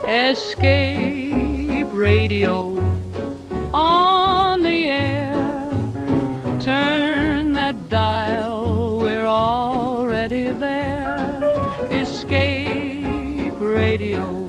Escape radio on the air. Turn that dial, we're already there. Escape radio.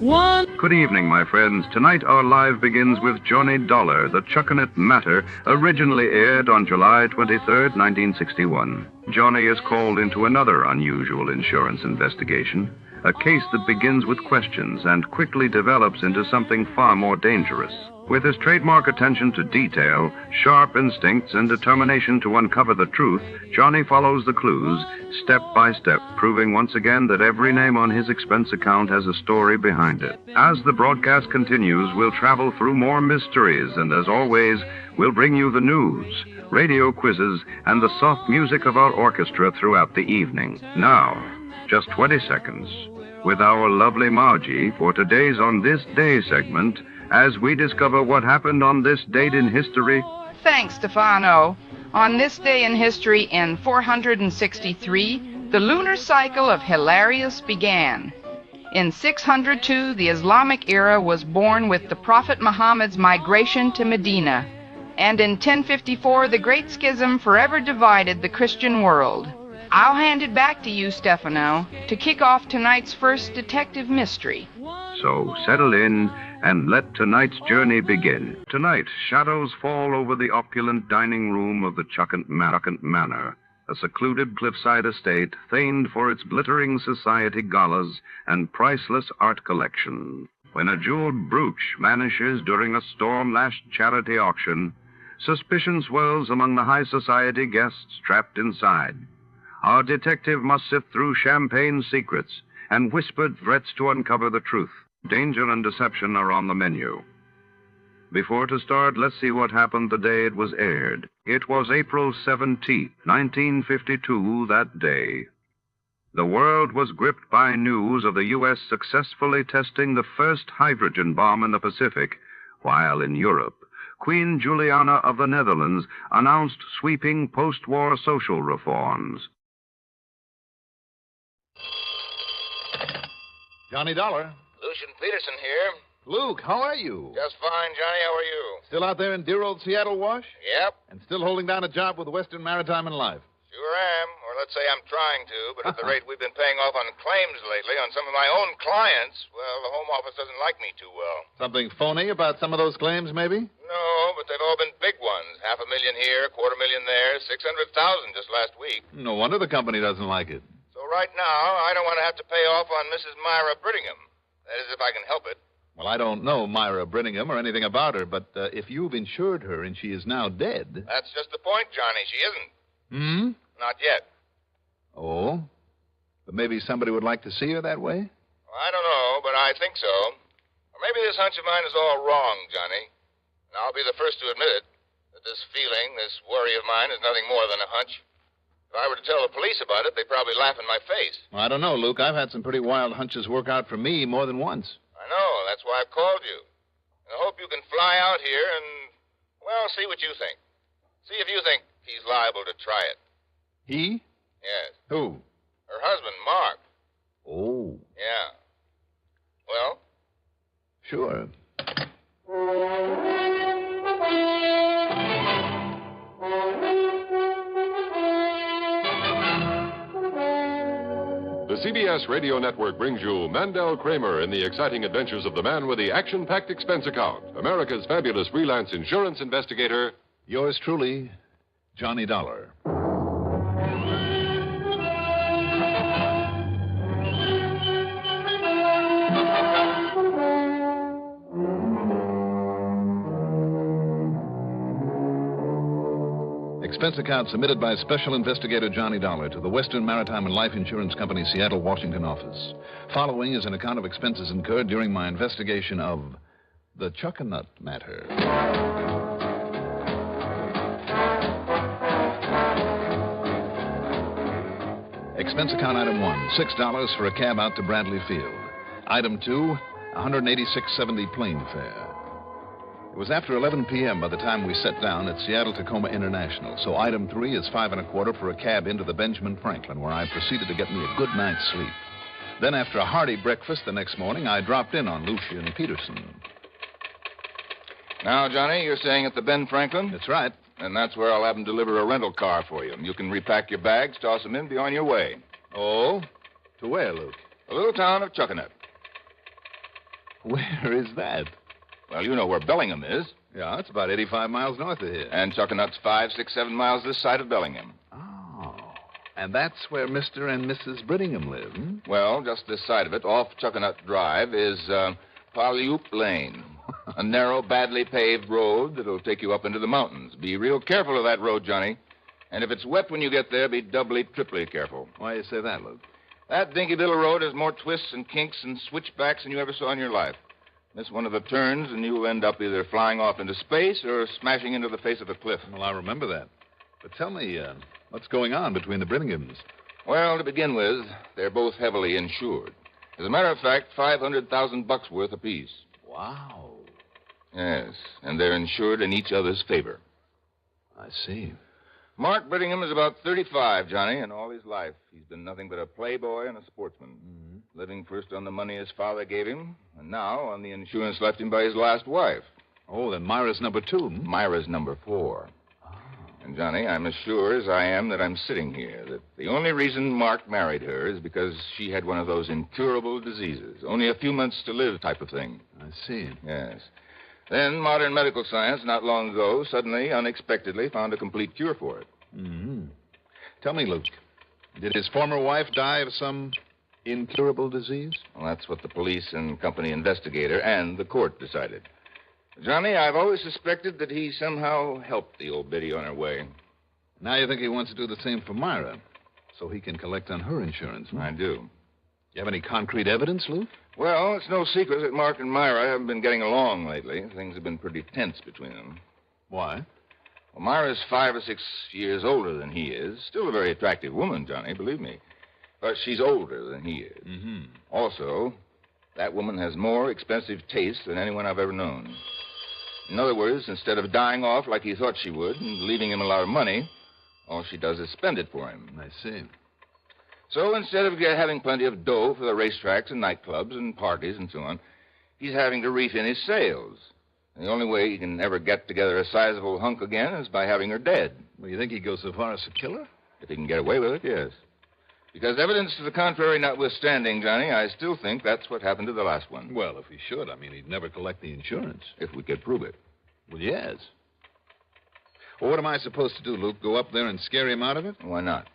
One. Good evening, my friends. Tonight our live begins with Johnny Dollar, The Chuckanut Matter, originally aired on July 23rd, 1961. Johnny is called into another unusual insurance investigation, a case that begins with questions and quickly develops into something far more dangerous. With his trademark attention to detail, sharp instincts, and determination to uncover the truth, Johnny follows the clues, step by step, proving once again that every name on his expense account has a story behind it. As the broadcast continues, we'll travel through more mysteries, and as always, we'll bring you the news, radio quizzes, and the soft music of our orchestra throughout the evening. Now, just 20 seconds, with our lovely Margie for today's On This Day segment, as we discover what happened on this date in history. Thanks, Stefano. On this day in history in 463, the lunar cycle of Hilarious began. In 602, the Islamic era was born with the Prophet Muhammad's migration to Medina. And in 1054, the Great Schism forever divided the Christian world. I'll hand it back to you, Stefano, to kick off tonight's first detective mystery. So settle in and let tonight's journey begin. Tonight, shadows fall over the opulent dining room of the Chuckanut Manor, a secluded cliffside estate famed for its glittering society galas and priceless art collection. When a jeweled brooch vanishes during a storm-lashed charity auction, suspicion swells among the high society guests trapped inside. Our detective must sift through champagne secrets and whispered threats to uncover the truth. Danger and deception are on the menu. Before to start, let's see what happened the day it was aired. It was April 17th, 1952, that day. The world was gripped by news of the U.S. successfully testing the first hydrogen bomb in the Pacific, while in Europe, Queen Juliana of the Netherlands announced sweeping post-war social reforms. Johnny Dollar. Lucian Peterson here. Luke, how are you? Just fine, Johnny. How are you? Still out there in dear old Seattle, Wash? Yep. And still holding down a job with Western Maritime and Life? Sure am. Or let's say I'm trying to, but at the rate we've been paying off on claims lately on some of my own clients, well, the Home Office doesn't like me too well. Something phony about some of those claims, maybe? No, but they've all been big ones. $500,000 here, $250,000 there, $600,000 just last week. No wonder the company doesn't like it. So right now, I don't want to have to pay off on Mrs. Myra Brittingham. That is, if I can help it. Well, I don't know Myra Brittingham or anything about her, but if you've insured her and she is now dead... That's just the point, Johnny. She isn't. Hmm? Not yet. Oh? But maybe somebody would like to see her that way? Well, I don't know, but I think so. Or maybe this hunch of mine is all wrong, Johnny. And I'll be the first to admit it, that this feeling, this worry of mine is nothing more than a hunch. If I were to tell the police about it, they'd probably laugh in my face. Well, I don't know, Luke. I've had some pretty wild hunches work out for me more than once. I know. That's why I've called you. And I hope you can fly out here and, well, see what you think. See if you think he's liable to try it. He? Yes. Who? Her husband, Mark. Oh. Yeah. Well? Sure. The CBS Radio Network brings you Mandel Kramer in the exciting adventures of the man with the action-packed expense account, America's fabulous freelance insurance investigator. Yours truly, Johnny Dollar. Expense account submitted by Special Investigator Johnny Dollar to the Western Maritime and Life Insurance Company, Seattle, Washington office. Following is an account of expenses incurred during my investigation of the Chuckanut Matter. Expense account item 1, $6 for a cab out to Bradley Field. Item 2, $186.70 plane fare. It was after 11 p.m. by the time we sat down at Seattle-Tacoma International, so item 3 is $5.25 for a cab into the Benjamin Franklin, where I proceeded to get me a good night's sleep. Then, after a hearty breakfast the next morning, I dropped in on Lucia and Peterson. Now, Johnny, you're staying at the Ben Franklin? That's right. And that's where I'll have them deliver a rental car for you. You can repack your bags, toss them in, be on your way. Oh? To where, Luke? The little town of Chuckanut. Where is that? Well, you know where Bellingham is. Yeah, it's about 85 miles north of here. And Chuckanut's 5, 6, 7 miles this side of Bellingham. Oh. And that's where Mr. and Mrs. Brittingham live, hmm? Well, just this side of it, off Chuckanut Drive, is Pollack Lane. A narrow, badly paved road that'll take you up into the mountains. Be real careful of that road, Johnny. And if it's wet when you get there, be doubly, triply careful. Why do you say that, Luke? That dinky little road has more twists and kinks and switchbacks than you ever saw in your life. Miss one of the turns, and you'll end up either flying off into space or smashing into the face of a cliff. Well, I remember that. But tell me, what's going on between the Brittinghams? Well, to begin with, they're both heavily insured. As a matter of fact, $500,000 worth apiece. Wow. Yes, and they're insured in each other's favor. I see. Mark Brittingham is about 35, Johnny, and all his life he's been nothing but a playboy and a sportsman. Mm-hmm. Living first on the money his father gave him, and now on the insurance left him by his last wife. Oh, then Myra's number 2. Hmm? Myra's number 4. Oh. And, Johnny, I'm as sure as I am that I'm sitting here, that the only reason Mark married her is because she had one of those incurable diseases, only a few months to live type of thing. I see. Yes. Then modern medical science, not long ago, suddenly, unexpectedly, found a complete cure for it. Mm-hmm. Tell me, Luke, did his former wife die of some incurable disease? Well, that's what the police and company investigator and the court decided. Johnny, I've always suspected that he somehow helped the old biddy on her way. Now you think he wants to do the same for Myra, so he can collect on her insurance, huh? I do. You have any concrete evidence, Luke? Well, it's no secret that Mark and Myra haven't been getting along lately. Things have been pretty tense between them. Why? Well, Myra's 5 or 6 years older than he is. Still a very attractive woman, Johnny, believe me. But she's older than he is. Mm-hmm. Also, that woman has more expensive taste than anyone I've ever known. In other words, instead of dying off like he thought she would and leaving him a lot of money, all she does is spend it for him. I see. So instead of having plenty of dough for the racetracks and nightclubs and parties and so on, he's having to reef in his sales. And the only way he can ever get together a sizable hunk again is by having her dead. Well, you think he'd go so far as to kill her? If he can get away with it, yes. Because evidence to the contrary notwithstanding, Johnny, I still think that's what happened to the last one. Well, if he should, I mean, he'd never collect the insurance. If we could prove it. Well, yes. Well, what am I supposed to do, Luke? Go up there and scare him out of it? Why not?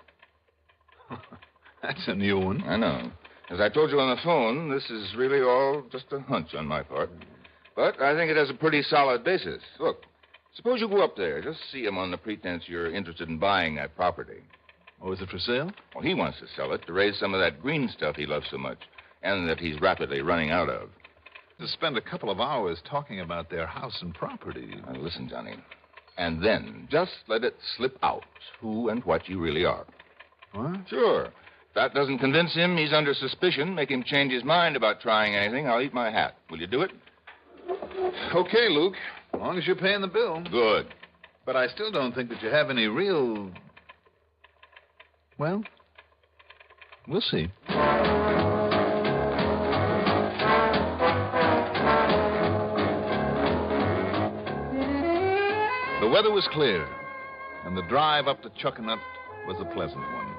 That's a new one. I know. As I told you on the phone, this is really all just a hunch on my part. But I think it has a pretty solid basis. Look, suppose you go up there. Just see him on the pretense you're interested in buying that property. Oh, is it for sale? Well, he wants to sell it to raise some of that green stuff he loves so much and that he's rapidly running out of. To spend a couple of hours talking about their house and property. Now, listen, Johnny. And then just let it slip out who and what you really are. What? Sure. If that doesn't convince him he's under suspicion, make him change his mind about trying anything, I'll eat my hat. Will you do it? Okay, Luke. As long as you're paying the bill. Good. But I still don't think that you have any real... Well, we'll see. The weather was clear, and the drive up to Chuckanut was a pleasant one.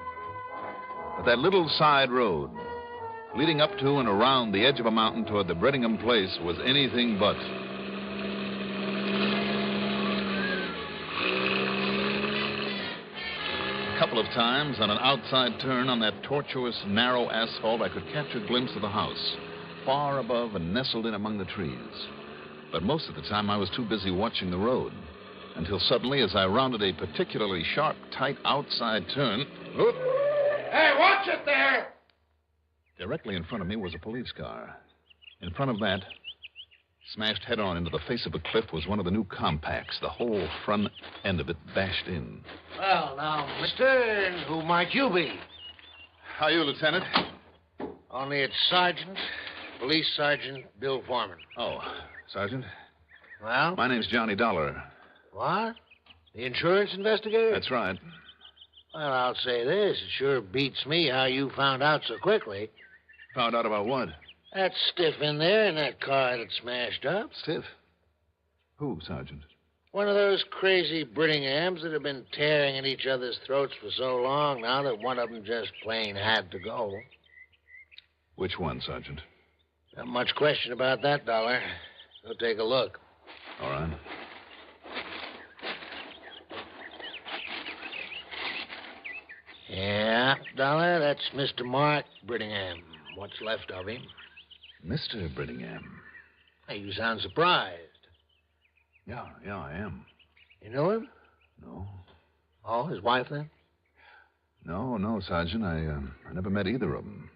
But that little side road, leading up to and around the edge of a mountain toward the Brittingham place, was anything but. A couple of times on an outside turn on that tortuous, narrow asphalt, I could catch a glimpse of the house, far above and nestled in among the trees. But most of the time I was too busy watching the road, until suddenly, as I rounded a particularly sharp, tight outside turn... Whoop! Hey, watch it there! Directly in front of me was a police car. In front of that, smashed head-on into the face of a cliff, was one of the new compacts, the whole front end of it bashed in. Well, now, mister, who might you be? How are you, Lieutenant? Only it's Sergeant, Police Sergeant Bill Foreman. Oh, Sergeant. Well? My name's Johnny Dollar. What? The insurance investigator? That's right. Well, I'll say this. It sure beats me how you found out so quickly. Found out about what? That stiff in there in that car that smashed up. Stiff? Who, Sergeant? One of those crazy Brittinghams that have been tearing at each other's throats for so long now that one of them just plain had to go. Which one, Sergeant? Not much question about that, Dollar. Go take a look. All right. Yeah, Dollar, that's Mr. Mark Brittingham. What's left of him. Mr. Brittingham. Hey, you sound surprised. Yeah, I am. You know him? No. Oh, his wife, then? No, Sergeant. I never met either of them.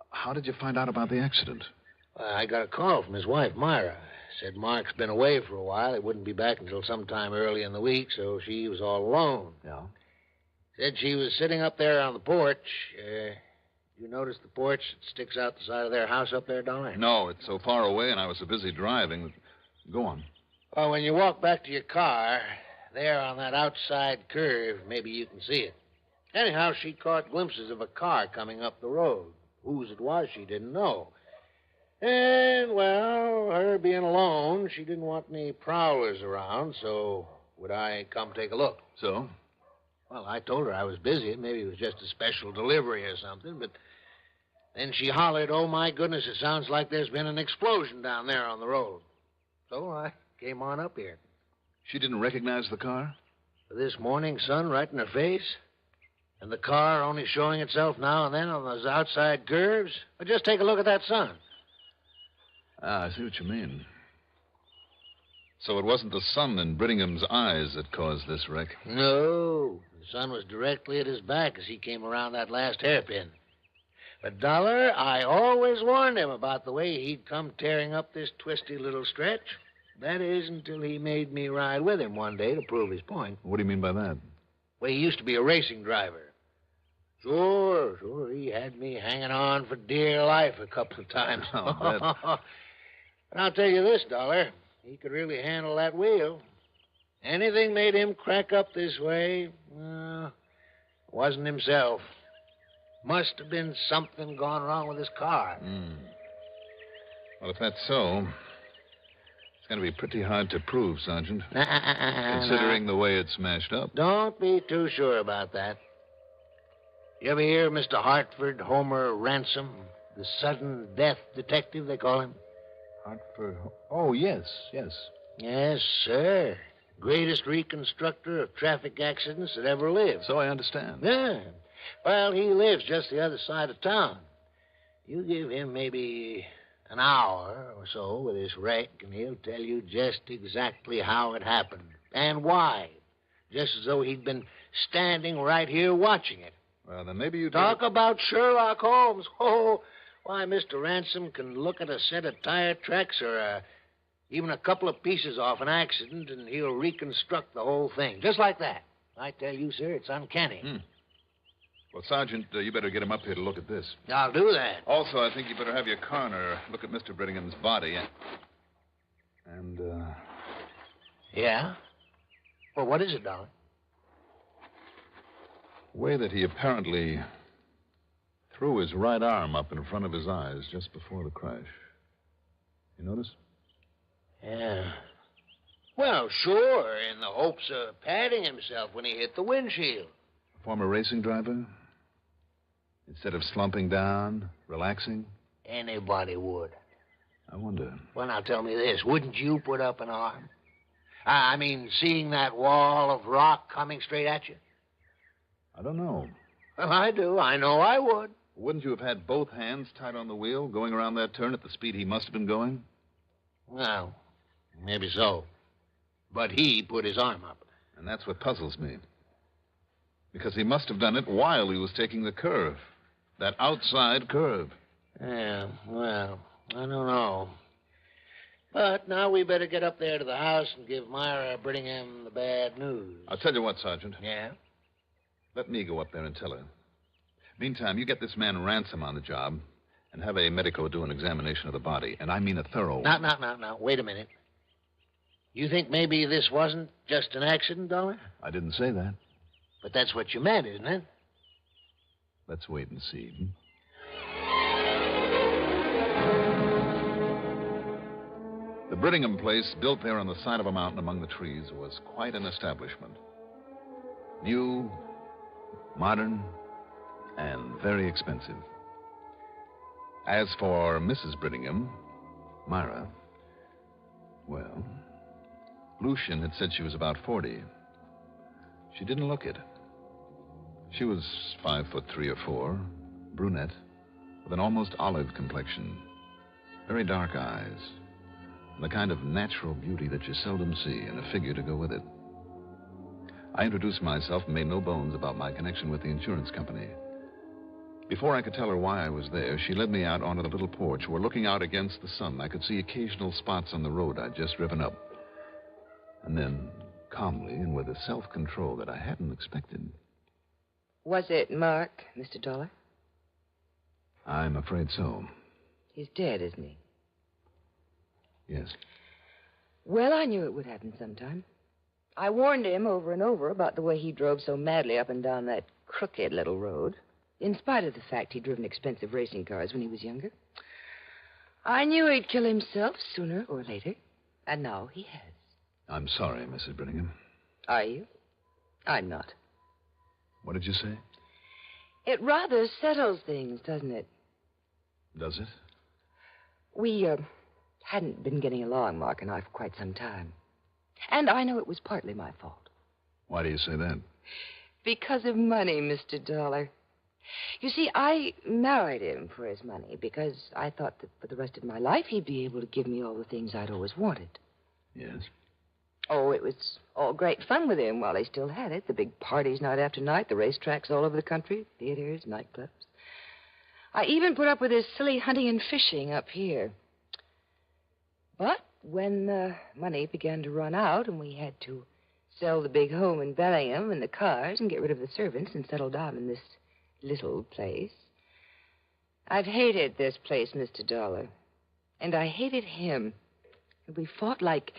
How did you find out about the accident? I got a call from his wife, Myra. Said Mark's been away for a while. He wouldn't be back until sometime early in the week, so she was all alone. Yeah? Said she was sitting up there on the porch. You notice the porch that sticks out the side of their house up there, Dollar? No, it's so far away, and I was so busy driving. Go on. Well, when you walk back to your car, there on that outside curve, maybe you can see it. Anyhow, she caught glimpses of a car coming up the road. Whose it was, she didn't know. And, well, her being alone, she didn't want any prowlers around, so would I come take a look? So? Well, I told her I was busy. Maybe it was just a special delivery or something, but then she hollered, "Oh, my goodness, it sounds like there's been an explosion down there on the road." So I came on up here. She didn't recognize the car? This morning sun right in her face, and the car only showing itself now and then on those outside curves. But just take a look at that sun. I see what you mean. So it wasn't the sun in Brittingham's eyes that caused this wreck? No. The sun was directly at his back as he came around that last hairpin. But, Dollar, I always warned him about the way he'd come tearing up this twisty little stretch. That is, until he made me ride with him one day to prove his point. What do you mean by that? Well, he used to be a racing driver. Sure. He had me hanging on for dear life a couple of times. I'll bet. But I'll tell you this, Dollar. He could really handle that wheel. Anything made him crack up this way, wasn't himself. Must have been something gone wrong with his car. Well, if that's so, it's going to be pretty hard to prove, Sergeant. Considering the way it smashed up. Don't be too sure about that. You ever hear of Mr. Hartford Homer Ransom, the sudden death detective, they call him? Hartford? Oh, yes. Yes, sir. Greatest reconstructor of traffic accidents that ever lived. So I understand. Yeah. Well, he lives just the other side of town. You give him maybe an hour or so with this wreck, and he'll tell you just exactly how it happened and why. Just as though he'd been standing right here watching it. Well, then maybe you talk about Sherlock Holmes. Oh, why, Mr. Ransom can look at a set of tire tracks or even a couple of pieces off an accident, and he'll reconstruct the whole thing. Just like that. I tell you, sir, it's uncanny. Well, Sergeant, you better get him up here to look at this. I'll do that. Also, I think you better have your coroner look at Mr. Brittingham's body. And, Yeah? Well, what is it, Dollar? The way that he apparently threw his right arm up in front of his eyes just before the crash. You notice? Yeah. Well, sure, in the hopes of patting himself when he hit the windshield. Former racing driver? Instead of slumping down, relaxing? Anybody would. I wonder. Well, now tell me this. Wouldn't you put up an arm? I mean, seeing that wall of rock coming straight at you? I don't know. Well, I do. I know I would. Wouldn't you have had both hands tight on the wheel, going around that turn at the speed he must have been going? Well, maybe so. But he put his arm up. And that's what puzzles me. Because he must have done it while he was taking the curve. That outside curve. Yeah, well, I don't know. But now we better get up there to the house and give Myra Brittingham the bad news. I'll tell you what, Sergeant. Yeah? Let me go up there and tell her. Meantime, you get this man Ransom on the job, and have a medico do an examination of the body. And I mean a thorough one. Now. Wait a minute. You think maybe this wasn't just an accident, Dollar? I didn't say that. But that's what you meant, isn't it? Let's wait and see. The Brittingham place, built there on the side of a mountain among the trees, was quite an establishment. New, modern, and very expensive. As for Mrs. Brittingham, Myra, well, Lucian had said she was about 40. She didn't look it. She was 5'3" or 4", brunette, with an almost olive complexion, very dark eyes, and the kind of natural beauty that you seldom see in a figure to go with it. I introduced myself and made no bones about my connection with the insurance company. Before I could tell her why I was there, she led me out onto the little porch where, looking out against the sun, I could see occasional spots on the road I'd just driven up. And then, calmly and with a self-control that I hadn't expected. Was it Mark, Mr. Dollar? I'm afraid so. He's dead, isn't he? Yes. Well, I knew it would happen sometime. I warned him over and over about the way he drove so madly up and down that crooked little road, in spite of the fact he'd driven expensive racing cars when he was younger. I knew he'd kill himself sooner or later, and now he has. I'm sorry, Mrs. Brittingham. Are you? I'm not. What did you say? It rather settles things, doesn't it? Does it? We, hadn't been getting along, Mark and I, for quite some time. And I know it was partly my fault. Why do you say that? Because of money, Mr. Dollar. You see, I married him for his money because I thought that for the rest of my life he'd be able to give me all the things I'd always wanted. Yes? Oh, it was all great fun with him while he still had it. The big parties night after night, the racetracks all over the country, theaters, nightclubs. I even put up with his silly hunting and fishing up here. But when the money began to run out and we had to sell the big home in Bellingham and the cars and get rid of the servants and settle down in this little place, I've hated this place, Mr. Dollar. And I hated him. We fought like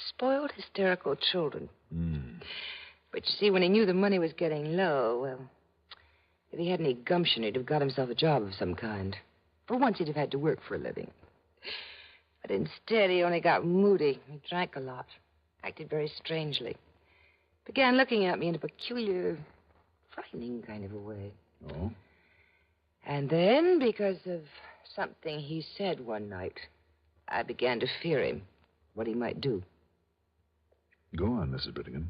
spoiled, hysterical children. But you see, when he knew the money was getting low, well, if he had any gumption, he'd have got himself a job of some kind. For once, he'd have had to work for a living. But instead, he only got moody. He drank a lot, acted very strangely. Began looking at me in a peculiar, frightening kind of a way. Oh? And then, because of something he said one night, I began to fear him, what he might do. Go on, Mrs. Brittingham.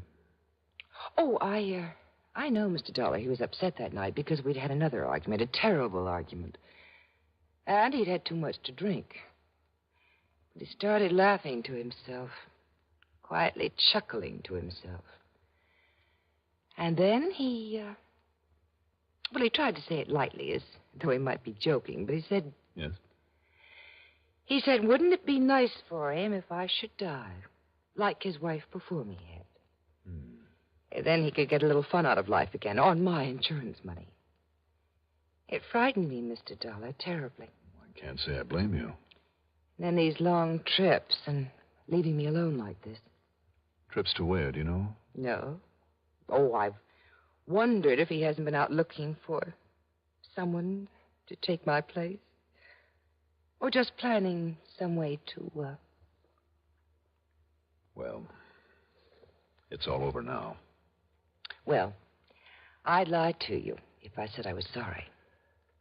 Oh, I know, Mr. Dollar. He was upset that night because we'd had another argument, a terrible argument. And he'd had too much to drink. But he started laughing to himself, quietly chuckling to himself. And then he tried to say it lightly, as though he might be joking, but he said... Yes? He said, wouldn't it be nice for him if I should die, like his wife before me had? Then he could get a little fun out of life again, on my insurance money. It frightened me, Mr. Dollar, terribly. I can't say I blame you. And then these long trips and leaving me alone like this. Trips to where, do you know? No. Oh, I've wondered if he hasn't been out looking for someone to take my place. Or just planning some way to, Well, it's all over now. Well, I'd lie to you if I said I was sorry.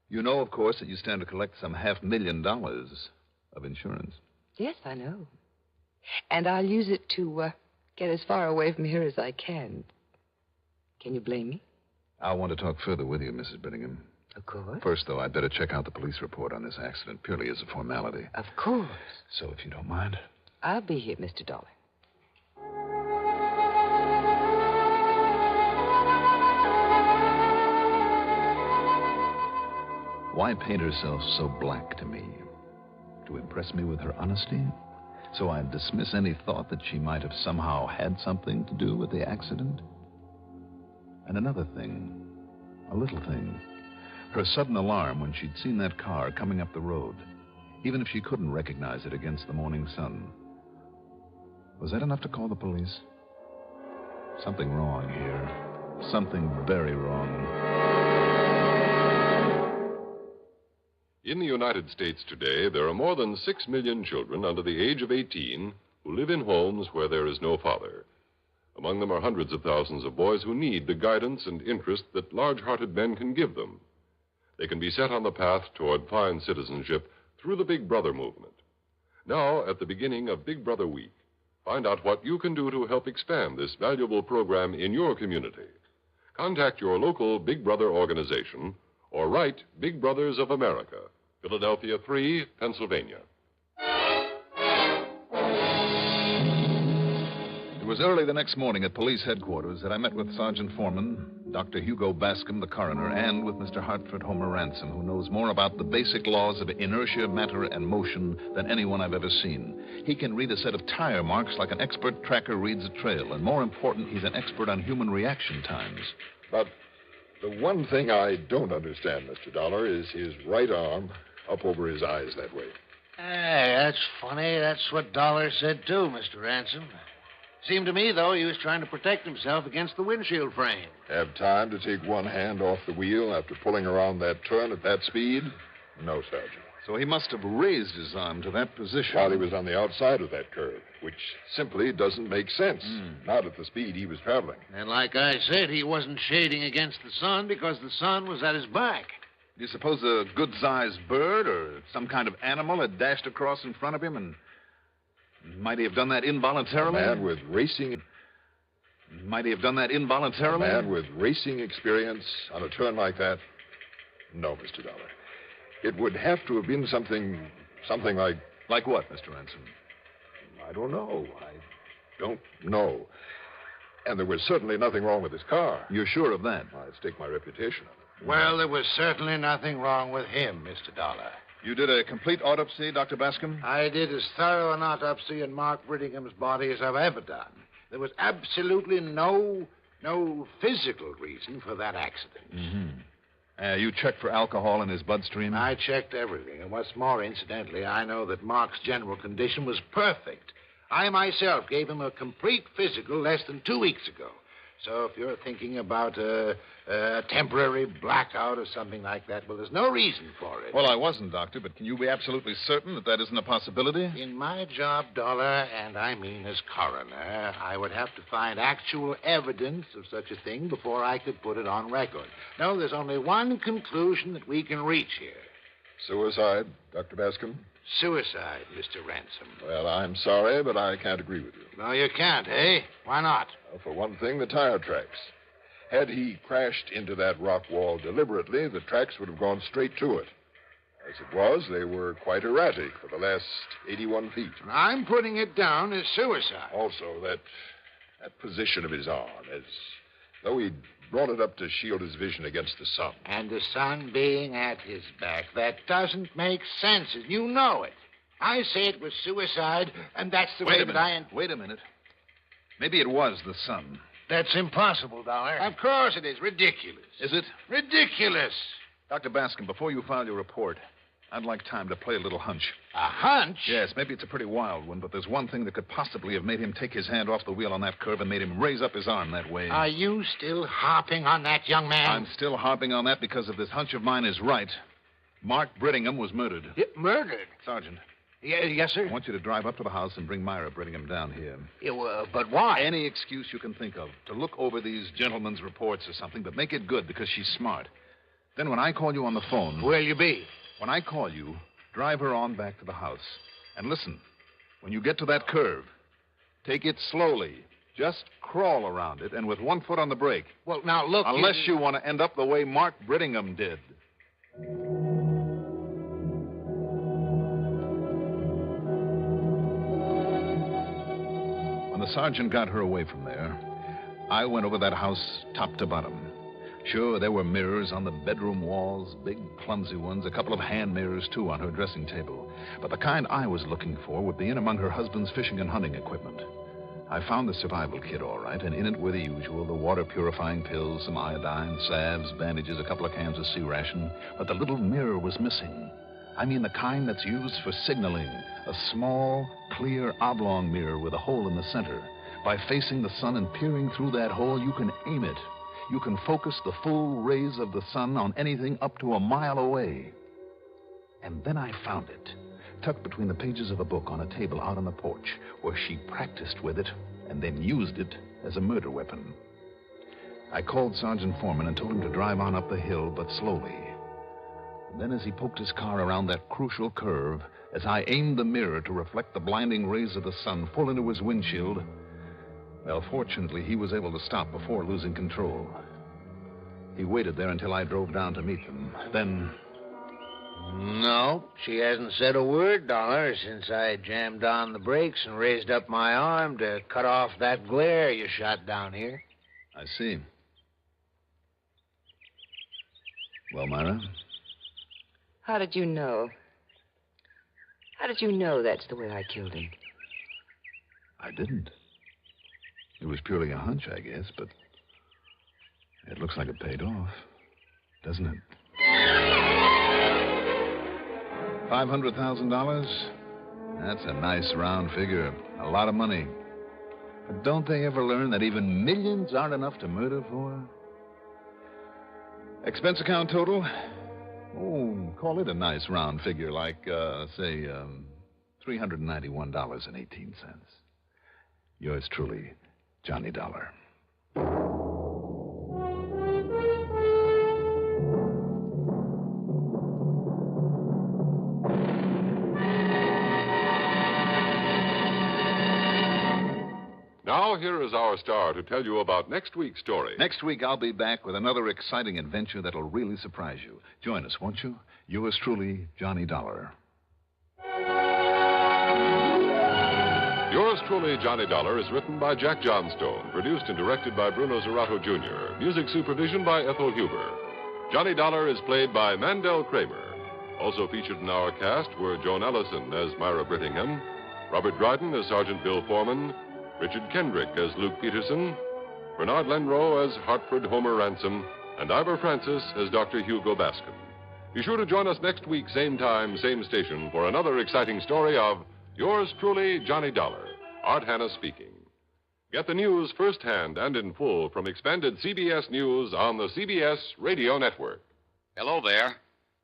You know, of course, that you stand to collect some $500,000 of insurance. Yes, I know. And I'll use it to get as far away from here as I can. Can you blame me? I want to talk further with you, Mrs. Brittingham. Of course. First, though, I'd better check out the police report on this accident, purely as a formality. Of course. So, if you don't mind. I'll be here, Mr. Dollar. Why paint herself so black to me? To impress me with her honesty? So I'd dismiss any thought that she might have somehow had something to do with the accident? And another thing, a little thing. Her sudden alarm when she'd seen that car coming up the road, even if she couldn't recognize it against the morning sun. Was that enough to call the police? Something wrong here. Something very wrong. In the United States today, there are more than 6 million children under the age of 18 who live in homes where there is no father. Among them are hundreds of thousands of boys who need the guidance and interest that large-hearted men can give them. They can be set on the path toward fine citizenship through the Big Brother movement. Now, at the beginning of Big Brother Week, find out what you can do to help expand this valuable program in your community. Contact your local Big Brother organization or write Big Brothers of America, Philadelphia 3, Pennsylvania. It was early the next morning at police headquarters that I met with Sergeant Foreman, Dr. Hugo Bascom, the coroner, and with Mr. Hartford Homer Ransom, who knows more about the basic laws of inertia, matter, and motion than anyone I've ever seen. He can read a set of tire marks like an expert tracker reads a trail, and more important, he's an expert on human reaction times. But the one thing I don't understand, Mr. Dollar, is his right arm up over his eyes that way. Hey, that's funny. That's what Dollar said, too, Mr. Ransom. Seemed to me, though, he was trying to protect himself against the windshield frame. Have time to take one hand off the wheel after pulling around that turn at that speed? No, Sergeant. So he must have raised his arm to that position. While he was on the outside of that curve, which simply doesn't make sense. Not at the speed he was traveling. And like I said, he wasn't shading against the sun because the sun was at his back. Do you suppose a good-sized bird or some kind of animal had dashed across in front of him and... Might he have done that involuntarily? A man with racing... Might he have done that involuntarily? A man with racing experience on a turn like that? No, Mr. Dollar. It would have to have been something like... Like what, Mr. Ransom? I don't know. I don't know. And there was certainly nothing wrong with his car. You're sure of that? I'd stake my reputation on it. Well, there was certainly nothing wrong with him, Mr. Dollar. You did a complete autopsy, Dr. Bascom? I did as thorough an autopsy in Mark Brittingham's body as I've ever done. There was absolutely no physical reason for that accident. Mm-hmm. You checked for alcohol in his bloodstream? I checked everything. And what's more, incidentally, I know that Mark's general condition was perfect. I myself gave him a complete physical less than 2 weeks ago. So if you're thinking about a temporary blackout or something like that, well, there's no reason for it. Well, I wasn't, Doctor, but can you be absolutely certain that that isn't a possibility? In my job, Dollar, and I mean as coroner, I would have to find actual evidence of such a thing before I could put it on record. No, there's only one conclusion that we can reach here. Suicide, Dr. Bascom? Suicide, Mr. Ransom. Well, I'm sorry, but I can't agree with you. No, you can't, eh? Why not? Well, for one thing, the tire tracks. Had he crashed into that rock wall deliberately, the tracks would have gone straight to it. As it was, they were quite erratic for the last 81 feet. I'm putting it down as suicide. Also, that position of his arm, as though he'd brought it up to shield his vision against the sun. And the sun being at his back. That doesn't make sense, and you know it. I say it was suicide, and that's the way that I... Wait a minute. Maybe it was the sun. That's impossible, Dollar. Of course it is. Ridiculous. Is it? Ridiculous. Dr. Bascom, before you file your report, I'd like time to play a little hunch. A hunch? Yes, maybe it's a pretty wild one, but there's one thing that could possibly have made him take his hand off the wheel on that curve and made him raise up his arm that way. Are you still harping on that, young man? I'm still harping on that because if this hunch of mine is right, Mark Brittingham was murdered. Murdered? Sergeant. Yes, sir? I want you to drive up to the house and bring Myra Brittingham down here. But why? Any excuse you can think of to look over these gentlemen's reports or something, but make it good because she's smart. Then when I call you on the phone... Where'll you be? When I call you, drive her on back to the house. And listen, when you get to that curve, take it slowly. Just crawl around it and with one foot on the brake. Well, now, look... Unless you want to end up the way Mark Brittingham did. When the sergeant got her away from there, I went over that house top to bottom. Sure, there were mirrors on the bedroom walls, big, clumsy ones, a couple of hand mirrors, too, on her dressing table. But the kind I was looking for would be in among her husband's fishing and hunting equipment. I found the survival kit all right, and in it were the usual, the water-purifying pills, some iodine, salves, bandages, a couple of cans of sea ration. But the little mirror was missing. I mean the kind that's used for signaling. A small, clear, oblong mirror with a hole in the center. By facing the sun and peering through that hole, you can aim it. You can focus the full rays of the sun on anything up to a mile away. And then I found it, tucked between the pages of a book on a table out on the porch, where she practiced with it and then used it as a murder weapon. I called Sergeant Foreman and told him to drive on up the hill, but slowly. And then as he poked his car around that crucial curve, as I aimed the mirror to reflect the blinding rays of the sun full into his windshield, well, fortunately, he was able to stop before losing control. He waited there until I drove down to meet them. Then... No, she hasn't said a word, Dollar, since I jammed on the brakes and raised up my arm to cut off that glare you shot down here. I see. Well, Myra? How did you know? How did you know that's the way I killed him? I didn't. It was purely a hunch, I guess, but it looks like it paid off, doesn't it? $500,000? That's a nice round figure. A lot of money. But don't they ever learn that even millions aren't enough to murder for? Expense account total? Oh, call it a nice round figure, like, say, $391.18. Yours truly, Johnny Dollar. Now, here is our star to tell you about next week's story. Next week, I'll be back with another exciting adventure that'll really surprise you. Join us, won't you? Yours truly, Johnny Dollar. Yours truly, Johnny Dollar, is written by Jack Johnstone, produced and directed by Bruno Zerato Jr., music supervision by Ethel Huber. Johnny Dollar is played by Mandel Kramer. Also featured in our cast were Joan Ellison as Myra Brittingham, Robert Dryden as Sergeant Bill Foreman, Richard Kendrick as Luke Peterson, Bernard Lenrow as Hartford Homer Ransom, and Ivor Francis as Dr. Hugo Bascom. Be sure to join us next week, same time, same station, for another exciting story of Yours truly, Johnny Dollar. Art Hanna speaking. Get the news firsthand and in full from expanded CBS News on the CBS Radio Network. Hello there.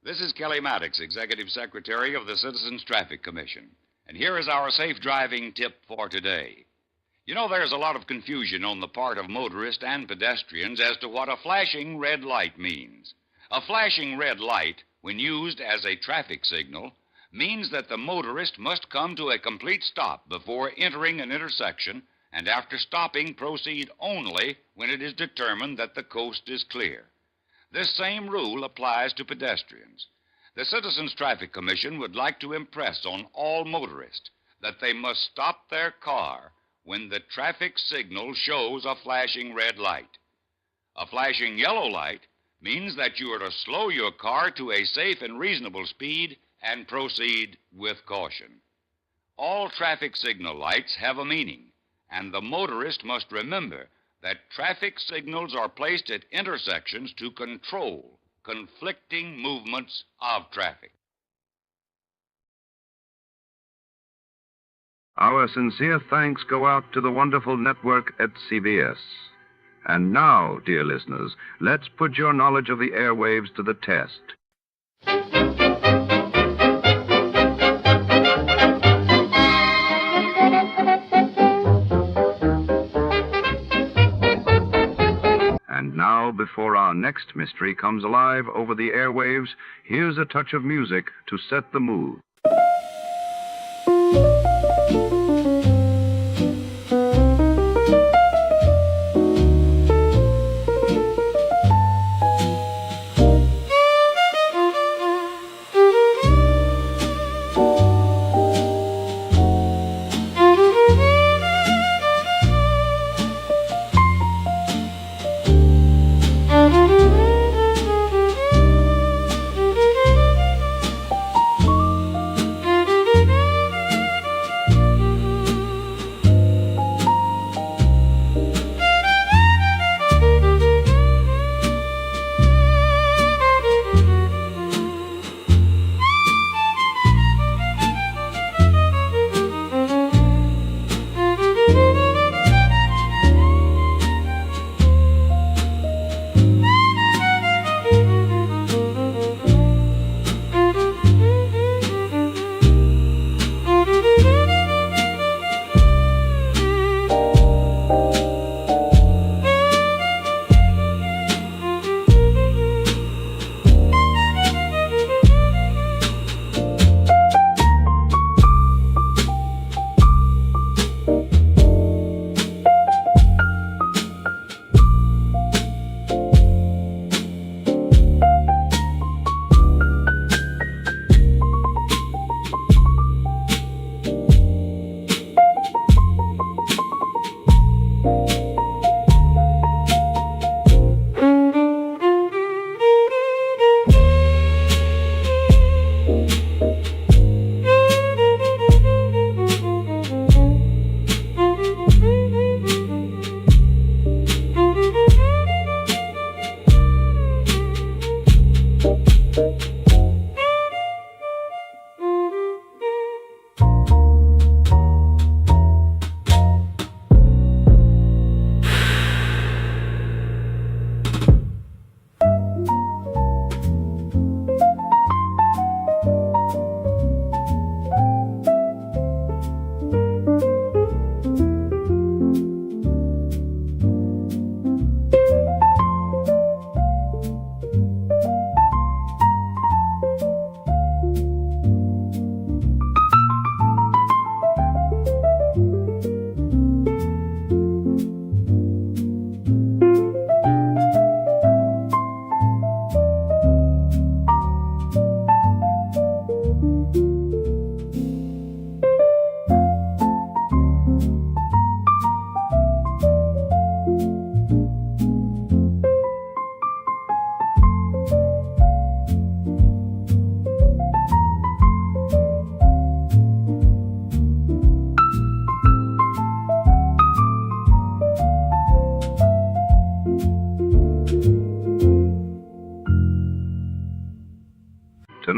This is Kelly Maddox, Executive Secretary of the Citizens Traffic Commission. And here is our safe driving tip for today. You know, there's a lot of confusion on the part of motorists and pedestrians as to what a flashing red light means. A flashing red light, when used as a traffic signal, means that the motorist must come to a complete stop before entering an intersection, and after stopping, proceed only when it is determined that the coast is clear. This same rule applies to pedestrians. The Citizens Traffic Commission would like to impress on all motorists that they must stop their car when the traffic signal shows a flashing red light. A flashing yellow light means that you are to slow your car to a safe and reasonable speed and proceed with caution. All traffic signal lights have a meaning, and the motorist must remember that traffic signals are placed at intersections to control conflicting movements of traffic. Our sincere thanks go out to the wonderful network at CBS. And now, dear listeners, let's put your knowledge of the airwaves to the test. And now, before our next mystery comes alive over the airwaves, here's a touch of music to set the mood.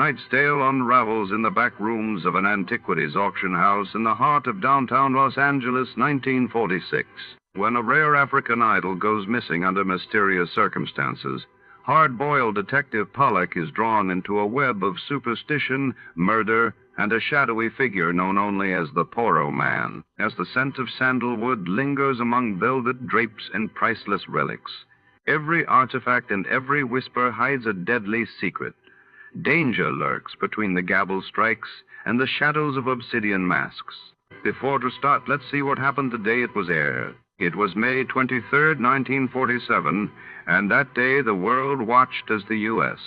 Tonight's tale unravels in the back rooms of an antiquities auction house in the heart of downtown Los Angeles, 1946. When a rare African idol goes missing under mysterious circumstances, hard-boiled detective Pollack is drawn into a web of superstition, murder, and a shadowy figure known only as the Porroh Man, as the scent of sandalwood lingers among velvet drapes and priceless relics. Every artifact and every whisper hides a deadly secret. Danger lurks between the gavel strikes and the shadows of obsidian masks. Before to start, let's see what happened the day it was aired. It was May 23rd, 1947, and that day the world watched as the U.S.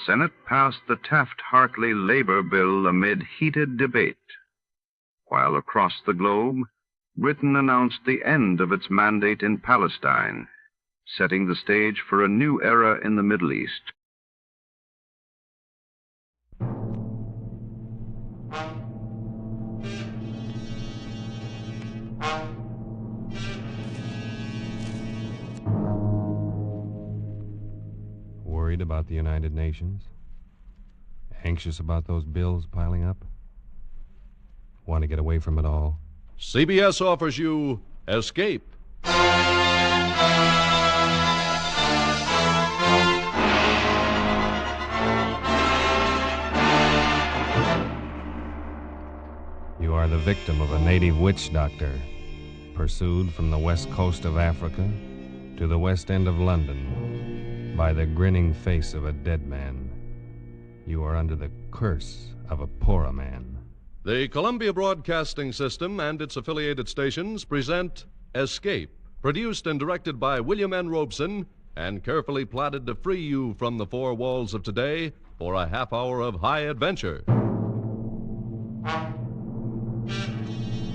Senate passed the Taft-Hartley labor bill amid heated debate, while across the globe, Britain announced the end of its mandate in Palestine, setting the stage for a new era in the Middle East. Worried about the United Nations? Anxious about those bills piling up? Want to get away from it all? CBS offers you Escape. You are the victim of a native witch doctor, pursued from the west coast of Africa to the west end of London by the grinning face of a dead man. You are under the curse of a Porroh Man. The Columbia Broadcasting System and its affiliated stations present Escape, produced and directed by William N. Robeson and carefully plotted to free you from the four walls of today for a half hour of high adventure.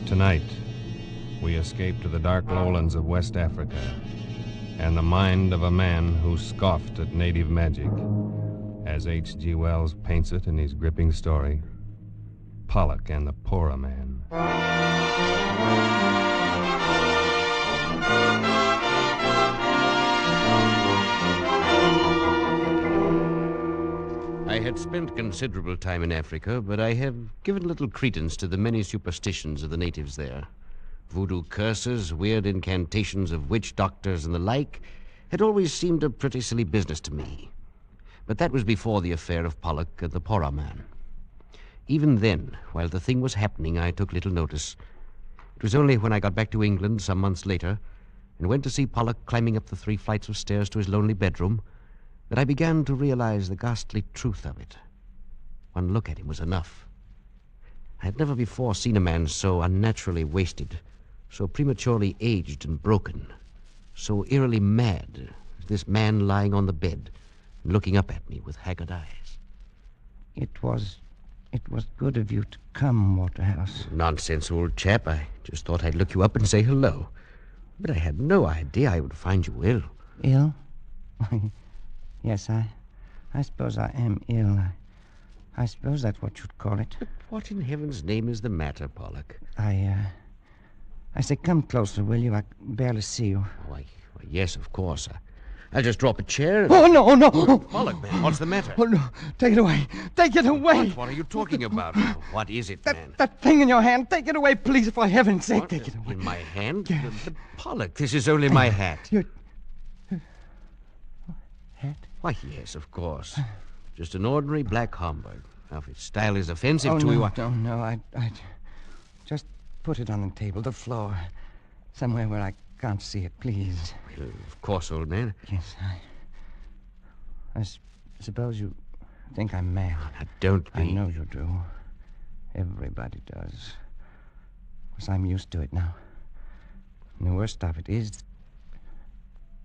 Tonight, we escape to the dark lowlands of West Africa and the mind of a man who scoffed at native magic, as H.G. Wells paints it in his gripping story, Pollack and the Porroh Man. I had spent considerable time in Africa, but I have given little credence to the many superstitions of the natives there. Voodoo curses, weird incantations of witch doctors, and the like had always seemed a pretty silly business to me. But that was before the affair of Pollack and the Porroh Man. Even then, while the thing was happening, I took little notice. It was only when I got back to England some months later and went to see Pollack climbing up the 3 flights of stairs to his lonely bedroom that I began to realize the ghastly truth of it. One look at him was enough. I had never before seen a man so unnaturally wasted, so prematurely aged and broken, so eerily mad as this man lying on the bed and looking up at me with haggard eyes. It was good of you to come, Waterhouse. Nonsense, old chap. I just thought I'd look you up and say hello. But I had no idea I would find you ill. Ill? Yes, I suppose I am ill. I suppose that's what you'd call it. But what in heaven's name is the matter, Pollack? I say, come closer, will you? I can barely see you. Why, yes, of course. I'll just drop a chair and... Oh, no, no! Pollack, man, what's the matter? Oh, no, take it away. Take it away! What are you talking about? What is it, man? That thing in your hand, take it away, please, for heaven's sake, What? take it away. In my hand? But Pollack, this is only my hat. Your... hat? Why, yes, of course. Just an ordinary black Homburg. Now, if its style is offensive to no, you... No, I'd just put it on the table, the floor, somewhere where I can't see it, please. Well, of course, old man. Yes, I suppose you think I'm mad. Oh, now, don't be. I know you do. Everybody does. Of course, I'm used to it now. And the worst of it is,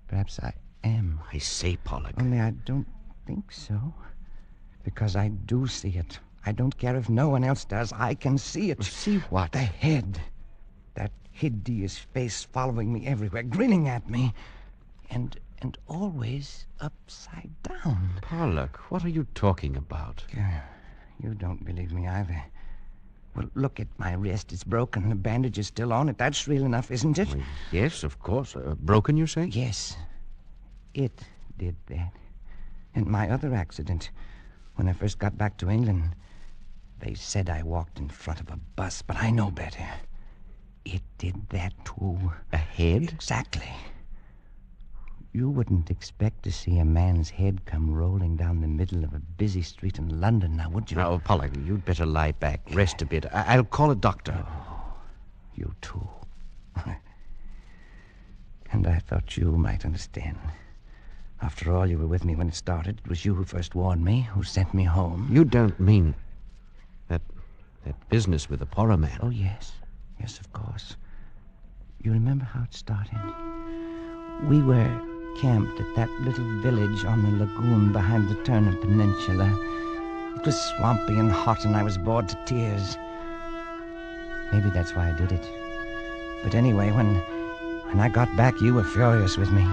perhaps I am. I say, Pollack. Only I don't think so. Because I do see it. I don't care if no one else does. I can see it. Well, see what? The head. That hideous face following me everywhere, grinning at me. And always upside down. Pollack, what are you talking about? You don't believe me either. Well, look at my wrist. It's broken. The bandage is still on it. That's real enough, isn't it? Well, yes, of course. Broken, you say? Yes. It did that. And my other accident. When I first got back to England, they said I walked in front of a bus, but I know better. It did that, too. A head? Exactly. You wouldn't expect to see a man's head come rolling down the middle of a busy street in London, now, would you? Now, Pollack, you'd better lie back. Rest a bit. I'll call a doctor. Oh, you too. And I thought you might understand. After all, you were with me when it started. It was you who first warned me, who sent me home. You don't mean that business with the Porroh Man? Oh, yes. Yes, of course. You remember how it started? We were camped at that little village on the lagoon behind the Turner Peninsula. It was swampy and hot, and I was bored to tears. Maybe that's why I did it. But anyway, when I got back, you were furious with me.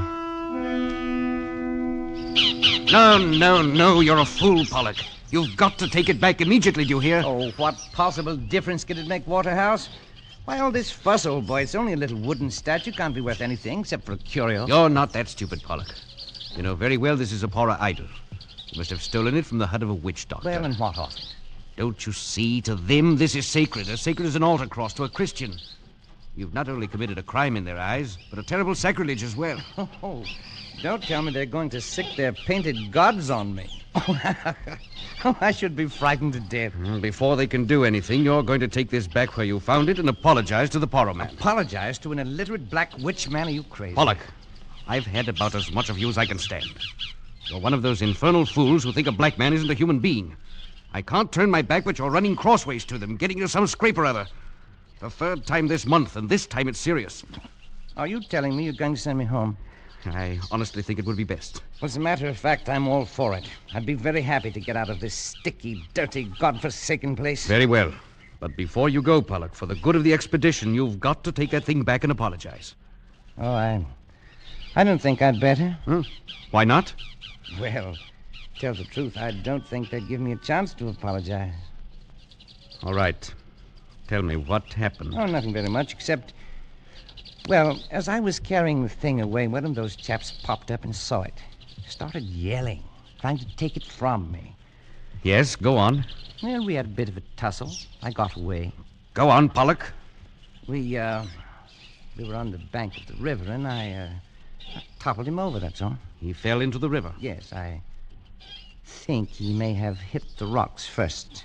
No, you're a fool, Pollack. You've got to take it back immediately, do you hear? Oh, what possible difference could it make, Waterhouse? Why all this fuss, old boy? It's only a little wooden statue. Can't be worth anything except for a curio. You're not that stupid, Pollack. You know very well this is a Porroh idol. You must have stolen it from the hut of a witch doctor. Well, and what of it? Don't you see? To them, this is sacred. As sacred as an altar cross to a Christian. You've not only committed a crime in their eyes, but a terrible sacrilege as well. Oh, don't tell me they're going to sick their painted gods on me. Oh, I should be frightened to death. Before they can do anything, you're going to take this back where you found it and apologize to the Porroh Man. Apologize to an illiterate black witch man? Are you crazy? Pollack, I've had about as much of you as I can stand. You're one of those infernal fools who think a black man isn't a human being. I can't turn my back, but you're running crossways to them, getting you some scrape or other. The third time this month, and this time it's serious. Are you telling me you're going to send me home? I honestly think it would be best. Well, as a matter of fact, I'm all for it. I'd be very happy to get out of this sticky, dirty, godforsaken place. Very well. But before you go, Pollack, for the good of the expedition, you've got to take that thing back and apologize. Oh, I don't think I'd better. Why not? Well, tell the truth, I don't think they'd give me a chance to apologize. All right. Tell me, what happened? Oh, nothing very much, except... Well, as I was carrying the thing away, one of those chaps popped up and saw it. Started yelling, trying to take it from me. Yes, go on. Well, we had a bit of a tussle. I got away. Go on, Pollack. We were on the bank of the river, and I toppled him over, that's all. He fell into the river? Yes, I think he may have hit the rocks first.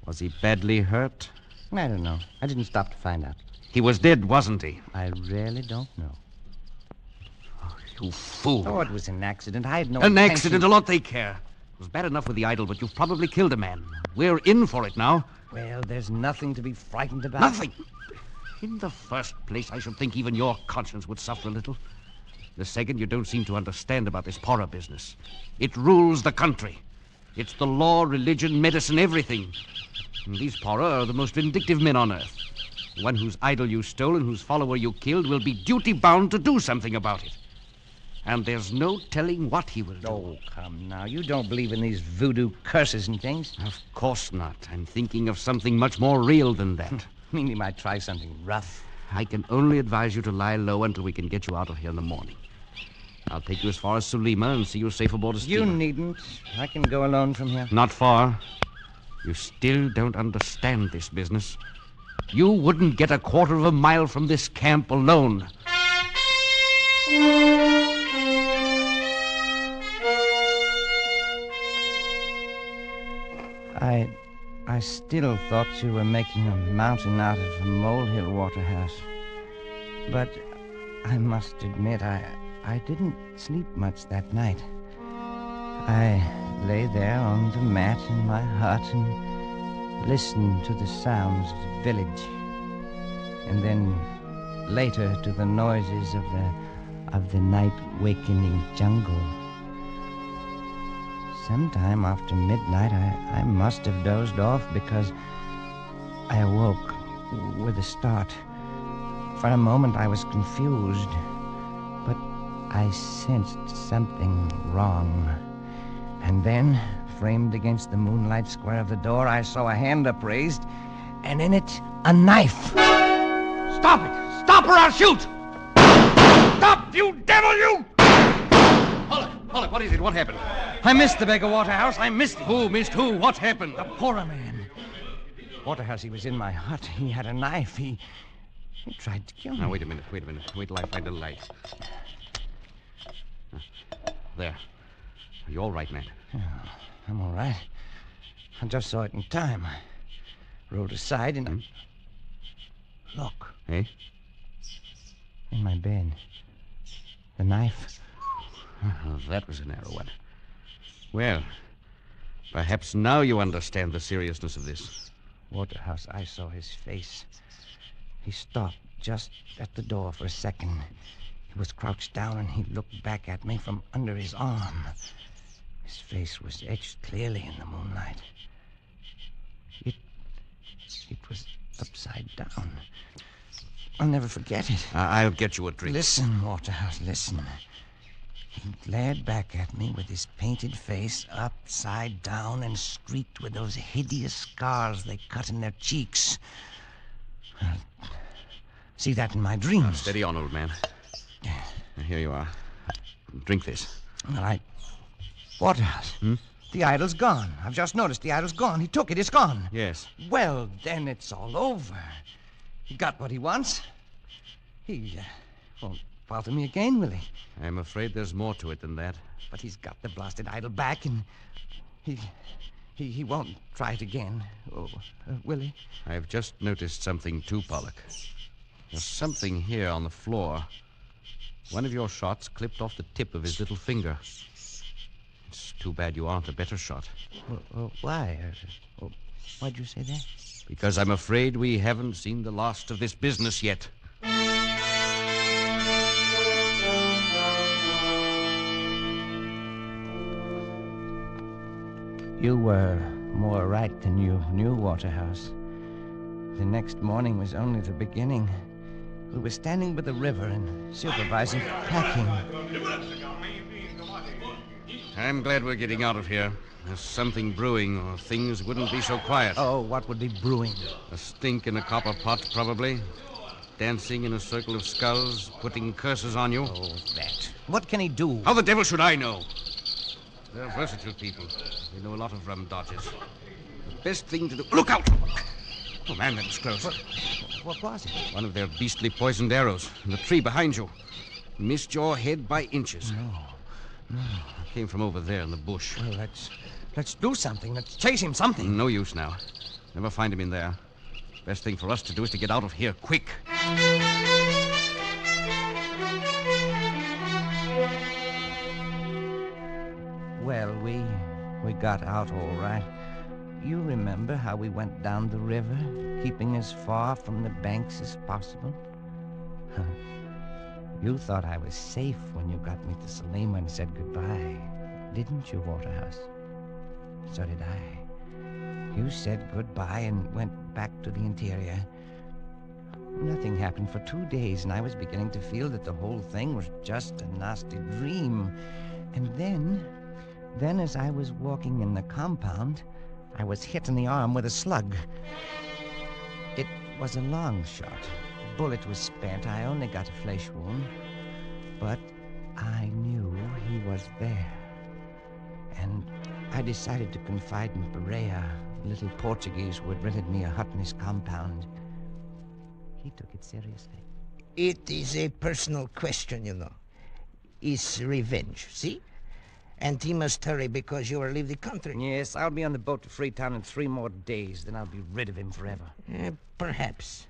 Was he badly hurt? I don't know. I didn't stop to find out. He was dead, wasn't he? I really don't know. Oh, you fool. Oh, it was an accident. I had no An intention. accident, a lot they care. It was bad enough with the idol, but you've probably killed a man. We're in for it now. Well, there's nothing to be frightened about. Nothing. In the first place, I should think even your conscience would suffer a little. The second, you don't seem to understand about this Porroh business. It rules the country. It's the law, religion, medicine, everything. And these Porroh are the most vindictive men on earth. The one whose idol you stole and whose follower you killed will be duty-bound to do something about it. And there's no telling what he will do. Oh, come now. You don't believe in these voodoo curses and things? Of course not. I'm thinking of something much more real than that. I mean, he might try something rough. I can only advise you to lie low until we can get you out of here in the morning. I'll take you as far as Sulima and see you safe aboard a steamer. You needn't. I can go alone from here. Not far. You still don't understand this business. You wouldn't get a quarter of a mile from this camp alone. I still thought you were making a mountain out of a molehill, Waterhouse. But I must admit, I didn't sleep much that night. I lay there on the mat in my hut and listened to the sounds of the village. And then later to the noises of the night-wakening jungle. Sometime after midnight, I must have dozed off because I awoke with a start. For a moment, I was confused, but I sensed something wrong. And then, framed against the moonlight square of the door, I saw a hand upraised, and in it, a knife. Stop it! Stop or I'll shoot! Stop, you devil, you! Pollack, what is it? What happened? I missed the beggar, Waterhouse. I missed him. Who missed who? What happened? The Porroh Man. Waterhouse, he was in my hut. He had a knife. He tried to kill me. Now, wait a minute. Wait till I find a light. There. Are you all right, man? Oh, I'm all right. I just saw it in time. I rolled aside and... Look. Eh? In my bed. The knife. Oh, that was a narrow one. Well, perhaps now you understand the seriousness of this. Waterhouse, I saw his face. He stopped just at the door for a second. He was crouched down and he looked back at me from under his arm. His face was etched clearly in the moonlight. It was upside down. I'll never forget it. I'll get you a drink. Listen, Waterhouse, listen. He glared back at me with his painted face upside down and streaked with those hideous scars they cut in their cheeks. I'll see that in my dreams. Now, steady on, old man. Now, here you are. Drink this. Well, Waterhouse. The idol's gone. I've just noticed the idol's gone. He took it. It's gone. Yes. Well, then it's all over. He got what he wants. He won't bother me again, will he? I'm afraid there's more to it than that. But he's got the blasted idol back, and he won't try it again. Oh, will he? I've just noticed something too, Pollack. There's something here on the floor. One of your shots clipped off the tip of his little finger. It's too bad you aren't a better shot. Why? Why'd you say that? Because I'm afraid we haven't seen the last of this business yet. You were more right than you knew, Waterhouse. The next morning was only the beginning. We were standing by the river and supervising packing. I'm glad we're getting out of here. There's something brewing, or things wouldn't be so quiet. Oh, what would be brewing? A stink in a copper pot, probably. Dancing in a circle of skulls, putting curses on you. Oh, that. What can he do? How the devil should I know? They're versatile people. They know a lot of rum dodges. The best thing to do... Look out! Oh, man, that was close. What was it? One of their beastly poisoned arrows in the tree behind you. Missed your head by inches. No. It came from over there in the bush. Well, let's do something. Let's chase him something. No use now. Never find him in there. Best thing for us to do is to get out of here quick. Well, we got out all right. You remember how we went down the river, keeping as far from the banks as possible? You thought I was safe when you got me to Salima and said goodbye, didn't you, Waterhouse? So did I. You said goodbye and went back to the interior. Nothing happened for 2 days, and I was beginning to feel that the whole thing was just a nasty dream. And then as I was walking in the compound, I was hit in the arm with a slug. It was a long shot. The bullet was spent. I only got a flesh wound. But I knew he was there. And I decided to confide in Pereira, the little Portuguese who had rented me a hut in his compound. He took it seriously. It is a personal question, you know. It's revenge, see? And he must hurry because you will leave the country. Yes, I'll be on the boat to Freetown in 3 more days. Then I'll be rid of him forever. Perhaps.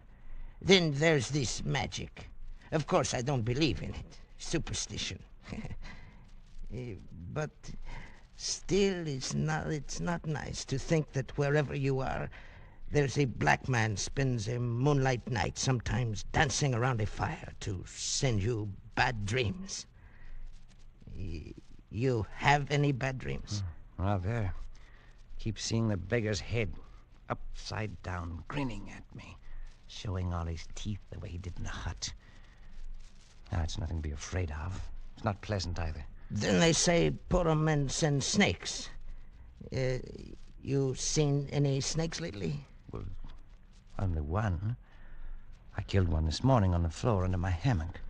Then there's this magic. Of course, I don't believe in it. Superstition. But still, it's not nice to think that wherever you are, there's a black man spends a moonlight night, sometimes dancing around a fire to send you bad dreams. You have any bad dreams? Well, there. Keep seeing the beggar's head upside down, grinning at me, showing all his teeth the way he did in the hut. Now, it's nothing to be afraid of. It's not pleasant either. Then they say Porroh Men send snakes. You seen any snakes lately? Well, only one. I killed one this morning on the floor under my hammock.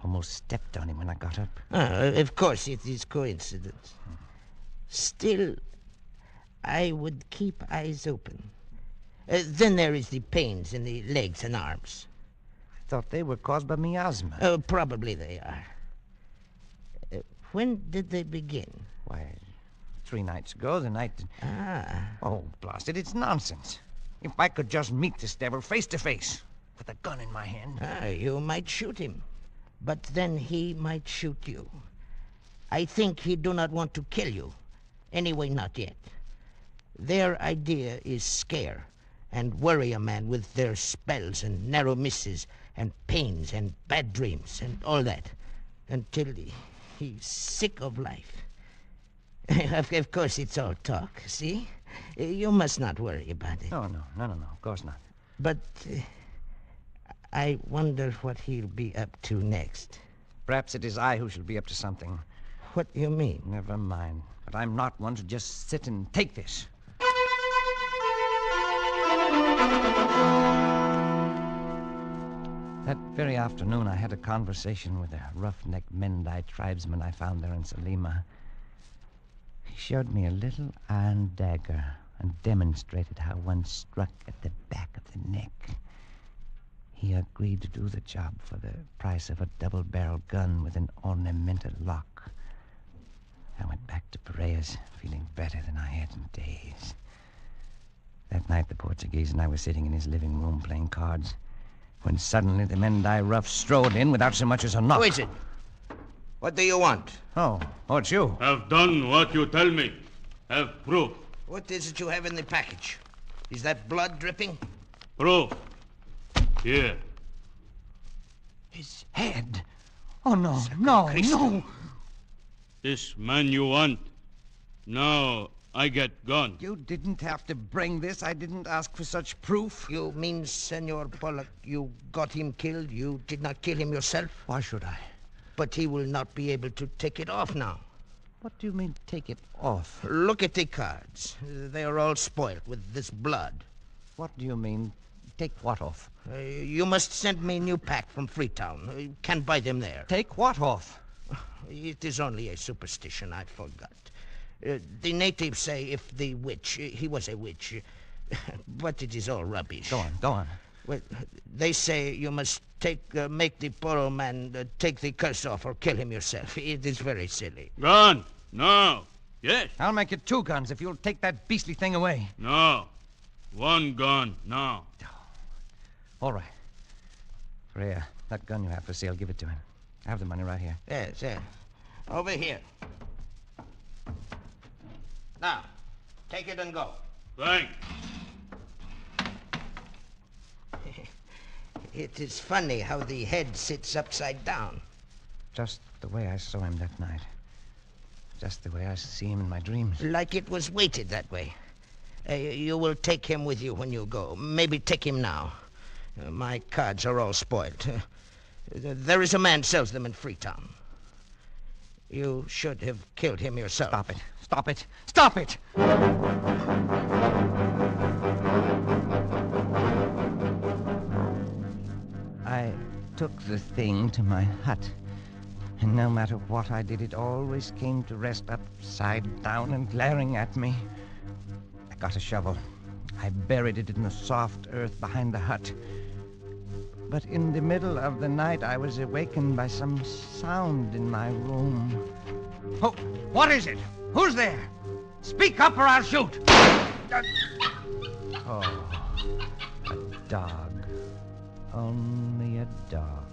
Almost stepped on him when I got up. Of course, it is coincidence. Still, I would keep eyes open. Then there is the pains in the legs and arms. I thought they were caused by miasma. Probably they are. When did they begin? Why, 3 nights ago, the night... Oh, blast it, it's nonsense. If I could just meet this devil face to face, with a gun in my hand... You might shoot him, but then he might shoot you. I think he do not want to kill you. Anyway, not yet. Their idea is scare and worry a man with their spells and narrow misses and pains and bad dreams and all that, until he's sick of life. Of course, it's all talk, see? You must not worry about it. No, of course not. But I wonder what he'll be up to next. Perhaps it is I who shall be up to something. What do you mean? Never mind. But I'm not one to just sit and take this. That very afternoon, I had a conversation with a roughneck Mendai tribesman I found there in Salima. He showed me a little iron dagger and demonstrated how one struck at the back of the neck. He agreed to do the job for the price of a double-barreled gun with an ornamental lock. I went back to Pereira's, feeling better than I had in days. That night, the Portuguese and I were sitting in his living room playing cards, when suddenly the Mendai rough strode in without so much as a knock. Who is it? What do you want? Oh, it's you. Have done what you tell me. Have proof. What is it you have in the package? Is that blood dripping? Proof. Here. His head. Oh, no. This man you want. Now I get gone. You didn't have to bring this. I didn't ask for such proof. You mean, Senor Pollack, you got him killed? You did not kill him yourself? Why should I? But he will not be able to take it off now. What do you mean, take it off? Look at the cards. They are all spoiled with this blood. What do you mean, take what off? You must send me a new pack from Freetown. You can buy them there. Take what off? It is only a superstition. I forgot. The natives say if the witch... he was a witch. But it is all rubbish. Go on. Well, they say you must make the Porroh Man take the curse off or kill him yourself. It is very silly. Gun? No. Yes. I'll make it 2 guns if you'll take that beastly thing away. No. 1 gun, now. All right. Freya, that gun you have for sale, give it to him. I have the money right here. Yes. Over here. Now, take it and go. Thanks. It is funny how the head sits upside down. Just the way I saw him that night. Just the way I see him in my dreams. Like it was weighted that way. You will take him with you when you go. Maybe take him now. My cards are all spoiled. There is a man sells them in Freetown. You should have killed him yourself. Stop it! I took the thing to my hut, and no matter what I did, it always came to rest upside down and glaring at me. I got a shovel. I buried it in the soft earth behind the hut. But in the middle of the night, I was awakened by some sound in my room. Oh, what is it? Who's there? Speak up or I'll shoot. Oh, a dog. Only a dog.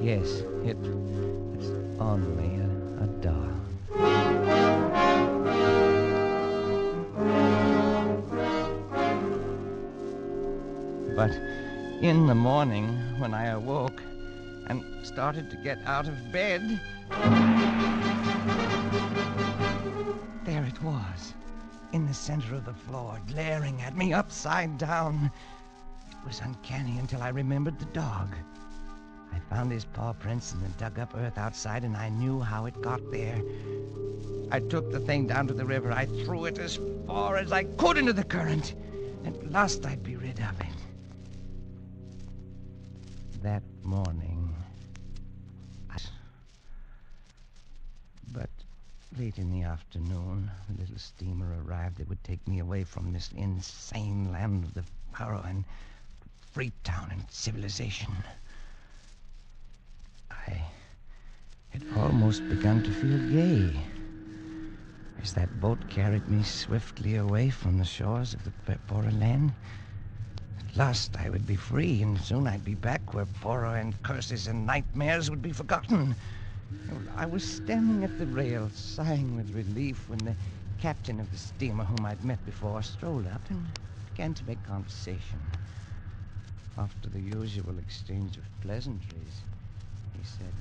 Yes, it's only a dog. But in the morning, when I awoke and started to get out of bed, there it was, in the center of the floor, glaring at me upside down. It was uncanny until I remembered the dog. I found his paw prints in the dug-up earth outside, and I knew how it got there. I took the thing down to the river. I threw it as far as I could into the current. At last I'd be rid of it. That morning, I Late in the afternoon, the little steamer arrived that would take me away from this insane land of the Porroh and Freetown and civilization. I had almost begun to feel gay as that boat carried me swiftly away from the shores of the Porroh land. At last I would be free, and soon I'd be back where Porroh and curses and nightmares would be forgotten. I was standing at the rail, sighing with relief, when the captain of the steamer, whom I'd met before, strolled up and began to make conversation. After the usual exchange of pleasantries, he said,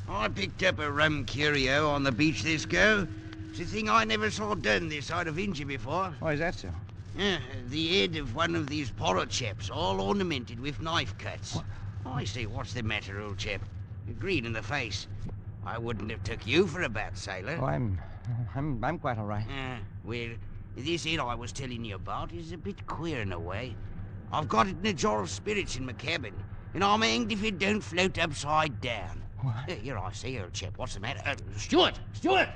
I picked up a rum curio on the beach this go. It's a thing I never saw done this side of India before. "Oh, is that so?" Yeah, the head of one of these Porroh chaps, all ornamented with knife cuts. What? I say, what's the matter, old chap? You're green in the face. I wouldn't have took you for a bad sailor. "Oh, I'm quite all right." Well, this head I was telling you about is a bit queer in a way. I've got it in a jar of spirits in my cabin, and I'm hanged if it don't float upside down. What? Here I say, old chap, what's the matter? Stuart! Stuart!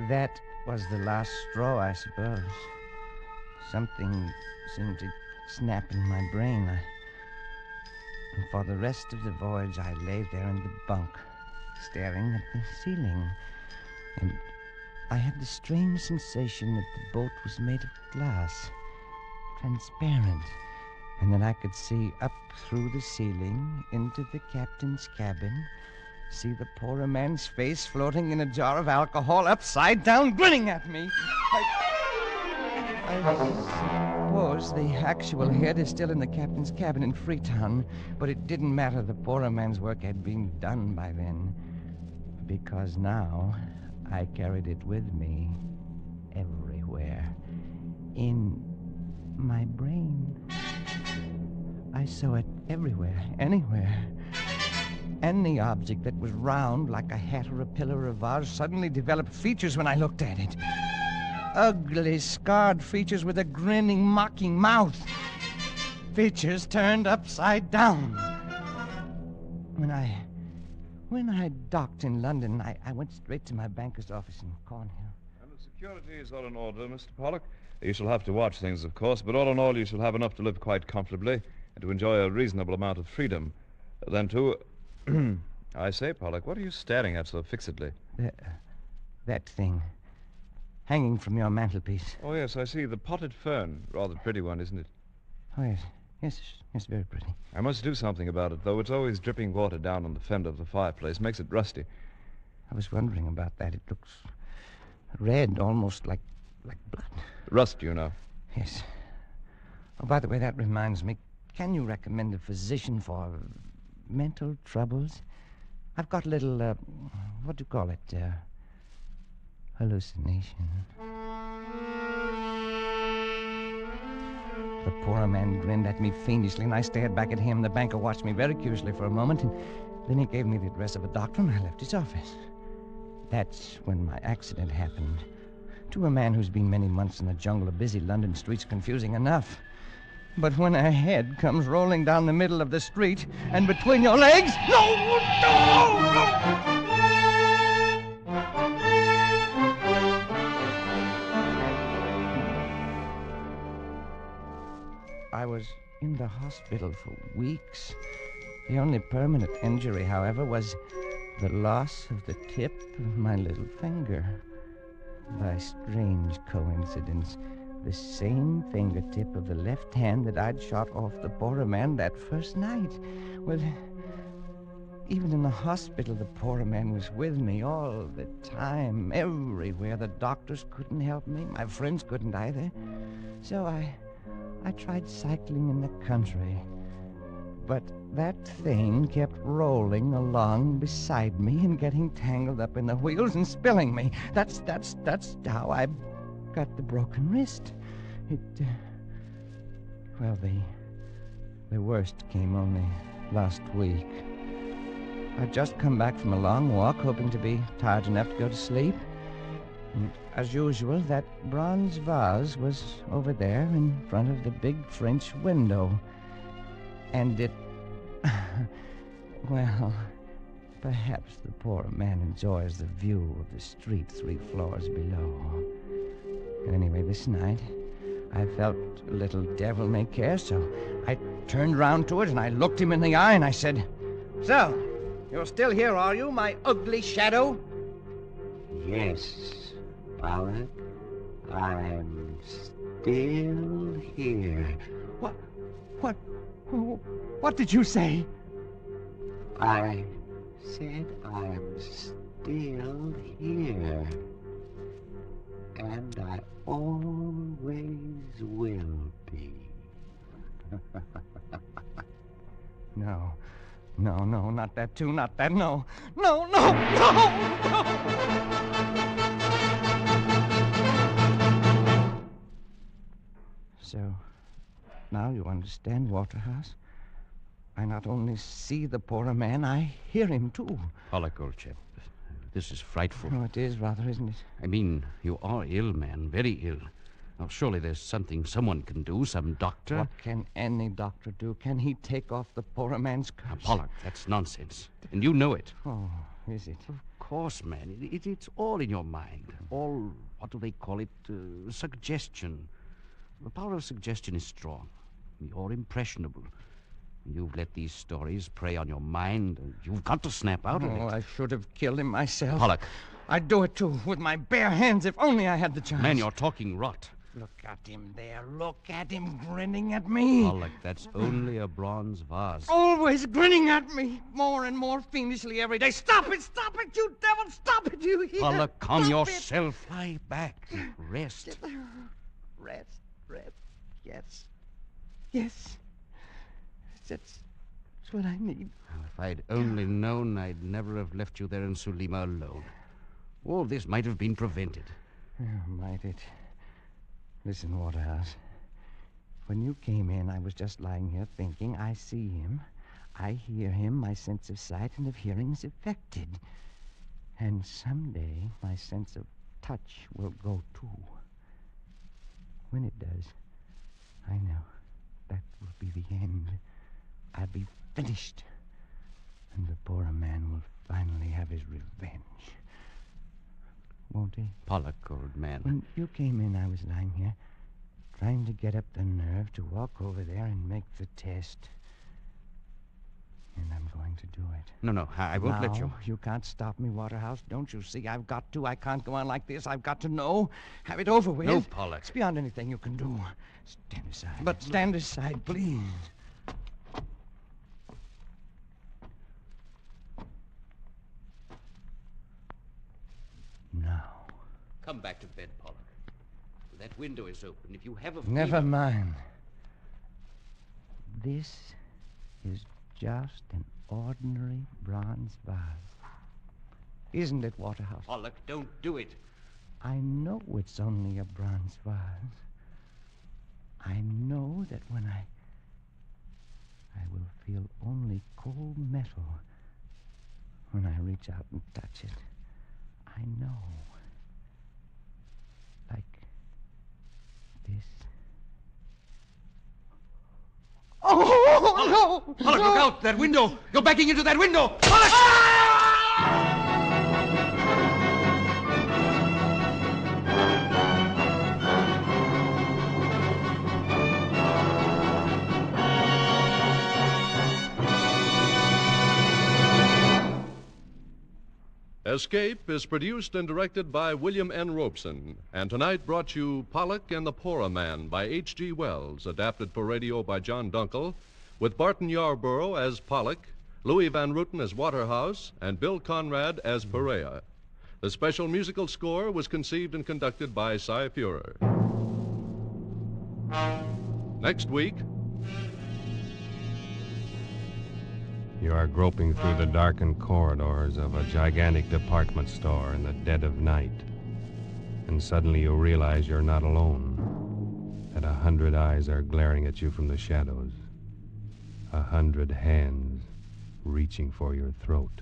That was the last straw, I suppose. Something seemed to snap in my brain. And for the rest of the voyage, I lay there in the bunk, staring at the ceiling. And I had the strange sensation that the boat was made of glass, transparent, and that I could see up through the ceiling into the captain's cabin, see the Porroh Man's face floating in a jar of alcohol upside down, grinning at me. I suppose the actual head is still in the captain's cabin in Freetown, but it didn't matter. The Porroh Man's work had been done by then, because now I carried it with me everywhere, in my brain. I saw it everywhere, anywhere. Any object that was round, like a hat or a pillar or a vase, suddenly developed features when I looked at it. Ugly, scarred features with a grinning, mocking mouth. Features turned upside down. When I docked in London, I went straight to my banker's office in Cornhill. And the security is all in order, Mr. Pollack. You shall have to watch things, of course, but all in all, you shall have enough to live quite comfortably and to enjoy a reasonable amount of freedom. Then, too... I say, Pollack, what are you staring at so fixedly? That thing. Hanging from your mantelpiece. Oh, yes, I see. The potted fern. Rather pretty one, isn't it? Oh, yes. Yes, very pretty. I must do something about it, though. It's always dripping water down on the fender of the fireplace. Makes it rusty. I was wondering about that. It looks red, almost like blood. Rust, you know. Yes. Oh, by the way, that reminds me. Can you recommend a physician for mental troubles? I've got a little, what do you call it? Hallucination. The Porroh Man grinned at me fiendishly, and I stared back at him. The banker watched me very curiously for a moment, and then he gave me the address of a doctor, and I left his office. That's when my accident happened. To a man who's been many months in the jungle of busy London streets, confusing enough. But when a head comes rolling down the middle of the street, and between your legs... No! I was in the hospital for weeks. The only permanent injury, however, was the loss of the tip of my little finger. By strange coincidence, the same fingertip of the left hand that I'd shot off the Porroh Man that first night. Well, even in the hospital, the Porroh Man was with me all the time, everywhere. The doctors couldn't help me. My friends couldn't either. So I tried cycling in the country. But that thing kept rolling along beside me and getting tangled up in the wheels and spilling me. That's how I got the broken wrist. Well, the worst came only last week. I'd just come back from a long walk, hoping to be tired enough to go to sleep. And as usual, that bronze vase was over there in front of the big French window. And it... well, Perhaps the Porroh Man enjoys the view of the street 3 floors below. Anyway, this night, I felt a little devil may care, so I turned round to it and I looked him in the eye and I said, "So, you're still here, are you, my ugly shadow?" Yes, Pollack. I'm still here. What did you say? I said I'm still here. And I always will be. No, not that too, not that, no. No! So, now you understand, Waterhouse? I not only see the Porroh Man, I hear him, too. Pollack, old chap, this is frightful. Oh, it is rather, isn't it? I mean, you are ill, man, very ill. Now, surely there's something someone can do, some doctor. What can any doctor do? Can he take off the Porroh Man's curse? Now, Pollack, that's nonsense. And you know it. Oh, is it? Of course, man. It's all in your mind. All, what do they call it? Suggestion. The power of suggestion is strong. You're impressionable. You've let these stories prey on your mind. You've got to snap out of it. Oh, I should have killed him myself. Pollack. I'd do it, too, with my bare hands, if only I had the chance. Man, you're talking rot. Look at him there. Look at him grinning at me. Pollack, that's only a bronze vase. Always grinning at me, more and more fiendishly every day. Stop it, you devil, stop it, you hear? Pollack, calm Stop yourself. Lie back. Rest. Rest, yes. That's what I need. Well, if I'd only known, I'd never have left you there in Sulima alone. All this might have been prevented. Might it? Listen, Waterhouse. When you came in, I was just lying here thinking. I see him. I hear him. My sense of sight and of hearing is affected. And someday, my sense of touch will go, too. When it does, I know that will be the end. I'll be finished. And the Porroh Man will finally have his revenge. Won't he? Pollack, old man. When you came in, I was lying here, trying to get up the nerve to walk over there and make the test. And I'm going to do it. No, I won't let you. You can't stop me, Waterhouse. Don't you see? I've got to. I can't go on like this. I've got to know. Have it over with. No, Pollack. It's beyond anything you can do. Stand aside. But stand aside, please. Now. Come back to bed, Pollack. That window is open. If you have a Never mind. This is just an ordinary bronze vase. Isn't it, Waterhouse? Pollack, don't do it. I know it's only a bronze vase. I know that when I will feel only cold metal when I reach out and touch it. I know. Like this. Oh, no! Pollack, look out! That window! You're backing into that window! Pollack! Escape is produced and directed by William N. Robeson, and tonight brought you Pollack and the Porroh Man by H.G. Wells, adapted for radio by John Dunkel, with Barton Yarborough as Pollack, Louis Van Rooten as Waterhouse, and Bill Conrad as Perea. The special musical score was conceived and conducted by Cy Fuhrer. Next week... You are groping through the darkened corridors of a gigantic department store in the dead of night. And suddenly you realize you're not alone. That 100 eyes are glaring at you from the shadows. 100 hands reaching for your throat.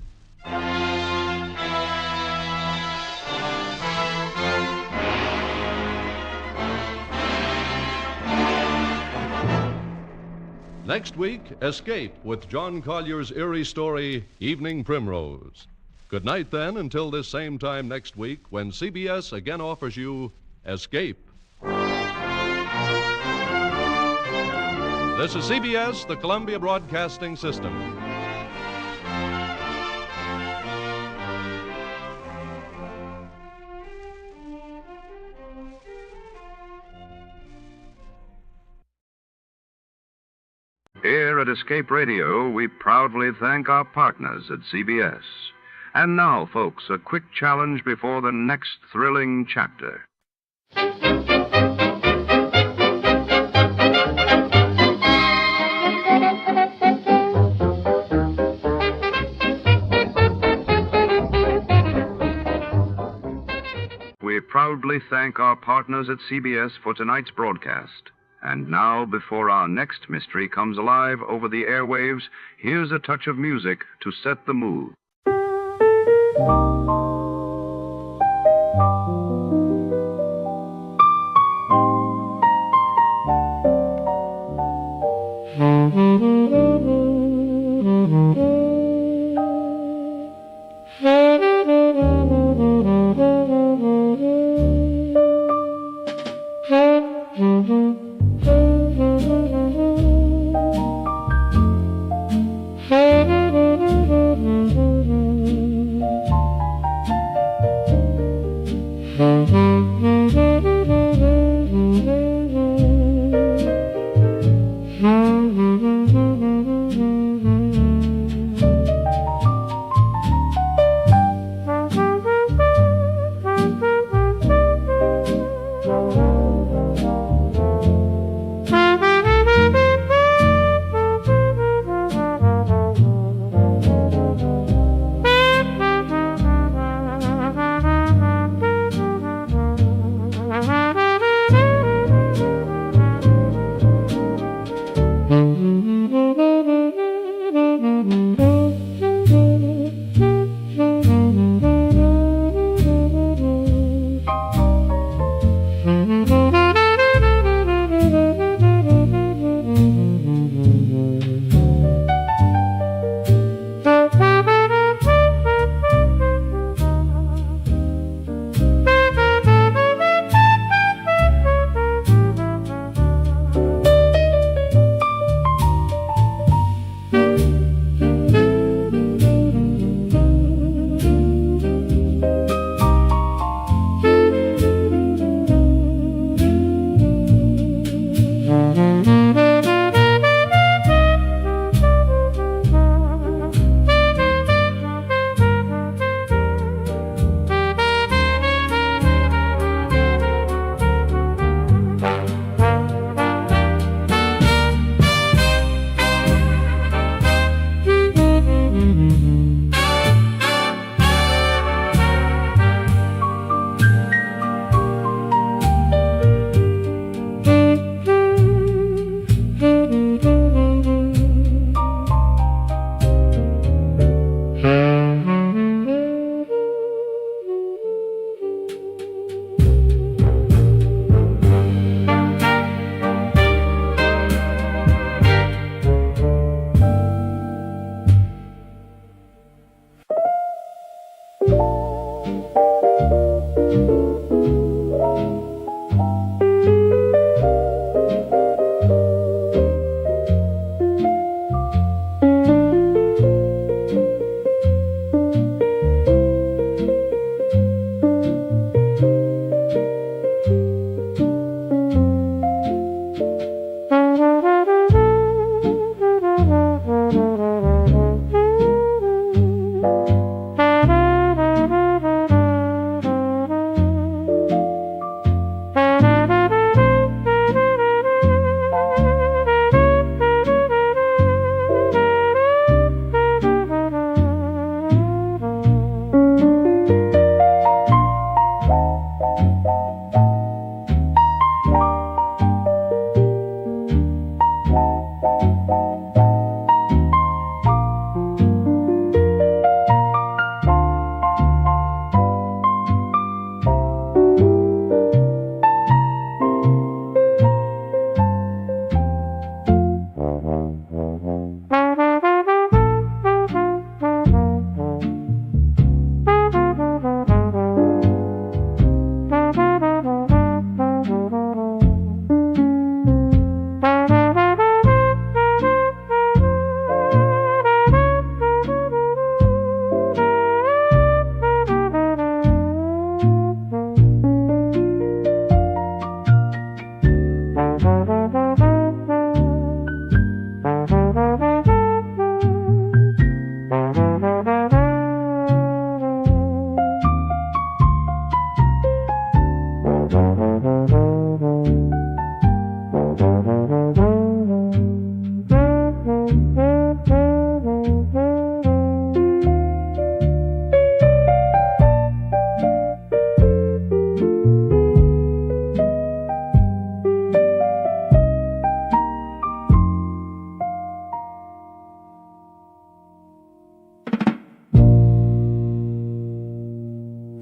Next week, Escape with John Collier's eerie story, Evening Primrose. Good night, then, until this same time next week when CBS again offers you Escape. This is CBS, the Columbia Broadcasting System. Here at Escape Radio, we proudly thank our partners at CBS. And now, folks, a quick challenge before the next thrilling chapter. We proudly thank our partners at CBS for tonight's broadcast. And now, before our next mystery comes alive over the airwaves, here's a touch of music to set the mood.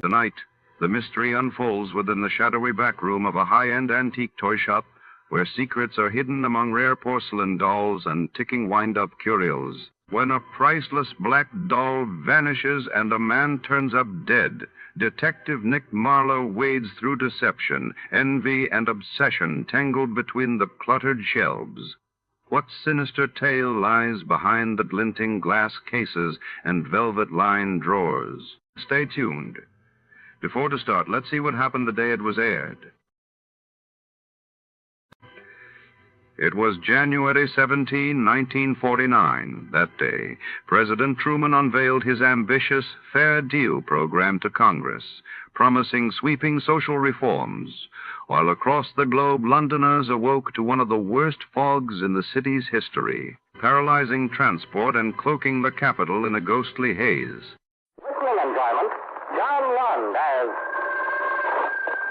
Tonight, the mystery unfolds within the shadowy back room of a high-end antique toy shop where secrets are hidden among rare porcelain dolls and ticking wind-up curios. When a priceless black doll vanishes and a man turns up dead, Detective Nick Marlowe wades through deception, envy, and obsession tangled between the cluttered shelves. What sinister tale lies behind the glinting glass cases and velvet-lined drawers? Stay tuned. Before to start, let's see what happened the day it was aired. It was January 17, 1949. That day, President Truman unveiled his ambitious Fair Deal program to Congress, promising sweeping social reforms, while across the globe, Londoners awoke to one of the worst fogs in the city's history, paralyzing transport and cloaking the capital in a ghostly haze. Listening enjoyment, John Lund as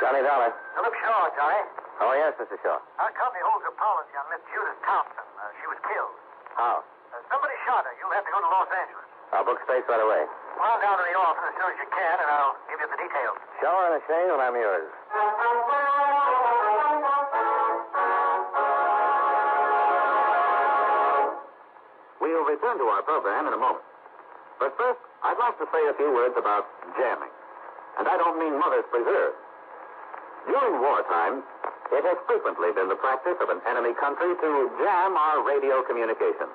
Johnny Dollar. Philip Shaw, Johnny. Oh, yes, Mr. Shaw. Our company holds a policy on Miss Judith Thompson. She was killed. How? Somebody shot her. You'll have to go to Los Angeles. I'll book space right away. Come on down to the office as soon as you can, and I'll give you the details. Show her in a shade when I'm yours. We'll return to our program in a moment. But first, I'd like to say a few words about jamming. And I don't mean Mother's Preserve. During wartime, it has frequently been the practice of an enemy country to jam our radio communications.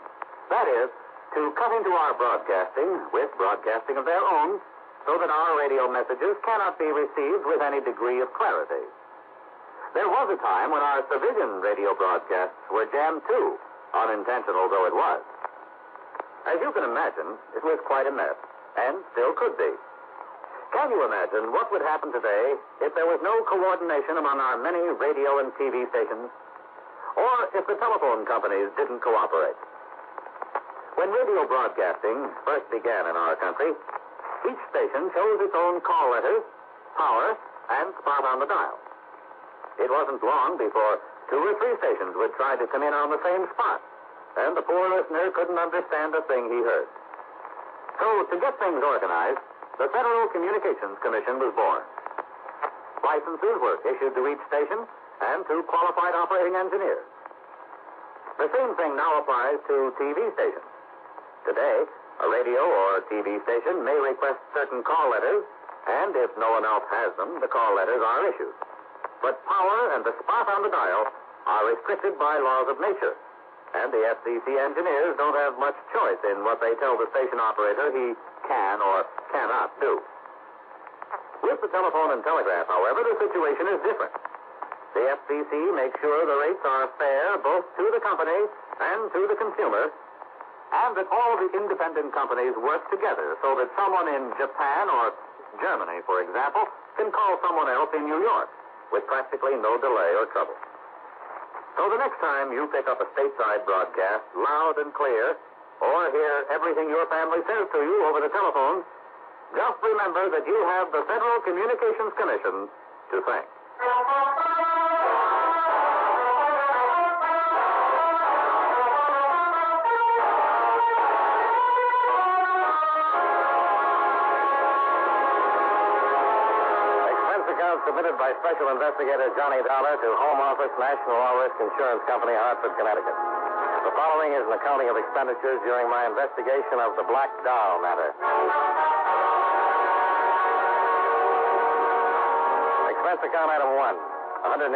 That is, to cut into our broadcasting with broadcasting of their own, so that our radio messages cannot be received with any degree of clarity. There was a time when our civilian radio broadcasts were jammed too, unintentional though it was. As you can imagine, it was quite a mess, and still could be. Can you imagine what would happen today if there was no coordination among our many radio and TV stations? Or if the telephone companies didn't cooperate? When radio broadcasting first began in our country, each station chose its own call letters, power, and spot on the dial. It wasn't long before 2 or 3 stations would try to come in on the same spot, and the poor listener couldn't understand a thing he heard. So, to get things organized, the Federal Communications Commission was born. Licenses were issued to each station and to qualified operating engineers. The same thing now applies to TV stations. Today, a radio or TV station may request certain call letters, and if no one else has them, the call letters are issued. But power and the spot on the dial are restricted by laws of nature, and the FCC engineers don't have much choice in what they tell the station operator he can or cannot do. With the telephone and telegraph, however, the situation is different. The FCC makes sure the rates are fair both to the company and to the consumer, and that all the independent companies work together so that someone in Japan or Germany, for example, can call someone else in New York with practically no delay or trouble. So the next time you pick up a stateside broadcast loud and clear, or hear everything your family says to you over the telephone, just remember that you have the Federal Communications Commission to thank. Expense account submitted by Special Investigator Johnny Dollar to Home Office, National All Risk Insurance Company, Hartford, Connecticut. The following is an accounting of expenditures during my investigation of the Black Doll matter. Expense account item 1, $189.95.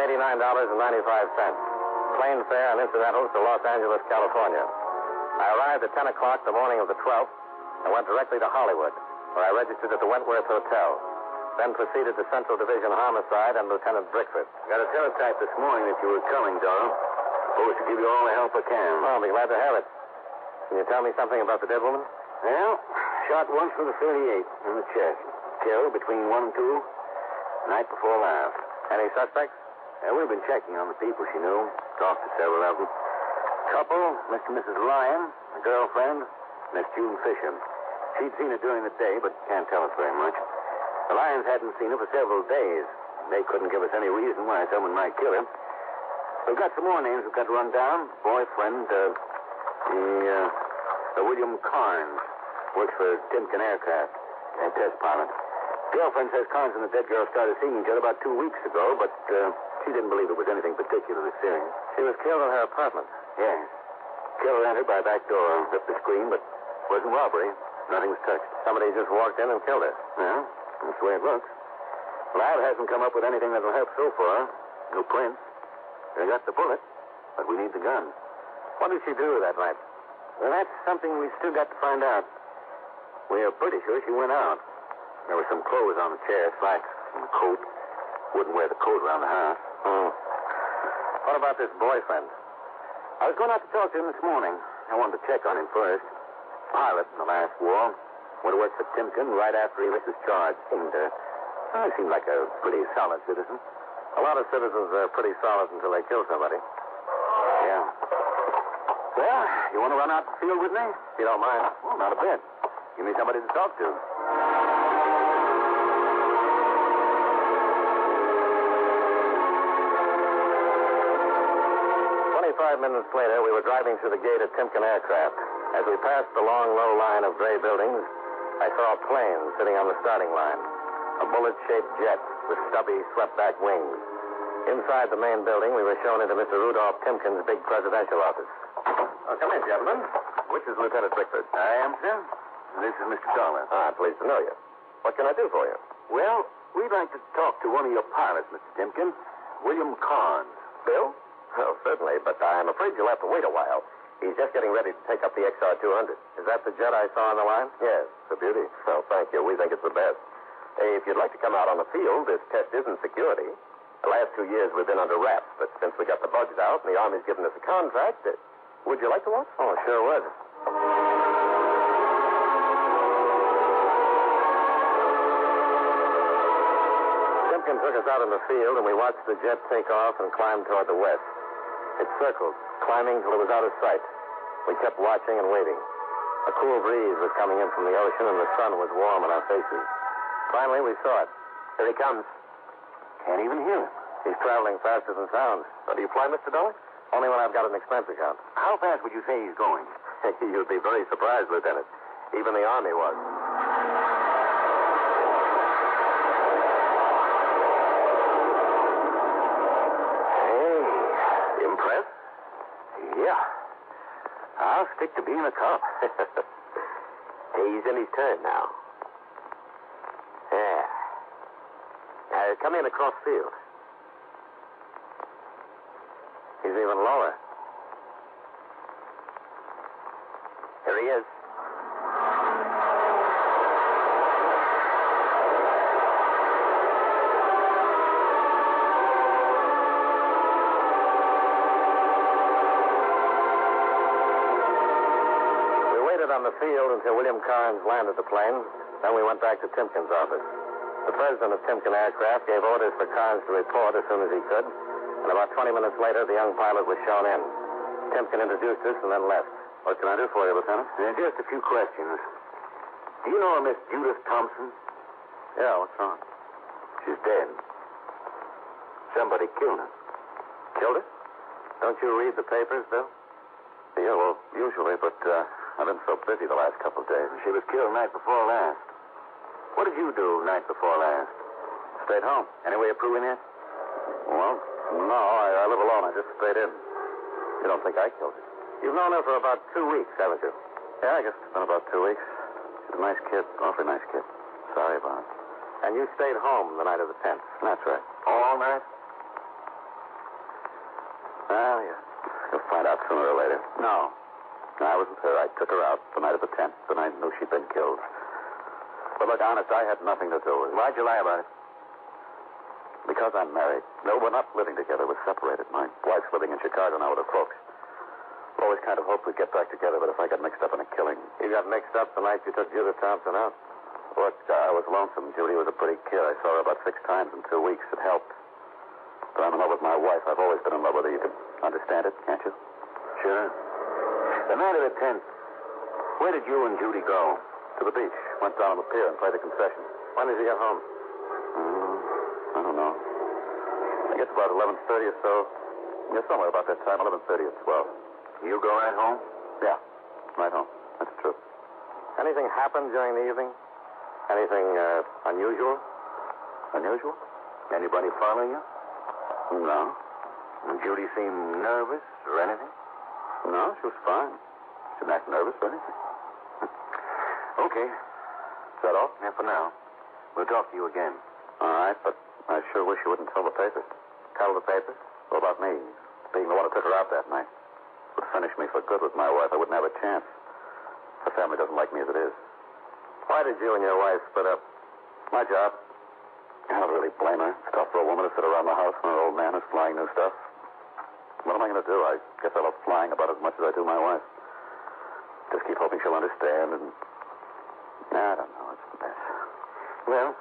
Plane fare and incidentals to Los Angeles, California. I arrived at 10 o'clock the morning of the 12th and went directly to Hollywood, where I registered at the Wentworth Hotel. Then proceeded to Central Division Homicide and Lieutenant Brickford. Got a teletype this morning that you were coming, Dolar. Supposed to give you all the help I can. Oh, I'll be glad to have it. Can you tell me something about the dead woman? Well, shot once with a 38 in the chest. Killed between 1 and 2, night before last. Any suspects? We've been checking on the people she knew. Talked to several of them. Couple, Mr. and Mrs. Lyon, a girlfriend, Miss June Fisher. She'd seen her during the day, but can't tell us very much. The Lyons hadn't seen her for several days. They couldn't give us any reason why someone might kill her. We've got some more names we've got to run down. Boyfriend, William Carnes. Works for Timken Aircraft. Test pilot. Girlfriend says Carnes and the dead girl started seeing each other about 2 weeks ago, but she didn't believe it was anything particularly serious. She was killed in her apartment. Yes. Killer entered by a back door, ripped the screen, but wasn't robbery. Nothing was touched. Somebody just walked in and killed her. Yeah, that's the way it looks. Lab hasn't come up with anything that'll help so far. No prints. They got the bullet, but we need the gun. What did she do that night? Well, that's something we still got to find out. We are pretty sure she went out. There were some clothes on the chair, slacks and a coat. Wouldn't wear the coat around the house. What about this boyfriend? I was going out to talk to him this morning. I wanted to check on him first. Pilot in the last war. Went to work for Timken right after he was discharged. Seemed like a pretty solid citizen. A lot of citizens are pretty solid until they kill somebody. Yeah. Well, you want to run out in the field with me? If you don't mind. Well, not a bit. Give me somebody to talk to. 25 minutes later, we were driving through the gate at Timken Aircraft. As we passed the long, low line of gray buildings, I saw a plane sitting on the starting line. A bullet-shaped jet with stubby, swept-back wings. Inside the main building, we were shown into Mr. Rudolph Timken's big presidential office. Come in, gentlemen. Which is Lieutenant Brickford? I am, sir. This is Mr. Dolar. Pleased to know you. What can I do for you? Well, we'd like to talk to one of your pilots, Mr. Timken. William Carnes. Bill? Oh, certainly, but I'm afraid you'll have to wait a while. He's just getting ready to take up the XR-200. Is that the jet I saw on the line? Yes, it's a beauty. Oh, thank you. We think it's the best. Hey, if you'd like to come out on the field, this test isn't security. The last 2 years we've been under wraps, but since we got the bugs out and the Army's given us a contract, would you like to watch? Oh, sure would. Timken took us out in the field, and we watched the jet take off and climb toward the west. It circled, climbing till it was out of sight. We kept watching and waiting. A cool breeze was coming in from the ocean, and the sun was warm on our faces. Finally, we saw it. Here he comes. Can't even hear him. He's traveling faster than sound. Do you fly, Mr. Dolar? Only when I've got an expense account. How fast would you say he's going? You'd be very surprised, Lieutenant. Even the Army was. Hey, impressed? Yeah. I'll stick to being a cop. He's in his turn now. Yeah. Now, come in across field. He's even lower. Here he is. We waited on the field until William Carnes landed the plane. Then we went back to Timken's office. The president of Timken Aircraft gave orders for Carnes to report as soon as he could. And about 20 minutes later, the young pilot was shown in. Timken introduced us and then left. What can I do for you, Lieutenant? Just a few questions. Do you know a Miss Judith Thompson? Yeah, what's wrong? She's dead. Somebody killed her. Killed her? Don't you read the papers, Bill? Yeah, well, usually, but I've been so busy the last couple of days. She was killed night before last. What did you do night before last? Stayed home. Any way of proving it? Well, no, I live alone. I just stayed in. You don't think I killed her? You've known her for about 2 weeks, haven't you? Yeah, I guess it's been about 2 weeks. She's a nice kid. Awfully nice kid. Sorry about it. And you stayed home the night of the 10th? That's right. All night? Well, you'll find out sooner or later. No, I wasn't her. I took her out the night of the 10th, and I knew she'd been killed. But look, honest, I had nothing to do with it. Why'd you lie about it? Because I'm married. No, we're not living together. We're separated. My wife's living in Chicago now with her folks. Always kind of hoped we'd get back together, but if I got mixed up in a killing... You got mixed up the night you took Judith Thompson out? Look, I was lonesome. Judy was a pretty kid. I saw her about 6 times in 2 weeks. It helped. But I'm in love with my wife. I've always been in love with her. You can understand it, can't you? Sure. The night of the 10th, where did you and Judy go? To the beach. Went down on the pier and played the concession. When did you get home? I don't know. I guess about 11:30 or so. Yeah, somewhere about that time, 11:30 or 12. You go right home? Yeah, right home. That's true. Anything happened during the evening? Anything unusual? Unusual? Anybody following you? No. And Judy seemed nervous or anything? No, she was fine. She didn't act nervous or anything. Okay. Is that all? Yeah, for now. We'll talk to you again. All right, but I sure wish you wouldn't tell the papers. Tell the papers? What about me? Being the one who took her out that night. Would finish me for good with my wife. I wouldn't have a chance. Her family doesn't like me as it is. Why did you and your wife split up? My job. I don't really blame her. It's tough for a woman to sit around the house when her old man is flying new stuff. What am I going to do? I guess I love flying about as much as I do my wife. Just keep hoping she'll understand and... I don't know. It's a mess. Well,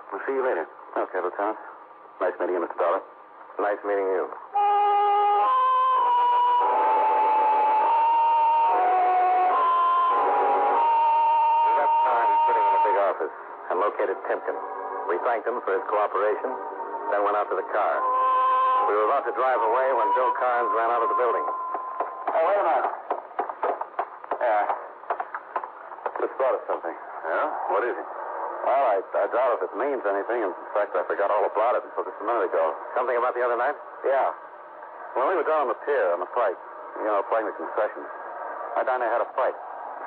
we'll see you later. Okay, Lieutenant. Nice meeting you, Mr. Dollar. Nice meeting you. We got time sitting in the big office and located Timken. We thanked him for his cooperation, then went out to the car. We were about to drive away when Bill Carnes ran out of the building. Hey, wait a minute. Yeah. Just thought of something. Yeah? What is it? Well, I doubt if it means anything. In fact, I forgot all about it until just a minute ago. Something about the other night? Yeah. When we were down on the pier on the fight, playing the concessions, I down there had a fight.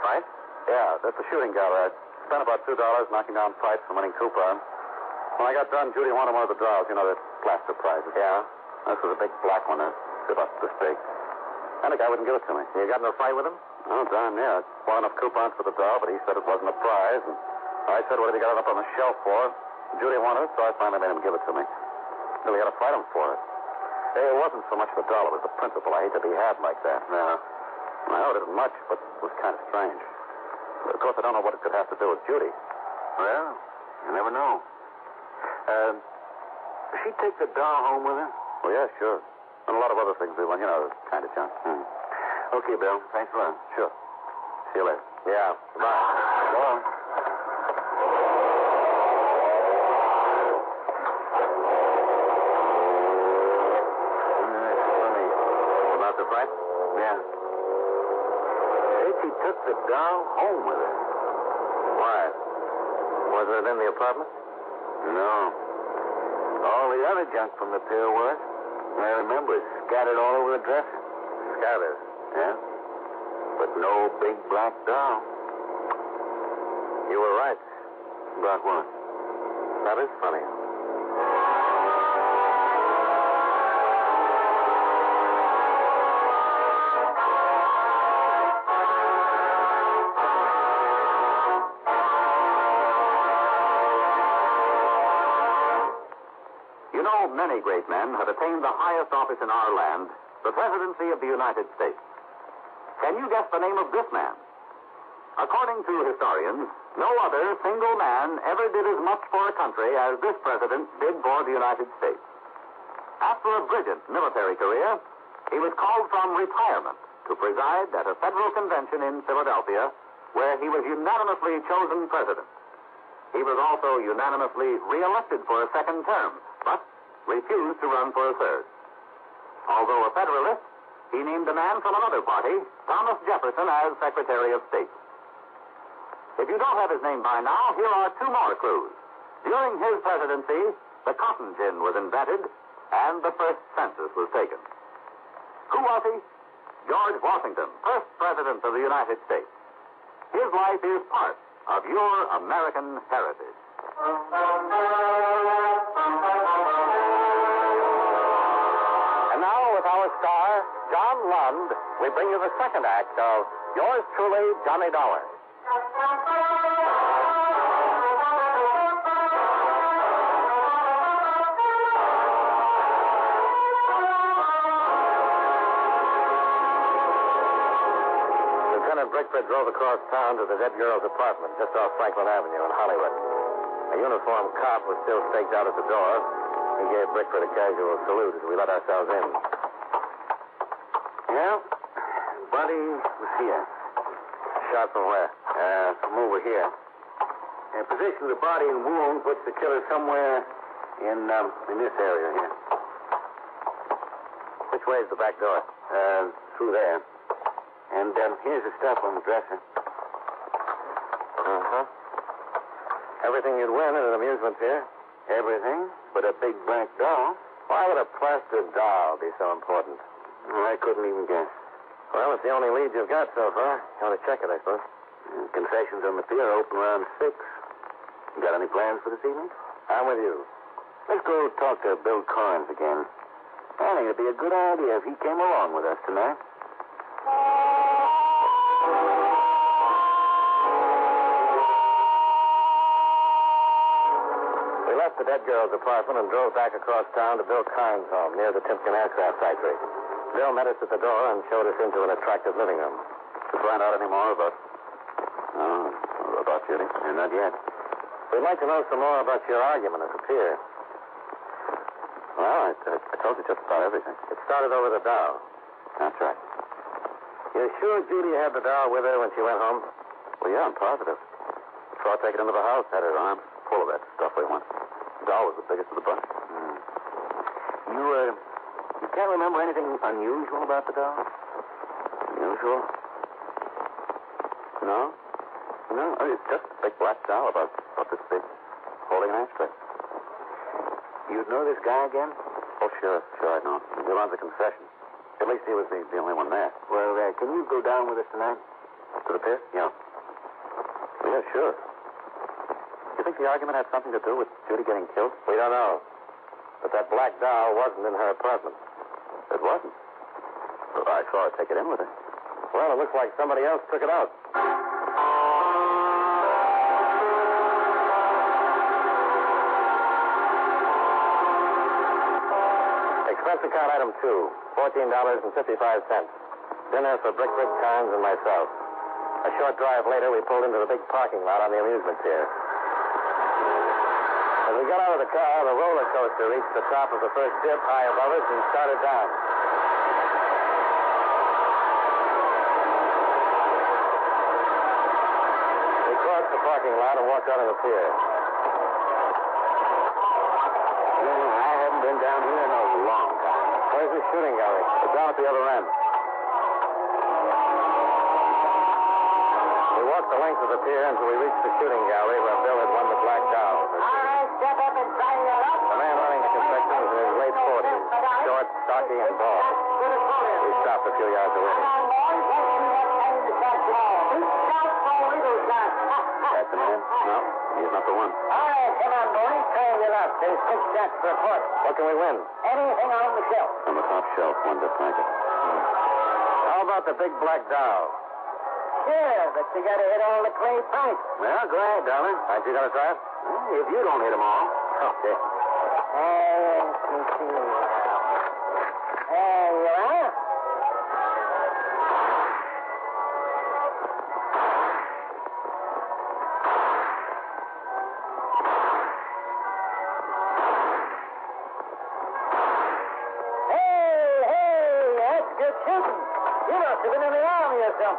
Fight? Yeah, that's a shooting gallery. I spent about $2 knocking down fights and winning coupons. When I got done, Judy wanted one of the dolls, the plaster prizes. Yeah? This was a big black one, about this big. And the guy wouldn't give it to me. You got in a fight with him? Oh, darn, yeah. I bought enough coupons for the doll, but he said it wasn't a prize. And I said, what did he got it up on the shelf for? Judy wanted it, so I finally made him give it to me. Really had to fight him for it. It wasn't so much the doll, it was the principle. I hate to be had like that. No. I owed it much, but it was kind of strange. Of course, I don't know what it could have to do with Judy. Well, you never know. Did she take the doll home with her? Well, yeah, sure. And a lot of other things we won, kind of junk. Okay, Bill. Thanks a lot. Sure. See you later. Yeah. Goodbye. Go on. Funny. About the fight? Yeah. Said she took the doll home with her. Why? Wasn't it in the apartment? No. All the other junk from the pier was. I remember it scattered all over the dresser. Scattered? Yeah. But no big black doll. You were right. About what? That is funny. Many great men have attained the highest office in our land, the presidency of the United States. Can you guess the name of this man? According to historians, no other single man ever did as much for a country as this president did for the United States. After a brilliant military career, he was called from retirement to preside at a federal convention in Philadelphia, where he was unanimously chosen president. He was also unanimously reelected for a second term, but refused to run for a third. Although a Federalist, he named a man from another party, Thomas Jefferson, as Secretary of State. If you don't have his name by now, here are two more clues. During his presidency, the cotton gin was invented, and the first census was taken. Who was he? George Washington, first President of the United States. His life is part of your American heritage. And now, with our star, John Lund, we bring you the second act of yours truly, Johnny Dollar. Brickford drove across town to the dead girl's apartment just off Franklin Avenue in Hollywood. A uniformed cop was still staked out at the door. He gave Brickford a casual salute as we let ourselves in. Yeah, body was here. Shot from where? From over here. Position of the body and wound puts the killer somewhere in this area here. Which way is the back door? Through there. And here's the stuff on the dresser. Uh-huh. Everything you'd win at an amusement fair. Everything but a big black doll. Why would a plaster doll be so important? I couldn't even guess. Well, it's the only lead you've got so far. You want to check it, I suppose. Concessions on the pier open around 6. You got any plans for this evening? I'm with you. Let's go talk to Bill Carnes again. I think it'd be a good idea if he came along with us tonight. We left the dead girl's apartment and drove back across town to Bill Carnes' home near the Timpkin Aircraft Factory. Bill met us at the door and showed us into an attractive living room. Did you find out any more about... about Judy? Not yet. We'd like to know some more about your argument at the pier. Well, I told you just about everything. It started over the doll. That's right. You're sure Judy had the doll with her when she went home? Well, yeah, I'm positive. Saw her take it into the house, had her arms full of that stuff we want. The doll was the biggest of the bunch. You can't remember anything unusual about the doll? Unusual? No? No, it's just a big black doll about this big, holding an ashtray. You'd know this guy again? Oh, sure, I know. He runs a concession. At least he was the only one there. Well, can you go down with us tonight? To the pier? Yeah. Yeah, sure. You think the argument had something to do with Judy getting killed? We don't know. But that black doll wasn't in her apartment. It wasn't? Well, I saw her take it in with her. Well, it looks like somebody else took it out. Expense account item 2, $14.55. Dinner for Brickford, Carnes, and myself. A short drive later, we pulled into the big parking lot on the amusement pier. As we got out of the car, the roller coaster reached the top of the first dip high above us and started down. We crossed the parking lot and walked out on the pier. I haven't been down here in a long time. Where's the shooting gallery? It's down at the other end. We walked the length of the pier until we reached the shooting gallery where Bill had won the black doll. All right, step up and sign it up. The man running the concession was in his late 40s, short, stocky, and bald. We stopped a few yards away. That's the man? No, he's not the one. All right, come on, boys. Turn it up. There's 6 shots for a quarter. What can we win? Anything on the shelf. On the top shelf, one just like it. How about the big black doll? Sure, but you gotta hit all the clay pipes. Well, go ahead, darling. Aren't you gonna try it? Well, if you don't hit them all. Okay. There you are.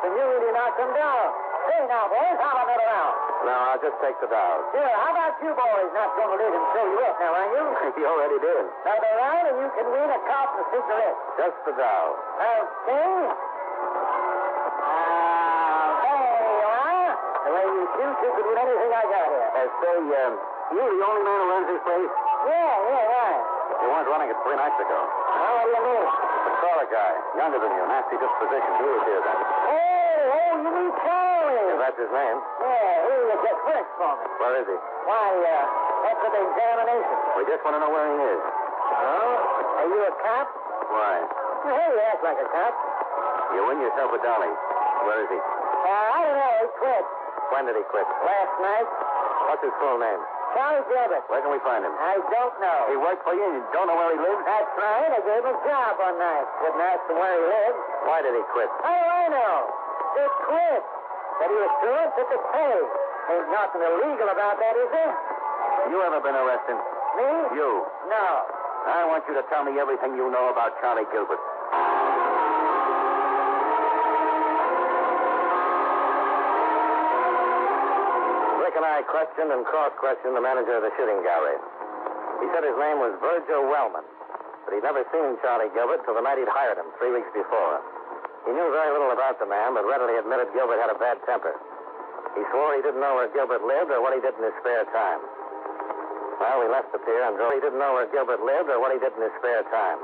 You really knocked him down. Say now, boys, how about another round? No, I'll just take the doll. Sure, how about you boys not going to let him show you up now, are you? He already did. Another round and you can win a cup and a cigarette. Just the doll. Okay. There you are. The way you shoot, you could win anything I got here. Say, you the only man who runs this place? Yeah, right. You weren't running it 3 nights ago. Well, what do you mean? The crawler guy, younger than you, nasty disposition. He was here then. Oh, you mean Charlie? If that's his name. Yeah, he was just work for me. Where is he? Why, that's for the examination. We just want to know where he is. Oh? Are you a cop? Why? Well, hey, you act like a cop. You win yourself a dolly. Where is he? I don't know. He quit. When did he quit? Last night. What's his full name? Charlie Gilbert. Where can we find him? I don't know. He worked for you and you don't know where he lives? That's right. I gave him a job one night. Didn't ask him where he lived. Why did he quit? How do I know? He quit. Said he was through and took his pay. Ain't nothing illegal about that, is there? You ever been arrested? Me? You. No. I want you to tell me everything you know about Charlie Gilbert. Rick and I questioned and cross-questioned the manager of the shooting gallery. He said his name was Virgil Wellman, but he'd never seen Charlie Gilbert till the night he'd hired him 3 weeks before. He knew very little about the man, but readily admitted Gilbert had a bad temper. He swore he didn't know where Gilbert lived or what he did in his spare time. Well, we left the pier and drove. He didn't know where Gilbert lived or what he did in his spare time.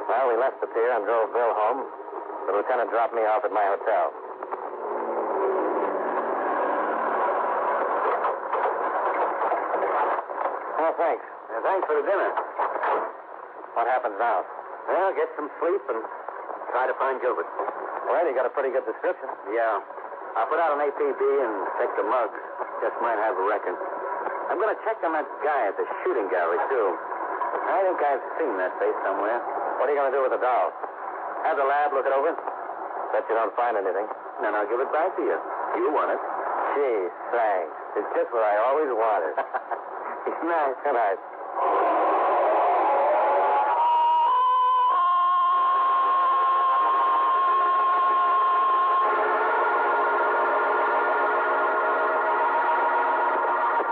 Well, we left the pier and drove Bill home. The lieutenant dropped me off at my hotel. Oh, thanks. Thanks for the dinner. What happens now? Well, get some sleep and try to find Gilbert. Well, you got a pretty good description. Yeah. I'll put out an APB and check the mugs. Just might have a record. I'm going to check on that guy at the shooting gallery, too. I think I've seen that face somewhere. What are you going to do with the doll? Have the lab look it over? Bet you don't find anything. Then I'll give it back to you. You want it. Gee, thanks. It's just what I always wanted. It's nice. Good night.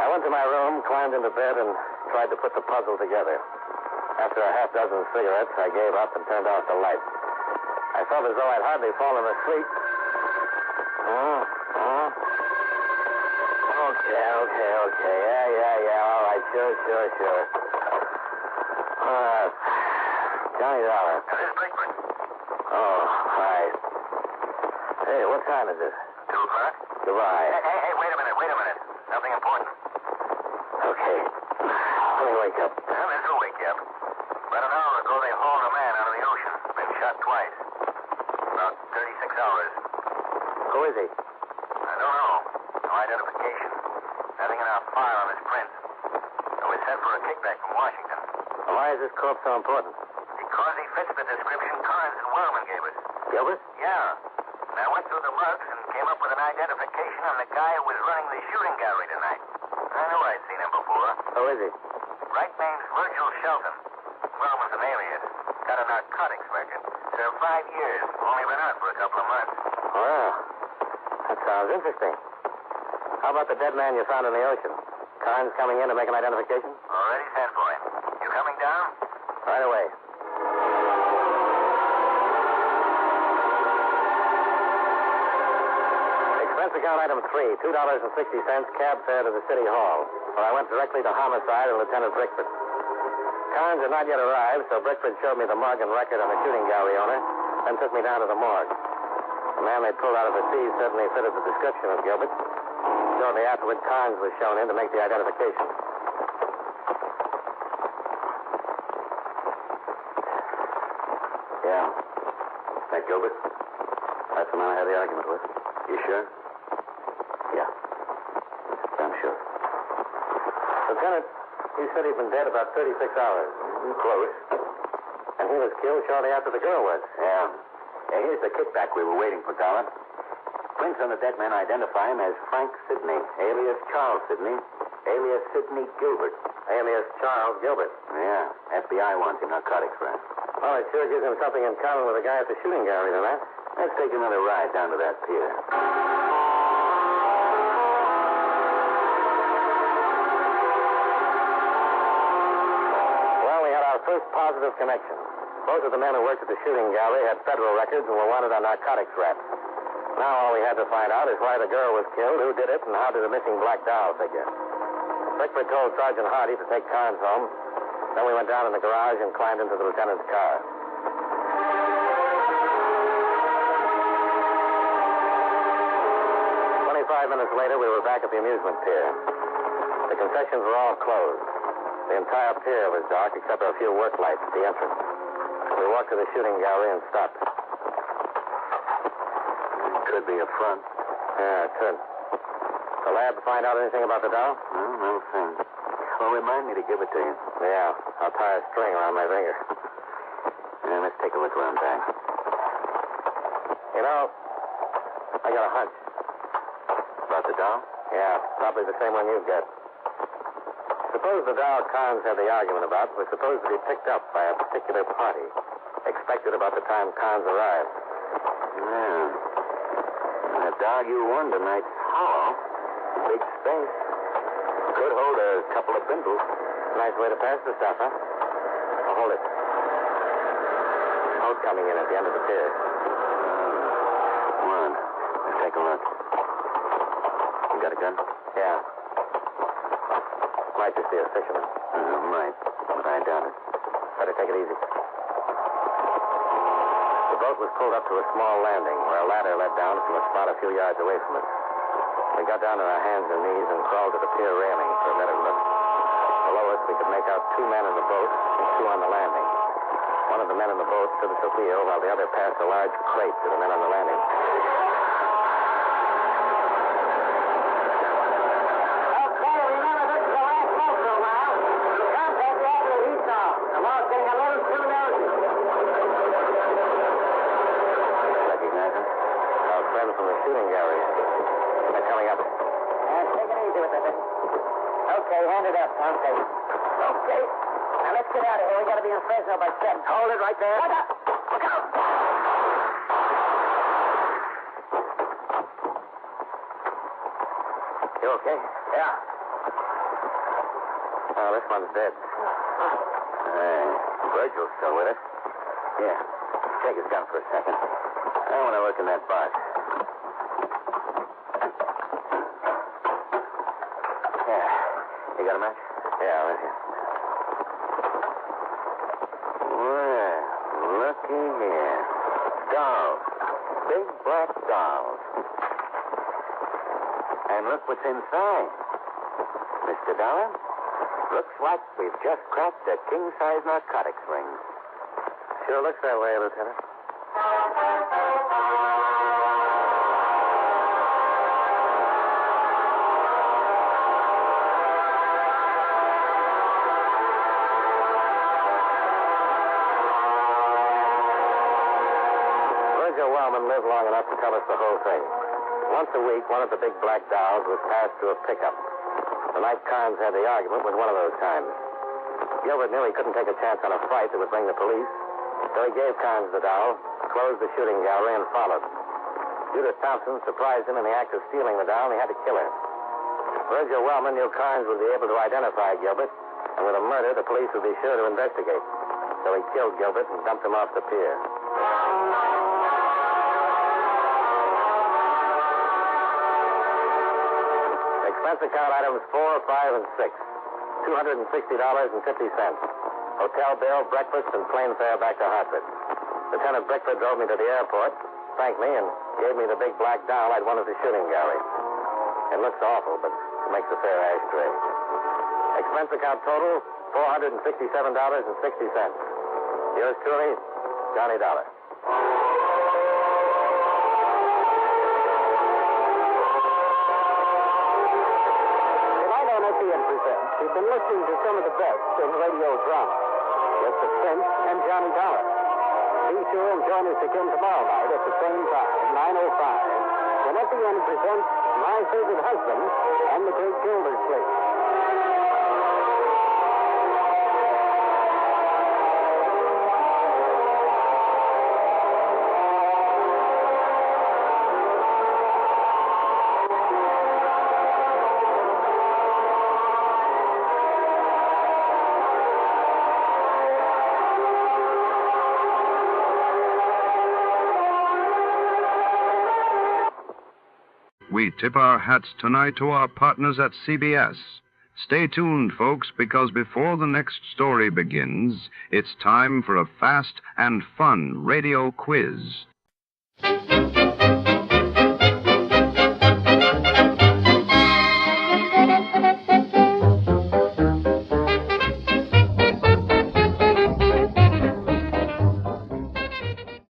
I went to my room, climbed into bed, and tried to put the puzzle together. After a half dozen cigarettes, I gave up and turned off the light. I felt as though I'd hardly fallen asleep. Okay. Yeah. All right, sure. Johnny Dollar. Oh, hi. Hey, what time is it? 2 o'clock? Goodbye. Hey, wait a minute. Something important. Okay. Let me wake up. Well, this will wake you up. About an hour ago, they hauled a man out of the ocean. Been shot twice. About 36 hours. Who is he? I don't know. No identification. Nothing in our file on his print. So we sent for a kickback from Washington. Why is this corpse so important? Because he fits the description Carnes and Wellman gave us. Gilbert? Yeah. And I went through the mugs and came up with an identification on the guy who was running the shooting gallery tonight. I knew I'd seen him before. Who is he? Right name's Virgil Shelton. Wellman's an alias. Got a narcotics record. Served 5 years. Only been out for a couple of months. Well, that sounds interesting. How about the dead man you found in the ocean? Carnes coming in to make an identification? Already sent for him. You coming down? Right away. Expense account item 3, $2.60 cab fare to the city hall, where I went directly to homicide and Lieutenant Brickford. Carnes had not yet arrived, so Brickford showed me the mug and record on the shooting gallery owner, then took me down to the morgue. The man they pulled out of the sea certainly fitted the description of Gilbert. Shortly afterward, Carnes was shown in to make the identification. Yeah. That Gilbert? That's the man I had the argument with. You sure? Yeah. I'm sure. Lieutenant, he said he'd been dead about 36 hours. Close. And he was killed shortly after the girl was. Yeah. Here's the kickback we were waiting for, Dollar. Prints on the dead man identify him as Frank Sidney, alias Charles Sidney, alias Sidney Gilbert. Alias Charles Gilbert. Yeah. FBI wants him, narcotics rap. Well, it sure gives him something in common with the guy at the shooting gallery tonight. Let's take another ride down to that pier. Well, we had our first positive connection. Both of the men who worked at the shooting gallery had federal records and were wanted on narcotics raps. Now all we had to find out is why the girl was killed, who did it, and how did the missing black doll figure. Brickford told Sergeant Hardy to take Carnes home, Then we went down in the garage and climbed into the lieutenant's car. 25 minutes later, we were back at the amusement pier. The concessions were all closed. The entire pier was dark except for a few work lights at the entrance. We walked to the shooting gallery and stopped. Could be a front. Yeah, it could. The lab find out anything about the doll? No thing. Well, remind me to give it to you. Yeah, I'll tie a string around my finger. Yeah, let's take a look around back. You know, I got a hunch. About the doll? Yeah, probably the same one you've got. Suppose the doll Carnes had the argument about was supposed to be picked up by a particular party, expected about the time Carnes arrived. Yeah. And the doll you won tonight's hollow. Big space. Could hold a couple of bindles. Nice way to pass the stuff, huh? Oh, hold it. Boat coming in at the end of the pier. Come on. Let's take a look. You got a gun? Yeah. Might just be a fisherman. Might, but I doubt it. Better take it easy. The boat was pulled up to a small landing where a ladder led down from a spot a few yards away from us. We got down on our hands and knees and crawled to the pier railing for a better look. Below us, we could make out 2 men in the boat and 2 on the landing. One of the men in the boat stood at the wheel while the other passed a large crate to the men on the landing. Okay. Now let's get out of here. We gotta be in Fresno by 7. Hold it right there. Hold up. Look out. You okay? Yeah. Oh, this one's dead. Virgil's still with us. Yeah. Take his gun for a second. I want to look in that box. Yeah. You got a match? Yeah, right here. Well, looky here. Dolls. Big black dolls. And look what's inside. Mr. Dollar, looks like we've just cracked a king-size narcotics ring. Sure looks that way, Lieutenant. Lived long enough to tell us the whole thing. Once a week, one of the big black dolls was passed to a pickup. The night Carnes had the argument was one of those times. Gilbert knew he couldn't take a chance on a fight that would bring the police, so he gave Carnes the doll, closed the shooting gallery, and followed. Judith Thompson surprised him in the act of stealing the doll, and he had to kill her. Virgil Wellman knew Carnes would be able to identify Gilbert, and with a murder, the police would be sure to investigate. So he killed Gilbert and dumped him off the pier. Expense account items 4, 5, and 6. $260.50. Hotel bill, breakfast, and plane fare back to Hartford. Lieutenant Brickford drove me to the airport, thanked me, and gave me the big black doll I'd won at the shooting gallery. It looks awful, but it makes a fair ashtray. Expense account total, $467.60. Yours truly, Johnny Dollar. You've been listening to some of the best in radio drama with Suspense and Johnny Dollar. Be sure and join us again tomorrow night at the same time, 9:05, when FEN presents My Favorite Husband and the Great Gildersleeve. We tip our hats tonight to our partners at CBS. Stay tuned, folks, because before the next story begins, it's time for a fast and fun radio quiz.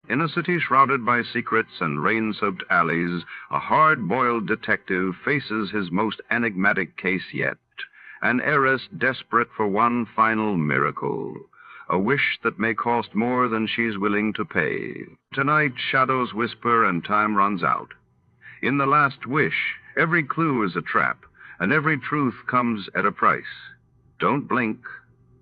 In a city shrouded by secrets and rain-soaked alleys, a hard-boiled detective faces his most enigmatic case yet. An heiress desperate for one final miracle. A wish that may cost more than she's willing to pay. Tonight, shadows whisper and time runs out. In The Last Wish, every clue is a trap, and every truth comes at a price. Don't blink,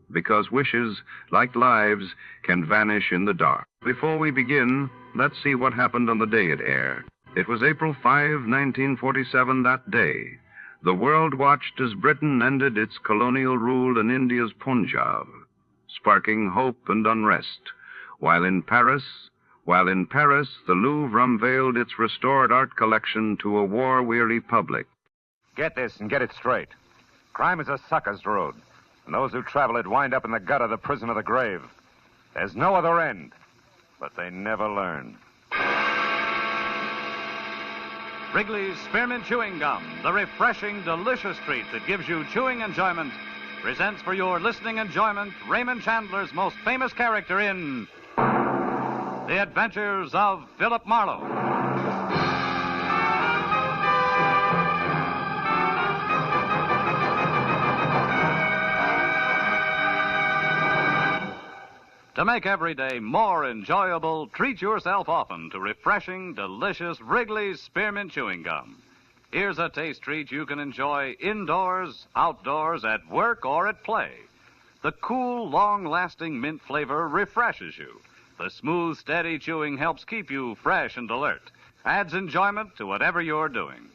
because wishes, like lives, can vanish in the dark. Before we begin, let's see what happened on the day it aired. It was April 5, 1947, that day. The world watched as Britain ended its colonial rule in India's Punjab, sparking hope and unrest. While in Paris, the Louvre unveiled its restored art collection to a war-weary public. Get this and get it straight. Crime is a sucker's road, and those who travel it wind up in the gutter, the prison, or the grave. There's no other end, but they never learn. Wrigley's Spearmint Chewing Gum, the refreshing, delicious treat that gives you chewing enjoyment, presents for your listening enjoyment Raymond Chandler's most famous character in The Adventures of Philip Marlowe. To make every day more enjoyable, treat yourself often to refreshing, delicious Wrigley's Spearmint Chewing Gum. Here's a taste treat you can enjoy indoors, outdoors, at work, or at play. The cool, long-lasting mint flavor refreshes you. The smooth, steady chewing helps keep you fresh and alert. Adds enjoyment to whatever you're doing.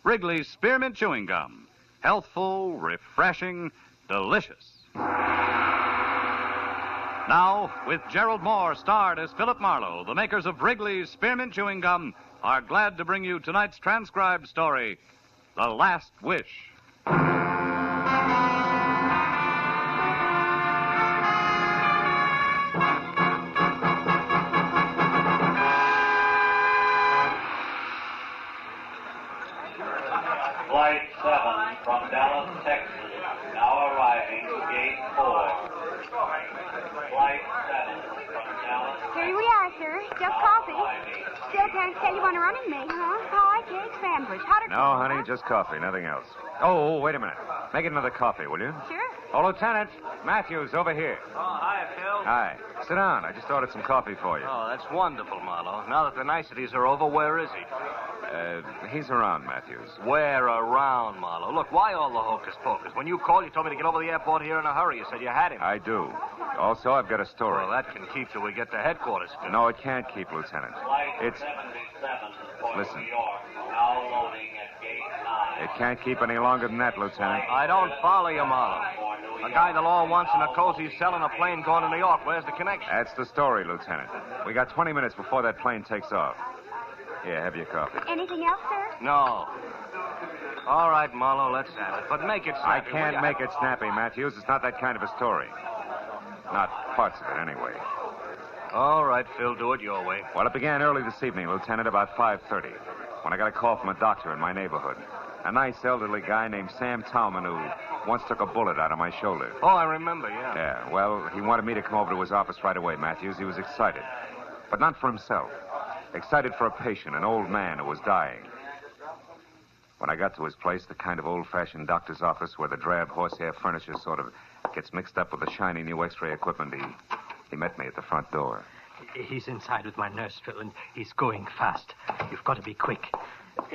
Wrigley's Spearmint Chewing Gum. Healthful, refreshing, delicious. Now, with Gerald Moore starred as Philip Marlowe, the makers of Wrigley's Spearmint Chewing Gum are glad to bring you tonight's transcribed story, The Last Wish. Flight 7 from Dallas, Texas, now arriving, gate 4. Flight 7 from Dallas. Here we are, sir. Just coffee. Still can't tell you on a running mate, huh? Pie, cake, sandwich. Hot or No, cold, honey, huh? just coffee, nothing else. Oh, wait a minute. Make it another coffee, will you? Sure. Oh, Lieutenant, Matthews, over here. Oh, hi, Phil. Hi. Sit down. I just ordered some coffee for you. Oh, that's wonderful, Marlowe. Now that the niceties are over, where is he? He's around, Matthews. Where around, Marlowe? Look, why all the hocus pocus? When you called, you told me to get over to the airport here in a hurry. You said you had him. I do. Also, I've got a story. Well, that can keep till we get to headquarters, Phil. No, it can't keep, Lieutenant. It's... 77 for Listen. New York, now loading at gate 9. It can't keep any longer than that, Lieutenant. I don't follow you, Marlowe. A guy the law wants in a cozy cell in a plane going to New York. Where's the connection? That's the story, Lieutenant. We got 20 minutes before that plane takes off. Here, have your coffee. Anything else, sir? No. All right, Marlowe, let's have it. But make it I snappy. can't make it snappy, Matthews. It's not that kind of a story. Not parts of it, anyway. All right, Phil, do it your way. Well, it began early this evening, Lieutenant, about 5:30, when I got a call from a doctor in my neighborhood. A nice elderly guy named Sam Towman who once took a bullet out of my shoulder. Oh, I remember, yeah. Yeah, well, he wanted me to come over to his office right away, Matthews. He was excited. But not for himself. Excited for a patient, an old man who was dying. When I got to his place, the kind of old-fashioned doctor's office where the drab horsehair furniture sort of gets mixed up with the shiny new X-ray equipment, he met me at the front door. He's inside with my nurse, Phil, and he's going fast. You've got to be quick.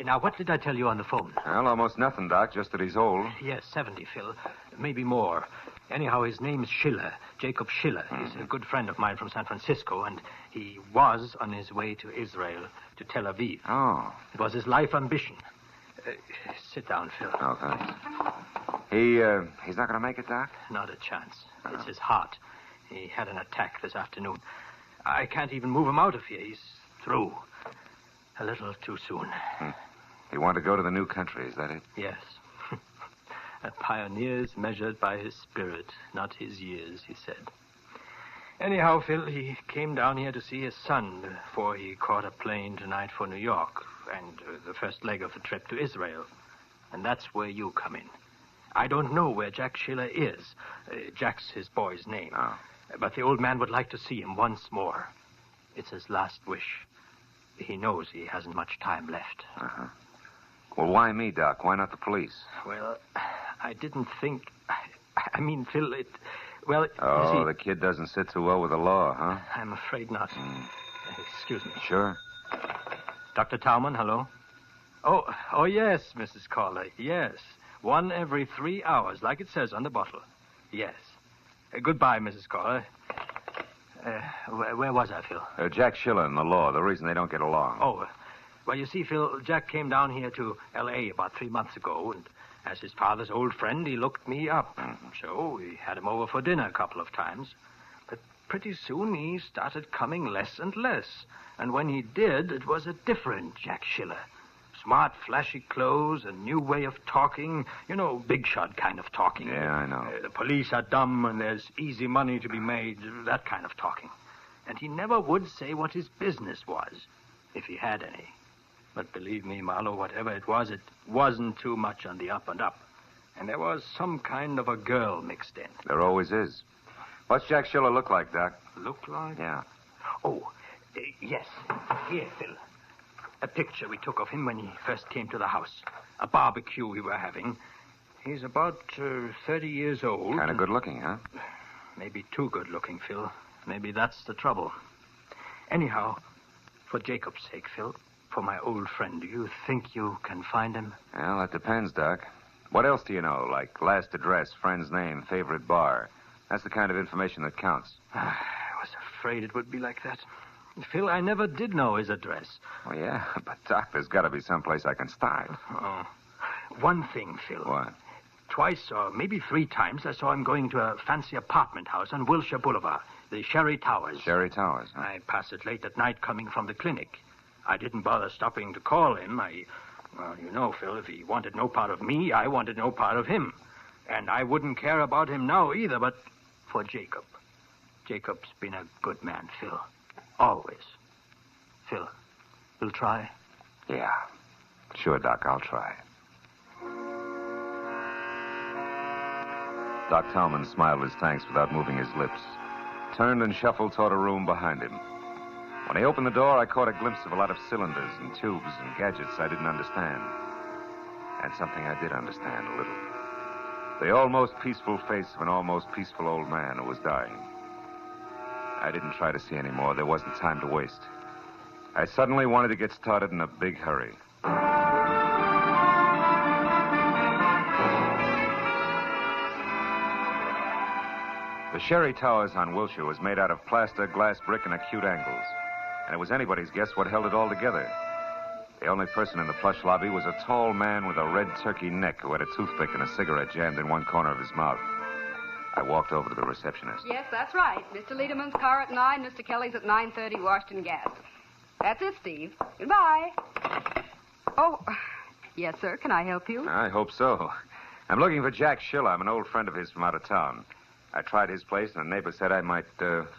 Now, what did I tell you on the phone? Well, almost nothing, Doc, just that he's old. Yes, 70, Phil. Maybe more. Anyhow, his name's Schiller, Jacob Schiller. He's a good friend of mine from San Francisco, and he was on his way to Israel, to Tel Aviv. Oh. It was his life ambition. Sit down, Phil. Oh, thanks. He's not going to make it, Doc? Not a chance. It's his heart. He had an attack this afternoon. I can't even move him out of here. He's through. A little too soon. He wanted to go to the new country, is that it? Yes. A pioneer's measured by his spirit, not his years, he said. Anyhow, Phil, he came down here to see his son before he caught a plane tonight for New York and the first leg of the trip to Israel. And that's where you come in. I don't know where Jack Schiller is. Jack's his boy's name. Oh. But the old man would like to see him once more. It's his last wish. He knows he hasn't much time left. Uh-huh. Well, why me, Doc? Why not the police? Well, I didn't think... I mean, Phil, it... Well, Oh, you see, the kid doesn't sit too well with the law, huh? I'm afraid not. Excuse me. Sure. Dr. Tauman, hello? Oh, yes, Mrs. Caller, yes. 1 every 3 hours, like it says on the bottle. Yes. Goodbye, Mrs. Caller. Where was I, Phil? Jack Schiller and the law, the reason they don't get along. Oh, well, you see, Phil, Jack came down here to L.A. about 3 months ago, and as his father's old friend, he looked me up. So we had him over for dinner a couple of times. But pretty soon he started coming less and less. And when he did, it was a different Jack Schiller. Smart, flashy clothes, a new way of talking. You know, big shot kind of talking. Yeah, I know. The police are dumb and there's easy money to be made. That kind of talking. And he never would say what his business was, if he had any. But believe me, Marlowe, whatever it wasn't too much on the up and up. And there was some kind of a girl mixed in. There always is. What's Jack Schiller look like, Doc? Look like? Yeah. Yes. Here, Phil. A picture we took of him when he first came to the house. A barbecue we were having. He's about 30 years old. Kind of good looking, huh? Maybe too good looking, Phil. Maybe that's the trouble. Anyhow, for Jacob's sake, Phil, for my old friend, do you think you can find him? Well, that depends, Doc. What else do you know? Like last address, friend's name, favorite bar. That's the kind of information that counts. I was afraid it would be like that. Phil, I never did know his address. Oh, yeah, but, Doc, there's got to be someplace I can start. Oh. One thing, Phil. What? Twice or maybe 3 times I saw him going to a fancy apartment house on Wilshire Boulevard, the Sherry Towers. Sherry Towers, huh? I pass it late at night coming from the clinic. I didn't bother stopping to call him. Well, you know, Phil, if he wanted no part of me, I wanted no part of him. And I wouldn't care about him now either, but for Jacob. Jacob's been a good man, Phil. Always. Phil, you'll try? Yeah. Sure, Doc, I'll try. Doc Tauman smiled his thanks without moving his lips, turned and shuffled toward a room behind him. When he opened the door, I caught a glimpse of a lot of cylinders and tubes and gadgets I didn't understand. And something I did understand a little. The almost peaceful face of an almost peaceful old man who was dying. I didn't try to see any more. There wasn't time to waste. I suddenly wanted to get started in a big hurry. The Sherry Towers on Wilshire was made out of plaster, glass, brick, and acute angles. And it was anybody's guess what held it all together. The only person in the plush lobby was a tall man with a red turkey neck who had a toothpick and a cigarette jammed in one corner of his mouth. I walked over to the receptionist. Yes, that's right. Mr. Liederman's car at 9, Mr. Kelly's at 9:30, Washington Gas. That's it, Steve. Goodbye. Oh, yes, sir. Can I help you? I hope so. I'm looking for Jack Schiller. I'm an old friend of his from out of town. I tried his place, and a neighbor said I might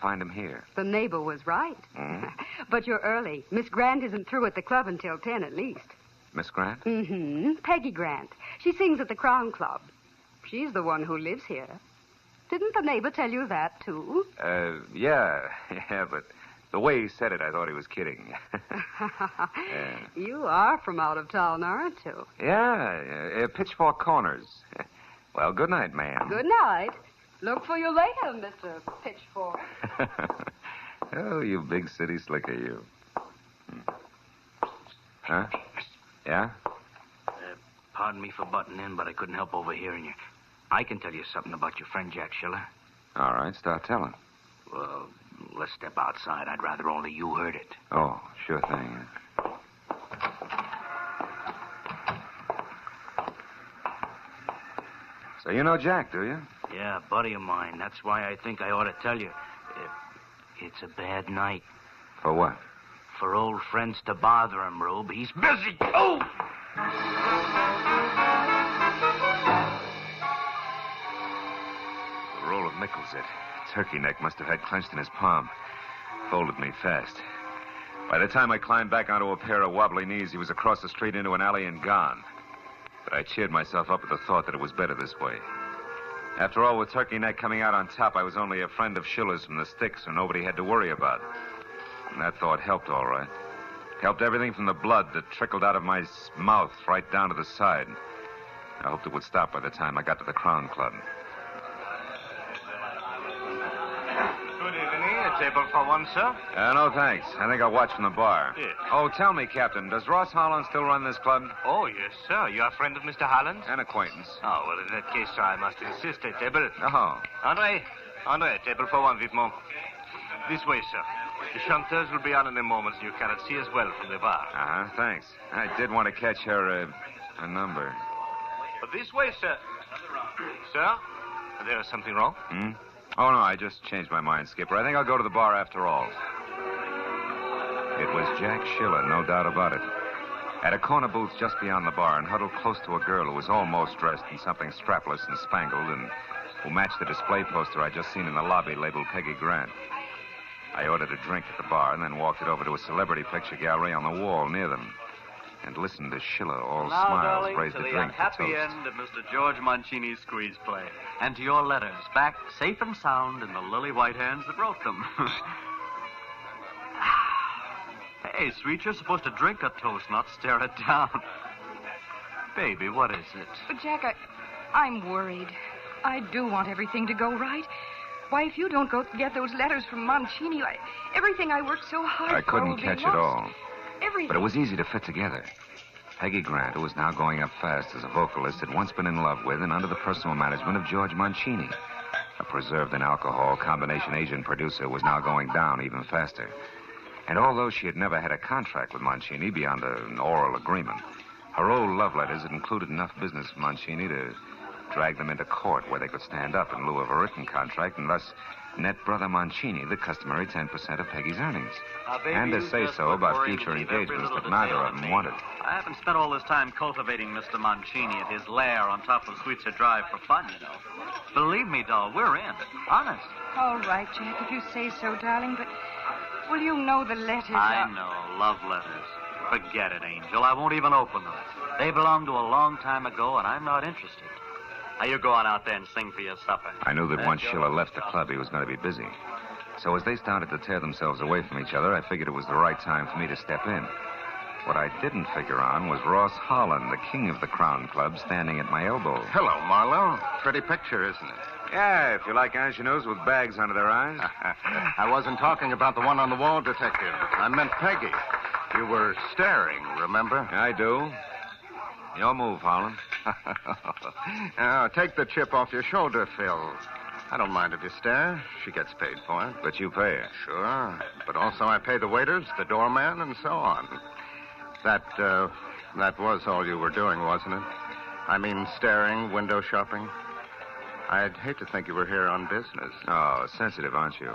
find him here. The neighbor was right. Mm-hmm. But you're early. Miss Grant isn't through at the club until 10 at least. Miss Grant? Mm-hmm. Peggy Grant. She sings at the Crown Club. She's the one who lives here. Didn't the neighbor tell you that, too? Yeah, but the way he said it, I thought he was kidding. Yeah. You are from out of town, aren't you? Yeah, Pitchfork Corners. Well, good night, ma'am. Good night. Look for you later, Mr. Pitchfork. Oh, you big city slicker, you. Huh? Yeah? Pardon me for butting in, but I couldn't help overhearing you. I can tell you something about your friend Jack Schiller. All right, start telling. Well, let's step outside. I'd rather only you heard it. Oh, sure thing. So you know Jack, do you? Yeah, buddy of mine. That's why I think I ought to tell you. It's a bad night. For what? For old friends to bother him, Rube. He's busy. Oh! tickles it. Turkey neck must have had clenched in his palm. Folded me fast. By the time I climbed back onto a pair of wobbly knees, he was across the street into an alley and gone. But I cheered myself up at the thought that it was better this way. After all, with Turkey neck coming out on top, I was only a friend of Schiller's from the sticks, so nobody had to worry about. And that thought helped all right. Helped everything from the blood that trickled out of my mouth right down to the side. I hoped it would stop by the time I got to the Crown Club. Good evening. A table for one, sir? No, thanks. I think I'll watch from the bar. Yes. Oh, tell me, Captain, does Ross Holland still run this club? Oh, yes, sir. You're a friend of Mr. Holland's? An acquaintance. Oh, well, in that case, sir, I must insist. A table. Oh. Andre, a table for one, vivement. This way, sir. The chanteurs will be on in a moment, so you cannot see us well from the bar. Uh-huh, thanks. I did want to catch her, a number. But this way, sir. Sir, there is something wrong? Oh, no, I just changed my mind, Skipper. I think I'll go to the bar after all. It was Jack Schiller, no doubt about it. At a corner booth just beyond the bar and huddled close to a girl who was almost dressed in something strapless and spangled and who matched the display poster I'd just seen in the lobby labeled Peggy Grant. I ordered a drink at the bar and then walked it over to a celebrity picture gallery on the wall near them and listened to Schiller, all Now, smiles, darling, raise to the the drink to unhappy toast. end of Mr. George Mancini's squeeze play. And to your letters, back safe and sound in the lily white hands that wrote them. Hey, sweet, you're supposed to drink a toast, not stare it down. Baby, what is it? But, Jack, I'm worried. I do want everything to go right. Why, if you don't go get those letters from Mancini, everything I worked so hard for I couldn't will be catch it lost. all. Everything. But it was easy to fit together. Peggy Grant, who was now going up fast as a vocalist, had once been in love with and under the personal management of George Mancini. A preserved in alcohol combination agent producer was now going down even faster. And although she had never had a contract with Mancini beyond an oral agreement, her old love letters had included enough business with Mancini to drag them into court where they could stand up in lieu of a written contract and thus net Brother Mancini the customary 10% of Peggy's earnings. Baby, And to you say just so were about worried future to leave every engagements little that neither detail of on them me. wanted. I haven't spent all this time cultivating Mr. Mancini at his lair on top of Sweetser Drive for fun, you know. Believe me, doll, we're in. Honest. All right, Jack, if you say so, darling, but will you know the letters I are... know, love letters. Forget it, Angel. I won't even open them. They belong to a long time ago, and I'm not interested. Now, you go on out there and sing for your supper. I knew that That's once your- Schiller left the club, he was going to be busy. So as they started to tear themselves away from each other, I figured it was the right time for me to step in. What I didn't figure on was Ross Holland, the king of the Crown Club, standing at my elbow. Hello, Marlowe. Pretty picture, isn't it? Yeah, if you like ingenues with bags under their eyes. I wasn't talking about the one on the wall, Detective. I meant Peggy. You were staring, remember? I do. Your move, Holland. Now, take the chip off your shoulder, Phil. I don't mind if you stare. She gets paid for it. But you pay her. Sure. But also I pay the waiters, the doorman, and so on. That was all you were doing, wasn't it? I mean, staring, window shopping. I'd hate to think you were here on business. Oh, sensitive, aren't you?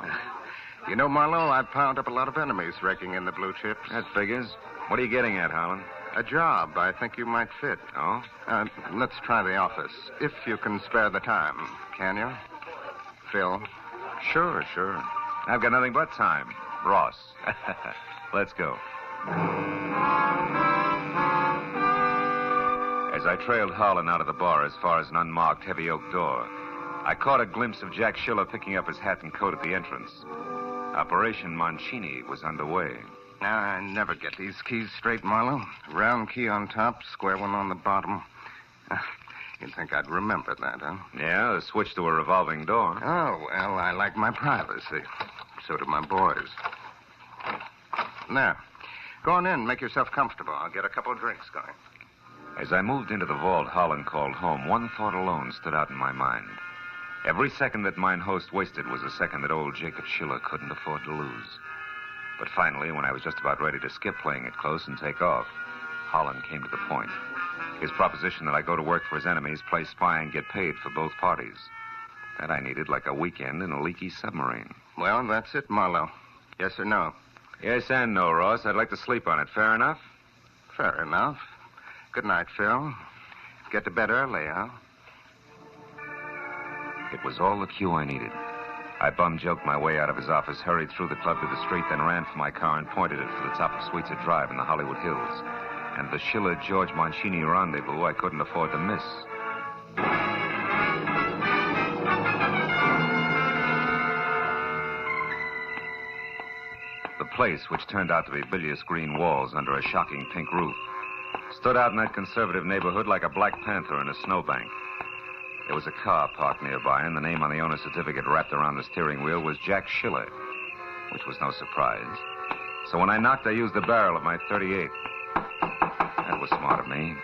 You know, Marlowe, I've piled up a lot of enemies raking in the blue chips. That figures. What are you getting at, Holland? A job I think you might fit. Oh? Let's try the office, if you can spare the time. Can you? Phil? Sure. I've got nothing but time. Ross. Let's go. As I trailed Holland out of the bar as far as an unmarked heavy oak door, I caught a glimpse of Jack Schiller picking up his hat and coat at the entrance. Operation Mancini was underway. I never get these keys straight, Marlowe. Round key on top, square one on the bottom. You'd think I'd remember that, huh? Yeah, the switch to a revolving door. Oh, well, I like my privacy. So do my boys. Now, go on in. Make yourself comfortable. I'll get a couple of drinks going. As I moved into the vault Holland called home, one thought alone stood out in my mind. Every second that mine host wasted was a second that old Jacob Schiller couldn't afford to lose. But finally, when I was just about ready to skip playing it close and take off, Holland came to the point. His proposition that I go to work for his enemies, play spy, and get paid for both parties. That I needed like a weekend in a leaky submarine. Well, that's it, Marlowe. Yes or no? Yes and no, Ross. I'd like to sleep on it. Fair enough? Fair enough. Good night, Phil. Get to bed early, huh? It was all the cue I needed. I bum-joked my way out of his office, hurried through the club to the street, then ran for my car and pointed it for the top of Sweetser Drive in the Hollywood Hills. And the Schiller-George Mancini rendezvous I couldn't afford to miss. The place, which turned out to be bilious green walls under a shocking pink roof, stood out in that conservative neighborhood like a Black Panther in a snowbank. There was a car parked nearby, and the name on the owner's certificate wrapped around the steering wheel was Jack Schiller, which was no surprise. So when I knocked, I used the barrel of my .38. That was smart of me,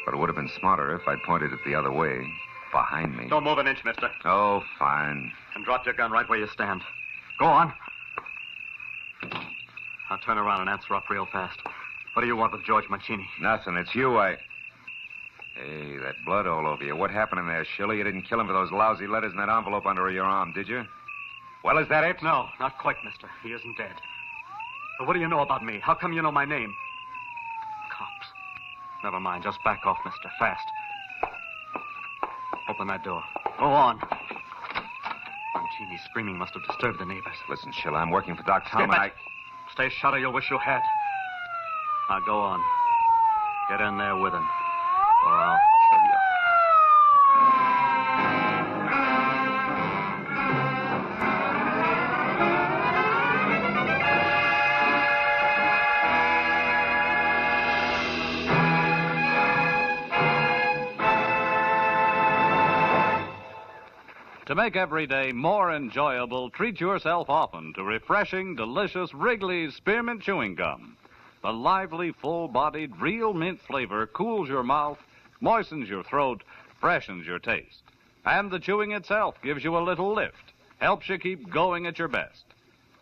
but it would have been smarter if I'd pointed it the other way, behind me. Don't move an inch, mister. Oh, fine. And drop your gun right where you stand. Go on. Now turn around and answer up real fast. What do you want with George Mancini? Nothing. It's you, Hey, that blood all over you. What happened in there, Schiller? You didn't kill him for those lousy letters in that envelope under your arm, did you? Well, is that it? No, not quite, mister. He isn't dead. But what do you know about me? How come you know my name? Cops. Never mind. Just back off, mister. Fast. Open that door. Go on. Mancini's screaming must have disturbed the neighbors. Listen, Schiller, I'm working for Doc Tom, and Stay shut or you'll wish you had. Now go on. Get in there with him. Or I'll kill you. To make every day more enjoyable, treat yourself often to refreshing, delicious Wrigley's Spearmint Chewing Gum. The lively, full-bodied, real mint flavor cools your mouth, moistens your throat, freshens your taste. And the chewing itself gives you a little lift, helps you keep going at your best.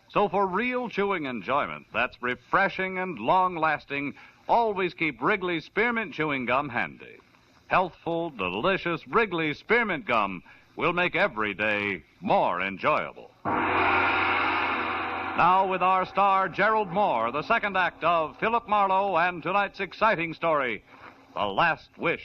So for real chewing enjoyment that's refreshing and long-lasting, always keep Wrigley's Spearmint Chewing Gum handy. Healthful, delicious Wrigley's Spearmint Gum will make every day more enjoyable. Now with our star, Gerald Moore, the second act of Philip Marlowe and tonight's exciting story, The Last Wish.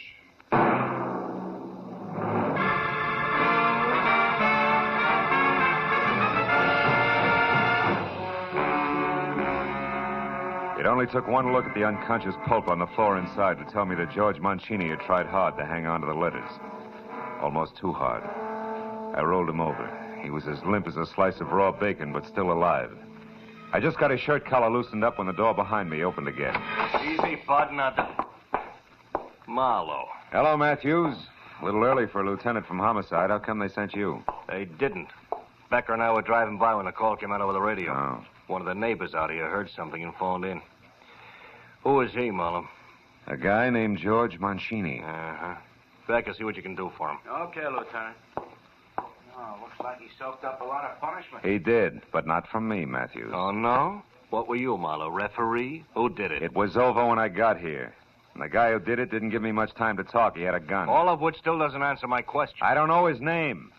It only took one look at the unconscious pulp on the floor inside to tell me that George Mancini had tried hard to hang on to the letters. Almost too hard. I rolled him over. He was as limp as a slice of raw bacon, but still alive. I just got his shirt collar loosened up when the door behind me opened again. Easy, bud, not Marlowe. Hello, Matthews. A little early for a lieutenant from homicide. How come they sent you? They didn't. Becker and I were driving by when the call came out over the radio. Oh. One of the neighbors out here heard something and phoned in. Who is he, Marlowe? A guy named George Mancini. Uh-huh. Becker, see what you can do for him. Okay, Lieutenant. Oh, looks like he soaked up a lot of punishment. He did, but not from me, Matthews. Oh, no? What were you, Marlowe? Referee? Who did it? It was over when I got here. And the guy who did it didn't give me much time to talk. He had a gun. All of which still doesn't answer my question. I don't know his name.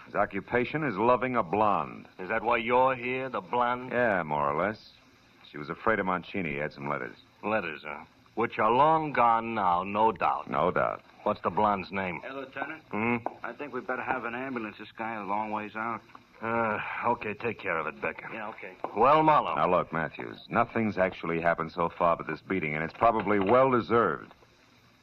His occupation is loving a blonde. Is that why you're here, the blonde? Yeah, more or less. She was afraid of Mancini. He had some letters. Letters, huh? Which are long gone now, no doubt. No doubt. What's the blonde's name? Hey, Lieutenant. Hmm? I think we'd better have an ambulance. This guy a long ways out. Okay, take care of it, Becker. Yeah, okay. Well, Marlowe. Now, look, Matthews, nothing's actually happened so far but this beating, and it's probably well-deserved.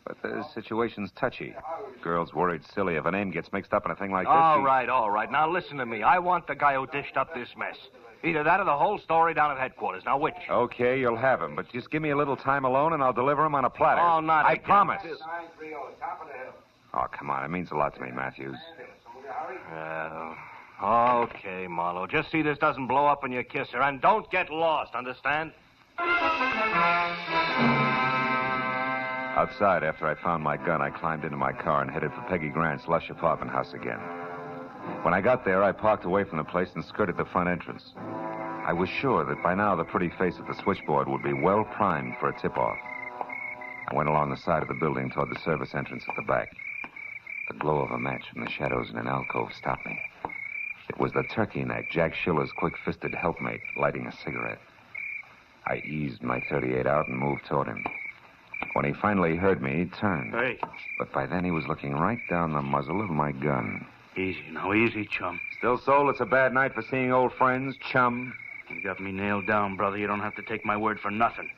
But the situation's touchy. Girl's worried silly if a name gets mixed up in a thing like this. All right. Now, listen to me. I want the guy who dished up this mess. Either that or the whole story down at headquarters. Now, which? Okay, you'll have him, but just give me a little time alone, and I'll deliver him on a platter. Oh, not I again. promise. 930, top of the hill. Oh, come on. It means a lot to me, Matthews. Okay, Marlowe. Just see this doesn't blow up when you kiss her, and don't get lost, understand? Outside, after I found my gun, I climbed into my car and headed for Peggy Grant's lush apartment house again. When I got there, I parked away from the place and skirted the front entrance. I was sure that by now the pretty face at the switchboard would be well primed for a tip-off. I went along the side of the building toward the service entrance at the back. The glow of a match from the shadows in an alcove stopped me. It was the turkey neck, Jack Schiller's quick-fisted helpmate, lighting a cigarette. I eased my .38 out and moved toward him. When he finally heard me, he turned. Hey. But by then he was looking right down the muzzle of my gun. Easy now, easy, chum. Still, Soul, it's a bad night for seeing old friends, chum. You got me nailed down, brother. You don't have to take my word for nothing.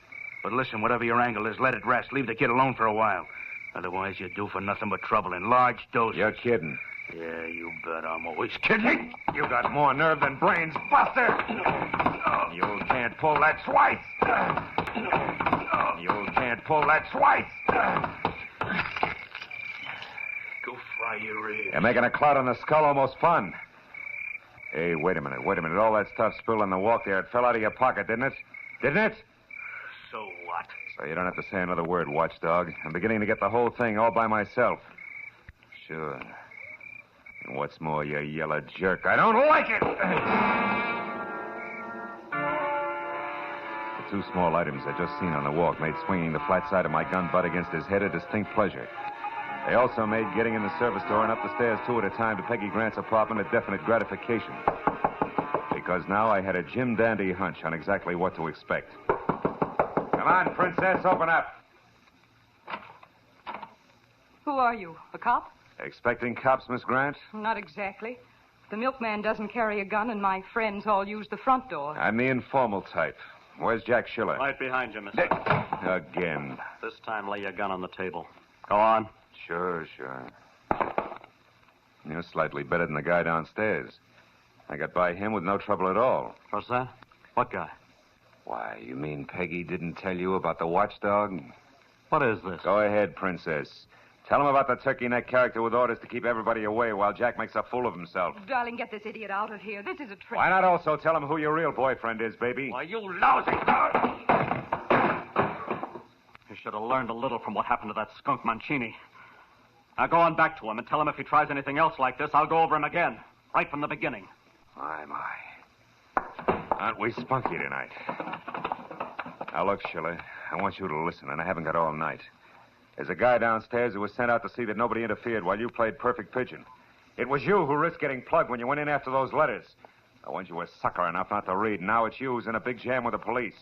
But listen, whatever your angle is, let it rest. Leave the kid alone for a while. Otherwise, you do for nothing but trouble in large doses. You're kidding. Yeah, you bet I'm always kidding. You got more nerve than brains, Buster. You can't pull that twice. You can't pull that twice. Go fry your ears. You're making a cloud on the skull almost fun. Hey, wait a minute. All that stuff spilled on the walk there, it fell out of your pocket, didn't it? Didn't it? So what? So you don't have to say another word, watchdog. I'm beginning to get the whole thing all by myself. Sure. And what's more, you yellow jerk, I don't like it! The two small items I just seen on the walk made swinging the flat side of my gun butt against his head a distinct pleasure. They also made getting in the service door and up the stairs two at a time to Peggy Grant's apartment a definite gratification. Because now I had a Jim Dandy hunch on exactly what to expect. Come on, Princess, open up. Who are you? A cop? Expecting cops, Miss Grant? Not exactly. The milkman doesn't carry a gun, and my friends all use the front door. I'm the informal type. Where's Jack Schiller? Right behind you, mister. Again. This time, lay your gun on the table. Go on. Sure. You're slightly better than the guy downstairs. I got by him with no trouble at all. What's that? What guy? Why, you mean Peggy didn't tell you about the watchdog? What is this? Go ahead, Princess. Tell him about the turkey neck character with orders to keep everybody away while Jack makes a fool of himself. Darling, get this idiot out of here. This is a trick. Why not also tell him who your real boyfriend is, baby? Why, you lousy... You should have learned a little from what happened to that skunk Mancini. Now go on back to him and tell him if he tries anything else like this, I'll go over him again. Right from the beginning. My. Aren't we spunky tonight? Now, look, Schiller, I want you to listen, and I haven't got all night. There's a guy downstairs who was sent out to see that nobody interfered while you played perfect pigeon. It was you who risked getting plugged when you went in after those letters. The ones you were sucker enough not to read. Now it's you who's in a big jam with the police.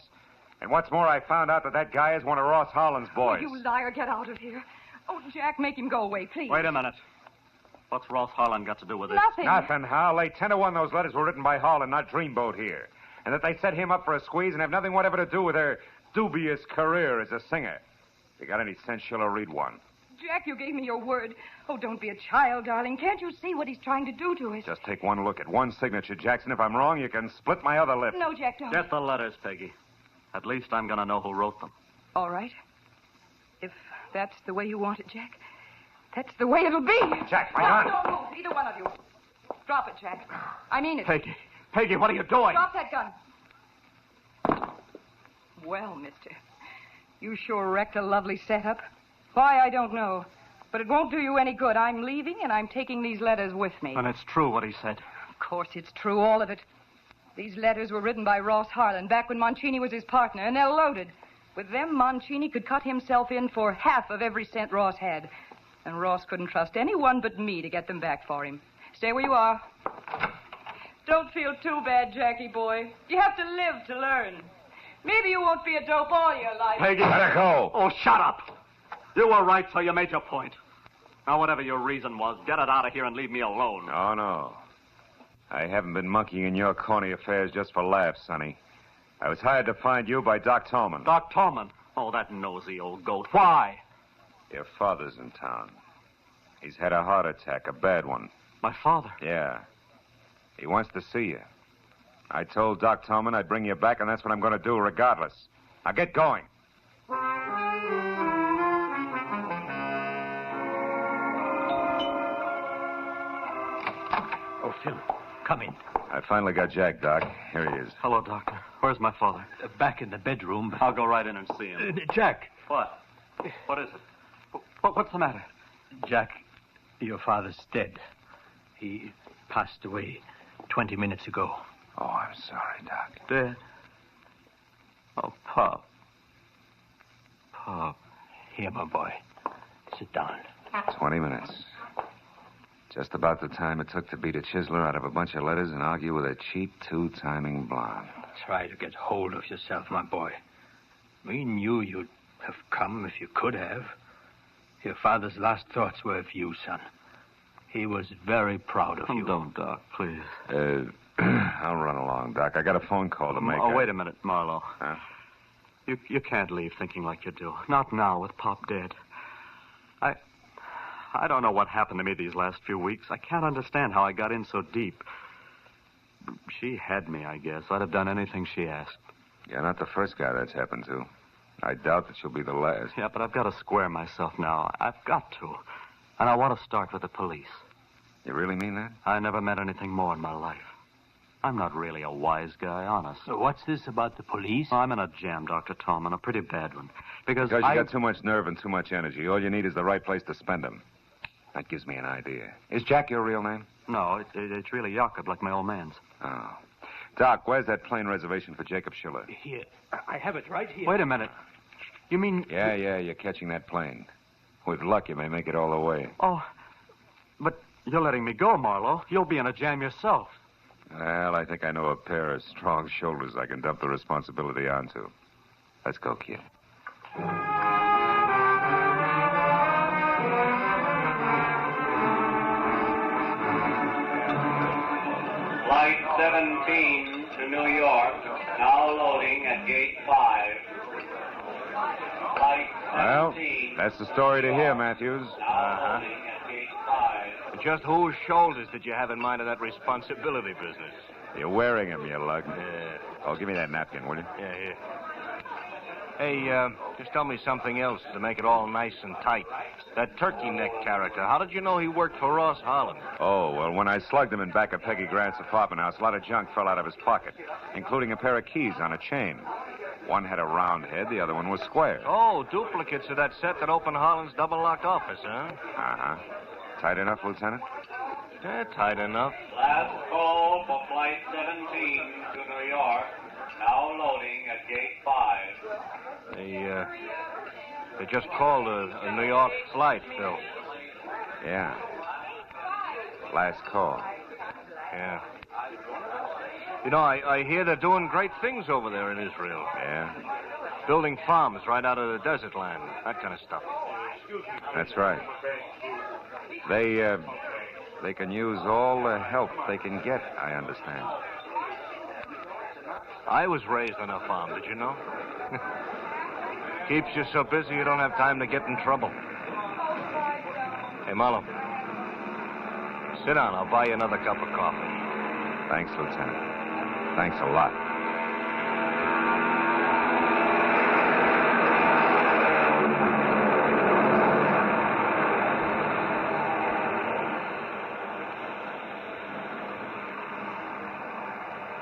And what's more, I found out that guy is one of Ross Holland's boys. Oh, you liar, get out of here. Oh, Jack, make him go away, please. Wait a minute. What's Ross Holland got to do with this? Nothing, Hal. Lay 10-1 those letters were written by Holland, not Dreamboat here. And that they set him up for a squeeze and have nothing whatever to do with their dubious career as a singer. If you got any sense, Schiller, read one. Jack, you gave me your word. Oh, don't be a child, darling. Can't you see what he's trying to do to us? Just take one look at one signature, Jackson. If I'm wrong, you can split my other lip. No, Jack, don't. Get the letters, Peggy. At least I'm going to know who wrote them. All right. If that's the way you want it, Jack, that's the way it'll be. Jack, my gun. Don't move, either one of you. Drop it, Jack. I mean it. Peggy, what are you doing? Drop that gun. Well, mister, you sure wrecked a lovely setup. Why, I don't know. But it won't do you any good. I'm leaving, and I'm taking these letters with me. And it's true what he said. Of course it's true, all of it. These letters were written by Ross Harlan back when Mancini was his partner, and they're loaded. With them, Mancini could cut himself in for half of every cent Ross had. And Ross couldn't trust anyone but me to get them back for him. Stay where you are. Don't feel too bad, Jackie boy. You have to live to learn. Maybe you won't be a dope all your life. Peggy, let her go. Oh, shut up. You were right, so you made your point. Now, whatever your reason was, get it out of here and leave me alone. No. I haven't been monkeying in your corny affairs just for laughs, Sonny. I was hired to find you by Doc Tolman. Doc Tolman? Oh, that nosy old goat. Why? Your father's in town. He's had a heart attack, a bad one. My father? Yeah. He wants to see you. I told Doc Tolman I'd bring you back, and that's what I'm going to do regardless. Now get going. Oh, Phil, come in. I finally got Jack, Doc. Here he is. Hello, Doctor. Where's my father? Back in the bedroom. I'll go right in and see him. Jack. What? What is it? What's the matter? Jack, your father's dead. He passed away 20 minutes ago. Oh, I'm sorry, Doc. Dead? Oh, Pop. Pop. Here, my boy. Sit down. 20 minutes. Just about the time it took to beat a chiseler out of a bunch of letters and argue with a cheap two-timing blonde. Try to get hold of yourself, my boy. We knew you'd have come if you could have. Your father's last thoughts were of you, son. He was very proud of you. Don't, Doc, please. I'll run along, Doc. I got a phone call to make. Wait a minute, Marlowe. Huh? You can't leave thinking like you do. Not now with Pop dead. I don't know what happened to me these last few weeks. I can't understand how I got in so deep. She had me, I guess. I'd have done anything she asked. You're not the first guy that's happened to. I doubt that you'll be the last. Yeah, but I've got to square myself now. I've got to. And I want to start with the police. You really mean that? I never met anything more in my life. I'm not really a wise guy, honest. So what's this about the police? I'm in a jam, Dr. Tallman, a pretty bad one. Because you got too much nerve and too much energy. All you need is the right place to spend them. That gives me an idea. Is Jack your real name? No, it's really Jakob, like my old man's. Oh. Doc, where's that plane reservation for Jacob Schiller? Here. I have it right here. Wait a minute. You mean... Yeah, you're catching that plane. With luck, you may make it all the way. Oh, but you're letting me go, Marlowe. You'll be in a jam yourself. Well, I think I know a pair of strong shoulders I can dump the responsibility onto. Let's go, kid. Flight 17 to New York, now loading at Gate 5. Flight 17. Well, that's the story to hear, Matthews. Now loading at Gate 5. Just whose shoulders did you have in mind in that responsibility business? You're wearing them, you lug. Yeah. Oh, give me that napkin, will you? Yeah, here. Hey, just tell me something else to make it all nice and tight. That turkey neck character, how did you know he worked for Ross Harlan? Oh, well, when I slugged him in back of Peggy Grant's apartment house, a lot of junk fell out of his pocket, including a pair of keys on a chain. One had a round head, the other one was square. Oh, duplicates of that set that opened Harlan's double-locked office, huh? Uh-huh. Tight enough, Lieutenant? Yeah, tight enough. Last call for Flight 17 to New York, now loading at Gate 5. They just called a New York flight, Phil. Yeah. Last call. Yeah. You know, I hear they're doing great things over there in Israel. Yeah? Building farms right out of the desert land, that kind of stuff. That's right. They can use all the help they can get, I understand. I was raised on a farm, did you know? Keeps you so busy you don't have time to get in trouble. Hey, Marlowe. Sit down. I'll buy you another cup of coffee. Thanks, Lieutenant. Thanks a lot.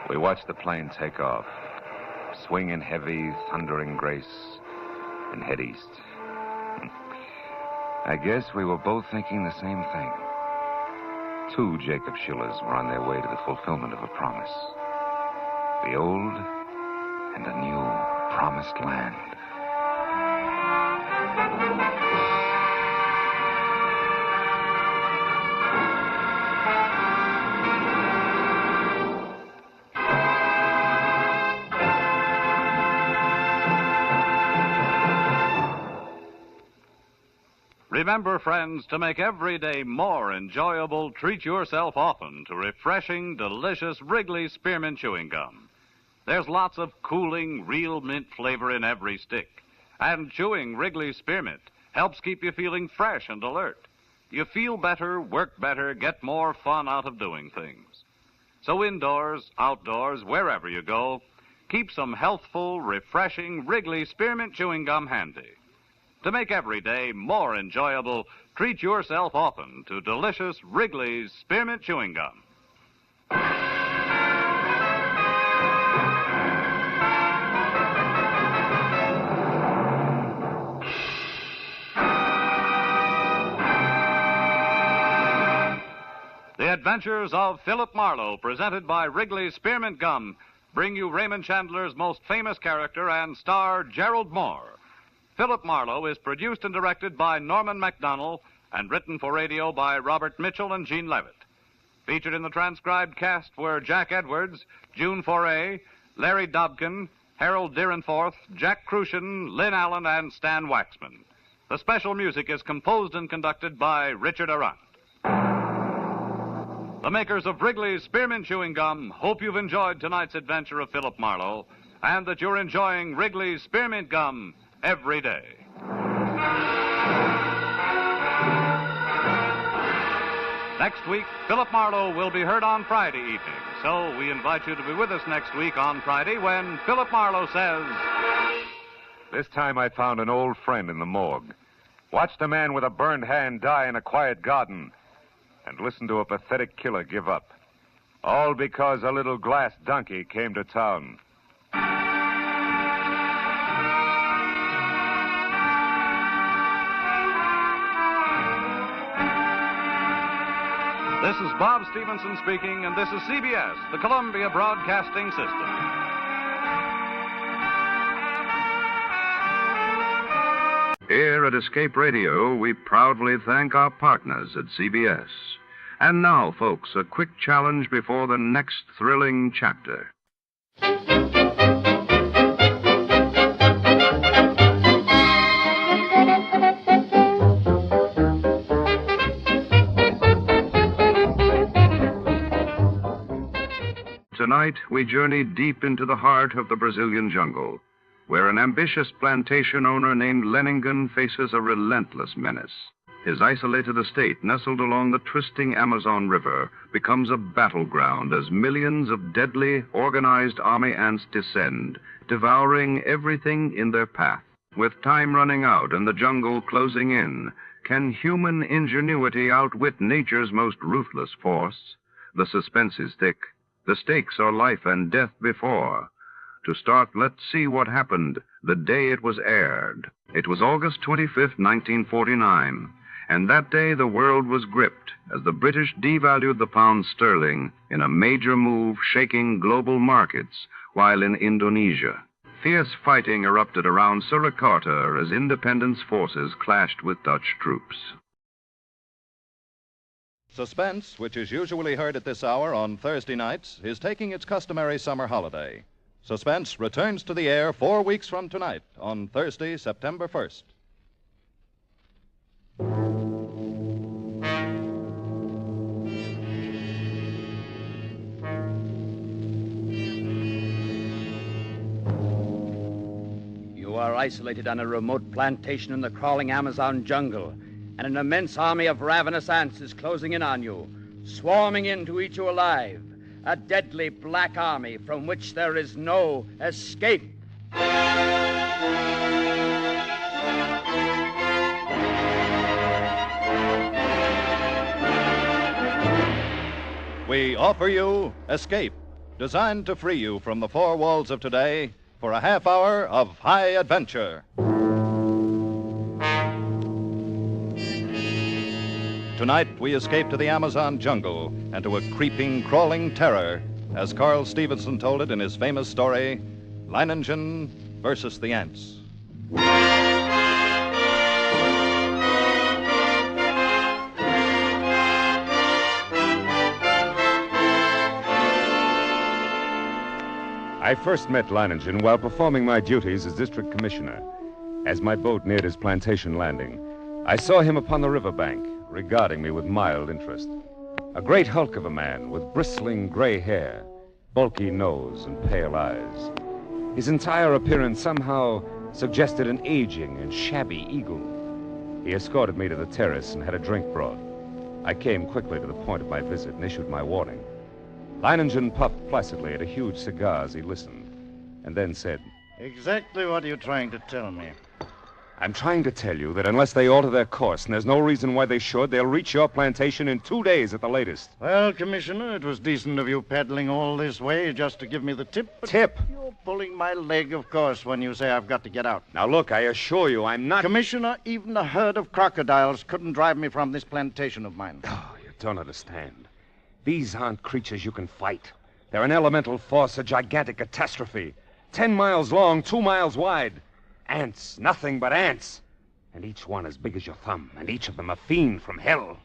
We watched the plane take off, swing in heavy, thundering grace, and head east. I guess we were both thinking the same thing. Two Jacob Schillers were on their way to the fulfillment of a promise. The old and the new promised land. Remember, friends, to make every day more enjoyable, treat yourself often to refreshing, delicious Wrigley Spearmint Chewing Gum. There's lots of cooling, real mint flavor in every stick. And chewing Wrigley Spearmint helps keep you feeling fresh and alert. You feel better, work better, get more fun out of doing things. So indoors, outdoors, wherever you go, keep some healthful, refreshing Wrigley Spearmint Chewing Gum handy. To make every day more enjoyable, treat yourself often to delicious Wrigley's Spearmint Chewing Gum. The Adventures of Philip Marlowe, presented by Wrigley's Spearmint Gum, bring you Raymond Chandler's most famous character and star, Gerald Moore. Philip Marlowe is produced and directed by Norman MacDonald and written for radio by Robert Mitchell and Gene Levitt. Featured in the transcribed cast were Jack Edwards, June Foray, Larry Dobkin, Harold Deerenforth, Jack Crucian, Lynn Allen, and Stan Waxman. The special music is composed and conducted by Richard Arant. The makers of Wrigley's Spearmint Chewing Gum hope you've enjoyed tonight's adventure of Philip Marlowe and that you're enjoying Wrigley's Spearmint Gum every day. Next week, Philip Marlowe will be heard on Friday evening. So we invite you to be with us next week on Friday when Philip Marlowe says... This time I found an old friend in the morgue. Watched a man with a burned hand die in a quiet garden. And listened to a pathetic killer give up. All because a little glass donkey came to town. This is Bob Stevenson speaking, and this is CBS, the Columbia Broadcasting System. Here at Escape Radio, we proudly thank our partners at CBS. And now, folks, a quick challenge before the next thrilling chapter. Tonight, we journey deep into the heart of the Brazilian jungle, where an ambitious plantation owner named Leiningen faces a relentless menace. His isolated estate, nestled along the twisting Amazon River, becomes a battleground as millions of deadly, organized army ants descend, devouring everything in their path. With time running out and the jungle closing in, can human ingenuity outwit nature's most ruthless force? The suspense is thick. The stakes are life and death before. To start, let's see what happened the day it was aired. It was August 25th, 1949, and that day the world was gripped as the British devalued the pound sterling in a major move shaking global markets, while in Indonesia, fierce fighting erupted around Surakarta as independence forces clashed with Dutch troops. Suspense, which is usually heard at this hour on Thursday nights, is taking its customary summer holiday. Suspense returns to the air 4 weeks from tonight on Thursday, September 1st. You are isolated on a remote plantation in the crawling Amazon jungle, and an immense army of ravenous ants is closing in on you, swarming in to eat you alive. A deadly black army from which there is no escape. We offer you Escape, designed to free you from the four walls of today for a half hour of high adventure. Tonight, we escape to the Amazon jungle and to a creeping, crawling terror, as Carl Stevenson told it in his famous story, Leiningen versus the Ants. I first met Leiningen while performing my duties as district commissioner. As my boat neared his plantation landing, I saw him upon the riverbank, regarding me with mild interest. A great hulk of a man with bristling gray hair, bulky nose, and pale eyes. His entire appearance somehow suggested an aging and shabby eagle. He escorted me to the terrace and had a drink brought. I came quickly to the point of my visit and issued my warning. Leiningen puffed placidly at a huge cigar as he listened, and then said, Exactly what are you trying to tell me? I'm trying to tell you that unless they alter their course, and there's no reason why they should, they'll reach your plantation in 2 days at the latest. Well, Commissioner, it was decent of you paddling all this way just to give me the tip. But tip? You're pulling my leg, of course, when you say I've got to get out. Now, look, I assure you I'm not... Commissioner, even a herd of crocodiles couldn't drive me from this plantation of mine. Oh, you don't understand. These aren't creatures you can fight. They're an elemental force, a gigantic catastrophe. 10 miles long, 2 miles wide. Ants, nothing but ants. And each one as big as your thumb, and each of them a fiend from hell.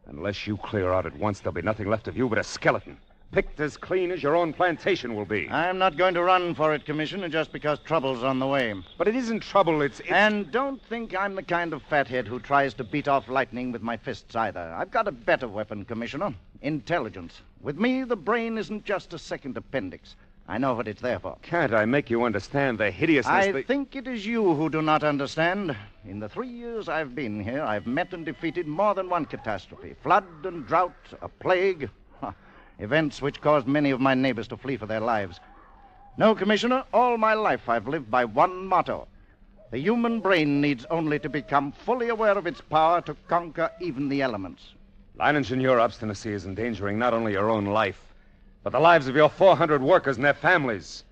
Unless you clear out at once, there'll be nothing left of you but a skeleton. picked as clean as your own plantation will be. I'm not going to run for it, Commissioner, just because trouble's on the way. But it isn't trouble, it's... And don't think I'm the kind of fathead who tries to beat off lightning with my fists either. I've got a better weapon, Commissioner. Intelligence. With me, the brain isn't just a second appendix. I know what it's there for. Can't I make you understand the hideousness... I think it is you who do not understand. In the 3 years I've been here, I've met and defeated more than one catastrophe. Flood and drought, a plague... events which caused many of my neighbors to flee for their lives. No, Commissioner, all my life I've lived by one motto. The human brain needs only to become fully aware of its power to conquer even the elements. Leiningen, your obstinacy is endangering not only your own life, but the lives of your 400 workers and their families.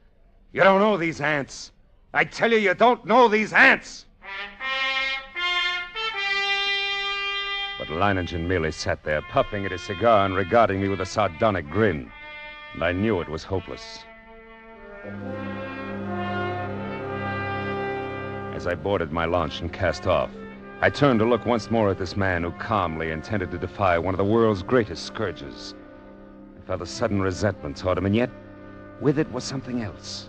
You don't know these ants. I tell you, you don't know these ants. But Leiningen merely sat there, puffing at his cigar and regarding me with a sardonic grin. And I knew it was hopeless. As I boarded my launch and cast off, I turned to look once more at this man who calmly intended to defy one of the world's greatest scourges. I felt a sudden resentment toward him, and yet, with it was something else.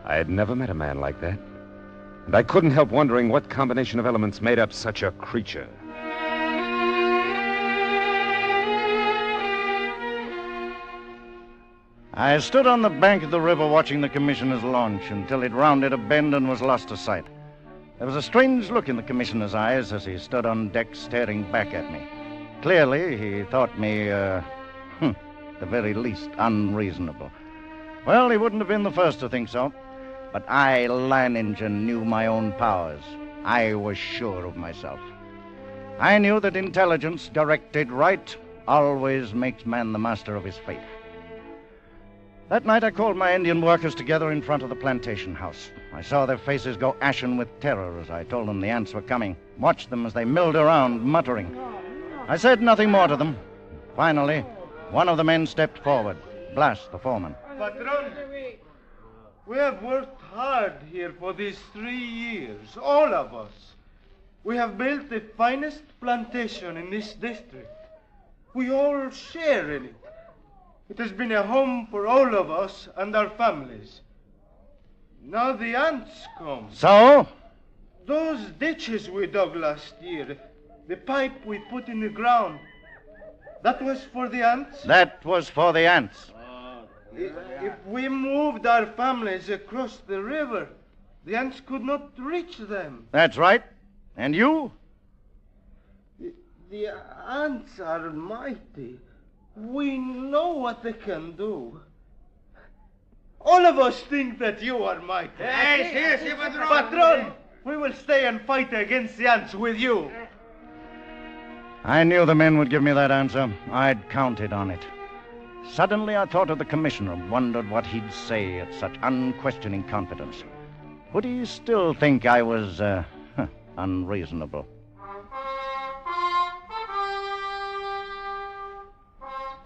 I had never met a man like that. And I couldn't help wondering what combination of elements made up such a creature. I stood on the bank of the river watching the commissioner's launch until it rounded a bend and was lost to sight. There was a strange look in the commissioner's eyes as he stood on deck staring back at me. Clearly, he thought me, at the very least, unreasonable. Well, he wouldn't have been the first to think so. But I, Leiningen, knew my own powers. I was sure of myself. I knew that intelligence, directed right, always makes man the master of his fate. That night I called my Indian workers together in front of the plantation house. I saw their faces go ashen with terror as I told them the ants were coming. Watched them as they milled around, muttering. I said nothing more to them. Finally, one of the men stepped forward, Blas, the foreman. Patron, we have worked hard here for these 3 years, all of us. We have built the finest plantation in this district. We all share in it. It has been a home for all of us and our families. Now the ants come. So? Those ditches we dug last year, the pipe we put in the ground, that was for the ants? That was for the ants. If we moved our families across the river, the ants could not reach them. That's right. And you? The ants are mighty. We know what they can do. All of us think that you are mighty. Yes, Patron, we will stay and fight against the ants with you. I knew the men would give me that answer. I'd counted on it. Suddenly I thought of the commissioner and wondered what he'd say at such unquestioning confidence. Would he still think I was, unreasonable?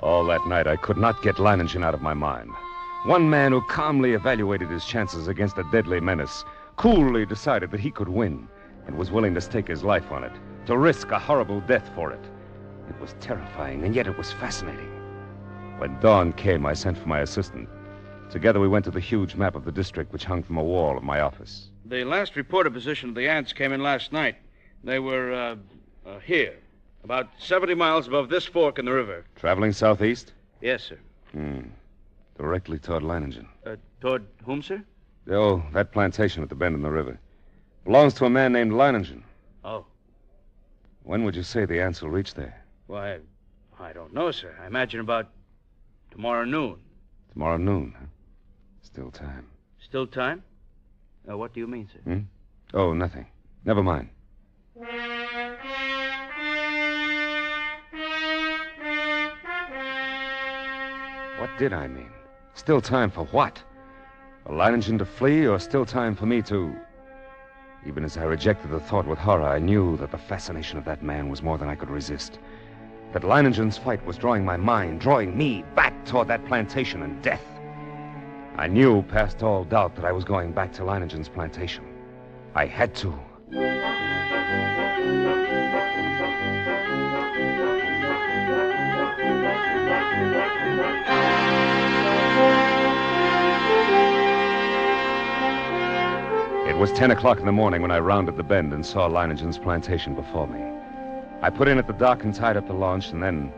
All that night, I could not get Leiningen out of my mind. One man who calmly evaluated his chances against a deadly menace, coolly decided that he could win, and was willing to stake his life on it, to risk a horrible death for it. It was terrifying, and yet it was fascinating. When dawn came, I sent for my assistant. Together we went to the huge map of the district which hung from a wall of my office. The last reported position of the ants came in last night. They were, here. About 70 miles above this fork in the river. Traveling southeast? Yes, sir. Directly toward Leiningen. Toward whom, sir? Oh, that plantation at the bend in the river. Belongs to a man named Leiningen. Oh. When would you say the ants will reach there? Why, I don't know, sir. I imagine about tomorrow noon. Tomorrow noon, huh? Still time. Still time? What do you mean, sir? Oh, nothing. Never mind. What did I mean? Still time for what? For Leiningen to flee, or still time for me to... Even as I rejected the thought with horror, I knew that the fascination of that man was more than I could resist. That Leiningen's fight was drawing my mind, drawing me back toward that plantation and death. I knew past all doubt that I was going back to Leiningen's plantation. I had to. was 10 o'clock in the morning when I rounded the bend and saw Leiningen's plantation before me. I put in at the dock and tied up the launch, and then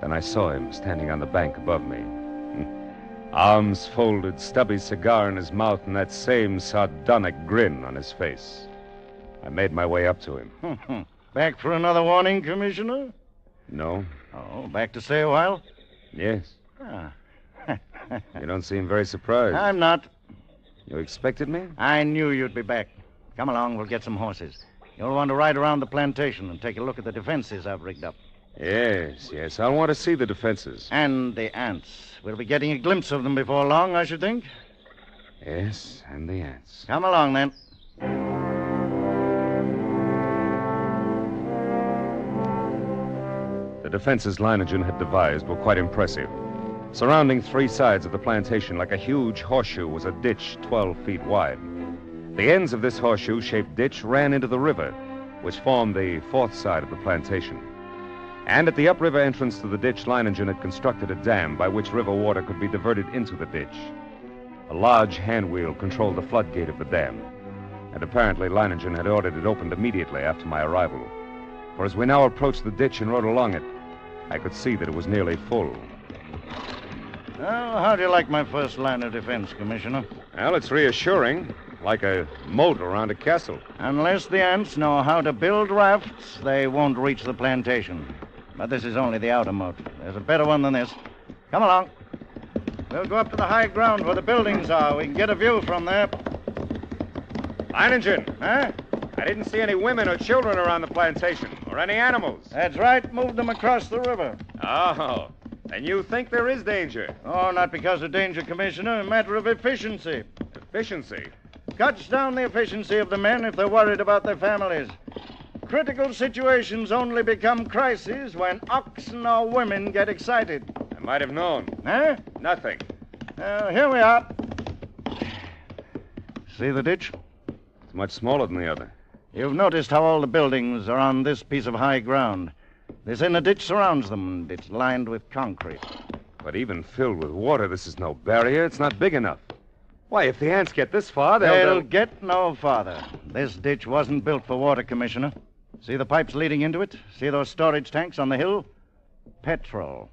I saw him standing on the bank above me. Arms folded, stubby cigar in his mouth, and that same sardonic grin on his face. I made my way up to him. Back for another warning, Commissioner? No. Oh, back to stay a while? Yes. Ah. You don't seem very surprised. I'm not. You expected me? I knew you'd be back. Come along, we'll get some horses. You'll want to ride around the plantation and take a look at the defenses I've rigged up. Yes. I'll want to see the defenses. And the ants. We'll be getting a glimpse of them before long, I should think. Yes, and the ants. Come along, then. The defenses Leiningen had devised were quite impressive. Surrounding three sides of the plantation like a huge horseshoe was a ditch 12 feet wide. The ends of this horseshoe-shaped ditch ran into the river, which formed the fourth side of the plantation. And at the upriver entrance to the ditch, Leiningen had constructed a dam by which river water could be diverted into the ditch. A large handwheel controlled the floodgate of the dam, and apparently Leiningen had ordered it opened immediately after my arrival. For as we now approached the ditch and rode along it, I could see that it was nearly full. Well, how do you like my first line of defense, Commissioner? Well, it's reassuring, like a moat around a castle. Unless the ants know how to build rafts, they won't reach the plantation. But this is only the outer moat. There's a better one than this. Come along. We'll go up to the high ground where the buildings are. We can get a view from there. Leiningen! Huh? I didn't see any women or children around the plantation, or any animals. That's right. Moved them across the river. Oh, then you think there is danger? Oh, not because of danger, Commissioner. A matter of efficiency. Efficiency? Cuts down the efficiency of the men if they're worried about their families. Critical situations only become crises when oxen or women get excited. I might have known. Huh? Nothing. Here we are. See the ditch? It's much smaller than the other. You've noticed how all the buildings are on this piece of high ground. This inner ditch surrounds them, and it's lined with concrete. But even filled with water, this is no barrier. It's not big enough. Why, if the ants get this far, they'll get no farther. This ditch wasn't built for water, Commissioner. See the pipes leading into it? See those storage tanks on the hill? Petrol.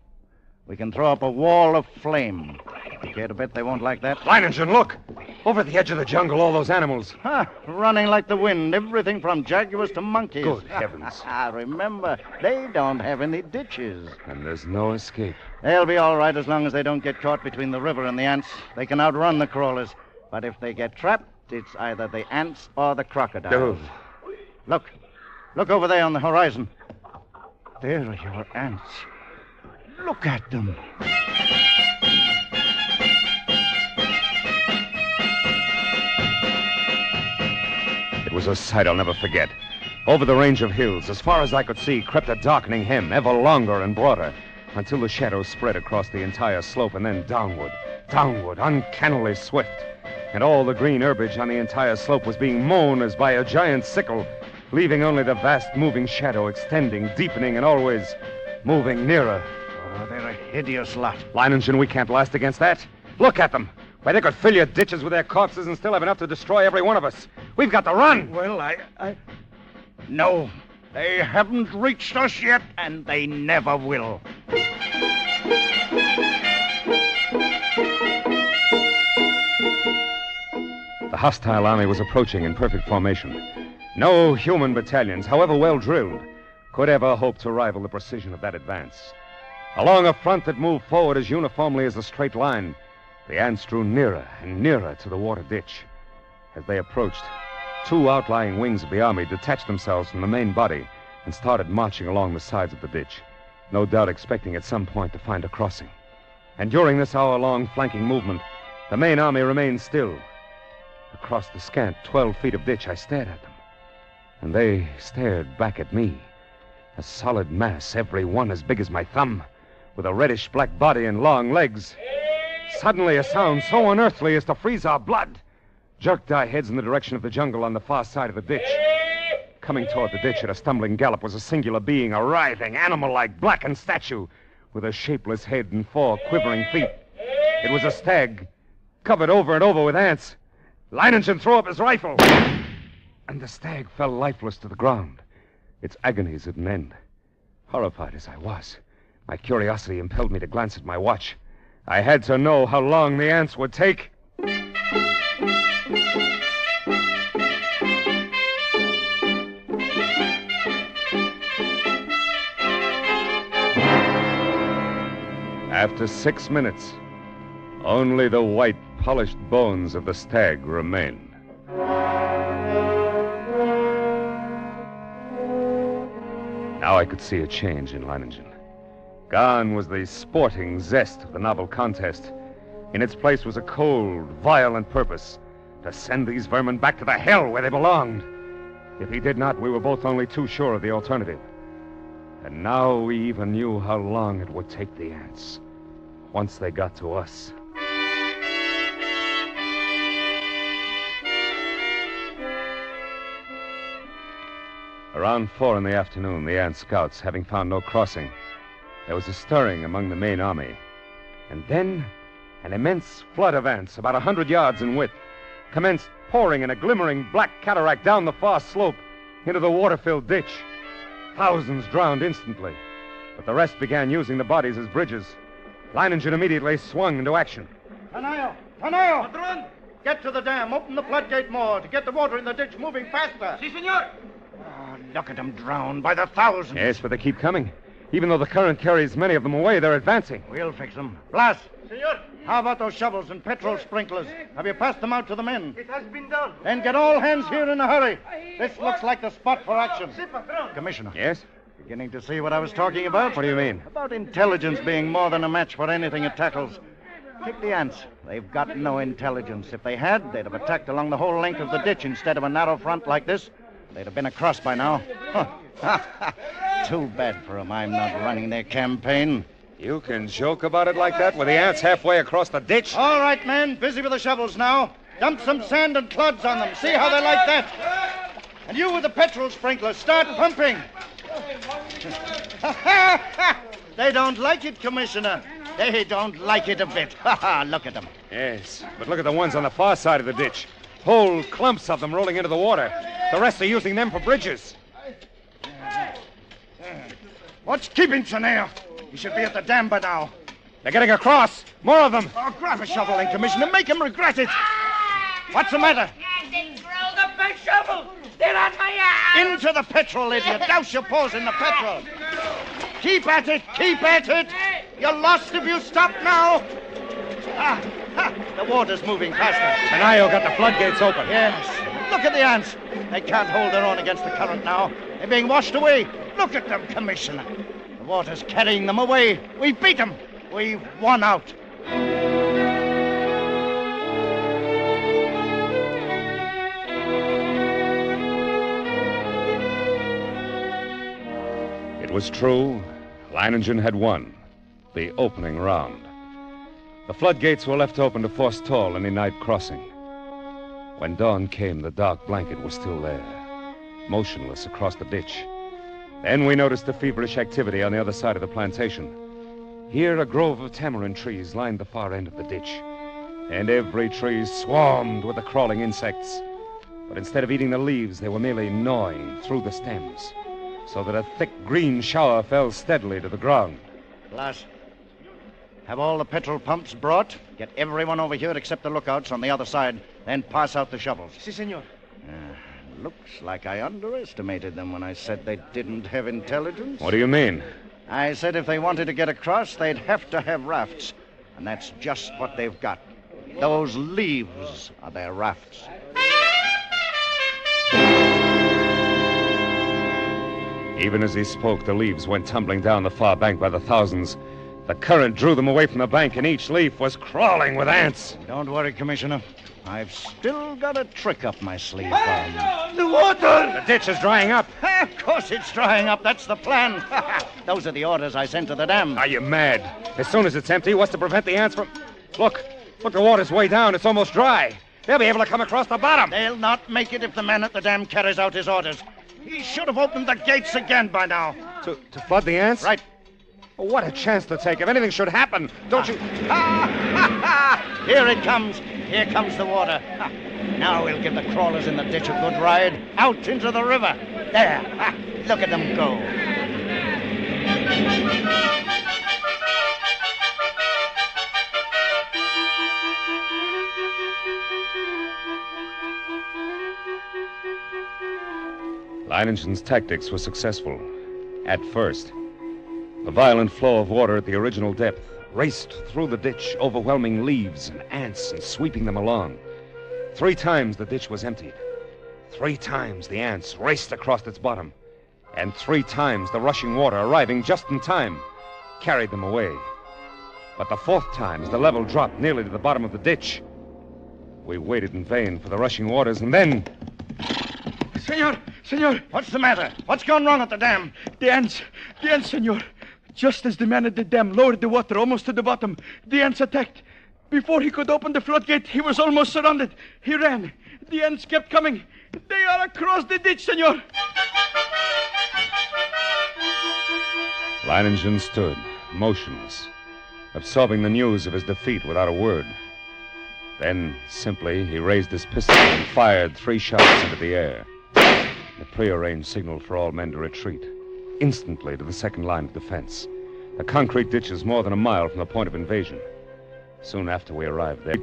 We can throw up a wall of flame. You care to bet they won't like that? Leiningen, look! Over at the edge of the jungle, all those animals. Running like the wind, everything from jaguars to monkeys. Good heavens. Remember, they don't have any ditches. And there's no escape. They'll be all right as long as they don't get caught between the river and the ants. They can outrun the crawlers. But if they get trapped, it's either the ants or the crocodiles. Dude. Look over there on the horizon. There are your ants. Look at them. It was a sight I'll never forget. Over the range of hills, as far as I could see, crept a darkening hem, ever longer and broader, until the shadows spread across the entire slope and then downward, uncannily swift. And all the green herbage on the entire slope was being mown as by a giant sickle, leaving only the vast moving shadow extending, deepening, and always moving nearer. Oh, they're a hideous lot. Leiningen, we can't last against that. Look at them. Why, they could fill your ditches with their corpses and still have enough to destroy every one of us. We've got to run. Well, No, they haven't reached us yet, and they never will. The hostile army was approaching in perfect formation. No human battalions, however well drilled, could ever hope to rival the precision of that advance. Along a front that moved forward as uniformly as a straight line, the ants drew nearer and nearer to the water ditch. As they approached, two outlying wings of the army detached themselves from the main body and started marching along the sides of the ditch, no doubt expecting at some point to find a crossing. And during this hour-long flanking movement, the main army remained still. Across the scant 12 feet of ditch, I stared at them. And they stared back at me. A solid mass, every one as big as my thumb, with a reddish-black body and long legs. Suddenly, a sound so unearthly as to freeze our blood jerked our heads in the direction of the jungle on the far side of the ditch. Coming toward the ditch at a stumbling gallop was a singular being, a writhing, animal-like, blackened statue with a shapeless head and 4 quivering feet. It was a stag, covered over and over with ants. Leiningen threw up his rifle. And the stag fell lifeless to the ground, its agonies at an end. Horrified as I was, my curiosity impelled me to glance at my watch. I had to know how long the ants would take. After 6 minutes, only the white, polished bones of the stag remained. Now I could see a change in Leiningen. Gone was the sporting zest of the novel contest. In its place was a cold, violent purpose to send these vermin back to the hell where they belonged. If he did not, we were both only too sure of the alternative. And now we even knew how long it would take the ants once they got to us. Around 4 in the afternoon, the ant scouts, having found no crossing, there was a stirring among the main army. And then an immense flood of ants, about 100 yards in width, commenced pouring in a glimmering black cataract down the far slope into the water-filled ditch. Thousands drowned instantly, but the rest began using the bodies as bridges. Leiningen immediately swung into action. Tanayo! Patron! Get to the dam. Open the floodgate more to get the water in the ditch moving faster. Si, senor. Oh, look at them drown by the thousands. Yes, but they keep coming. Even though the current carries many of them away, they're advancing. We'll fix them. Blas! Senor. How about those shovels and petrol sprinklers? Have you passed them out to the men? It has been done. Then get all hands here in a hurry. This looks like the spot for action. Si, patron. Commissioner. Yes? Beginning to see what I was talking about? What do you mean? About intelligence being more than a match for anything it tackles. Take the ants. They've got no intelligence. If they had, they'd have attacked along the whole length of the ditch instead of a narrow front like this. They'd have been across by now. Too bad for them I'm not running their campaign. You can joke about it like that with the ants halfway across the ditch? All right, men. Busy with the shovels now. Dump some sand and clods on them. See how they like that. And you with the petrol sprinklers, start pumping. They don't like it, Commissioner. They don't like it a bit. Look at them. Yes, but look at the ones on the far side of the ditch. Whole clumps of them rolling into the water. The rest are using them for bridges. What's keeping Chanel? He should be at the dam by now. They're getting across. More of them. Oh, grab a shovel then, Commissioner. Make him regret it. What's the matter? They throw the big shovel. They're on my ass. Into the petrol, idiot. Douse your paws in the petrol. Keep at it. Keep at it. You're lost if you stop now. The water's moving faster. Tanayo got the floodgates open. Yes. Look at the ants. They can't hold their own against the current now. They're being washed away. Look at them, Commissioner. The water's carrying them away. We've beat them. We've won out. It was true. Leiningen had won the opening round. The floodgates were left open to forestall any night crossing. When dawn came, the dark blanket was still there, motionless across the ditch. Then we noticed the feverish activity on the other side of the plantation. Here, a grove of tamarind trees lined the far end of the ditch, and every tree swarmed with the crawling insects. But instead of eating the leaves, they were merely gnawing through the stems, so that a thick green shower fell steadily to the ground. Blas, have all the petrol pumps brought. Get everyone over here except the lookouts on the other side. Then pass out the shovels. Si, senor. Looks like I underestimated them when I said they didn't have intelligence. What do you mean? I said if they wanted to get across, they'd have to have rafts. And that's just what they've got. Those leaves are their rafts. Even as he spoke, the leaves went tumbling down the far bank by the thousands. The current drew them away from the bank, and each leaf was crawling with ants. Don't worry, Commissioner. I've still got a trick up my sleeve. The water! The ditch is drying up. Of course it's drying up. That's the plan. Those are the orders I sent to the dam. Are you mad? As soon as it's empty, what's to prevent the ants from... Look, the water's way down. It's almost dry. They'll be able to come across the bottom. They'll not make it if the man at the dam carries out his orders. He should have opened the gates again by now. To flood the ants? Right. Oh, what a chance to take. If anything should happen, don't you... Here it comes. Here comes the water. Now we'll give the crawlers in the ditch a good ride out into the river. There. Ha, look at them go. Leiningen's tactics were successful. At first, the violent flow of water at the original depth raced through the ditch, overwhelming leaves and ants and sweeping them along. 3 times the ditch was emptied. 3 times the ants raced across its bottom. And 3 times the rushing water, arriving just in time, carried them away. But the 4th time, as the level dropped nearly to the bottom of the ditch, we waited in vain for the rushing waters, and then... Senor! What's the matter? What's gone wrong at the dam? The ants, senor. Just as the man at the dam lowered the water almost to the bottom, the ants attacked. Before he could open the floodgate, he was almost surrounded. He ran. The ants kept coming. They are across the ditch, senor. Leiningen stood, motionless, absorbing the news of his defeat without a word. Then, simply, he raised his pistol and fired 3 shots into the air. The prearranged signal for all men to retreat, instantly to the second line of defense. The concrete ditches more than a mile from the point of invasion. Soon after we arrived there,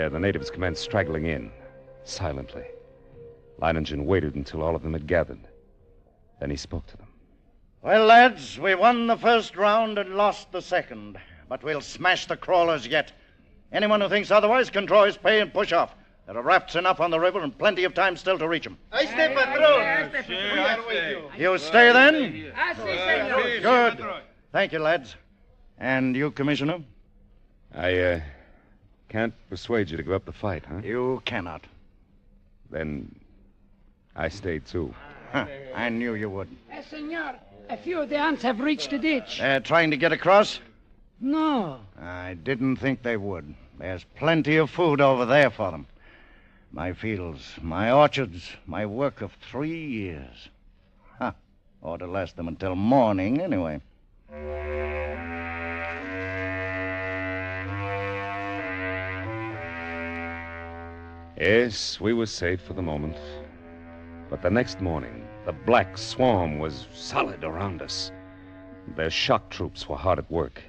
the natives commenced straggling in, silently. Leiningen waited until all of them had gathered. Then he spoke to them. Well, lads, we won the first round and lost the second. But we'll smash the crawlers yet. Anyone who thinks otherwise can draw his pay and push off. There are rafts enough on the river and plenty of time still to reach them. I stay, Patron. We are with you. You stay then? I see, senor. Good. Thank you, lads. And you, Commissioner? I, can't persuade you to give up the fight, huh? You cannot. Then I stay, too. Huh. I knew you would. Senor, a few of the ants have reached the ditch. They're trying to get across? No. I didn't think they would. There's plenty of food over there for them. My fields, my orchards, my work of 3 years. Ought to last them until morning, anyway. Yes, we were safe for the moment. But the next morning, the black swarm was solid around us. Their shock troops were hard at work.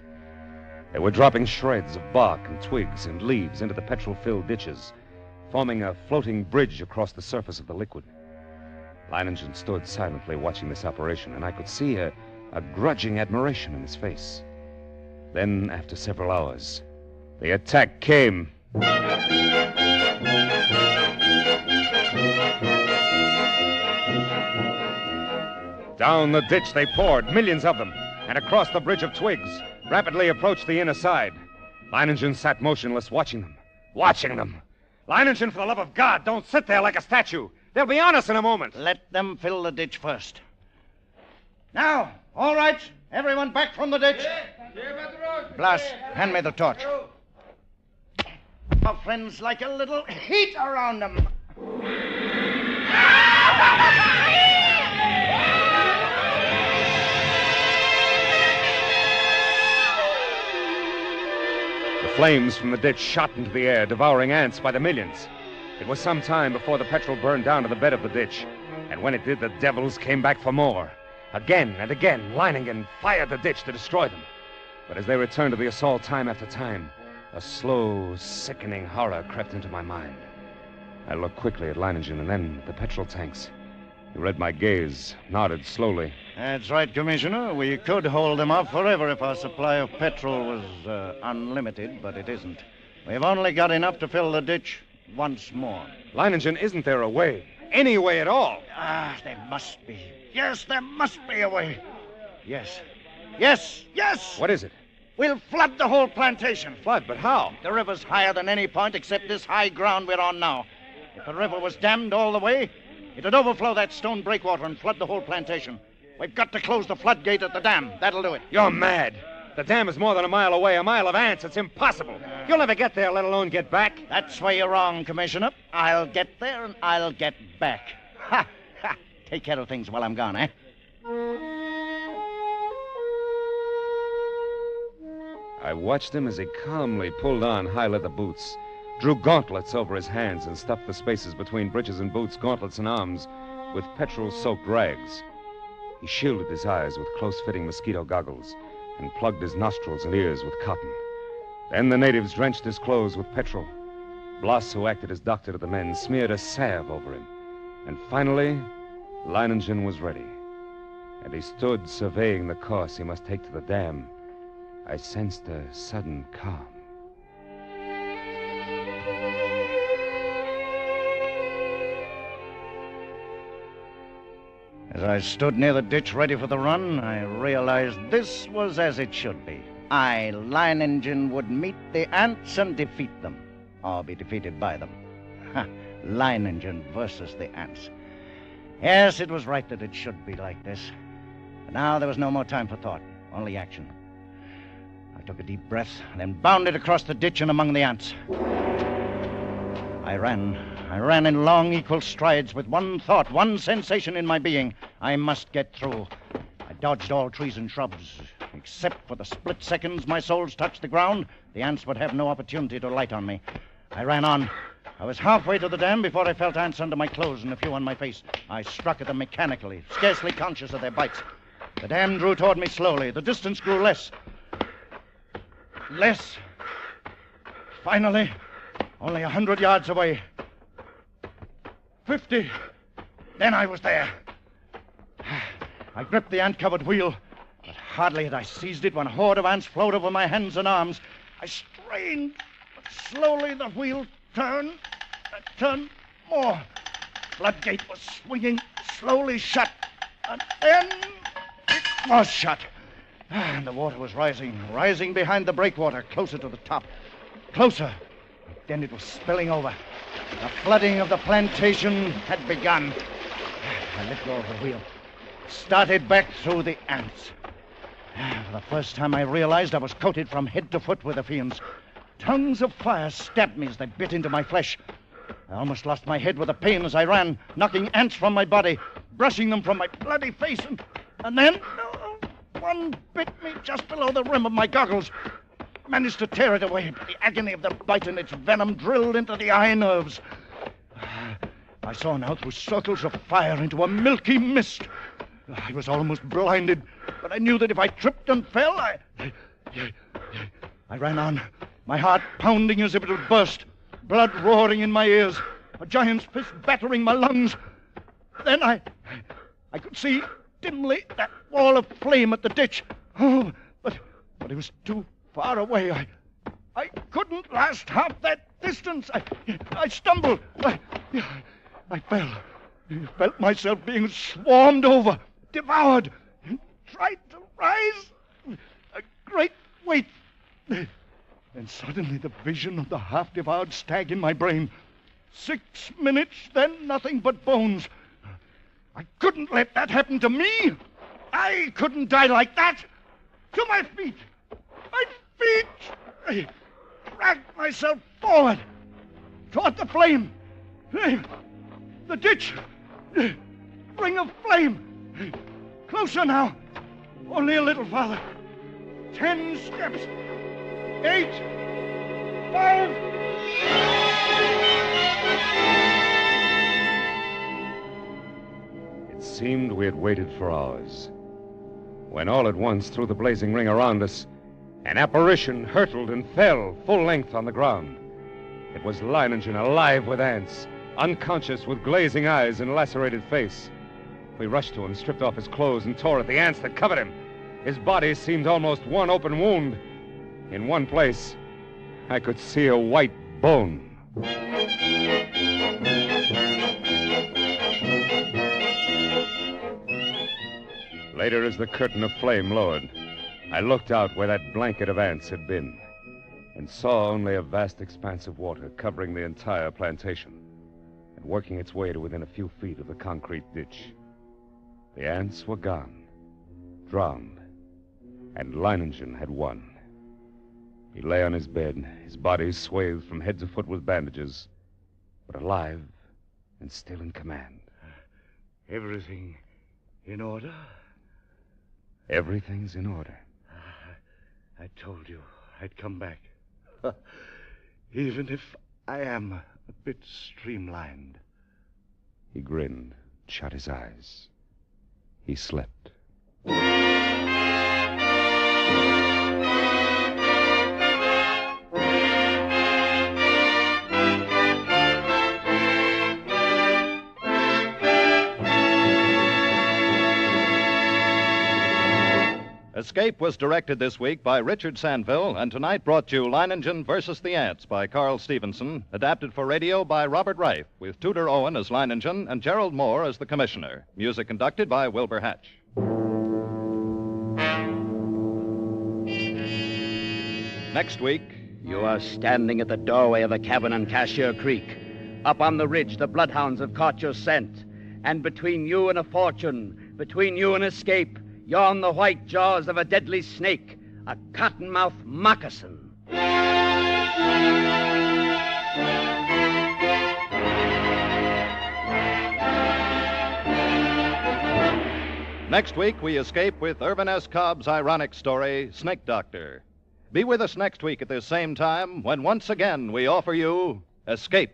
They were dropping shreds of bark and twigs and leaves into the petrol-filled ditches, forming a floating bridge across the surface of the liquid. Leiningen stood silently watching this operation, and I could see a grudging admiration in his face. Then, after several hours, the attack came. Down the ditch they poured, millions of them, and across the bridge of twigs, rapidly approached the inner side. Leiningen sat motionless, watching them. Leiningen, for the love of God, don't sit there like a statue. They'll be on us in a moment. Let them fill the ditch first. Now, all right, everyone back from the ditch. Blas, hand me the torch. Our friends like a little heat around them. The flames from the ditch shot into the air, devouring ants by the millions. It was some time before the petrol burned down to the bed of the ditch. And when it did, the devils came back for more. Again and again, Leiningen fired the ditch to destroy them. But as they returned to the assault time after time, a slow, sickening horror crept into my mind. I looked quickly at Leiningen and then at the petrol tanks. He read my gaze, nodded slowly. That's right, Commissioner. We could hold them off forever if our supply of petrol was unlimited, but it isn't. We've only got enough to fill the ditch once more. Leiningen, isn't there a way? Any way at all? There must be. Yes, there must be a way. Yes. What is it? We'll flood the whole plantation. Flood? But how? The river's higher than any point except this high ground we're on now. If the river was dammed all the way, it'd overflow that stone breakwater and flood the whole plantation. We've got to close the floodgate at the dam. That'll do it. You're mad. The dam is more than a mile away, a mile of ants. It's impossible. You'll never get there, let alone get back. That's where you're wrong, Commissioner. I'll get there and I'll get back. Ha! Take care of things while I'm gone, eh? I watched him as he calmly pulled on high-leather boots, drew gauntlets over his hands, and stuffed the spaces between breeches and boots, gauntlets and arms, with petrol-soaked rags. He shielded his eyes with close-fitting mosquito goggles and plugged his nostrils and ears with cotton. Then the natives drenched his clothes with petrol. Bloss, who acted as doctor to the men, smeared a salve over him. And finally, Leiningen was ready. And he stood surveying the course he must take to the dam. I sensed a sudden calm. As I stood near the ditch ready for the run, I realized this was as it should be. I, Leiningen, would meet the ants and defeat them, or be defeated by them. Ha! Leiningen versus the ants. Yes, it was right that it should be like this. But now there was no more time for thought, only action. I took a deep breath, then bounded across the ditch and among the ants. I ran in long, equal strides with one thought, one sensation in my being. I must get through. I dodged all trees and shrubs. Except for the split seconds my soles touched the ground, the ants would have no opportunity to light on me. I ran on. I was halfway to the dam before I felt ants under my clothes and a few on my face. I struck at them mechanically, scarcely conscious of their bites. The dam drew toward me slowly. The distance grew less. Less. Finally, only 100 yards away. 50. Then I was there. I gripped the ant-covered wheel, but hardly had I seized it when a horde of ants flowed over my hands and arms. I strained, but slowly the wheel turned more. Floodgate was swinging slowly shut, and then it was shut. And the water was rising behind the breakwater, closer to the top. Closer. Then it was spilling over. The flooding of the plantation had begun. I let go of the wheel. Started back through the ants. For the first time I realized I was coated from head to foot with the fiends. Tongues of fire stabbed me as they bit into my flesh. I almost lost my head with the pain as I ran, knocking ants from my body, brushing them from my bloody face, and then one bit me just below the rim of my goggles. Managed to tear it away, but the agony of the bite and its venom drilled into the eye nerves. I saw now through circles of fire into a milky mist. I was almost blinded, but I knew that if I tripped and fell, I ran on, my heart pounding as if it would burst, blood roaring in my ears, a giant's fist battering my lungs. Then I could see dimly that wall of flame at the ditch. Oh, but it was too far away. I couldn't last half that distance. I stumbled. I fell. I felt myself being swarmed over, devoured. Tried to rise. A great weight. And suddenly the vision of the half-devoured stag in my brain. 6 minutes, then nothing but bones. I couldn't let that happen to me. I couldn't die like that. To my feet. My feet. I dragged myself forward. Toward the flame. The ditch. Ring of flame. Closer now. Only a little farther. 10 steps. 8. 5. It seemed we had waited for hours, when all at once, through the blazing ring around us, an apparition hurtled and fell full length on the ground. It was Leiningen, alive with ants, unconscious with glazing eyes and lacerated face. We rushed to him, stripped off his clothes, and tore at the ants that covered him. His body seemed almost one open wound. In one place, I could see a white bone. Later, as the curtain of flame lowered, I looked out where that blanket of ants had been and saw only a vast expanse of water covering the entire plantation and working its way to within a few feet of the concrete ditch. The ants were gone, drowned, and Leiningen had won. He lay on his bed, his body swathed from head to foot with bandages, but alive and still in command. Everything in order? Everything's in order. I told you. I'd come back. Even if I am a bit streamlined. He grinned, shut his eyes. He slept. Escape was directed this week by Richard Sandville, and tonight brought you Leiningen versus the Ants by Carl Stevenson, adapted for radio by Robert Reif, with Tudor Owen as Leiningen and Gerald Moore as the commissioner. Music conducted by Wilbur Hatch. Next week, you are standing at the doorway of a cabin on Cashier Creek. Up on the ridge, the bloodhounds have caught your scent. And between you and a fortune, between you and escape, yawn the white jaws of a deadly snake, a cottonmouth moccasin. Next week, we escape with Irvin S. Cobb's ironic story, Snake Doctor. Be with us next week at this same time when once again we offer you Escape.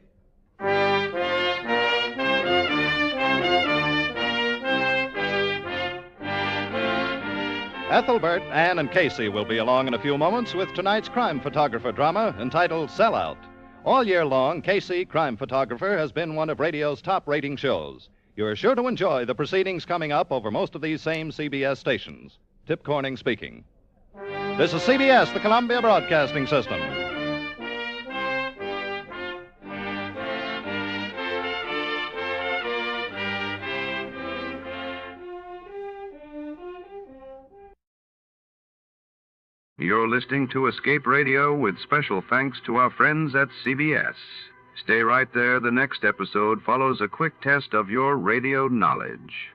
Ethelbert, Ann, and Casey will be along in a few moments with tonight's crime photographer drama entitled Sellout. All year long, Casey, crime photographer, has been one of radio's top rating shows. You're sure to enjoy the proceedings coming up over most of these same CBS stations. Tip Corning speaking. This is CBS, the Columbia Broadcasting System. You're listening to Escape Radio with special thanks to our friends at CBS. Stay right there. The next episode follows a quick test of your radio knowledge.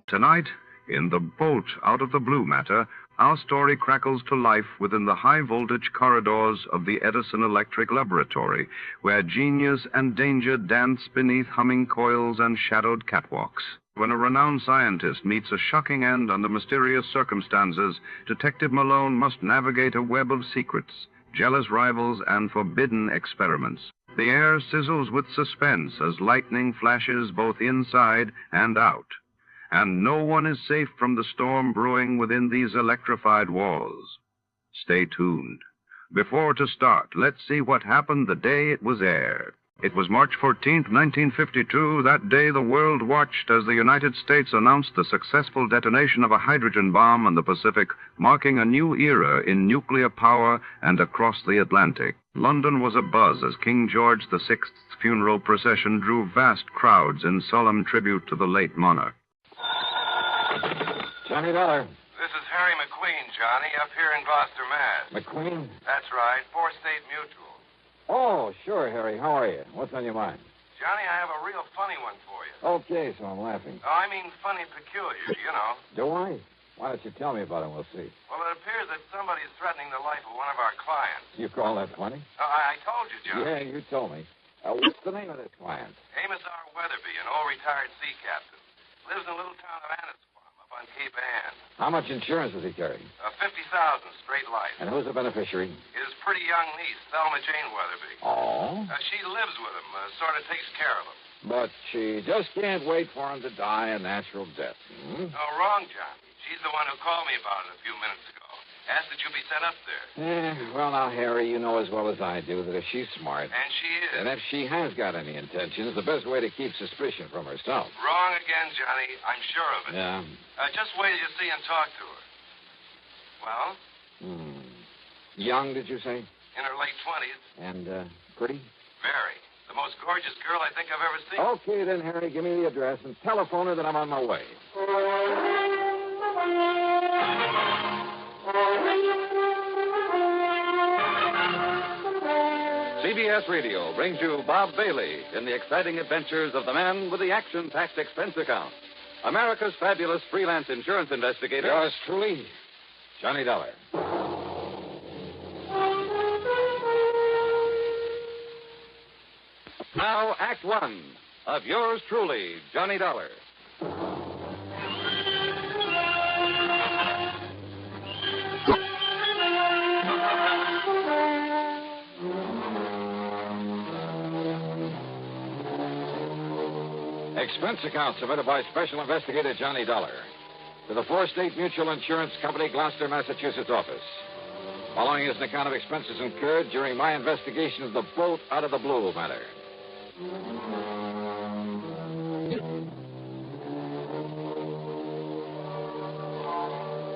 Tonight, in The Bolt Out of the Blue matter, our story crackles to life within the high-voltage corridors of the Edison Electric Laboratory, where genius and danger dance beneath humming coils and shadowed catwalks. When a renowned scientist meets a shocking end under mysterious circumstances, Detective Malone must navigate a web of secrets, jealous rivals, and forbidden experiments. The air sizzles with suspense as lightning flashes both inside and out. And no one is safe from the storm brewing within these electrified walls. Stay tuned. Before to start, let's see what happened the day it was aired. It was March 14th, 1952. That day the world watched as the United States announced the successful detonation of a hydrogen bomb in the Pacific, marking a new era in nuclear power and across the Atlantic. London was abuzz as King George VI's funeral procession drew vast crowds in solemn tribute to the late monarch. Johnny Dollar. This is Harry McQueen, Johnny, up here in Gloucester, Mass. McQueen? That's right, 4-State Mutual. Oh, sure, Harry. How are you? What's on your mind? Johnny, I have a real funny one for you. Okay, so I'm laughing. Oh, I mean funny peculiar, you know. Do I? Why don't you tell me about it and we'll see. Well, it appears that somebody's threatening the life of one of our clients. You call that funny? I told you, Johnny. Yeah, you told me. What's the name of this client? Amos R. Weatherby, an old retired sea captain. Lives in a little town of Annisquam up on Cape Ann. How much insurance does he carry? $50,000 straight life. And who's the beneficiary? His pretty young niece, Thelma Jane Weatherby. Oh? She lives with him, sort of takes care of him. But she just can't wait for him to die a natural death. Hmm? Oh, wrong, John. She's the one who called me about it a few minutes ago. Asked that you be sent up there. Well, now, Harry, you know as well as I do that if she's smart... And she is. And if she has got any intentions, the best way to keep suspicion from herself. Wrong again, Johnny. I'm sure of it. Yeah. Just wait till you see and talk to her. Well? Young, did you say? In her late 20s. And pretty? Very. The most gorgeous girl I think I've ever seen. Okay, then, Harry, give me the address and telephone her that I'm on my way. CBS Radio brings you Bob Bailey in the exciting adventures of the man with the action-packed expense account. America's fabulous freelance insurance investigator. Yours truly, Johnny Dollar. now Act One of yours truly, Johnny Dollar. Expense account submitted by Special Investigator Johnny Dollar to the Four State Mutual Insurance Company, Gloucester, Massachusetts office. Following is an account of expenses incurred during my investigation of the boat out of the blue matter.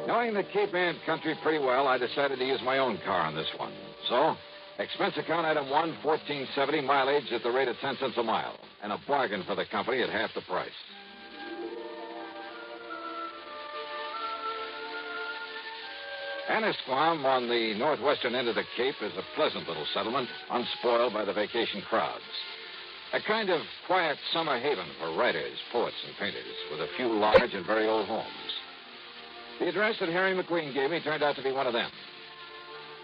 Knowing the Cape Ann country pretty well, I decided to use my own car on this one. So, expense account item 1, 1470, mileage at the rate of 10 cents a mile. And a bargain for the company at half the price. Annisquam, on the northwestern end of the Cape, is a pleasant little settlement, unspoiled by the vacation crowds. A kind of quiet summer haven for writers, poets, and painters, with a few large and very old homes. The address that Harry McQueen gave me turned out to be one of them.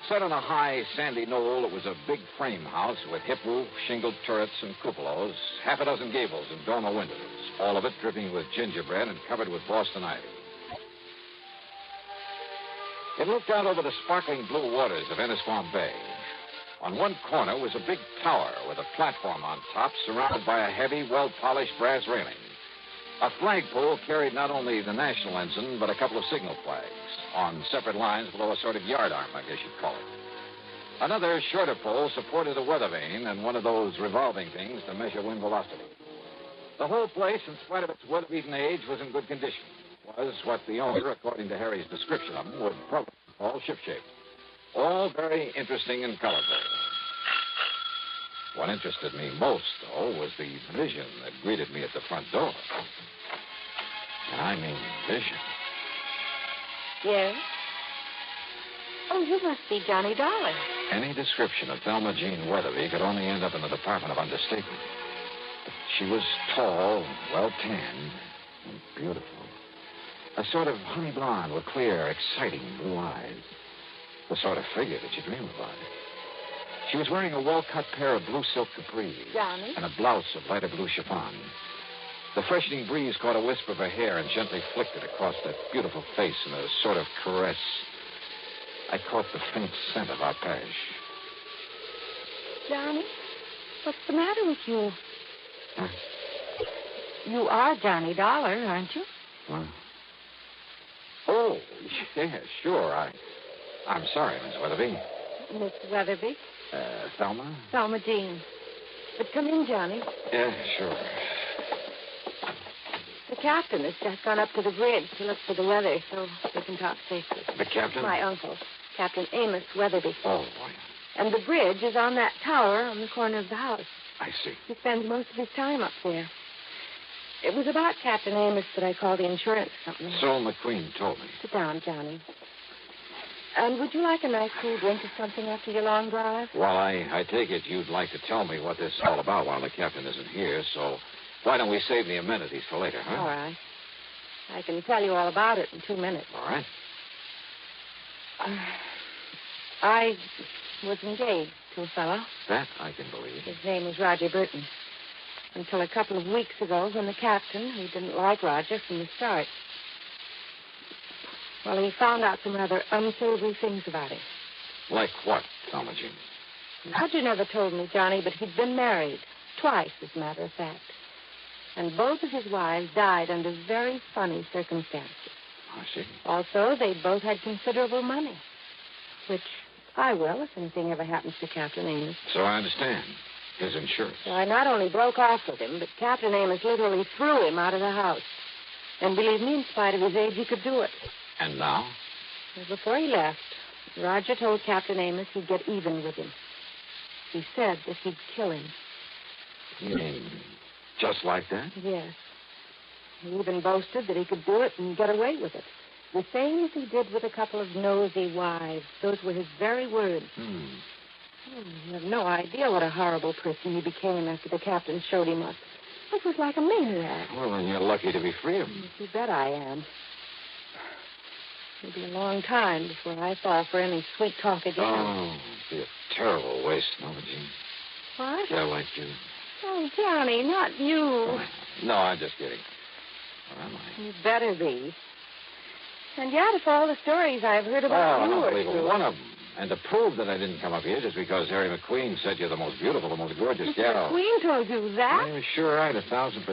Set on a high, sandy knoll, it was a big frame house with hip roof, shingled turrets, and cupolas, half a dozen gables and dormer windows, all of it dripping with gingerbread and covered with Boston ivy. It looked out over the sparkling blue waters of Annisquam Bay. On one corner was a big tower with a platform on top surrounded by a heavy, well-polished brass railing. A flagpole carried not only the national ensign, but a couple of signal flags on separate lines below a sort of yardarm, I guess you'd call it. Another shorter pole supported a weather vane and one of those revolving things to measure wind velocity. The whole place, in spite of its weather-beaten age, was in good condition. Was what the owner, according to Harry's description of them, would probably call shipshape. All very interesting and colorful. What interested me most, though, was the vision that greeted me at the front door. And I mean vision. Yes? Oh, you must be Johnny Dollar. Any description of Thelma Jean Weatherby could only end up in the Department of Understatement. She was tall, well-tanned, and beautiful. A sort of honey blonde with clear, exciting blue eyes. The sort of figure that you dream about. She was wearing a well-cut pair of blue silk capris. Johnny? And a blouse of lighter blue chiffon. The freshening breeze caught a wisp of her hair and gently flicked it across that beautiful face in a sort of caress. I caught the faint scent of arpege. Johnny, what's the matter with you? Huh? You are Johnny Dollar, aren't you? What? Oh, yeah, sure. I'm sorry, Miss Weatherby. Miss Weatherby? Thelma? Thelma Jean. But come in, Johnny. Yeah, sure. The captain has just gone up to the bridge to look for the weather so we can talk safely. The captain? My uncle, Captain Amos Weatherby. Oh, boy. And the bridge is on that tower on the corner of the house. I see. He spends most of his time up there. It was about Captain Amos that I called the insurance company. So McQueen told me. Sit down, Johnny. And would you like a nice cool drink or something after your long drive? Well, I take it you'd like to tell me what this is all about while the captain isn't here, so why don't we save the amenities for later, huh? All right. I can tell you all about it in 2 minutes. All right. I was engaged to a fellow. That I can believe. His name was Roger Burton. Until a couple of weeks ago when the captain, who didn't like Roger from the start, well, he found out some rather unsavory things about him. Like what, Thelma Jean? Roger never told me, Johnny, but he'd been married. Twice, as a matter of fact. And both of his wives died under very funny circumstances. I see. Also, they both had considerable money. Which I will, if anything ever happens to Captain Amos. So I understand. His insurance. So I not only broke off with him, but Captain Amos literally threw him out of the house. And believe me, in spite of his age, he could do it. And now? Well, before he left, Roger told Captain Amos he'd get even with him. He said that he'd kill him. You mean just like that? Yes. He even boasted that he could do it and get away with it. The same as he did with a couple of nosy wives. Those were his very words. You have no idea what a horrible person he became after the captain showed him up. It was like a maniac. Well, then you're lucky to be free of him. You bet I am. It'll be a long time before I fall for any sweet talk again. Oh, it'd be a terrible waste, Thelma Jean. What? Yeah, like you. Oh, Johnny, not you. No, I'm just kidding. Or am I? You better be. And yet, if all the stories I've heard about you I are don't believe true... one of them. And to prove that I didn't come up here just because Harry McQueen said you're the most beautiful, the most gorgeous Mr. gal. McQueen told you that? I'm sure right, 1,000%.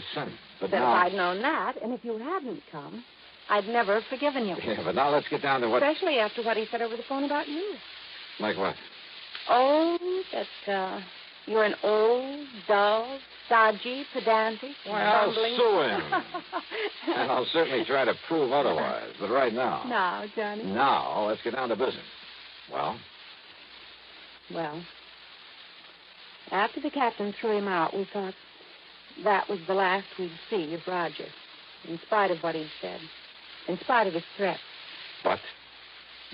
But Then now... if I'd known that, and if you hadn't come, I'd never have forgiven you. Yeah, but now let's get down to what... Especially after what he said over the phone about you. Like what? Oh, that, you're an old, dull, stodgy, pedantic, Why, I'll bumbling... sue him. And I'll certainly try to prove otherwise. But right now... Now, Johnny. Now, let's get down to business. Well? Well, after the captain threw him out, we thought that was the last we'd see of Roger, in spite of what he'd said, in spite of his threats. But?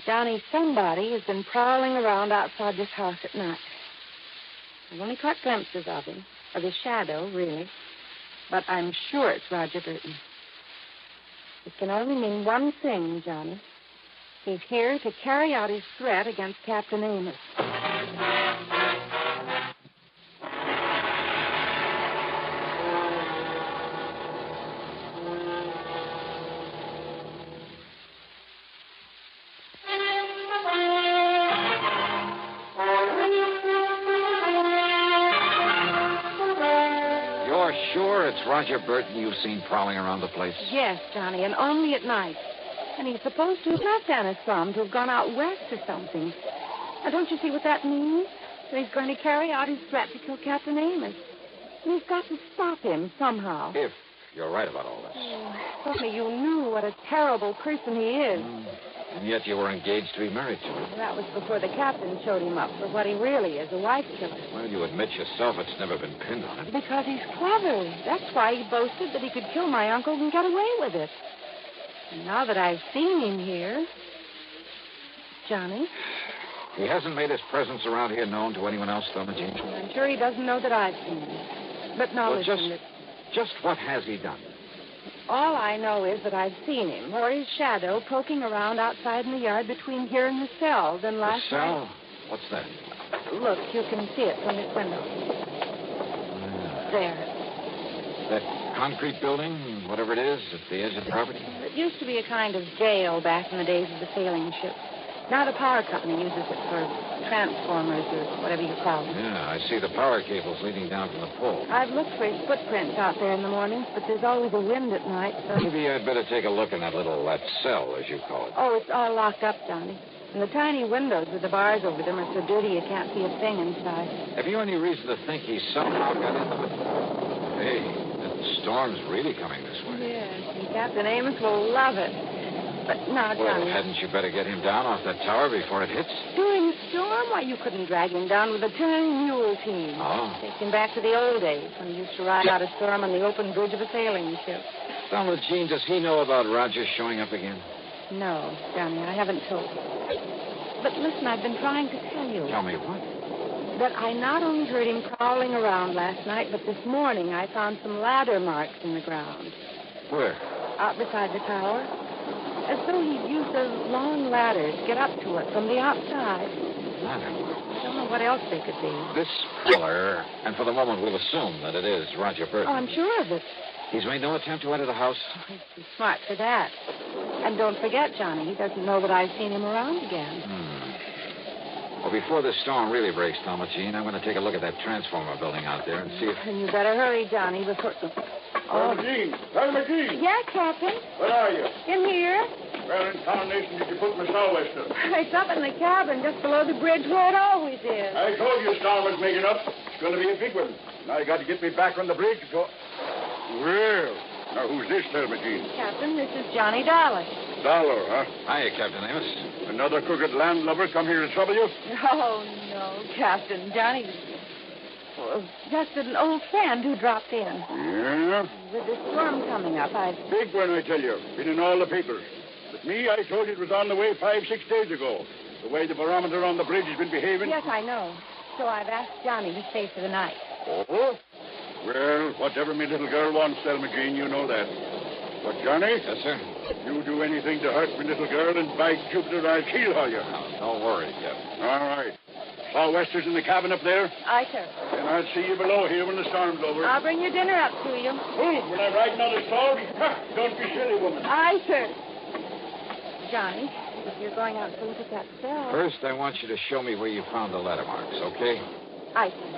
Johnny, somebody has been prowling around outside this house at night. I've only caught glimpses of him, of his shadow, really, but I'm sure it's Roger Burton. It can only mean one thing, Johnny. He's here to carry out his threat against Captain Amos. You're sure it's Roger Burton you've seen prowling around the place? Yes, Johnny, and only at night. And he's supposed to have left Anna's farm, to have gone out west or something. Now, don't you see what that means? That he's going to carry out his threat to kill Captain Amos. And he's got to stop him somehow. If you're right about all this. Oh, if only you knew what a terrible person he is. And yet you were engaged to be married to him. That was before the captain showed him up for what he really is, a wife killer. Well, you admit yourself it's never been pinned on him. Because he's clever. That's why he boasted that he could kill my uncle and get away with it. And now that I've seen him here... Johnny? He hasn't made his presence around here known to anyone else, though, Jean? I'm sure he doesn't know that I've seen him. But now Well, listen... just what has he done? All I know is that I've seen him, or his shadow, poking around outside in the yard between here and the cell. Then last The cell? night... What's that? Look, you can see it from this window. There. That concrete building, whatever it is, at the edge of the property? It used to be a kind of jail back in the days of the sailing ships. Now the power company uses it for transformers or whatever you call them. Yeah, I see the power cables leading down from the pole. I've looked for his footprints out there in the mornings, but there's always a wind at night, so... Maybe I'd better take a look in that cell, as you call it. Oh, it's all locked up, Johnny. And the tiny windows with the bars over them are so dirty you can't see a thing inside. Have you any reason to think he somehow got into it? Hey, that storm's really coming this way. Yes, and Captain Amos will love it. But now, Well, Johnny... hadn't you better get him down off that tower before it hits? During the storm? Why, you couldn't drag him down with a turning mule team. Oh. Take him back to the old days when he used to ride out a storm on the open bridge of a sailing ship. Thelma Jean, does he know about Roger showing up again? No, Johnny, I haven't told you. But listen, I've been trying to tell you. Tell me what? That I not only heard him crawling around last night, but this morning I found some ladder marks in the ground. Where? Out beside the tower. As though he'd used a long ladder to get up to it from the outside. Ladder? I don't know what else they could be. This feller, and for the moment we'll assume that it is Roger Burton. Oh, I'm sure of it. He's made no attempt to enter the house? Oh, he's too smart for that. And don't forget, Johnny, he doesn't know that I've seen him around again. Well, before this storm really breaks, Thelma Jean, I'm going to take a look at that transformer building out there and see if... And you better hurry, Johnny, before... Thelma Jean! Thelma Jean! Yeah, Captain? Where are you? In here. Where in tarnation did you put my sou'wester? It's up in the cabin, just below the bridge where it always is. I told you Star was making up. It's going to be a big one. Now you got to get me back on the bridge. Well, now who's this, Thelma Jean? Captain, this is Johnny Dollar. Dollar, huh? Hiya, Captain Amos. Another crooked landlubber come here to trouble you? Oh, no, Captain. Johnny's just an old friend who dropped in. Yeah? With the storm coming up, Big one, I tell you. Been in all the papers. But me, I told you it was on the way 5-6 days ago. The way the barometer on the bridge has been behaving. Yes, I know. So I've asked Johnny to stay for the night. Oh? Well, whatever me little girl wants, Thelma Jean, you know that. But, Johnny? Yes, sir? You do anything to hurt me little girl, and by Jupiter, I'll keel haul you. Don't worry, Captain. All right. All Wester's in the cabin up there? Aye, sir. Then I'll see you below here when the storm's over. I'll bring your dinner up to you. Move when I'm riding on the storm. Don't be silly, woman. Aye, sir. Johnny, if you're going out to look at that cell... First, I want you to show me where you found the letter marks, okay? Aye, sir.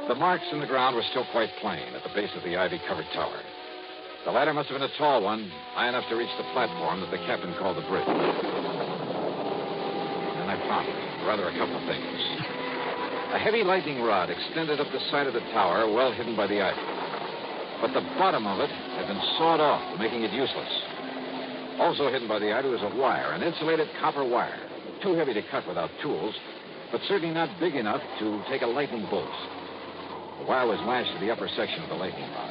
The marks in the ground were still quite plain at the base of the ivy-covered tower. The ladder must have been a tall one, high enough to reach the platform that the captain called the bridge. And I found, rather, a couple of things. A heavy lightning rod extended up the side of the tower, well hidden by the ivy. But the bottom of it had been sawed off, making it useless. Also hidden by the ivy was a wire, an insulated copper wire. Too heavy to cut without tools, but certainly not big enough to take a lightning bolt. The wire was lashed to the upper section of the lightning rod.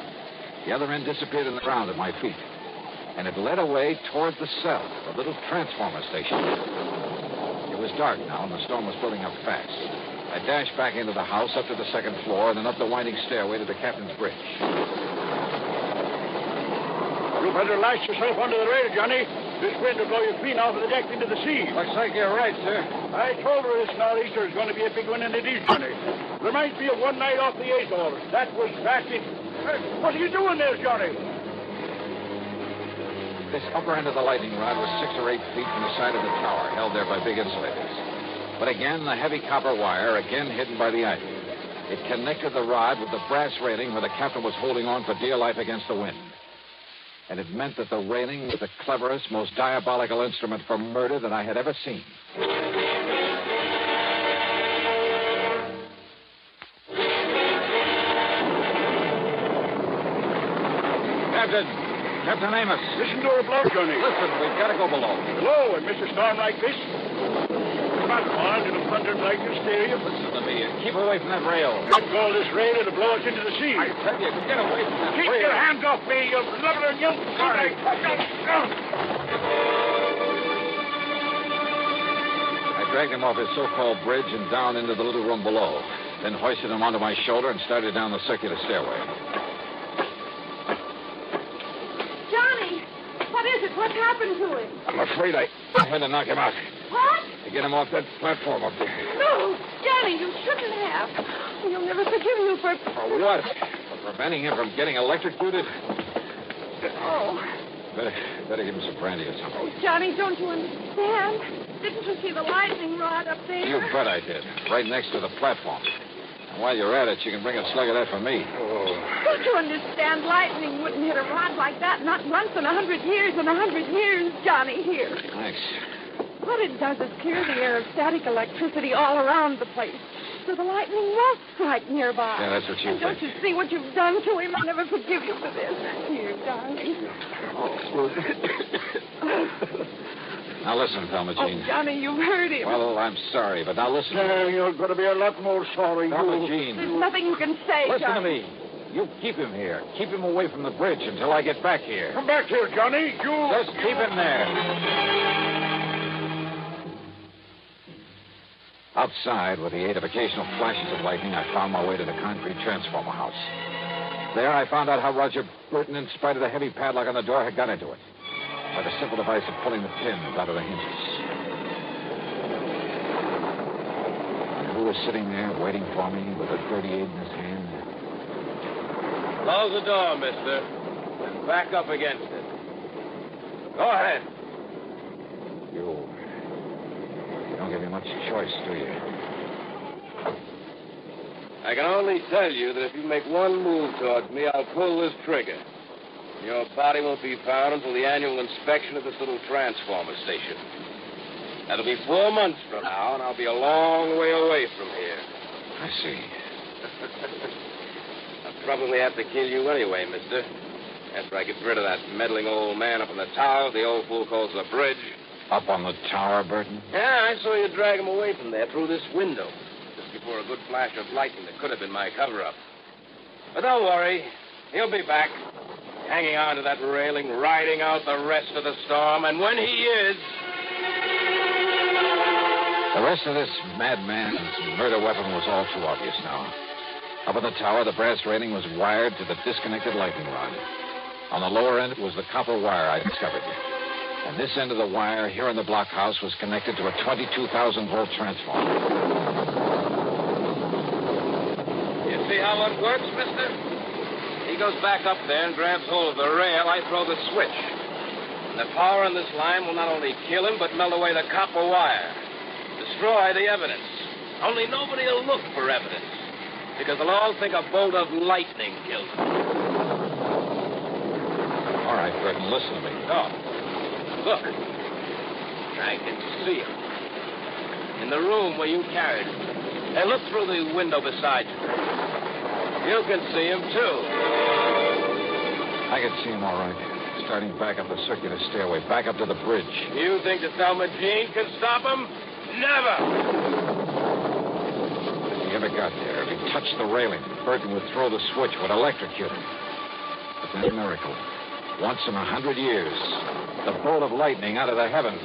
The other end disappeared in the ground at my feet, and it led away toward the cell, the little transformer station. It was dark now, and the storm was building up fast. I dashed back into the house, up to the second floor, and then up the winding stairway to the captain's bridge. You better lash yourself under the rail, Johnny. This wind will blow you clean off of the deck into the sea. Looks like you're right, sir. I told her this nor'easter is going to be a big one, and it is, Johnny. Reminds me of one night off the Azores. That was fast. What are you doing there, Johnny? This upper end of the lightning rod was 6 or 8 feet from the side of the tower, held there by big insulators. But again, the heavy copper wire, again hidden by the ivy. It connected the rod with the brass railing where the captain was holding on for dear life against the wind. And it meant that the railing was the cleverest, most diabolical instrument for murder that I had ever seen. Captain Amos. Listen to her blow, Johnny. Listen, we've got to go below. Below, and Mr. Storm like this? Come on, it'll thunder and lightning steer you. Listen to me. Keep away from that rail. Let go of this rail, it'll blow us into the sea. I tell you, get away from that rail. Keep your hands off me, you blubbering young... Sorry. I dragged him off his so-called bridge and down into the little room below. Then hoisted him onto my shoulder and started down the circular stairway. What happened to him? I'm afraid I had to knock him out. What? To get him off that platform up there. No, Johnny, you shouldn't have. He'll never forgive you for... For what? For preventing him from getting electrocuted? Oh. Better give him some brandy or something. Oh, Johnny, don't you understand? Didn't you see the lightning rod up there? You bet I did. Right next to the platform. And while you're at it, you can bring a slug of that for me. Oh. Don't you understand? Lightning wouldn't hit a rod like that, not once in 100 years. In 100 years, Johnny, here. Thanks. What it does is clear the air of static electricity all around the place, so the lightning won't strike nearby. Yeah, that's what you think. Don't you see what you've done to him? I'll never forgive you for this. Here, darling. Now listen, Thelma Jean. Oh, Johnny, you've hurt him. Well, I'm sorry, but now listen. You're going to be a lot more sorry. Thelma Jean. There's nothing you can say, Listen Johnny. to me. You keep him here. Keep him away from the bridge until I get back here. Come back here, Johnny. You... Just keep him there. Outside, with the aid of occasional flashes of lightning, I found my way to the concrete transformer house. There, I found out how Roger Burton, in spite of the heavy padlock on the door, had got into it. By the simple device of pulling the pins out of the hinges. And who was sitting there waiting for me with a .38 in his hand? Close the door, mister. And back up against it. Go ahead. You don't give me much choice, do you? I can only tell you that if you make one move towards me, I'll pull this trigger. Your body won't be found until the annual inspection of this little transformer station. That'll be 4 months from now, and I'll be a long way away from here. I see. I'll probably have to kill you anyway, mister. After I get rid of that meddling old man up in the tower, the old fool calls the bridge. Up on the tower, Burton? Yeah, I saw you drag him away from there through this window. Just before a good flash of lightning that could have been my cover-up. But don't worry. He'll be back. Hanging on to that railing, riding out the rest of the storm, and when he is... The rest of this madman's murder weapon was all too obvious now. Up on the tower, the brass railing was wired to the disconnected lightning rod. On the lower end was the copper wire I discovered. And this end of the wire here in the blockhouse was connected to a 22,000-volt transformer. You see how it works, mister? He goes back up there and grabs hold of the rail. I throw the switch. The power in this line will not only kill him, but melt away the copper wire. Destroy the evidence. Only nobody will look for evidence, because they'll all think a bolt of lightning killed him. All right, Burton, listen to me. No. Look. I can see him. In the room where you carried him. Hey, look through the window beside you. You can see him, too. I can see him all right. Starting back up the circular stairway, back up to the bridge. You think the Thelma Jean can stop him? Never! If he ever got there, if he touched the railing, Burton would throw the switch, would electrocute him. But then a miracle. Once in 100 years, the bolt of lightning out of the heavens.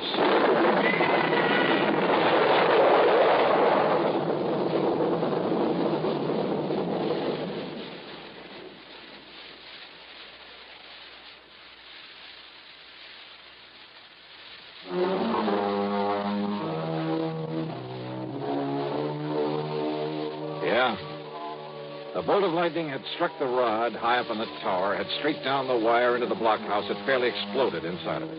The bolt of lightning had struck the rod high up in the tower, had streaked down the wire into the blockhouse, had fairly exploded inside of it.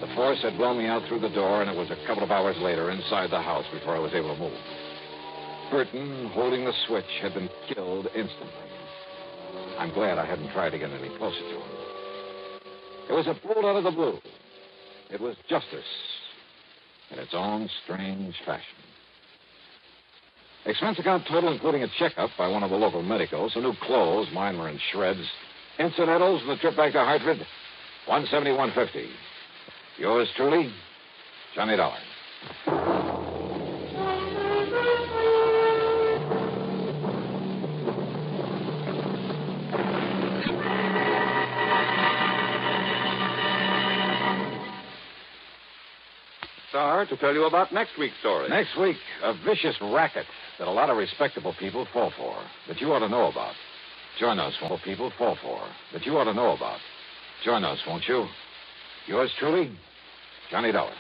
The force had blown me out through the door, and it was a couple of hours later inside the house before I was able to move. Burton, holding the switch, had been killed instantly. I'm glad I hadn't tried to get any closer to him. It was a bolt out of the blue. It was justice in its own strange fashion. Expense account total, including a checkup by one of the local medicos, some new clothes, mine were in shreds, incidentals, and the trip back to Hartford, $171.50. Yours truly, Johnny Dollar. Star, to tell you about next week's story. Next week, a vicious racket that a lot of respectable people fall for, that you ought to know about. Join us, won't people fall for, that you ought to know about. Join us, won't you? Yours truly, Johnny Dollar.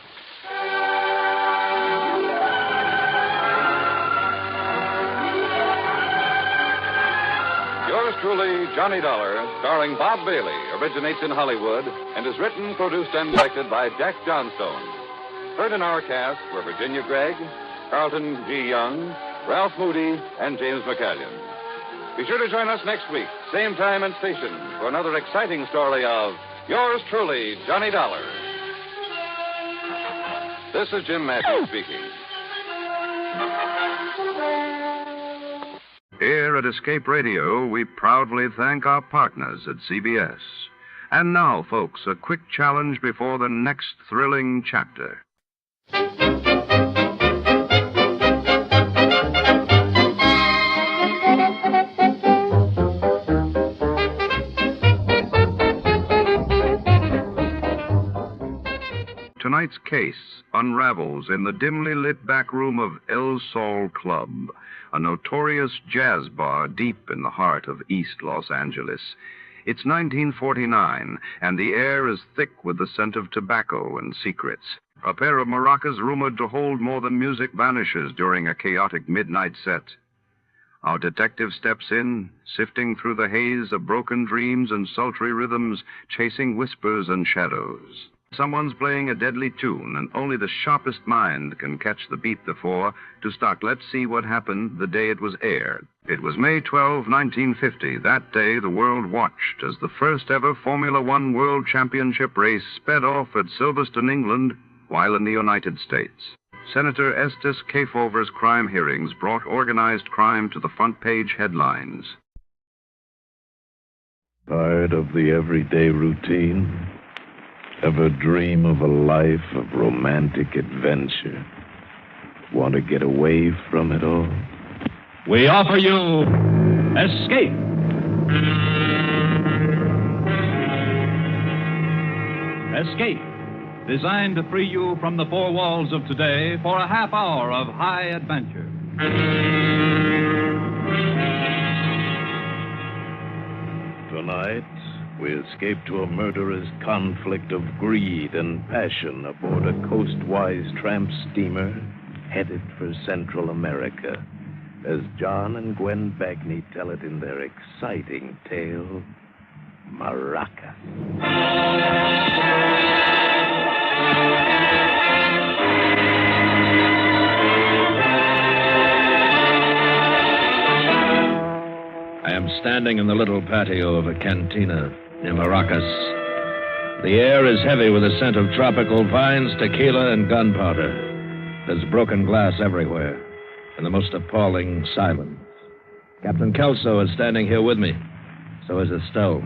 Yours truly, Johnny Dollar, starring Bob Bailey, originates in Hollywood and is written, produced, and directed by Jack Johnstone. Heard in our cast were Virginia Gregg, Carlton G. Young, Ralph Moody, and James McCallion. Be sure to join us next week, same time and station, for another exciting story of Yours truly, Johnny Dollar. This is Jim Matthews speaking. Here at Escape Radio, we proudly thank our partners at CBS. And now, folks, a quick challenge before the next thrilling chapter. Tonight's case unravels in the dimly lit back room of El Sol Club, a notorious jazz bar deep in the heart of East Los Angeles. It's 1949, and the air is thick with the scent of tobacco and secrets. A pair of maracas rumored to hold more than music vanishes during a chaotic midnight set. Our detective steps in, sifting through the haze of broken dreams and sultry rhythms, chasing whispers and shadows. Someone's playing a deadly tune, and only the sharpest mind can catch the beat before to start Let's See What Happened the day it was aired. It was May 12, 1950. That day, the world watched as the first ever Formula One World Championship race sped off at Silverstone, England, while in the United States. Senator Estes Kefauver's crime hearings brought organized crime to the front page headlines. Tired of the everyday routine? Ever dream of a life of romantic adventure? Want to get away from it all? We offer you Escape. Escape, designed to free you from the four walls of today for a half hour of high adventure. Tonight, We escape to a murderous conflict of greed and passion aboard a coastwise tramp steamer headed for Central America, as John and Gwen Bagney tell it in their exciting tale, Maracas. I am standing in the little patio of a cantina near Maracas. The air is heavy with the scent of tropical vines, tequila, and gunpowder. There's broken glass everywhere, and the most appalling silence. Captain Kelso is standing here with me. So is Estelle.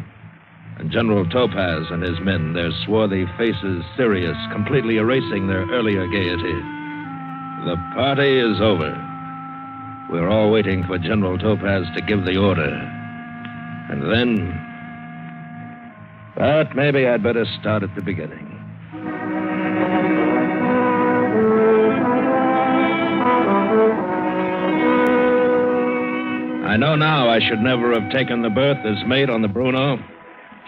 And General Topaz and his men, their swarthy faces serious, completely erasing their earlier gaiety. The party is over. We're all waiting for General Topaz to give the order. And then... But maybe I'd better start at the beginning. I know now I should never have taken the berth as mate on the Bruno.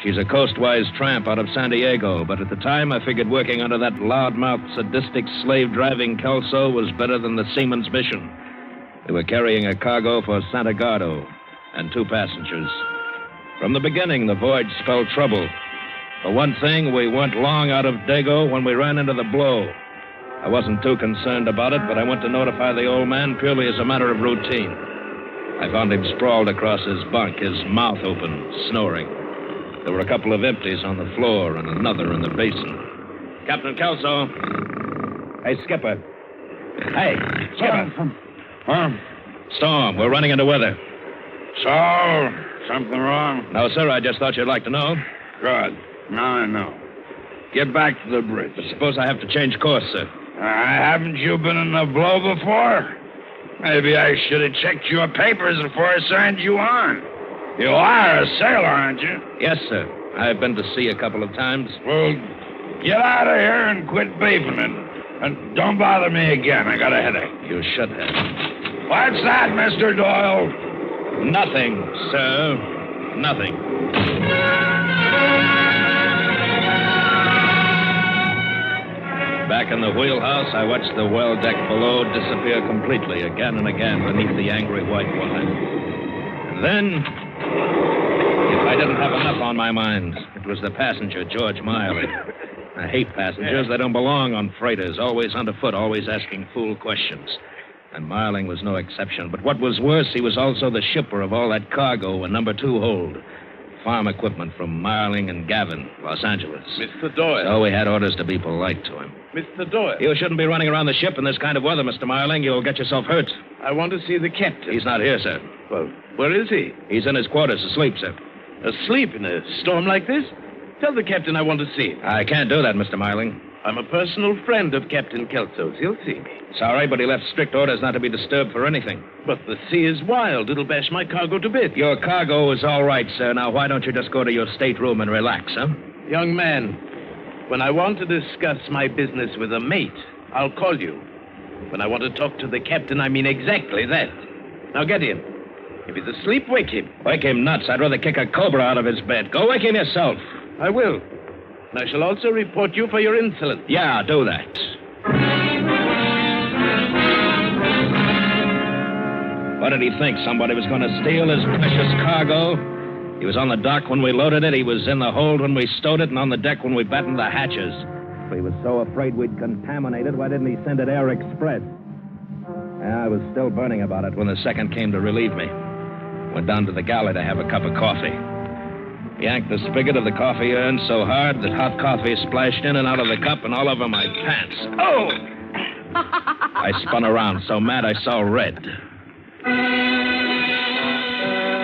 She's a coastwise tramp out of San Diego, but at the time I figured working under that loudmouth, sadistic, slave-driving Kelso was better than the seaman's mission. We were carrying a cargo for Santa Gardo and 2 passengers. From the beginning, the voyage spelled trouble. For one thing, we weren't long out of Dago when we ran into the blow. I wasn't too concerned about it, but I went to notify the old man purely as a matter of routine. I found him sprawled across his bunk, his mouth open, snoring. There were a couple of empties on the floor and another in the basin. Captain Kelso. Hey, Skipper. Hey, Skipper. Storm, we're running into weather. So, something wrong? No, sir, I just thought you'd like to know. Good. Now I know. Get back to the bridge. But suppose I have to change course, sir. Haven't you been in a blow before? Maybe I should have checked your papers before I signed you on. You are a sailor, aren't you? Yes, sir. I've been to sea a couple of times. Well, get out of here and quit beefing it. And don't bother me again. I got a headache. You should have. What's that, Mr. Doyle? Nothing, sir. Nothing. Back in the wheelhouse, I watched the well deck below disappear completely again and again beneath the angry white wine. And then, if I didn't have enough on my mind, it was the passenger, George Miley. I hate passengers. They don't belong on freighters, always underfoot, always asking fool questions. And Marling was no exception. But what was worse, he was also the shipper of all that cargo in number 2 hold. Farm equipment from Marling and Gavin, Los Angeles. Mr. Doyle. So we had orders to be polite to him. Mr. Doyle. You shouldn't be running around the ship in this kind of weather, Mr. Marling. You'll get yourself hurt. I want to see the captain. He's not here, sir. Well, where is he? He's in his quarters asleep, sir. Asleep in a storm like this? Tell the captain I want to see him. I can't do that, Mr. Marling. I'm a personal friend of Captain Kelso's. He'll see me. Sorry, but he left strict orders not to be disturbed for anything. But the sea is wild. It'll bash my cargo to bits. Your cargo is all right, sir. Now, why don't you just go to your stateroom and relax, huh? Young man, when I want to discuss my business with a mate, I'll call you. When I want to talk to the captain, I mean exactly that. Now get in. If he's asleep, wake him. Wake him nuts. I'd rather kick a cobra out of his bed. Go wake him yourself. I will. And I shall also report you for your insolence. Yeah, do that. What did he think? Somebody was going to steal his precious cargo? He was on the dock when we loaded it. He was in the hold when we stowed it, and on the deck when we battened the hatches. If he was so afraid we'd contaminate it, why didn't he send it air express? I was still burning about it when the second came to relieve me. Went down to the galley to have a cup of coffee. Yanked the spigot of the coffee urn so hard that hot coffee splashed in and out of the cup and all over my pants. Oh! I spun around so mad I saw red.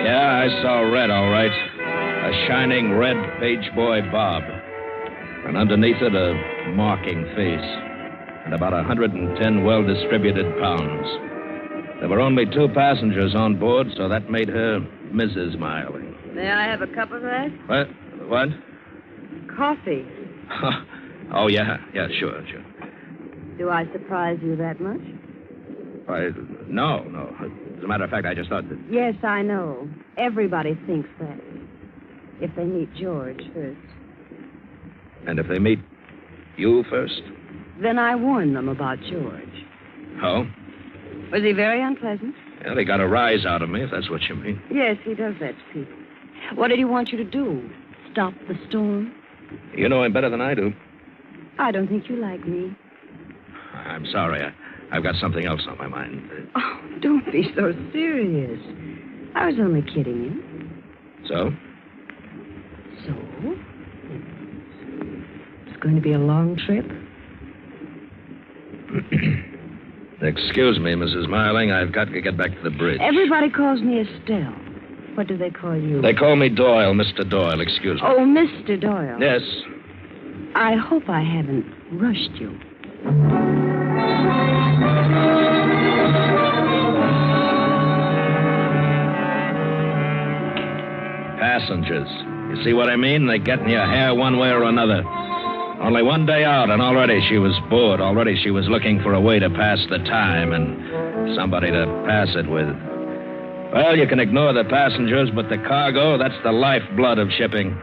Yeah, I saw red, all right. A shining red page boy bob. And underneath it, a mocking face. And about 110 well-distributed pounds. There were only 2 passengers on board, so that made her Mrs. Miley. May I have a cup of that? What? Coffee. Oh, yeah, sure. Do I surprise you that much? No. As a matter of fact, I just thought that... Yes, I know. Everybody thinks that. If they meet George first. And if they meet you first? Then I warn them about George. Oh? Was he very unpleasant? Well, he got a rise out of me, if that's what you mean. Yes, he does that to people. What did he want you to do? Stop the storm? You know him better than I do. I don't think you like me. I'm sorry. I've got something else on my mind. Oh, don't be so serious. I was only kidding you. So? So? It's going to be a long trip? Excuse me, Mrs. Marling. I've got to get back to the bridge. Everybody calls me Estelle. What do they call you? They call me Doyle, Mr. Doyle. Excuse me. Oh, Mr. Doyle. Yes. I hope I haven't rushed you. Passengers. You see what I mean? They get in your hair one way or another. Only one day out, and already she was bored. Already she was looking for a way to pass the time and somebody to pass it with. Well, you can ignore the passengers, but the cargo, that's the lifeblood of shipping.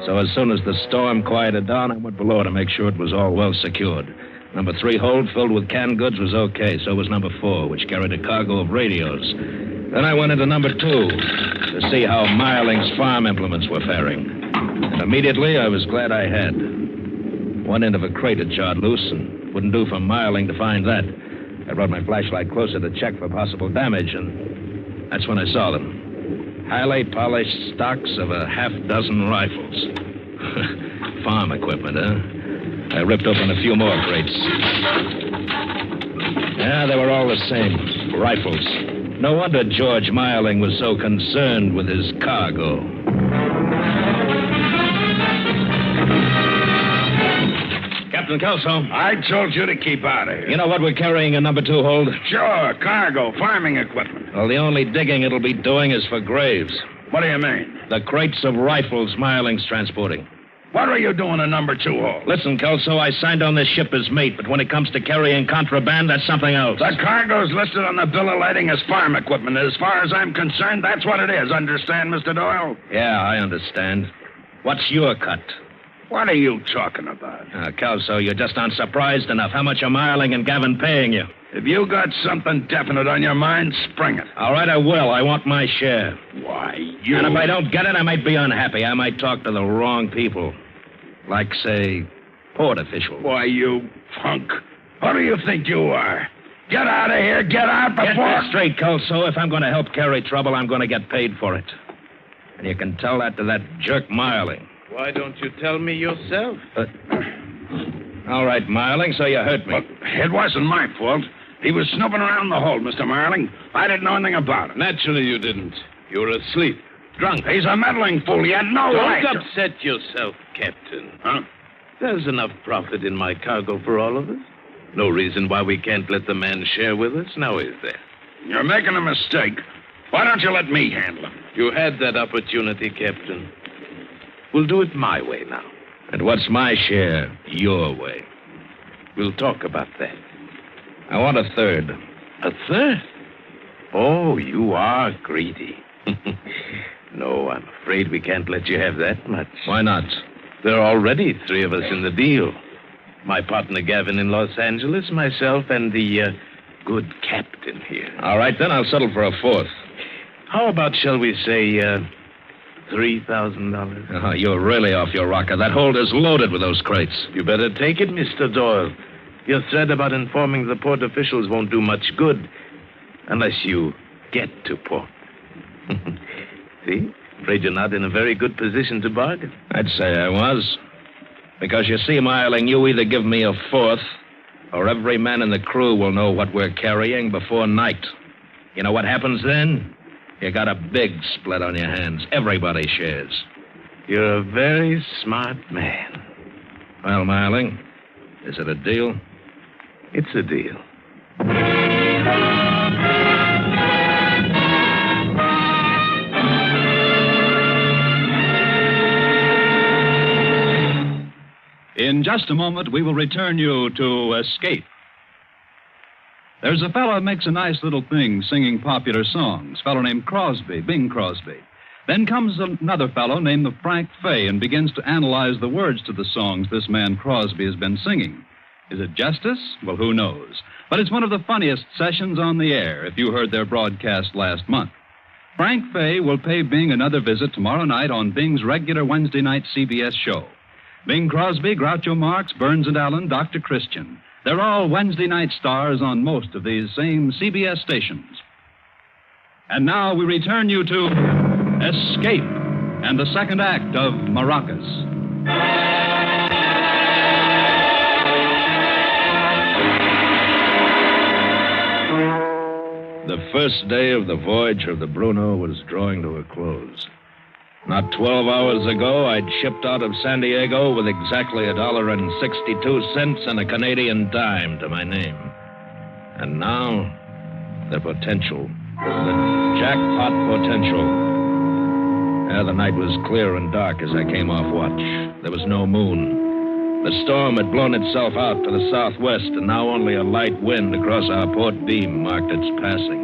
So as soon as the storm quieted down, I went below to make sure it was all well secured. Number 3 hold filled with canned goods was okay. So was number 4, which carried a cargo of radios. Then I went into number 2 to see how Marling's farm implements were faring. And immediately I was glad I had. One end of a crate had jarred loose, and wouldn't do for Marling to find that. I brought my flashlight closer to check for possible damage, and that's when I saw them. Highly polished stocks of a half-dozen rifles. Farm equipment, huh? I ripped open a few more crates. Yeah, they were all the same. Rifles. No wonder George Marling was so concerned with his cargo. Captain Kelso. I told you to keep out of here. You know what we're carrying in number 2 hold? Sure, cargo, farming equipment. Well, the only digging it'll be doing is for graves. What do you mean? The crates of rifles Marling's transporting. What are you doing in number 2 hold? Listen, Kelso, I signed on this ship as mate, but when it comes to carrying contraband, that's something else. The cargo's listed on the bill of lading as farm equipment. As far as I'm concerned, that's what it is. Understand, Mr. Doyle? Yeah, I understand. What's your cut? What are you talking about? Kelso, you're just unsurprised enough. How much are Marling and Gavin paying you? If you got something definite on your mind, spring it. All right, I will. I want my share. Why, you... And if I don't get it, I might be unhappy. I might talk to the wrong people. Like, say, port officials. Why, you punk. What do you think you are? Get out of here. Get out before... Get that straight, Kelso. If I'm going to help carry trouble, I'm going to get paid for it. And you can tell that to that jerk Marling. Why don't you tell me yourself? All right, Marling, so you hurt me. Well, it wasn't my fault. He was snooping around the hold, Mr. Marling. I didn't know anything about it. Naturally you didn't. You were asleep. Drunk. He's a meddling fool. He had no right. Don't upset yourself, Captain. Huh? There's enough profit in my cargo for all of us. No reason why we can't let the man share with us, now is there? You're making a mistake. Why don't you let me handle him? You had that opportunity, Captain. We'll do it my way now. And what's my share your way? We'll talk about that. I want a third. A third? Oh, you are greedy. No, I'm afraid we can't let you have that much. Why not? There are already 3 of us in the deal. My partner Gavin in Los Angeles, myself, and the good captain here. All right, then I'll settle for a 4th. How about, shall we say, $3,000? You're really off your rocker. That hold is loaded with those crates. You better take it, Mr. Doyle. Your threat about informing the port officials won't do much good unless you get to port. See? Afraid you're not in a very good position to bargain. I'd say I was. Because you see, Marling, you either give me a 4th, or every man in the crew will know what we're carrying before night. You know what happens then? You got a big split on your hands. Everybody shares. You're a very smart man. Well, Marling, is it a deal? It's a deal. In just a moment, we will return you to Escape. There's a fellow who makes a nice little thing singing popular songs, a fellow named Crosby, Bing Crosby. Then comes another fellow named Frank Fay and begins to analyze the words to the songs this man Crosby has been singing. Is it justice? Well, who knows? But it's one of the funniest sessions on the air, if you heard their broadcast last month. Frank Fay will pay Bing another visit tomorrow night on Bing's regular Wednesday night CBS show. Bing Crosby, Groucho Marx, Burns and Allen, Dr. Christian. They're all Wednesday night stars on most of these same CBS stations. And now we return you to Escape and the second act of Maracas. The first day of the voyage of the Bruno was drawing to a close. Not 12 hours ago, I'd shipped out of San Diego with exactly $1.62 and a Canadian dime to my name. And now, the potential. The jackpot potential. The night was clear and dark as I came off watch. There was no moon. The storm had blown itself out to the southwest, and now only a light wind across our port beam marked its passing.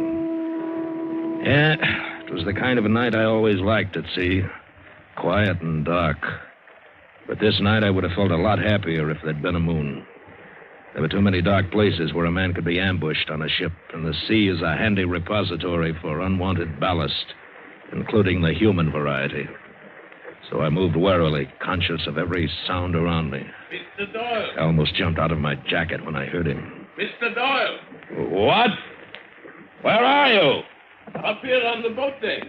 Yeah, it was the kind of a night I always liked at sea. Quiet and dark. But this night I would have felt a lot happier if there'd been a moon. There were too many dark places where a man could be ambushed on a ship, and the sea is a handy repository for unwanted ballast, including the human variety. So I moved warily, conscious of every sound around me. Mr. Doyle! I almost jumped out of my jacket when I heard him. Mr. Doyle! What? Where are you? Up here on the boat deck.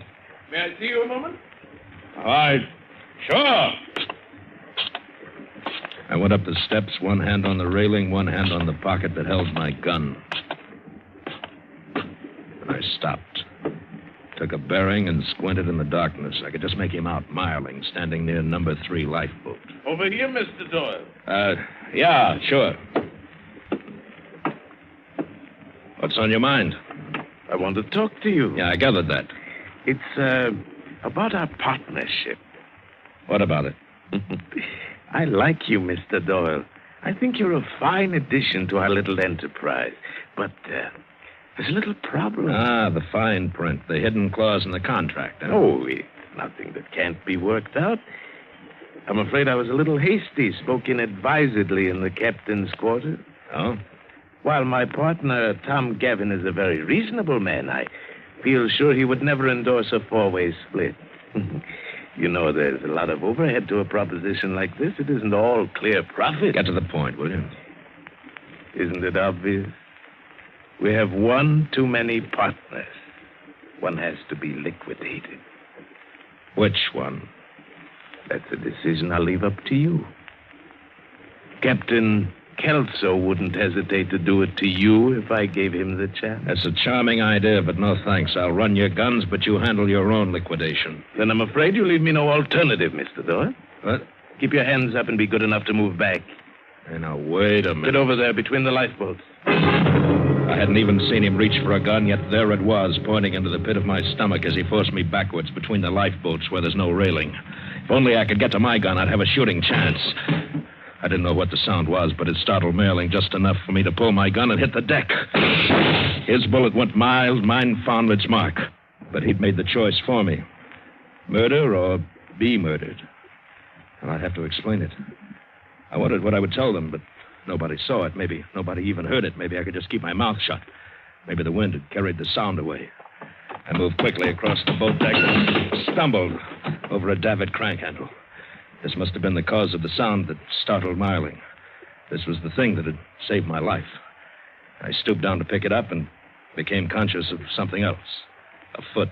May I see you a moment? Sure. I went up the steps, one hand on the railing, one hand on the pocket that held my gun. And I stopped. Took a bearing and squinted in the darkness. I could just make him out, Marling, standing near number 3 lifeboat. Over here, Mr. Doyle. Yeah, sure. What's on your mind? I want to talk to you. Yeah, I gathered that. It's, about our partnership. What about it? I like you, Mr. Doyle. I think you're a fine addition to our little enterprise. But, there's a little problem. The fine print, the hidden clause in the contract. Huh? Oh, it's nothing that can't be worked out. I'm afraid I was a little hasty, spoke inadvisedly in the captain's quarters. Oh? While my partner, Tom Gavin, is a very reasonable man, I feel sure he would never endorse a 4-way split. You know, there's a lot of overhead to a proposition like this. It isn't all clear profit. Get to the point, will you? Isn't it obvious? We have one too many partners. One has to be liquidated. Which one? That's a decision I'll leave up to you. Captain Kelso wouldn't hesitate to do it to you if I gave him the chance. That's a charming idea, but no thanks. I'll run your guns, but you handle your own liquidation. Then I'm afraid you leave me no alternative, Mr. Doyle. What? Keep your hands up and be good enough to move back. Hey, now, wait a minute. Get over there between the lifeboats. I hadn't even seen him reach for a gun, yet there it was, pointing into the pit of my stomach as he forced me backwards between the lifeboats where there's no railing. If only I could get to my gun, I'd have a shooting chance. I didn't know what the sound was, but it startled Merling just enough for me to pull my gun and hit the deck. His bullet went mild, mine found its mark. But he'd made the choice for me. Murder or be murdered. And I'd have to explain it. I wondered what I would tell them, but nobody saw it. Maybe nobody even heard it. Maybe I could just keep my mouth shut. Maybe the wind had carried the sound away. I moved quickly across the boat deck and stumbled over a davit crank handle. This must have been the cause of the sound that startled Marling. This was the thing that had saved my life. I stooped down to pick it up and became conscious of something else. A foot.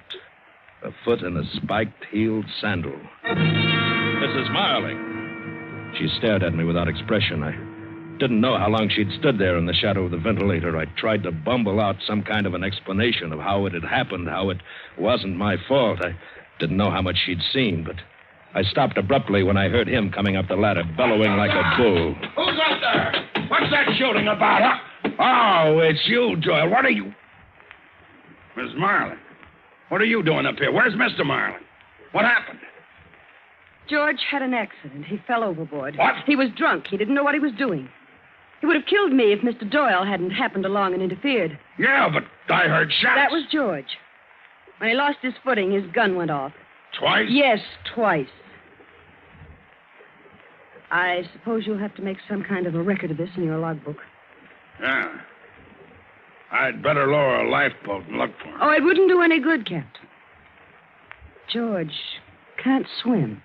A foot in a spiked-heeled sandal. Mrs. Marling. She stared at me without expression. I didn't know how long she'd stood there in the shadow of the ventilator. I tried to bumble out some kind of an explanation of how it had happened, how it wasn't my fault. I didn't know how much she'd seen, but I stopped abruptly when I heard him coming up the ladder, bellowing like a bull. Who's up there? What's that shooting about, huh? Oh, it's you, Doyle. What are you... Miss Marling, what are you doing up here? Where's Mr. Marling? What happened? George had an accident. He fell overboard. What? He was drunk. He didn't know what he was doing. He would have killed me if Mr. Doyle hadn't happened along and interfered. Yeah, but I heard shots. That was George. When he lost his footing, his gun went off. Twice? Yes, twice. I suppose you'll have to make some kind of a record of this in your logbook. Yeah. I'd better lower a lifeboat and look for him. Oh, it wouldn't do any good, Captain. George can't swim.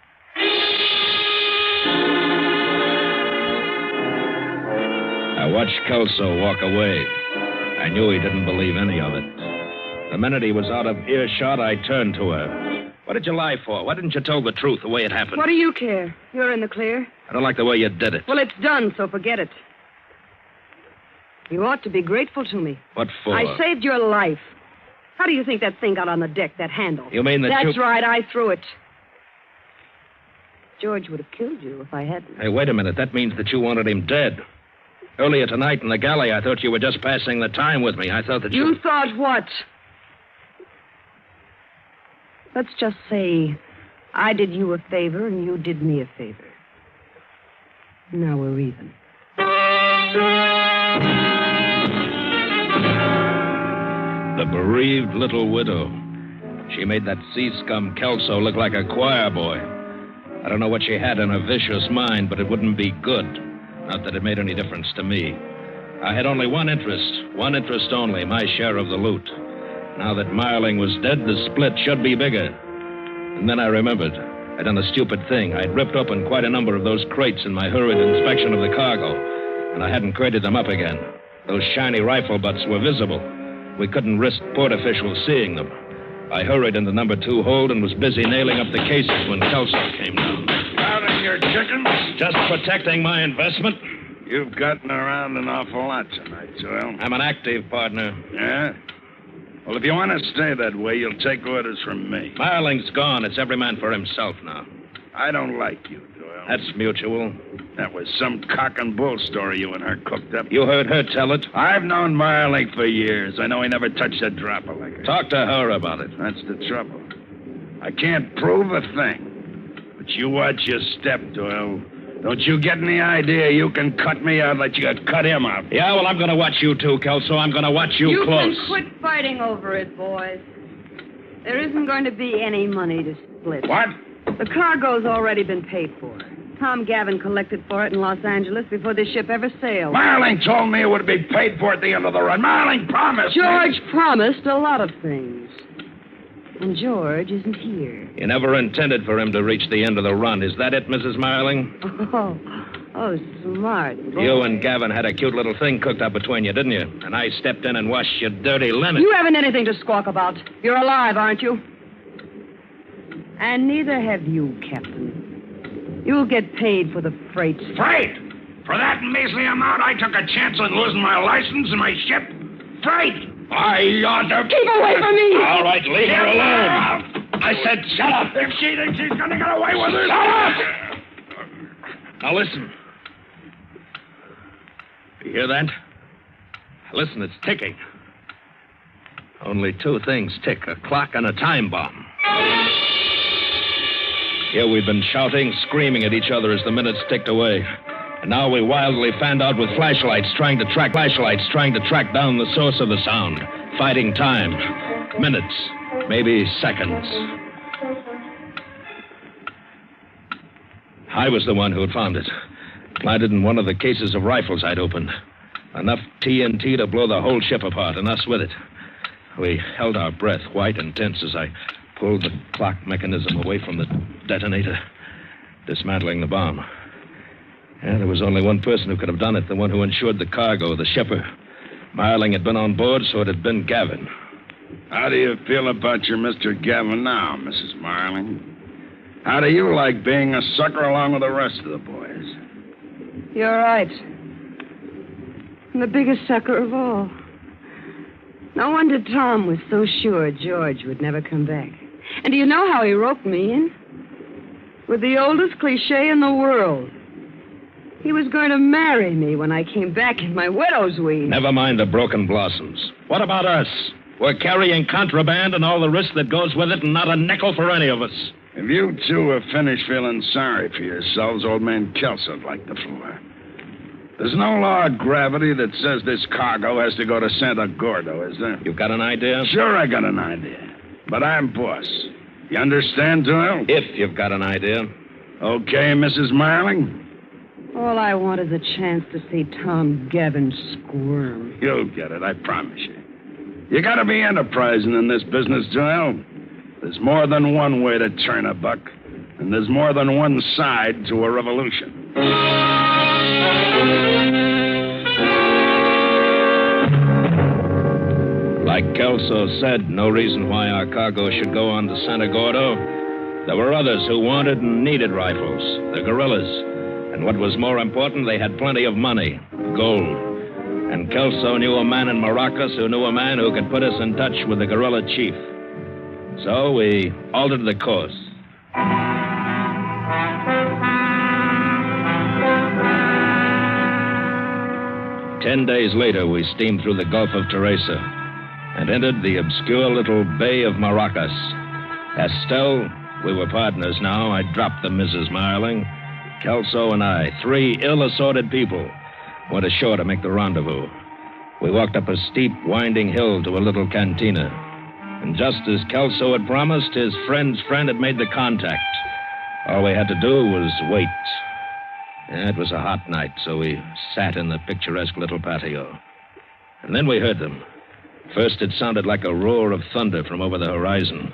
I watched Kelso walk away. I knew he didn't believe any of it. The minute he was out of earshot, I turned to her. What did you lie for? Why didn't you tell the truth the way it happened? What do you care? You're in the clear. I don't like the way you did it. Well, it's done, so forget it. You ought to be grateful to me. What for? I saved your life. How do you think that thing got on the deck, that handle? You mean that That's right, I threw it. George would have killed you if I hadn't. Hey, wait a minute. That means that you wanted him dead. Earlier tonight in the galley, I thought you were just passing the time with me. I thought that You thought what? Let's just say I did you a favor and you did me a favor. Now we're even. The bereaved little widow. She made that sea scum Kelso look like a choir boy. I don't know what she had in her vicious mind, but it wouldn't be good. Not that it made any difference to me. I had only one interest only, my share of the loot. Now that Marling was dead, the split should be bigger. And then I remembered. I'd done a stupid thing. I'd ripped open quite a number of those crates in my hurried inspection of the cargo, and I hadn't crated them up again. Those shiny rifle butts were visible. We couldn't risk port officials seeing them. I hurried into number 2 hold and was busy nailing up the cases when Kelso came down. Counting your chickens? Just protecting my investment. You've gotten around an awful lot tonight, Doyle. I'm an active partner. Yeah? Well, if you want to stay that way, you'll take orders from me. Marling's gone. It's every man for himself now. I don't like you, Doyle. That's mutual. That was some cock and bull story you and her cooked up. You heard her tell it? I've known Marling for years. I know he never touched a drop of liquor. Talk to her about it. That's the trouble. I can't prove a thing. But you watch your step, Doyle. Don't you get any idea you can cut me out like you cut him out? Yeah, well, I'm going to watch you too, Kelso. I'm going to watch you close. You can quit fighting over it, boys. There isn't going to be any money to split. What? The cargo's already been paid for. Tom Gavin collected for it in Los Angeles before this ship ever sailed. Marling told me it would be paid for at the end of the run. Marling promised George promised a lot of things. And George isn't here. You never intended for him to reach the end of the run. Is that it, Mrs. Marling? Oh, smart boy. You and Gavin had a cute little thing cooked up between you, didn't you? And I stepped in and washed your dirty linen. You haven't anything to squawk about. You're alive, aren't you? And neither have you, Captain. You'll get paid for the freight. Freight? For that measly amount, I took a chance on losing my license and my ship? Freight? I ought to... Keep away from me! All right, leave her alone. I said shut up. If she thinks she's going to get away with it... Shut up! Now listen. You hear that? Listen, it's ticking. Only 2 things tick, a clock and a time bomb. Here we've been shouting, screaming at each other as the minutes ticked away. And now we wildly fanned out with flashlights, trying to track down the source of the sound. Fighting time. Minutes, maybe seconds. I was the one who had found it. Planted in one of the cases of rifles I'd opened. Enough TNT to blow the whole ship apart, and us with it. We held our breath, white and tense, as I pulled the clock mechanism away from the detonator, dismantling the bomb. And there was only one person who could have done it, the one who insured the cargo, the shipper. Marling had been on board, so it had been Gavin. How do you feel about your Mr. Gavin now, Mrs. Marling? How do you like being a sucker along with the rest of the boys? You're right. I'm the biggest sucker of all. No wonder Tom was so sure George would never come back. And do you know how he roped me in? With the oldest cliche in the world. He was going to marry me when I came back in my widow's weed. Never mind the broken blossoms. What about us? We're carrying contraband and all the risk that goes with it, and not a nickel for any of us. If you two have finished feeling sorry for yourselves, old man Kelsey'd like the floor. There's no law of gravity that says this cargo has to go to Santa Gordo, is there? You've got an idea? Sure, I got an idea. But I'm boss. You understand, Doyle? If you've got an idea. Okay, Mrs. Marling? All I want is a chance to see Tom Gavin squirm. You'll get it, I promise you. You gotta be enterprising in this business, Doyle. There's more than one way to turn a buck, and there's more than one side to a revolution. Like Kelso said, no reason why our cargo should go on to Santa Gordo. There were others who wanted and needed rifles, the guerrillas. And what was more important, they had plenty of money, gold. And Kelso knew a man in Maracas who knew a man who could put us in touch with the guerrilla chief. So we altered the course. Ten days later, we steamed through the Gulf of Teresa and entered the obscure little Bay of Maracas. Estelle, we were partners now. I dropped the Mrs. Marling. Kelso and I, three ill-assorted people, went ashore to make the rendezvous. We walked up a steep, winding hill to a little cantina. And just as Kelso had promised, his friend's friend had made the contact. All we had to do was wait. Yeah, it was a hot night, so we sat in the picturesque little patio. And then we heard them. First, it sounded like a roar of thunder from over the horizon.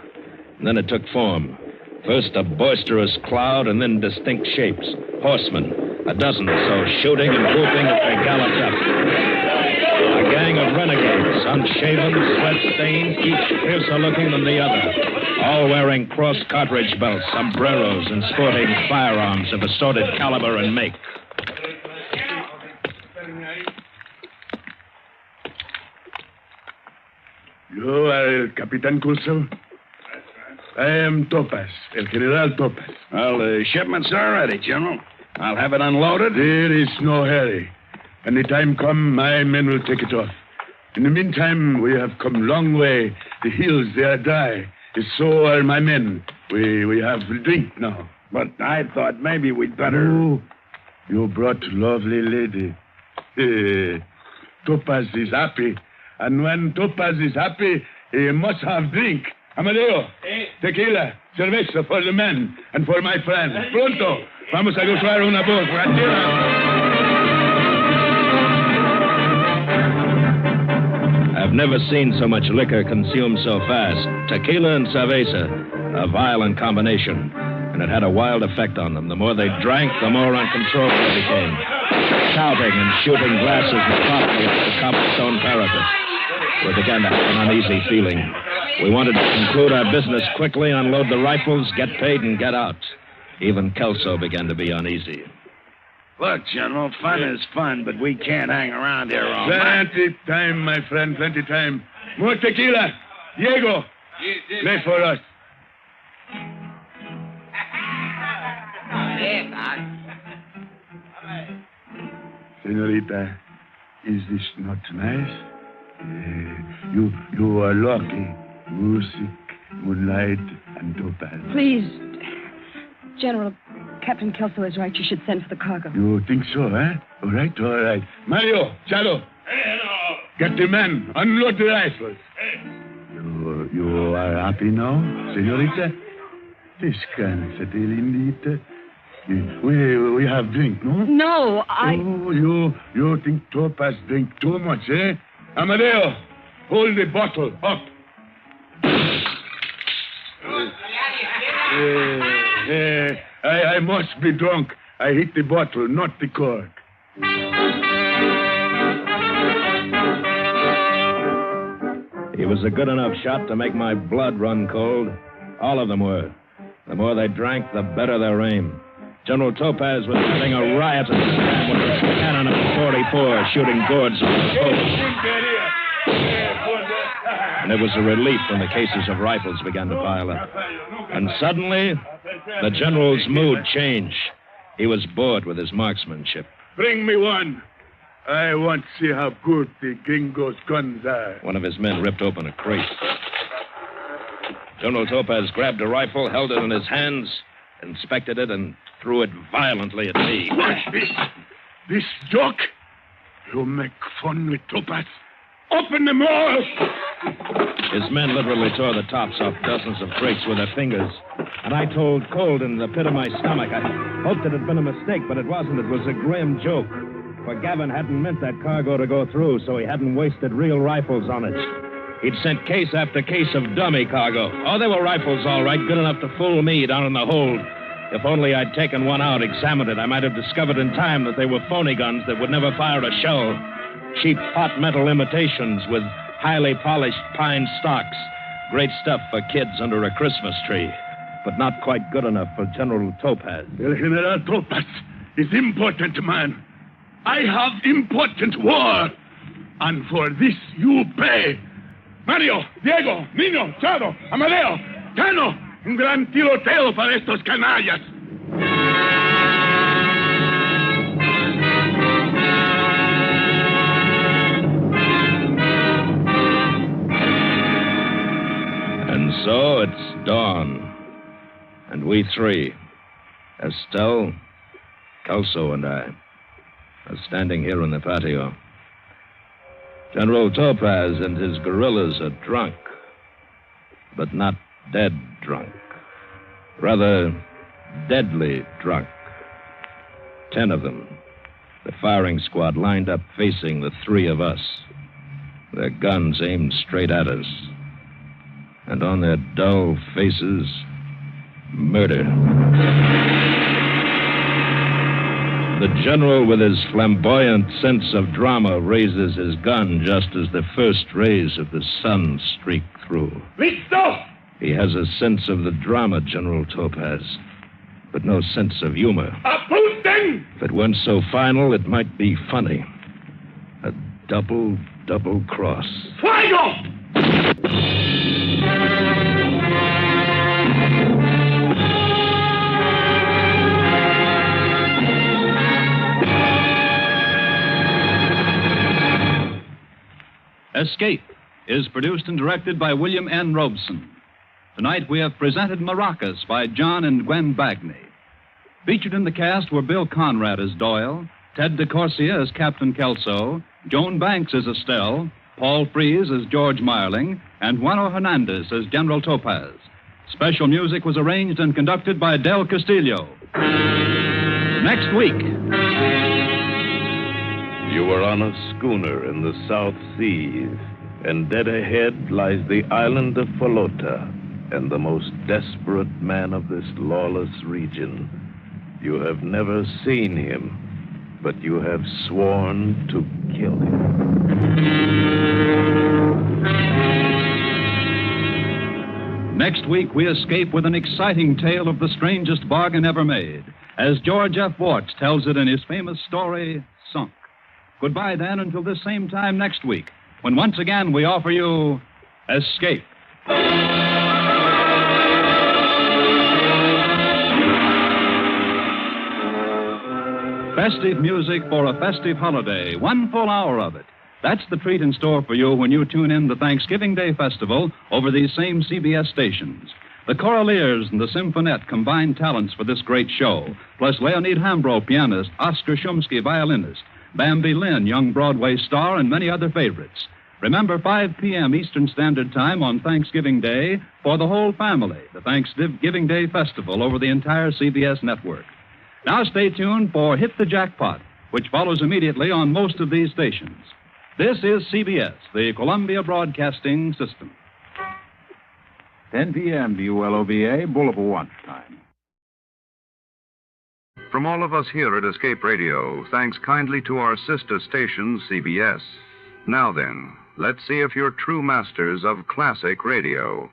And then it took form. First a boisterous cloud, and then distinct shapes. Horsemen, a dozen or so, shooting and whooping as they galloped up. A gang of renegades, unshaven, sweat-stained, each fiercer looking than the other. All wearing crossed cartridge belts, sombreros, and sporting firearms of assorted caliber and make. You are El Capitan Curso? I am Topaz, El General Topaz. Well, the shipment's all ready, General. I'll have it unloaded. There is no hurry. When the time comes, my men will take it off. In the meantime, we have come a long way. The hills, they are dry. So are my men. We have drink now. But I thought maybe we'd better... Oh, you brought lovely lady. Topaz is happy. And when Topaz is happy, he must have drink. Amadeo, tequila, cerveza for the men and for my friend. Pronto, vamos a buscar una voz. I've never seen so much liquor consumed so fast. Tequila and cerveza, a violent combination. And it had a wild effect on them. The more they drank, the more uncontrollable they became. Shouting and shooting glasses and popping at the cobblestone parapet. We began to have an uneasy feeling. We wanted to conclude our business quickly, unload the rifles, get paid, and get out. Even Kelso began to be uneasy. Look, General, fun is fun, but we can't hang around here all night. Plenty time, my friend, plenty time. More tequila. Diego, lay for us. Senorita, is this not nice? You are lucky. Music, moonlight, and Topaz. Please, General, Captain Kelso is right. You should send for the cargo. You think so, eh? All right, all right. Mario, Chalo. Get the men. Unload the rifles. You are happy now, senorita? Descansate, lindita. We have drink, no? No, Oh, you think Topaz drink too much, eh? Amadeo, hold the bottle up. I must be drunk. I hit the bottle, not the cork. He was a good enough shot to make my blood run cold. All of them were. The more they drank, the better their aim. General Topaz was having a riot at the time with his cannon of 44 shooting gourds on the post. And it was a relief when the cases of rifles began to pile up. And suddenly, the general's mood changed. He was bored with his marksmanship. Bring me one. I want to see how good the gringo's guns are. One of his men ripped open a crate. General Topaz grabbed a rifle, held it in his hands, inspected it, and threw it violently at me. What's this? This joke? You make fun with Topaz? Open them all! His men literally tore the tops off dozens of crates with their fingers. And I told cold in the pit of my stomach. I hoped it had been a mistake, but it wasn't. It was a grim joke. For Gavin hadn't meant that cargo to go through, so he hadn't wasted real rifles on it. He'd sent case after case of dummy cargo. Oh, they were rifles, all right, good enough to fool me down in the hold. If only I'd taken one out, examined it, I might have discovered in time that they were phony guns that would never fire a shell. Cheap hot metal imitations with highly polished pine stocks. Great stuff for kids under a Christmas tree, but not quite good enough for General Topaz. El General Topaz is important, man. I have important war. And for this you pay. Mario, Diego, Nino, Chado, Amadeo, Cano, un gran tiroteo para estos canallas. And so it's dawn. And we three, Estelle, Kelso, and I, are standing here in the patio. General Topaz and his guerrillas are drunk, but not dead drunk. Rather, deadly drunk. 10 of them. The firing squad lined up facing the 3 of us. Their guns aimed straight at us. And on their dull faces, murder. The general, with his flamboyant sense of drama, raises his gun just as the first rays of the sun streak through. Listo! He has a sense of the drama, General Topaz, but no sense of humor. Apunten! If it weren't so final, it might be funny. A double cross. Fuego! Escape is produced and directed by William N. Robeson. Tonight we have presented Maracas by John and Gwen Bagney. Featured in the cast were Bill Conrad as Doyle, Ted DeCorsia as Captain Kelso, Joan Banks as Estelle, Paul Frees as George Marling, and Juano Hernandez as General Topaz. Special music was arranged and conducted by Del Castillo. Next week. You are on a schooner in the South Seas, and dead ahead lies the island of Falota, and the most desperate man of this lawless region. You have never seen him, but you have sworn to kill him. Next week, we escape with an exciting tale of the strangest bargain ever made, as George F. Warts tells it in his famous story, Sunk. Goodbye, then, until this same time next week, when once again we offer you Escape. Festive music for a festive holiday, 1 full hour of it. That's the treat in store for you when you tune in to Thanksgiving Day Festival over these same CBS stations. The Choraliers and the Symphonette combined talents for this great show, plus Leonid Hambro, pianist, Oscar Shumsky, violinist, Bambi Lynn, young Broadway star, and many other favorites. Remember, 5 p.m. Eastern Standard Time on Thanksgiving Day for the whole family, the Thanksgiving Day Festival over the entire CBS network. Now stay tuned for Hit the Jackpot, which follows immediately on most of these stations. This is CBS, the Columbia Broadcasting System. 10 p.m. WLOBA, Boulevard Watch Time. From all of us here at Escape Radio, thanks kindly to our sister station, CBS. Now then, let's see if you're true masters of classic radio.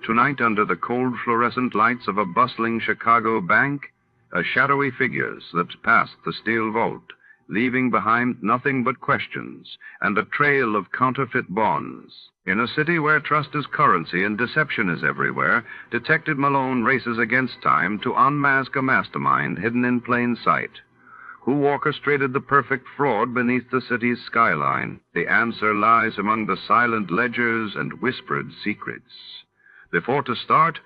Tonight, under the cold fluorescent lights of a bustling Chicago bank, a shadowy figure slips past the steel vault, leaving behind nothing but questions and a trail of counterfeit bonds. In a city where trust is currency and deception is everywhere, Detective Malone races against time to unmask a mastermind hidden in plain sight. Who orchestrated the perfect fraud beneath the city's skyline? The answer lies among the silent ledgers and whispered secrets. Before to start,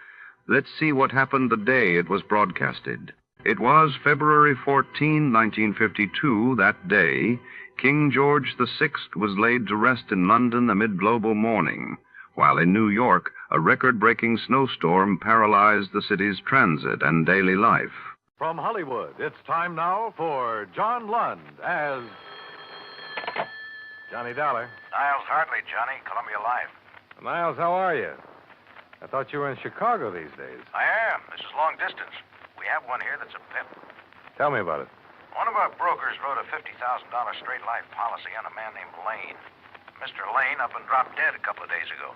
let's see what happened the day it was broadcasted. It was February 14, 1952. That day, King George VI was laid to rest in London amid global mourning, while in New York, a record-breaking snowstorm paralyzed the city's transit and daily life. From Hollywood, it's time now for John Lund as Johnny Dollar. Niles Hartley, Johnny, Columbia Live. Niles, how are you? I thought you were in Chicago these days. I am. This is long distance. We have one here that's a pip. Tell me about it. One of our brokers wrote a $50,000 straight life policy on a man named Lane. Mr. Lane up and dropped dead a couple of days ago.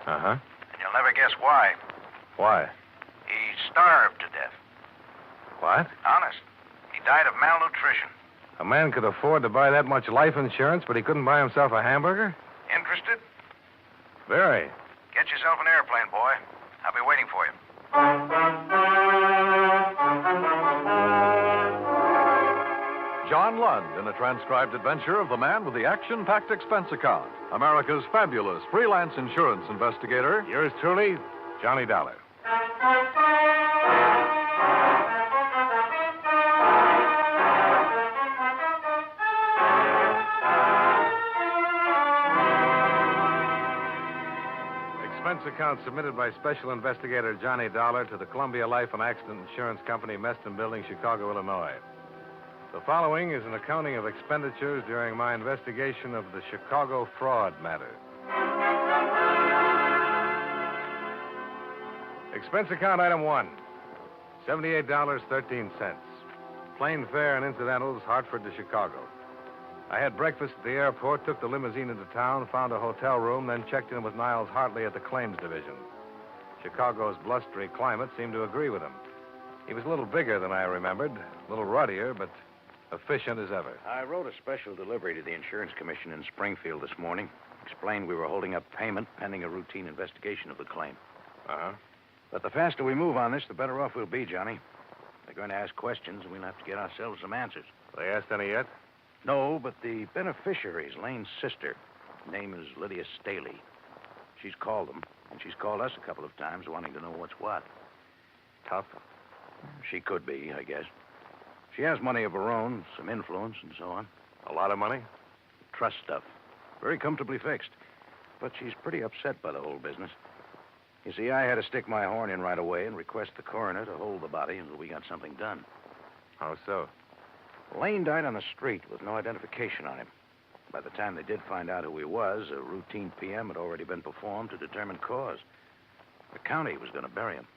Uh-huh. And you'll never guess why. Why? He starved to death. What? Honest. He died of malnutrition. A man could afford to buy that much life insurance, but he couldn't buy himself a hamburger? Interested? Very. Get yourself an airplane, boy. I'll be waiting for you. John Lund in a transcribed adventure of the man with the action-packed expense account. America's fabulous freelance insurance investigator. Yours truly, Johnny Dollar. Expense account submitted by Special Investigator Johnny Dollar to the Columbia Life and Accident Insurance Company, Meston Building, Chicago, Illinois. The following is an accounting of expenditures during my investigation of the Chicago fraud matter. Expense account item 1, $78.13. Plane fare and incidentals, Hartford to Chicago. I had breakfast at the airport, took the limousine into town, found a hotel room, then checked in with Niles Hartley at the claims division. Chicago's blustery climate seemed to agree with him. He was a little bigger than I remembered, a little ruddier, but efficient as ever. I wrote a special delivery to the Insurance Commission in Springfield this morning. Explained we were holding up payment pending a routine investigation of the claim. Uh-huh. But the faster we move on this, the better off we'll be, Johnny. They're going to ask questions, and we'll have to get ourselves some answers. They asked any yet? No, but the beneficiary is Lane's sister. Her name is Lydia Staley. She's called them, and she's called us a couple of times wanting to know what's what. Tough? She could be, I guess. She has money of her own, some influence, and so on. A lot of money? Trust stuff. Very comfortably fixed. But she's pretty upset by the whole business. You see, I had to stick my horn in right away and request the coroner to hold the body until we got something done. How so? Lane died on the street with no identification on him. By the time they did find out who he was, a routine PM had already been performed to determine cause. The county was going to bury him.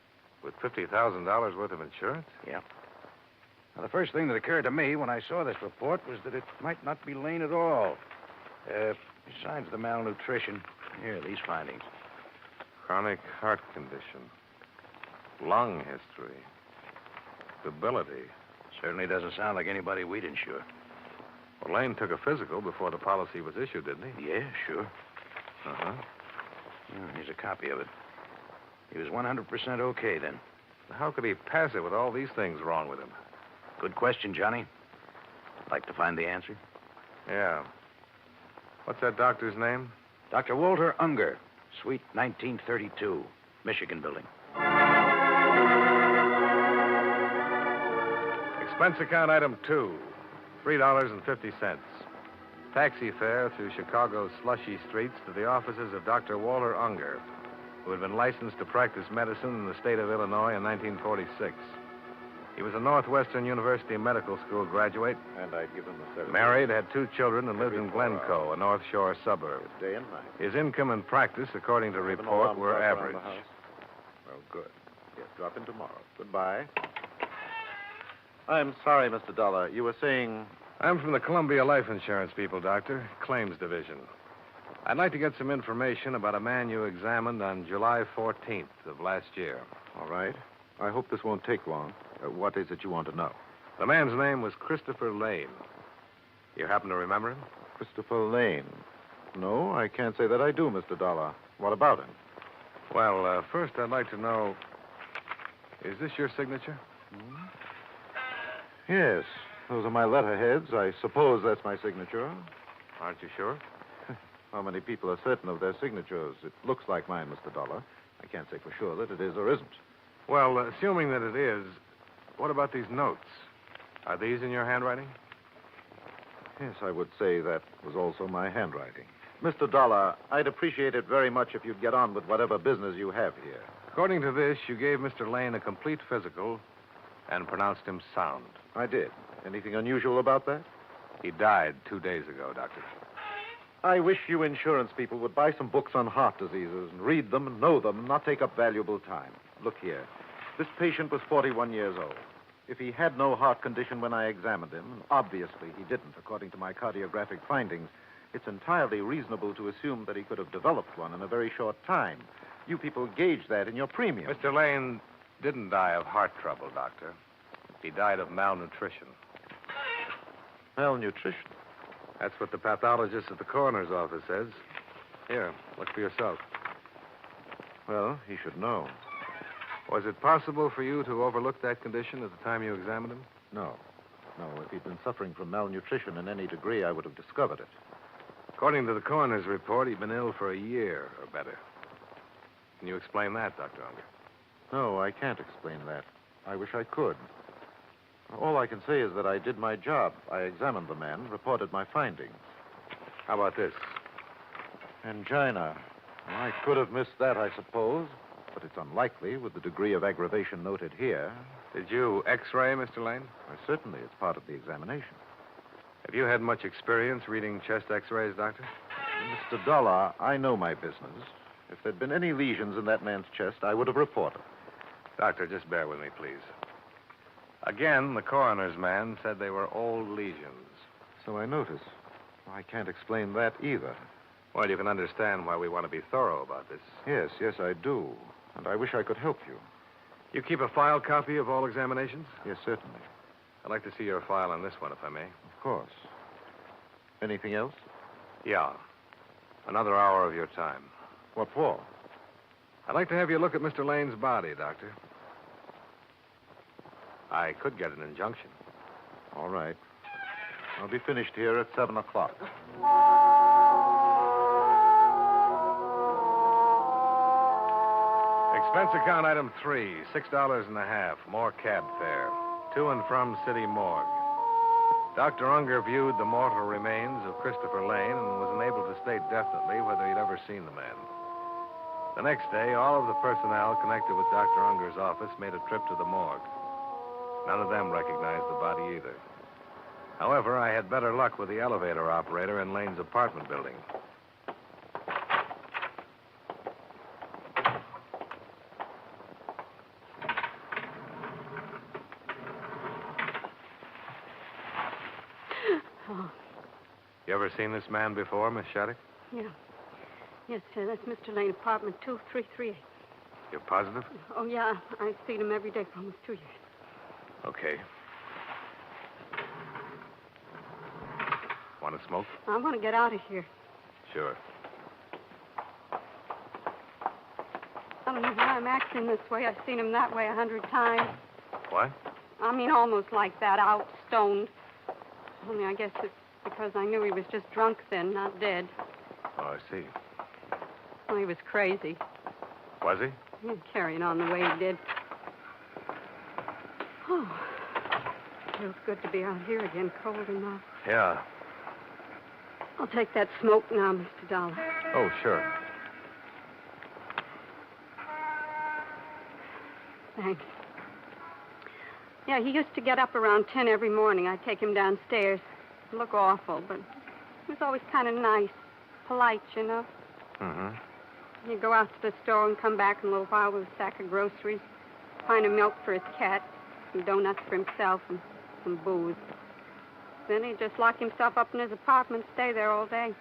With $50,000 worth of insurance? Yeah. Now, the first thing that occurred to me when I saw this report was that it might not be Lane at all. Besides the malnutrition, here are these findings. Chronic heart condition. Lung history. Debility. Certainly doesn't sound like anybody we'd insure. Well, Lane took a physical before the policy was issued, didn't he? Yeah, sure. Uh-huh. Here's a copy of it. He was 100% okay then. How could he pass it with all these things wrong with him? Good question, Johnny. Like to find the answer? Yeah. What's that doctor's name? Dr. Walter Unger, Suite 1932, Michigan Building. Expense account item 2, $3.50. Taxi fare through Chicago's slushy streets to the offices of Dr. Walter Unger, who had been licensed to practice medicine in the state of Illinois in 1946. He was a Northwestern University medical school graduate. And I'd give him the service. Married, had 2 children, and lived in Glencoe, a North Shore suburb. Day and night. His income and practice, according to report, were average. Well, good. Yes, drop in tomorrow. Goodbye. I'm sorry, Mr. Dollar. You were saying... I'm from the Columbia Life Insurance people, Doctor. Claims Division. I'd like to get some information about a man you examined on July 14th of last year. All right. I hope this won't take long. What is it you want to know? The man's name was Christopher Lane. You happen to remember him? Christopher Lane. No, I can't say that I do, Mr. Dollar. What about him? Well, first I'd like to know, is this your signature? Yes. Those are my letterheads. I suppose that's my signature. Aren't you sure? How many people are certain of their signatures? It looks like mine, Mr. Dollar. I can't say for sure that it is or isn't. Well, assuming that it is, what about these notes? Are these in your handwriting? Yes, I would say that was also my handwriting. Mr. Dollar, I'd appreciate it very much if you'd get on with whatever business you have here. According to this, you gave Mr. Lane a complete physical and pronounced him sound. I did. Anything unusual about that? He died 2 days ago, Doctor. I wish you insurance people would buy some books on heart diseases and read them and know them and not take up valuable time. Look here. This patient was 41 years old. If he had no heart condition when I examined him, and obviously he didn't, according to my cardiographic findings, it's entirely reasonable to assume that he could have developed one in a very short time. You people gauge that in your premium. Mr. Lane didn't die of heart trouble, Doctor. He died of malnutrition. Malnutrition? That's what the pathologist at the coroner's office says. Here, look for yourself. Well, he should know. Was it possible for you to overlook that condition at the time you examined him? No. No, if he'd been suffering from malnutrition in any degree, I would have discovered it. According to the coroner's report, he'd been ill for a year or better. Can you explain that, Dr. Unger? No, I can't explain that. I wish I could. All I can say is that I did my job. I examined the man, reported my findings. How about this? Angina. I could have missed that, I suppose, but it's unlikely with the degree of aggravation noted here. Did you X-ray, Mr. Lane? Well, certainly, it's part of the examination. Have you had much experience reading chest X-rays, Doctor? Mr. Dollar, I know my business. If there'd been any lesions in that man's chest, I would have reported. Doctor, just bear with me, please. Again, the coroner's man said they were old lesions. So I notice. I can't explain that either. Well, you can understand why we want to be thorough about this. Yes, I do. And I wish I could help you. You keep a file copy of all examinations? Yes, certainly. I'd like to see your file on this one, if I may. Of course. Anything else? Yeah. Another hour of your time. What for? I'd like to have you look at Mr. Lane's body, Doctor. I could get an injunction. All right. I'll be finished here at 7 o'clock. Expense account item 3, $6.50, more cab fare. To and from City Morgue. Dr. Unger viewed the mortal remains of Christopher Lane and was unable to state definitely whether he'd ever seen the man. The next day, all of the personnel connected with Dr. Unger's office made a trip to the morgue. None of them recognized the body either. However, I had better luck with the elevator operator in Lane's apartment building. Oh. You ever seen this man before, Miss Shattuck? Yeah. Yes, sir. That's Mr. Lane, apartment 2338. You're positive? Oh, yeah. I've seen him every day for almost 2 years. Okay. Want to smoke? I want to get out of here. Sure. I don't know why I'm acting this way. I've seen him that way 100 times. What? I mean, almost like that, out, stoned. Only I guess it's because I knew he was just drunk then, not dead. Oh, I see. Well, he was crazy. Was he? Carrying on the way he did. Oh, feels good to be out here again, cold enough. Yeah. I'll take that smoke now, Mr. Dollar. Oh, sure. Thanks. Yeah, he used to get up around 10 every morning. I'd take him downstairs. He'd look awful, but he was always kind of nice, polite, you know. Mm-hmm. He'd go out to the store and come back in a little while with a sack of groceries, a pint of milk for his cat, some donuts for himself, and some booze. Then he'd just lock himself up in his apartment, stay there all day.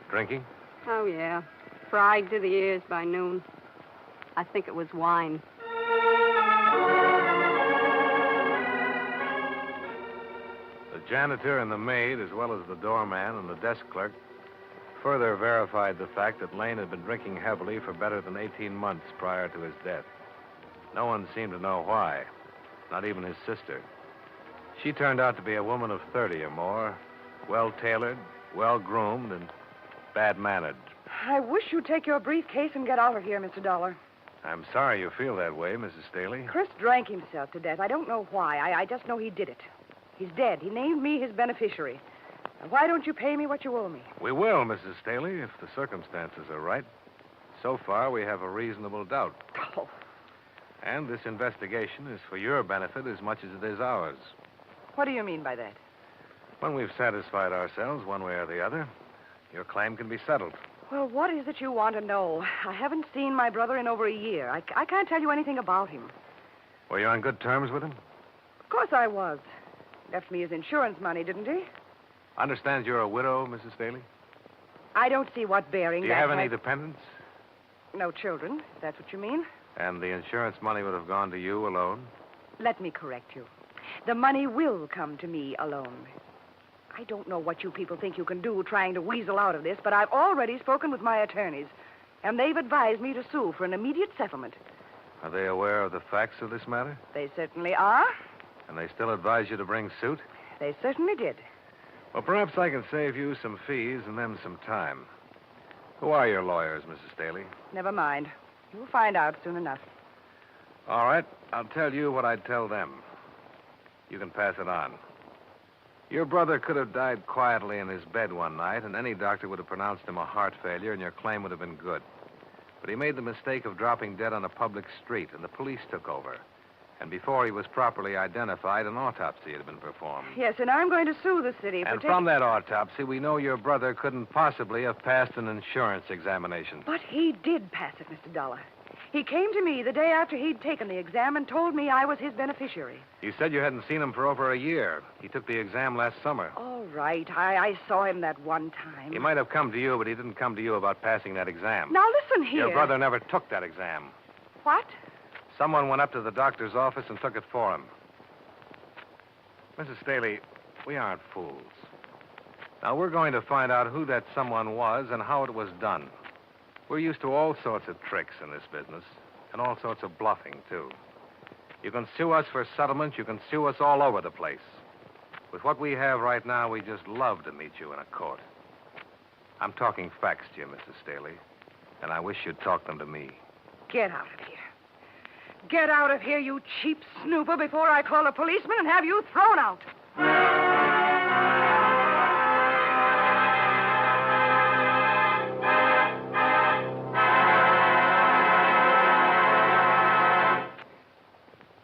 Drinking? Oh, yeah. Fried to the ears by noon. I think it was wine. The janitor and the maid, as well as the doorman and the desk clerk, further verified the fact that Lane had been drinking heavily for better than 18 months prior to his death. No one seemed to know why, not even his sister. She turned out to be a woman of 30 or more, well-tailored, well-groomed, and bad-mannered. I wish you'd take your briefcase and get out of here, Mr. Dollar. I'm sorry you feel that way, Mrs. Staley. Chris drank himself to death. I don't know why. I just know he did it. He's dead. He named me his beneficiary. Now, why don't you pay me what you owe me? We will, Mrs. Staley, if the circumstances are right. So far, we have a reasonable doubt. Oh. And this investigation is for your benefit as much as it is ours. What do you mean by that? When we've satisfied ourselves one way or the other, your claim can be settled. Well, what is it you want to know? I haven't seen my brother in over a year. I can't tell you anything about him. Were you on good terms with him? Of course I was. Left me his insurance money, didn't he? Understand you're a widow, Mrs. Staley? I don't see what bearing Do you that have any has... dependents? No children, if that's what you mean. And the insurance money would have gone to you alone? Let me correct you. The money will come to me alone. I don't know what you people think you can do trying to weasel out of this, but I've already spoken with my attorneys, and they've advised me to sue for an immediate settlement. Are they aware of the facts of this matter? They certainly are. And they still advise you to bring suit? They certainly did. Well, perhaps I can save you some fees and them some time. Who are your lawyers, Mrs. Staley? Never mind. You'll find out soon enough. All right. I'll tell you what I'd tell them. You can pass it on. Your brother could have died quietly in his bed one night, and any doctor would have pronounced him a heart failure, and your claim would have been good. But he made the mistake of dropping dead on a public street, and the police took over. And before he was properly identified, an autopsy had been performed. Yes, and I'm going to sue the city for And from that autopsy, we know your brother couldn't possibly have passed an insurance examination. But he did pass it, Mr. Dollar. He came to me the day after he'd taken the exam and told me I was his beneficiary. You said you hadn't seen him for over a year. He took the exam last summer. All right. I saw him that one time. He might have come to you, but he didn't come to you about passing that exam. Now, listen here. Your brother never took that exam. What? Someone went up to the doctor's office and took it for him. Mrs. Staley, we aren't fools. Now, we're going to find out who that someone was and how it was done. We're used to all sorts of tricks in this business, and all sorts of bluffing, too. You can sue us for settlement. You can sue us all over the place. With what we have right now, we just love to meet you in a court. I'm talking facts to you, Mrs. Staley, and I wish you'd talk them to me. Get out of here. Get out of here, you cheap snooper, before I call a policeman and have you thrown out.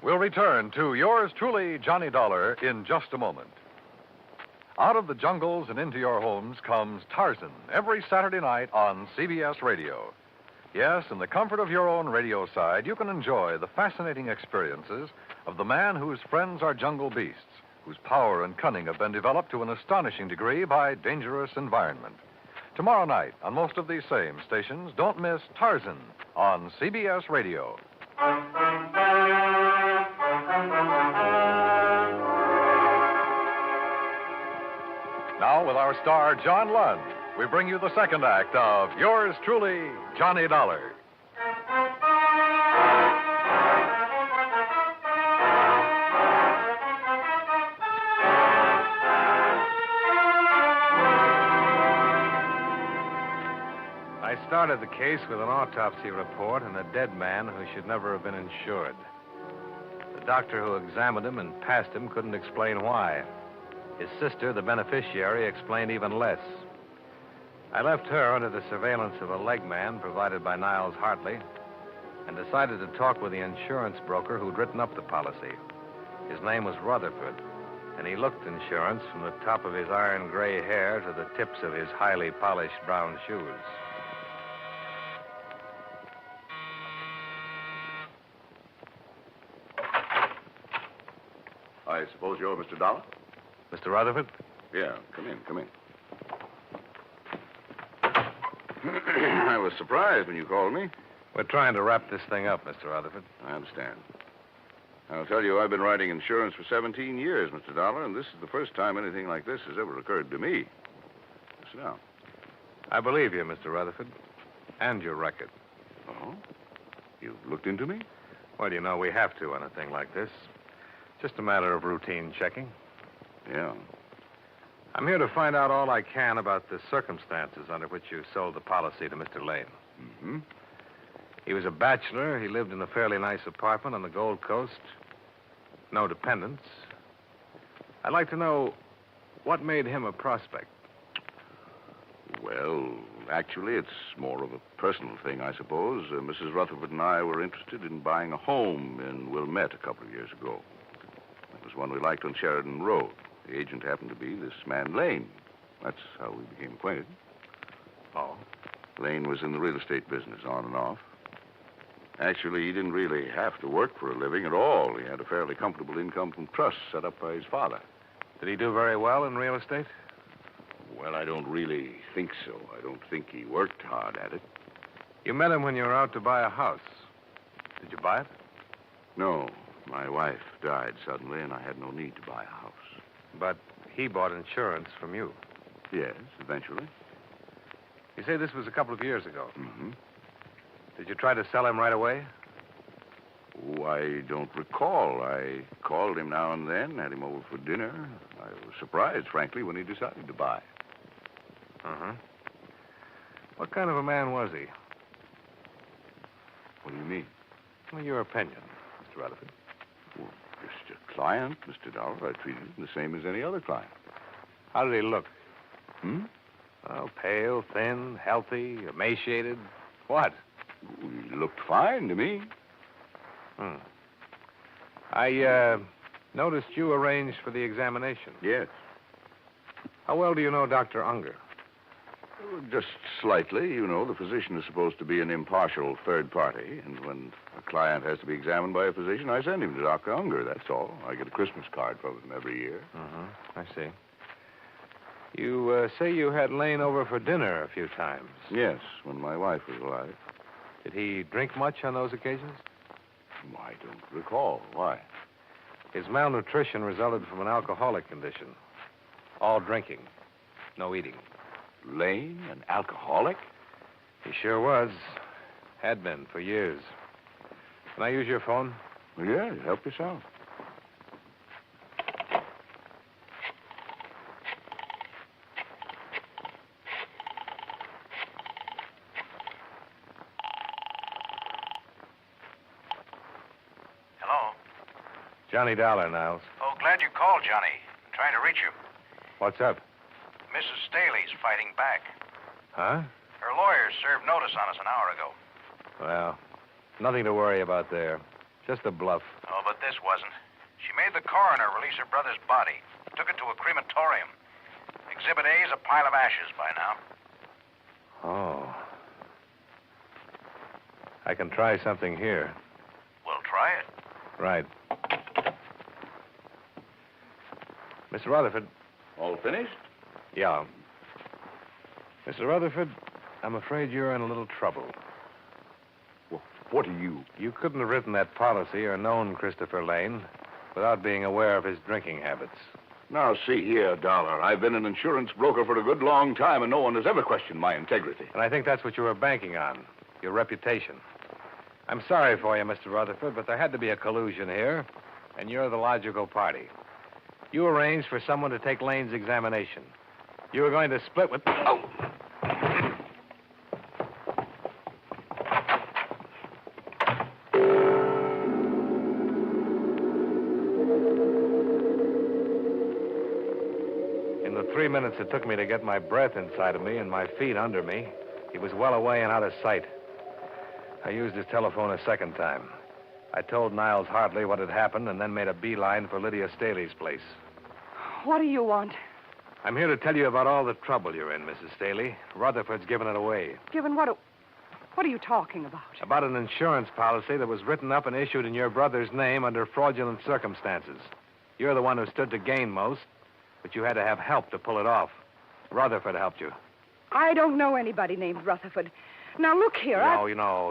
We'll return to yours truly, Johnny Dollar, in just a moment. Out of the jungles and into your homes comes Tarzan every Saturday night on CBS Radio. Yes, in the comfort of your own radio side, you can enjoy the fascinating experiences of the man whose friends are jungle beasts, whose power and cunning have been developed to an astonishing degree by dangerous environment. Tomorrow night, on most of these same stations, don't miss Tarzan on CBS Radio. Now, with our star, John Lund, we bring you the second act of yours truly, Johnny Dollar. I started the case with an autopsy report and a dead man who should never have been insured. The doctor who examined him and passed him couldn't explain why. His sister, the beneficiary, explained even less. I left her under the surveillance of a leg man provided by Niles Hartley and decided to talk with the insurance broker who'd written up the policy. His name was Rutherford, and he looked insurance from the top of his iron gray hair to the tips of his highly polished brown shoes. I suppose you're Mr. Dollar? Mr. Rutherford? Yeah, come in, come in. I was surprised when you called me. We're trying to wrap this thing up, Mr. Rutherford. I understand. I'll tell you, I've been writing insurance for 17 years, Mr. Dollar, and this is the first time anything like this has ever occurred to me. Sit down. I believe you, Mr. Rutherford, and your record. Oh? You've looked into me? Well, you know, we have to on a thing like this. Just a matter of routine checking. Yeah. I'm here to find out all I can about the circumstances under which you sold the policy to Mr. Lane. Mm-hmm. He was a bachelor. He lived in a fairly nice apartment on the Gold Coast. No dependents. I'd like to know what made him a prospect. Well, actually, it's more of a personal thing, I suppose. Mrs. Rutherford and I were interested in buying a home in Wilmette a couple of years ago. It was one we liked on Sheridan Road. The agent happened to be this man, Lane. That's how we became acquainted. Oh? Lane was in the real estate business, on and off. Actually, he didn't really have to work for a living at all. He had a fairly comfortable income from trusts set up by his father. Did he do very well in real estate? Well, I don't really think so. I don't think he worked hard at it. You met him when you were out to buy a house. Did you buy it? No. My wife died suddenly, and I had no need to buy a house. But he bought insurance from you. Yes, eventually. You say this was a couple of years ago. Mm-hmm. Did you try to sell him right away? Oh, I don't recall. I called him now and then, had him over for dinner. I was surprised, frankly, when he decided to buy. Uh-huh. What kind of a man was he? What do you mean? Well, your opinion, Mr. Rutherford. Well, just a client, Mr. Dollar. I treated him the same as any other client. How did he look? Hmm? Oh, pale, thin, healthy, emaciated. What? He looked fine to me. Hmm. I noticed you arranged for the examination. Yes. How well do you know Dr. Unger? Just slightly. You know, the physician is supposed to be an impartial third party, and when a client has to be examined by a physician, I send him to Dr. Unger, that's all. I get a Christmas card from him every year. I see. You say you had Lane over for dinner a few times. Yes, when my wife was alive. Did he drink much on those occasions? I don't recall. Why? His malnutrition resulted from an alcoholic condition. All drinking, no eating. Lane, an alcoholic? He sure was. Had been for years. Can I use your phone? Well, yeah, help yourself. Johnny Dollar, Niles. Oh, glad you called, Johnny. I'm trying to reach you. What's up? Mrs. Staley's fighting back. Huh? Her lawyers served notice on us an hour ago. Well, nothing to worry about there. Just a bluff. Oh, but this wasn't. She made the coroner release her brother's body. Took it to a crematorium. Exhibit A is a pile of ashes by now. Oh. I can try something here. Well, try it. Right. Mr. Rutherford. All finished? Yeah. Mr. Rutherford, I'm afraid you're in a little trouble. Well, what are you? You couldn't have written that policy or known Christopher Lane without being aware of his drinking habits. Now, see here, Dollar. I've been an insurance broker for a good long time, and no one has ever questioned my integrity. And I think that's what you were banking on, your reputation. I'm sorry for you, Mr. Rutherford, but there had to be a collusion here, and you're the logical party. You arranged for someone to take Lane's examination. You were going to split with... Oh! In the 3 minutes it took me to get my breath inside of me and my feet under me, he was well away and out of sight. I used his telephone a second time. I told Niles Hartley what had happened and then made a beeline for Lydia Staley's place. What do you want? I'm here to tell you about all the trouble you're in, Mrs. Staley. Rutherford's given it away. Given what? What are you talking about? About an insurance policy that was written up and issued in your brother's name under fraudulent circumstances. You're the one who stood to gain most, but you had to have help to pull it off. Rutherford helped you. I don't know anybody named Rutherford. Now, look here,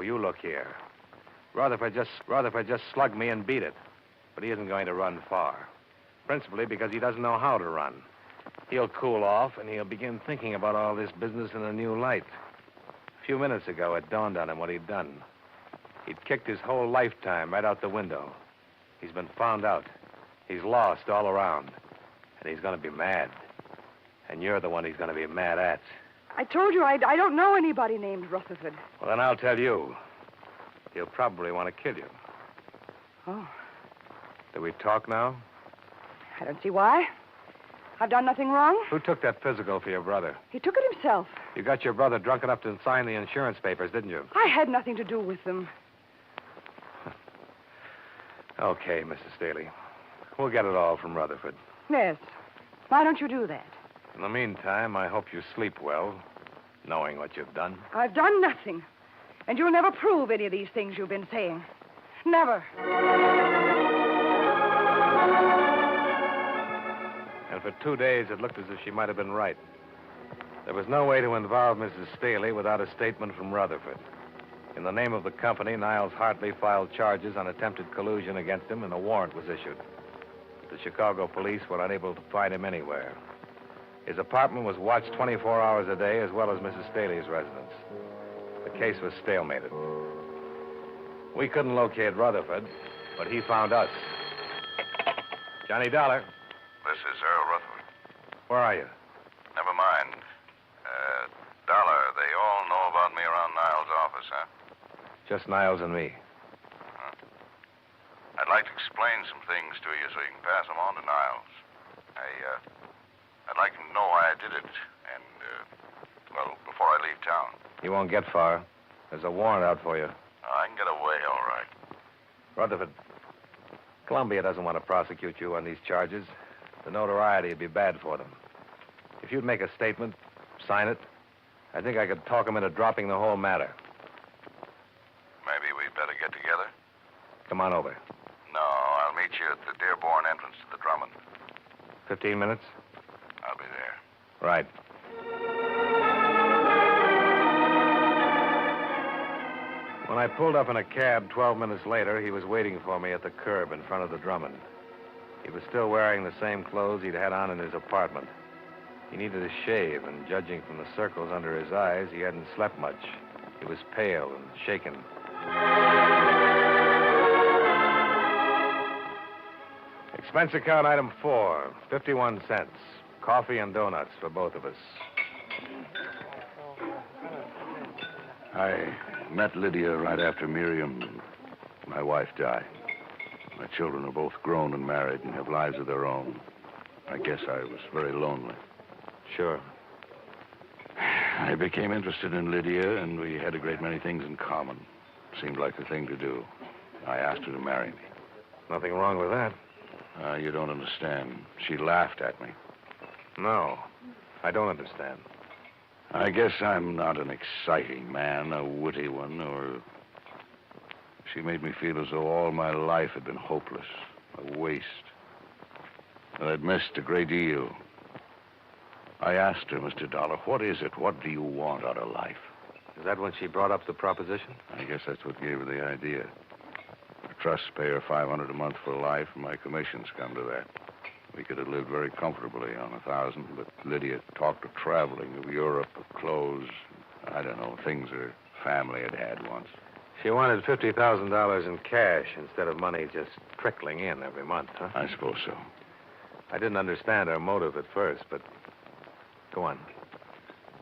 you look here. Rutherford just slugged me and beat it. But he isn't going to run far. Principally because he doesn't know how to run. He'll cool off, and he'll begin thinking about all this business in a new light. A few minutes ago, it dawned on him what he'd done. He'd kicked his whole lifetime right out the window. He's been found out. He's lost all around. And he's going to be mad. And you're the one he's going to be mad at. I told you I don't know anybody named Rutherford. Well, then I'll tell you. He'll probably want to kill you. Oh, Do we talk now? I don't see why. I've done nothing wrong. Who took that physical for your brother? He took it himself. You got your brother drunk enough to sign the insurance papers, didn't you? I had nothing to do with them. Okay, Mrs. Staley. We'll get it all from Rutherford. Yes. Why don't you do that? In the meantime, I hope you sleep well, knowing what you've done. I've done nothing. And you'll never prove any of these things you've been saying. Never. And for 2 days, it looked as if she might have been right. There was no way to involve Mrs. Staley without a statement from Rutherford. In the name of the company, Niles Hartley filed charges on attempted collusion against him, and a warrant was issued. The Chicago police were unable to find him anywhere. His apartment was watched 24 hours a day, as well as Mrs. Staley's residence. The case was stalemated. We couldn't locate Rutherford, but he found us. Johnny Dollar. This is Earl Rutherford. Where are you? Never mind. Dollar, they all know about me around Niles' office, huh? Just Niles and me. I'd like to explain some things to you so you can pass them on to Niles. I'd like him to know why I did it, and, before I leave town. You won't get far. There's a warrant out for you. I can get away, all right. Rutherford, Columbia doesn't want to prosecute you on these charges. The notoriety would be bad for them. If you'd make a statement, sign it, I think I could talk them into dropping the whole matter. Maybe we'd better get together. Come on over. No, I'll meet you at the Dearborn entrance to the Drummond. 15 minutes? I'll be there. Right. When I pulled up in a cab 12 minutes later, he was waiting for me at the curb in front of the Drummond. He was still wearing the same clothes he'd had on in his apartment. He needed a shave, and judging from the circles under his eyes, he hadn't slept much. He was pale and shaken. Expense account item 4, 51 cents. Coffee and donuts for both of us. I met Lydia right after Miriam, my wife, died. My children are both grown and married and have lives of their own. I guess I was very lonely. Sure. I became interested in Lydia, and we had a great many things in common. Seemed like the thing to do. I asked her to marry me. Nothing wrong with that. You don't understand. She laughed at me. No, I don't understand. I guess I'm not an exciting man, a witty one, or... She made me feel as though all my life had been hopeless, a waste. And I'd missed a great deal. I asked her, Mr. Dollar, what is it? What do you want out of life? Is that when she brought up the proposition? I guess that's what gave her the idea. The trusts pay her $500 a month for life, and my commissions come to that. We could have lived very comfortably on $1,000, but Lydia talked of traveling, of Europe, of clothes. I don't know, things her family had had once. She wanted $50,000 in cash instead of money just trickling in every month, huh? I suppose so. I didn't understand her motive at first, but go on.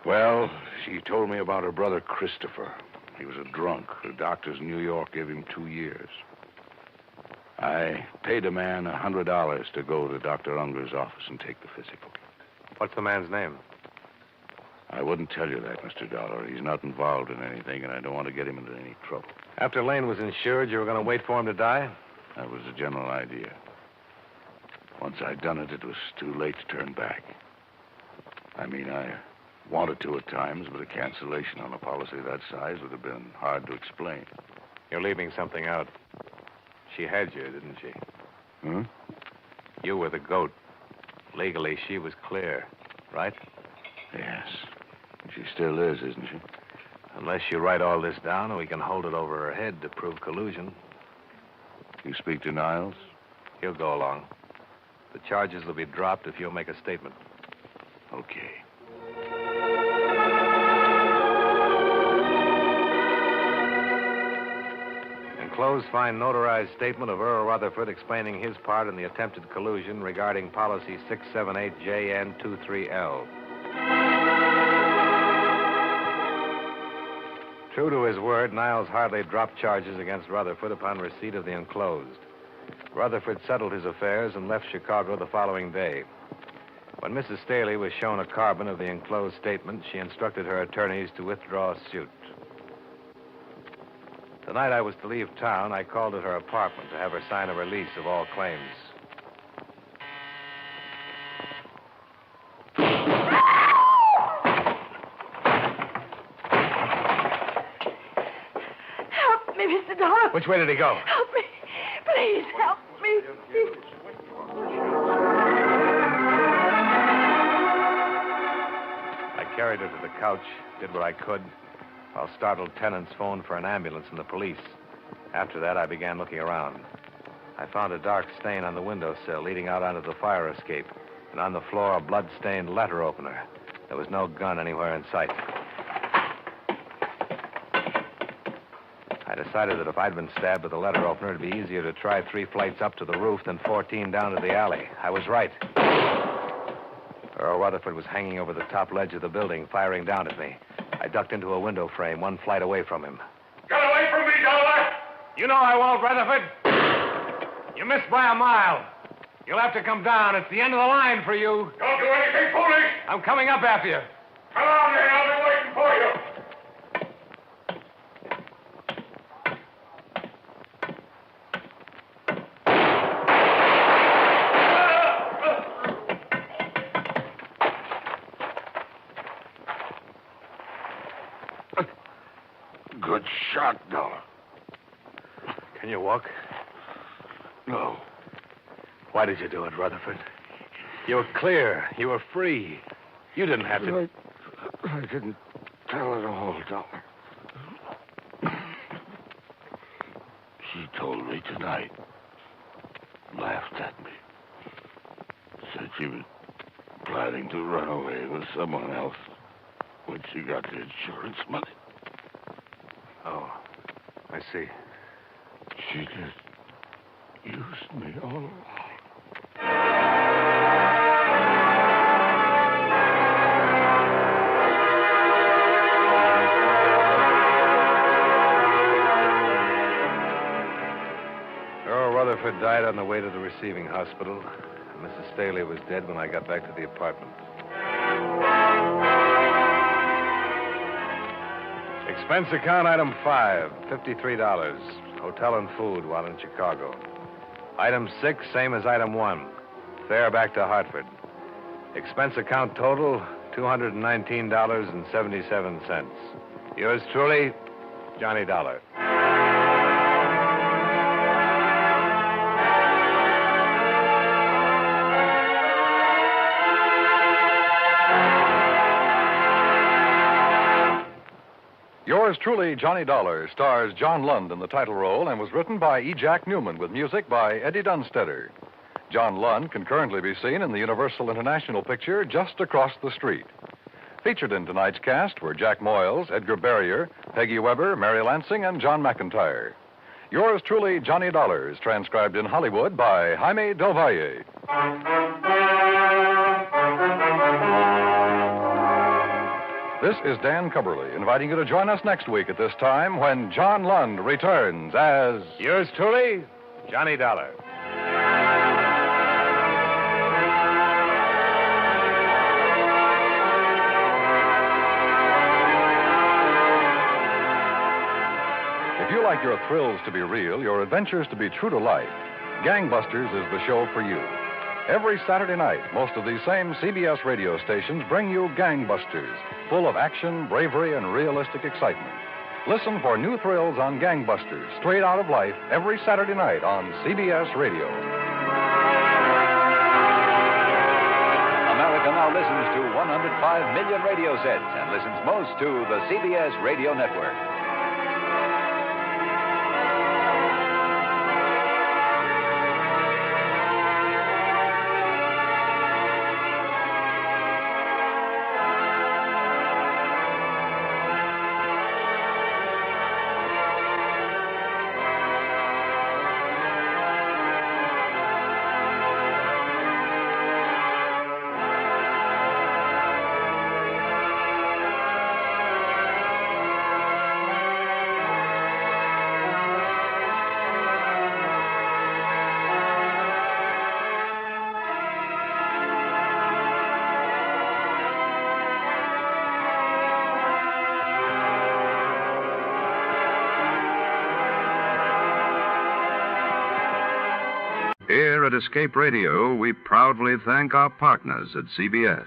Well, she told me about her brother Christopher. He was a drunk. The doctors in New York gave him 2 years. I paid a man $100 to go to Dr. Unger's office and take the physical. What's the man's name? I wouldn't tell you that, Mr. Dollar. He's not involved in anything, and I don't want to get him into any trouble. After Lane was insured, you were going to wait for him to die? That was the general idea. Once I'd done it, it was too late to turn back. I mean, I wanted to at times, but a cancellation on a policy that size would have been hard to explain. You're leaving something out. She had you, didn't she? Hmm? You were the goat. Legally, she was clear, right? Yes. She still is, isn't she? Unless you write all this down, and we can hold it over her head to prove collusion. You speak to Niles? He'll go along. The charges will be dropped if you'll make a statement. Okay. Enclosed Crews find notarized statement of Earl Rutherford explaining his part in the attempted collusion regarding policy 678JN23L. True to his word, Niles Hartley dropped charges against Rutherford upon receipt of the enclosed. Rutherford settled his affairs and left Chicago the following day. When Mrs. Staley was shown a carbon of the enclosed statement, she instructed her attorneys to withdraw suit. The night I was to leave town, I called at her apartment to have her sign a release of all claims. Help me, Mr. Dollar. Which way did he go? Help me. Please help me. I carried her to the couch, did what I could, while startled tenants phoned for an ambulance and the police. After that, I began looking around. I found a dark stain on the windowsill leading out onto the fire escape, and on the floor, a blood-stained letter opener. There was no gun anywhere in sight. I decided that if I'd been stabbed with a letter opener, it'd be easier to try 3 flights up to the roof than 14 down to the alley. I was right. Earl Rutherford was hanging over the top ledge of the building, firing down at me. I ducked into a window frame, 1 flight away from him. Get away from me, Dollar! You know I won't, Rutherford. You missed by a mile. You'll have to come down. It's the end of the line for you. Don't do anything foolish! I'm coming up after you. Come on, then. I'll be waiting for you. Good shot, Dollar. Can you walk? No. Why did you do it, Rutherford? You were clear. You were free. You didn't have to... I didn't tell it all, Dollar. She told me tonight. Laughed at me. Said she was planning to run away with someone else when she got the insurance money. Oh, I see. She just used me all along. Earl Rutherford died on the way to the receiving hospital, and Mrs. Staley was dead when I got back to the apartment. Expense account item 5, $53. Hotel and food while in Chicago. Item 6, same as item 1. Fare back to Hartford. Expense account total, $219.77. Yours truly, Johnny Dollar. Yours truly, Johnny Dollar, stars John Lund in the title role and was written by E. Jack Newman with music by Eddie Dunstetter. John Lund can currently be seen in the Universal International picture Just Across the Street. Featured in tonight's cast were Jack Moyles, Edgar Barrier, Peggy Weber, Mary Lansing, and John McIntyre. Yours truly, Johnny Dollar, is transcribed in Hollywood by Jaime Del Valle. This is Dan Cubberly, inviting you to join us next week at this time when John Lund returns as... Yours truly, Johnny Dollar. If you like your thrills to be real, your adventures to be true to life, Gangbusters is the show for you. Every Saturday night, most of these same CBS radio stations bring you Gangbusters, full of action, bravery, and realistic excitement. Listen for new thrills on Gangbusters, straight out of life, every Saturday night on CBS Radio. America now listens to 105 million radio sets and listens most to the CBS Radio Network. here at Escape Radio, we proudly thank our partners at CBS.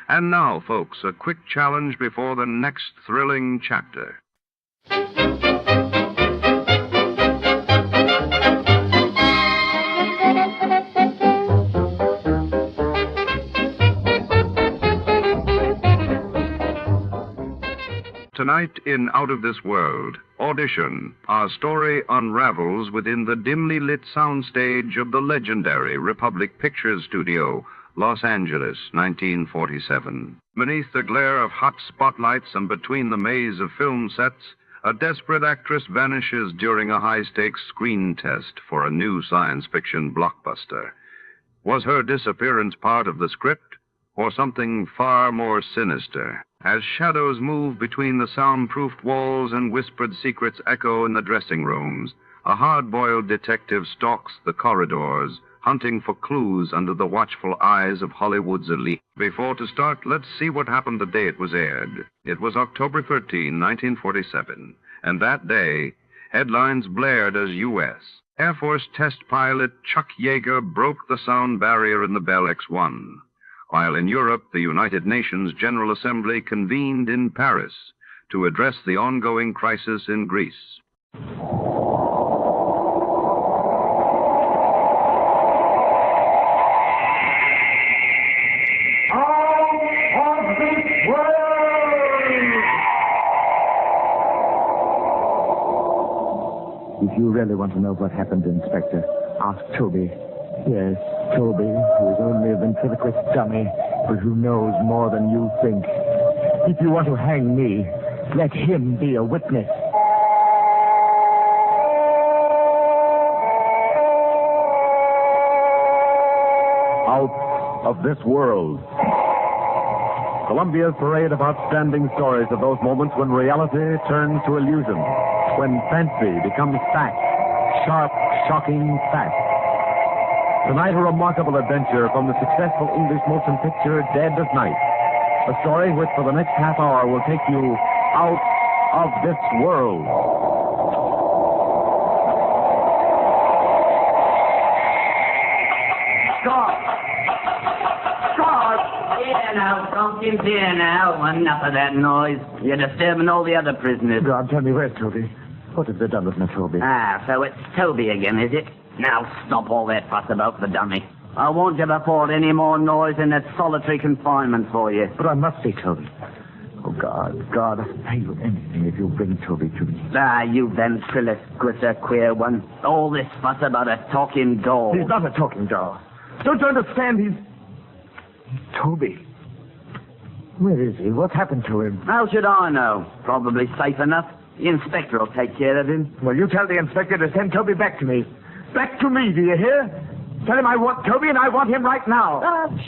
And now, folks, a quick challenge before the next thrilling chapter. Tonight in Out of This World, Audition, our story unravels within the dimly lit soundstage of the legendary Republic Pictures Studio, Los Angeles, 1947. Beneath the glare of hot spotlights and between the maze of film sets, a desperate actress vanishes during a high-stakes screen test for a new science fiction blockbuster. Was her disappearance part of the script, or something far more sinister? As shadows move between the soundproofed walls and whispered secrets echo in the dressing rooms, a hard-boiled detective stalks the corridors, hunting for clues under the watchful eyes of Hollywood's elite. Before to start, let's see what happened the day it was aired. It was October 13, 1947, and that day, headlines blared as U.S. Air Force test pilot Chuck Yeager broke the sound barrier in the Bell X-1. While in Europe, the United Nations General Assembly convened in Paris to address the ongoing crisis in Greece. If you really want to know what happened, Inspector, ask Toby. Yes, Toby, who is only a ventriloquist dummy, but who knows more than you think. If you want to hang me, let him be a witness. Out of This World. Columbia's parade of outstanding stories of those moments when reality turns to illusion, when fancy becomes fact, sharp, shocking fact. Tonight, a remarkable adventure from the successful English motion picture Dead of Night. A story which, for the next half hour, will take you out of this world. Stop! Stop! Here now, Tompkins, here now. Enough of that noise. You're disturbing all the other prisoners. God, tell me where's Toby? What have they done with my Toby? Ah, so it's Toby again, is it? Now stop all that fuss about the dummy. I warned you before any more noise in that solitary confinement for you. But I must see Toby. Oh, God, I'll pay you anything if you bring Toby to me. Ah, you ventriloquist, a queer one. All this fuss about a talking doll. He's not a talking doll. Don't you understand? He's Toby. Where is he? What's happened to him? How should I know? Probably safe enough. The inspector will take care of him. Well, you tell the inspector to send Toby back to me. Back to me, do you hear? Tell him I want Toby and I want him right now.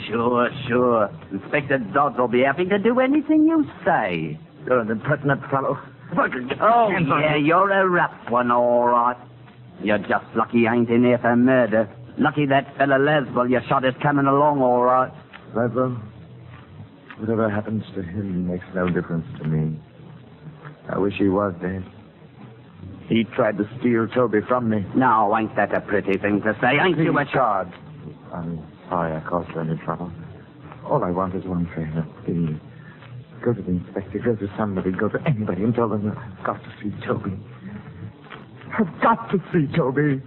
Sure. Inspector Dodds will be happy to do anything you say. You're an impertinent fellow. Oh, yeah, you're a rough one, all right. You're just lucky you ain't in here for murder. Lucky that fella Leswell you shot is coming along, all right. Leswell? Whatever happens to him makes no difference to me. I wish he was dead. He tried to steal Toby from me. No, ain't that a pretty thing to say? Ain't you a charge? I'm sorry I caused you any trouble. All I want is one favor. Please. Go to the inspector, go to somebody, go to anybody and tell them I've got to see Toby. I've got to see Toby.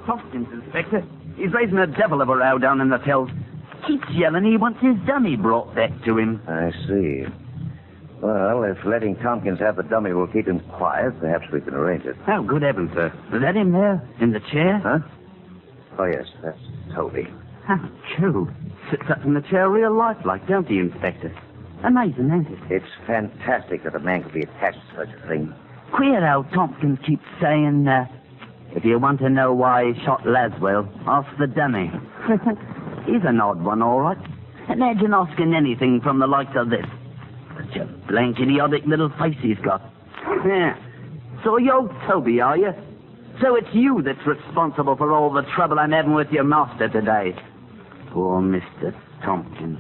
Tompkins, Inspector. He's raising a devil of a row down in the tills. Keeps yelling he wants his dummy brought back to him. I see. Well, if letting Tompkins have the dummy will keep him quiet, perhaps we can arrange it. Oh, good heavens, sir. Is that him there, in the chair? Huh? Oh, yes, that's Toby. How cool. Sits up in the chair real lifelike, don't he, Inspector? Amazing, ain't it? It's fantastic that a man could be attached to such a thing. Queer how Tompkins keeps saying, if you want to know why he shot Laswell, ask the dummy. He's an odd one, all right. Imagine asking anything from the likes of this. Such a blank, idiotic little face he's got. Yeah. So you're Toby, are you? So it's you that's responsible for all the trouble I'm having with your master today. Poor Mr. Tompkins.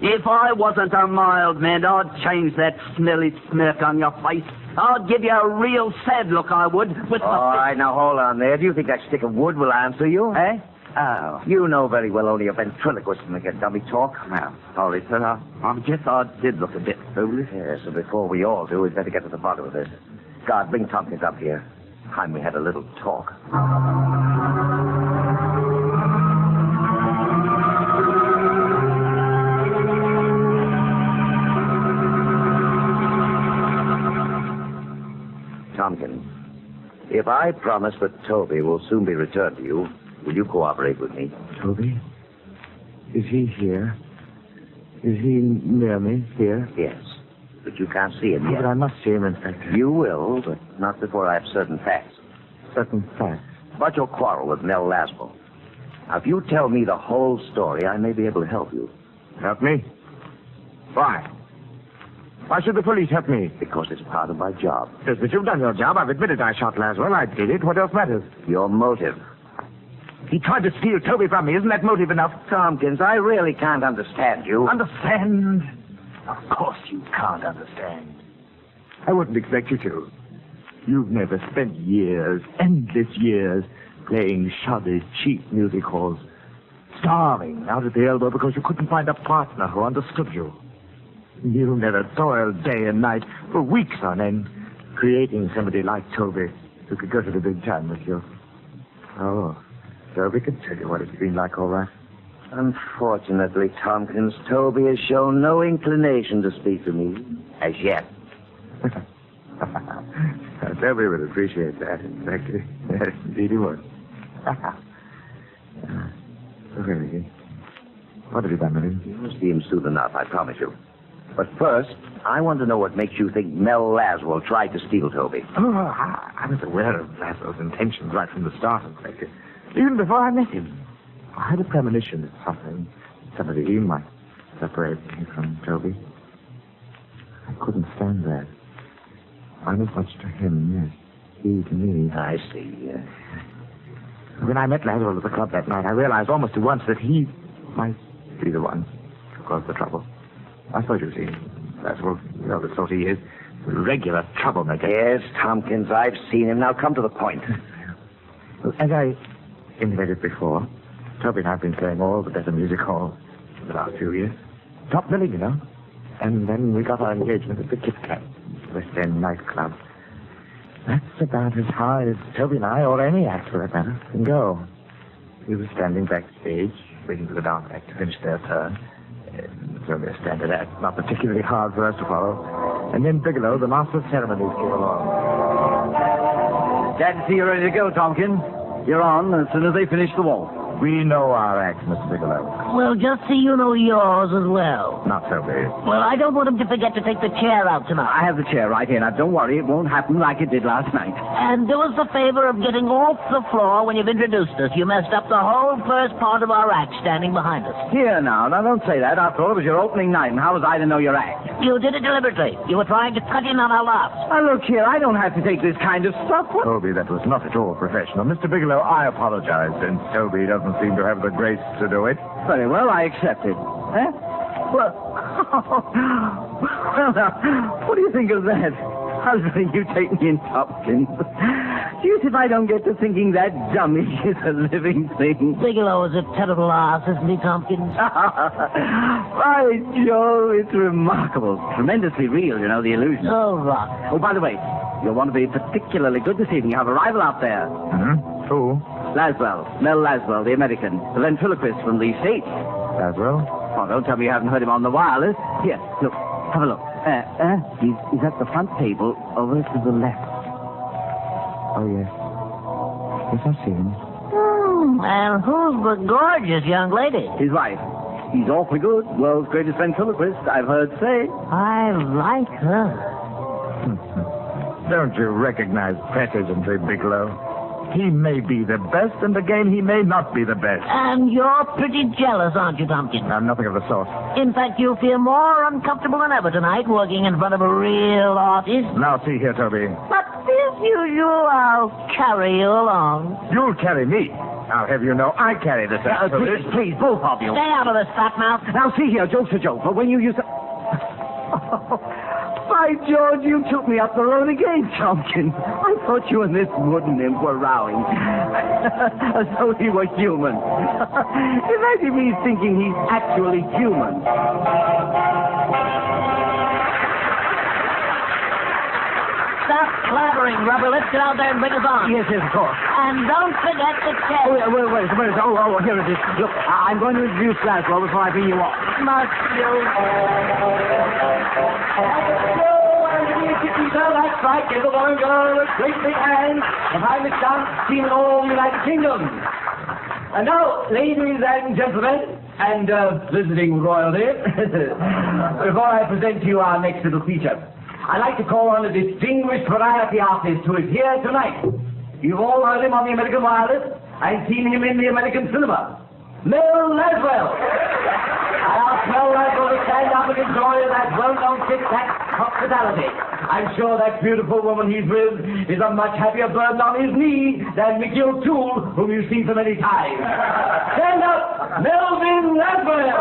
If I wasn't a mild man, I'd change that smelly smirk on your face. I'd give you a real sad look, I would. All right, now hold on there. Do you think that stick of wood will answer you? Eh? Oh, you know very well only a ventriloquist can make a dummy talk. Well, sorry, sir. I guess I did look a bit foolish. Yes, so before we all do, we'd better get to the bottom of this. God, bring Tompkins up here. Time we had a little talk. Tompkins, if I promise that Toby will soon be returned to you, will you cooperate with me? Toby? Is he here? Is he near me here? Yes, but you can't see him yet. But I must see him, Inspector. You will, but not before I have certain facts. Certain facts? About your quarrel with Mel Laswell. Now, if you tell me the whole story, I may be able to help you. Help me? Why? Why should the police help me? Because it's part of my job. Yes, but you've done your job. I've admitted I shot Laswell. I did it. What else matters? Your motive. He tried to steal Toby from me. Isn't that motive enough? Tompkins, I really can't understand you. Understand? Of course you can't understand. I wouldn't expect you to. You've never spent years, endless years, playing shoddy, cheap music halls, starving out at the elbow because you couldn't find a partner who understood you. You never toiled day and night for weeks on end, creating somebody like Toby who could go to the big time with you. Oh, Toby can tell you what it's been like, all right. Unfortunately, Tompkins, Toby has shown no inclination to speak to me as yet. Toby would appreciate that, Inspector. Yes, indeed he would. Okay, what have you done with him? You must see him soon enough, I promise you. But first, I want to know what makes you think Mel Laswell tried to steal Toby. Oh, I was aware of Laswell's intentions right from the start, Inspector. Even before I met him. I had a premonition that somebody might separate me from Toby. I couldn't stand that. I was much to him, yes. He to me. I see, yes. When I met Laswell at the club that night, I realized almost at once that he might be the one to cause the trouble. I suppose you've seen Laswell. You know the sort he is. A regular troublemaker. Yes, Tompkins, I've seen him. Now come to the point. Well, as I intimated before, Toby and I have been playing all the better music halls for the last few years. Top billing, you know. And then we got our engagement at the Kit Kat, West End nightclub. That's about as high as Toby and I, or any act for that matter, can go. We were standing backstage, waiting for the dance act to finish their turn. It's only a standard act, not particularly hard for us to follow. And then Bigelow, the master of ceremonies, came along. Glad to see you're ready to go, Tompkins. You're on as soon as they finish the waltz. We know our act, Mr. Bigelow. Well, just so you know yours as well. Not Toby. Well, I don't want him to forget to take the chair out tonight. I have the chair right here. Now, don't worry. It won't happen like it did last night. And do us the favor of getting off the floor when you've introduced us. You messed up the whole first part of our act standing behind us. Here, now, don't say that. After all, it was your opening night, and how was I to know your act? You did it deliberately. You were trying to cut in on our laughs. Now, look here. I don't have to take this kind of stuff. Toby, that was not at all professional. Mr. Bigelow, I apologize, since Toby doesn't seem to have the grace to do it. Very well, I accept it. Eh? Well, well, now, what do you think of that? Husband, you take me in Tompkins. Deuce if I don't get to thinking that dummy is a living thing. Bigelow is a terrible ass, isn't he, Tompkins? By Jove, it's remarkable. Tremendously real, you know, the illusion. Oh, rock. Oh, by the way, you'll want to be particularly good this evening. You have a rival out there. Mm-hmm. Who? Laswell. Mel Laswell, the American. The ventriloquist from the States. Laswell? Oh, don't tell me you haven't heard him on the wireless. Here, look. Have a look. He's at the front table over to the left. Oh, yes. Yes, I see him. And who's the gorgeous young lady? His wife. He's awfully good. World's greatest ventriloquist, I've heard say. I like her. Don't you recognize precision, Bigelow? He may be the best, and again, he may not be the best. And you're pretty jealous, aren't you, Tompkins? I'm nothing of the sort. In fact, you feel more uncomfortable than ever tonight working in front of a real artist. Now, see here, Toby. But as usual, I'll carry you along. You'll carry me? I'll have you know I carry the sack for this. Please, both of you. Stay out of this, fat mouth. Now, see here, joke's a joke, but when you use it... By George, you took me up the road again, Tompkins. I thought you and this wooden nymph were rowing. As though he were human. Imagine me thinking he's actually human. Stop blabbering, rubber. Let's get out there and bring us on. Yes, of course. And don't forget the check. Wait. Oh, here it is. Look, I'm going to introduce Glasgow before I bring you up. Must you? That's right. Give the boy and girl a great big hand behind the dance team in all the United Kingdom. And now, ladies and gentlemen, and visiting royalty, before I present to you our next little feature, I'd like to call on a distinguished variety artist who is here tonight. You've all heard him on the American wireless and seen him in the American cinema. Mel Laswell. I ask Mel Laswell to stand up and enjoy that well-known tic-tac hospitality. I'm sure that beautiful woman he's with is a much happier burden on his knee than Mickey O'Toole, whom you've seen so many times. Stand up, Melvin Laswell.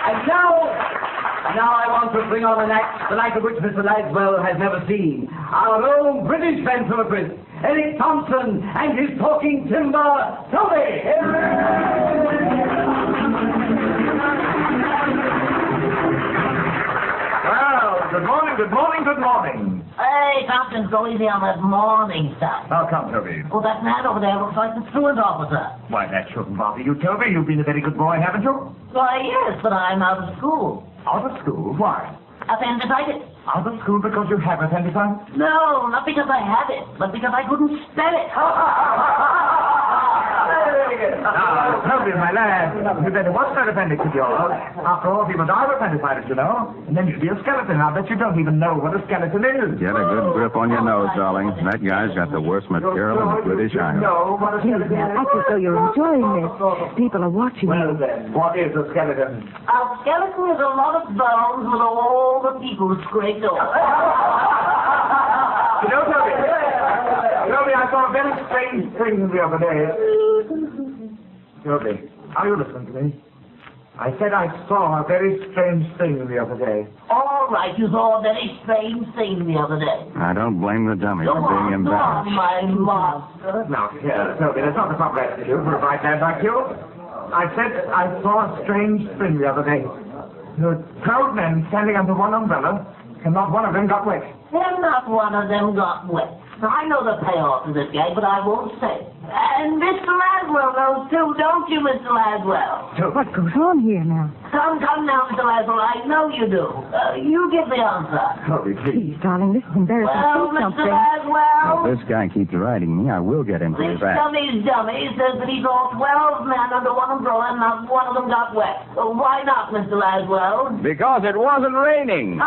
And now I want to bring on an act the like of which Mr. Laswell has never seen. Our own British ventriloquist, Eric Thompson, and his talking timber, Toby. Well, good morning. Hey, Tompkins, go easy on that morning stuff. How come, Toby? Well, that man over there looks like the truant officer. Why, that shouldn't bother you, Toby. You've been a very good boy, haven't you? Why, yes, but I'm out of school. Out of school? Why? Appendicitis. Out of school because you have appendicitis? No, not because I have it, but because I couldn't spell it. Now, Toby, my lad, you better watch that appendix of yours. After all, people die of appendicitis, you know. And then you'd be a skeleton. I bet you don't even know what a skeleton is. Get a good grip on your nose, darling. That guy's got the worst material in the British Army. No, what a skeleton is. Act as though you're enjoying this. People are watching Well, you. then, what is a skeleton? A skeleton is a lot of bones with all the people scraped off. You know, Toby, I saw a very strange thing the other day. Toby, are you listening to me? I said I saw a very strange thing the other day. All right, you saw a very strange thing the other day. I don't blame the dummy for being embarrassed. My master. Now, here, Toby, that's not the proper attitude for a bright man like you. I said I saw a strange thing the other day. There were 12 men standing under one umbrella, and not one of them got wet. And not one of them got wet. Now, I know the payoff to this gag, but I won't say. And Mr. Laswell knows too, don't you, Mr. Laswell? What goes on here now? Come now, Mr. Laswell, I know you do. You give the answer. Toby, Please, darling, this is embarrassing. Well, Say Mr. something. Laswell, If this guy keeps riding me, I will get him to this his back. dummy's dummy says that he saw 12 men under one umbrella and not one of them got wet. Why not, Mr. Laswell? Because it wasn't raining.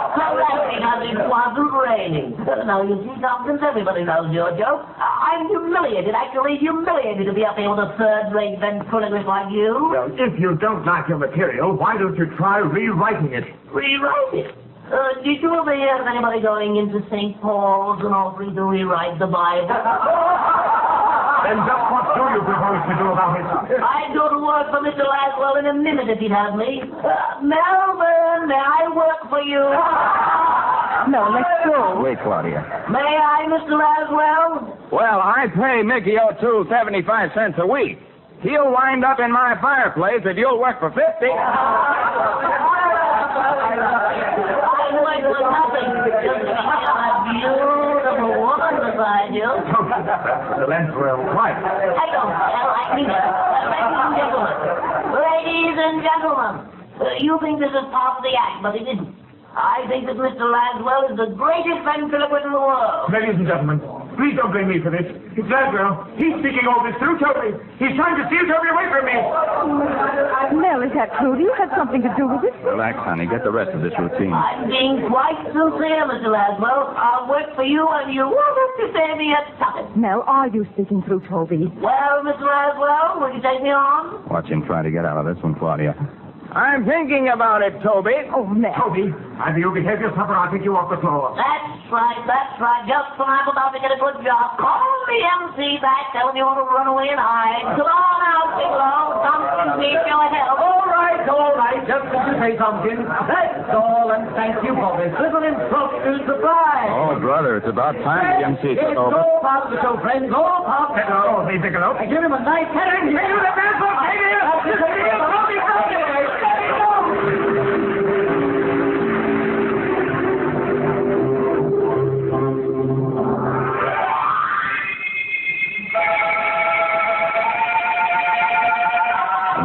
Correct, because it wasn't raining. Now, you see, Tompkins, everybody knows your joke. I'm humiliated, actually humiliated to be up here with a third-rate ventriloquist like you. Well, if you don't like your material, why don't you try rewriting it? Rewrite it? Did you ever hear of anybody going into St. Paul's and offering to rewrite the Bible? Then just what do you propose to do about it? I'd go to work for Mr. Laswell in a minute if he'd have me. Melvin, may I work for you? No, let's go. Wait, Claudia. May I, Mr. Laswell? Well, I pay Mickey O'Toole 75 cents a week. He'll wind up in my fireplace if you'll work for 50. I work for nothing. Just to have a beautiful woman beside you. The Laswell wife. I don't tell. I mean it. Ladies and gentlemen, you think this is part of the act, but it isn't. I think that Mr. Laswell is the greatest ventriloquist in the world. Ladies and gentlemen, please don't blame me for this. It's Laswell. He's speaking all this through Toby. He's trying to steal Toby away from me. Mel, is that true? Do you have something to do with it? Relax, honey. Get the rest of this routine. I'm being quite sincere, Mr. Laswell. I'll work for you and you won't have to say me a tuppence. Mel, are you speaking through Toby? Well, Mr. Laswell, will you take me on? Watch him try to get out of this one, Claudia. I'm thinking about it, Toby. Oh, Mel. Toby, either you behave yourself or I'll take you off the floor. That's That's right. Just when I'm about to get a good job, call the MC back, tell him you want to run away and hide. Come on out, Bigelow. Tompkins needs your help. All right. Just as you say, Tompkins. That's all, and thank you for this little impromptu surprise. Oh, brother, it's about time the MC took It's over. all part of the show, friends. All part of the show. Hey, Bigelow. I give him a nice heading. Give him the best of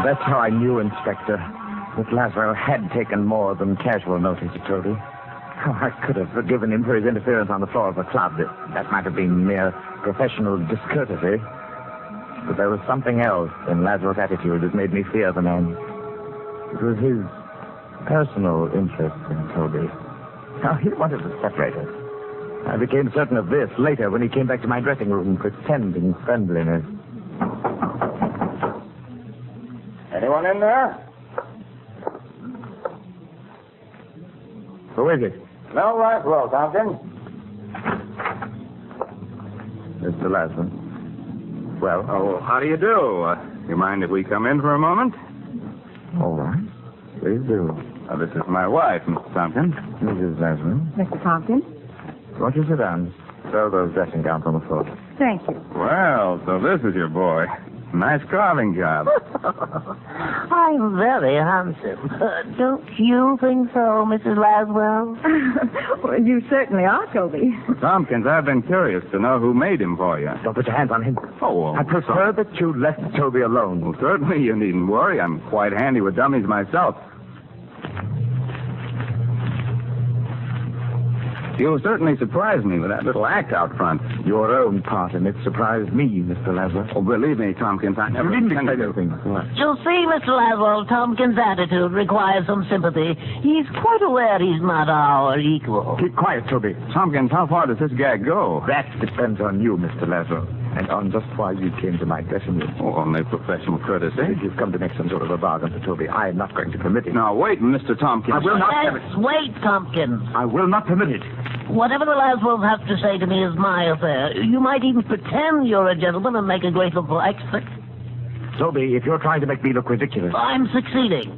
That's how I knew, Inspector, that Laszlo had taken more than casual notice of Toby. Oh, I could have forgiven him for his interference on the floor of the club. That might have been mere professional discourtesy. But there was something else in Laszlo's attitude that made me fear the man. It was his personal interest in Toby. Now, he wanted to separate us. I became certain of this later when he came back to my dressing room pretending friendliness. Anyone in there? Who is it? No, right, well, Tompkins. Mr. Laszlo. Well? Oh, how do you do? You mind if we come in for a moment? All right. Please do. This is my wife, Mr. Tompkins. Mrs. Laszlo. Mr. Tompkins? Won't you sit down? Throw those dressing gowns on the floor. Thank you. Well, so this is your boy. Nice carving job. I'm very handsome. Don't you think so, Mrs. Laswell? Well, you certainly are, Toby. Tompkins, I've been curious to know who made him for you. Don't put your hands on him. Oh, well, I prefer that you left Toby alone. Well, certainly, you needn't worry. I'm quite handy with dummies myself. You certainly surprised me with that little act out front. Your own part in it surprised me, Mr. Laszlo. Oh, believe me, Tompkins, I never... You didn't intended say anything. You'll see, Mr. Laswell, Tompkins' attitude requires some sympathy. He's quite aware he's not our equal. Keep quiet, Toby. Tompkins, how far does this gag go? That depends on you, Mr. Laszlo, and on just why you came to my dressing room. Oh, only professional courtesy. If you've come to make some sort of a bargain for Toby, I am not going to permit it. Now, wait, Mr. Tompkins. I will not Yes, have it. wait, Tompkins. I will not permit it. Whatever the Laswells have to say to me is my affair. You might even pretend you're a gentleman and make a grateful exit. Toby, if you're trying to make me look ridiculous... I'm succeeding.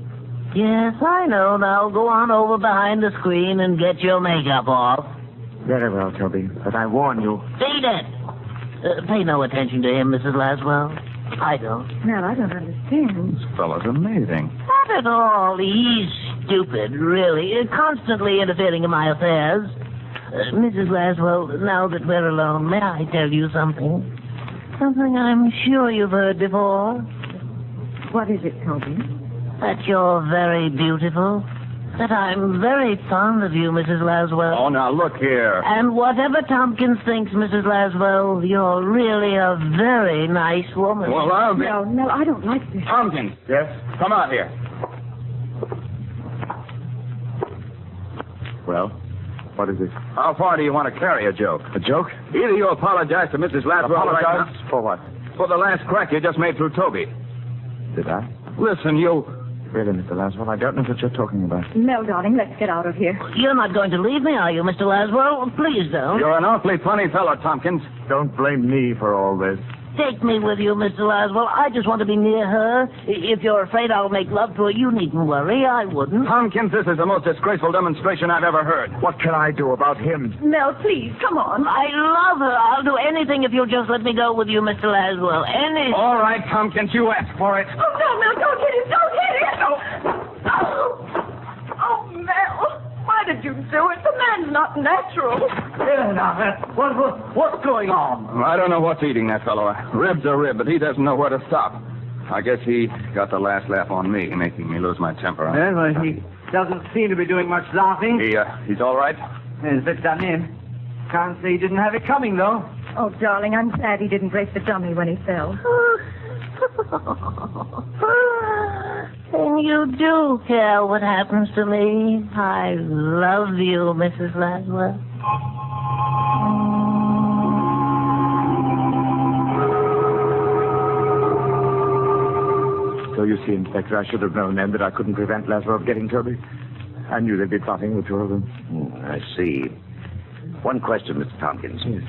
Yes, I know. Now go on over behind the screen and get your makeup off. Very well, Toby, but I warn you... Beat it! Pay no attention to him, Mrs. Laswell. I don't. Well, I don't understand. This fellow's amazing. Not at all. He's stupid, really. Constantly interfering in my affairs. Mrs. Laswell, now that we're alone, may I tell you something? Something I'm sure you've heard before. What is it, Toby? That you're very beautiful. That I'm very fond of you, Mrs. Laswell. Oh, now, look here. And whatever Tompkins thinks, Mrs. Laswell, you're really a very nice woman. Well, I'll be... No, I don't like this. Tompkins. Yes? Come out here. Well, what is it? How far do you want to carry a joke? A joke? Either you apologize to Mrs. Laswell Apologize? right For what? now, for the last crack you just made through Toby. Did I? Listen, you... Really, Mr. Laswell, I don't know what you're talking about. Mel, darling, let's get out of here. You're not going to leave me, are you, Mr. Laswell? Please don't. You're an awfully funny fellow, Tompkins. Don't blame me for all this. Take me with you, Mr. Laswell. I just want to be near her. If you're afraid I'll make love to her, you needn't worry. I wouldn't. Tompkins, this is the most disgraceful demonstration I've ever heard. What can I do about him? Mel, please, come on. I love her. I'll do anything if you'll just let me go with you, Mr. Laswell. Anything. All right, Tompkins, you asked for it. Oh, no, Mel, don't hit him. Don't hit him. Oh, Mel. Why did you do it? The man's not natural. Here now, what's going on? I don't know what's eating that fellow. A rib's a rib, but he doesn't know where to stop. I guess he got the last laugh on me, making me lose my temper. Well, he doesn't seem to be doing much laughing. He's all right? It's a bit done in. Can't say he didn't have it coming, though. Oh, darling, I'm glad he didn't break the dummy when he fell. And you do care what happens to me. I love you, Mrs. Laswell. So you see, Inspector, I should have known then that I couldn't prevent Laszlo from getting Toby. I knew they'd be plotting the two of them. I see. One question, Mr. Tompkins. Yes.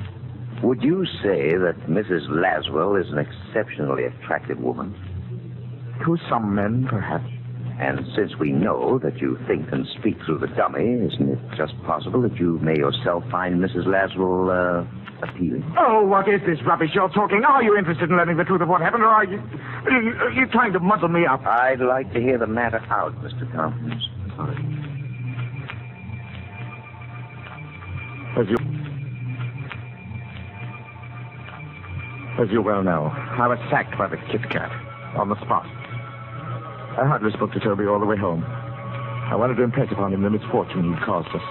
Would you say that Mrs. Laswell is an exceptionally attractive woman? To some men, perhaps. And since we know that you think and speak through the dummy, isn't it just possible that you may yourself find Mrs. Laswell appealing? Oh, what is this rubbish you're talking? Are you interested in learning the truth of what happened, or are you trying to muddle me up? I'd like to hear the matter out, Mr. Tompkins. Sorry. As you well know, I was sacked by the Kit Kat on the spot. I hardly spoke to Toby all the way home. I wanted to impress upon him the misfortune he'd caused us.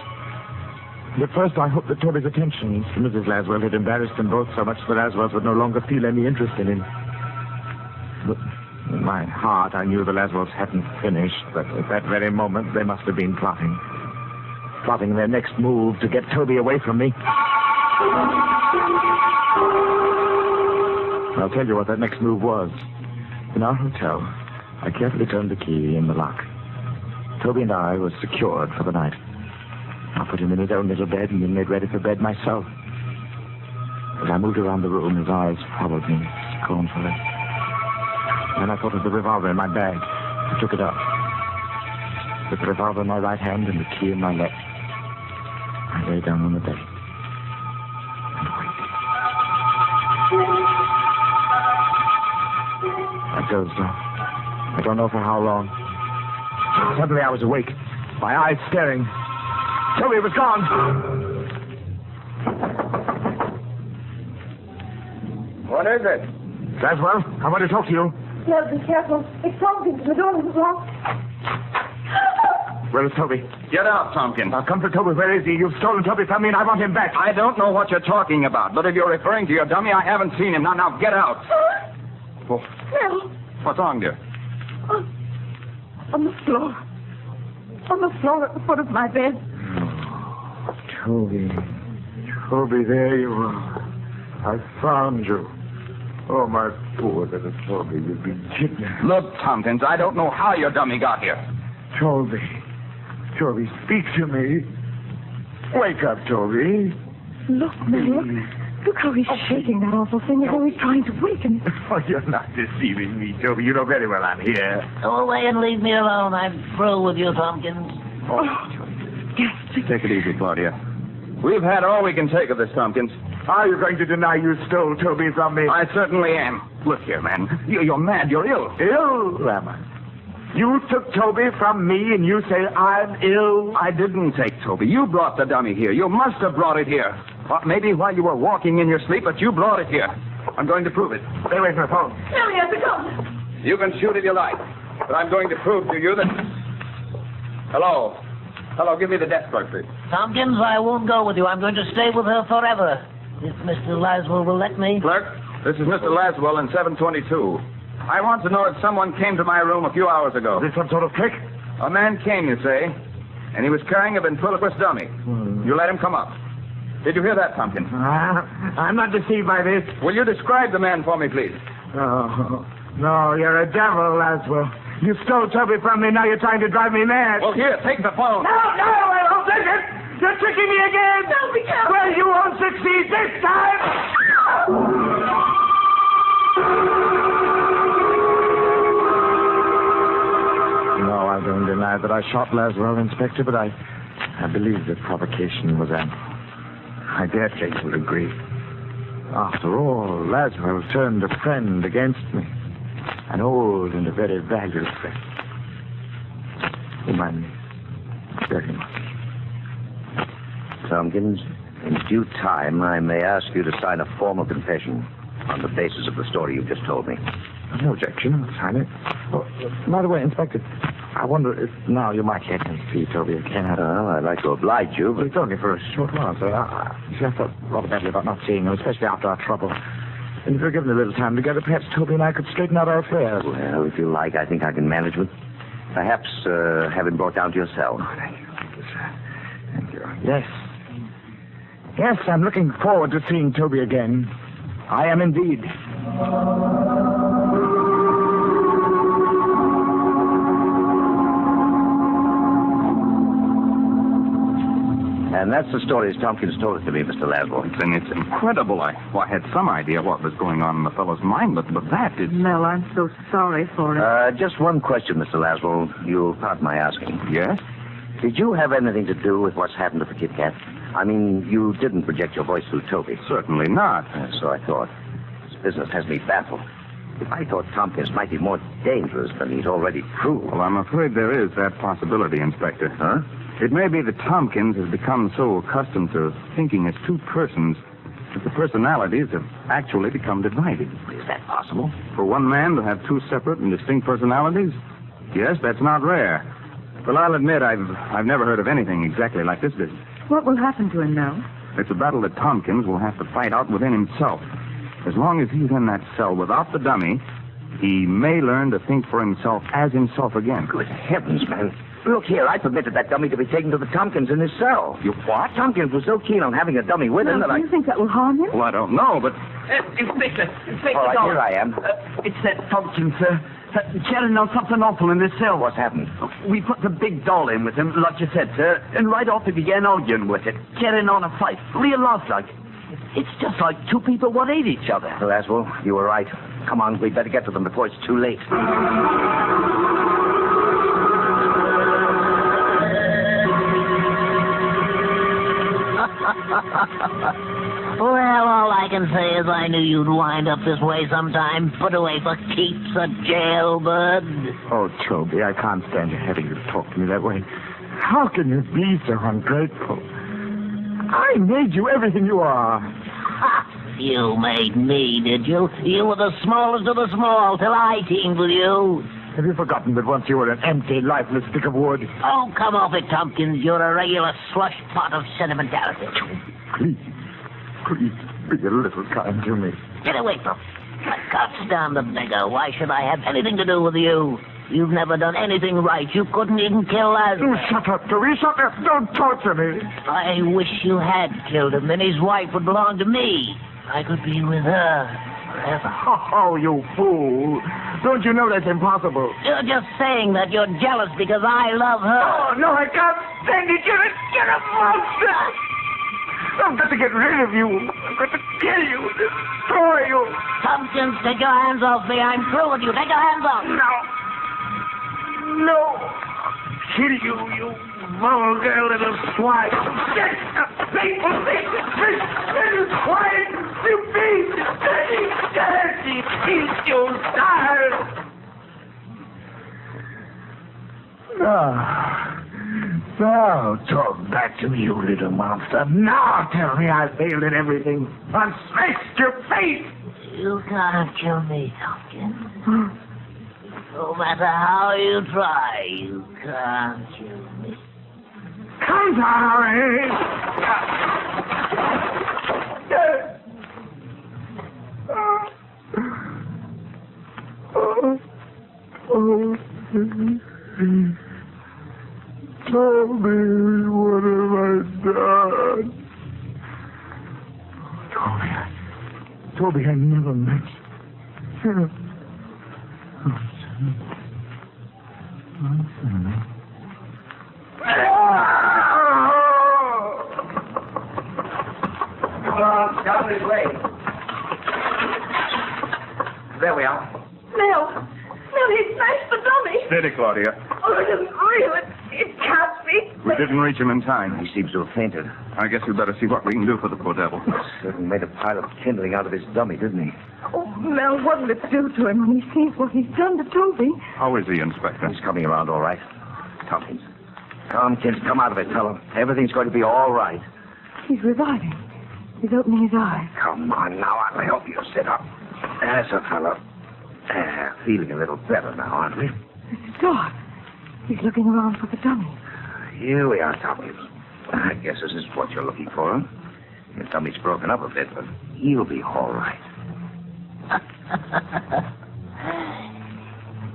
And at first, I hoped that Toby's attentions to Mrs. Laswell had embarrassed them both so much that Laswells would no longer feel any interest in him. But in my heart, I knew the Laswells hadn't finished, that at that very moment, they must have been plotting. Plotting their next move to get Toby away from me. I'll tell you what that next move was. In our hotel, I carefully turned the key in the lock. Toby and I were secured for the night. I put him in his own little bed and then made ready for bed myself. As I moved around the room, his eyes followed me scornfully. Then I thought of the revolver in my bag. I took it up. With the revolver in my right hand and the key in my left, I lay down on the bed and waited. I dozed off. I don't know for how long. Suddenly I was awake, my eyes staring. Toby was gone. What is it? Laswell, I want to talk to you. No, be careful. It's Tompkins. The door is locked. Where is Toby? Get out, Tompkins. Now, come to Toby. Where is he? You've stolen Toby from me, and I want him back. I don't know what you're talking about, but if you're referring to your dummy, I haven't seen him. Now, get out. No. What's wrong, dear? On the floor. On the floor at the foot of my bed. Toby. Toby, there you are. I found you. Oh, my poor little Toby, you've been kidnapped. Look, Tompkins, I don't know how your dummy got here. Toby. Toby, speak to me. Wake up, Toby. Look, Mel, look how he's shaking that awful thing as though he's trying to waken. Oh, you're not deceiving me, Toby. You know very well I'm here. Go away and leave me alone. I'm through with you, Tompkins. Oh, yes. Take it easy, Claudia. We've had all we can take of this, Tompkins. Are you going to deny you stole Toby from me? I certainly am. Look here, man. You're mad. You're ill. Ill, am I? You took Toby from me and you say I'm ill? I didn't take Toby. You brought the dummy here. You must have brought it here. Maybe while you were walking in your sleep, but you brought it here. I'm going to prove it. Stay away from the phone. No, he has a gun. You can shoot if you like, but I'm going to prove to you that... Hello. Hello, give me the desk clerk, please. Tompkins, I won't go with you. I'm going to stay with her forever. If Mr. Laswell will let me. Clerk, this is Mr. Laswell in 722. I want to know if someone came to my room a few hours ago. Is this some sort of trick? A man came, you say, and he was carrying a ventriloquist dummy. You let him come up. Did you hear that, Tompkins? I'm not deceived by this. Will you describe the man for me, please? Oh, no, you're a devil, Laswell. You stole Toby from me, now you're trying to drive me mad. Well, here, take the phone. No, I won't take it. You're tricking me again. No, be careful. Well, you won't succeed this time. No, I don't deny that I shot Laswell, Inspector, but I believe the provocation was ample. I dare say you will agree. After all, Laswell turned a friend against me. An old and a very valued friend. Whom I miss very much. Tompkins, in due time, I may ask you to sign a formal confession on the basis of the story you've just told me. No objection. I'll sign it. Oh, by the way, Inspector, I wonder if now you might let me see Toby again. Well, I'd like to oblige you, but... It's only for a short while, sir. I thought rather badly about not seeing him, especially after our trouble. And if we're given a little time together, perhaps Toby and I could straighten out our affairs. Well, if you like, I think I can manage it. Perhaps have him brought down to your cell. Oh, thank you, sir. Thank you. Yes. Yes, I'm looking forward to seeing Toby again. I am indeed. And that's the story as Tompkins told it to me, Mr. Laswell. Then it's incredible. I had some idea what was going on in the fellow's mind, but that is... Mel, I'm so sorry for it. Just one question, Mr. Laswell. You'll pardon my asking. Yes? Did you have anything to do with what's happened to the Kit Kat? I mean, you didn't project your voice through Toby. Certainly not. So I thought. This business has me baffled. If I thought Tompkins might be more dangerous than he's already proved. Well, I'm afraid there is that possibility, Inspector. Huh? It may be that Tompkins has become so accustomed to thinking as two persons that the personalities have actually become divided. Is that possible? For one man to have two separate and distinct personalities? Yes, that's not rare. Well, I'll admit I've never heard of anything exactly like this business. What will happen to him now? It's a battle that Tompkins will have to fight out within himself. As long as he's in that cell without the dummy, he may learn to think for himself as himself again. Good heavens, man. Look here, I permitted that dummy to be taken to the Tompkins in his cell. You what? Tompkins was so keen on having a dummy with him that Do you think that will harm him? Well, I don't know, but... Inspector, All right, Dollar. here I am. It's that Tompkins, sir. Carrying on something awful in this cell. What's happened? We put the big doll in with him, like you said, sir, and right off he began arguing with it, carrying on a fight, real lifelike. It's just like two people what hate each other. Laswell, you were right. Come on, we'd better get to them before it's too late. Well, all I can say is I knew you'd wind up this way sometime. Put away for keeps, a jailbird. Oh, Toby, I can't stand you having to talk to me that way. How can you be so ungrateful? I made you everything you are. You made me, did you? You were the smallest of the small till I teamed with you. Have you forgotten that once you were an empty, lifeless stick of wood? Oh, come off it, Tompkins. You're a regular slush pot of sentimentality. Please be a little kind to me. Get away from me. I can't stand the beggar. Why should I have anything to do with you? You've never done anything right. You couldn't even kill Lazarus. Oh, shut up, Toby. Shut up. Don't torture me. I wish you had killed him, and his wife would belong to me. I could be with her forever. Oh, you fool. Don't you know that's impossible? You're just saying that you're jealous because I love her. Oh, no, I can't stand it. You're a monster. I've got to get rid of you. I've got to kill you, destroy you. Tompkins, take your hands off me. I'm through with you. Take your hands off. No. Kill you, you vulgar little swine. Get a faithful thing. Little swine. You beast. Dirty beast, you starve. Now talk back to me, you little monster. Now tell me I failed at everything. I've smashed your face. You can't kill me, Tompkins. No matter how you try, you can't kill me. Come on, Toby, what have I done? Toby, I never meant. Down this way. There we are. Mel, he smashed the dummy. Steady, Claudia. Oh, it isn't real. It can't be. We didn't reach him in time. He seems to have fainted. I guess we better see what we can do for the poor devil. Certainly made a pile of kindling out of his dummy, didn't he? Oh, Mel, what will it do to him when he sees what he's done to Toby? How is he, Inspector? He's coming around all right. Tompkins, come out of it, fella. Everything's going to be all right. He's reviving. He's opening his eyes. Come on now, I'll help you sit up. That's a fellow. Feeling a little better now, aren't we? Mr. Dolar. He's looking around for the dummy. Here we are, Tompkins. I guess this is what you're looking for. His tummy's broken up a bit, but he'll be all right.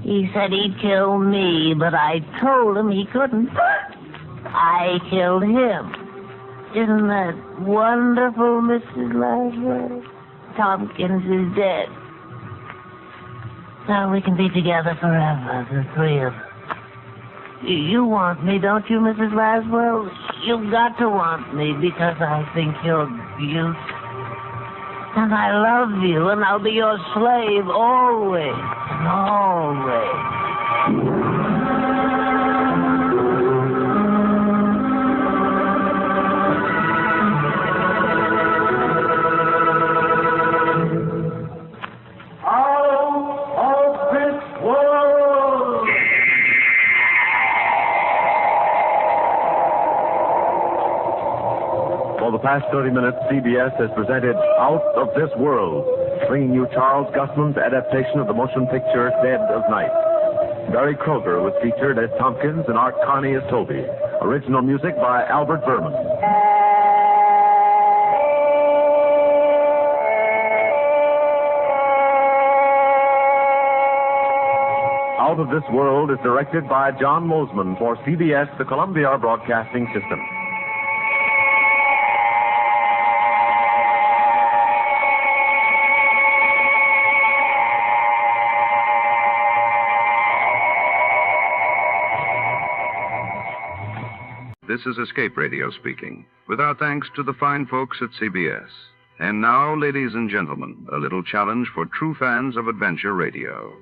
He said he'd kill me, but I told him he couldn't. I killed him. Isn't that wonderful, Mrs. Lazarus? Tompkins is dead. Now we can be together forever, the three of us. You want me, don't you, Mrs. Laswell? You've got to want me because I think you're beautiful. And I love you, and I'll be your slave always and always. For the past 30 minutes, CBS has presented Out of This World, bringing you Charles Gusman's adaptation of the motion picture Dead of Night. Barry Kroger was featured as Tompkins and Art Carney as Toby. Original music by Albert Berman. Out of This World is directed by John Mosman for CBS, the Columbia Broadcasting System. This is Escape Radio speaking, with our thanks to the fine folks at CBS. And now, ladies and gentlemen, a little challenge for true fans of adventure radio.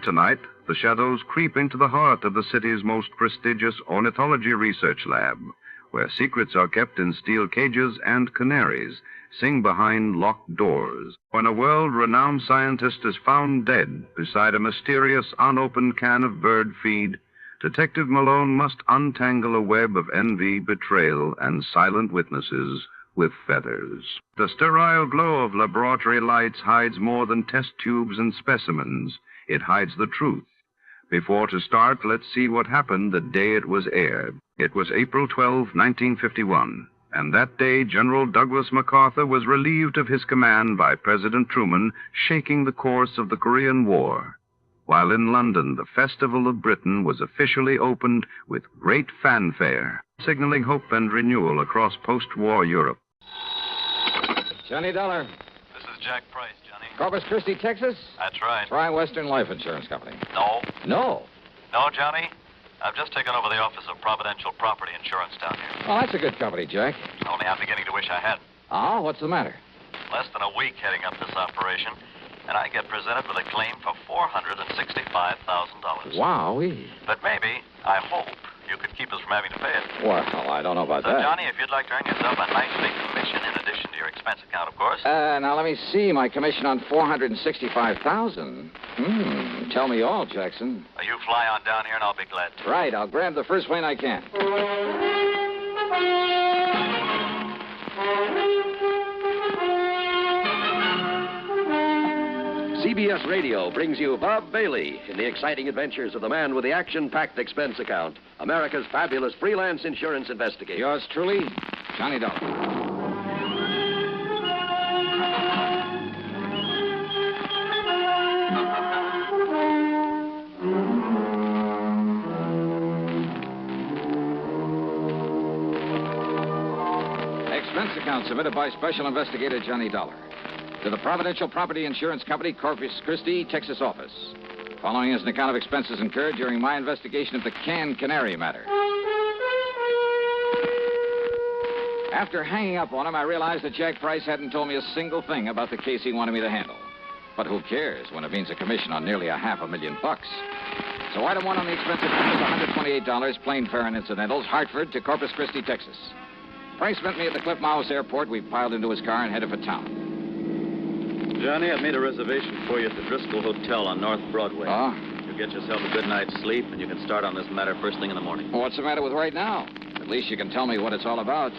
Tonight, the shadows creep into the heart of the city's most prestigious ornithology research lab, where secrets are kept in steel cages and canaries sing behind locked doors. When a world-renowned scientist is found dead beside a mysterious unopened can of bird feed, Detective Malone must untangle a web of envy, betrayal, and silent witnesses with feathers. The sterile glow of laboratory lights hides more than test tubes and specimens. It hides the truth. Before to start, let's see what happened the day it was aired. It was April 12, 1951, and that day General Douglas MacArthur was relieved of his command by President Truman, shaking the course of the Korean War. While in London, the Festival of Britain was officially opened with great fanfare, signaling hope and renewal across post-war Europe. Johnny Dollar. This is Jack Price, Johnny. Corpus Christi, Texas? That's right. Try Western Life Insurance Company. No. No? No, Johnny. I've just taken over the office of Providential Property Insurance down here. Well, that's a good company, Jack. Only I'm beginning to wish I had. Oh, what's the matter? Less than a week heading up this operation, and I get presented with a claim for $465,000. Wowee. But maybe, I hope, you could keep us from having to pay it. Well, I don't know about So, that. Johnny, if you'd like to earn yourself a nice big commission in addition to your expense account, of course. Now, let me see. My commission on $465,000. Tell me all, Jackson. You fly on down here, and I'll be glad to. Right. I'll grab the first plane I can. CBS Radio brings you Bob Bailey in the exciting adventures of the man with the action-packed expense account, America's fabulous freelance insurance investigator. Yours truly, Johnny Dollar. Expense account submitted by Special Investigator Johnny Dollar to the Providential Property Insurance Company, Corpus Christi, Texas office. Following is an account of expenses incurred during my investigation of the Canary matter. After hanging up on him, I realized that Jack Price hadn't told me a single thing about the case he wanted me to handle. But who cares when it means a commission on nearly $500,000? So item one on the expense account is $128, plain fare and incidentals, Hartford to Corpus Christi, Texas. Price met me at the Cliff Mouse Airport. We piled into his car and headed for town. Johnny, I've made a reservation for you at the Driscoll Hotel on North Broadway. Oh? You get yourself a good night's sleep, and you can start on this matter first thing in the morning. Well, what's the matter with right now? At least you can tell me what it's all about.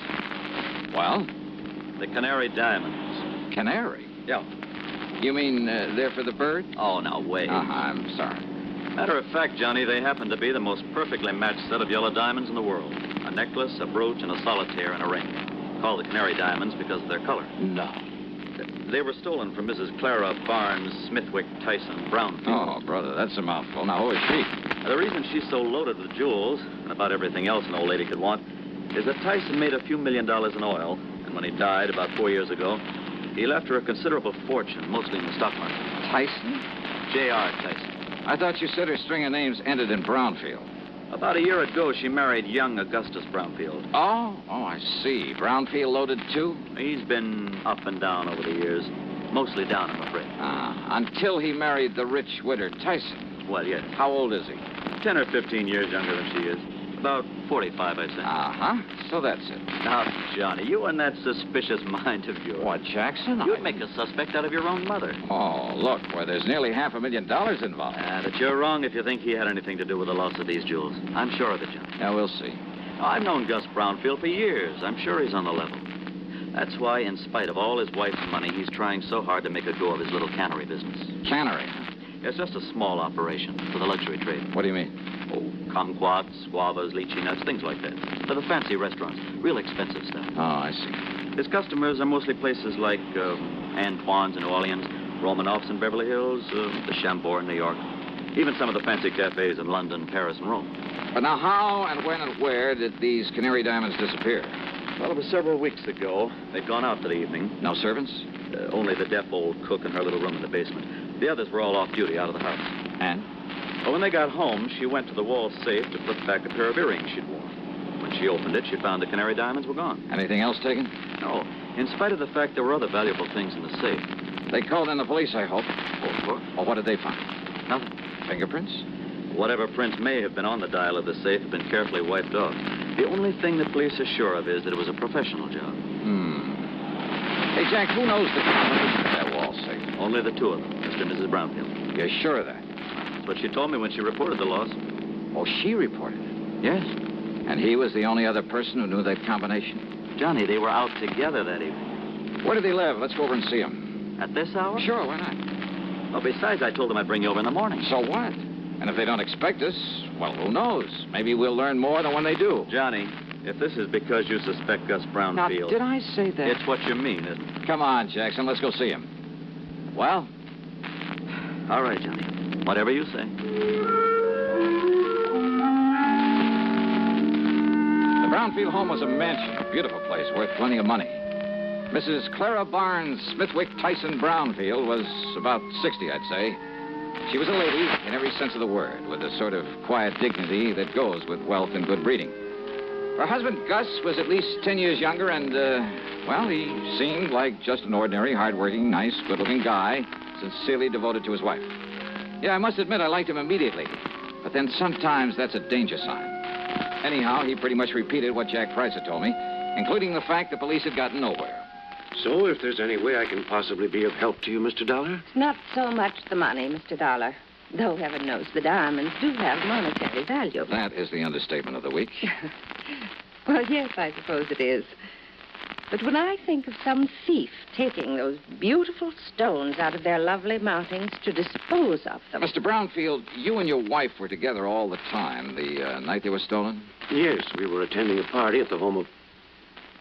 Well? The Canary diamonds. Canary? Yeah. You mean they're for the bird? Oh, now, wait. I'm sorry. Matter of fact, Johnny, they happen to be the most perfectly matched set of yellow diamonds in the world. A necklace, a brooch, and a solitaire and a ring. Called the Canary diamonds because of their color. No. They were stolen from Mrs. Clara Barnes Smithwick Tyson Brownfield. Oh, brother, that's a mouthful. Now, who is she? The reason she's so loaded with jewels, and about everything else an old lady could want, is that Tyson made a few $1 million in oil, and when he died about 4 years ago, he left her a considerable fortune, mostly in the stock market. Tyson? J.R. Tyson. I thought you said her string of names ended in Brownfield. About a year ago, she married young Augustus Brownfield. Oh, I see. Brownfield loaded, too? He's been up and down over the years. Mostly down, I'm afraid. Until he married the rich widow Tyson. Well, yes. How old is he? 10 or 15 years younger than she is. About 45, I'd say. Uh-huh. So that's it. Now, Johnny, you and that suspicious mind of yours. What, Jackson? You'd make a suspect out of your own mother. Oh, look, where there's nearly $500,000 involved. But you're wrong if you think he had anything to do with the loss of these jewels. I'm sure of it, Johnny. Yeah, we'll see. I've known Gus Brownfield for years. I'm sure he's on the level. That's why, in spite of all his wife's money, he's trying so hard to make a go of his little cannery business. Cannery? It's just a small operation for the luxury trade. What do you mean? Oh, kumquats, guavas, lychee nuts, things like that. For the fancy restaurants. Real expensive stuff. Oh, I see. His customers are mostly places like Antoine's in New Orleans, Romanoff's in Beverly Hills, the Chambord in New York. Even some of the fancy cafes in London, Paris, and Rome. But now how and when and where did these Canary diamonds disappear? Well, it was several weeks ago. They'd gone out for the evening. No servants? Only the deaf old cook in her little room in the basement. The others were all off duty, out of the house. And? Well, when they got home, she went to the wall safe to put back a pair of earrings she'd worn. When she opened it, she found the Canary diamonds were gone. Anything else taken? No. In spite of the fact there were other valuable things in the safe. They called in the police, I hope. Oh, of course. Well, what did they find? Nothing. Fingerprints? Whatever prints may have been on the dial of the safe have been carefully wiped off. The only thing the police are sure of is that it was a professional job. Hey, Jack, who knows the combination of that wall safe? Only the two of them, Mr. and Mrs. Brownfield. You're sure of that? That's what she told me when she reported the loss. Oh, she reported it? Yes. And he was the only other person who knew that combination? Johnny, they were out together that evening. Where did they live? Let's go over and see him. At this hour? Sure, why not? Well, besides, I told them I'd bring you over in the morning. So what? And if they don't expect us, well, who knows? Maybe we'll learn more than when they do. Johnny, if this is because you suspect Gus Brownfield... Now, did I say that? It's what you mean, isn't it? Come on, Jackson, let's go see him. Well? All right, Johnny. Whatever you say. The Brownfield home was a mansion, a beautiful place, worth plenty of money. Mrs. Clara Barnes Smithwick Tyson Brownfield was about 60, I'd say. She was a lady in every sense of the word, with a sort of quiet dignity that goes with wealth and good breeding. Her husband, Gus, was at least 10 years younger, and, well, he seemed like just an ordinary, hardworking, nice, good-looking guy, sincerely devoted to his wife. Yeah, I must admit I liked him immediately, but then sometimes that's a danger sign. Anyhow, he pretty much repeated what Jack Price had told me, including the fact the police had gotten nowhere. So, if there's any way I can possibly be of help to you, Mr. Dollar? Not so much the money, Mr. Dollar. Though heaven knows the diamonds do have monetary value. That is the understatement of the week. Well, yes, I suppose it is. But when I think of some thief taking those beautiful stones out of their lovely mountings to dispose of them... Mr. Brownfield, you and your wife were together all the time, the night they were stolen? Yes, we were attending a party at the home of...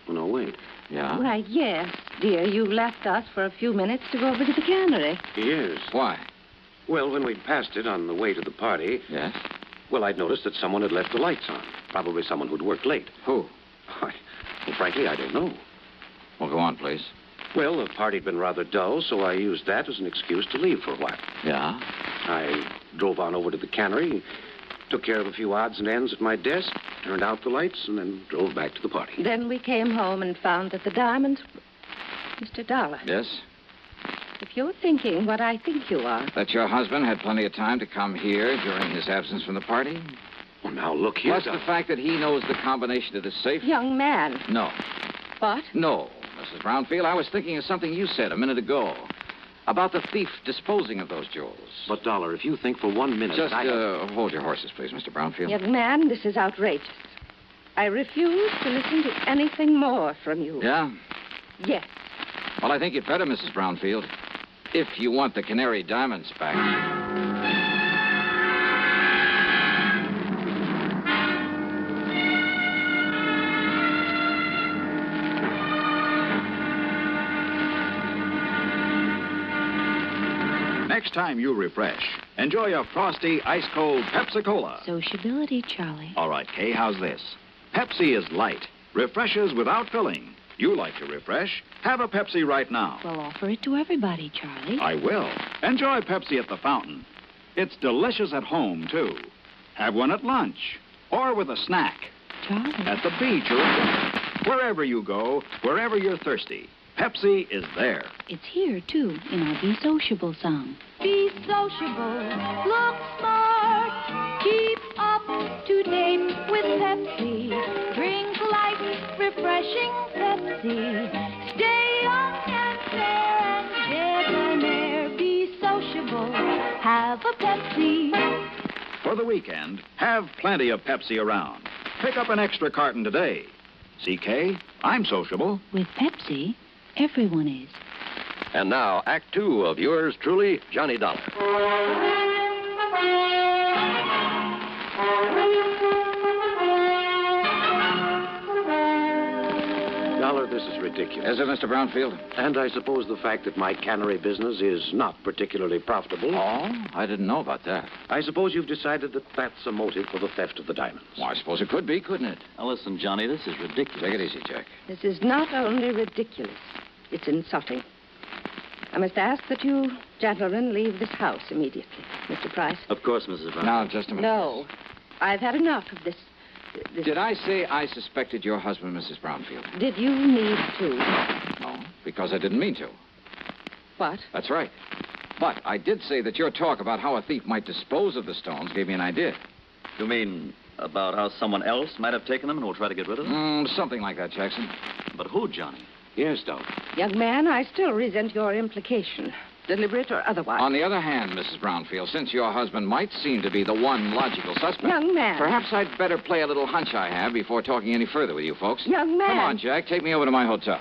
Oh, no, wait. Yeah? Why, yes, dear. You left us for a few minutes to go over to the Canary. Yes. Why? Well, when we'd passed it on the way to the party... Yes? Well, I'd noticed that someone had left the lights on. Probably someone who'd worked late. Who? Well, frankly, I don't know. Well, go on, please. Well, the party'd been rather dull, so I used that as an excuse to leave for a while. Yeah? I drove on over to the Canary, took care of a few odds and ends at my desk, turned out the lights, and then drove back to the party. Then we came home and found that the diamonds... Mr. Dollar. Yes? If you're thinking what I think you are... That your husband had plenty of time to come here during his absence from the party? Well, now, look here... Plus the fact that he knows the combination to the safe? Young man. No. What? No, Mrs. Brownfield. I was thinking of something you said a minute ago. About the thief disposing of those jewels. But, Dollar, if you think for 1 minute... Just hold your horses, please, Mr. Brownfield. Young man, this is outrageous. I refuse to listen to anything more from you. Yeah? Yes. Well, I think you'd better, Mrs. Brownfield. If you want the Canary diamonds back. Next time you refresh, Enjoy a frosty, ice-cold Pepsi-Cola. Sociability, Charlie. All right, Kay, how's this? Pepsi is light, refreshes without filling. You like to refresh? Have a Pepsi right now. Well, offer it to everybody, Charlie. I will. Enjoy Pepsi at the fountain. It's delicious at home, too. Have one at lunch or with a snack. Charlie. At the beach or at dinner. Wherever you go, wherever you're thirsty, Pepsi is there. It's here, too, in our Be Sociable song. Be sociable, look smart, keep up to date with Pepsi. Drink light, refreshing Pepsi. Stay young and fair and debonair. Be sociable, have a Pepsi. For the weekend, have plenty of Pepsi around. Pick up an extra carton today. CK, I'm sociable. With Pepsi, everyone is. And now, Act Two of yours truly, Johnny Dollar. Dollar, this is ridiculous. Is it, Mr. Brownfield? And I suppose the fact that my cannery business is not particularly profitable. Oh, I didn't know about that. I suppose you've decided that that's a motive for the theft of the diamonds. Well, I suppose it could be, couldn't it? Now, listen, Johnny, this is ridiculous. Take it easy, Jack. This is not only ridiculous, it's insulting. I must ask that you gentlemen leave this house immediately. Mr. Price? Of course, Mrs. Brown. Now, just a minute. No. I've had enough of this. Did I say I suspected your husband, Mrs. Brownfield? Did you need to? No, because I didn't mean to. What? That's right. But I did say that your talk about how a thief might dispose of the stones gave me an idea. You mean about how someone else might have taken them and will try to get rid of them? Something like that, Jackson. But who, Johnny? Yes, Doc. Young man, I still resent your implication, deliberate or otherwise. On the other hand, Mrs. Brownfield, since your husband might seem to be the one logical suspect... Young man. Perhaps I'd better play a little hunch I have before talking any further with you folks. Young man. Come on, Jack. Take me over to my hotel.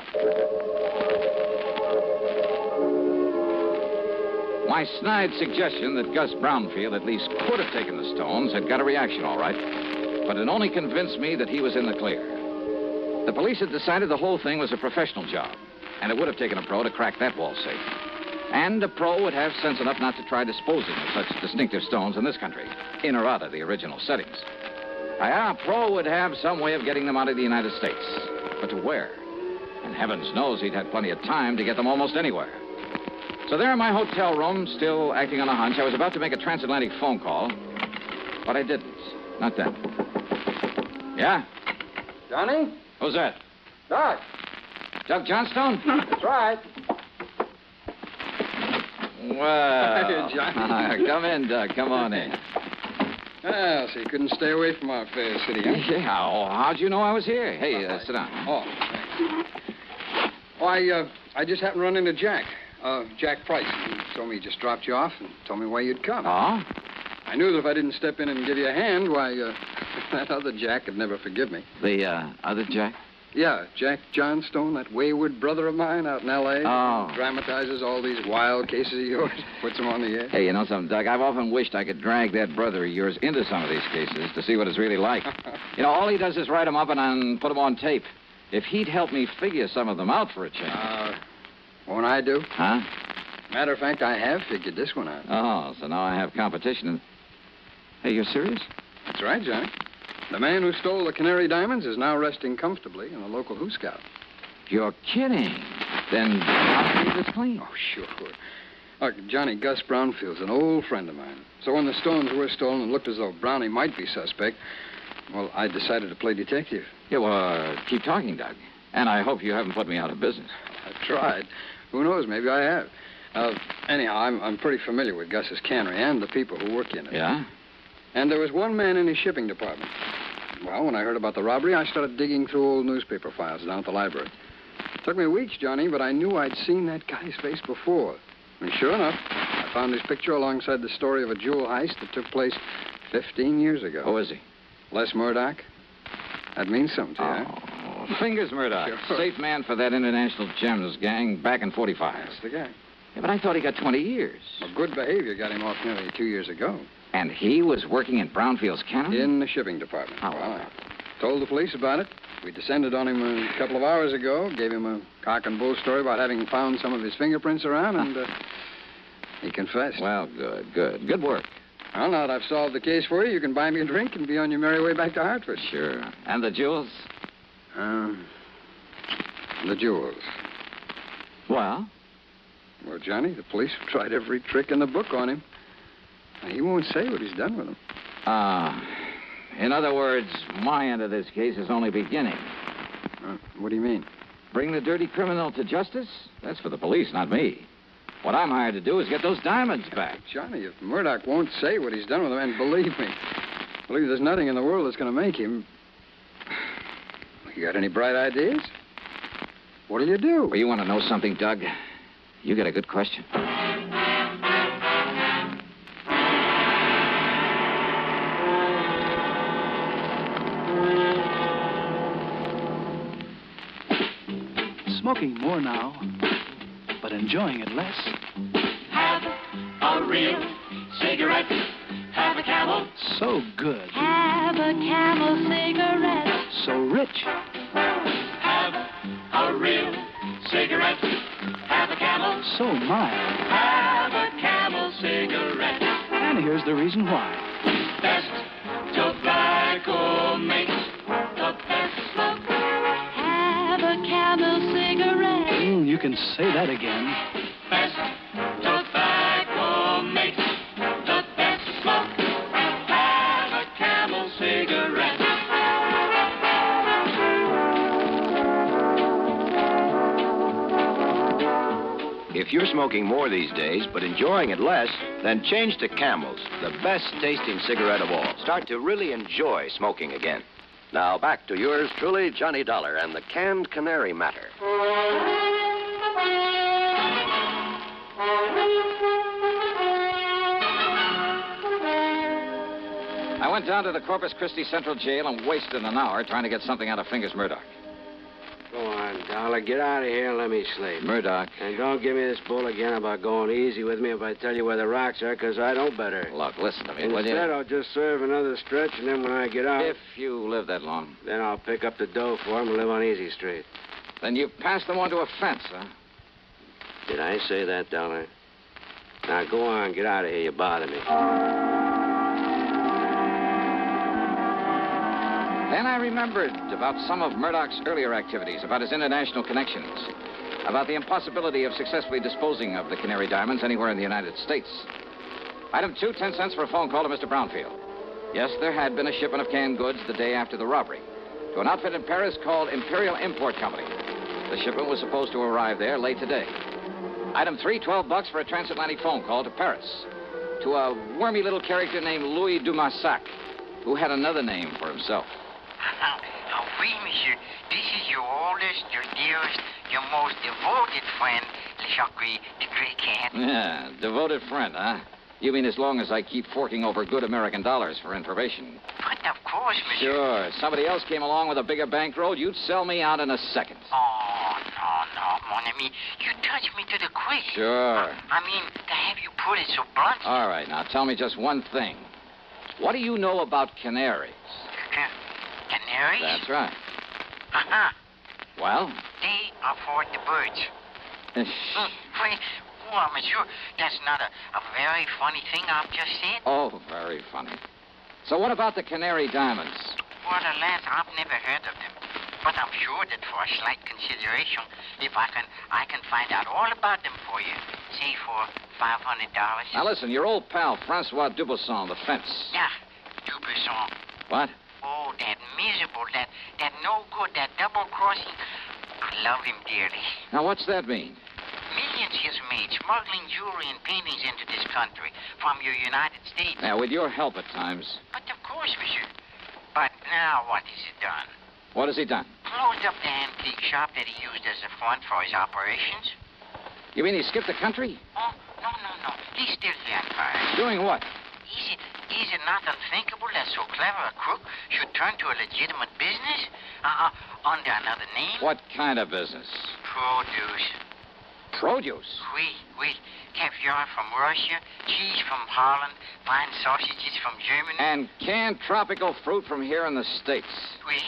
My snide suggestion that Gus Brownfield at least could have taken the stones had got a reaction, all right. But it only convinced me that he was in the clear. The police had decided the whole thing was a professional job, and it would have taken a pro to crack that wall safe. And a pro would have sense enough not to try disposing of such distinctive stones in this country, in or out of the original settings. A pro would have some way of getting them out of the United States. But to where? And heavens knows he'd had plenty of time to get them almost anywhere. So there in my hotel room, still acting on a hunch, I was about to make a transatlantic phone call, but I didn't. Not then. Yeah? Johnny? Who's that? Doc. Doug Johnstone? That's right. Well, Johnny. Come in, Doug. Come on in. Well, so you couldn't stay away from our fair city, huh? Yeah, how'd you know I was here? Hey, sit down. Oh, thanks. Oh, I just happened to run into Jack. Jack Price. He told me he just dropped you off and told me why you'd come. Oh? I knew that if I didn't step in and give you a hand, why, that other Jack could never forgive me. The, other Jack? Yeah, Jack Johnstone, that wayward brother of mine out in L.A. Oh. Dramatizes all these wild cases of yours, puts them on the air. Hey, you know something, Doug? I've often wished I could drag that brother of yours into some of these cases to see what it's really like. You know, all he does is write them up and put them on tape. If he'd help me figure some of them out for a change. Won't I do? Huh? Matter of fact, I have figured this one out. Oh, so now I have competition. Hey, you're serious? That's right, Johnny. The man who stole the Canary diamonds is now resting comfortably in a local Who Scout. You're kidding. Then I'll keep this clean. Oh, sure. Look, Johnny, Gus Brownfield's an old friend of mine. So when the stones were stolen and looked as though Brownie might be suspect, well, I decided to play detective. Yeah, well, keep talking, Doug. And I hope you haven't put me out of business. I've tried. Who knows? Maybe I have. Anyhow, I'm pretty familiar with Gus's cannery and the people who work in it. Yeah? And there was one man in his shipping department. Well, when I heard about the robbery, I started digging through old newspaper files down at the library. It took me weeks, Johnny, but I knew I'd seen that guy's face before. And sure enough, I found his picture alongside the story of a jewel heist that took place 15 years ago. Who is he? Les Murdoch. That means something to you, huh? Fingers Murdoch. Sure. Safe man for that International Gems gang back in 45. That's the guy. Yeah, but I thought he got 20 years. Well, good behavior got him off nearly 2 years ago. And he was working in Brownfield's cannery? In the shipping department. Oh. Well, I told the police about it. We descended on him a couple of hours ago, gave him a cock and bull story about having found some of his fingerprints around, and, He confessed. Well, good. Good work. Well, now that I've solved the case for you, you can buy me a drink and be on your merry way back to Hartford. Sure. And the jewels? The jewels. Well? Well, Johnny, the police have tried every trick in the book on him. He won't say what he's done with them. In other words, my end of this case is only beginning. What do you mean? Bring the dirty criminal to justice? That's for the police, not me. What I'm hired to do is get those diamonds back. Johnny, if Murdoch won't say what he's done with them, and believe me, there's nothing in the world that's going to make him. You got any bright ideas? What'll you do? Well, you want to know something, Doug? You got a good question. Smoking more now, but enjoying it less. Have a real cigarette. Have a Camel. So good. Have a Camel cigarette. So rich. Have a real cigarette. Have a Camel. So mild. Have a Camel cigarette. And here's the reason why. Best tobacco makes the best smoke. Have a Camel cigarette. You can say that again. Best tobacco makes the best smoke. Have a Camel cigarette. If you're smoking more these days, but enjoying it less, then change to Camels, the best tasting cigarette of all. Start to really enjoy smoking again. Now back to yours truly, Johnny Dollar, and the canned Canary matter. I went down to the Corpus Christi Central Jail and wasted an hour trying to get something out of Fingers Murdoch. Go on, Dollar. Get out of here and let me sleep. Murdoch. And don't give me this bull again about going easy with me if I tell you where the rocks are, because I know better. Look, listen to me, will you? Instead, I'll just serve another stretch, and then when I get out... If you live that long. Then I'll pick up the dough for him and live on Easy Street. Then you passed them on to a fence, huh? Did I say that, Dollar? Now, go on. Get out of here. You bother me. Then I remembered about some of Murdoch's earlier activities, about his international connections, about the impossibility of successfully disposing of the Canary diamonds anywhere in the United States. Item 2, 10 cents for a phone call to Mr. Brownfield. Yes, there had been a shipment of canned goods the day after the robbery to an outfit in Paris called Imperial Import Company. The shipment was supposed to arrive there late today. Item 3, $12 for a transatlantic phone call to Paris to a wormy little character named Louis Dumassac, who had another name for himself. Oui, monsieur. This is your oldest, your dearest, your most devoted friend, Le Jacques, the great cat. Yeah, devoted friend, huh? You mean as long as I keep forking over good American dollars for information? But of course, monsieur. Sure. If somebody else came along with a bigger bankroll, you'd sell me out in a second. Oh, no, mon ami. You touch me to the quick. Sure. I mean, to have you put it so bluntly. All right, now tell me just one thing. What do you know about canaries? Canaries? That's right. Uh-huh. Well? They are for the birds. Wait, well, monsieur, that's not a very funny thing I've just said. Oh, very funny. So what about the Canary diamonds? Well, alas, I've never heard of them. But I'm sure that for a slight consideration, if I can find out all about them for you, say for $500. Now listen, your old pal, Francois Dubuisson, the fence. Yeah, Dubuisson. What? Oh, that miserable, that no good, that double-crossing. I love him dearly. Now, what's that mean? Millions he's made smuggling jewelry and paintings into this country from your United States. Now, with your help at times. But of course, monsieur. But now what has he done? What has he done? Closed up the antique shop that he used as a front for his operations. You mean he skipped the country? Oh, no. He's still here in Paris. Doing what? Is it not unthinkable that so clever a crook should turn to a legitimate business under another name? What kind of business? Produce. Produce? Oui. Caviar from Russia, cheese from Holland, fine sausages from Germany. And canned tropical fruit from here in the States. Oui.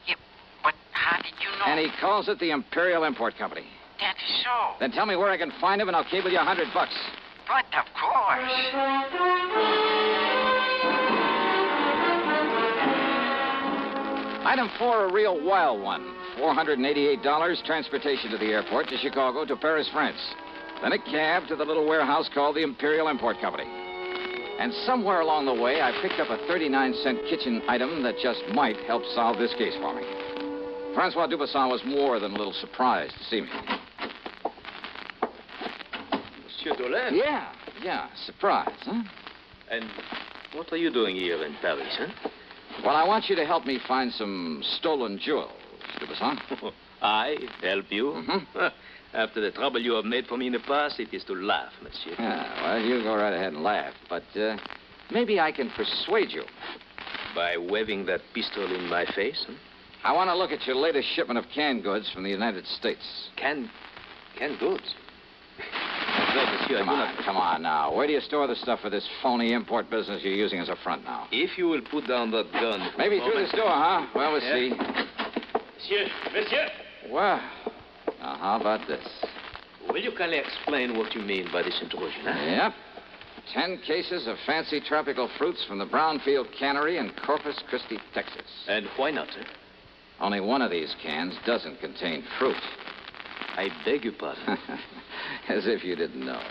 Yeah, but how did you know? And he calls it the Imperial Import Company. That is so. Then tell me where I can find him and I'll cable you $100. But of course. Item 4, a real wild one. $488, transportation to the airport, to Chicago, to Paris, France. Then a cab to the little warehouse called the Imperial Import Company. And somewhere along the way, I picked up a 39-cent kitchen item that just might help solve this case for me. Francois Dubuisson was more than a little surprised to see me. Monsieur Dolar? Yeah, surprise, huh? And what are you doing here in Paris, huh? Well, I want you to help me find some stolen jewels, Dubuisson. I help you? Mm-hmm. After the trouble you have made for me in the past, it is to laugh, monsieur. Yeah, well, you go right ahead and laugh, but maybe I can persuade you. By waving that pistol in my face, huh? I want to look at your latest shipment of canned goods from the United States. Canned goods? No, monsieur, Come on now. Where do you store the stuff for this phony import business you're using as a front now? If you will put down that gun... Maybe through this door, huh? Well, we'll see. Monsieur! Well, now, how about this? Will you kindly explain what you mean by this intrusion, huh? Yep. 10 cases of fancy tropical fruits from the Brownfield Canary in Corpus Christi, Texas. And why not, sir? Only one of these cans doesn't contain fruit. I beg your pardon. As if you didn't know.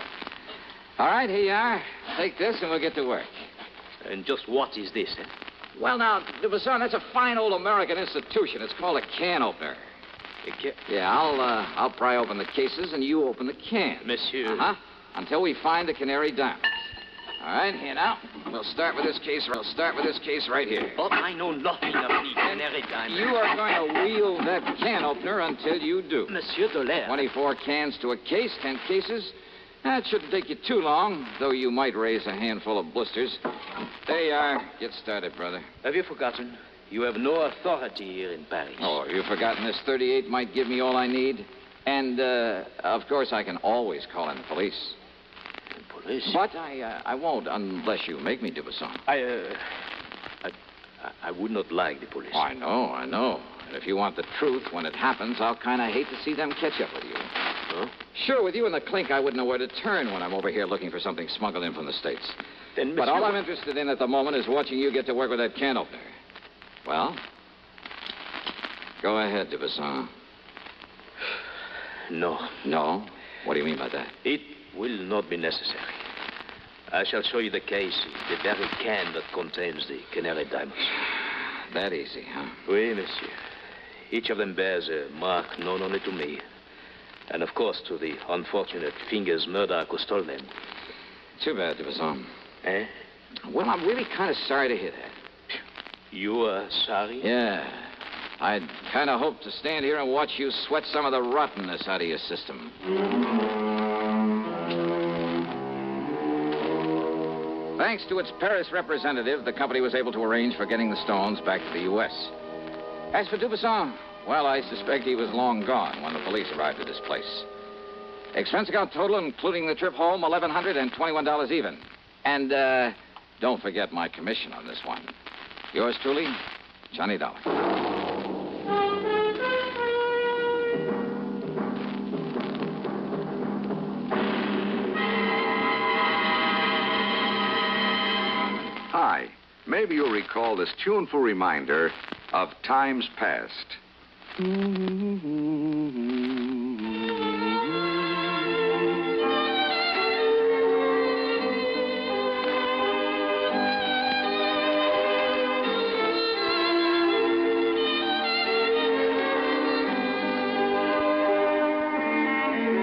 All right, here you are. Take this and we'll get to work. And just what is this, eh? Well, now, Dubuisson, that's a fine old American institution. It's called a can opener. Yeah, I'll pry open the cases and you open the can. Monsieur. Uh-huh. Until we find the Canary diamonds. All right, here now. We'll start with this case. We'll start with this case right here. Oh, I know nothing of the Canary diamonds. You are going to wield that can opener until you do. Monsieur Dolar. 24 cans to a case, 10 cases. That shouldn't take you too long, though you might raise a handful of blisters. There you are. Get started, brother. Have you forgotten? You have no authority here in Paris. Oh, have you forgotten this 38 might give me all I need? And, of course, I can always call in the police. Police? But I won't unless you make me, Dubuisson. I would not like the police. Oh, I know. And if you want the truth, when it happens, I'll kind of hate to see them catch up with you. Huh? Sure, with you and the clink, I wouldn't know where to turn when I'm over here looking for something smuggled in from the States. Then, but all I'm interested in at the moment is watching you get to work with that can opener. Well, go ahead, Dubuisson. No. No? What do you mean by that? It will not be necessary. I shall show you the case, the very can that contains the Canary diamonds. That easy, huh? Oui, monsieur. Each of them bears a mark known only to me. And, of course, to the unfortunate fingers murder who stole them. Too bad, Dubuisson. Eh? Well, I'm really kind of sorry to hear that. You are sorry? Yeah. I'd kind of hoped to stand here and watch you sweat some of the rottenness out of your system. Thanks to its Paris representative, the company was able to arrange for getting the stones back to the U.S. As for Dubuisson, well, I suspect he was long gone when the police arrived at his place. Expense account total, including the trip home, $1,121 even. And, don't forget my commission on this one. Yours truly, Johnny Dollar. Hi. Maybe you'll recall this tuneful reminder of times past.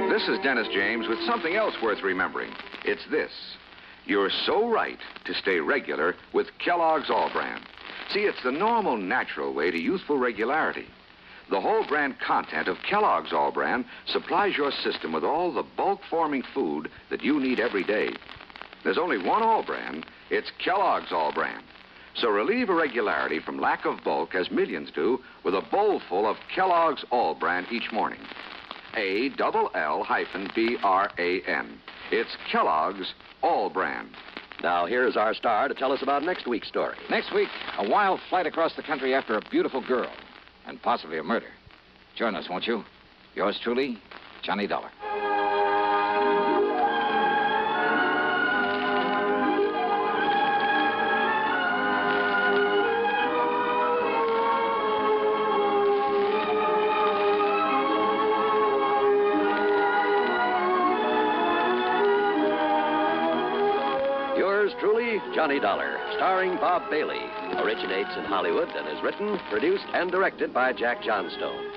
This is Dennis James with something else worth remembering. It's this. You're so right to stay regular with Kellogg's All-Bran. See, it's the normal, natural way to youthful regularity. The whole brand content of Kellogg's All-Bran supplies your system with all the bulk-forming food that you need every day. There's only one All-Bran. It's Kellogg's All-Bran. So relieve irregularity from lack of bulk, as millions do, with a bowl full of Kellogg's All-Bran each morning. ALL-BRAN. It's Kellogg's All-Bran. Now, here's our star to tell us about next week's story. Next week, a wild flight across the country after a beautiful girl, and possibly a murder. Join us, won't you? Yours truly, Johnny Dollar. yours truly, Johnny Dollar, starring Bob Bailey. Originates in Hollywood and is written, produced, and directed by Jack Johnstone.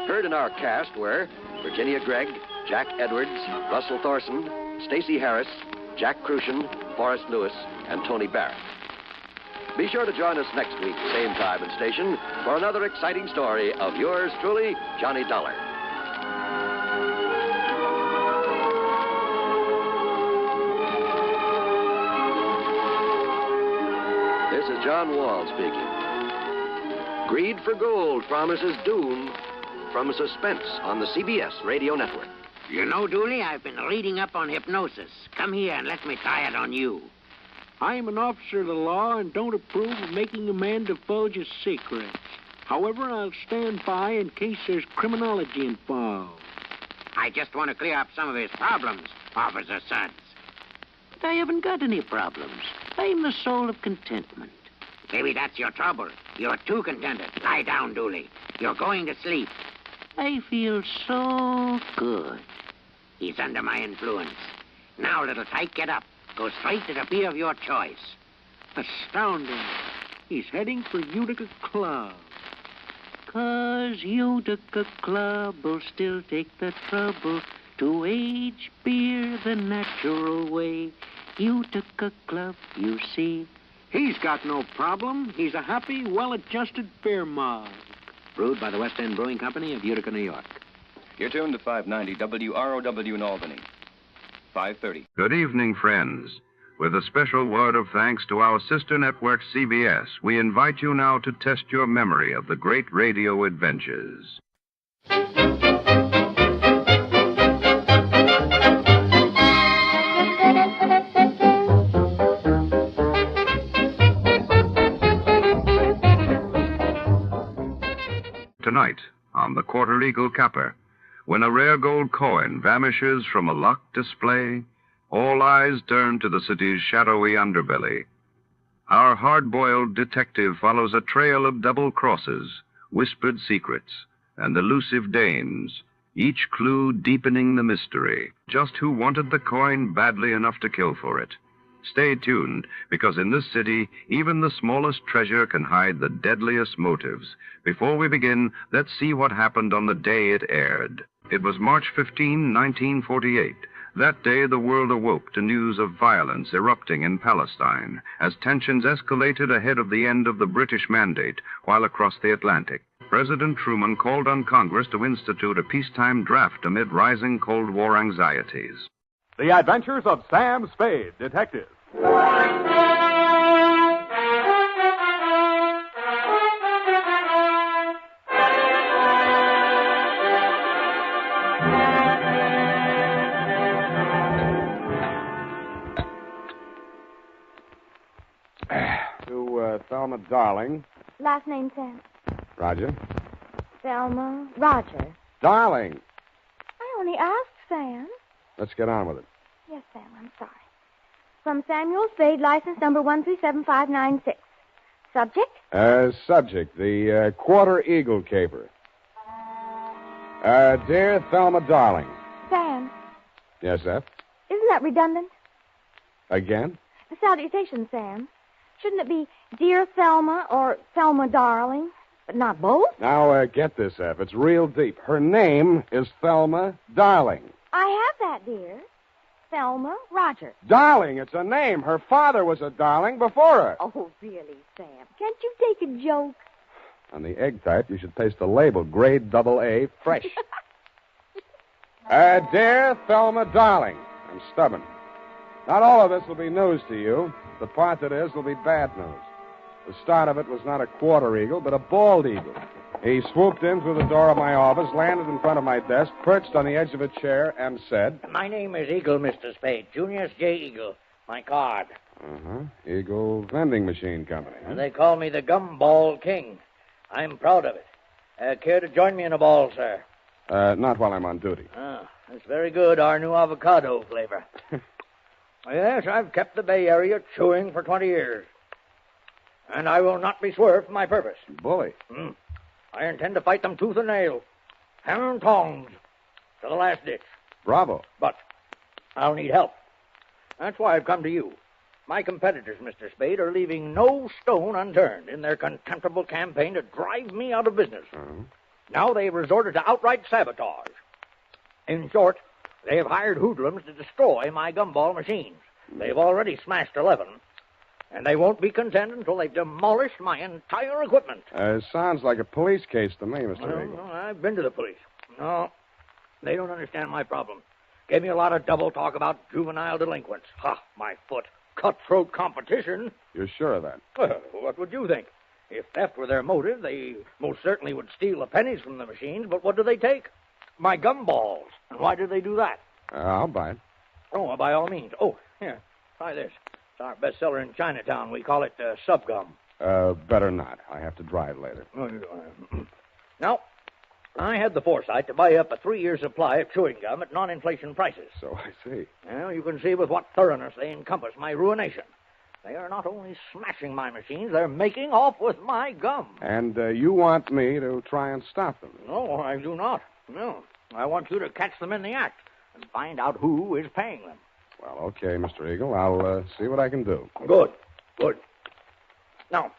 Heard in our cast were Virginia Gregg, Jack Edwards, Russell Thorson, Stacey Harris, Jack Crucian, Forrest Lewis, and Tony Barrett. Be sure to join us next week, same time and station, for another exciting story of yours truly, Johnny Dollar. This is John Wall speaking. Greed for gold promises doom from Suspense on the CBS radio network. You know, Dooley, I've been reading up on hypnosis. Come here and let me try it on you. I'm an officer of the law and don't approve of making a man divulge his secrets. However, I'll stand by in case there's criminology involved. I just want to clear up some of his problems, Officer Suggs. But I haven't got any problems. I'm the soul of contentment. Maybe that's your trouble. You're too contented. Lie down, Dooley. You're going to sleep. I feel so good. He's under my influence. Now, little tyke, get up. Go straight to the beer of your choice. Astounding. He's heading for Utica Club. 'Cause Utica Club will still take the trouble to age beer the natural way. Utica Club, you see. He's got no problem. He's a happy, well-adjusted beer mug. Brewed by the West End Brewing Company of Utica, New York. You're tuned to 590 WROW in Albany. 5:30. Good evening, friends. With a special word of thanks to our sister network, CBS, we invite you now to test your memory of the great radio adventures. Tonight, on the Quarter-Eagle Caper, when a rare gold coin vanishes from a locked display, all eyes turn to the city's shadowy underbelly. Our hard-boiled detective follows a trail of double crosses, whispered secrets, and elusive dames, each clue deepening the mystery. Just who wanted the coin badly enough to kill for it? Stay tuned, because in this city, even the smallest treasure can hide the deadliest motives. Before we begin, let's see what happened on the day it aired. It was March 15, 1948. That day, the world awoke to news of violence erupting in Palestine as tensions escalated ahead of the end of the British mandate while across the Atlantic. President Truman called on Congress to institute a peacetime draft amid rising Cold War anxieties. The Adventures of Sam Spade, Detective. To Thelma Darling. Last name, Sam. Roger. Thelma Roger. Darling! I only asked, Sam. Let's get on with it. Yes, Sam, I'm sorry. From Samuel Spade, license number 1375596. Subject? Subject, the Quarter-Eagle Caper. Dear Thelma Darling. Sam, Yes, F? isn't that redundant? Again? The salutation, Sam. Shouldn't it be Dear Thelma or Thelma Darling? But not both? Now, get this, F. It's real deep. Her name is Thelma Darling. I have that, dear. Thelma Roger. Darling, it's a name. Her father was a darling before her. Oh, really, Sam? Can't you take a joke? On the egg type, you should paste a label, grade AA, fresh. Dear Thelma Darling, I'm stubborn. Not all of this will be news to you. The part that is will be bad news. The start of it was not a quarter eagle, but a bald eagle. He swooped in through the door of my office, landed in front of my desk, perched on the edge of a chair, and said... My name is Eagle, Mr. Spade. Junius J. Eagle. My card. Eagle Vending Machine Company. And they call me the Gumball King. I'm proud of it. Care to join me in a ball, sir? Not while I'm on duty. Ah, that's very good. Our new avocado flavor. Yes, I've kept the Bay Area chewing for 20 years. And I will not be swerved from my purpose. Bully. I intend to fight them tooth and nail. Hammer and tongs. To the last ditch. Bravo. But I'll need help. That's why I've come to you. My competitors, Mr. Spade, are leaving no stone unturned in their contemptible campaign to drive me out of business. Now they've resorted to outright sabotage. In short, they have hired hoodlums to destroy my gumball machines. They've already smashed 11, and they won't be content until they've demolished my entire equipment. Sounds like a police case to me, Mr. Eagle. No, I've been to the police. No, they don't understand my problem. Gave me a lot of double talk about juvenile delinquents. Ha, my foot. Cutthroat competition. You're sure of that? Well, what would you think? If theft were their motive, they most certainly would steal the pennies from the machines, but what do they take? My gumballs. And why do they do that? I'll buy it. Oh, by all means. Oh, here, try this. It's our bestseller in Chinatown. We call it Subgum. Better not. I have to drive later. Now, I had the foresight to buy up a 3-year supply of chewing gum at non-inflation prices. So I see. Well, you can see with what thoroughness they encompass my ruination. They are not only smashing my machines, they're making off with my gum. And you want me to try and stop them? No, I do not. No. I want you to catch them in the act and find out who is paying them. Well, okay, Mr. Eagle. I'll see what I can do. Good. Now,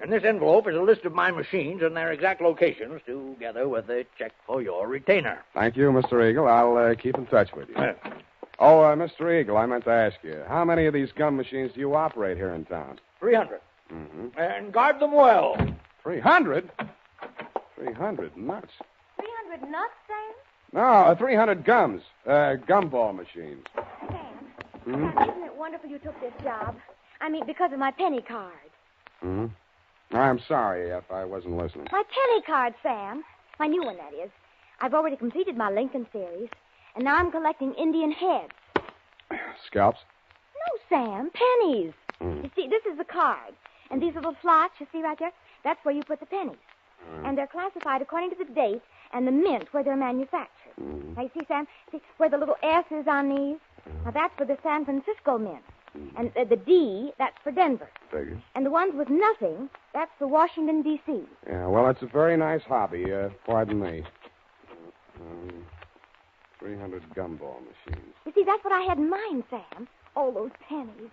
in this envelope is a list of my machines and their exact locations, together with a check for your retainer. Thank you, Mr. Eagle. I'll keep in touch with you. Mr. Eagle, I meant to ask you, how many of these gum machines do you operate here in town? 300. And guard them well. 300? 300 nuts. 300 nuts, Sam? No, 300 gums. Gumball machines. Sam, isn't it wonderful you took this job? I mean, because of my penny card. I'm sorry if I wasn't listening. My penny card, Sam. My new one, that is. I've already completed my Lincoln series, and now I'm collecting Indian heads. Scalps? No, Sam, pennies. You see, this is the card, and these little slots you see right there, that's where you put the pennies. And they're classified according to the date and the mint where they're manufactured. Now, you see, Sam, where the little S is on these? Now, that's for the San Francisco mint. And the D, that's for Denver. Figures. And the ones with nothing, that's for Washington, D.C. Yeah, well, it's a very nice hobby. Pardon me. 300 gumball machines. You see, that's what I had in mind, Sam. All those pennies.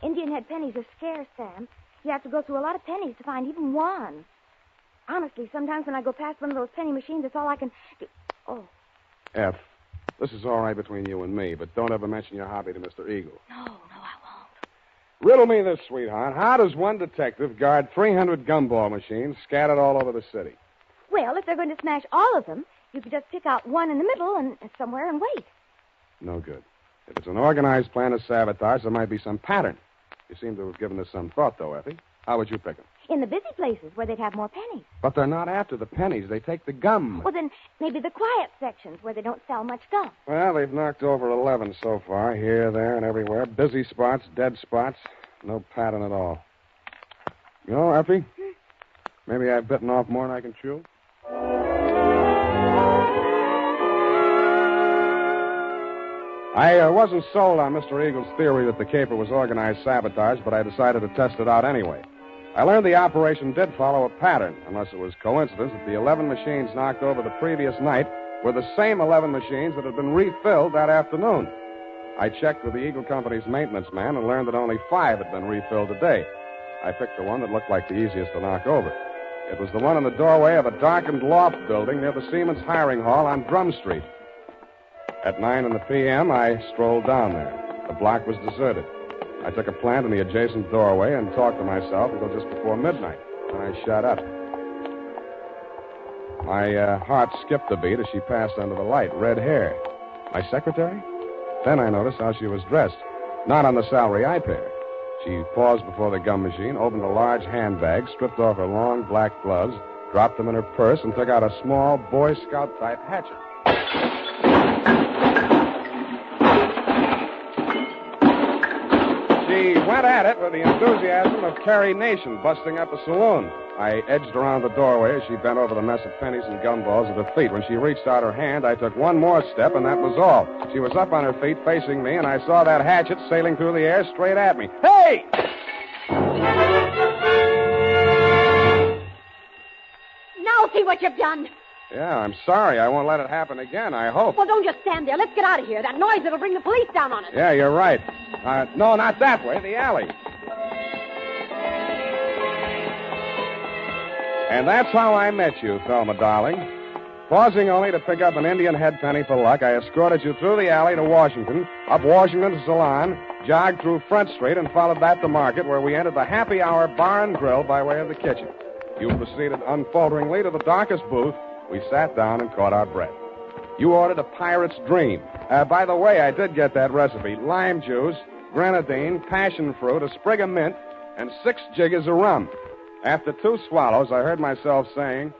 Indian head pennies are scarce, Sam. You have to go through a lot of pennies to find even one. Honestly, sometimes when I go past one of those penny machines, that's all I can do. Oh. F, this is all right between you and me, but don't ever mention your hobby to Mr. Eagle. No, I won't. Riddle me this, sweetheart. How does one detective guard 300 gumball machines scattered all over the city? Well, if they're going to smash all of them, you could just pick out one in the middle and somewhere and wait. No good. If it's an organized plan of sabotage, there might be some pattern. You seem to have given this some thought, though, Effie. How would you pick them? In the busy places where they'd have more pennies. But they're not after the pennies. They take the gum. Well, then maybe the quiet sections where they don't sell much gum. Well, they've knocked over 11 so far, here, there, and everywhere. Busy spots, dead spots. No pattern at all. You know, Effie, maybe I've bitten off more than I can chew. I wasn't sold on Mr. Eagle's theory that the caper was organized sabotage, but I decided to test it out anyway. I learned the operation did follow a pattern, unless it was coincidence that the 11 machines knocked over the previous night were the same 11 machines that had been refilled that afternoon. I checked with the Eagle Company's maintenance man and learned that only 5 had been refilled today. I picked the one that looked like the easiest to knock over. It was the one in the doorway of a darkened loft building near the Siemens Hiring Hall on Drum Street. At 9 p.m., I strolled down there. The block was deserted. I took a plant in the adjacent doorway and talked to myself until just before midnight. Then I shut up. My heart skipped a beat as she passed under the light. Red hair. My secretary? Then I noticed how she was dressed. Not on the salary I paid her. She paused before the gum machine, opened a large handbag, stripped off her long black gloves, dropped them in her purse, and took out a small Boy Scout-type hatchet. She went at it with the enthusiasm of Carrie Nation busting up a saloon. I edged around the doorway as she bent over the mess of pennies and gumballs at her feet. When she reached out her hand, I took one more step, and that was all. She was up on her feet, facing me, and I saw that hatchet sailing through the air straight at me. Hey! Now see what you've done. Yeah, I'm sorry. I won't let it happen again, I hope. Well, don't just stand there. Let's get out of here. That noise, it'll bring the police down on us. Yeah, you're right. No, not that way. The alley. And that's how I met you, Thelma, darling. Pausing only to pick up an Indian head penny for luck, I escorted you through the alley to Washington, up Washington to Salon, jogged through Front Street, and followed that to Market, where we entered the happy hour bar and grill by way of the kitchen. You proceeded unfalteringly to the darkest booth. We sat down and caught our breath. You ordered a pirate's dream. By the way, I did get that recipe. Lime juice, grenadine, passion fruit, a sprig of mint, and 6 jiggers of rum. After 2 swallows, I heard myself saying,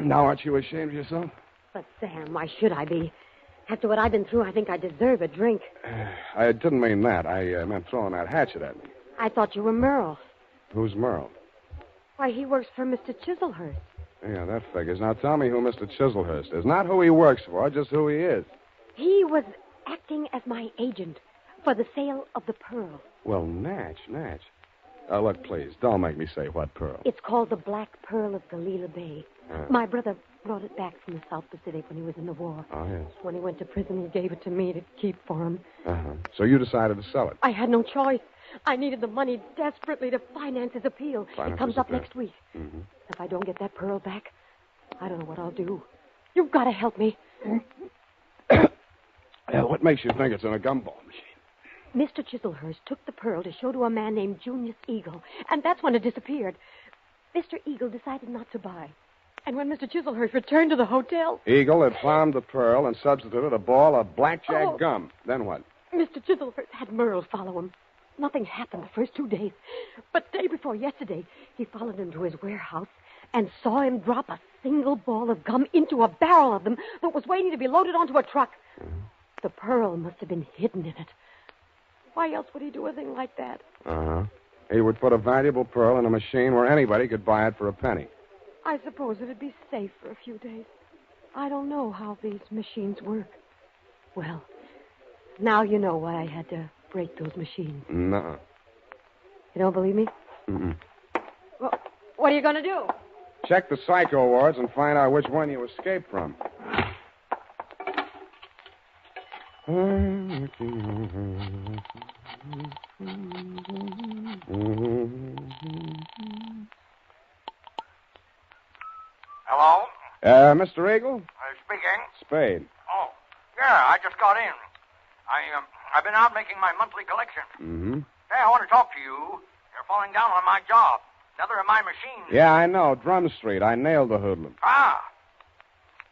now aren't you ashamed of yourself? But, Sam, why should I be? After what I've been through, I think I deserve a drink. I didn't mean that. I meant throwing that hatchet at me. I thought you were Merle. Who's Merle? Why, he works for Mr. Chiselhurst. Yeah, that figures. Now tell me who Mr. Chiselhurst is. Not who he works for, just who he is. He was acting as my agent for the sale of the pearl. Well, Natch. Look, please, don't make me say what pearl. It's called the Black Pearl of Galila Bay. My brother brought it back from the South Pacific when he was in the war. Oh, yes. When he went to prison, he gave it to me to keep for him. Uh-huh. So you decided to sell it? I had no choice. I needed the money desperately to finance his appeal. Finance it comes his up appeal. next week. Mm-hmm. If I don't get that pearl back, I don't know what I'll do. You've got to help me. What makes you think it's in a gumball machine? Mr. Chiselhurst took the pearl to show to a man named Junius Eagle, and that's when it disappeared. Mr. Eagle decided not to buy. And when Mr. Chiselhurst returned to the hotel... Eagle had found the pearl and substituted a ball of blackjack gum. Then what? Mr. Chiselhurst had Merle follow him. Nothing happened the first 2 days. But day before yesterday, he followed him to his warehouse and saw him drop a single ball of gum into a barrel of them that was waiting to be loaded onto a truck. The pearl must have been hidden in it. Why else would he do a thing like that? Uh-huh. He would put a valuable pearl in a machine where anybody could buy it for a penny. I suppose it'd be safe for a few days. I don't know how these machines work. Well, now you know why I had to break those machines. Nuh-uh. You don't believe me? Mm-mm. Well, what are you going to do? Check the psycho wards and find out which one you escaped from. Hello? Mr. Eagle? Speaking. Spade. Oh, yeah, I just got in. I've been out making my monthly collection. Mm-hmm. Hey, I want to talk to you. You're falling down on my job. Another of my machines. Yeah, I know. Drum Street. I nailed the hoodlum. Ah.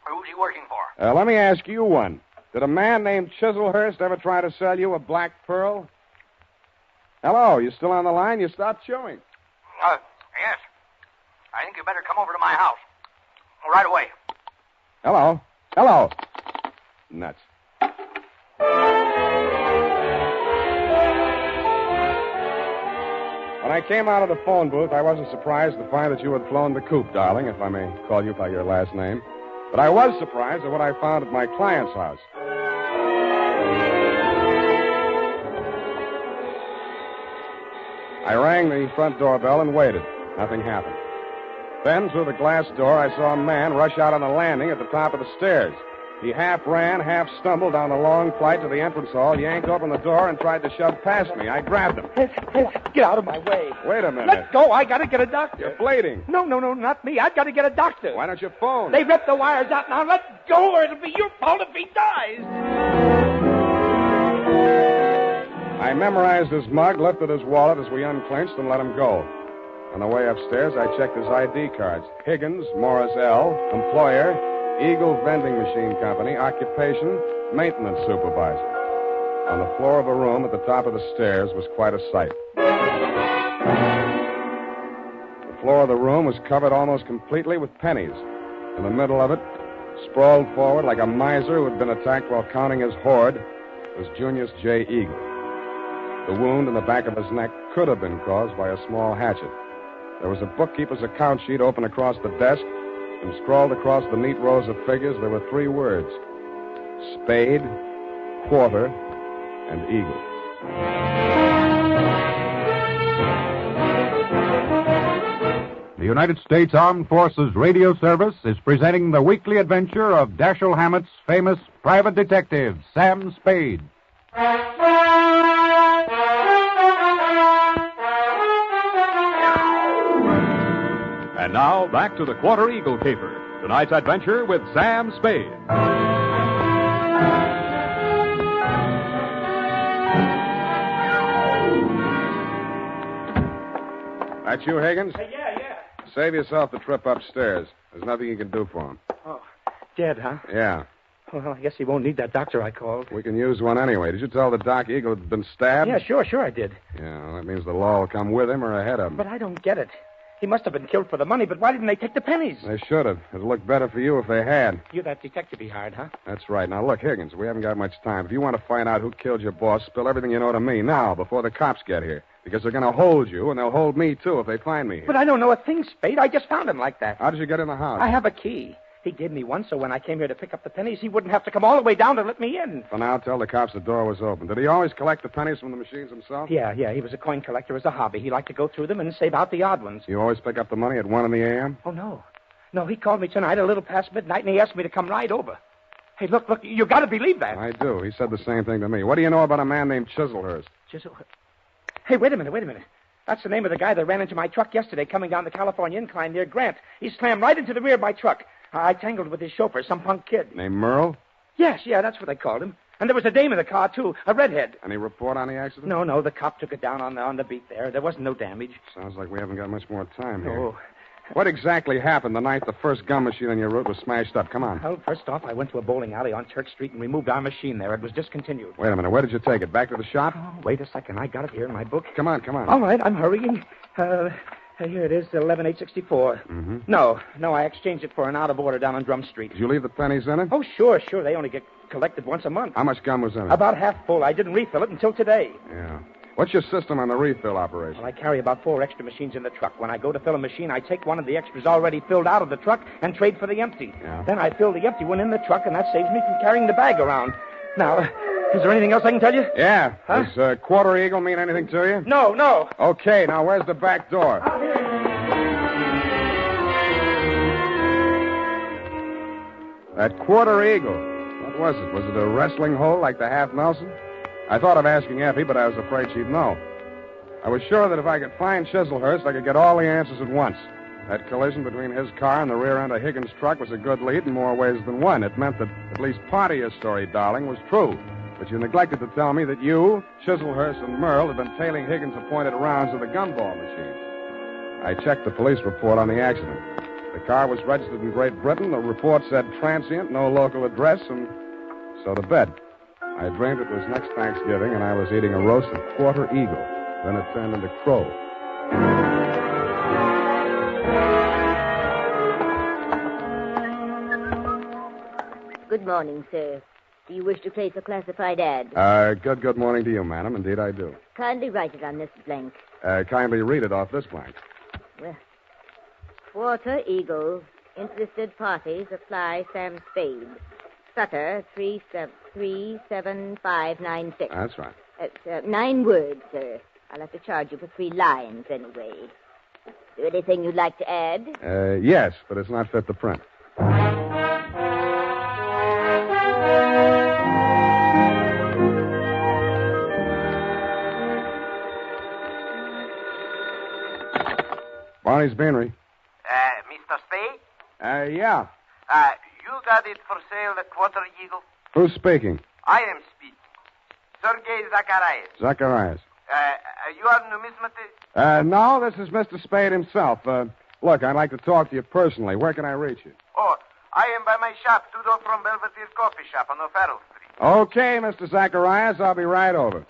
Who's he working for? Let me ask you one. Did a man named Chiselhurst ever try to sell you a black pearl? Hello, you still on the line? You stopped chewing. Yes. I think you better come over to my house. Right away. Hello. Nuts. When I came out of the phone booth, I wasn't surprised to find that you had flown the coop, darling, if I may call you by your last name. But I was surprised at what I found at my client's house. I rang the front doorbell and waited. Nothing happened. Then, through the glass door, I saw a man rush out on the landing at the top of the stairs. He half ran, half stumbled down the long flight to the entrance hall, yanked open the door, and tried to shove past me. I grabbed him. Get out of my way. Wait a minute. Let go. I got to get a doctor. You're bleeding. No, not me. I've got to get a doctor. Why don't you phone? They ripped the wires out. Now let go, or it'll be your fault if he dies. I memorized his mug, lifted his wallet as we unclinched, and let him go. On the way upstairs, I checked his ID cards. Higgins, Morris L., employer, Eagle Vending Machine Company, occupation, maintenance supervisor. On the floor of a room at the top of the stairs was quite a sight. The floor of the room was covered almost completely with pennies. In the middle of it, sprawled forward like a miser who had been attacked while counting his hoard, was Junius J. Eagle. The wound in the back of his neck could have been caused by a small hatchet. There was a bookkeeper's account sheet open across the desk, and scrawled across the neat rows of figures, there were 3 words: Spade, Quarter, and Eagle. The United States Armed Forces Radio Service is presenting the weekly adventure of Dashiell Hammett's famous private detective, Sam Spade. And now, back to the Quarter-Eagle Caper. Tonight's adventure with Sam Spade. That you, Higgins? Yeah. Save yourself the trip upstairs. There's nothing you can do for him. Oh, dead, huh? Yeah. Well, I guess he won't need that doctor I called. We can use one anyway. Did you tell the Doc Eagle had been stabbed? Yeah, sure I did. Yeah, well, that means the law will come with him or ahead of him. But I don't get it. He must have been killed for the money, but why didn't they take the pennies? They should have. It'd look better for you if they had. You're that detective-y hard, huh? That's right. Now, look, Higgins, we haven't got much time. If you want to find out who killed your boss, spill everything you know to me now, before the cops get here. Because they're going to hold you, and they'll hold me, too, if they find me here. But I don't know a thing, Spade. I just found him like that. How did you get in the house? I have a key. He gave me one, so when I came here to pick up the pennies, he wouldn't have to come all the way down to let me in. For now, tell the cops the door was open. Did he always collect the pennies from the machines himself? Yeah. He was a coin collector as a hobby. He liked to go through them and save out the odd ones. You always pick up the money at 1 in the a.m.? Oh, no. No, he called me tonight a little past midnight, and he asked me to come right over. Hey, look, you got to believe that. I do. He said the same thing to me. What do you know about a man named Chiselhurst? Hey, wait a minute. That's the name of the guy that ran into my truck yesterday coming down the California incline near Grant. He slammed right into the rear of my truck. I tangled with his chauffeur, some punk kid. Named Merle? Yes, that's what they called him. And there was a dame in the car, too, a redhead. Any report on the accident? No, the cop took it down on the beat there. There wasn't no damage. Sounds like we haven't got much more time here. Oh. What exactly happened the night the first gum machine on your route was smashed up? Come on. Well, first off, I went to a bowling alley on Church Street and removed our machine there. It was discontinued. Wait a minute. Where did you take it? Back to the shop? Oh, wait a second. I got it here in my book. Come on. All right, I'm hurrying. Here it is, 11864. Mm-hmm. No, I exchanged it for an out of order down on Drum Street. Did you leave the pennies in it? Oh, sure. They only get collected once a month. How much gum was in it? About half full. I didn't refill it until today. Yeah. What's your system on the refill operation? Well, I carry about 4 extra machines in the truck. When I go to fill a machine, I take one of the extras already filled out of the truck and trade for the empty. Yeah. Then I fill the empty one in the truck, and that saves me from carrying the bag around. Now, is there anything else I can tell you? Yeah. Huh? Does Quarter-Eagle mean anything to you? No. Okay, now where's the back door? That Quarter-Eagle. What was it? Was it a wrestling hole like the Half Nelson? I thought of asking Effie, but I was afraid she'd know. I was sure that if I could find Chiselhurst, I could get all the answers at once. That collision between his car and the rear end of Higgins' truck was a good lead in more ways than one. It meant that at least part of your story, darling, was true. But you neglected to tell me that you, Chiselhurst, and Merle had been tailing Higgins' appointed rounds of the gumball machine. I checked the police report on the accident. The car was registered in Great Britain. The report said transient, no local address, and so to bed. I dreamed it was next Thanksgiving, and I was eating a roast of Quarter-Eagle. Then it turned into crow. Good morning, sir. Do you wish to place a classified ad? Good morning to you, madam. Indeed, I do. Kindly write it on this blank. Kindly read it off this blank. Well, Quarter-Eagle. Interested parties apply Sam Spade. Sutter, 37596. That's right. 9 words, sir. I'll have to charge you for 3 lines anyway. Is there anything you'd like to add? Yes, but it's not fit to print. Barney's Beanery. Mr. Spade? Yeah. You got it for sale, the Quarter-Eagle? Who's speaking? I am speaking. Sergei Zacharias. Zacharias. You are numismatist? No, this is Mr. Spade himself. Look, I'd like to talk to you personally. Where can I reach you? Oh, I am by my shop, Tudor from Belvedere Coffee Shop on O'Farrell Street. Okay, Mr. Zacharias, I'll be right over.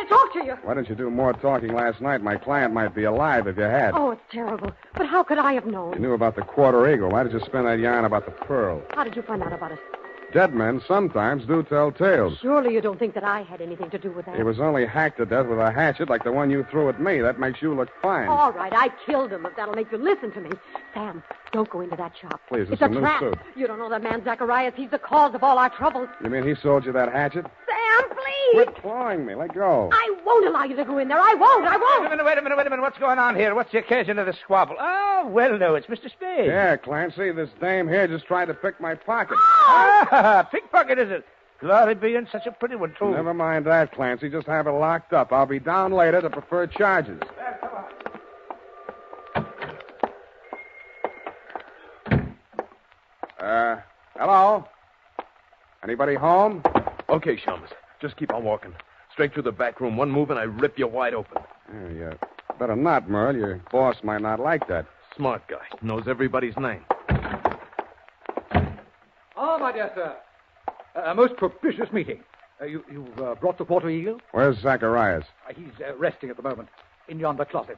Talk to you. Why didn't you do more talking last night? My client might be alive if you had. Oh, it's terrible. But how could I have You known? knew about the Quarter-Eagle. Why did you spin that yarn about the pearl? How did you find out about it? Dead men sometimes do tell tales. Surely you don't think that I had anything to do with that. He was only hacked to death with a hatchet like the one you threw at me. That makes you look fine. All right, I killed him, if that'll make you listen to me. Sam, don't go into that shop. Please, it's it's a a new trap. suit. You don't know that man Zacharias. He's the cause of all our troubles. You mean he sold you that hatchet? Sam, please! Quit clawing me. Let go. I won't allow you to go in there. I won't. Wait a minute. What's going on here? What's the occasion of the squabble? Oh, well, no, it's Mr. Spade. Yeah, Clancy, this dame here just tried to pick my pocket. Ah, pickpocket, is it? Glory be in such a pretty one, too. Never mind that, Clancy. Just have it locked up. I'll be down later to prefer charges. Hello? Anybody home? Okay, Shelmas. Just keep on walking. Straight through the back room. One move and I rip you wide open. Yeah. Better not, Merle. Your boss might not like that. Smart guy. Knows everybody's name. Ah, my dear sir. A most propitious meeting. You've brought the Quarter-Eagle? Where's Zacharias? He's resting at the moment in yonder closet.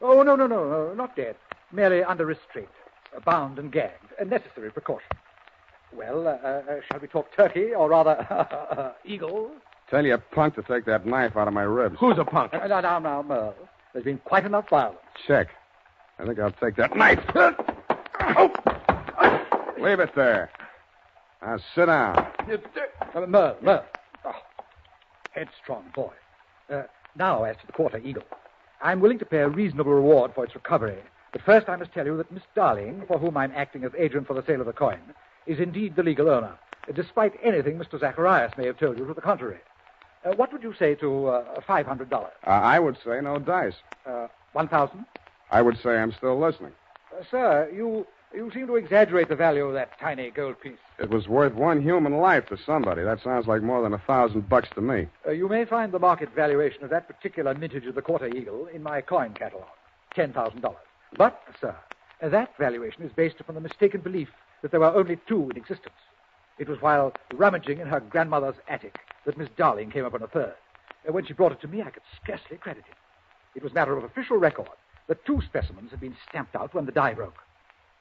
Oh, no, not dead. Merely under restraint. Bound and gagged. A necessary precaution. Well, shall we talk turkey, or rather, eagle? Tell your punk to take that knife out of my ribs. Who's a punk? Now, Merle. There's been quite enough violence. Check. I think I'll take that knife. Leave it there. Now, sit down. Merle. Oh, headstrong boy. Now, as to the Quarter-Eagle. I'm willing to pay a reasonable reward for its recovery. But first I must tell you that Miss Darling, for whom I'm acting as agent for the sale of the coin, is indeed the legal owner, despite anything Mr. Zacharias may have told you to the contrary. What would you say to $500? I would say no dice. 1,000? I would say I'm still listening. Sir, you seem to exaggerate the value of that tiny gold piece. It was worth one human life to somebody. That sounds like more than $1,000 to me. You may find the market valuation of that particular mintage of the Quarter-Eagle in my coin catalog, $10,000. But, sir, that valuation is based upon the mistaken belief that there were only two in existence. It was while rummaging in her grandmother's attic that Miss Darling came upon a third. When she brought it to me, I could scarcely credit it. It was matter of official record that two specimens had been stamped out when the die broke.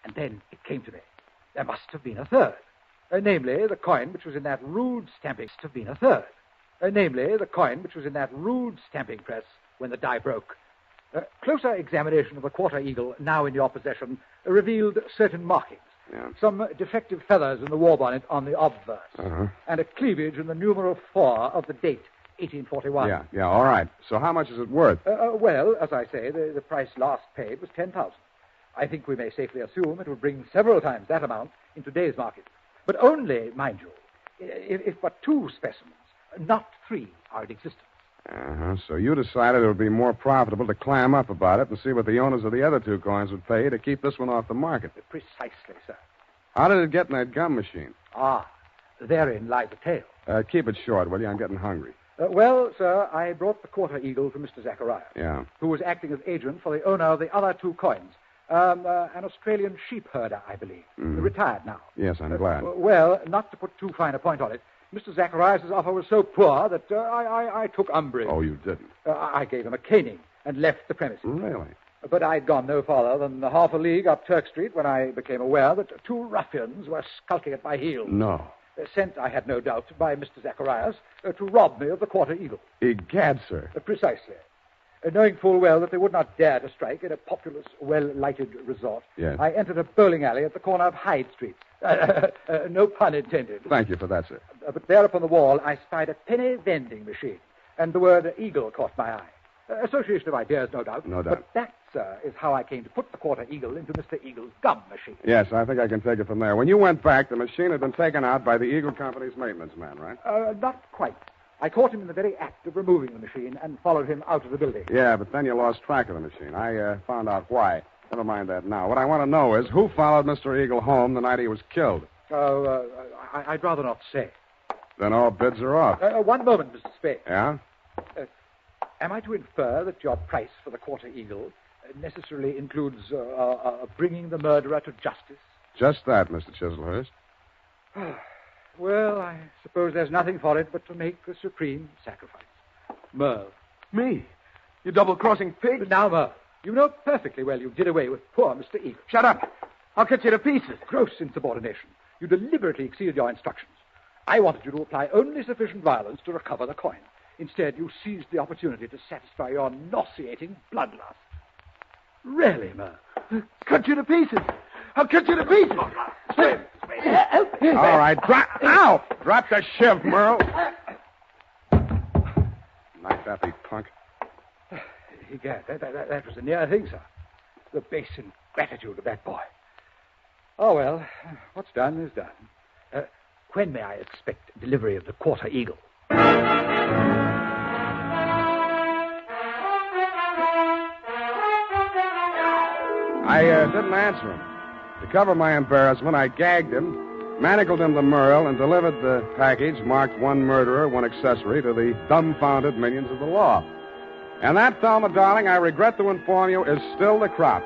And then it came to me. There must have been a third. Namely, the coin which was in that rude stamping press when the die broke. Closer examination of the Quarter-Eagle, now in your possession, revealed certain markings. Yeah. Some defective feathers in the war bonnet on the obverse. And a cleavage in the numeral 4 of the date, 1841. Yeah, all right. So how much is it worth? Well, as I say, the price last paid was $10,000. I think we may safely assume it will bring several times that amount in today's market. But only, mind you, if but two specimens, not three, are in existence. So you decided it would be more profitable to clam up about it and see what the owners of the other two coins would pay to keep this one off the market. Precisely, sir. How did it get in that gum machine? Therein lies the tale. Keep it short, will you? I'm getting hungry. Well, sir, I brought the Quarter-Eagle from Mr. Zacharias. Yeah. Who was acting as agent for the owner of the other two coins. An Australian sheep herder, I believe. Retired now. Yes, I'm glad. Well, not to put too fine a point on it, Mr. Zacharias' offer was so poor that I took umbrage. Oh, you didn't? I gave him a caning and left the premises. Really? But I'd gone no farther than half a league up Turk Street when I became aware that two ruffians were skulking at my heels. No. Sent, I had no doubt, by Mr. Zacharias to rob me of the Quarter-Eagle. Egad, sir. Precisely. Knowing full well that they would not dare to strike in a populous, well-lighted resort, Yes. I entered a bowling alley at the corner of Hyde Street. No pun intended. Thank you for that, sir. But there upon the wall, I spied a penny vending machine, and the word eagle caught my eye. Association of ideas, no doubt. No doubt. But that, sir, is how I came to put the Quarter-Eagle into Mr. Eagle's gum machine. Yes, I think I can take it from there. When you went back, the machine had been taken out by the Eagle Company's maintenance man, right? Not quite. I caught him in the very act of removing the machine and followed him out of the building. Yeah, but then you lost track of the machine. I found out why. Never mind that now. What I want to know is who followed Mr. Eagle home the night he was killed. I'd rather not say. Then all bids are off. One moment, Mr. Spade. Yeah? Am I to infer that your price for the Quarter-Eagle necessarily includes bringing the murderer to justice? Just that, Mr. Chislehurst. Well, I suppose there's nothing for it but to make the supreme sacrifice. Merle. Me? You double-crossing pig? But now, Merle, you know perfectly well you did away with poor Mr. Eagle. Shut up. I'll cut you to pieces. Gross insubordination. You deliberately exceeded your instructions. I wanted you to apply only sufficient violence to recover the coin. Instead, you seized the opportunity to satisfy your nauseating bloodlust. Really, Merle? Cut you to pieces. I'll cut you to pieces. Spade. All right, ow! Drop the shiv, Merle. Nice happy punk. Egad, that was a near thing, sir. The base ingratitude of that boy. Oh, well, what's done is done. When may I expect delivery of the Quarter-Eagle? I didn't answer him. To cover my embarrassment, I gagged him, manacled him to Merle, and delivered the package marked one murderer, one accessory to the dumbfounded minions of the law. And that, Thelma, darling, I regret to inform you, is still the crop.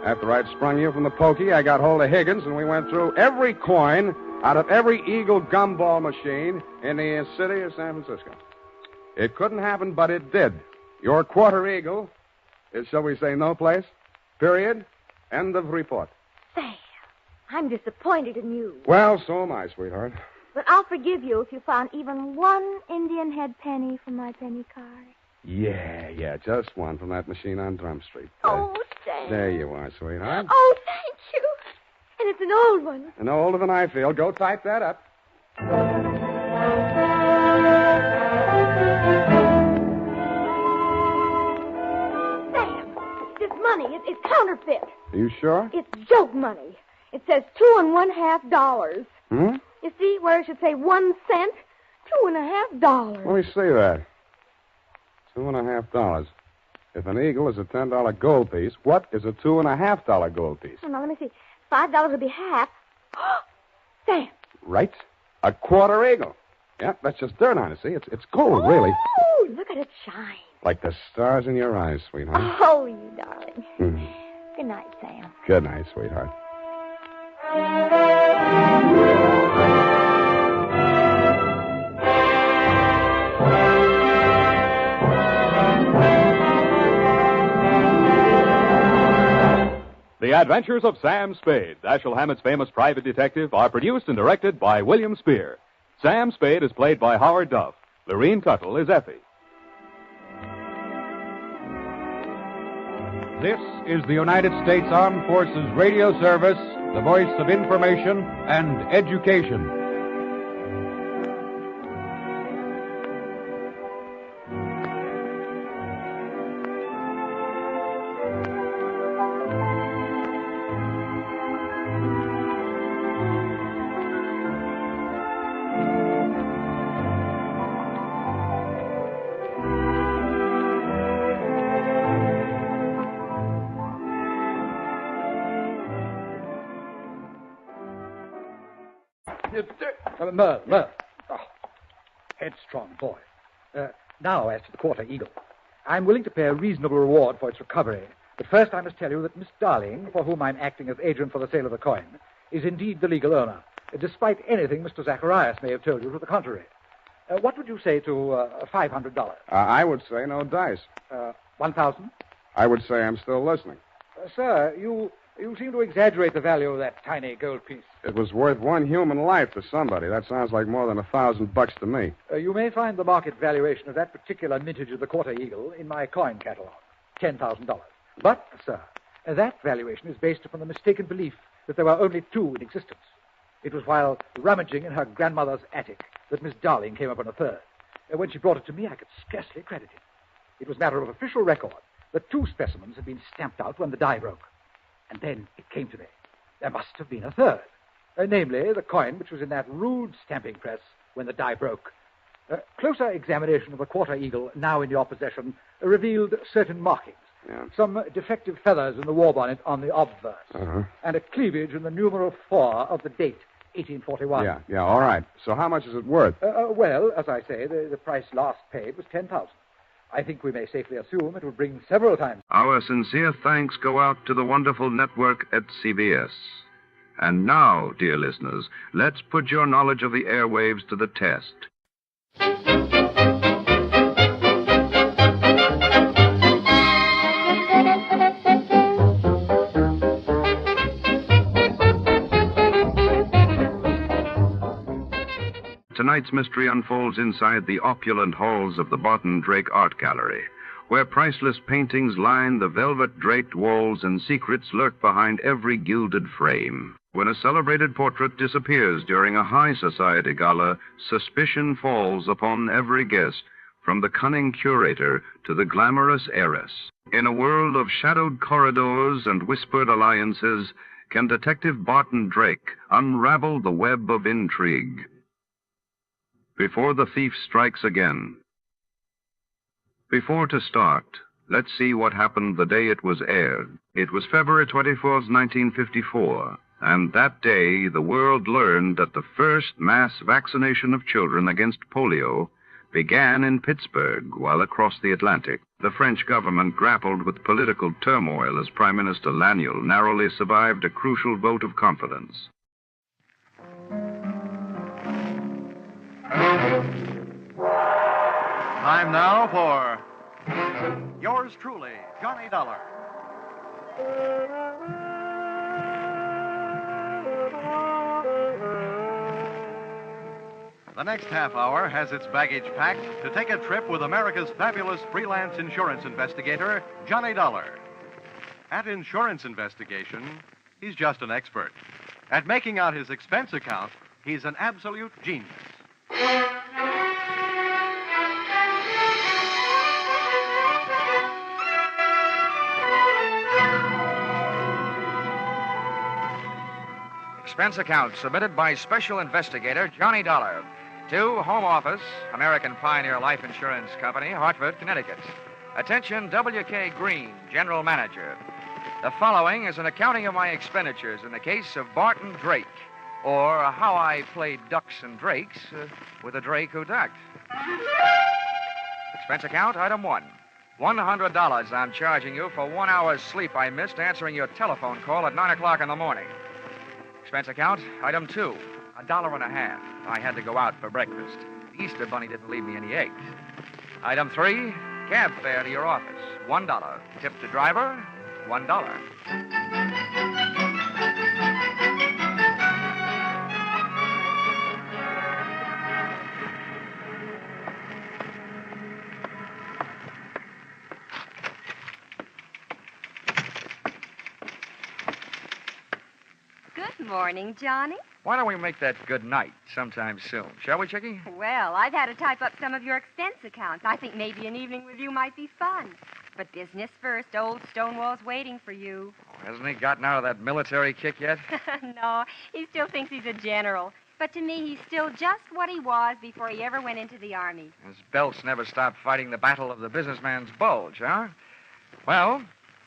After I'd sprung you from the pokey, I got hold of Higgins, and we went through every coin out of every Eagle gumball machine in the city of San Francisco. It couldn't happen, but it did. Your Quarter-Eagle is, shall we say, no place. Period. End of report. Sam, I'm disappointed in you. Well, so am I, sweetheart. But I'll forgive you if you found even one Indian head penny from my penny card. Yeah, just one from that machine on Drum Street. Oh, Sam. There you are, sweetheart. Oh, thank you. And it's an old one. And older than I feel. Go type that up. Sam, this money is counterfeit. Are you sure? It's joke money. It says $2.50. Hmm? You see where it should say 1 cent? $2.50. Let me see that. $2.50. If an eagle is a $10 gold piece, what is a $2.50 gold piece? Oh, now, let me see. $5 would be half. Sam. Right. A Quarter-Eagle. Yeah, that's just dirt on it, see? It's gold, really. Oh, look at it shine. Like the stars in your eyes, sweetheart. Oh, you darling. Mhm. Good night, Sam. Good night, sweetheart. The Adventures of Sam Spade, Dashiell Hammett's famous private detective, are produced and directed by William Spear. Sam Spade is played by Howard Duff. Lorene Tuttle is Effie. This is the United States Armed Forces Radio Service, the voice of information and education. Merle. Oh, headstrong boy. Now, as to the Quarter-Eagle. I'm willing to pay a reasonable reward for its recovery. But first I must tell you that Miss Darling, for whom I'm acting as agent for the sale of the coin, is indeed the legal owner, despite anything Mr. Zacharias may have told you to the contrary. What would you say to $500? I would say no dice. 1,000? I would say I'm still listening. Sir, you seem to exaggerate the value of that tiny gold piece. It was worth one human life to somebody. That sounds like more than $1,000 to me. You may find the market valuation of that particular mintage of the Quarter-Eagle in my coin catalog, $10,000. But, sir, that valuation is based upon the mistaken belief that there were only two in existence. It was while rummaging in her grandmother's attic that Miss Darling came upon a third. When she brought it to me, I could scarcely credit it. It was matter of official record that two specimens had been stamped out when the die broke. And then it came to me. There must have been a third. Namely, the coin which was in that rude stamping press when the die broke. Closer examination of the Quarter-Eagle, now in your possession, revealed certain markings. Yeah. Some defective feathers in the war bonnet on the obverse. And a cleavage in the numeral 4 of the date, 1841. Yeah, all right. So how much is it worth? Well, as I say, the price last paid was $10,000. I think we may safely assume it will bring several times. Our sincere thanks go out to the wonderful network at CBS. And now, dear listeners, let's put your knowledge of the airwaves to the test. tonight's mystery unfolds inside the opulent halls of the Barton Drake Art Gallery, where priceless paintings line the velvet-draped walls and secrets lurk behind every gilded frame. When a celebrated portrait disappears during a high society gala, suspicion falls upon every guest, from the cunning curator to the glamorous heiress. In a world of shadowed corridors and whispered alliances, can Detective Barton Drake unravel the web of intrigue? Before the thief strikes again. Before to start, let's see what happened the day it was aired. It was February 24th, 1954, and that day the world learned that the first mass vaccination of children against polio began in Pittsburgh, while across the Atlantic, the French government grappled with political turmoil as Prime Minister Laniel narrowly survived a crucial vote of confidence. Time now for yours truly, Johnny Dollar. The next half hour has its baggage packed to take a trip with America's fabulous freelance insurance investigator, Johnny Dollar. At insurance investigation, he's just an expert. At making out his expense account, he's an absolute genius. Expense account submitted by Special Investigator Johnny Dollar to Home Office, American Pioneer Life Insurance Company, Hartford, Connecticut. Attention, W.K. Green, General Manager. The following is an accounting of my expenditures in the case of Barton Drake, or how I played ducks and drakes with a drake who ducked. Expense account, item 1. $100 I'm charging you for 1 hour's sleep I missed answering your telephone call at 9 o'clock in the morning. Expense account, item 2. $1.50. I had to go out for breakfast. The Easter Bunny didn't leave me any eggs. Item 3, cab fare to your office, $1. Tip to driver, $1. Good morning, Johnny. Why don't we make that good night sometime soon? Shall we, Chickie? Well, I've had to type up some of your expense accounts. I think maybe an evening with you might be fun. But business first. Old Stonewall's waiting for you. Oh, hasn't he gotten out of that military kick yet? No, he still thinks he's a general. But to me, he's still just what he was before he ever went into the Army. His belts never stopped fighting the battle of the businessman's bulge, huh? Well,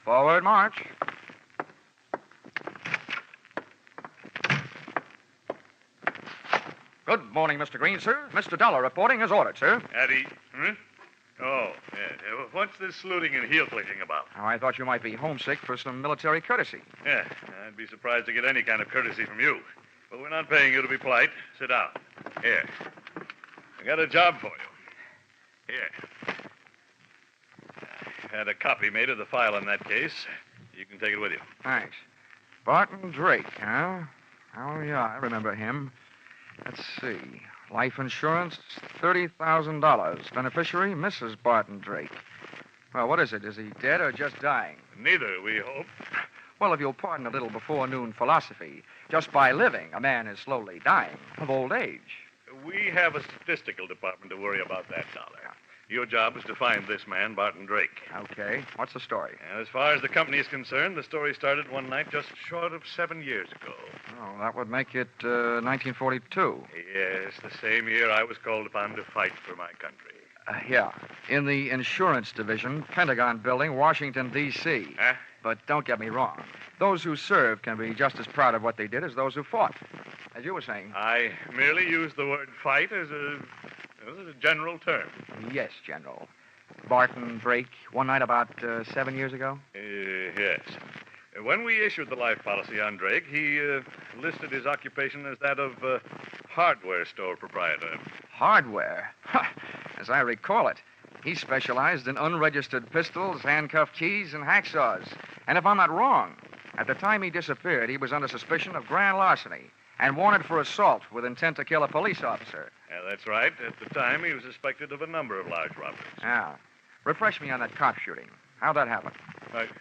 forward march. Good morning, Mr. Green, sir. Mr. Dollar reporting as ordered, sir. Addy. Oh, yeah. What's this saluting and heel-clicking about? Oh, I thought you might be homesick for some military courtesy. Yeah, I'd be surprised to get any kind of courtesy from you. But we're not paying you to be polite. Sit down. Here. I got a job for you. Here. I had a copy made of the file in that case. You can take it with you. Thanks. Barton Drake, huh? Oh, yeah, I remember him. Let's see. Life insurance, $30,000. Beneficiary, Mrs. Barton Drake. Well, what is it? Is he dead or just dying? Neither, we hope. Well, if you'll pardon a little before-noon philosophy, just by living, a man is slowly dying of old age. We have a statistical department to worry about that, Dollar. Your job is to find this man, Barton Drake. Okay. What's the story? As far as the company is concerned, the story started one night just short of 7 years ago. Oh, that would make it 1942. Yes, the same year I was called upon to fight for my country. Yeah. In the insurance division, Pentagon Building, Washington, D.C. Huh? But don't get me wrong. Those who served can be just as proud of what they did as those who fought. As you were saying. I merely used the word fight as a general term. Yes, General. Barton Drake, one night about 7 years ago? Yes. When we issued the life policy on Drake, he listed his occupation as that of hardware store proprietor. Hardware? As I recall it, he specialized in unregistered pistols, handcuff keys, and hacksaws. And if I'm not wrong, at the time he disappeared, he was under suspicion of grand larceny. and wanted for assault with intent to kill a police officer. Yeah, that's right. At the time, he was suspected of a number of large robberies. Yeah. Refresh me on that cop shooting. How'd that happen?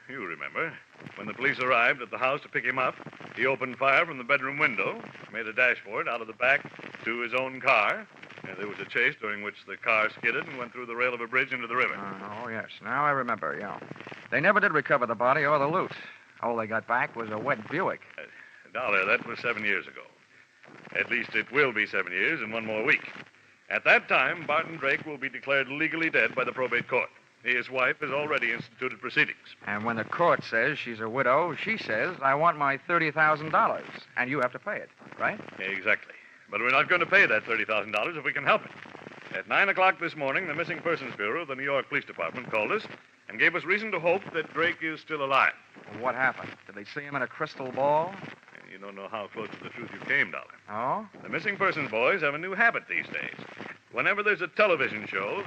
You remember. When the police arrived at the house to pick him up, he opened fire from the bedroom window, made a dash for it out of the back to his own car. There was a chase during which the car skidded and went through the rail of a bridge into the river. Oh, yes. Now I remember, yeah. They never did recover the body or the loot. All they got back was a wet Buick. Dollar, that was 7 years ago. At least it will be 7 years in one more week. At that time, Barton Drake will be declared legally dead by the probate court. His wife has already instituted proceedings. And when the court says she's a widow, she says, I want my $30,000, and you have to pay it, right? Exactly. But we're not going to pay that $30,000 if we can help it. At 9 o'clock this morning, the Missing Persons Bureau of the New York Police Department called us and gave us reason to hope that Drake is still alive. What happened? Did they see him in a crystal ball? You don't know how close to the truth you came, Dollar. Oh? The Missing Persons boys have a new habit these days. Whenever there's a television show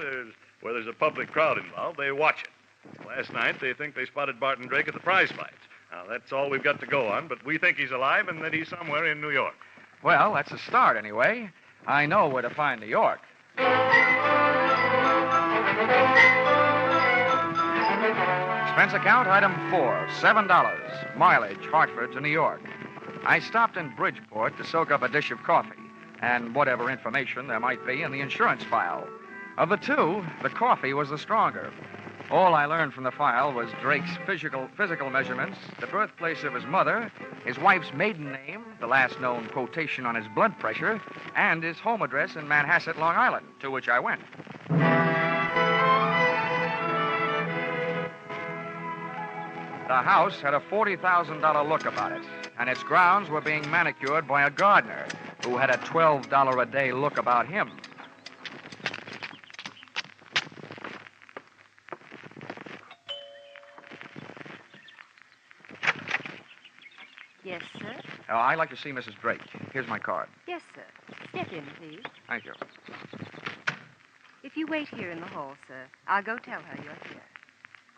where there's a public crowd involved, they watch it. Last night, they think they spotted Barton Drake at the prize fights. Now, that's all we've got to go on, but we think he's alive and that he's somewhere in New York. Well, that's a start, anyway. I know where to find New York. Expense account, item 4, $7. Mileage, Hartford to New York. I stopped in Bridgeport to soak up a dish of coffee and whatever information there might be in the insurance file. Of the two, the coffee was the stronger. All I learned from the file was Drake's physical measurements, the birthplace of his mother, his wife's maiden name, the last known quotation on his blood pressure, and his home address in Manhasset, Long Island, to which I went. The house had a $40,000 look about it, and its grounds were being manicured by a gardener who had a $12 a day look about him. Yes, sir? I'd like to see Mrs. Drake. Here's my card. Yes, sir. Step in, please. Thank you. If you wait here in the hall, sir, I'll go tell her you're here.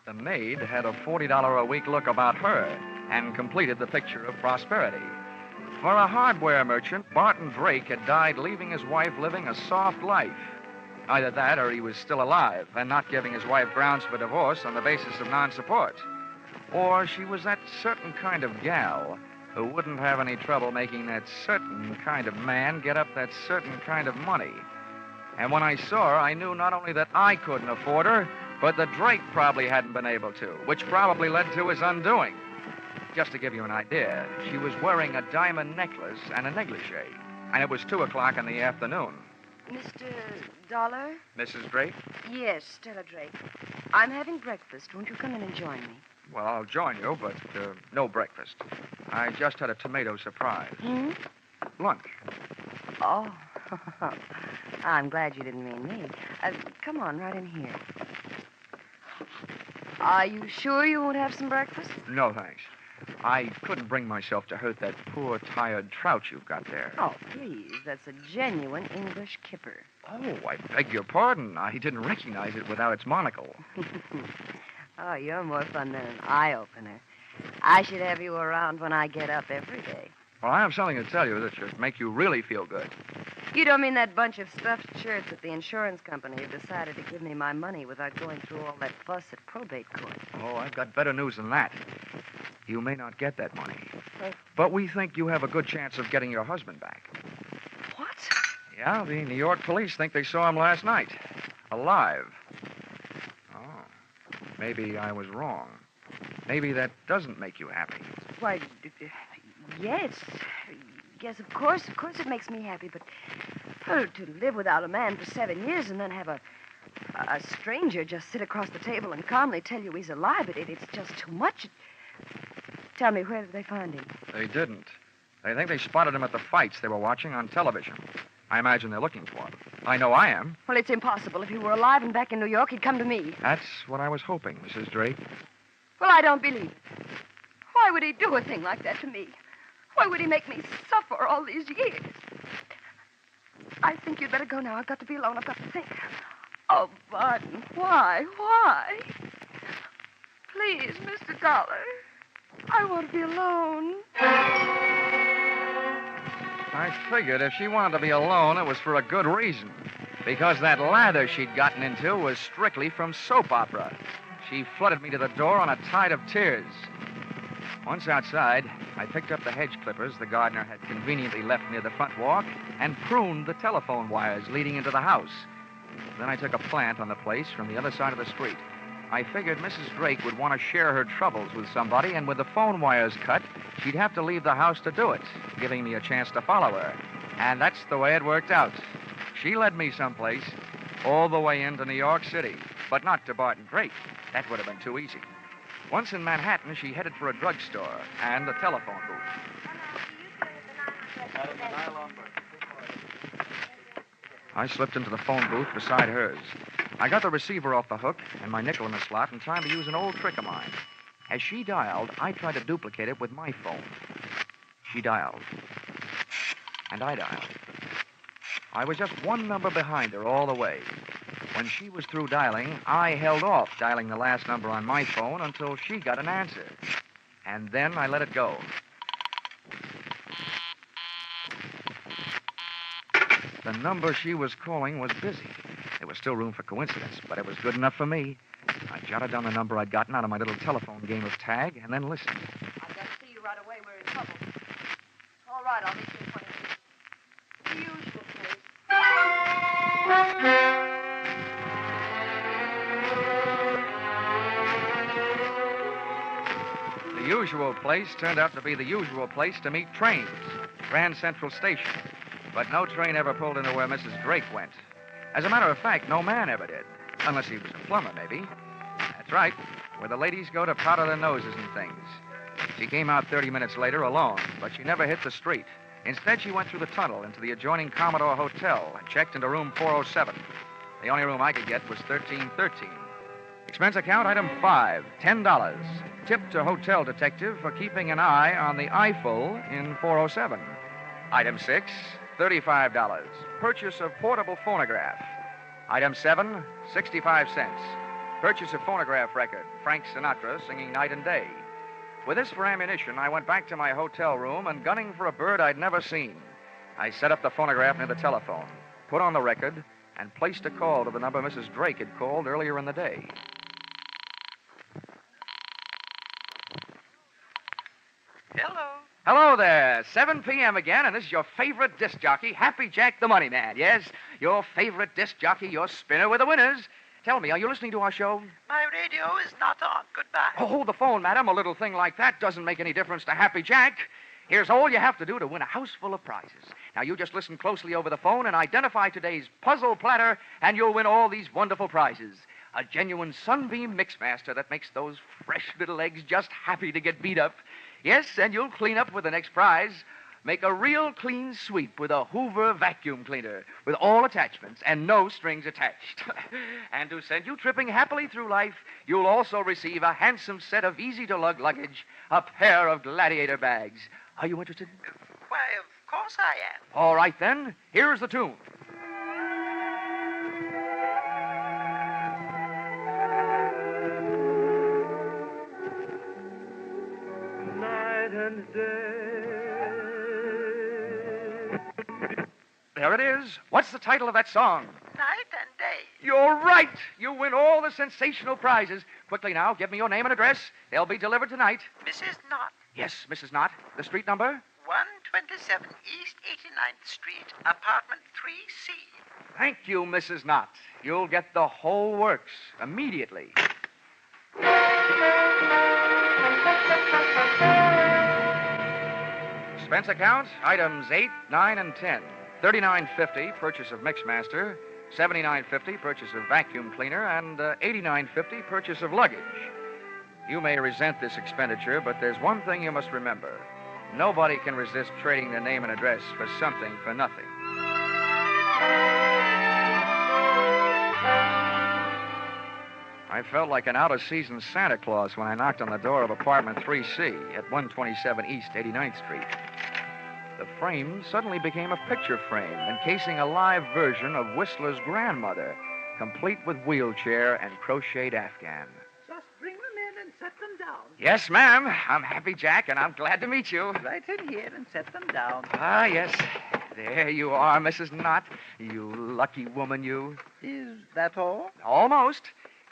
The maid had a $40 a week look about her and completed the picture of prosperity. For a hardware merchant, Barton Drake had died leaving his wife living a soft life. Either that or he was still alive and not giving his wife grounds for divorce on the basis of non-support. Or she was that certain kind of gal who wouldn't have any trouble making that certain kind of man get up that certain kind of money. And when I saw her, I knew not only that I couldn't afford her, but that Drake probably hadn't been able to, which probably led to his undoing. Just to give you an idea, she was wearing a diamond necklace and a negligee, and it was 2 o'clock in the afternoon. Mr. Dollar? Mrs. Drake? Yes, Stella Drake. I'm having breakfast. Won't you come in and join me? Well, I'll join you, but no breakfast. I just had a tomato surprise. Lunch. Oh, I'm glad you didn't mean me. Come on, right in here. Are you sure you won't have some breakfast? No, thanks. I couldn't bring myself to hurt that poor, tired trout you've got there. Oh, please. That's a genuine English kipper. Oh, I beg your pardon. I didn't recognize it without its monocle. Oh, you're more fun than an eye-opener. I should have you around when I get up every day. Well, I have something to tell you that should make you really feel good. You don't mean that bunch of stuffed shirts at the insurance company have decided to give me my money without going through all that fuss at probate court? Oh, I've got better news than that. You may not get that money. But we think you have a good chance of getting your husband back. What? Yeah, the New York police think they saw him last night. Alive. Oh, maybe I was wrong. Maybe that doesn't make you happy. Why, yes. Yes, of course it makes me happy, but to live without a man for 7 years and then have a stranger just sit across the table and calmly tell you he's alive, it's just too much. Tell me, where did they find him? They didn't. They think they spotted him at the fights they were watching on television. I imagine they're looking for him. I know I am. Well, it's impossible. If he were alive and back in New York, he'd come to me. That's what I was hoping, Mrs. Drake. Well, I don't believe it. Why would he do a thing like that to me? Why would he make me suffer all these years? I think you'd better go now. I've got to be alone. I've got to think. Oh, Barton, why? Please, Mr. Dollar. I want to be alone. I figured if she wanted to be alone, it was for a good reason. Because that lather she'd gotten into was strictly from soap opera. She flooded me to the door on a tide of tears. Once outside, I picked up the hedge clippers the gardener had conveniently left near the front walk and pruned the telephone wires leading into the house. Then I took a plant on the place from the other side of the street. I figured Mrs. Drake would want to share her troubles with somebody, and with the phone wires cut, she'd have to leave the house to do it, giving me a chance to follow her. And that's the way it worked out. She led me someplace, all the way into New York City, but not to Barton Drake. That would have been too easy. Once in Manhattan, she headed for a drugstore and a telephone booth. I slipped into the phone booth beside hers. I got the receiver off the hook and my nickel in the slot in time to use an old trick of mine. As she dialed, I tried to duplicate it with my phone. She dialed. And I dialed. I was just one number behind her all the way. When she was through dialing, I held off dialing the last number on my phone until she got an answer. And then I let it go. The number she was calling was busy. There was still room for coincidence, but it was good enough for me. I jotted down the number I'd gotten out of my little telephone game of tag and then listened. I've got to see you right away. We're in trouble. All right, I'll meet you in 20 minutes. The usual place. The usual place turned out to be the usual place to meet trains, Grand Central Station. But no train ever pulled into where Mrs. Drake went. As a matter of fact, no man ever did. Unless he was a plumber, maybe. That's right, where the ladies go to powder their noses and things. She came out 30 minutes later alone, but she never hit the street. Instead, she went through the tunnel into the adjoining Commodore Hotel and checked into room 407. The only room I could get was 1313. Expense account item 5, $10. Tip to hotel detective for keeping an eye on the Eiffel in 407. Item 6, $35. Purchase of portable phonograph. Item 7, 65 cents. Purchase of phonograph record, Frank Sinatra singing Night and Day. With this for ammunition, I went back to my hotel room and, gunning for a bird I'd never seen, I set up the phonograph near the telephone, put on the record, and placed a call to the number Mrs. Drake had called earlier in the day. Hello. Hello there. 7 p.m. again, and this is your favorite disc jockey, Happy Jack the Money Man. Yes, your favorite disc jockey, your spinner with the winners. Tell me, are you listening to our show? My radio is not on. Goodbye. Oh, hold the phone, madam. A little thing like that doesn't make any difference to Happy Jack. Here's all you have to do to win a house full of prizes. Now, you just listen closely over the phone and identify today's puzzle platter, and you'll win all these wonderful prizes. A genuine Sunbeam Mixmaster that makes those fresh little eggs just happy to get beat up. Yes, and you'll clean up with the next prize. Make a real clean sweep with a Hoover vacuum cleaner with all attachments and no strings attached. And to send you tripping happily through life, you'll also receive a handsome set of easy-to-lug luggage, a pair of Gladiator bags. Are you interested? Why, of course I am. All right, then. Here's the tune. Night and day. There it is. What's the title of that song? Night and day. You're right. You win all the sensational prizes. Quickly now, give me your name and address. They'll be delivered tonight. Mrs. Knott. Yes, Mrs. Knott. The street number? 127 East 89th Street, apartment 3C. Thank you, Mrs. Knott. You'll get the whole works immediately. Expense account, items 8, 9, and 10. $39.50, purchase of Mixmaster. $79.50, purchase of vacuum cleaner. And $89.50, purchase of luggage. You may resent this expenditure, but there's one thing you must remember. Nobody can resist trading their name and address for something for nothing. I felt like an out-of-season Santa Claus when I knocked on the door of apartment 3C at 127 East 89th Street. The frame suddenly became a picture frame encasing a live version of Whistler's grandmother, complete with wheelchair and crocheted afghan. Just bring them in and set them down. Yes, ma'am. I'm Happy Jack, and I'm glad to meet you. Right in here and set them down. Ah, yes. There you are, Mrs. Knott. You lucky woman, you. Is that all? Almost.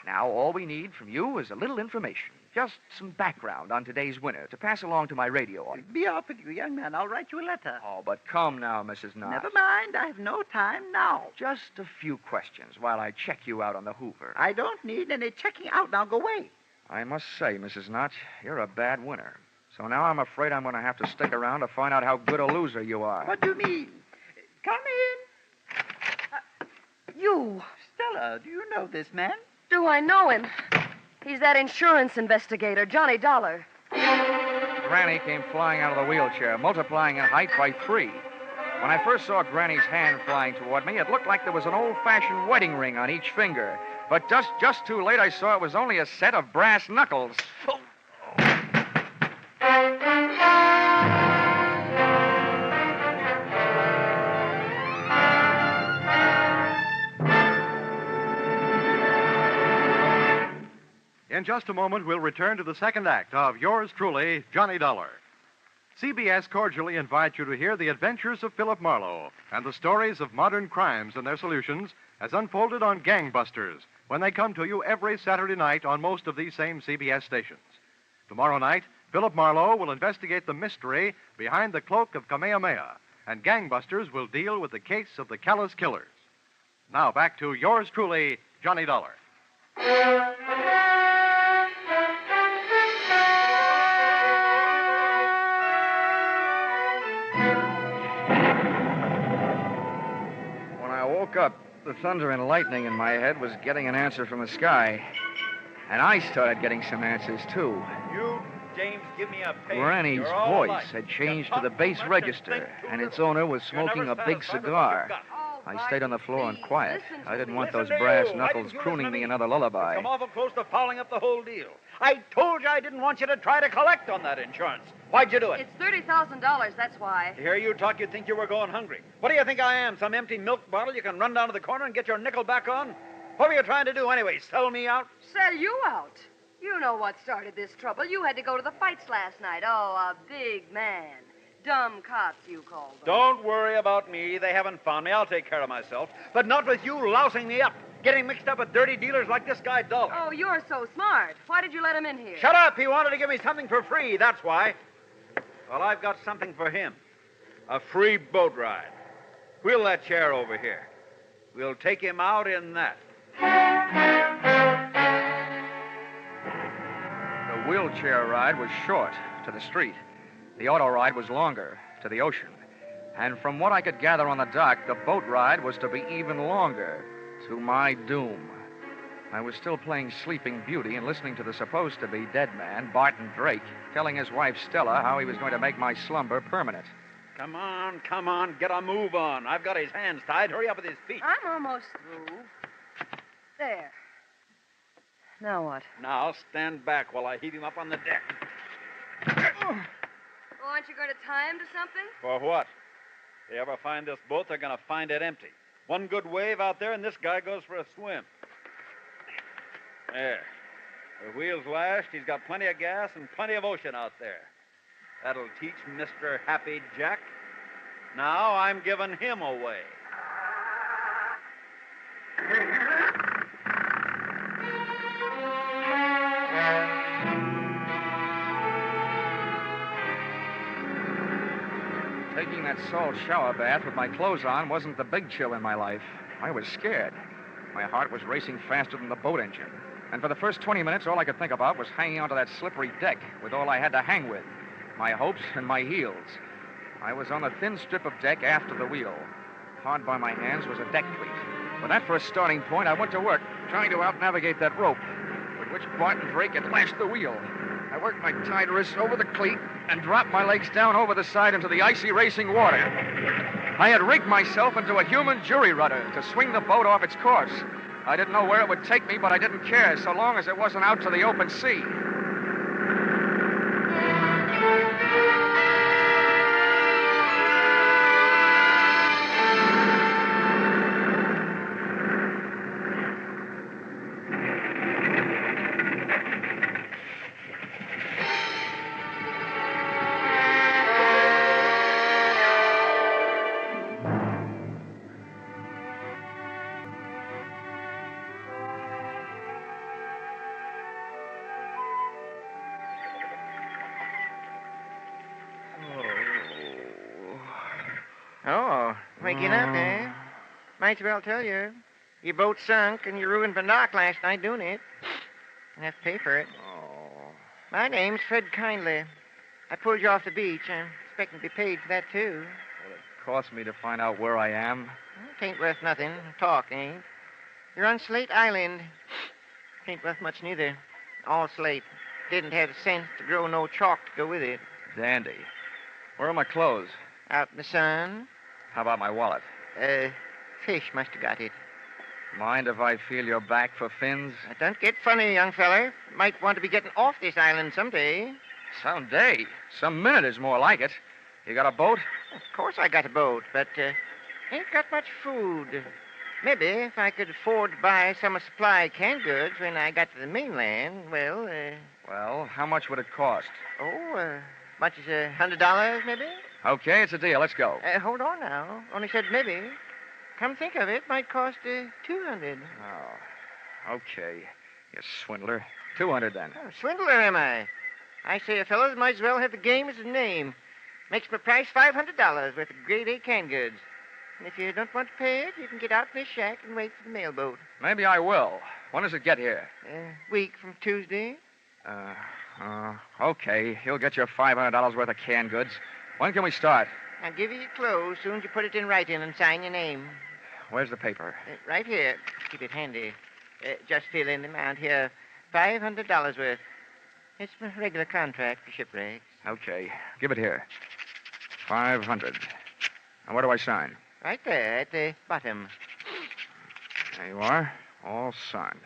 Now, all we need from you is a little information. Just some background on today's winner to pass along to my radio audience. Be off with you, young man. I'll write you a letter. Oh, but come now, Mrs. Knott. Never mind. I have no time now. Just a few questions while I check you out on the Hoover. I don't need any checking out. Now go away. I must say, Mrs. Knott, you're a bad winner. So now I'm afraid I'm going to have to stick around to find out how good a loser you are. What do you mean? Come in. You. Stella, do you know this man? Do I know him? He's that insurance investigator, Johnny Dollar. Granny came flying out of the wheelchair, multiplying in height by 3. When I first saw Granny's hand flying toward me, it looked like there was an old-fashioned wedding ring on each finger. But just too late, I saw it was only a set of brass knuckles. In just a moment, we'll return to the second act of yours truly, Johnny Dollar. CBS cordially invites you to hear the adventures of Philip Marlowe and the stories of modern crimes and their solutions as unfolded on Gangbusters when they come to you every Saturday night on most of these same CBS stations. Tomorrow night, Philip Marlowe will investigate the mystery behind the cloak of Kamehameha, and Gangbusters will deal with the case of the Callous Killers. Now back to yours truly, Johnny Dollar. Woke up, the thunder and lightning in my head was getting an answer from the sky. And I started getting some answers, too. You, James, give me a page. Granny's voice had changed to the bass register, and its owner was smoking a big cigar. I stayed on the floor and quiet. I didn't want those brass knuckles crooning me another lullaby. Come awful close to fouling up the whole deal. I told you I didn't want you to try to collect on that insurance. Why'd you do it? It's $30,000, that's why. To hear you talk, you'd think you were going hungry. What do you think I am, some empty milk bottle you can run down to the corner and get your nickel back on? What were you trying to do anyway, sell me out? Sell you out? You know what started this trouble. You had to go to the fights last night. Oh, a big man. Dumb cops, you call them. Don't worry about me. They haven't found me. I'll take care of myself. But not with you lousing me up, getting mixed up with dirty dealers like this guy, Dollar. Oh, you're so smart. Why did you let him in here? Shut up. He wanted to give me something for free, that's why. Well, I've got something for him. A free boat ride. Wheel that chair over here. We'll take him out in that. The wheelchair ride was short, to the street. The auto ride was longer, to the ocean. And from what I could gather on the dock, the boat ride was to be even longer, to my doom. I was still playing Sleeping Beauty and listening to the supposed-to-be dead man, Barton Drake, telling his wife Stella how he was going to make my slumber permanent. Come on, get a move on. I've got his hands tied. Hurry up with his feet. I'm almost through. There. Now what? Now stand back while I heave him up on the deck. Well, aren't you going to tie him to something? For what? If they ever find this boat, they're going to find it empty. One good wave out there, and this guy goes for a swim. There. The wheel's lashed. He's got plenty of gas and plenty of ocean out there. That'll teach Mr. Happy Jack. Now I'm giving him away. Taking that salt shower bath with my clothes on wasn't the big chill in my life. I was scared. My heart was racing faster than the boat engine. And for the first 20 minutes, all I could think about was hanging onto that slippery deck with all I had to hang with, my hopes and my heels. I was on a thin strip of deck after the wheel. Hard by my hands was a deck cleat. With that for a starting point, I went to work, trying to out-navigate that rope, with which Barton Drake had lashed the wheel. I worked my tied wrists over the cleat and dropped my legs down over the side into the icy racing water. I had rigged myself into a human jury rudder to swing the boat off its course. I didn't know where it would take me, but I didn't care, so long as it wasn't out to the open sea. Oh, waking up, eh? Might as well tell you. Your boat sunk and you ruined my dock last night doing it. I have to pay for it. Oh. My name's Fred Kindly. I pulled you off the beach. I'm expecting to be paid for that, too. Will it cost me to find out where I am? Well, it ain't worth nothing. Talk ain't. You're on Slate Island. Ain't worth much neither. All slate. Didn't have the sense to grow no chalk to go with it. Dandy. Where are my clothes? Out in the sun. How about my wallet? Fish must have got it. Mind if I feel your back for fins? Don't get funny, young feller. Might want to be getting off this island someday. Someday. Some minute is more like it. You got a boat? Of course I got a boat, but ain't got much food. Maybe if I could afford to buy some of supply canned goods when I got to the mainland, well, Well, how much would it cost? Much as $100, maybe? Okay, it's a deal. Let's go. Hold on now. Only said maybe. Come think of it, might cost $200. Oh, okay. You swindler. $200 then. Oh, swindler, am I? I say a fellow might as well have the game as his name. Makes my price $500 worth of grade A canned goods. And if you don't want to pay it, you can get out in this shack and wait for the mailboat. Maybe I will. When does it get here? Week from Tuesday. Okay. You'll get your $500 worth of canned goods. When can we start? I'll give you your clothes soon as you put it in writing and sign your name. Where's the paper? Right here. Keep it handy. Just fill in the amount here. $500 worth. It's my regular contract for shipwrecks. Okay. Give it here. 500. And where do I sign? Right there at the bottom. There you are. All signed.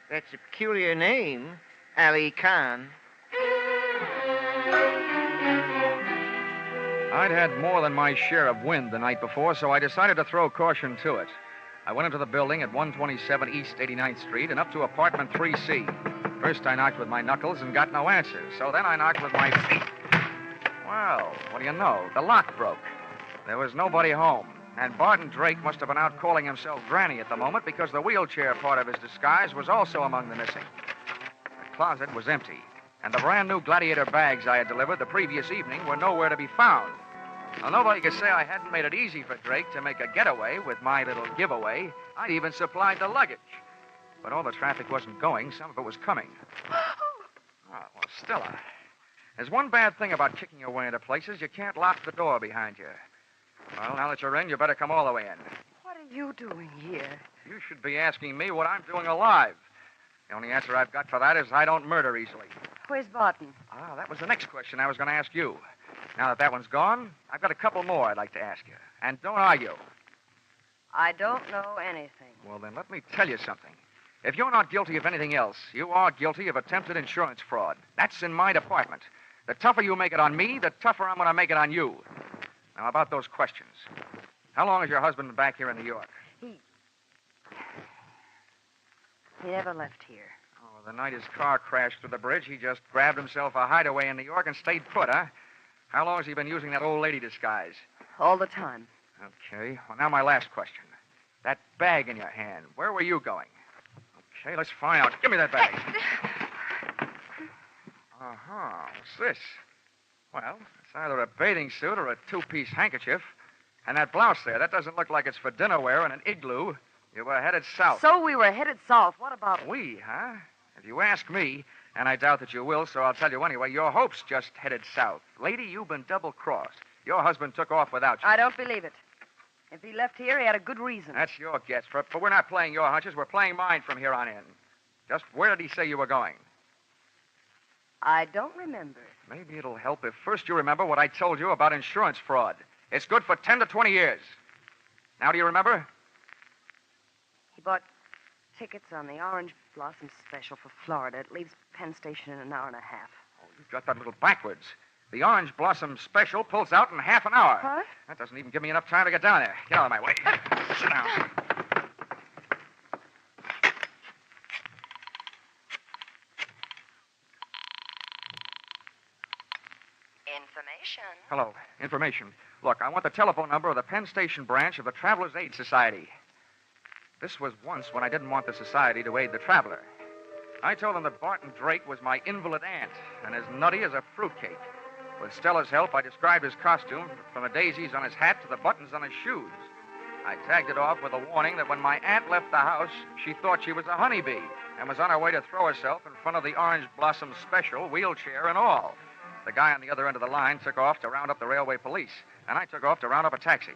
That's a peculiar name. Ali Khan. I'd had more than my share of wind the night before, so I decided to throw caution to it. I went into the building at 127 East 89th Street and up to apartment 3C. First, I knocked with my knuckles and got no answer. So then I knocked with my feet. Well, what do you know? The lock broke. There was nobody home. And Barton Drake must have been out calling himself Granny at the moment because the wheelchair part of his disguise was also among the missing. The closet was empty. And the brand new Gladiator bags I had delivered the previous evening were nowhere to be found. Now, nobody could say I hadn't made it easy for Drake to make a getaway with my little giveaway. I'd even supplied the luggage. But all the traffic wasn't going. Some of it was coming. Oh, well, Stella, there's one bad thing about kicking your way into places. You can't lock the door behind you. Well, now that you're in, you better come all the way in. What are you doing here? You should be asking me what I'm doing alive. The only answer I've got for that is I don't murder easily. Where's Barton? Ah, that was the next question I was going to ask you. Now that one's gone, I've got a couple more I'd like to ask you. And don't argue. I don't know anything. Well, then let me tell you something. If you're not guilty of anything else, you are guilty of attempted insurance fraud. That's in my department. The tougher you make it on me, the tougher I'm going to make it on you. Now, about those questions. How long has your husband been back here in New York? He never left here. Oh, the night his car crashed through the bridge, he just grabbed himself a hideaway in New York and stayed put, huh? How long has he been using that old lady disguise? All the time. Okay. Well, now my last question. That bag in your hand, where were you going? Okay, let's find out. Give me that bag. Uh-huh. What's this? Well, it's either a bathing suit or a two-piece handkerchief. And that blouse there, that doesn't look like it's for dinner wear in an igloo. You were headed south. So we were headed south. What about... We, huh? If you ask me, and I doubt that you will, so I'll tell you anyway, your hopes just headed south. Lady, you've been double-crossed. Your husband took off without you. I don't believe it. If he left here, he had a good reason. That's your guess, but we're not playing your hunches. We're playing mine from here on in. Just where did he say you were going? I don't remember. Maybe it'll help if first you remember what I told you about insurance fraud. It's good for 10 to 20 years. Now, do you remember? He bought tickets on the Orange Blossom Special for Florida. It leaves Penn Station in an hour and a half. Oh, you've got that a little backwards. The Orange Blossom Special pulls out in half an hour. Huh? That doesn't even give me enough time to get down there. Get out of my way. Sit down. Information. Hello. Information. Look, I want the telephone number of the Penn Station branch of the Travelers' Aid Society. This was once when I didn't want the society to aid the traveler. I told them that Barton Drake was my invalid aunt and as nutty as a fruitcake. With Stella's help, I described his costume from the daisies on his hat to the buttons on his shoes. I tagged it off with a warning that when my aunt left the house, she thought she was a honeybee and was on her way to throw herself in front of the Orange Blossom Special, wheelchair and all. The guy on the other end of the line took off to round up the railway police, and I took off to round up a taxi.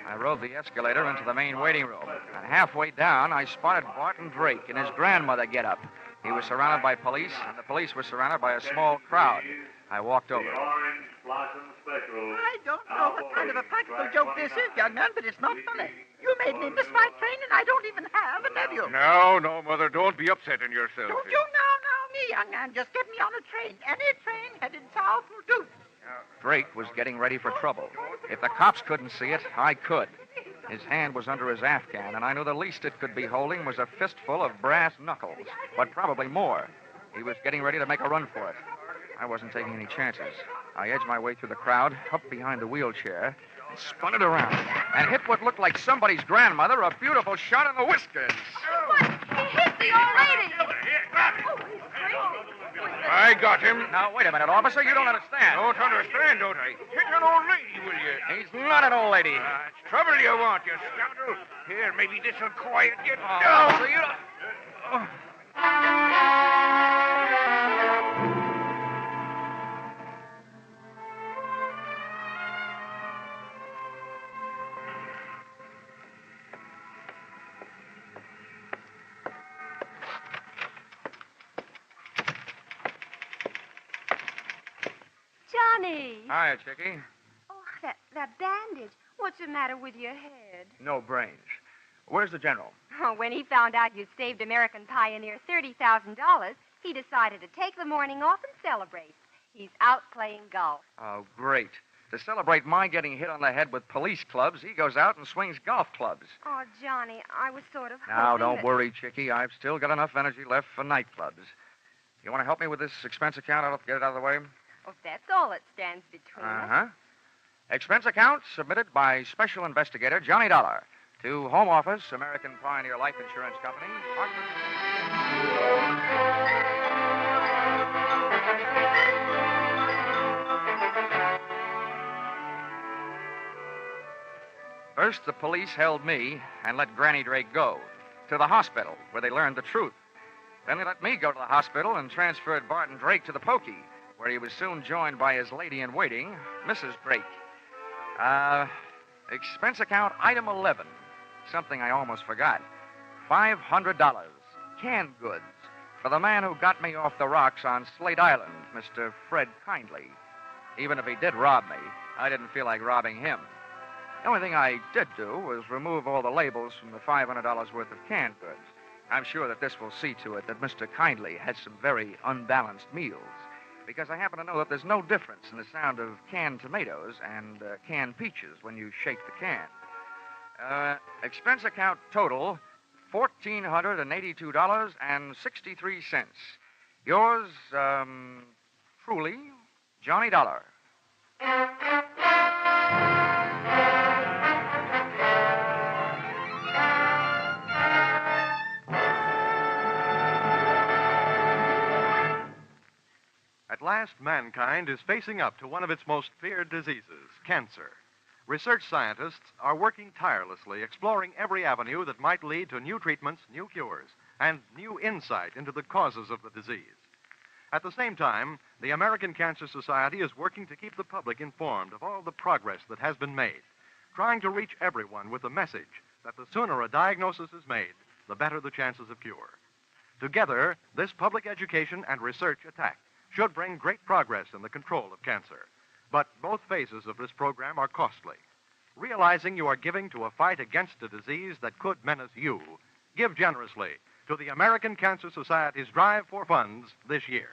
I rode the escalator into the main waiting room, and halfway down, I spotted Barton Drake in his grandmother get-up. He was surrounded by police, and the police were surrounded by a small crowd. I walked over. I don't know what kind of a practical joke this is, young man, but it's not funny. You made me miss my train, and I don't even have a nephew. No, Mother, don't be upsetting yourself. Don't you now, me, young man. Just get me on a train. Any train headed south will do. Drake was getting ready for trouble. If the cops couldn't see it, I could. His hand was under his Afghan, and I knew the least it could be holding was a fistful of brass knuckles, but probably more. He was getting ready to make a run for it. I wasn't taking any chances. I edged my way through the crowd, up behind the wheelchair, and spun it around, and hit what looked like somebody's grandmother a beautiful shot in the whiskers. What? He hit the old lady. I got him. Now, wait a minute, officer. You don't understand. Don't understand, don't I? Hit an old lady, will you? He's not an old lady. It's trouble you want, you scoundrel. Here, maybe this'll quiet you Oh, down. so you don't... Oh. Johnny. Hiya, Chickie. Oh, that bandage. What's the matter with your head? No brains. Where's the general? Oh, when he found out you'd saved American Pioneer $30,000, he decided to take the morning off and celebrate. He's out playing golf. Oh, great. To celebrate my getting hit on the head with police clubs, he goes out and swings golf clubs. Oh, Johnny, I was sort of Now, hoping don't that... worry, Chickie. I've still got enough energy left for nightclubs. You want to help me with this expense account? I'll get it out of the way. Oh, that's all that stands between us. Uh-huh. Expense account submitted by Special Investigator Johnny Dollar to Home Office, American Pioneer Life Insurance Company. First, the police held me and let Granny Drake go to the hospital, where they learned the truth. Then they let me go to the hospital and transferred Barton Drake to the pokey, where he was soon joined by his lady-in-waiting, Mrs. Drake. Expense account item 11. Something I almost forgot. $500. Canned goods. For the man who got me off the rocks on Slate Island, Mr. Fred Kindly. Even if he did rob me, I didn't feel like robbing him. The only thing I did do was remove all the labels from the $500 worth of canned goods. I'm sure that this will see to it that Mr. Kindly had some very unbalanced meals, because I happen to know that there's no difference in the sound of canned tomatoes and canned peaches when you shake the can. Expense account total, $1,482.63. Yours, truly, Johnny Dollar. At last, mankind is facing up to one of its most feared diseases, cancer. Research scientists are working tirelessly, exploring every avenue that might lead to new treatments, new cures, and new insight into the causes of the disease. At the same time, the American Cancer Society is working to keep the public informed of all the progress that has been made, trying to reach everyone with the message that the sooner a diagnosis is made, the better the chances of cure. Together, this public education and research attack should bring great progress in the control of cancer. But both phases of this program are costly. Realizing you are giving to a fight against a disease that could menace you, give generously to the American Cancer Society's drive for funds this year.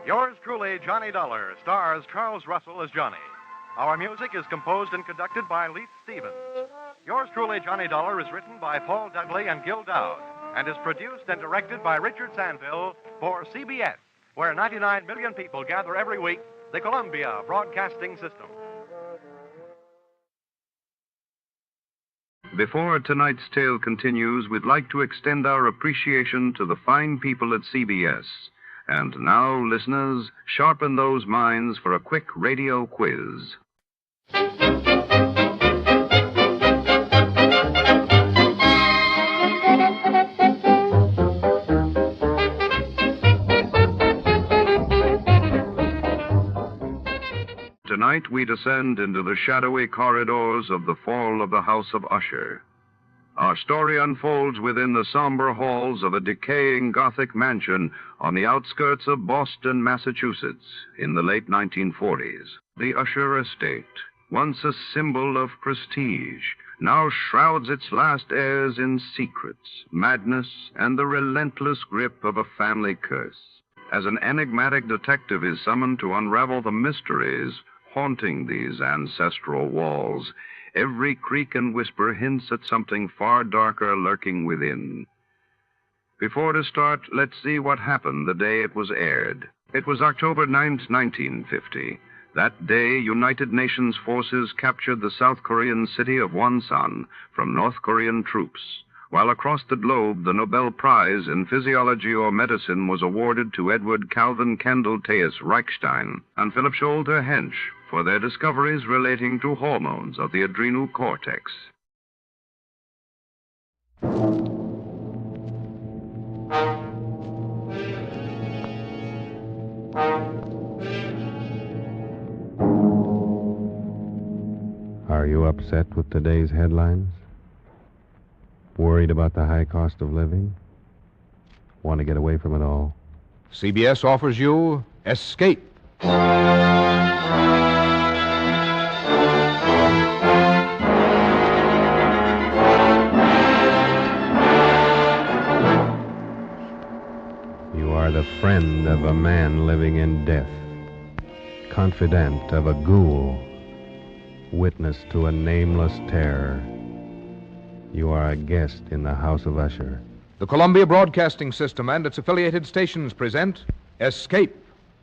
Yours truly, Johnny Dollar, stars Charles Russell as Johnny. Our music is composed and conducted by Leith Stevens. Yours truly, Johnny Dollar, is written by Paul Dudley and Gil Dowd and is produced and directed by Richard Sandville for CBS, where 99 million people gather every week, the Columbia Broadcasting System. Before tonight's tale continues, we'd like to extend our appreciation to the fine people at CBS. And now, listeners, sharpen those minds for a quick radio quiz. Tonight we descend into the shadowy corridors of the fall of the House of Usher. Our story unfolds within the somber halls of a decaying Gothic mansion on the outskirts of Boston, Massachusetts, in the late 1940s. The Usher estate, once a symbol of prestige, now shrouds its last heirs in secrets, madness, and the relentless grip of a family curse. As an enigmatic detective is summoned to unravel the mysteries haunting these ancestral walls, every creak and whisper hints at something far darker lurking within. Before to start, let's see what happened the day it was aired. It was October 9th, 1950. That day, United Nations forces captured the South Korean city of Wonsan from North Korean troops, while across the globe, the Nobel Prize in Physiology or Medicine was awarded to Edward Calvin Kendall Teus Reichstein and Philip Sholter Hensch for their discoveries relating to hormones of the adrenal cortex. Are you upset with today's headlines? Worried about the high cost of living? Want to get away from it all? CBS offers you Escape. You are the friend of a man living in death, confidant of a ghoul, witness to a nameless terror. You are a guest in the House of Usher. The Columbia Broadcasting System and its affiliated stations present Escape,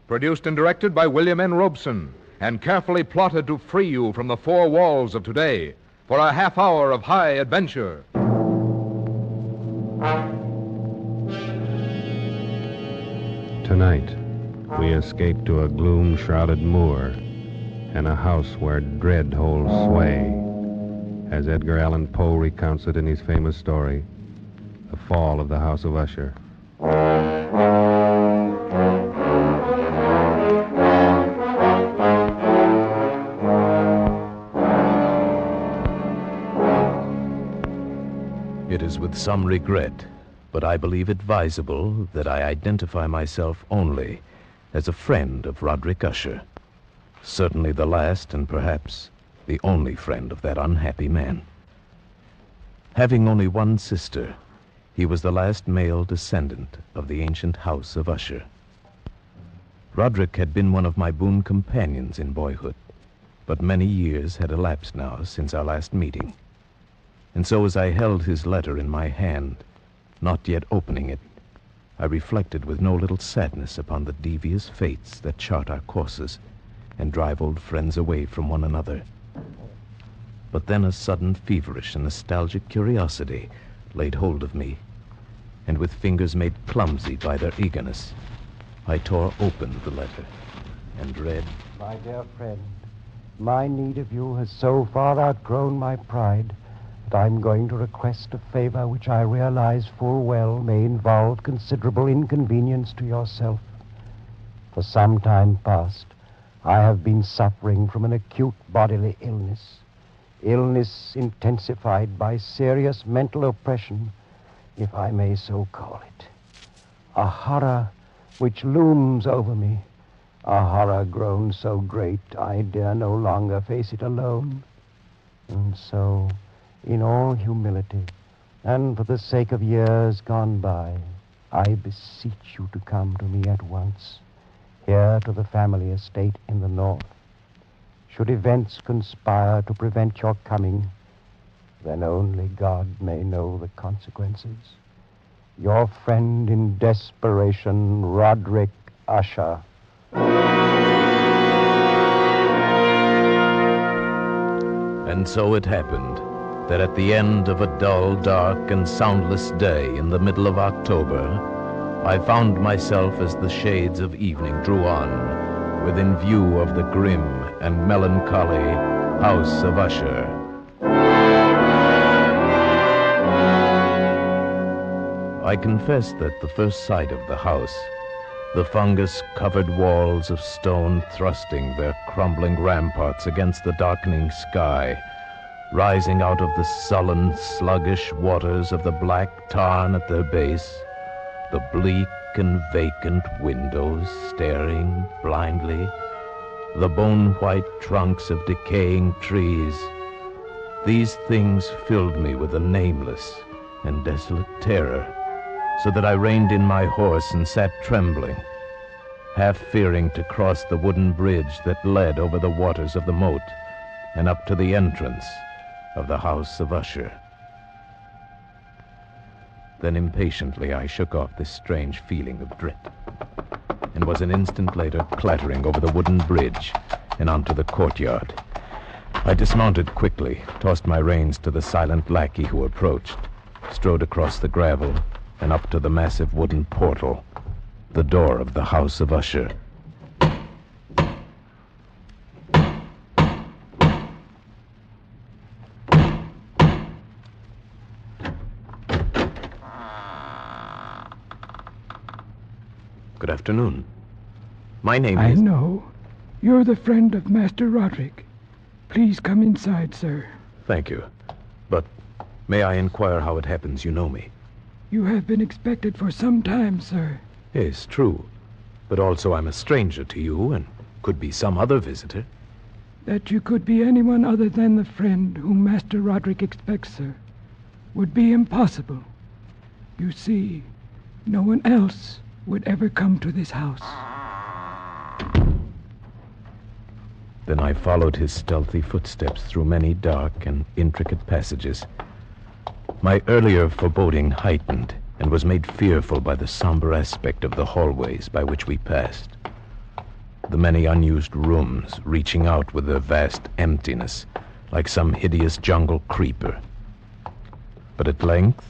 produced and directed by William N. Robeson, and carefully plotted to free you from the four walls of today for a half hour of high adventure. Tonight, we escape to a gloom-shrouded moor and a house where dread holds sway, as Edgar Allan Poe recounts it in his famous story, The Fall of the House of Usher. It is with some regret, but I believe advisable that I identify myself only as a friend of Roderick Usher. Certainly the last and perhaps the only friend of that unhappy man. Having only one sister, he was the last male descendant of the ancient House of Usher. Roderick had been one of my boon companions in boyhood, but many years had elapsed now since our last meeting. And so as I held his letter in my hand, not yet opening it, I reflected with no little sadness upon the devious fates that chart our courses and drive old friends away from one another. But then a sudden feverish and nostalgic curiosity laid hold of me, and with fingers made clumsy by their eagerness, I tore open the letter and read, My dear friend, my need of you has so far outgrown my pride that I'm going to request a favor which I realize full well may involve considerable inconvenience to yourself. For some time past, I have been suffering from an acute bodily illness intensified by serious mental oppression, if I may so call it. A horror which looms over me, a horror grown so great I dare no longer face it alone. And so, in all humility, and for the sake of years gone by, I beseech you to come to me at once, here to the family estate in the north. Should events conspire to prevent your coming, then only God may know the consequences. Your friend in desperation, Roderick Usher. And so it happened that at the end of a dull, dark, and soundless day in the middle of October, I found myself as the shades of evening drew on, within view of the grim and melancholy House of Usher. I confess that the first sight of the house, the fungus-covered walls of stone thrusting their crumbling ramparts against the darkening sky, rising out of the sullen, sluggish waters of the black tarn at their base, the bleak and vacant windows staring blindly, the bone-white trunks of decaying trees, these things filled me with a nameless and desolate terror, so that I reined in my horse and sat trembling, half fearing to cross the wooden bridge that led over the waters of the moat and up to the entrance of the House of Usher. Then impatiently I shook off this strange feeling of dread, and was an instant later clattering over the wooden bridge and onto the courtyard. I dismounted quickly, tossed my reins to the silent lackey who approached, strode across the gravel, and up to the massive wooden portal, the door of the House of Usher. Good afternoon. My name is... I know. You're the friend of Master Roderick. Please come inside, sir. Thank you. But may I inquire how it happens you know me? You have been expected for some time, sir. Yes, true. But also I'm a stranger to you and could be some other visitor. That you could be anyone other than the friend whom Master Roderick expects, sir, would be impossible. You see, no one else would ever come to this house. Then I followed his stealthy footsteps through many dark and intricate passages. My earlier foreboding heightened and was made fearful by the somber aspect of the hallways by which we passed. The many unused rooms reaching out with their vast emptiness like some hideous jungle creeper. But at length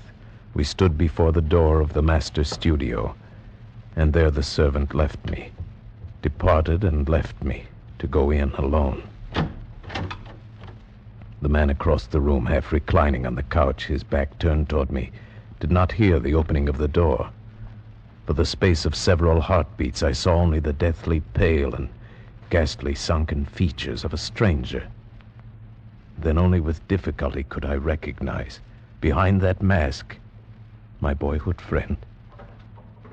we stood before the door of the master's studio, and there the servant left me, departed and left me to go in alone. The man across the room, half reclining on the couch, his back turned toward me, did not hear the opening of the door. For the space of several heartbeats, I saw only the deathly pale and ghastly sunken features of a stranger. Then only with difficulty could I recognize, behind that mask, my boyhood friend.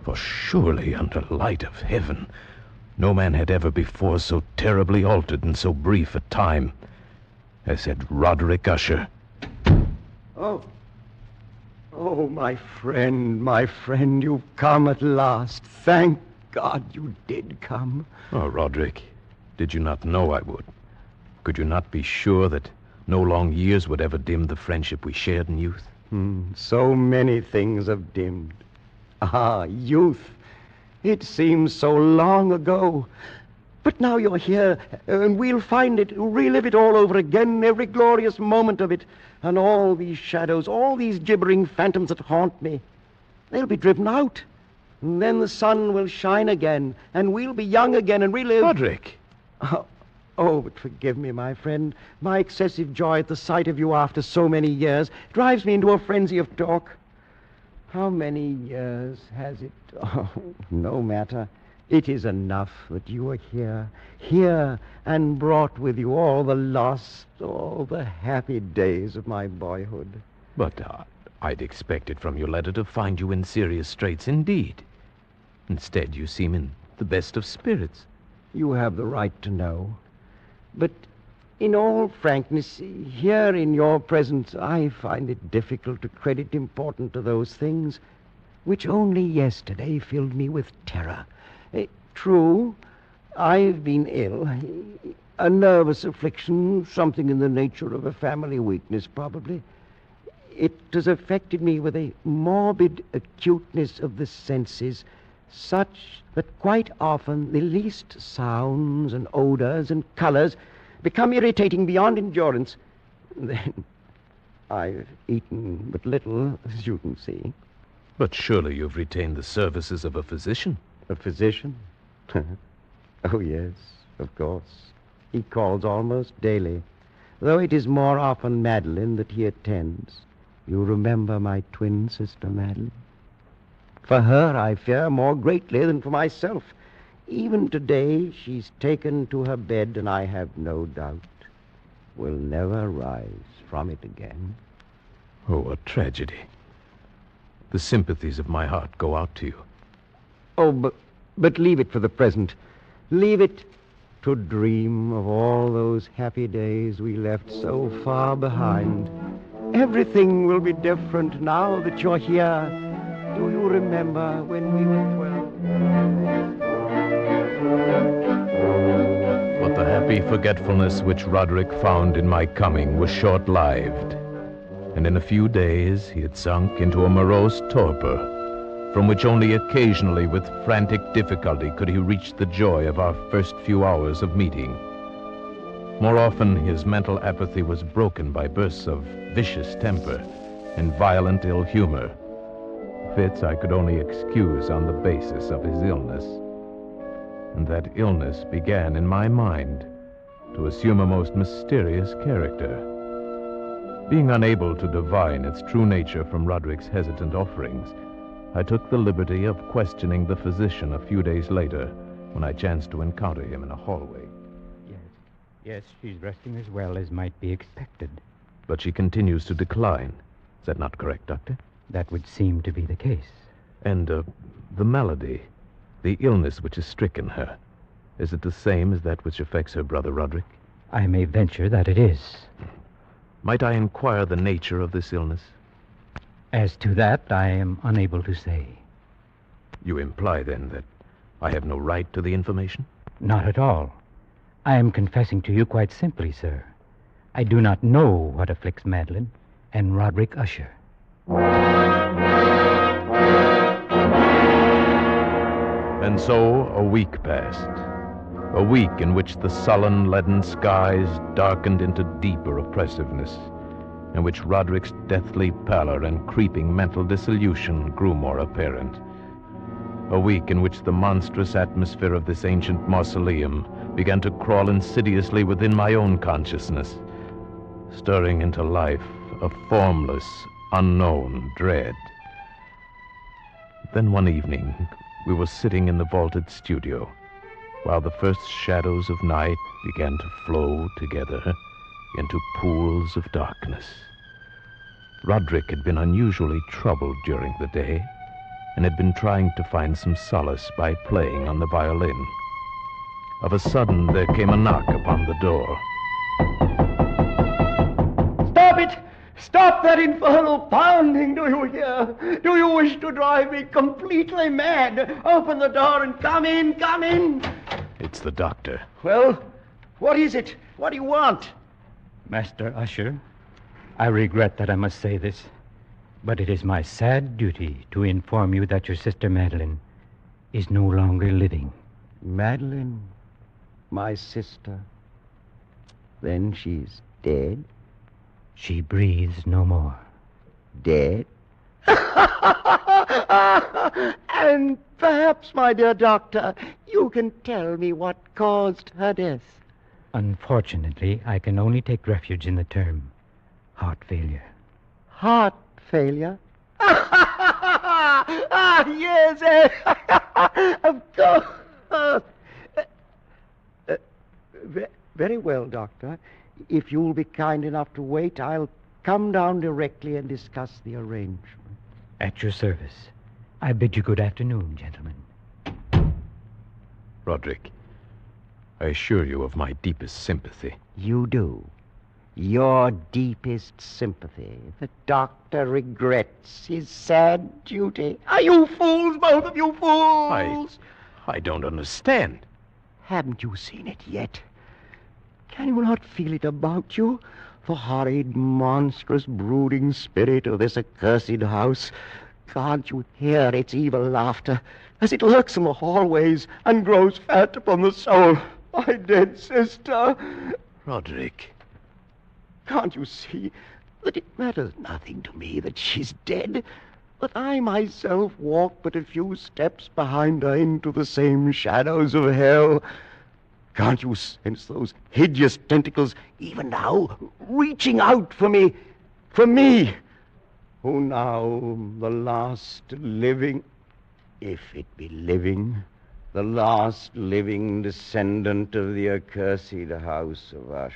For surely, under light of heaven, no man had ever before so terribly altered in so brief a time as had Roderick Usher. Oh, my friend, you've come at last. Thank God you did come. Oh, Roderick, did you not know I would? Could you not be sure that no long years would ever dim the friendship we shared in youth? So many things have dimmed. Ah, youth. It seems so long ago. But now you're here, and we'll find it, relive it all over again, every glorious moment of it. And all these shadows, all these gibbering phantoms that haunt me, they'll be driven out. And then the sun will shine again, and we'll be young again and relive... Roderick! Oh, but forgive me, my friend. My excessive joy at the sight of you after so many years drives me into a frenzy of talk. How many years has it? Oh, no matter. It is enough that you are here, and brought with you all the lost, all the happy days of my boyhood. But I'd expected from your letter to find you in serious straits indeed. Instead, you seem in the best of spirits. You have the right to know. But in all frankness, here in your presence, I find it difficult to credit importance to those things which only yesterday filled me with terror. True, I've been ill. A nervous affliction, something in the nature of a family weakness, probably. It has affected me with a morbid acuteness of the senses, such that quite often the least sounds and odors and colors become irritating beyond endurance. Then I've eaten but little, as you can see. But surely you've retained the services of a physician. A physician? Oh, yes, of course. He calls almost daily, though it is more often Madeline that he attends. You remember my twin sister, Madeline? For her I fear more greatly than for myself. Even today she's taken to her bed, and I have no doubt will never rise from it again. Oh, a tragedy. The sympathies of my heart go out to you. Oh, but leave it for the present. Leave it to dream of all those happy days we left so far behind. Everything will be different now that you're here. Do you remember when we were 12? But the happy forgetfulness which Roderick found in my coming was short-lived, and in a few days he had sunk into a morose torpor, from which only occasionally with frantic difficulty could he reach the joy of our first few hours of meeting. More often his mental apathy was broken by bursts of vicious temper and violent ill humor, fits I could only excuse on the basis of his illness. And that illness began in my mind to assume a most mysterious character. Being unable to divine its true nature from Roderick's hesitant offerings, I took the liberty of questioning the physician a few days later when I chanced to encounter him in a hallway. Yes, she's resting as well as might be expected. But she continues to decline. Is that not correct, Doctor? That would seem to be the case. And the malady, the illness which has stricken her, is it the same as that which affects her brother Roderick? I may venture that it is. Might I inquire the nature of this illness? As to that, I am unable to say. You imply, then, that I have no right to the information? Not at all. I am confessing to you quite simply, sir. I do not know what afflicts Madeline and Roderick Usher. And so a week passed. A week in which the sullen, leaden skies darkened into deeper oppressiveness, in which Roderick's deathly pallor and creeping mental dissolution grew more apparent. A week in which the monstrous atmosphere of this ancient mausoleum began to crawl insidiously within my own consciousness, stirring into life a formless, unknown dread. Then one evening, we were sitting in the vaulted studio, while the first shadows of night began to flow together into pools of darkness. Roderick had been unusually troubled during the day, and had been trying to find some solace by playing on the violin. Of a sudden, there came a knock upon the door. Stop it! Stop that infernal pounding, do you hear? Do you wish to drive me completely mad? Open the door and come in, come in! It's the doctor. Well, what is it? What do you want? Master Usher, I regret that I must say this, but it is my sad duty to inform you that your sister Madeline is no longer living. Madeline? My sister? Then she's dead? She breathes no more. Dead? And perhaps, my dear doctor, you can tell me what caused her death. Unfortunately, I can only take refuge in the term heart failure. Heart failure? Yes, of course. Very well, Doctor. If you'll be kind enough to wait, I'll come down directly and discuss the arrangement. At your service. I bid you good afternoon, gentlemen. Roderick, I assure you of my deepest sympathy. You do. Your deepest sympathy. The doctor regrets his sad duty. Are you fools, both of you fools? I don't understand. Haven't you seen it yet? Can you not feel it about you? The horrid, monstrous, brooding spirit of this accursed house. Can't you hear its evil laughter as it lurks in the hallways and grows fat upon the soul? My dead sister. Roderick. Can't you see that it matters nothing to me that she's dead? That I myself walk but a few steps behind her into the same shadows of hell? Can't you sense those hideous tentacles even now, reaching out for me, who now the last living, if it be living, the last living descendant of the accursed House of Usher.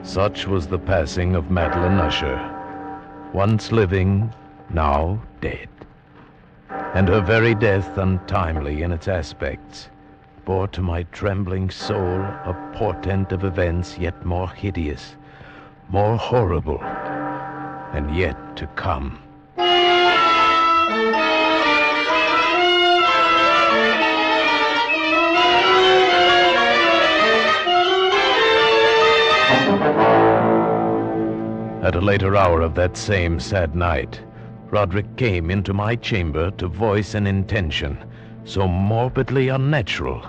Such was the passing of Madeline Usher, once living, now dead. And her very death, untimely in its aspects, bore to my trembling soul a portent of events yet more hideous, more horrible, and yet to come. At a later hour of that same sad night, Roderick came into my chamber to voice an intention so morbidly unnatural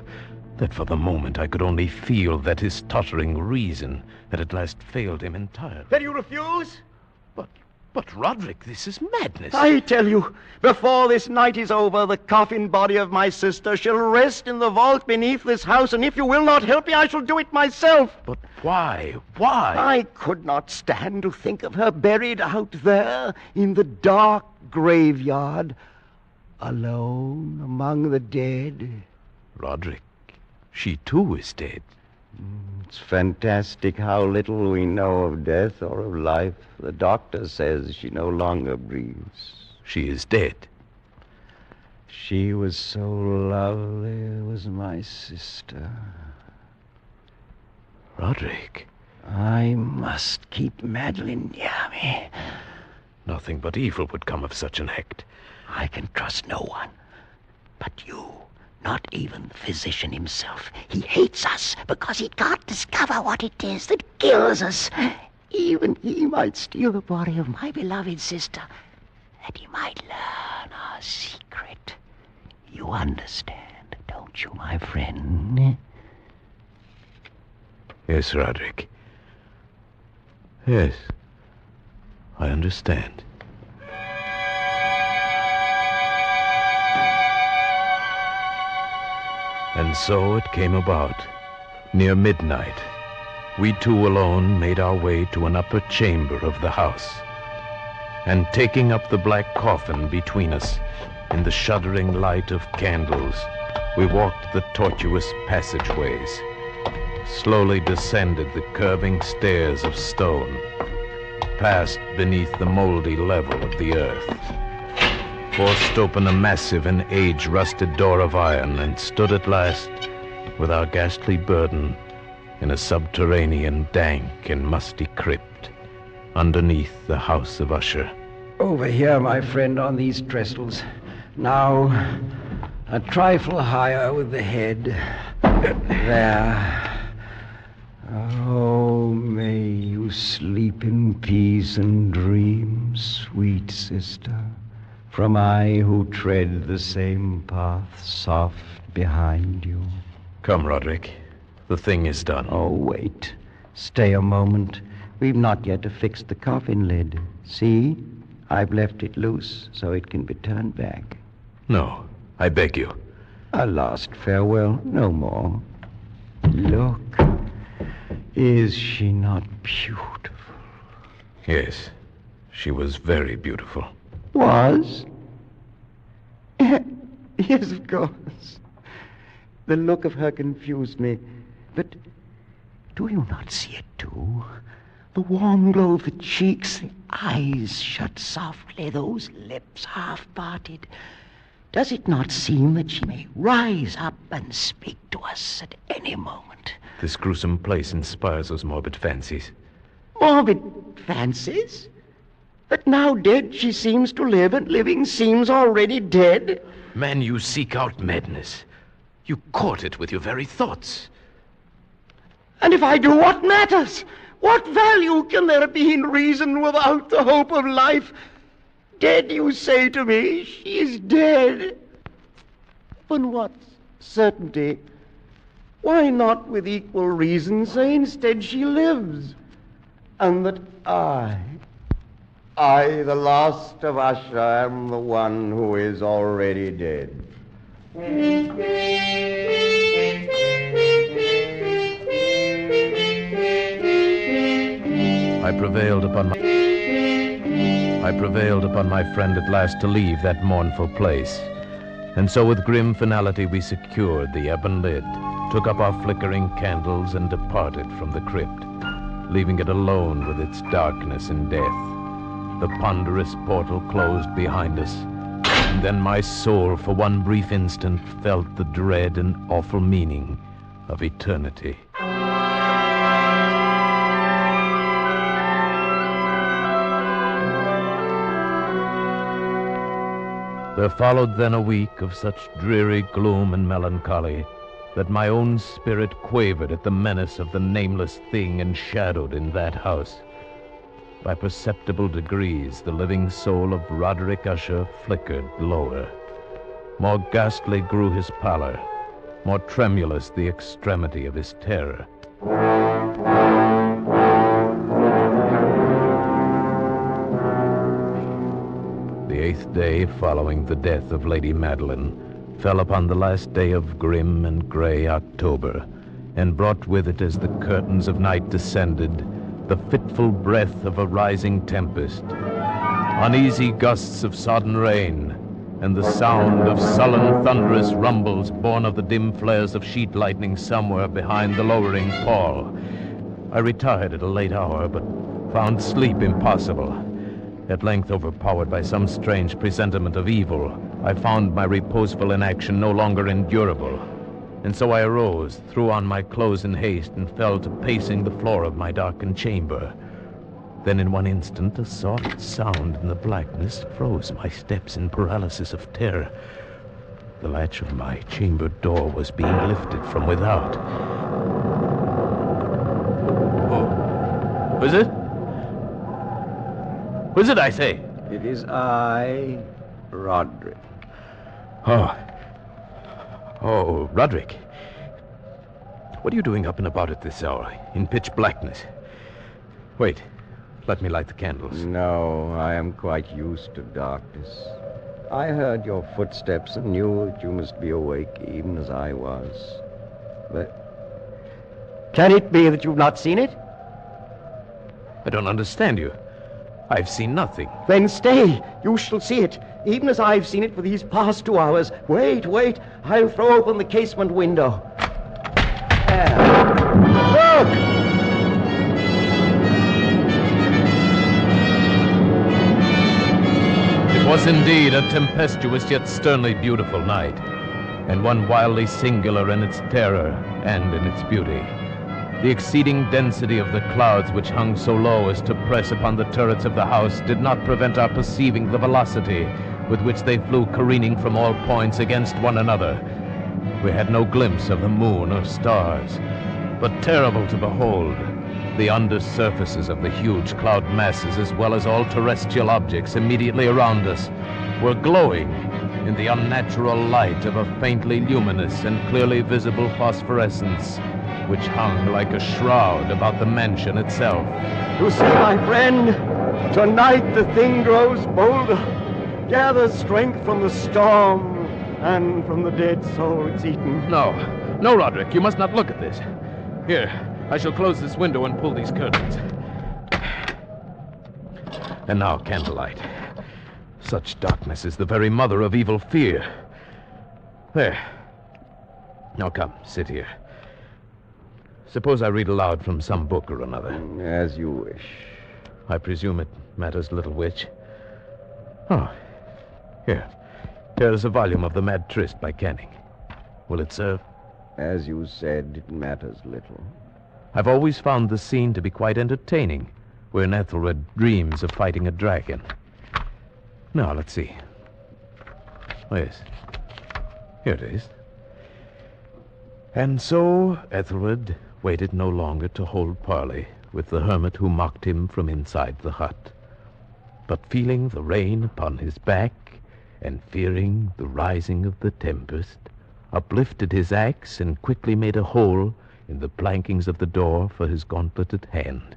that for the moment I could only feel that his tottering reason had at last failed him entirely. Then you refuse? But Roderick, this is madness. I tell you, before this night is over, the coffin body of my sister shall rest in the vault beneath this house, and if you will not help me, I shall do it myself. But why? Why? I could not stand to think of her buried out there in the dark graveyard, alone among the dead. Roderick, she too is dead. It's fantastic how little we know of death or of life. The doctor says she no longer breathes. She is dead. She was so lovely, was my sister. Roderick. I must keep Madeline near me. Nothing but evil would come of such an act. I can trust no one but you. Not even the physician himself. He hates us because he can't discover what it is that kills us. Even he might steal the body of my beloved sister, that he might learn our secret. You understand, don't you, my friend? Yes, Roderick. Yes, I understand. And so it came about. Near midnight, we two alone made our way to an upper chamber of the house. And taking up the black coffin between us, in the shuddering light of candles, we walked the tortuous passageways, slowly descended the curving stairs of stone, passed beneath the moldy level of the earth, forced open a massive and age-rusted door of iron, and stood at last, with our ghastly burden, in a subterranean, dank and musty crypt, underneath the House of Usher. Over here, my friend, on these trestles. Now, a trifle higher with the head. There. Oh, may you sleep in peace and dream, sweet sister. From I who tread the same path soft behind you. Come, Roderick. The thing is done. Oh, wait. Stay a moment. We've not yet affixed the coffin lid. See? I've left it loose so it can be turned back. No, I beg you. A last farewell, no more. Look. Is she not beautiful? Yes, she was very beautiful. Was? Yes, of course. The look of her confused me. But do you not see it, too? The warm glow of the cheeks, the eyes shut softly, those lips half parted. Does it not seem that she may rise up and speak to us at any moment? This gruesome place inspires those morbid fancies. Morbid fancies? That now dead she seems to live, and living seems already dead? Man, you seek out madness. You court it with your very thoughts. And if I do, what matters? What value can there be in reason without the hope of life? Dead, you say to me, she is dead. Upon what certainty? Why not with equal reason say instead she lives? And that I, the last of Usher, am the one who is already dead. I prevailed upon my friend at last to leave that mournful place. And so with grim finality we secured the ebon lid, took up our flickering candles, and departed from the crypt, leaving it alone with its darkness and death. The ponderous portal closed behind us, and then my soul for one brief instant felt the dread and awful meaning of eternity. There followed then a week of such dreary gloom and melancholy that my own spirit quavered at the menace of the nameless thing enshadowed in that house. By perceptible degrees, the living soul of Roderick Usher flickered lower. More ghastly grew his pallor, more tremulous the extremity of his terror. The 8th day following the death of Lady Madeline fell upon the last day of grim and gray October, and brought with it, as the curtains of night descended, the fitful breath of a rising tempest, uneasy gusts of sodden rain, and the sound of sullen thunderous rumbles born of the dim flares of sheet lightning somewhere behind the lowering pall. I retired at a late hour, but found sleep impossible. At length, overpowered by some strange presentiment of evil, I found my reposeful inaction no longer endurable. And so I arose, threw on my clothes in haste, and fell to pacing the floor of my darkened chamber. Then in one instant, a soft sound in the blackness froze my steps in paralysis of terror. The latch of my chamber door was being lifted from without. Oh, was it? Was it, I say? It is I, Roderick. Oh, Roderick. What are you doing up and about at this hour, in pitch blackness? Wait, let me light the candles. No, I am quite used to darkness. I heard your footsteps and knew that you must be awake, even as I was. But can it be that you've not seen it? I don't understand you. I've seen nothing. Then stay. You shall see it, even as I've seen it for these past 2 hours. Wait. I'll throw open the casement window. There. Look! It was indeed a tempestuous yet sternly beautiful night, and one wildly singular in its terror and in its beauty. The exceeding density of the clouds which hung so low as to press upon the turrets of the house did not prevent our perceiving the velocity with which they flew careening from all points against one another. We had no glimpse of the moon or stars, but terrible to behold, the under surfaces of the huge cloud masses, as well as all terrestrial objects immediately around us, were glowing in the unnatural light of a faintly luminous and clearly visible phosphorescence, which hung like a shroud about the mansion itself. You see, my friend, tonight the thing grows bolder, gathers strength from the storm and from the dead soul it's eaten. No, Roderick, you must not look at this. Here, I shall close this window and pull these curtains. And now, candlelight. Such darkness is the very mother of evil fear. There. Now come, sit here. Suppose I read aloud from some book or another. As you wish. I presume it matters little which. Oh, here. Here is a volume of The Mad Tryst by Canning. Will it serve? As you said, it matters little. I've always found the scene to be quite entertaining, wherein Ethelred dreams of fighting a dragon. Now, let's see. Oh, yes. Here it is. And so Ethelred waited no longer to hold parley with the hermit who mocked him from inside the hut, but feeling the rain upon his back and fearing the rising of the tempest, uplifted his axe and quickly made a hole in the plankings of the door for his gauntleted hand.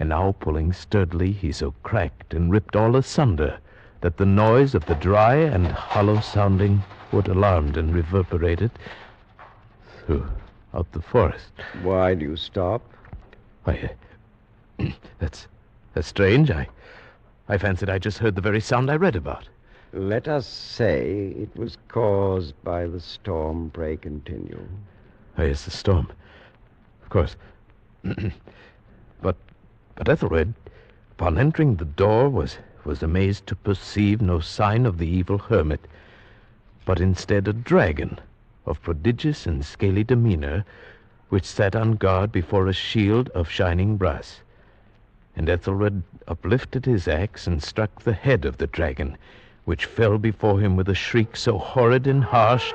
And now, pulling sturdily, he so cracked and ripped all asunder that the noise of the dry and hollow-sounding wood alarmed and reverberated throughout the forest. Why do you stop? Why, that's strange. I fancied I just heard the very sound I read about. Let us say it was caused by the storm. Pray continue. Oh, yes, the storm. Of course. But Ethelred, upon entering the door, was amazed to perceive no sign of the evil hermit, but instead a dragon of prodigious and scaly demeanor, which sat on guard before a shield of shining brass. And Ethelred uplifted his axe and struck the head of the dragon, which fell before him with a shriek so horrid and harsh,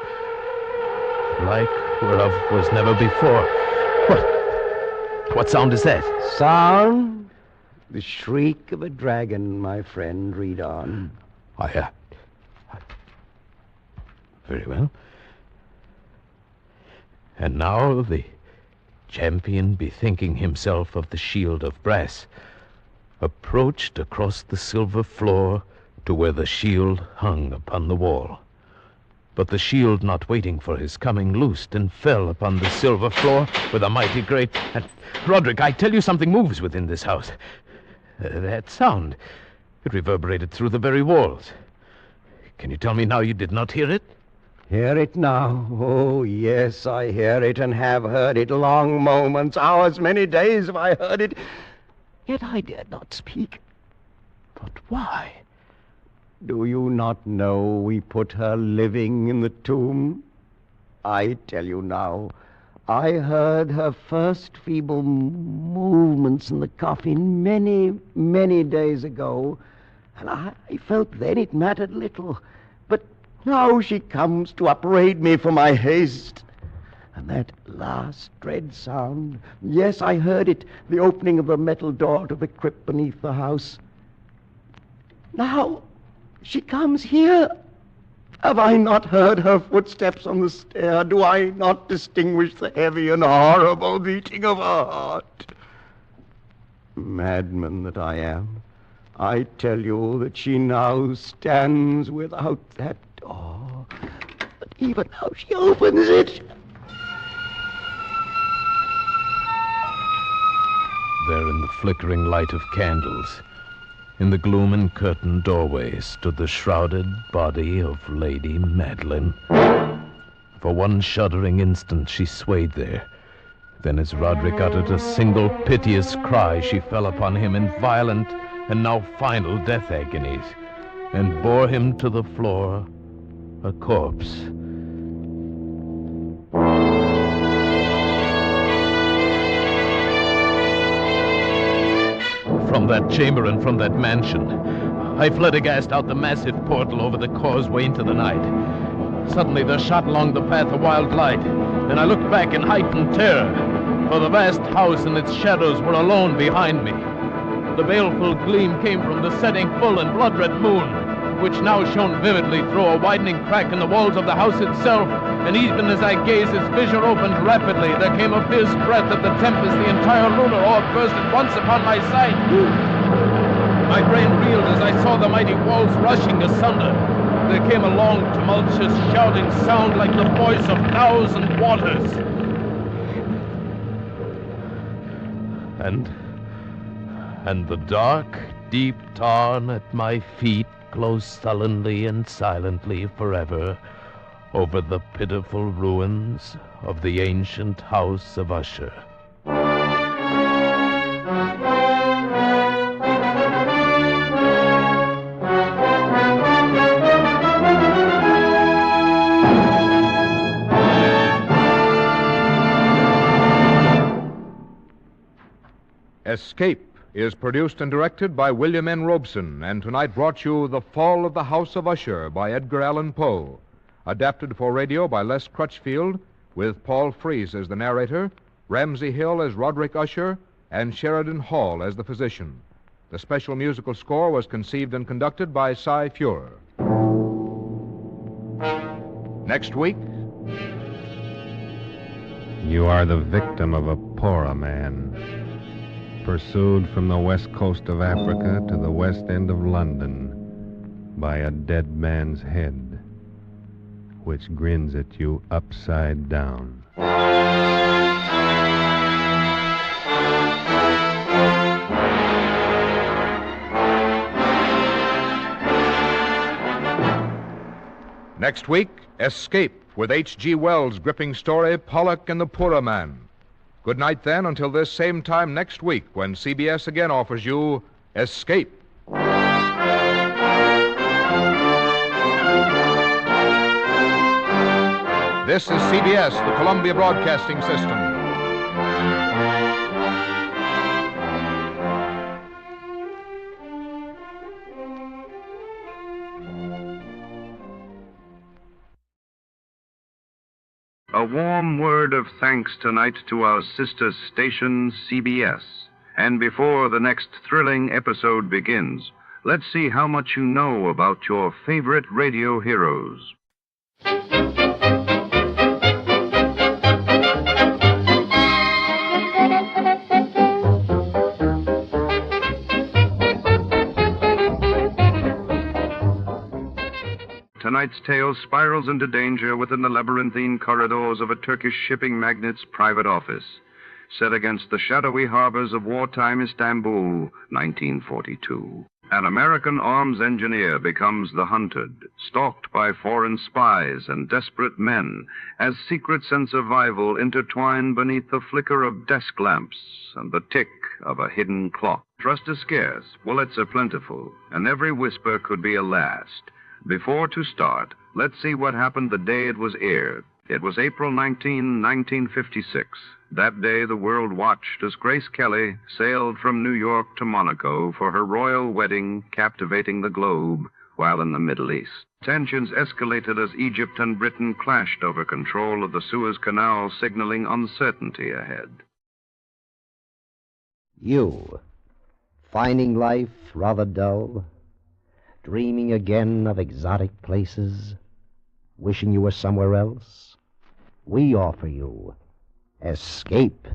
like whereof was never before. What sound is that? Sound? The shriek of a dragon, my friend. Read on. Very well. And now the champion, bethinking himself of the shield of brass, approached across the silver floor to where the shield hung upon the wall. But the shield, not waiting for his coming, loosed and fell upon the silver floor with a mighty great... And, Roderick, I tell you something moves within this house. That sound, it reverberated through the very walls. Can you tell me now you did not hear it? Hear it now? Oh, yes, I hear it and have heard it. Long moments, hours, many days have I heard it. Yet I dared not speak. But why? Do you not know we put her living in the tomb? I tell you now, I heard her first feeble movements in the coffin many, many days ago, and I felt then it mattered little. But now she comes to upbraid me for my haste. And that last dread sound, yes, I heard it, the opening of the metal door to the crypt beneath the house. Now she comes here. Have I not heard her footsteps on the stair? Do I not distinguish the heavy and horrible beating of her heart? Madman that I am, I tell you that she now stands without that door. But even now she opens it. There, in the flickering light of candles, in the gloom and curtained doorway, stood the shrouded body of Lady Madeline. For one shuddering instant she swayed there. Then, as Roderick uttered a single piteous cry, she fell upon him in violent and now final death agonies, and bore him to the floor, a corpse. From that chamber and from that mansion, I fled aghast out the massive portal over the causeway into the night. Suddenly there shot along the path a wild light, and I looked back in heightened terror, for the vast house and its shadows were alone behind me. The baleful gleam came from the setting full and blood-red moon, which now shone vividly through a widening crack in the walls of the house itself, and even as I gazed, its vision opened rapidly. There came a fierce breath of the tempest. The entire lunar orb burst at once upon my sight. My brain reeled as I saw the mighty walls rushing asunder. There came a long, tumultuous, shouting sound like the voice of 1,000 waters. And the dark, deep tarn at my feet closed sullenly and silently forever over the pitiful ruins of the ancient House of Usher. Escape, is produced and directed by William N. Robeson, and tonight brought you The Fall of the House of Usher by Edgar Allan Poe. Adapted for radio by Les Crutchfield, with Paul Frees as the narrator, Ramsey Hill as Roderick Usher, and Sheridan Hall as the physician. The special musical score was conceived and conducted by Cy Fuhrer. Next week... You are the victim of a Porroh Man, pursued from the west coast of Africa to the west end of London by a dead man's head, which grins at you upside down. Next week, Escape, with H.G. Wells' gripping story, Pollack and the Porroh Man. Good night, then, until this same time next week, when CBS again offers you Escape. This is CBS, the Columbia Broadcasting System. A warm word of thanks tonight to our sister station, CBS. And before the next thrilling episode begins, let's see how much you know about your favorite radio heroes. Tonight's tale spirals into danger within the labyrinthine corridors of a Turkish shipping magnate's private office, set against the shadowy harbors of wartime Istanbul, 1942. An American arms engineer becomes the hunted, stalked by foreign spies and desperate men, as secrets and survival intertwine beneath the flicker of desk lamps and the tick of a hidden clock. Trust is scarce, bullets are plentiful, and every whisper could be a last. Before to start, let's see what happened the day it was aired. It was April 19, 1956. That day, the world watched as Grace Kelly sailed from New York to Monaco for her royal wedding, captivating the globe while in the Middle East. Tensions escalated as Egypt and Britain clashed over control of the Suez Canal, signaling uncertainty ahead. You, finding life rather dull? Dreaming again of exotic places, wishing you were somewhere else? We offer you Escape.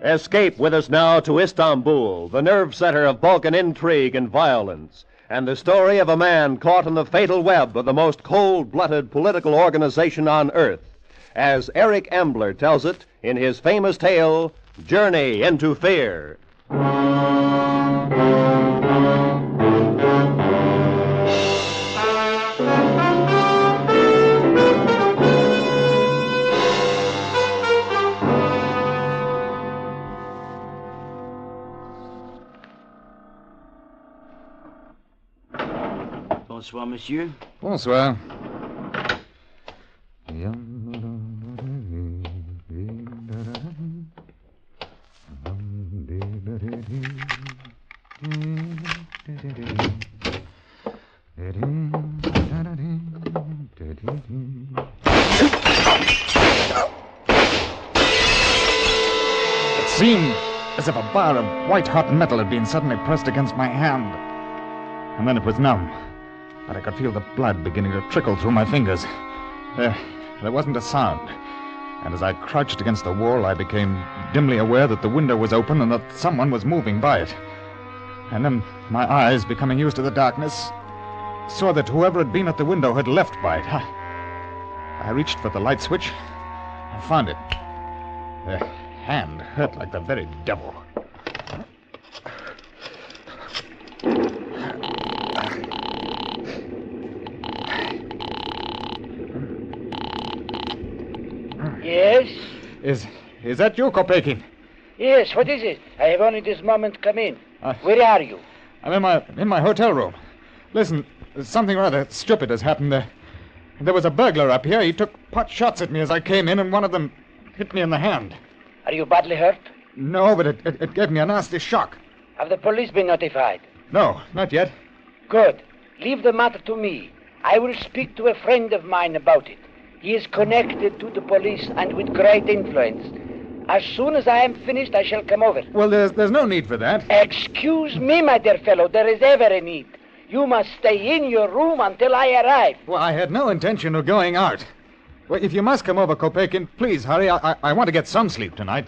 Escape with us now to Istanbul, the nerve center of Balkan intrigue and violence, and the story of a man caught in the fatal web of the most cold-blooded political organization on earth, as Eric Ambler tells it in his famous tale, Journey into Fear. Bonsoir, monsieur. Bonsoir. It seemed as if a bar of white-hot metal had been suddenly pressed against my hand. And then it was numb, but I could feel the blood beginning to trickle through my fingers. There wasn't a sound. And as I crouched against the wall, I became dimly aware that the window was open and that someone was moving by it. And then my eyes, becoming used to the darkness, saw that whoever had been at the window had left by it. I reached for the light switch and found it. The hand hurt like the very devil. Yes? Is that you, Kopekin? Yes, what is it? I have only this moment come in. Where are you? I'm in my hotel room. Listen, something rather stupid has happened there. There was a burglar up here. He took pot shots at me as I came in, and one of them hit me in the hand. Are you badly hurt? No, but it gave me a nasty shock. Have the police been notified? No, not yet. Good. Leave the matter to me. I will speak to a friend of mine about it. He is connected to the police and with great influence. As soon as I am finished, I shall come over. Well, there's no need for that. Excuse me, my dear fellow. There is ever a need. You must stay in your room until I arrive. Well, I had no intention of going out. Well, if you must come over, Kopeikin, please hurry. I want to get some sleep tonight.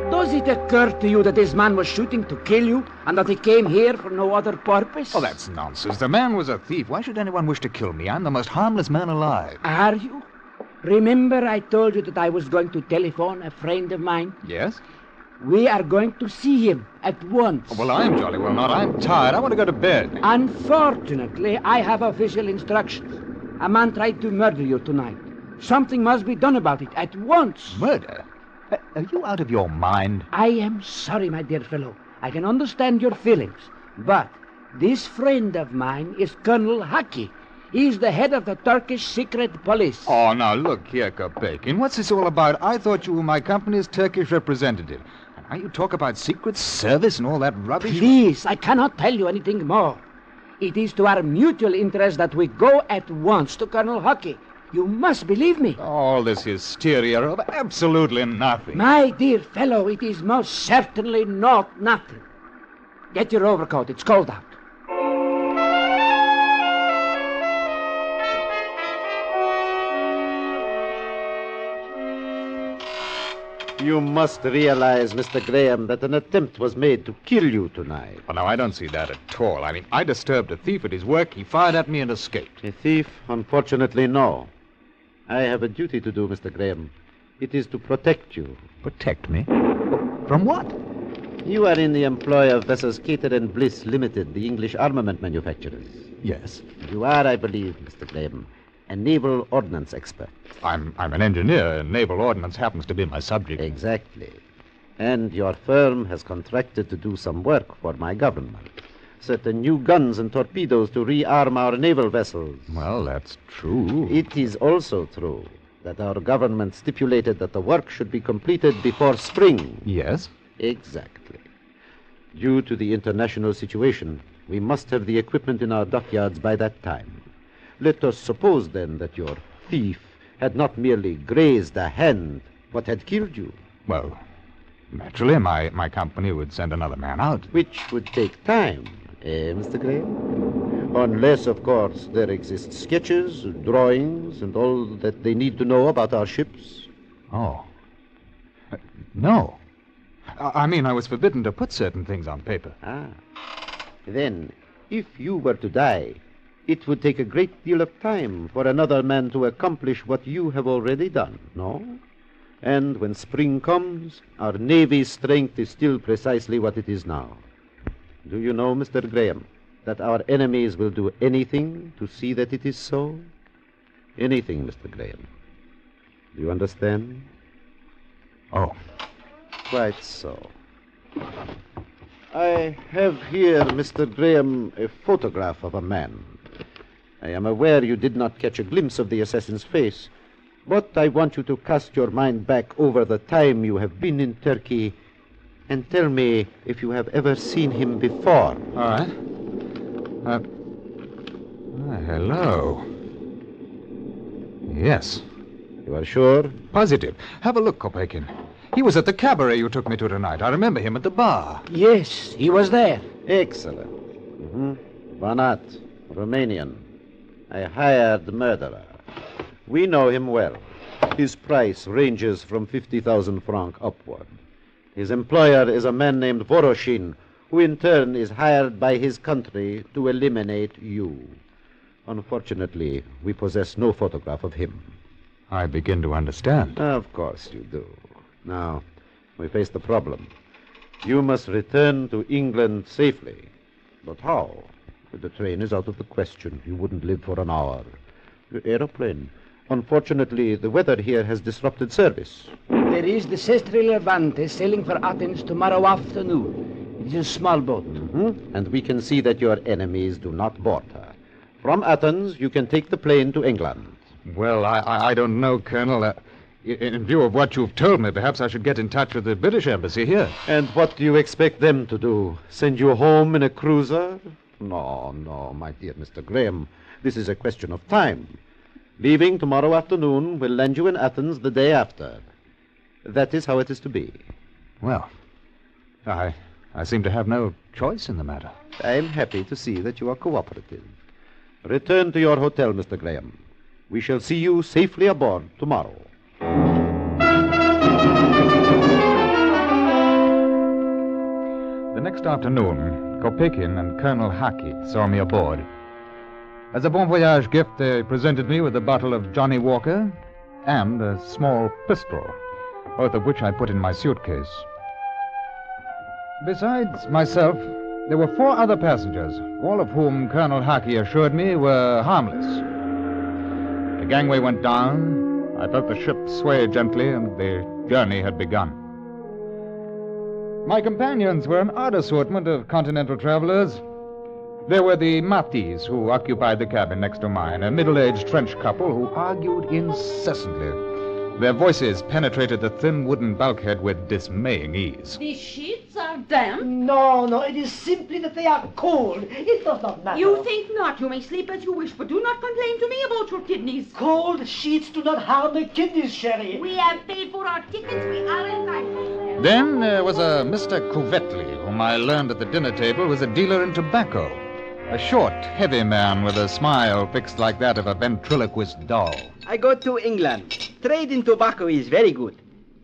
Does it occur to you that this man was shooting to kill you and that he came here for no other purpose? Oh, that's nonsense. The man was a thief. Why should anyone wish to kill me? I'm the most harmless man alive. Are you? Remember I told you that I was going to telephone a friend of mine? Yes? We are going to see him at once. Oh, well, I'm jolly well not. I'm tired. I want to go to bed. Unfortunately, I have official instructions. A man tried to murder you tonight. Something must be done about it at once. Murder? Are you out of your mind? I am sorry, my dear fellow. I can understand your feelings. But this friend of mine is Colonel Haki. He's the head of the Turkish secret police. Oh, now look here, Kopeikin. What's this all about? I thought you were my company's Turkish representative. And now you talk about secret service and all that rubbish. Please, I cannot tell you anything more. It is to our mutual interest that we go at once to Colonel Haki. You must believe me. All this hysteria of absolutely nothing. My dear fellow, it is most certainly not nothing. Get your overcoat. It's cold out. You must realize, Mr. Graham, that an attempt was made to kill you tonight. Well, now, I don't see that at all. I mean, I disturbed a thief at his work. He fired at me and escaped. A thief? Unfortunately, no. I have a duty to do, Mr. Graham. It is to protect you. Protect me? From what? You are in the employ of vessels Cater and Bliss Limited, the English armament manufacturers. Yes. You are, I believe, Mr. Graham, a naval ordnance expert. I'm an engineer, and naval ordnance happens to be my subject. Exactly. And your firm has contracted to do some work for my government. Certain new guns and torpedoes to rearm our naval vessels. Well, that's true. It is also true that our government stipulated that the work should be completed before spring. Yes? Exactly. Due to the international situation, we must have the equipment in our dockyards by that time. Let us suppose, then, that your thief had not merely grazed a hand, but had killed you. Well, naturally, my company would send another man out. Which would take time, Mr. Graham? Unless, of course, there exist sketches, drawings, and all that they need to know about our ships. Oh. No. I mean, I was forbidden to put certain things on paper. Ah. Then, if you were to die, it would take a great deal of time for another man to accomplish what you have already done, no? And when spring comes, our Navy's strength is still precisely what it is now. Do you know, Mr. Graham, that our enemies will do anything to see that it is so? Anything, Mr. Graham. Do you understand? Oh. Quite so. I have here, Mr. Graham, a photograph of a man. I am aware you did not catch a glimpse of the assassin's face, but I want you to cast your mind back over the time you have been in Turkey and tell me if you have ever seen him before. All right. Hello. Yes. You are sure? Positive. Have a look, Kopeikin. He was at the cabaret you took me to tonight. I remember him at the bar. Yes, he was there. Excellent. Banat, Romanian. A hired murderer. We know him well. His price ranges from 50,000 francs upward. His employer is a man named Voroshin, who in turn is hired by his country to eliminate you. Unfortunately, we possess no photograph of him. I begin to understand. Of course you do. Now, we face the problem. You must return to England safely. But how? The train is out of the question. You wouldn't live for an hour. The aeroplane. Unfortunately, the weather here has disrupted service. There is the Sestri Levante sailing for Athens tomorrow afternoon. It is a small boat. Mm-hmm. And we can see that your enemies do not board her. From Athens, you can take the plane to England. Well, I don't know, Colonel. In view of what you've told me, perhaps I should get in touch with the British embassy here. And what do you expect them to do? Send you home in a cruiser? No, my dear Mr. Graham. This is a question of time. Leaving tomorrow afternoon will land you in Athens the day after. That is how it is to be. Well, I seem to have no choice in the matter. I am happy to see that you are cooperative. Return to your hotel, Mr. Graham. We shall see you safely aboard tomorrow. The next afternoon, Kopekin and Colonel Haki saw me aboard. As a bon voyage gift, they presented me with a bottle of Johnny Walker and a small pistol, both of which I put in my suitcase. Besides myself, there were 4 other passengers, all of whom Colonel Haki assured me were harmless. The gangway went down, I felt the ship sway gently, and the journey had begun. My companions were an odd assortment of continental travelers. There were the Matis, who occupied the cabin next to mine, a middle-aged French couple who argued incessantly. Their voices penetrated the thin wooden bulkhead with dismaying ease. The sheets are damp? No, it is simply that they are cold. It does not matter. You think not. You may sleep as you wish, but do not complain to me about your kidneys. Cold sheets do not harm the kidneys, Sherry. We have paid for our tickets. We are entitled. Then there was a Mr. Couvetli, whom I learned at the dinner table was a dealer in tobacco. A short, heavy man with a smile fixed like that of a ventriloquist doll. I go to England. Trade in tobacco is very good.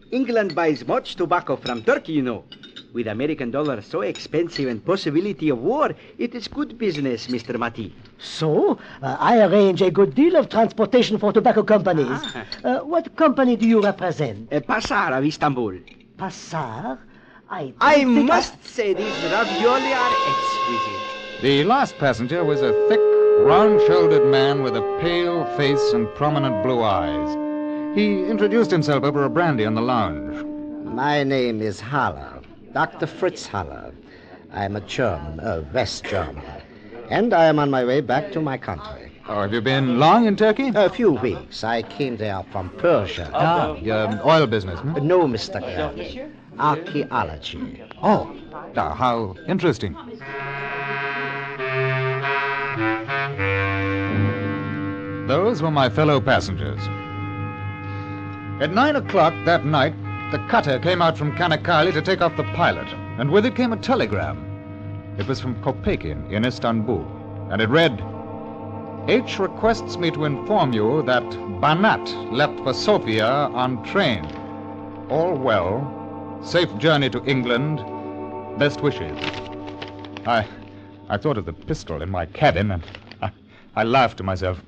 England buys much tobacco from Turkey, you know. With American dollar so expensive and possibility of war, it is good business, Mr. Mati. So, I arrange a good deal of transportation for tobacco companies. What company do you represent? Passar of Istanbul. Passar? I must say these ravioli are exquisite. The last passenger was a thick, round-shouldered man with a pale face and prominent blue eyes. He introduced himself over a brandy on the lounge. My name is Haller, Dr. Fritz Haller. I am a German, West German, and I am on my way back to my country. Oh, have you been long in Turkey? A few weeks. I came there from Persia. Oil business, hmm? No, Mr. Gurney. Archaeology. Oh, how interesting. Those were my fellow passengers. At 9 o'clock that night, the cutter came out from Kanakali to take off the pilot, and with it came a telegram. It was from Kopekin in Istanbul, and it read, H requests me to inform you that Banat left for Sofia on train. All well. Safe journey to England. Best wishes. I thought of the pistol in my cabin, and I laughed to myself.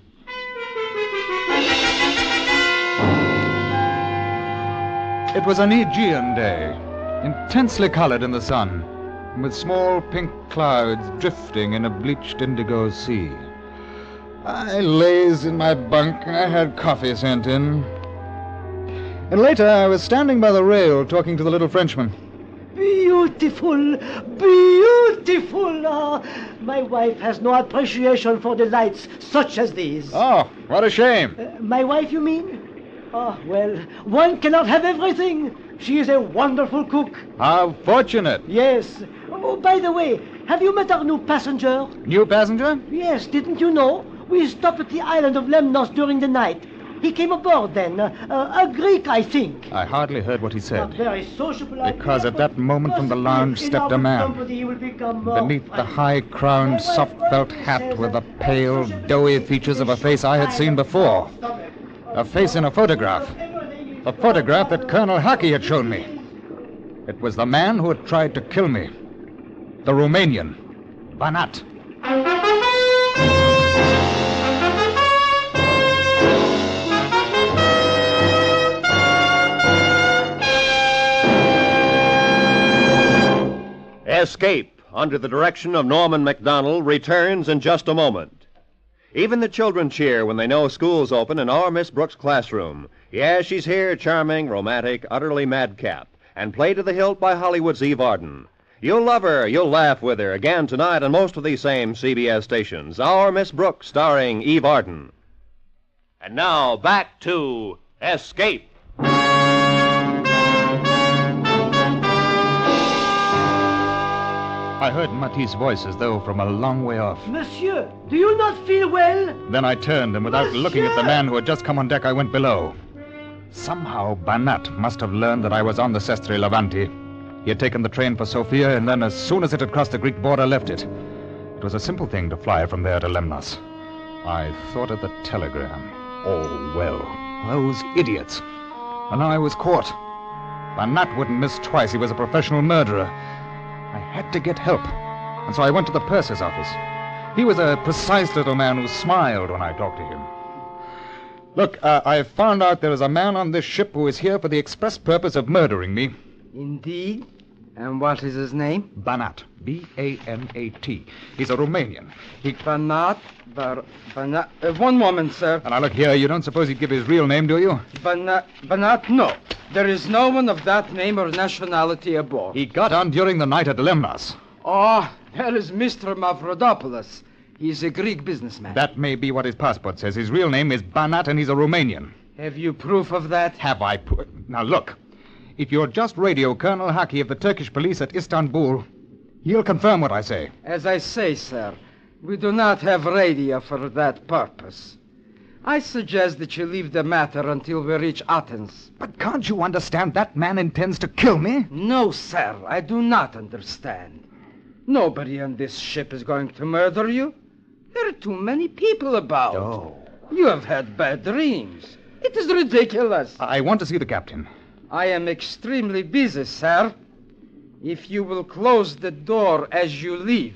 It was an Aegean day, intensely colored in the sun, with small pink clouds drifting in a bleached indigo sea. I lazed in my bunk. I had coffee sent in. And later I was standing by the rail talking to the little Frenchman. Beautiful, beautiful. My wife has no appreciation for delights such as these. Oh, what a shame. My wife, you mean? Oh, well, one cannot have everything. She is a wonderful cook. How fortunate. Yes. Oh, by the way, have you met our new passenger? New passenger? Yes, didn't you know? We stopped at the island of Lemnos during the night. He came aboard then. A Greek, I think. I hardly heard what he said. Not very sociable. Because at that moment from the lounge stepped a man. Beneath the high-crowned, soft felt hat were the pale, doughy features of a face I had seen before. A face in a photograph. A photograph that Colonel Haki had shown me. It was the man who had tried to kill me. The Romanian. Banat. Escape, under the direction of Norman MacDonald, returns in just a moment. Even the children cheer when they know school's open in our Miss Brooks' classroom. Yes, she's here, charming, romantic, utterly madcap, and played to the hilt by Hollywood's Eve Arden. You'll love her, you'll laugh with her, again tonight on most of these same CBS stations. Our Miss Brooks, starring Eve Arden. And now, back to Escape. I heard Matisse' voice as though from a long way off. Monsieur, do you not feel well? Then I turned, and without looking at the man who had just come on deck, I went below. Somehow, Banat must have learned that I was on the Sestre Levanti. He had taken the train for Sofia, and then as soon as it had crossed the Greek border, left it. It was a simple thing to fly from there to Lemnos. I thought of the telegram. Oh, well, those idiots. And now I was caught. Banat wouldn't miss twice. He was a professional murderer. I had to get help, and so I went to the purser's office. He was a precise little man who smiled when I talked to him. Look, I found out there is a man on this ship who is here for the express purpose of murdering me. Indeed? And what is his name? Banat. B-A-N-A-T. He's a Romanian. Banat? One moment, sir. And now look here, you don't suppose he'd give his real name, do you? Banat? No. There is no one of that name or nationality aboard. He got on during the night at Lemnos. Oh, there is Mr. Mavrodopoulos. He's a Greek businessman. That may be what his passport says. His real name is Banat, and he's a Romanian. Have you proof of that? Have I proof? Now look, if you'll just radio Colonel Haki of the Turkish police at Istanbul, he'll confirm what I say. As I say, sir, we do not have radio for that purpose. I suggest that you leave the matter until we reach Athens. But can't you understand that man intends to kill me? No, sir, I do not understand. Nobody on this ship is going to murder you. There are too many people about. Oh. You have had bad dreams. It is ridiculous. I want to see the captain. I am extremely busy, sir. If you will close the door as you leave.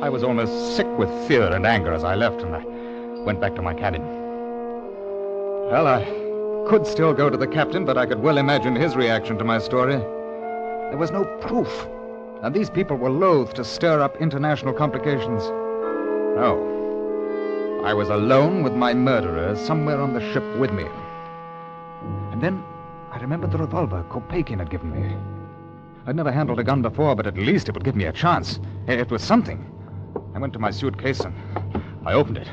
I was almost sick with fear and anger as I left, and I went back to my cabin. Well, I could still go to the captain, but I could well imagine his reaction to my story. There was no proof, and these people were loath to stir up international complications. No. I was alone with my murderer somewhere on the ship with me. And then I remembered the revolver Kopeikin had given me. I'd never handled a gun before, but at least it would give me a chance. It was something. I went to my suitcase and I opened it.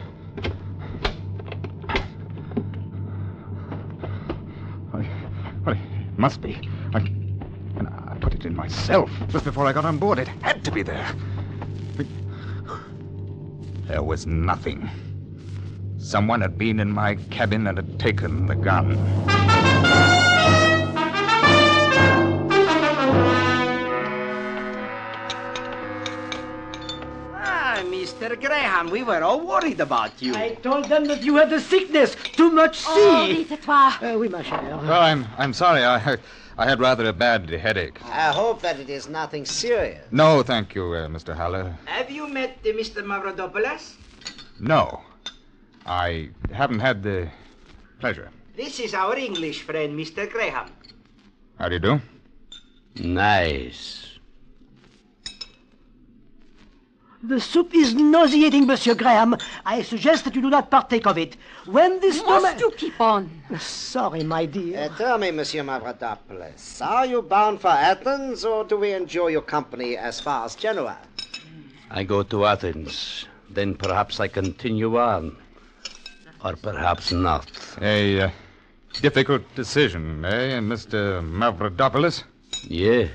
It must be. I put it in myself just before I got on board. It had to be there. There was nothing. Someone had been in my cabin and had taken the gun. Mr. Graham, we were all worried about you. I told them that you had the sickness. Too much sea. Oh, dites-toi. Oui, ma chère. Well, I'm sorry. I had rather a bad headache. I hope that it is nothing serious. No, thank you, Mr. Haller. Have you met Mr. Mavrodopoulos? No. I haven't had the pleasure. This is our English friend, Mr. Graham. How do you do? Nice. The soup is nauseating, Monsieur Graham. I suggest that you do not partake of it. When this Must you keep on? Sorry, my dear. Tell me, Monsieur Mavrodopoulos, are you bound for Athens, or do we enjoy your company as far as Genoa? I go to Athens. Then perhaps I continue on. Or perhaps not. A difficult decision, eh, Mr. Mavrodopoulos? Yes.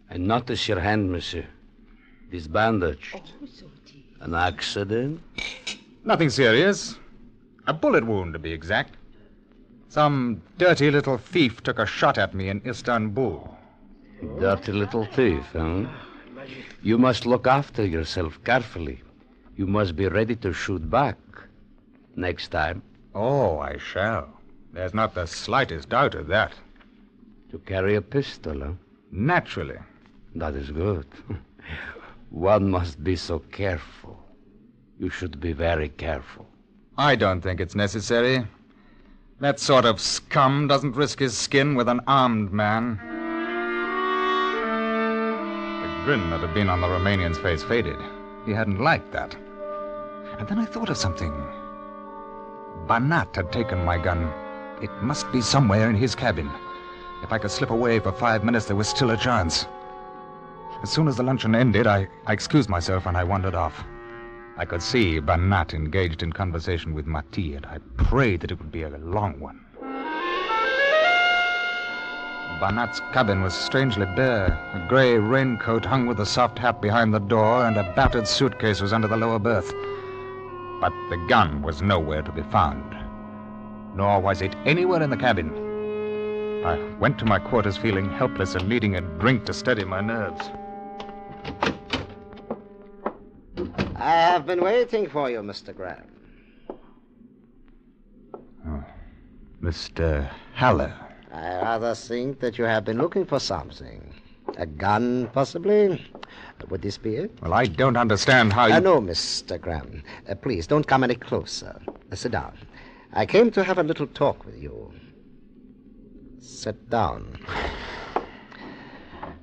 I notice your hand, monsieur. This bandage. Oh, so dear. An accident? Nothing serious. A bullet wound, to be exact. Some dirty little thief took a shot at me in Istanbul. Dirty little thief, huh? You must look after yourself carefully. You must be ready to shoot back. Next time. Oh, I shall. There's not the slightest doubt of that. To carry a pistol, huh? Naturally. That is good. One must be so careful. You should be very careful. I don't think it's necessary. That sort of scum doesn't risk his skin with an armed man. The grin that had been on the Romanian's face faded. He hadn't liked that. And then I thought of something. Banat had taken my gun. It must be somewhere in his cabin. If I could slip away for 5 minutes, there was still a chance. As soon as the luncheon ended, I excused myself and I wandered off. I could see Banat engaged in conversation with Mati, and I prayed that it would be a long one. Banat's cabin was strangely bare. A grey raincoat hung with a soft hat behind the door, and a battered suitcase was under the lower berth. But the gun was nowhere to be found. Nor was it anywhere in the cabin. I went to my quarters feeling helpless and needing a drink to steady my nerves. I have been waiting for you, Mr. Graham. Oh, Mr. Haller. I rather think that you have been looking for something. A gun, possibly? Would this be it? Well, I don't understand how you... No, Mr. Graham. Please, don't come any closer. Sit down. I came to have a little talk with you. Sit down.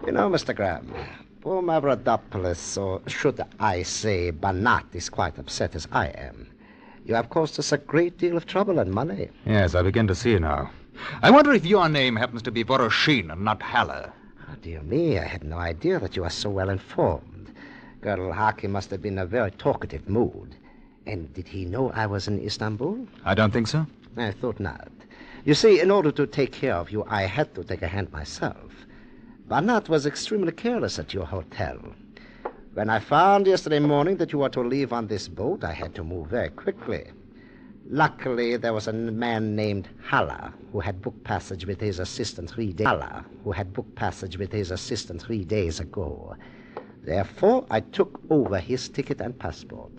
You know, Mr. Graham, poor Mavrodopoulos, or should I say Banat, is quite upset as I am. You have caused us a great deal of trouble and money. Yes, I begin to see now. I wonder if your name happens to be Voroshin and not Haller. Oh, dear me, I had no idea that you are so well informed. Colonel Haki must have been in a very talkative mood. And did he know I was in Istanbul? I don't think so. I thought not. You see, in order to take care of you, I had to take a hand myself. Banat was extremely careless at your hotel. When I found yesterday morning that you were to leave on this boat, I had to move very quickly. Luckily, there was a man named Haller who had booked passage with his assistant 3 days ago. Therefore, I took over his ticket and passport.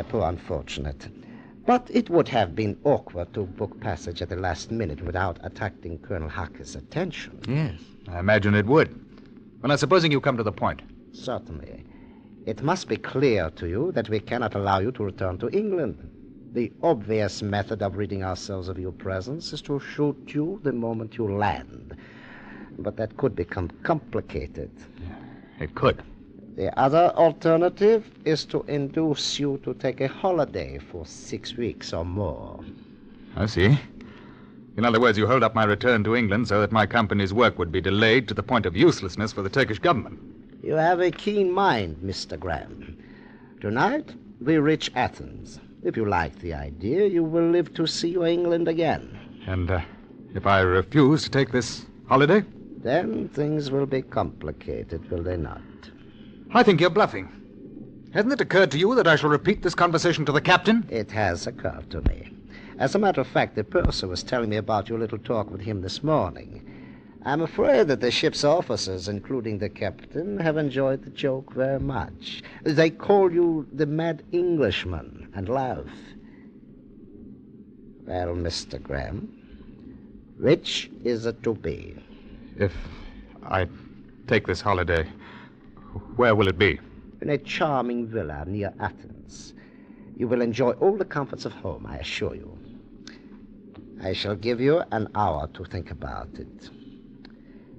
Poor unfortunate. But it would have been awkward to book passage at the last minute without attracting Colonel Haki's attention. Yes, I imagine it would. Well, now, supposing you come to the point. Certainly. It must be clear to you that we cannot allow you to return to England. The obvious method of ridding ourselves of your presence is to shoot you the moment you land. But that could become complicated. It could. The other alternative is to induce you to take a holiday for 6 weeks or more. I see. In other words, you hold up my return to England so that my company's work would be delayed to the point of uselessness for the Turkish government. You have a keen mind, Mr. Graham. Tonight, we reach Athens. If you like the idea, you will live to see your England again. And if I refuse to take this holiday? Then things will be complicated, will they not? I think you're bluffing. Hasn't it occurred to you that I shall repeat this conversation to the captain? It has occurred to me. As a matter of fact, the purser was telling me about your little talk with him this morning. I'm afraid that the ship's officers, including the captain, have enjoyed the joke very much. They call you the mad Englishman and laugh. Well, Mr. Graham, which is it to be? If I take this holiday, where will it be? In a charming villa near Athens. You will enjoy all the comforts of home, I assure you. I shall give you an hour to think about it.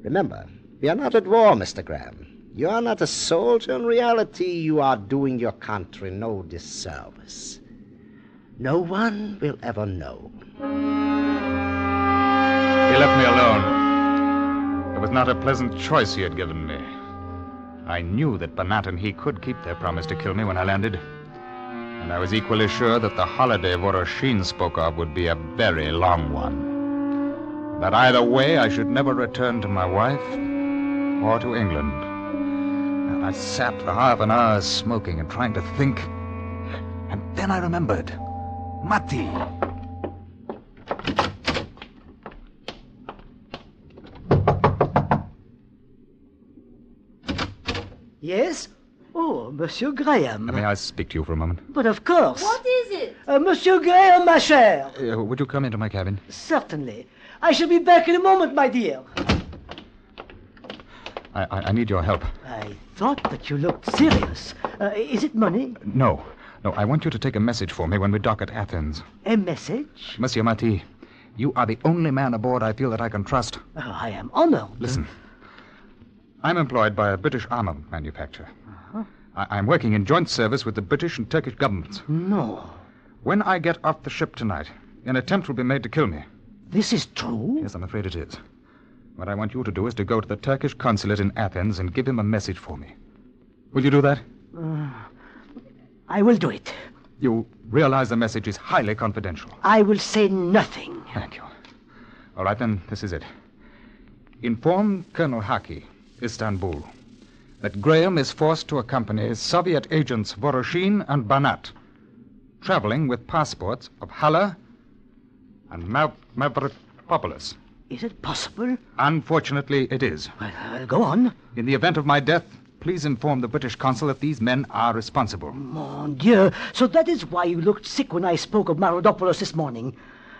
Remember, we are not at war, Mr. Graham. You are not a soldier. In reality, you are doing your country no disservice. No one will ever know. He left me alone. It was not a pleasant choice he had given me. I knew that Banat and he could keep their promise to kill me when I landed. And I was equally sure that the holiday Voroshin spoke of would be a very long one. That either way, I should never return to my wife or to England. And I sat for half an hour smoking and trying to think. And then I remembered. Mati! Yes? Oh, Monsieur Graham. May I speak to you for a moment? But of course. What is it? Monsieur Graham, ma chère. Would you come into my cabin? Certainly. I shall be back in a moment, my dear. I need your help. I thought that you looked serious. Is it money? No. I want you to take a message for me when we dock at Athens. A message? Monsieur Mati, you are the only man aboard I feel that I can trust. Oh, I am honored. Listen. I'm employed by a British armament manufacturer. I'm working in joint service with the British and Turkish governments. No. When I get off the ship tonight, an attempt will be made to kill me. This is true? Yes, I'm afraid it is. What I want you to do is to go to the Turkish consulate in Athens and give him a message for me. Will you do that? I will do it. You realize the message is highly confidential. I will say nothing. Thank you. All right, then, this is it. Inform Colonel Haki, Istanbul, that Graham is forced to accompany Soviet agents Voroshin and Banat, traveling with passports of Hala and Mavropolis. Is it possible? Unfortunately, it is. Well, go on. In the event of my death, please inform the British consul that these men are responsible. Mon Dieu. So that is why you looked sick when I spoke of Mavropolis this morning.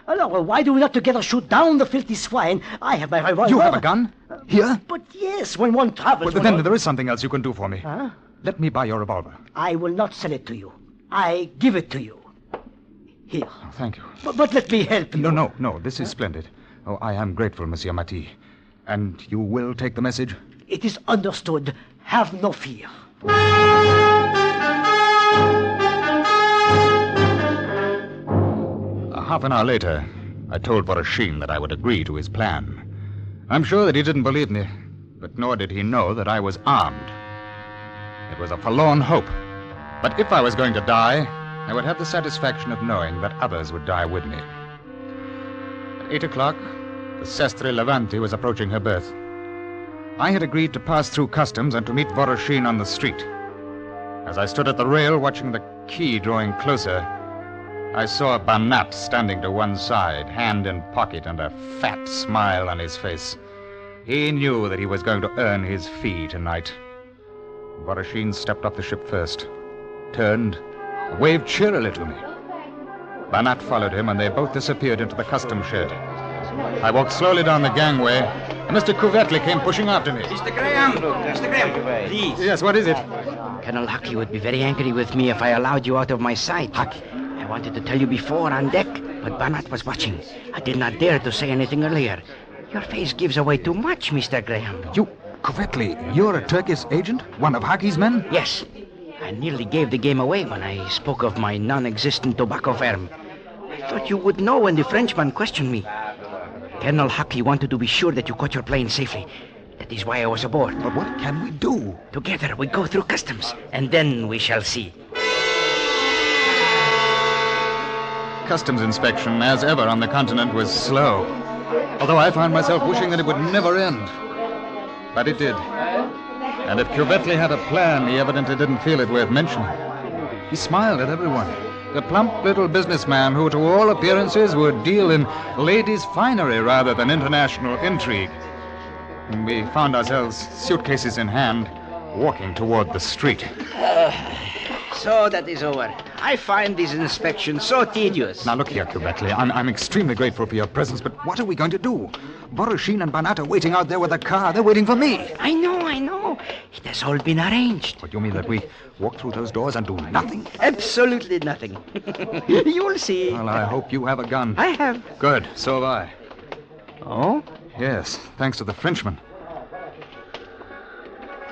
Well, why do we not together shoot down the filthy swine? I have my revolver. You have a gun? Here? But yes, when one travels... Well, then there is something else you can do for me. Huh? Let me buy your revolver. I will not sell it to you. I give it to you. Here. Oh, thank you. But let me help you. No. This is splendid. Oh, I am grateful, Monsieur Mati. And you will take the message? It is understood. Have no fear. Half an hour later, I told Voroshin that I would agree to his plan. I'm sure that he didn't believe me, but nor did he know that I was armed. It was a forlorn hope. But if I was going to die, I would have the satisfaction of knowing that others would die with me. At 8 o'clock, the Sestre Levanti was approaching her berth. I had agreed to pass through customs and to meet Voroshin on the street. As I stood at the rail watching the quay drawing closer, I saw Banat standing to one side, hand in pocket and a fat smile on his face. He knew that he was going to earn his fee tonight. Voroshin stepped off the ship first, turned, and waved cheerily to me. Banat followed him, and they both disappeared into the customs shed. I walked slowly down the gangway, and Mr. Cuvetli came pushing after me. Mr. Graham, please. Yes, what is it? Colonel Haki would be very angry with me if I allowed you out of my sight. Haki. I wanted to tell you before on deck, but Banat was watching. I did not dare to say anything earlier. Your face gives away too much, Mr. Graham. You, Cuvetli, you're a Turkish agent? One of Haki's men? Yes. I nearly gave the game away when I spoke of my non-existent tobacco firm. I thought you would know when the Frenchman questioned me. Colonel Haki wanted to be sure that you caught your plane safely. That is why I was aboard. But what can we do? Together we go through customs, and then we shall see. Customs inspection, as ever on the continent, was slow. Although I found myself wishing that it would never end. But it did. And if Cuvetli had a plan, he evidently didn't feel it worth mentioning. He smiled at everyone. The plump little businessman who, to all appearances, would deal in ladies' finery rather than international intrigue. And we found ourselves, suitcases in hand, walking toward the street. So that is over. I find this inspection so tedious. Now look here, Cuvetli. I'm extremely grateful for your presence, but what are we going to do? Voroshin and Banat are waiting out there with a car. They're waiting for me. I know. It has all been arranged. What, you mean that we walk through those doors and do nothing? Absolutely nothing. You'll see. Well, I hope you have a gun. I have. Good. So have I. Oh? Yes, thanks to the Frenchman.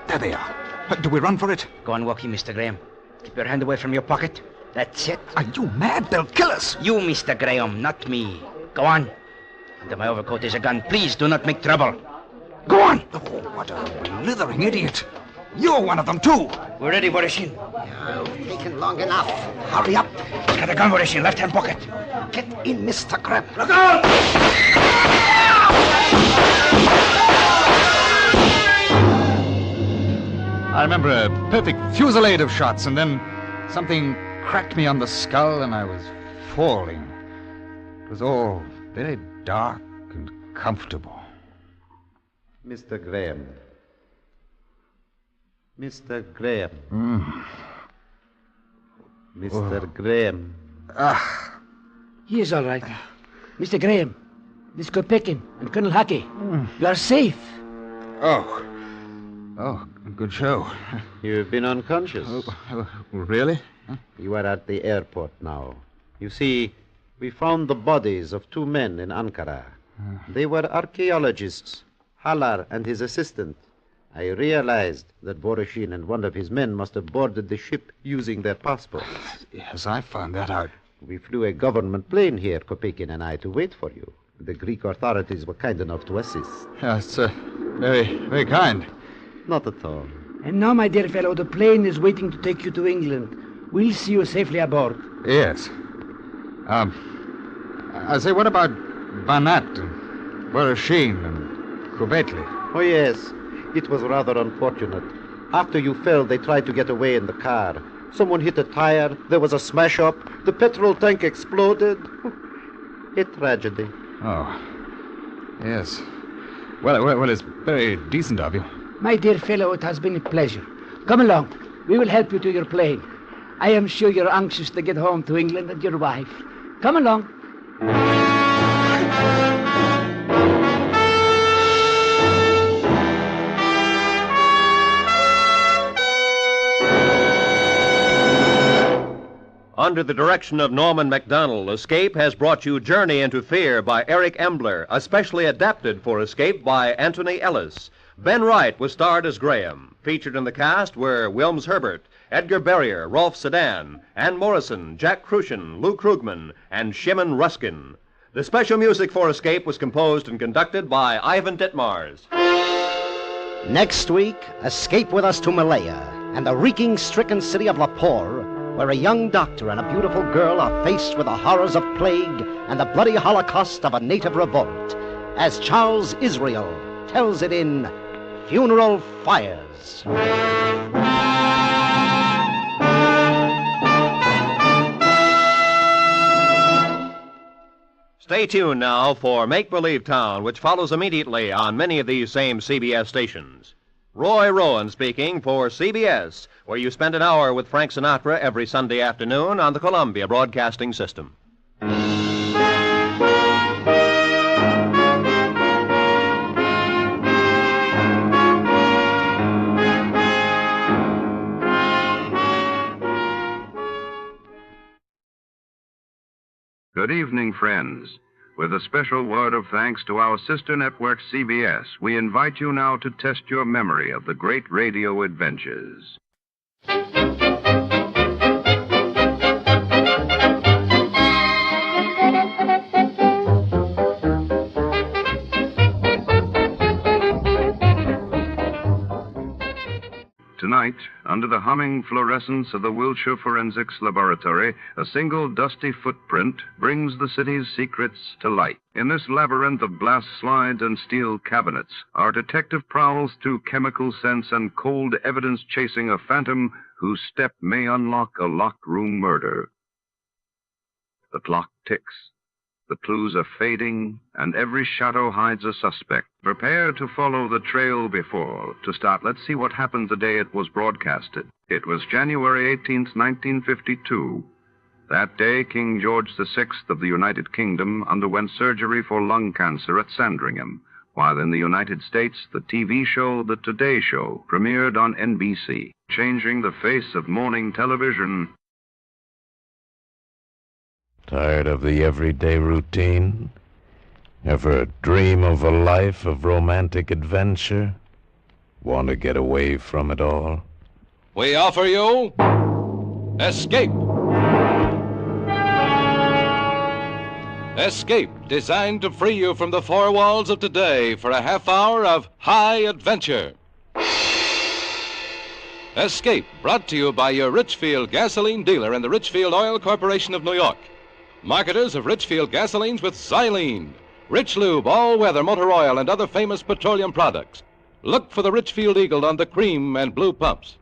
There they are. Do we run for it? Go on walking, Mr. Graham. Keep your hand away from your pocket. That's it. Are you mad? They'll kill us. You, Mr. Graham, not me. Go on. Under my overcoat is a gun. Please do not make trouble. Go on. Oh, what a blithering idiot. You're one of them, too. We're ready, Voroshin. You've taken long enough. Hurry up. He's got a gun, Voroshin. Left-hand pocket. Get in, Mr. Graham. Look out! I remember a perfect fusillade of shots, and then something cracked me on the skull, and I was falling. It was all very dark and comfortable. Mr. Graham. Mr. Graham. Mr. Graham. He is all right. Mr. Graham, this Kopeckin and Colonel Haki. You are safe. Oh, good show. You've been unconscious. Really? Huh? You are at the airport now. You see, we found the bodies of 2 men in Ankara. They were archaeologists, Halar and his assistant, I realized that Voroshin and one of his men must have boarded the ship using their passports. Yes, I found that out. We flew a government plane here, Kopekin and I, to wait for you. The Greek authorities were kind enough to assist. Yes, very, very kind. Not at all. And now, my dear fellow, the plane is waiting to take you to England. We'll see you safely aboard. Yes. I say, what about Banat and Voroshin and Kubetli? Oh, yes. It was rather unfortunate. After you fell, they tried to get away in the car. Someone hit a tire. There was a smash-up. The petrol tank exploded. A tragedy. Oh. Yes. Well, it's very decent of you. My dear fellow, it has been a pleasure. Come along. We will help you to your plane. I am sure you're anxious to get home to England and your wife. Come along. Under the direction of Norman MacDonald, Escape has brought you Journey into Fear by Eric Embler, especially adapted for Escape by Anthony Ellis. Ben Wright was starred as Graham. Featured in the cast were Wilms Herbert, Edgar Barrier, Rolf Sedan, Ann Morrison, Jack Crucian, Lou Krugman, and Shimon Ruskin. The special music for Escape was composed and conducted by Ivan Ditmars. Next week, escape with us to Malaya and the reeking-stricken city of Lahore, where a young doctor and a beautiful girl are faced with the horrors of plague and the bloody holocaust of a native revolt, as Charles Israel tells it in Funeral Fires. Stay tuned now for Make Believe Town, which follows immediately on many of these same CBS stations. Roy Rowan speaking for CBS, where you spend an hour with Frank Sinatra every Sunday afternoon on the Columbia Broadcasting System. Good evening, friends. With a special word of thanks to our sister network, CBS, we invite you now to test your memory of the great radio adventures. Tonight, under the humming fluorescence of the Wilshire Forensics Laboratory, a single dusty footprint brings the city's secrets to light. In this labyrinth of glass slides and steel cabinets, our detective prowls through chemical scents and cold evidence chasing a phantom whose step may unlock a locked room murder. The clock ticks. The clues are fading, and every shadow hides a suspect. Prepare to follow the trail before. To start, let's see what happened the day it was broadcasted. It was January 18th, 1952. That day, King George VI of the United Kingdom underwent surgery for lung cancer at Sandringham, while in the United States, the TV show The Today Show premiered on NBC, changing the face of morning television. Tired of the everyday routine? Ever dream of a life of romantic adventure? Want to get away from it all? We offer you Escape. Escape, designed to free you from the four walls of today for a half hour of high adventure. Escape, brought to you by your Richfield gasoline dealer and the Richfield Oil Corporation of New York. Marketers of Richfield gasolines with Xylene, Rich Lube, all-weather motor oil, and other famous petroleum products. Look for the Richfield Eagle on the cream and blue pumps.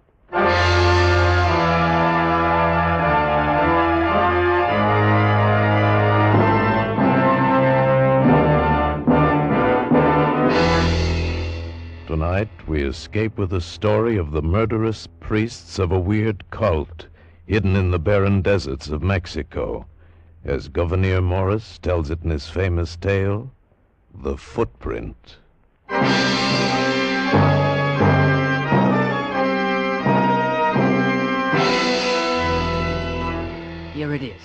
Tonight, we escape with the story of the murderous priests of a weird cult hidden in the barren deserts of Mexico. As Gouverneur Morris tells it in his famous tale, The Footprint. Here it is.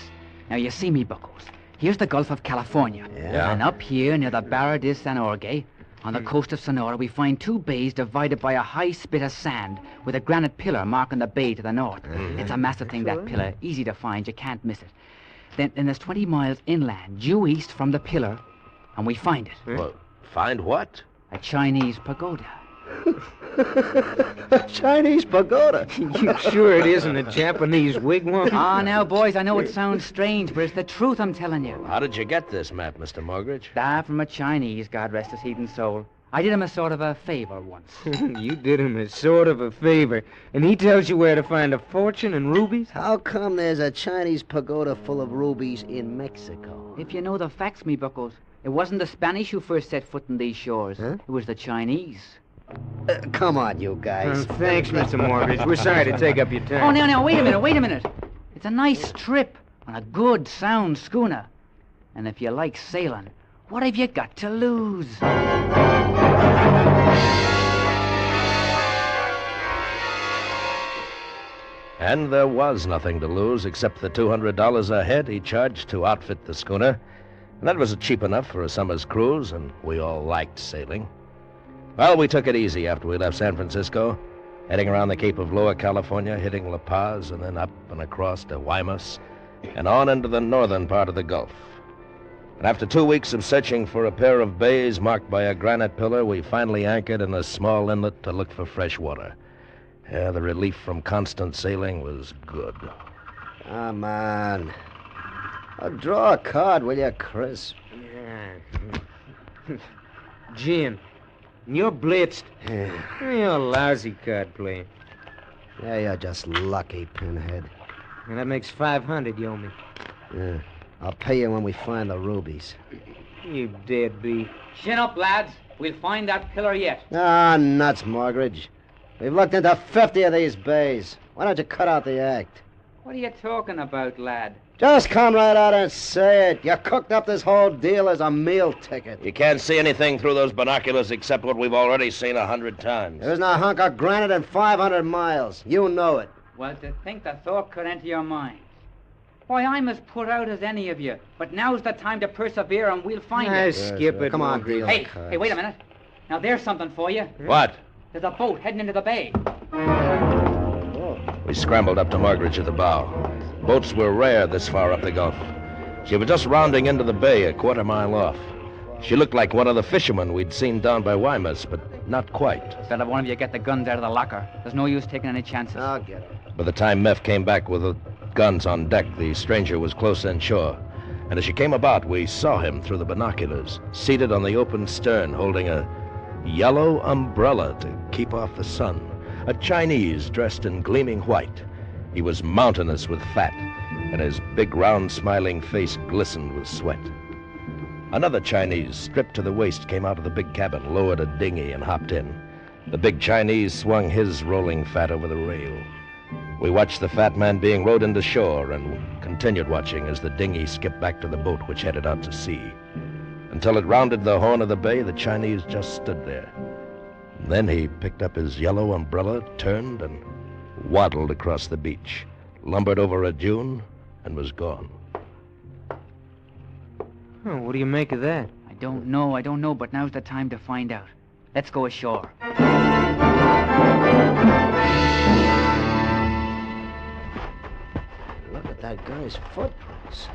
Now, you see me, Buckles. Here's the Gulf of California. Yeah. And up here near the Barra de San Jorge, On the coast of Sonora, we find 2 bays divided by a high spit of sand with a granite pillar marking the bay to the north. It's a massive thing, that pillar. Easy to find. You can't miss it. Then there's 20 miles inland, due east from the pillar, and we find it. Well, find what? A Chinese pagoda. A Chinese pagoda? You sure it isn't a Japanese wigwam? Ah, now, boys, I know it sounds strange, but it's the truth I'm telling you. How did you get this map, Mr. Morgridge? From a Chinese, God rest his heathen soul. I did him a sort of a favor once. You did him a sort of a favor, and he tells you where to find a fortune and rubies? How come there's a Chinese pagoda full of rubies in Mexico? If you know the facts, me buckles, it wasn't the Spanish who first set foot in these shores. It was the Chinese. Come on, you guys. Thanks, Mr. Morgridge. We're sorry to take up your time. Oh, now, wait a minute. It's a nice trip on a good, sound schooner. And if you like sailing, what have you got to lose? And there was nothing to lose except the $200 a head he charged to outfit the schooner. And that was cheap enough for a summer's cruise, and we all liked sailing. Well, we took it easy after we left San Francisco, heading around the Cape of Lower California, hitting La Paz, and then up and across to Guaymas, and on into the northern part of the Gulf. And after 2 weeks of searching for a pair of bays marked by a granite pillar, we finally anchored in a small inlet to look for fresh water. Yeah, the relief from constant sailing was good. Come on. Draw a card, will you, Chris? Jim, you're blitzed. You're a lousy card player. Yeah, you're just lucky, Pinhead. And that makes 500 you owe me. Yeah, I'll pay you when we find the rubies. You deadbeat. Chin up, lads. We'll find that pillar yet. Ah, nuts, Morgridge. We've looked into 50 of these bays. Why don't you cut out the act? What are you talking about, lad? Just come right out and say it. You cooked up this whole deal as a meal ticket. You can't see anything through those binoculars except what we've already seen 100 times. There isn't a hunk of granite in 500 miles. You know it. Well, to think the thought could enter your mind. Why, I'm as put out as any of you. But now's the time to persevere, and we'll find it. Skip it. Come on, Morgridge. Hey, wait a minute. Now, there's something for you. What? There's a boat heading into the bay. We scrambled up to Morgridge at the bow. Boats were rare this far up the Gulf. She was just rounding into the bay a quarter mile off. She looked like one of the fishermen we'd seen down by Guaymas, but not quite. Better one of you get the guns out of the locker. There's no use taking any chances. I'll get it. By the time Meph came back with the guns on deck, the stranger was close inshore. And as she came about, we saw him through the binoculars, seated on the open stern, holding a yellow umbrella to keep off the sun. A Chinese dressed in gleaming white. He was mountainous with fat, and his big, round, smiling face glistened with sweat. Another Chinese, stripped to the waist, came out of the big cabin, lowered a dinghy, and hopped in. The big Chinese swung his rolling fat over the rail. We watched the fat man being rowed into shore and continued watching as the dinghy skipped back to the boat which headed out to sea. Until it rounded the horn of the bay, the Chinese just stood there. And then he picked up his yellow umbrella, turned, and waddled across the beach, lumbered over a dune, and was gone. Oh, what do you make of that? I don't know, but now's the time to find out. Let's go ashore. Look at that guy's footprints.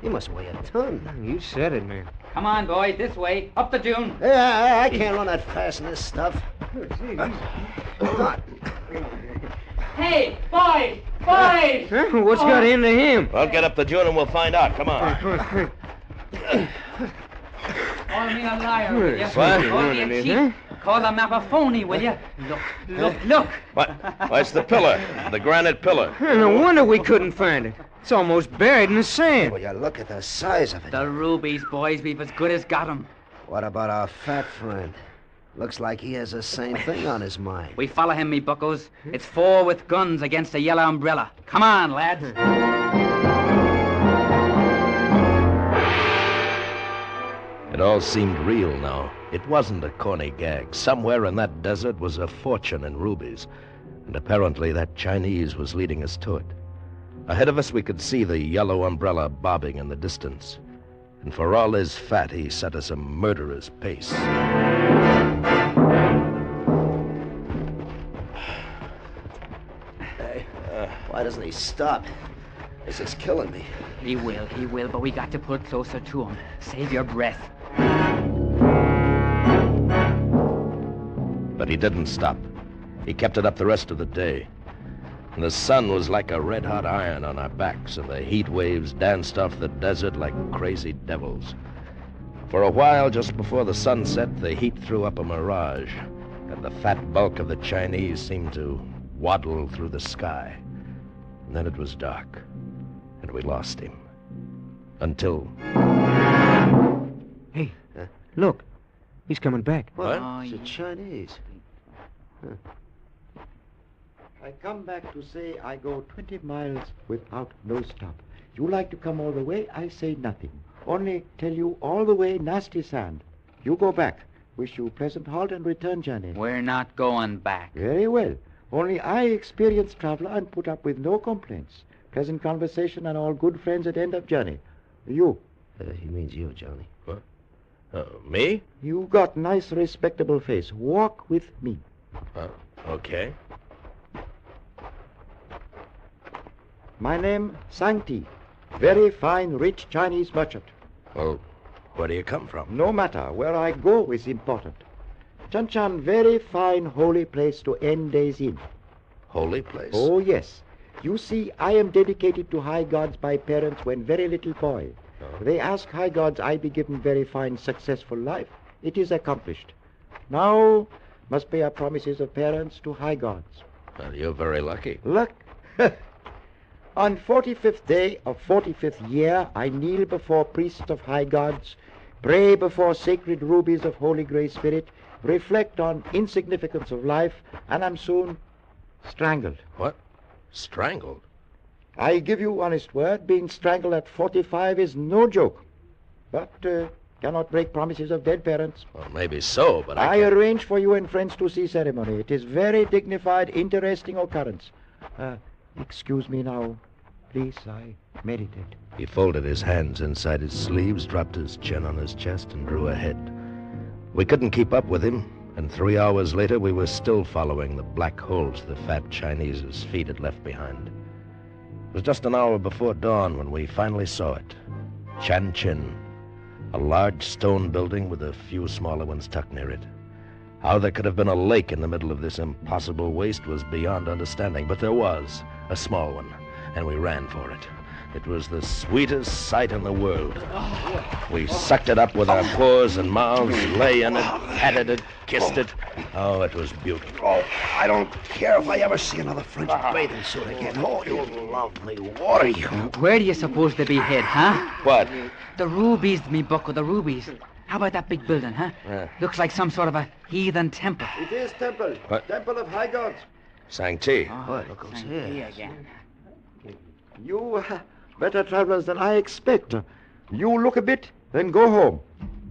He must weigh a ton. You said it, man. Come on, boys, this way. Up the dune. Yeah, I can't run that fast in this stuff. Hey, boys! Boys! What's got into him? Well, get up the dune and we'll find out. Come on. Call me a liar, will you? What? Call me a cheat. Call the map a phony, will you? Look. What? Why, it's the pillar, the granite pillar. No wonder we couldn't find it. It's almost buried in the sand. Will you look at the size of it? The rubies, boys, we've as good as got 'em. What about our fat friend? Looks like he has the same thing on his mind. We follow him, me buckos. It's 4 with guns against a yellow umbrella. Come on, lads. It all seemed real now. It wasn't a corny gag. Somewhere in that desert was a fortune in rubies, and apparently that Chinese was leading us to it. Ahead of us we could see the yellow umbrella bobbing in the distance, and for all his fat he set us a murderous pace. Why doesn't he stop? This is killing me. He will, but we got to pull closer to him. Save your breath. But he didn't stop. He kept it up the rest of the day. And the sun was like a red-hot iron on our backs, and the heat waves danced off the desert like crazy devils. For a while, just before the sun set, the heat threw up a mirage, and the fat bulk of the Chinese seemed to waddle through the sky. And then it was dark, and we lost him. Until... Hey, look. He's coming back. What? It's the Chinese. Huh. I come back to say I go 20 miles without no stop. You like to come all the way, I say nothing. Only tell you all the way nasty sand. You go back. Wish you pleasant halt and return journey. We're not going back. Very well. Only I experienced traveler and put up with no complaints. Pleasant conversation and all good friends at end of journey. You. He means you, Johnny. What? Me? You got nice respectable face. Walk with me. Okay. My name, Sang-Ti. Very fine, rich Chinese merchant. Well, where do you come from? No matter. Where I go is important. Chanchan, very fine, holy place to end days in. Holy place? Oh, yes. You see, I am dedicated to high gods by parents when very little boy. They ask high gods I be given very fine, successful life. It is accomplished. Now, must pay our promises of parents to high gods. Well, you're very lucky. Luck? On 45th day of 45th year, I kneel before priests of high gods, pray before sacred rubies of holy grey spirit, reflect on insignificance of life, and am soon strangled. What? Strangled? I give you honest word, being strangled at 45 is no joke. But cannot break promises of dead parents. Well, maybe so, but I arrange for you and friends to see ceremony. It is very dignified, interesting occurrence. Excuse me now. Please, I meditate. He folded his hands inside his sleeves, dropped his chin on his chest, and drew ahead. We couldn't keep up with him, and 3 hours later we were still following the black holes the fat Chinese's feet had left behind. It was just an hour before dawn when we finally saw it. Chan Chin, a large stone building with a few smaller ones tucked near it. How there could have been a lake in the middle of this impossible waste was beyond understanding, but there was, a small one, and we ran for it. It was the sweetest sight in the world. We sucked it up with our paws and mouths, lay in it, patted it, kissed it. Oh, it was beautiful. Oh, I don't care if I ever see another French bathing suit again. Oh, you lovely water, you. Where do you suppose they be hid, huh? What? The rubies, me bucko, the rubies. How about that big building, huh? Looks like some sort of a heathen temple. It is temple. What? Temple of high gods. Sang-Ti. What? Look who's here. Again. You better travelers than I expect. You look a bit, then go home.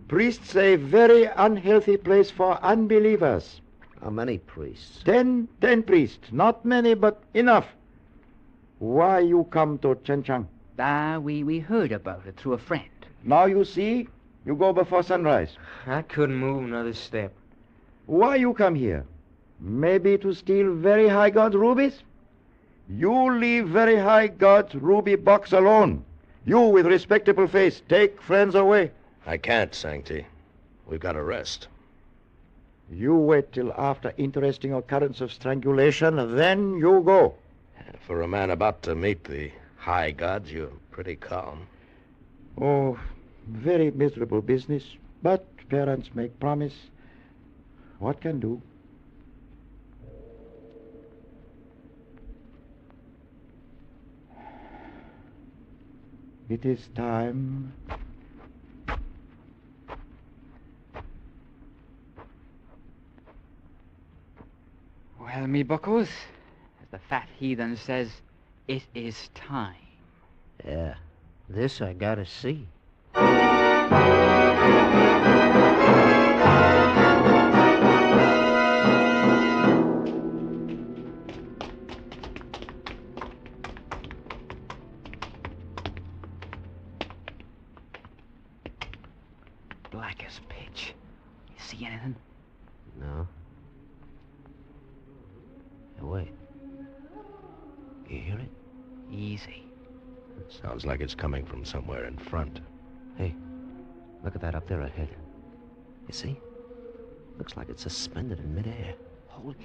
Priests say very unhealthy place for unbelievers. How many priests? 10 priests. Not many, but enough. Why you come to Chenchang? We heard about it through a friend. Now you see, you go before sunrise. I couldn't move another step. Why you come here? Maybe to steal very high god's rubies? You leave very high god's ruby box alone. You with respectable face, take friends away. I can't, Sang-Ti. We've got to rest. You wait till after interesting occurrence of strangulation, then you go. For a man about to meet the high gods, you're pretty calm. Oh, very miserable business. But parents make promise. What can do? It is time. Well, me buckos, as the fat heathen says, it is time. Yeah, this I gotta see. Black as pitch. You see anything? No. Hey, wait. You hear it? Sounds like it's coming from somewhere in front. Hey, look at that up there ahead. You see? Looks like it's suspended in midair. Holy...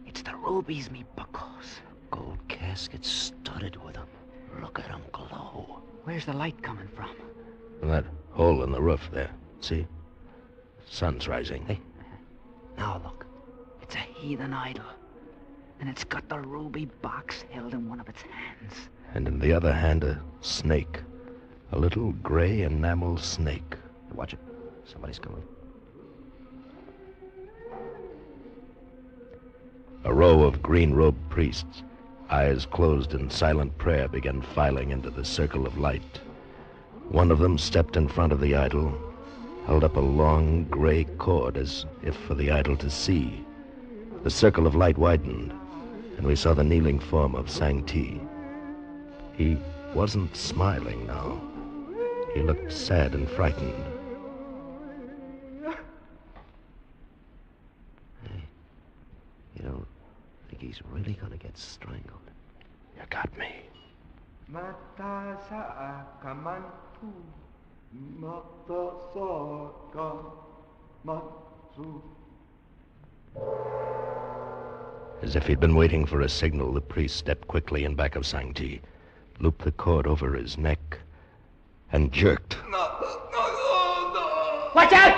It's the rubies, me buckos. Gold caskets studded with them. Look at them glow. Where's the light coming from? From that hole in the roof there. See? Sun's rising. Hey, now look. It's a heathen idol. And it's got the ruby box held in one of its hands. And in the other hand, a snake. A little gray enamel snake. Watch it. Somebody's coming. A row of green-robed priests, eyes closed in silent prayer, began filing into the circle of light. One of them stepped in front of the idol, held up a long gray cord as if for the idol to see. The circle of light widened, and we saw the kneeling form of Sang-Ti. He wasn't smiling now. He looked sad and frightened. Hey, you don't think he's really gonna get strangled? You got me. As if he'd been waiting for a signal, the priest stepped quickly in back of Sang-Ti, looped the cord over his neck, and jerked. Watch out!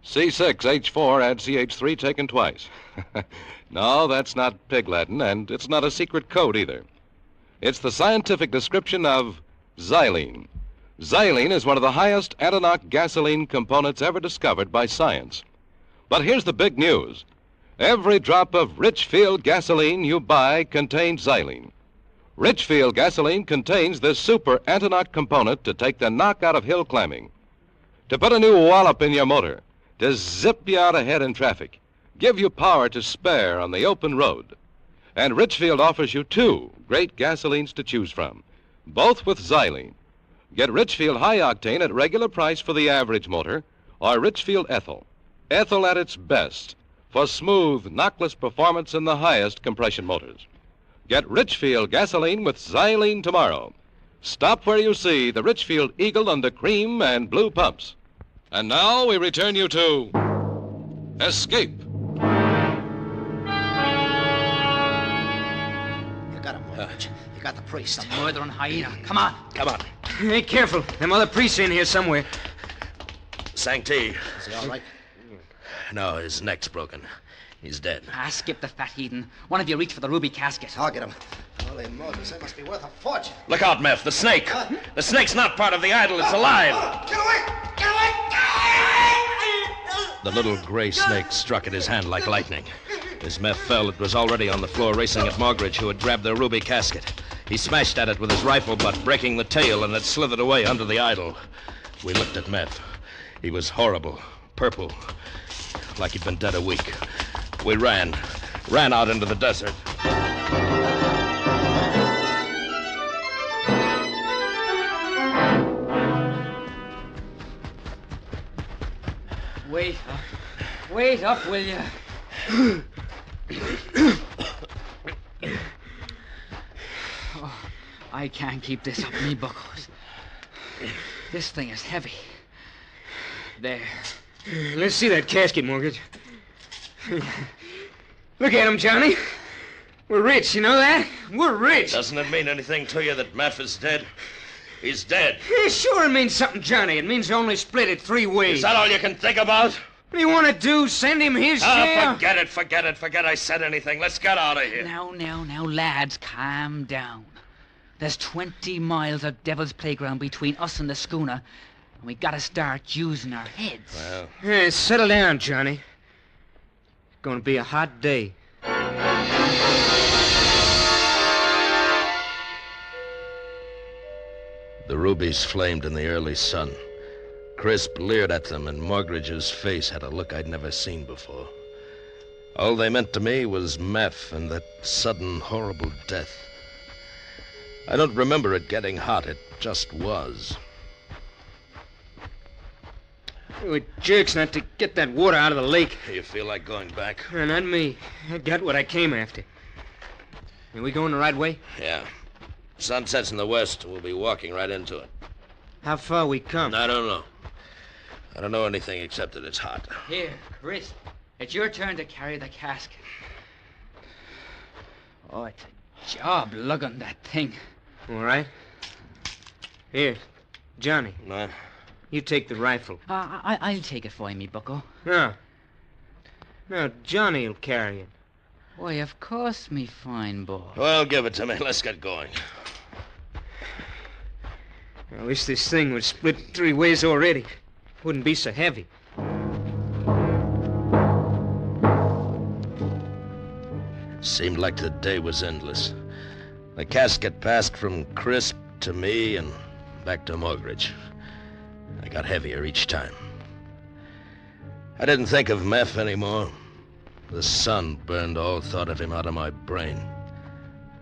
C6H4, add CH3 taken twice. No, that's not pig Latin, and it's not a secret code either. It's the scientific description of xylene. Xylene is one of the highest antinocke gasoline components ever discovered by science. But here's the big news. Every drop of Richfield gasoline you buy contains xylene. Richfield gasoline contains this super antinocke component to take the knock out of hill climbing, to put a new wallop in your motor, to zip you out ahead in traffic, give you power to spare on the open road. And Richfield offers you two great gasolines to choose from, both with xylene. Get Richfield High Octane at regular price for the average motor, or Richfield Ethyl. Ethyl at its best for smooth, knockless performance in the highest compression motors. Get Richfield gasoline with xylene tomorrow. Stop where you see the Richfield Eagle on the cream and blue pumps. And now we return you to Escape. You got him, Mortgage. You got the priest. The murdering hyena. Come on. Come on. Hey, careful. Them other priests in here somewhere. Sang-Ti. Is he all right? No, his neck's broken. He's dead. Skip the fat heathen. One of you reach for the ruby casket. I'll get him. Holy Moses, they must be worth a fortune. Look out, Meph, the snake. The snake's not part of the idol, it's alive. Get away! Get away! The little gray snake struck at his hand like lightning. As Meph fell, it was already on the floor racing at Morgridge, who had grabbed the ruby casket. He smashed at it with his rifle butt, breaking the tail, and it slithered away under the idol. We looked at Meph. He was horrible, purple, like he'd been dead a week. We ran out into the desert. Wait up, will you? Oh, I can't keep this up, me buckos. This thing is heavy. There. Let's see that casket, Mortgage. Look at him, Johnny. We're rich, you know that? We're rich. Doesn't it mean anything to you that Meph is dead? He's dead. Yeah, sure it means something, Johnny. It means you only split it 3 ways. Is that all you can think about? What do you want to do? Send him his share? Forget I said anything. Let's get out of here. Now, lads, calm down. There's 20 miles of Devil's Playground between us and the schooner, and we gotta start using our heads. Well... Yeah, settle down, Johnny. It's gonna be a hot day. The rubies flamed in the early sun. Crisp leered at them, and Morgridge's face had a look I'd never seen before. All they meant to me was Meph and that sudden, horrible death. I don't remember it getting hot. It just was. It jerks not to get that water out of the lake. You feel like going back? Not me. I got what I came after. Are we going the right way? Yeah. Sun sets in the west. We'll be walking right into it. How far we come? I don't know. I don't know anything except that it's hot. Here, Chris. It's your turn to carry the casket. Oh, it's a job lugging that thing. All right. Here, Johnny. No. You take the rifle. I'll take it for you, me bucko. No. No, Johnny'll carry it. Why, of course, me fine boy. Well, give it to me. Let's get going. I wish this thing would split 3 ways already. Wouldn't be so heavy. Seemed like the day was endless. The casket passed from Crisp to me and back to Mogridge. I got heavier each time. I didn't think of Meph anymore. The sun burned all thought of him out of my brain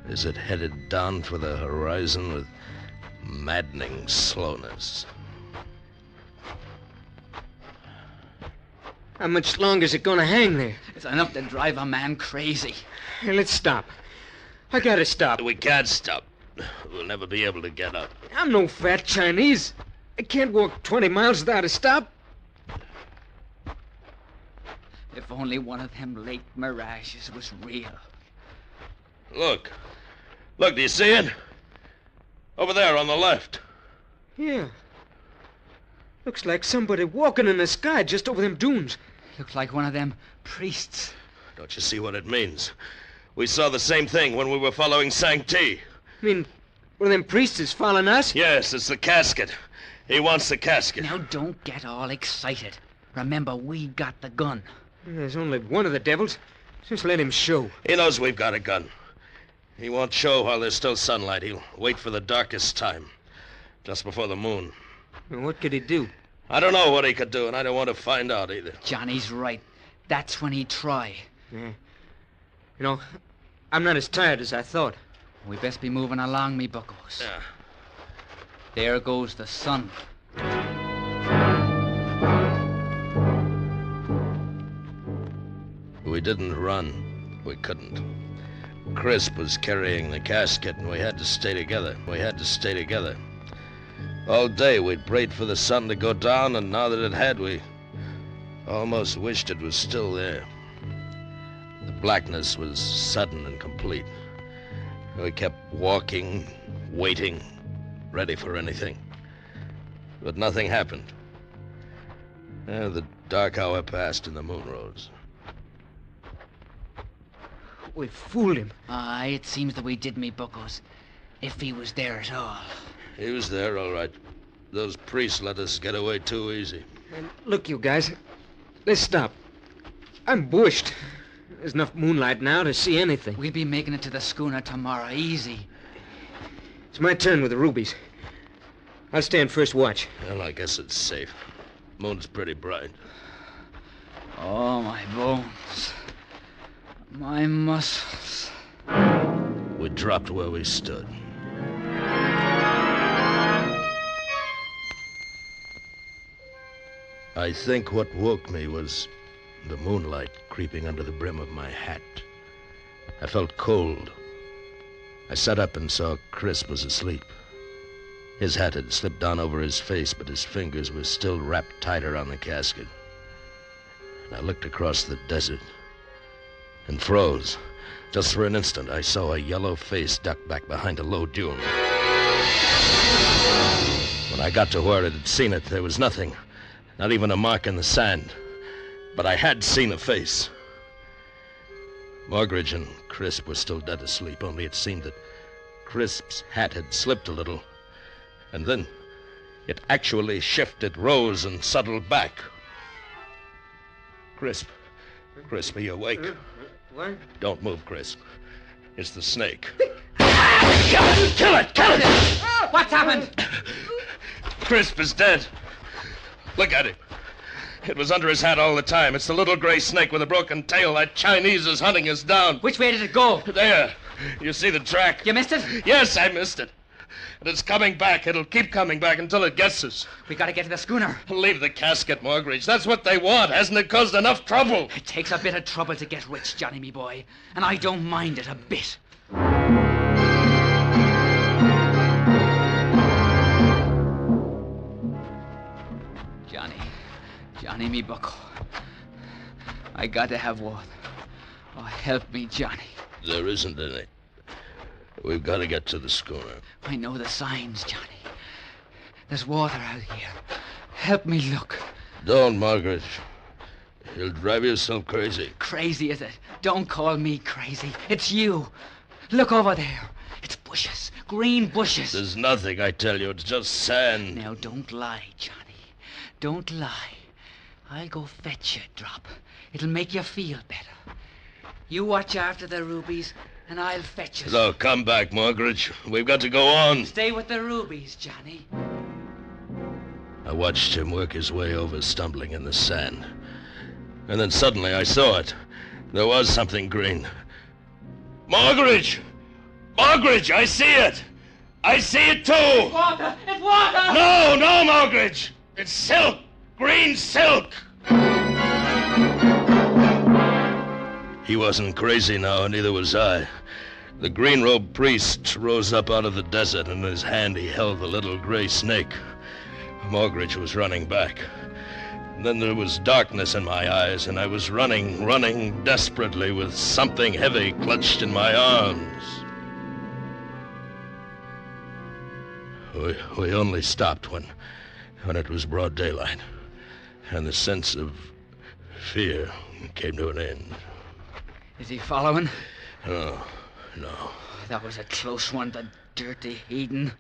as it headed down for the horizon with maddening slowness. How much longer is it going to hang there? It's enough to drive a man crazy. Hey, let's stop. I gotta stop. We can't stop. We'll never be able to get up. I'm no fat Chinese. I can't walk 20 miles without a stop. If only one of them lake mirages was real. Look. Look, do you see it? Over there on the left. Yeah. Looks like somebody walking in the sky just over them dunes. Looks like one of them priests. Don't you see what it means? We saw the same thing when we were following Sancti. I mean, one of them priests is following us? Yes, it's the casket. He wants the casket. Now, don't get all excited. Remember, we got the gun. There's only one of the devils. Just let him show. He knows we've got a gun. He won't show while there's still sunlight. He'll wait for the darkest time, just before the moon. Well, what could he do? I don't know what he could do, and I don't want to find out either. Johnny's right. That's when he'd try. Yeah. You know, I'm not as tired as I thought. We best be moving along, me buckos. Yeah. There goes the sun. We didn't run. We couldn't. Crisp was carrying the casket, and we had to stay together. All day we'd prayed for the sun to go down, and now that it had, we almost wished it was still there. The blackness was sudden and complete. We kept walking, waiting, ready for anything. But nothing happened. The dark hour passed and the moon rose. We fooled him. Aye, it seems that we did, me buckos. If he was there at all. He was there, all right. Those priests let us get away too easy. And look, you guys. Let's stop. I'm bushed. There's enough moonlight now to see anything. We'll be making it to the schooner tomorrow, easy. It's my turn with the rubies. I'll stand first watch. Well, I guess it's safe. Moon's pretty bright. Oh, my bones. My muscles. We dropped where we stood. I think what woke me was the moonlight creeping under the brim of my hat. I felt cold. I sat up and saw Crisp was asleep. His hat had slipped down over his face, but his fingers were still wrapped tight around the casket. And I looked across the desert and froze. Just for an instant, I saw a yellow face duck back behind a low dune. When I got to where it had seen it, there was nothing. Not even a mark in the sand. But I had seen a face. Mogridge and Crisp were still dead asleep, only it seemed that Crisp's hat had slipped a little. And then it actually shifted, rose, and settled back. Crisp, are you awake? What? Don't move, Crisp. It's the snake. Kill it! What's happened? Crisp is dead. Look at him. It was under his hat all the time. It's the little gray snake with a broken tail. That Chinese is hunting us down. Which way did it go? There. You see the track? You missed it? Yes, I missed it. And it's coming back. It'll keep coming back until it gets us. We gotta get to the schooner. Leave the casket, Morgridge. That's what they want. Hasn't it caused enough trouble? It takes a bit of trouble to get rich, Johnny, me boy. And I don't mind it a bit. Johnny, me bucko. I gotta have water. Oh, help me, Johnny. There isn't any. We've got to get to the schooner. I know the signs, Johnny. There's water out here. Help me look. Don't, Margaret. You'll drive yourself crazy. Crazy, is it? Don't call me crazy. It's you. Look over there. It's bushes. Green bushes. There's nothing, I tell you. It's just sand. Now, don't lie, Johnny. Don't lie. I'll go fetch you a drop. It'll make you feel better. You watch after the rubies, and I'll fetch you. So, come back, Margaret. We've got to go on. Stay with the rubies, Johnny. I watched him work his way over, stumbling in the sand. And then suddenly I saw it. There was something green. Margaret! Margaret, I see it! I see it too! It's water! It's water! No, Margaret! It's silk! Green silk! He wasn't crazy now, and neither was I. The green-robed priest rose up out of the desert, and in his hand he held the little gray snake. Margaret was running back. And then there was darkness in my eyes, and I was running desperately with something heavy clutched in my arms. We only stopped when it was broad daylight, and the sense of fear came to an end. Is he following? No. That was a close one, the dirty heathen.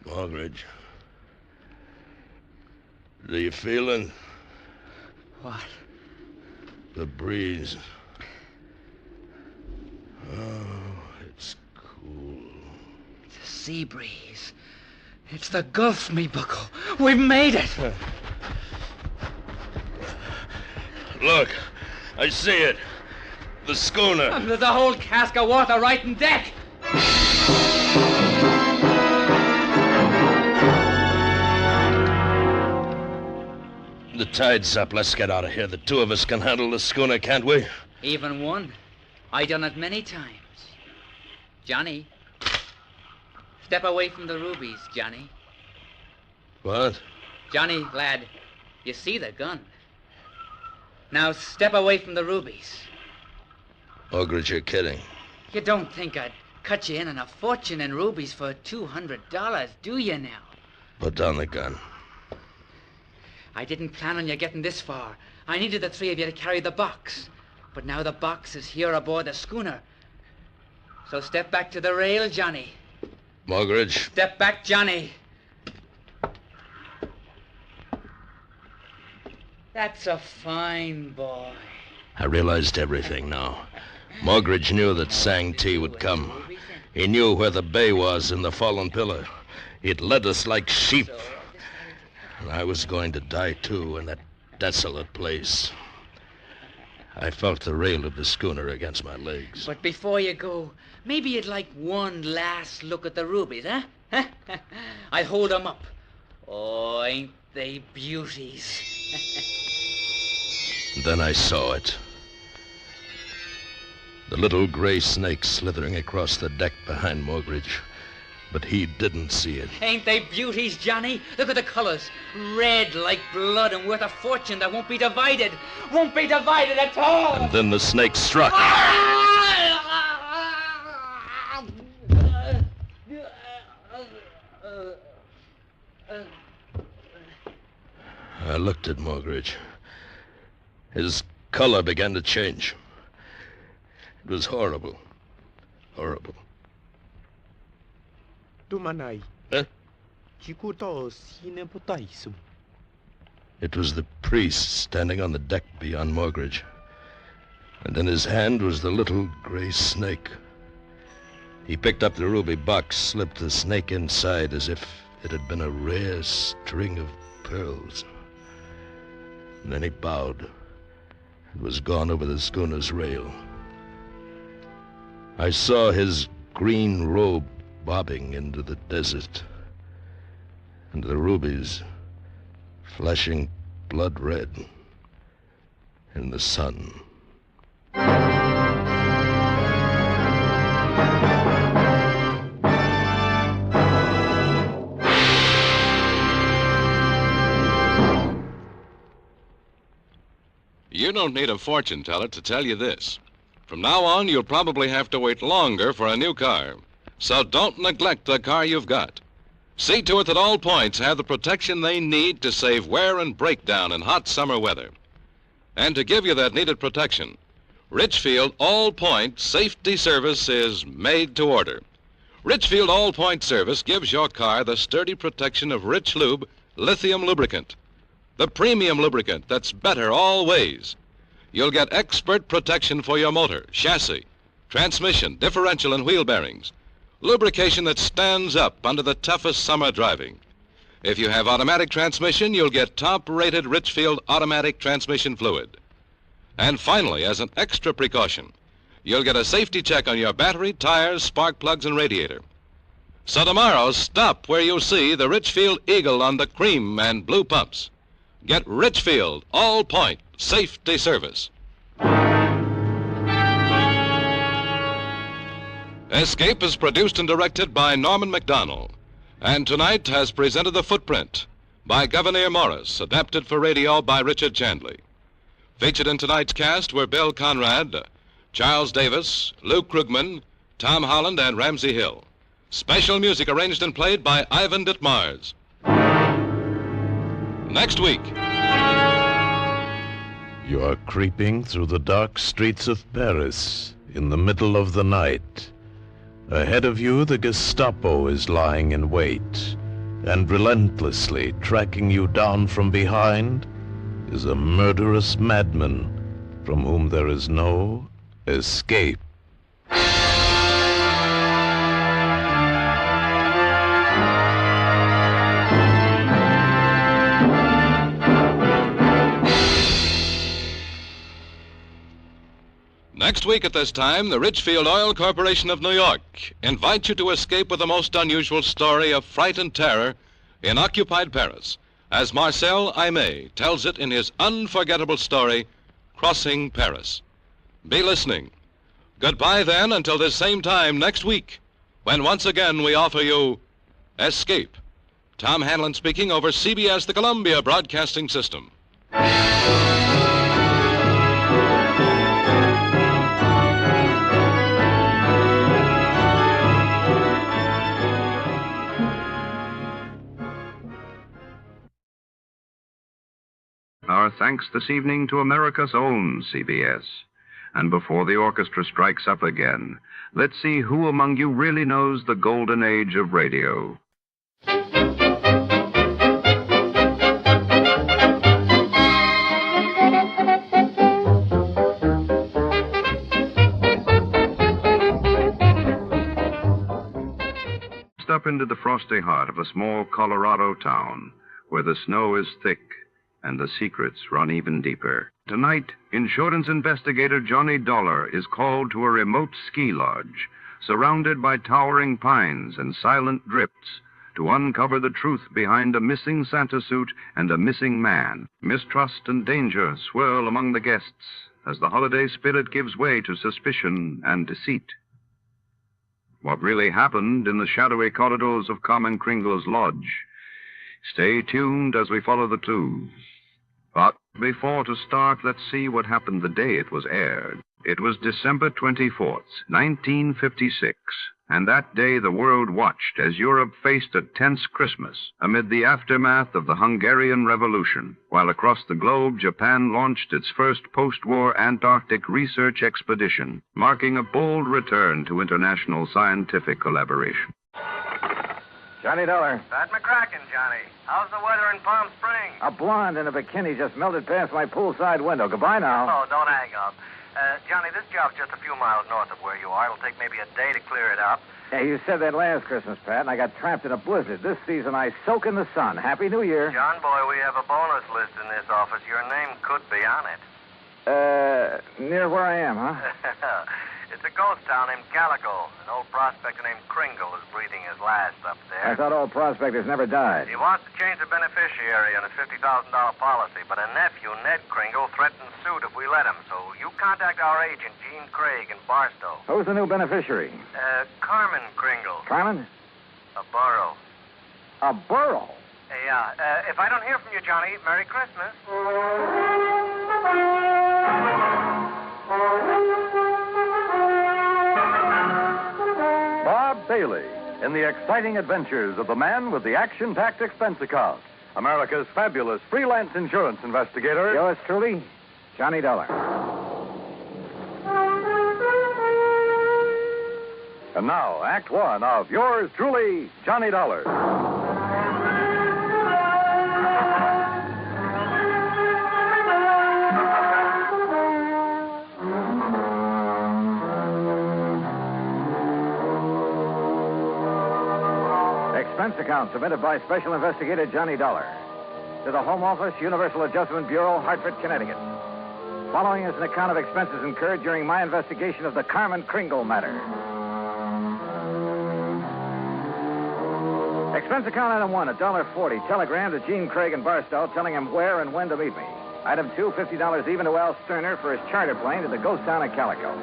Margaret, do you feel it? What? The breeze. Oh, it's cool. It's a sea breeze. It's the Gulf, me bucko. We've made it. Look, I see it. The schooner. And there's a whole cask of water right in deck. The tide's up. Let's get out of here. The two of us can handle the schooner, can't we? Even one. I done it many times. Johnny. Step away from the rubies, Johnny. What? Johnny, lad, you see the gun. Now step away from the rubies. Margaret, you're kidding. You don't think I'd cut you in on a fortune in rubies for $200, do you now? Put down the gun. I didn't plan on you getting this far. I needed the three of you to carry the box. But now the box is here aboard the schooner. So step back to the rail, Johnny. Margaret. Step back, Johnny. That's a fine boy. I realized everything now. Margaret knew that Sang Ti would come. He knew where the bay was in the fallen pillar. It led us like sheep. And I was going to die, too, in that desolate place. I felt the rail of the schooner against my legs. But before you go, maybe you'd like one last look at the rubies, huh? I'll hold them up. Oh, ain't they beauties? Then I saw it. The little gray snake slithering across the deck behind Margaret. But he didn't see it. Ain't they beauties, Johnny? Look at the colors. Red like blood and worth a fortune that won't be divided. Won't be divided at all. And then the snake struck. I looked at Margaret. His color began to change. It was horrible. Horrible. Tumanay. Huh? Chikuto sineputaisu. It was the priest standing on the deck beyond Margaret. And in his hand was the little gray snake. He picked up the ruby box, slipped the snake inside as if it had been a rare string of pearls. And then he bowed and was gone over the schooner's rail. I saw his green robe bobbing into the desert, and the rubies flashing blood red in the sun. You don't need a fortune teller to tell you this. From now on, you'll probably have to wait longer for a new car. So don't neglect the car you've got. See to it that all points have the protection they need to save wear and breakdown in hot summer weather. And to give you that needed protection, Richfield All Point Safety Service is made to order. Richfield All Point Service gives your car the sturdy protection of Rich Lube lithium lubricant. The premium lubricant that's better all ways. You'll get expert protection for your motor, chassis, transmission, differential, and wheel bearings. Lubrication that stands up under the toughest summer driving. If you have automatic transmission, you'll get top-rated Richfield automatic transmission fluid. And finally, as an extra precaution, you'll get a safety check on your battery, tires, spark plugs, and radiator. So tomorrow, stop where you see the Richfield Eagle on the cream and blue pumps. Get Richfield All Point Safety Service. Escape is produced and directed by Norman MacDonald, and tonight has presented The Footprint by Gouverneur Morris, adapted for radio by Richard Chandley. Featured in tonight's cast were Bill Conrad, Charles Davis, Lou Krugman, Tom Holland, and Ramsey Hill. Special music arranged and played by Ivan Ditmars. Next week. You are creeping through the dark streets of Paris in the middle of the night. Ahead of you, the Gestapo is lying in wait, and relentlessly tracking you down from behind is a murderous madman from whom there is no escape. Next week at this time, the Richfield Oil Corporation of New York invites you to escape with the most unusual story of fright and terror in occupied Paris, as Marcel Aimé tells it in his unforgettable story, Crossing Paris. Be listening. Goodbye then until this same time next week, when once again we offer you Escape. Tom Hanlon speaking over CBS, the Columbia Broadcasting System. Our thanks this evening to America's own CBS. And before the orchestra strikes up again, let's see who among you really knows the golden age of radio. Up into the frosty heart of a small Colorado town where the snow is thick and the secrets run even deeper. Tonight, insurance investigator Johnny Dolar is called to a remote ski lodge, surrounded by towering pines and silent drifts, to uncover the truth behind a missing Santa suit and a missing man. Mistrust and danger swirl among the guests as the holiday spirit gives way to suspicion and deceit. What really happened in the shadowy corridors of Carmen Kringle's lodge? Stay tuned as we follow the clues. But before to start, let's see what happened the day it was aired. It was December 24th, 1956, and that day the world watched as Europe faced a tense Christmas amid the aftermath of the Hungarian Revolution, while across the globe Japan launched its first post-war Antarctic research expedition, marking a bold return to international scientific collaboration. Johnny Dollar. Pat McCracken, Johnny. How's the weather in Palm Springs? A blonde in a bikini just melted past my poolside window. Goodbye now. Oh, don't hang up. Johnny, this job's just a few miles north of where you are. It'll take maybe a day to clear it up. Hey, you said that last Christmas, Pat, and I got trapped in a blizzard. This season I soak in the sun. Happy New Year. John boy, we have a bonus list in this office. Your name could be on it. Near where I am, huh? It's a ghost town named Calico. An old prospector named Kringle is breathing his last up there. I thought old prospectors never died. He wants to change the beneficiary on his $50,000 policy, but a nephew, Ned Kringle, threatened suit if we let him. So you contact our agent, Gene Craig, in Barstow. Who's the new beneficiary? Carmen Kringle. Carmen? A borough. A borough? Yeah. If I don't hear from you, Johnny, Merry Christmas. Bob Bailey in the exciting adventures of the man with the action-packed expense account. America's fabulous freelance insurance investigator. Yours truly, Johnny Dollar. And now, Act One of yours truly, Johnny Dollar. Expense account submitted by Special Investigator Johnny Dollar to the Home Office, Universal Adjustment Bureau, Hartford, Connecticut. Following is an account of expenses incurred during my investigation of the Carmen Kringle matter. Expense account item 1, $1.40. Telegram to Gene Craig in Barstow telling him where and when to meet me. Item 2, $50 even to Al Sterner for his charter plane to the ghost town of Calico.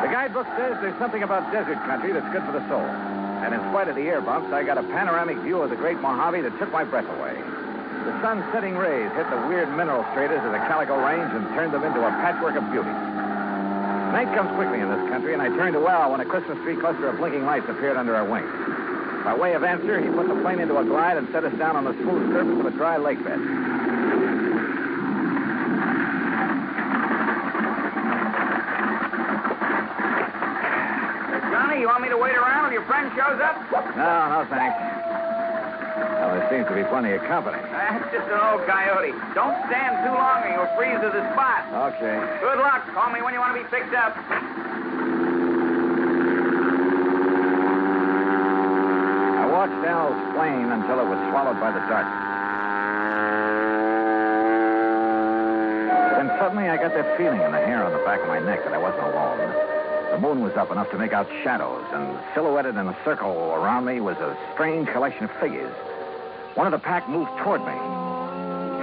The guidebook says there's something about desert country that's good for the soul. And in spite of the air bumps, I got a panoramic view of the great Mojave that took my breath away. The sun's setting rays hit the weird mineral stratas of the Calico Range and turned them into a patchwork of beauty. Night comes quickly in this country, and I turned to Al when a Christmas tree cluster of blinking lights appeared under our wings. By way of answer, he put the plane into a glide and set us down on the smooth surface of a dry lake bed. Johnny, you want me to wait around till your friend shows up? No, thanks. Well, there seems to be plenty of company. That's just an old coyote. Don't stand too long or you'll freeze to the spot. Okay. Good luck. Call me when you want to be picked up. I watched Al's plane until it was swallowed by the darkness. Then suddenly I got that feeling in the hair on the back of my neck that I wasn't alone. The moon was up enough to make out shadows, and silhouetted in a circle around me was a strange collection of figures. One of the pack moved toward me.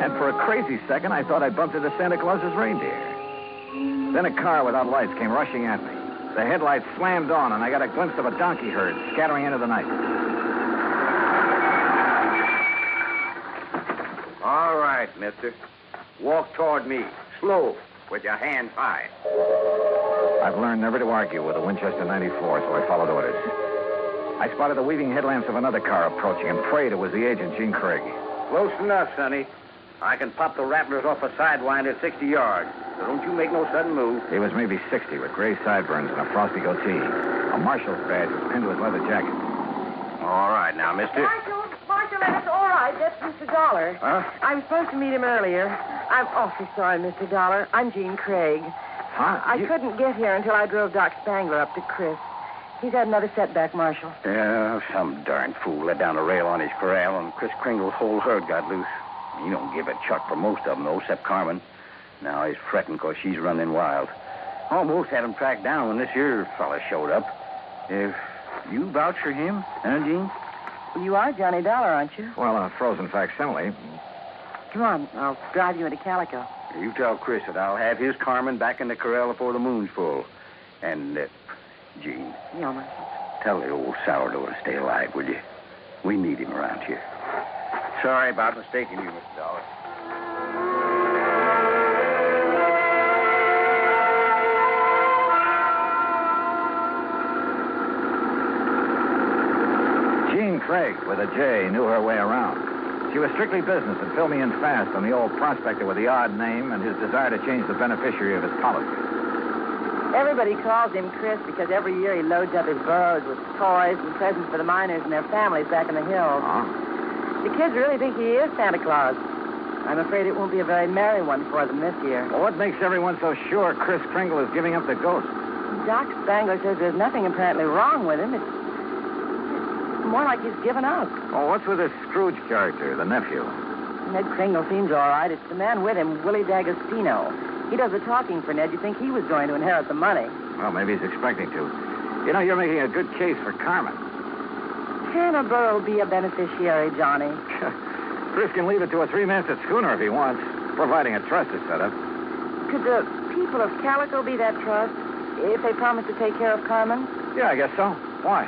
And for a crazy second, I thought I'd bumped into Santa Claus's reindeer. Then a car without lights came rushing at me. The headlights slammed on, and I got a glimpse of a donkey herd scattering into the night. All right, mister. Walk toward me. Slow, with your hands high. I've learned never to argue with a Winchester 94, so I followed orders. I spotted the weaving headlamps of another car approaching and prayed it was the agent, Gene Craig. Close enough, Sonny. I can pop the rattlers off a sidewinder at 60 yards, so don't you make no sudden move. He was maybe 60 with gray sideburns and a frosty goatee. A marshal's badge was pinned to his leather jacket. All right, now, mister. Marshal, that's all right. That's Mr. Dollar. Huh? I was supposed to meet him earlier. I'm awfully sorry, Mr. Dollar. I'm Gene Craig. Huh? I couldn't get here until I drove Doc Spangler up to Chris. He's had another setback, Marshal. Yeah, some darn fool let down a rail on his corral, and Chris Kringle's whole herd got loose. He don't give a chuck for most of them, though, except Carmen. Now he's fretting because she's running wild. Almost had him tracked down when this here fella showed up. If you vouch for him, huh, Gene? You are Johnny Dollar, aren't you? Well, a frozen facsimile. Come on, I'll drive you into Calico. You tell Chris that I'll have his Carmen back in the corral before the moon's full. And, Gene. Yeah, Marshal. Tell the old sourdough to stay alive, will you? We need him around here. Sorry about mistaking you, Mr. Dollar. Jean Craig, with a J, knew her way around. She was strictly business and filled me in fast on the old prospector with the odd name and his desire to change the beneficiary of his policy. Everybody calls him Chris because every year he loads up his burros with toys and presents for the miners and their families back in the hills. Huh? The kids really think he is Santa Claus. I'm afraid it won't be a very merry one for them this year. Well, what makes everyone so sure Chris Kringle is giving up the ghost? Doc Spangler says there's nothing apparently wrong with him. It's more like he's given up. Oh, what's with this Scrooge character, the nephew? Ned Kringle seems all right. It's the man with him, Willie D'Agostino. He does the talking for Ned. You'd think he was going to inherit the money. Well, maybe he's expecting to. You know, you're making a good case for Carmen. Can a burro be a beneficiary, Johnny? Chris can leave it to a three-masted schooner if he wants, providing a trust is set up. Could the people of Calico be that trust if they promise to take care of Carmen? Yeah, I guess so. Why?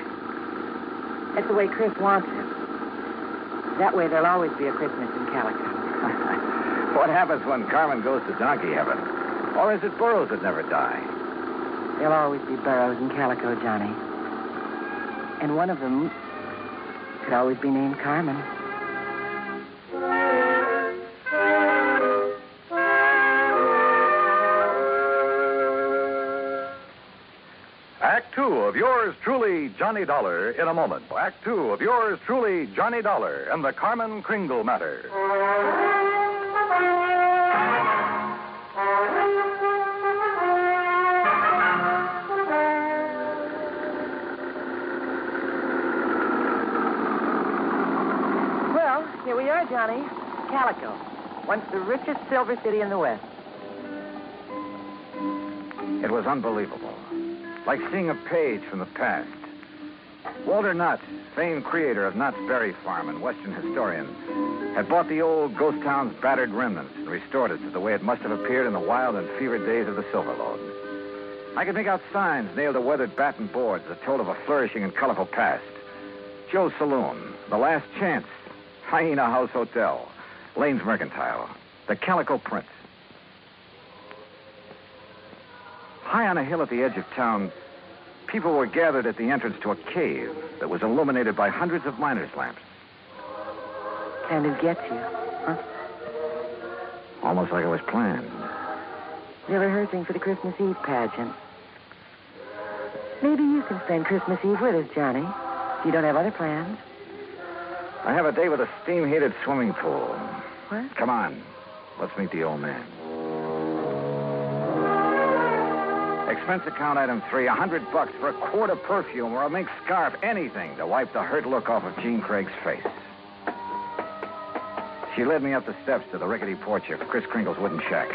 That's the way Chris wants it. That way there'll always be a Christmas in Calico. What happens when Carmen goes to donkey heaven? Or is it burros that never die? There'll always be burros in Calico, Johnny. And one of them could always be named Carmen. Act two of yours truly, Johnny Dollar, in a moment. Act two of yours truly, Johnny Dollar, and the Carmen Kringle matter. Well, here we are, Johnny. Calico, once the richest silver city in the West. It was unbelievable. Like seeing a page from the past. Walter Knott, famed creator of Knott's Berry Farm and Western historian, had bought the old ghost town's battered remnants and restored it to the way it must have appeared in the wild and fevered days of the Silver Lode. I could make out signs nailed to weathered batten boards that told of a flourishing and colorful past. Joe's Saloon, The Last Chance, Hyena House Hotel, Lane's Mercantile, the Calico Prince. High on a hill at the edge of town, people were gathered at the entrance to a cave that was illuminated by hundreds of miners' lamps. Kind of gets you, huh? Almost like it was planned. They're rehearsing for the Christmas Eve pageant. Maybe you can spend Christmas Eve with us, Johnny. If you don't have other plans. I have a day with a steam-heated swimming pool. What? Come on. Let's meet the old man. Expense account item 3, $100 for a quart of perfume or a mink scarf, anything to wipe the hurt look off of Jean Craig's face. She led me up the steps to the rickety porch of Chris Kringle's wooden shack.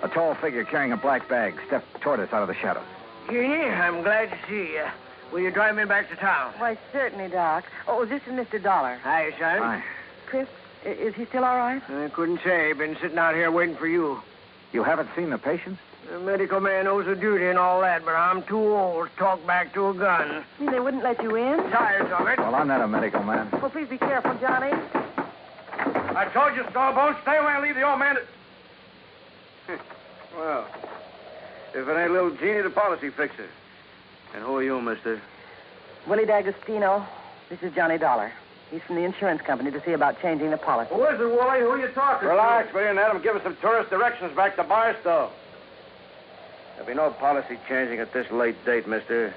A tall figure carrying a black bag stepped toward us out of the shadows. Jeannie, I'm glad to see you. Will you drive me back to town? Why, certainly, Doc. Oh, this is Mr. Dollar. Hi, son. Hi. Chris, is he still all right? I couldn't say. Been sitting out here waiting for you. You haven't seen the patients? The medical man owes a duty and all that, but I'm too old to talk back to a gun. You mean they wouldn't let you in? Tired of it. Well, I'm not a medical man. Well, please be careful, Johnny. I told you, Starbone, stay away and leave the old man. Well, if it ain't little Jeannie, the policy fixer. And who are you, mister? Willie D'Agostino. This is Johnny Dollar. He's from the insurance company to see about changing the policy. Who is it, Wally? Who are you talking to? Relax, will you, and let him give us some tourist directions back to Barstow. There'll be no policy changing at this late date, mister.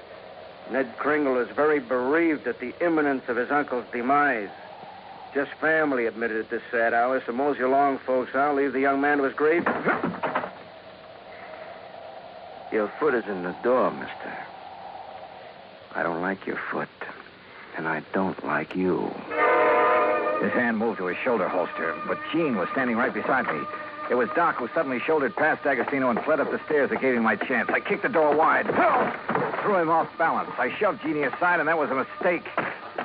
Ned Kringle is very bereaved at the imminence of his uncle's demise. Just family admitted at this sad hour, so mosey along, folks. I'll leave the young man to his grief. Your foot is in the door, mister. I don't like your foot, and I don't like you. His hand moved to his shoulder holster, but Jean was standing right beside me. It was Doc who suddenly shouldered past D'Agostino and fled up the stairs that gave him my chance. I kicked the door wide. Threw him off balance. I shoved Jeannie aside, and that was a mistake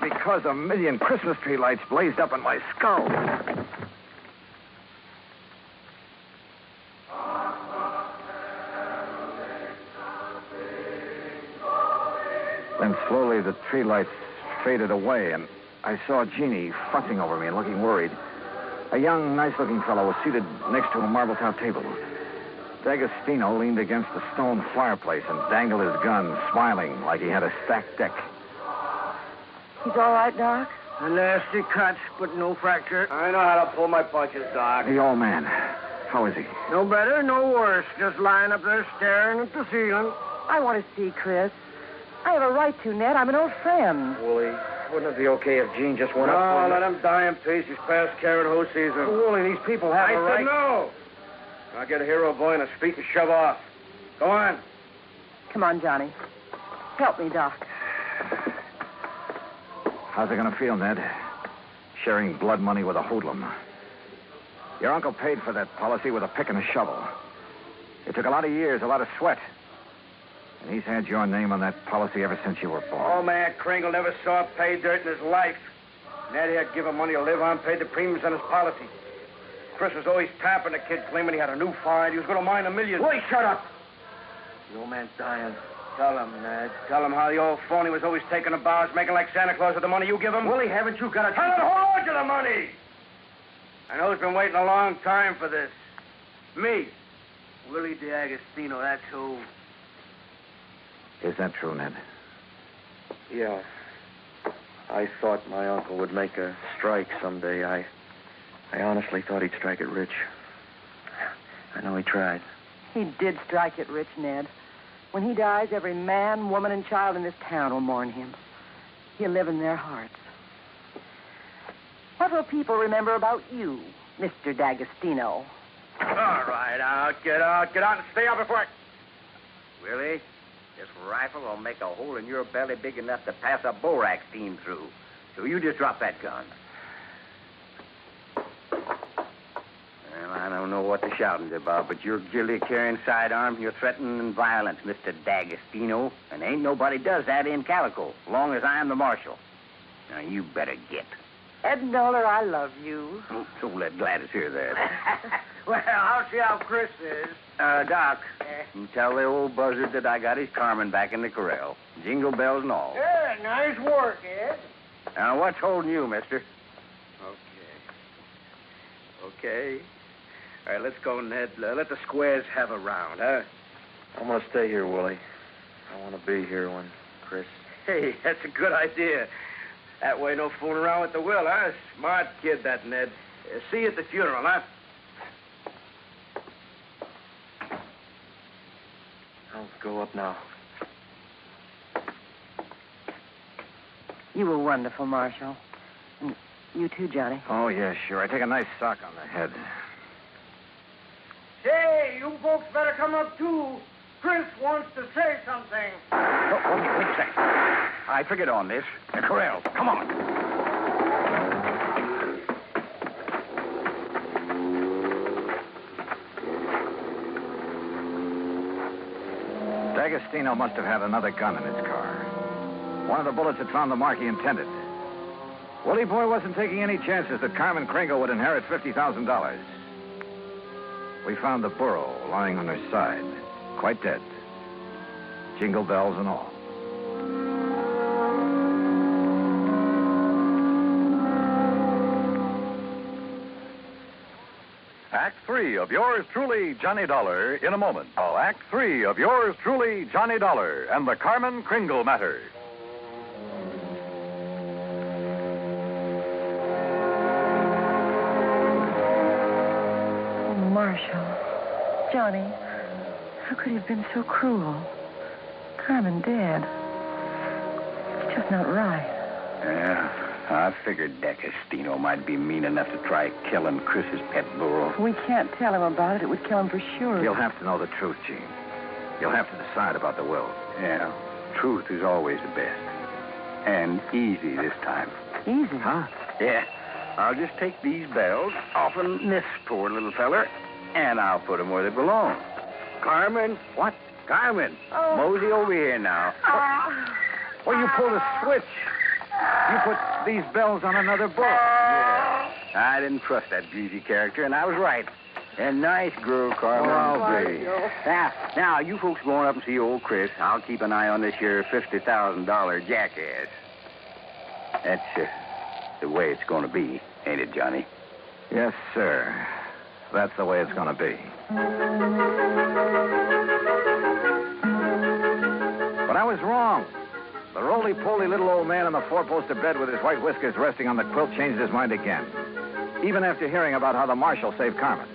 because a million Christmas tree lights blazed up in my skull. Then slowly the tree lights faded away, and I saw Jeannie fussing over me and looking worried. A young, nice-looking fellow was seated next to a marble-top table. D'Agostino leaned against the stone fireplace and dangled his gun, smiling like he had a stacked deck. He's all right, Doc? A nasty cut, but no fracture. I know how to pull my punches, Doc. The old man. How is he? No better, no worse. Just lying up there staring at the ceiling. I want to see Chris. I have a right to, Ned. I'm an old friend. Wooly, wouldn't it be okay if Jean just went up? No, let him die in peace. He's past carrying who sees him. Wooly, these people have a right. I said no. I'll get a hero boy on his feet and shove off. Go on. Come on, Johnny. Help me, Doc. How's it going to feel, Ned? Sharing blood money with a hoodlum. Your uncle paid for that policy with a pick and a shovel. It took a lot of years, a lot of sweat. And he's had your name on that policy ever since you were born. Old man Kringle never saw pay dirt in his life. Ned had given money to live on, paid the premiums on his policy. Chris was always tapping the kid, claiming he had a new find. He was going to mine $1 million. Willie, shut up. The old man's dying. Tell him, Ned. Tell him how the old phony was always taking the bars, making like Santa Claus with the money you give him. Willie, haven't you got a... Tell him to hold on to the money. I know he's been waiting a long time for this. Me, Willie D'Agostino, that's who. Is that true, Ned? Yeah. I thought my uncle would make a strike someday. I honestly thought he'd strike it rich. I know he tried. He did strike it rich, Ned. When he dies, every man, woman, and child in this town will mourn him. He'll live in their hearts. What will people remember about you, Mr. D'Agostino? All right, get out and stay out before I... Willie, this rifle will make a hole in your belly big enough to pass a borax team through. So you just drop that gun. Well, I don't know what the shouting's about, but you're guilty of carrying sidearms. You're threatening violence, Mr. D'Agostino. And ain't nobody does that in Calico, long as I am the marshal. Now, you better get. Ed Dolar, I love you. So let Gladys hear that. Well, I'll see how Chris is. Doc, you tell the old buzzard that I got his Carmen back in the corral. Jingle bells and all. Yeah, nice work, Ed. Now, what's holding you, mister? Okay. All right, let's go, Ned. Let the squares have a round, huh? I'm going to stay here, Willie. I want to be here when Chris... Hey, that's a good idea. That way, no fooling around with the will, huh? Smart kid, that Ned. See you at the funeral, huh? I'll go up now. You were wonderful, Marshal. And you too, Johnny. Oh, yeah, sure. I take a nice sock on the head. Say, you folks better come up, too. Chris wants to say something. Oh, wait a second. I forget on this. The corral. Come on. D'Agostino must have had another gun in his car. One of the bullets had found the mark he intended. Willie Boy wasn't taking any chances that Carmen Kringle would inherit $50,000. We found the burro lying on her side, quite dead. Jingle bells and all. Act 3 of yours truly, Johnny Dollar, in a moment. Act 3 of yours truly, Johnny Dollar, and the Carmen Kringle Matter. Oh, Marshal. Johnny, how could you have been so cruel? Carmen dead. It's just not right. Yeah. I figured D'Agostino might be mean enough to try killing Chris's pet burro. We can't tell him about it. It would kill him for sure. You'll have to know the truth, Gene. You'll have to decide about the will. Yeah, truth is always the best. And easy this time. Easy? Huh? Yeah. I'll just take these bells off of this poor little feller, and I'll put them where they belong. Carmen? What? Carmen. Oh. Mosey over here now. Well, you pulled a switch. You put these bells on another book. Yeah. I didn't trust that greasy character, and I was right. And nice girl, Carmen. Oh, great. Now, you folks going up and see old Chris. I'll keep an eye on this here $50,000 jackass. That's the way it's going to be, ain't it, Johnny? Yes, sir. That's the way it's going to be. But I was wrong. The roly-poly little old man in the four-poster bed with his white whiskers resting on the quilt changed his mind again. Even after hearing about how the marshal saved Carmen.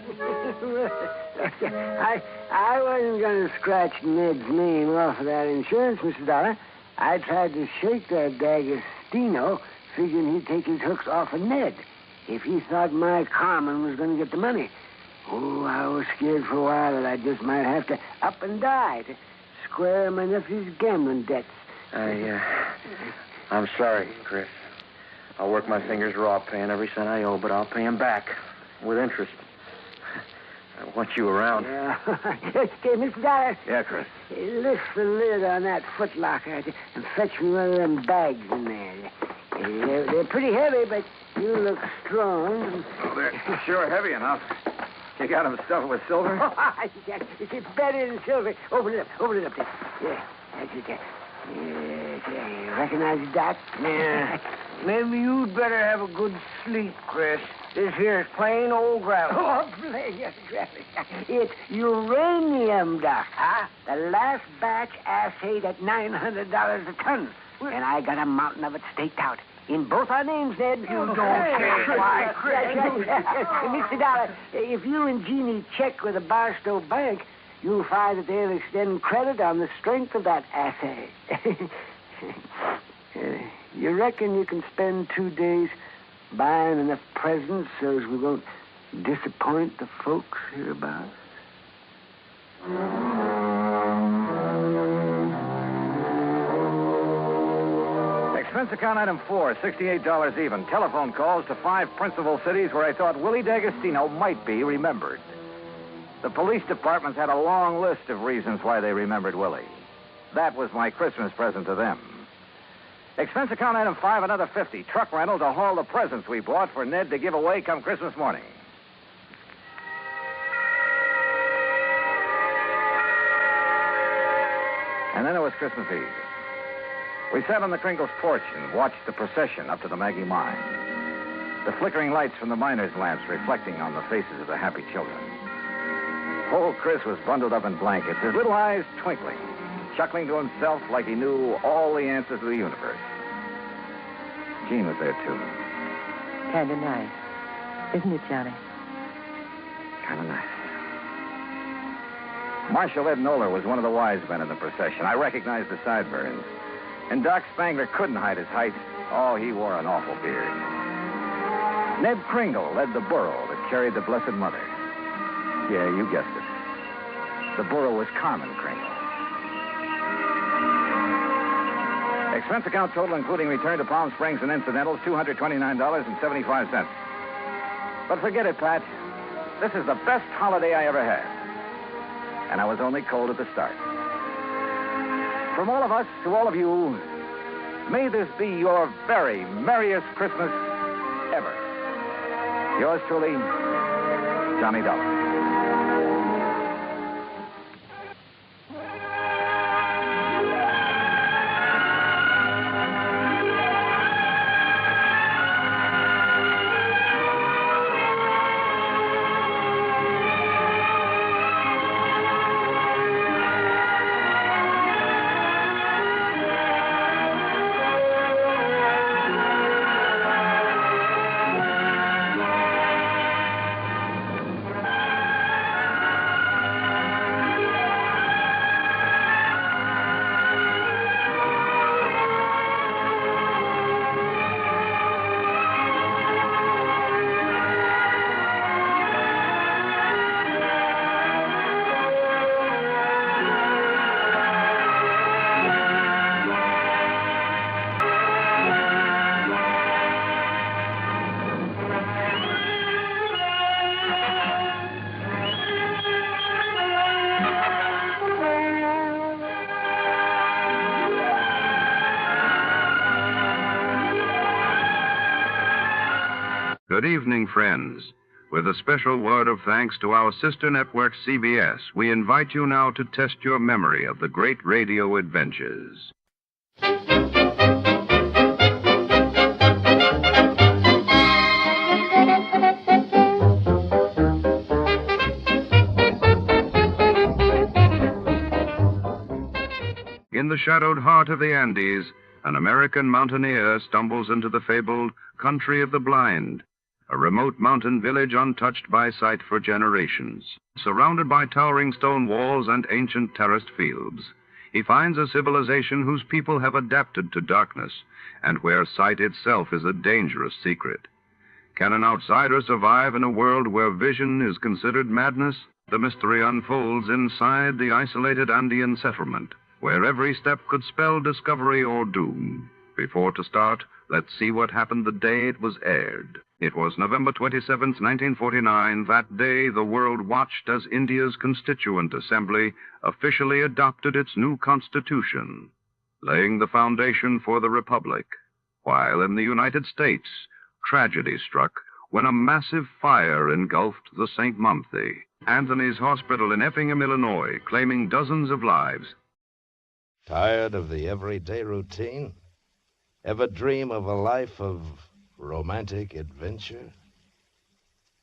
I wasn't going to scratch Ned's name off of that insurance, Mr. Dollar. I tried to shake that D'Agostino, figuring he'd take his hooks off of Ned if he thought my Carmen was going to get the money. Oh, I was scared for a while that I just might have to up and die to square my nephew's gambling debts. I'm sorry, Chris. I'll work my fingers raw paying every cent I owe, but I'll pay him back with interest. I want you around. Yeah. Okay, Mr. Dollar. Yeah, Chris. Lift the lid on that footlocker and fetch me one of them bags in there. They're pretty heavy, but you look strong. Oh, they're sure heavy enough. You got them stuffed with silver? It's better than silver. Open it up there. Yeah, that's it there. Yeah, recognize it, Doc? Yeah. Maybe you'd better have a good sleep, Chris. This here is plain old gravel. Oh, plain gravel. It's uranium, Doc. Huh? The last batch assayed at $900 a ton. And I got a mountain of it staked out. In both our names, Ned. You don't say why, Chris. Mr. Dollar, if you and Jeannie check with the Barstow Bank, you'll find that they'll extend credit on the strength of that assay. You reckon you can spend 2 days buying enough presents so as we won't disappoint the folks hereabouts? Expense account item 4, $68 even. Telephone calls to 5 principal cities where I thought Willie D'Agostino might be remembered. The police departments had a long list of reasons why they remembered Willie. That was my Christmas present to them. Expense account item 5, another 50. Truck rental to haul the presents we bought for Ned to give away come Christmas morning. And then it was Christmas Eve. We sat on the Kringle's porch and watched the procession up to the Maggie mine. The flickering lights from the miners' lamps reflecting on the faces of the happy children. Old Chris was bundled up in blankets, his little eyes twinkling, chuckling to himself like he knew all the answers to the universe. Jean was there, too. Kind of nice. Isn't it, Johnny? Kind of nice. Marshal Ed Dolar was one of the wise men in the procession. I recognized the sideburns. And Doc Spangler couldn't hide his height. Oh, he wore an awful beard. Ned Kringle led the burro that carried the Blessed Mother. Yeah, you guessed it. The burro was Carmen Kringle. Expense account total, including return to Palm Springs and incidentals, $229.75. But forget it, Pat. This is the best holiday I ever had. And I was only cold at the start. From all of us to all of you, may this be your very merriest Christmas ever. Yours truly, Johnny Dollar. Good evening, friends. With a special word of thanks to our sister network, CBS, we invite you now to test your memory of the great radio adventures. In the shadowed heart of the Andes, an American mountaineer stumbles into the fabled country of the blind, a remote mountain village untouched by sight for generations. Surrounded by towering stone walls and ancient terraced fields, he finds a civilization whose people have adapted to darkness, and where sight itself is a dangerous secret. Can an outsider survive in a world where vision is considered madness? The mystery unfolds inside the isolated Andean settlement, where every step could spell discovery or doom. Before to start, let's see what happened the day it was aired. It was November 27th, 1949. That day, the world watched as India's Constituent Assembly officially adopted its new constitution, laying the foundation for the Republic, while in the United States, tragedy struck when a massive fire engulfed the St. Momthy, Anthony's Hospital in Effingham, Illinois, claiming dozens of lives. Tired of the everyday routine? Ever dream of a life of romantic adventure?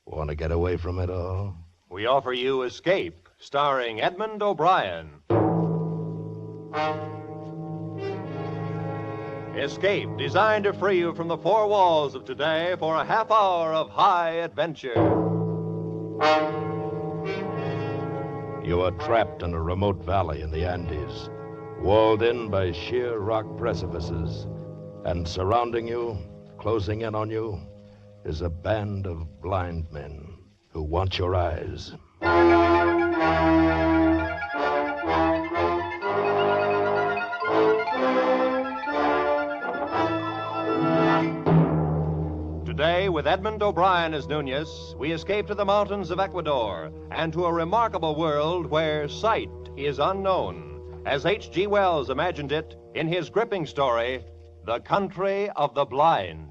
Want to get away from it all? We offer you Escape, starring Edmond OBrien. Escape, designed to free you from the four walls of today for a half hour of high adventure. You are trapped in a remote valley in the Andes, walled in by sheer rock precipices, and surrounding you, closing in on you, is a band of blind men who want your eyes. Today, with Edmond OBrien as Nunez, we escape to the mountains of Ecuador and to a remarkable world where sight is unknown, as H.G. Wells imagined it in his gripping story, The Country of the Blind.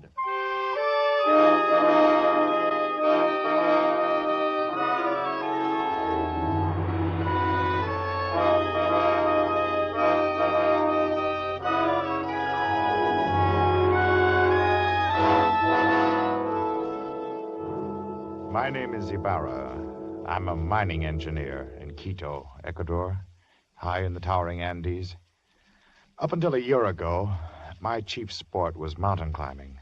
My name is Ibarra. I'm a mining engineer in Quito, Ecuador, high in the towering Andes. Up until a year ago, my chief sport was mountain climbing.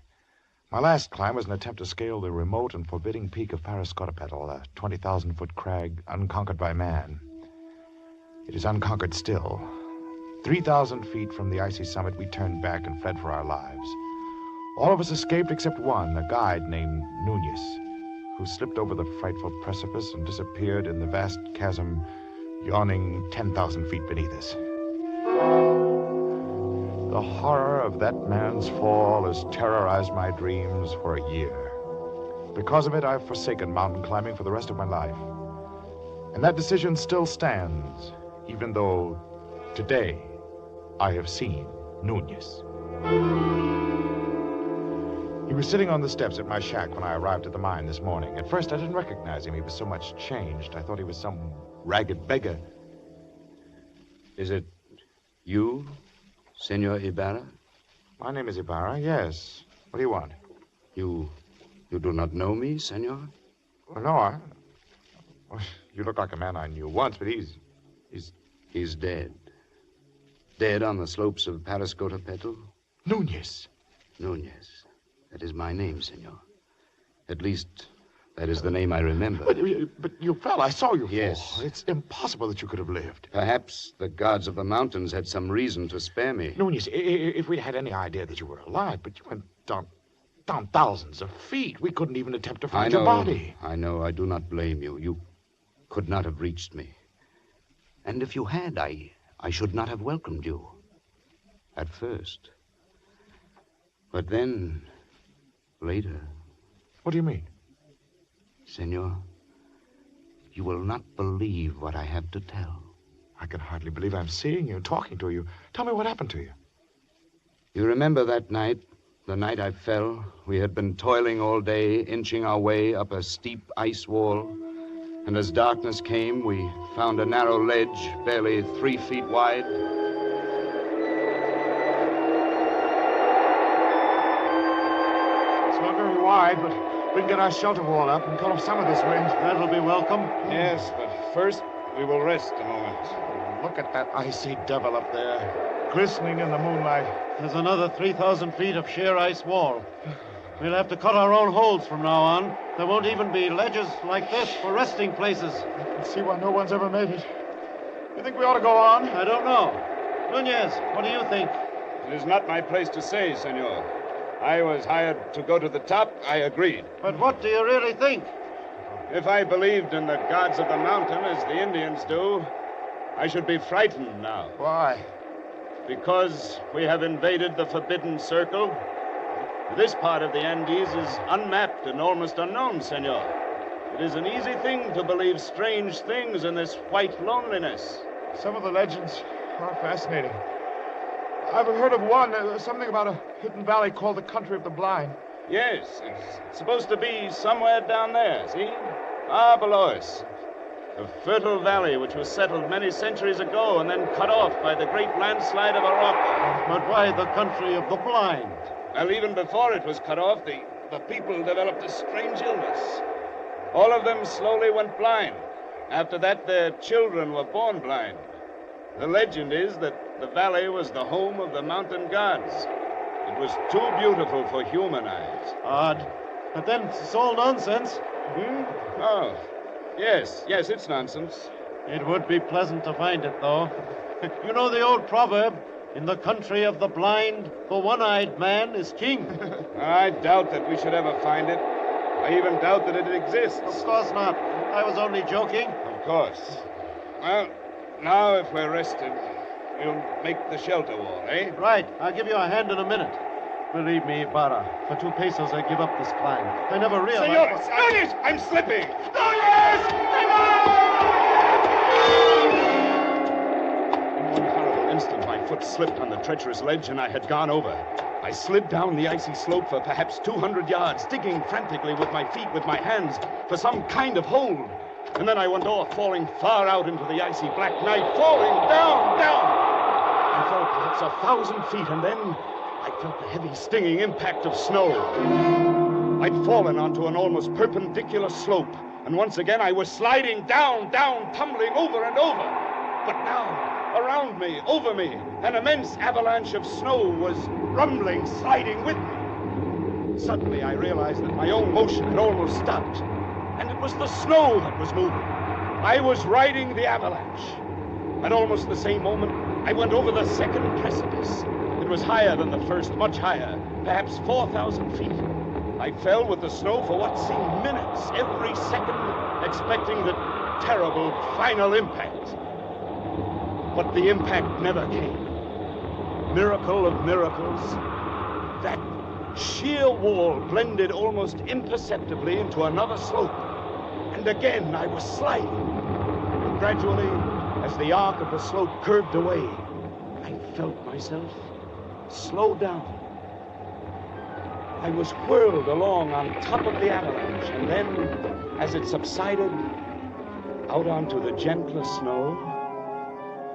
My last climb was an attempt to scale the remote and forbidding peak of Parascotopetl, a 20,000-foot crag unconquered by man. It is unconquered still. 3,000 feet from the icy summit, we turned back and fled for our lives. All of us escaped except one, a guide named Nunez, who slipped over the frightful precipice and disappeared in the vast chasm yawning 10,000 feet beneath us. The horror of that man's fall has terrorized my dreams for a year. Because of it, I've forsaken mountain climbing for the rest of my life. And that decision still stands, even though today I have seen Nunez. He was sitting on the steps at my shack when I arrived at the mine this morning. At first, I didn't recognize him. He was so much changed. I thought he was some ragged beggar. Is it you, Senor Ibarra? My name is Ibarra, yes. What do you want? You do not know me, senor? Well, no, well, you look like a man I knew once, but He's dead. Dead on the slopes of Parascotopetl. Nunez. Nunez. That is my name, senor. At least, that is the name I remember. But you fell. I saw you fall. Yes. It's impossible that you could have lived. Perhaps the gods of the mountains had some reason to spare me. Nunez, if we'd had any idea that you were alive, but you went down thousands of feet. We couldn't even attempt to find your body. I know. I do not blame you. You could not have reached me. And if you had, I should not have welcomed you. At first. But then, later. What do you mean? Senor, you will not believe what I have to tell. I can hardly believe I'm seeing you, talking to you. Tell me what happened to you. You remember that night, the night I fell? We had been toiling all day, inching our way up a steep ice wall. And as darkness came, we found a narrow ledge, barely 3 feet wide. It's not very wide, but we can get our shelter wall up and cut off some of this wind. That'll be welcome. Yes, but first we will rest a moment. Look at that icy devil up there, glistening in the moonlight. There's another 3,000 feet of sheer ice wall. We'll have to cut our own holes from now on. There won't even be ledges like this for resting places. I can see why no one's ever made it. You think we ought to go on? I don't know. Nunez, what do you think? It is not my place to say, senor. I was hired to go to the top. I agreed. But what do you really think? If I believed in the gods of the mountain as the Indians do, I should be frightened now. Why? Because we have invaded the Forbidden Circle, This part of the Andes is unmapped and almost unknown, senor. It is an easy thing to believe strange things in this white loneliness. Some of the legends are fascinating. I've heard of one, something about a hidden valley called the Country of the Blind. Yes, it's supposed to be somewhere down there, see? Below us. A fertile valley which was settled many centuries ago and then cut off by the great landslide of Morocco. But why the Country of the Blind? Well, even before it was cut off, the people developed a strange illness. All of them slowly went blind. After that, their children were born blind. The legend is that the valley was the home of the mountain gods. It was too beautiful for human eyes. Odd. But then it's all nonsense. Oh, yes, it's nonsense. It would be pleasant to find it, though. You know the old proverb, in the country of the blind, the one-eyed man is king. I doubt that we should ever find it. I even doubt that it exists. Of course not. I was only joking. Of course. Well, now if we're rested, we'll make the shelter wall, eh? Right. I'll give you a hand in a minute. Believe me, Ibarra, for 2 pesos I give up this climb. I never realized... Senores, I'm slipping! In one horrible instant, my foot slipped on the treacherous ledge and I had gone over. I slid down the icy slope for perhaps 200 yards, digging frantically with my feet, with my hands, for some kind of hold. And then I went off, falling far out into the icy black night, falling down. I fell perhaps 1,000 feet, and then I felt the heavy, stinging impact of snow. I'd fallen onto an almost perpendicular slope, and once again I was sliding down, tumbling over and over. But now, around me, over me, an immense avalanche of snow was rumbling, sliding with me. Suddenly I realized that my own motion had almost stopped, and it was the snow that was moving. I was riding the avalanche. At almost the same moment, I went over the second precipice. It was higher than the first, much higher, perhaps 4,000 feet. I fell with the snow for what seemed minutes, every second, expecting the terrible final impact. But the impact never came. Miracle of miracles. That sheer wall blended almost imperceptibly into another slope. And again I was sliding. And gradually, as the arc of the slope curved away, I felt myself slow down. I was whirled along on top of the avalanche, and then, as it subsided, out onto the gentler snow,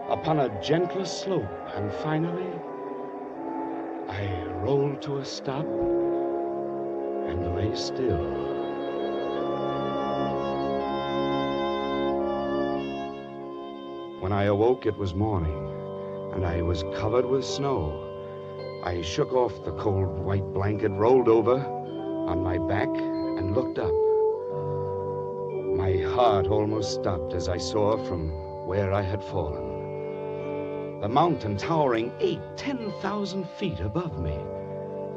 upon a gentler slope, and finally, I rolled to a stop and lay still. When I awoke, it was morning, and I was covered with snow. I shook off the cold white blanket, rolled over on my back, and looked up. My heart almost stopped as I saw from where I had fallen. The mountain towering 10,000 feet above me.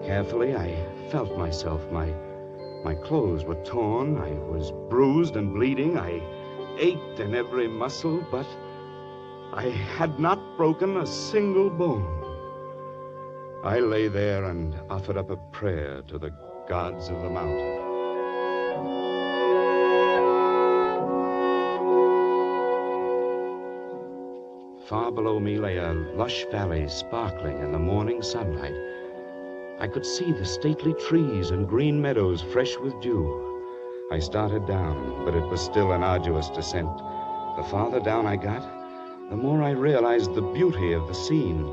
Carefully, I felt myself. My clothes were torn. I was bruised and bleeding. I ached in every muscle, but I had not broken a single bone. I lay there and offered up a prayer to the gods of the mountain. Far below me lay a lush valley sparkling in the morning sunlight. I could see the stately trees and green meadows fresh with dew. I started down, but it was still an arduous descent. The farther down I got, the more I realized the beauty of the scene.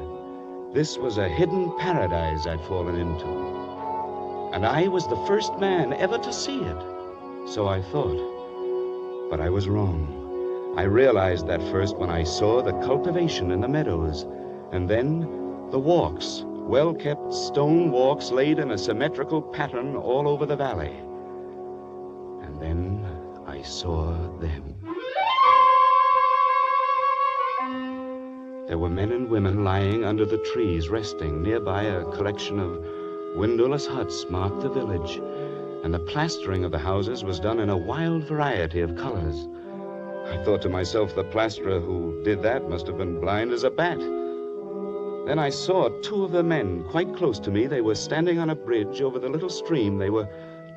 This was a hidden paradise I'd fallen into. And I was the first man ever to see it. So I thought. But I was wrong. I realized that first when I saw the cultivation in the meadows, and then the walks, well-kept stone walks laid in a symmetrical pattern all over the valley. And then I saw them. There were men and women lying under the trees, resting. Nearby, a collection of windowless huts marked the village, and the plastering of the houses was done in a wild variety of colors. I thought to myself, the plasterer who did that must have been blind as a bat. Then I saw two of the men quite close to me. They were standing on a bridge over the little stream. They were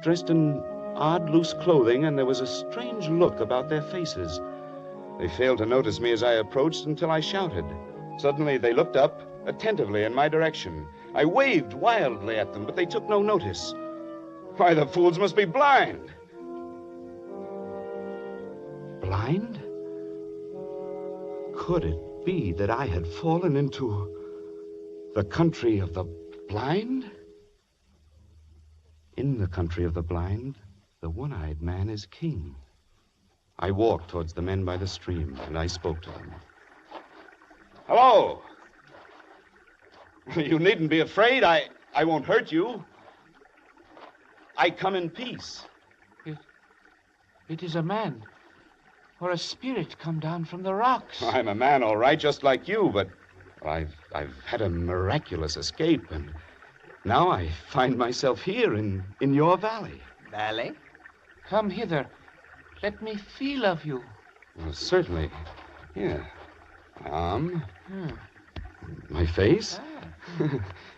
dressed in odd, loose clothing, and there was a strange look about their faces. They failed to notice me as I approached until I shouted. Suddenly, they looked up attentively in my direction. I waved wildly at them, but they took no notice. Why, the fools must be blind. Blind? Could it be that I had fallen into the country of the blind? In the country of the blind, the one-eyed man is king. I walked towards the men by the stream, and I spoke to them. Hello! You needn't be afraid. I won't hurt you. I come in peace. It is a man, or a spirit come down from the rocks. I'm a man, all right, just like you, but I've had a miraculous escape, and now I find myself here in your valley. Valley? Come hither. Let me feel of you. Well, certainly. Here. My arm. My face.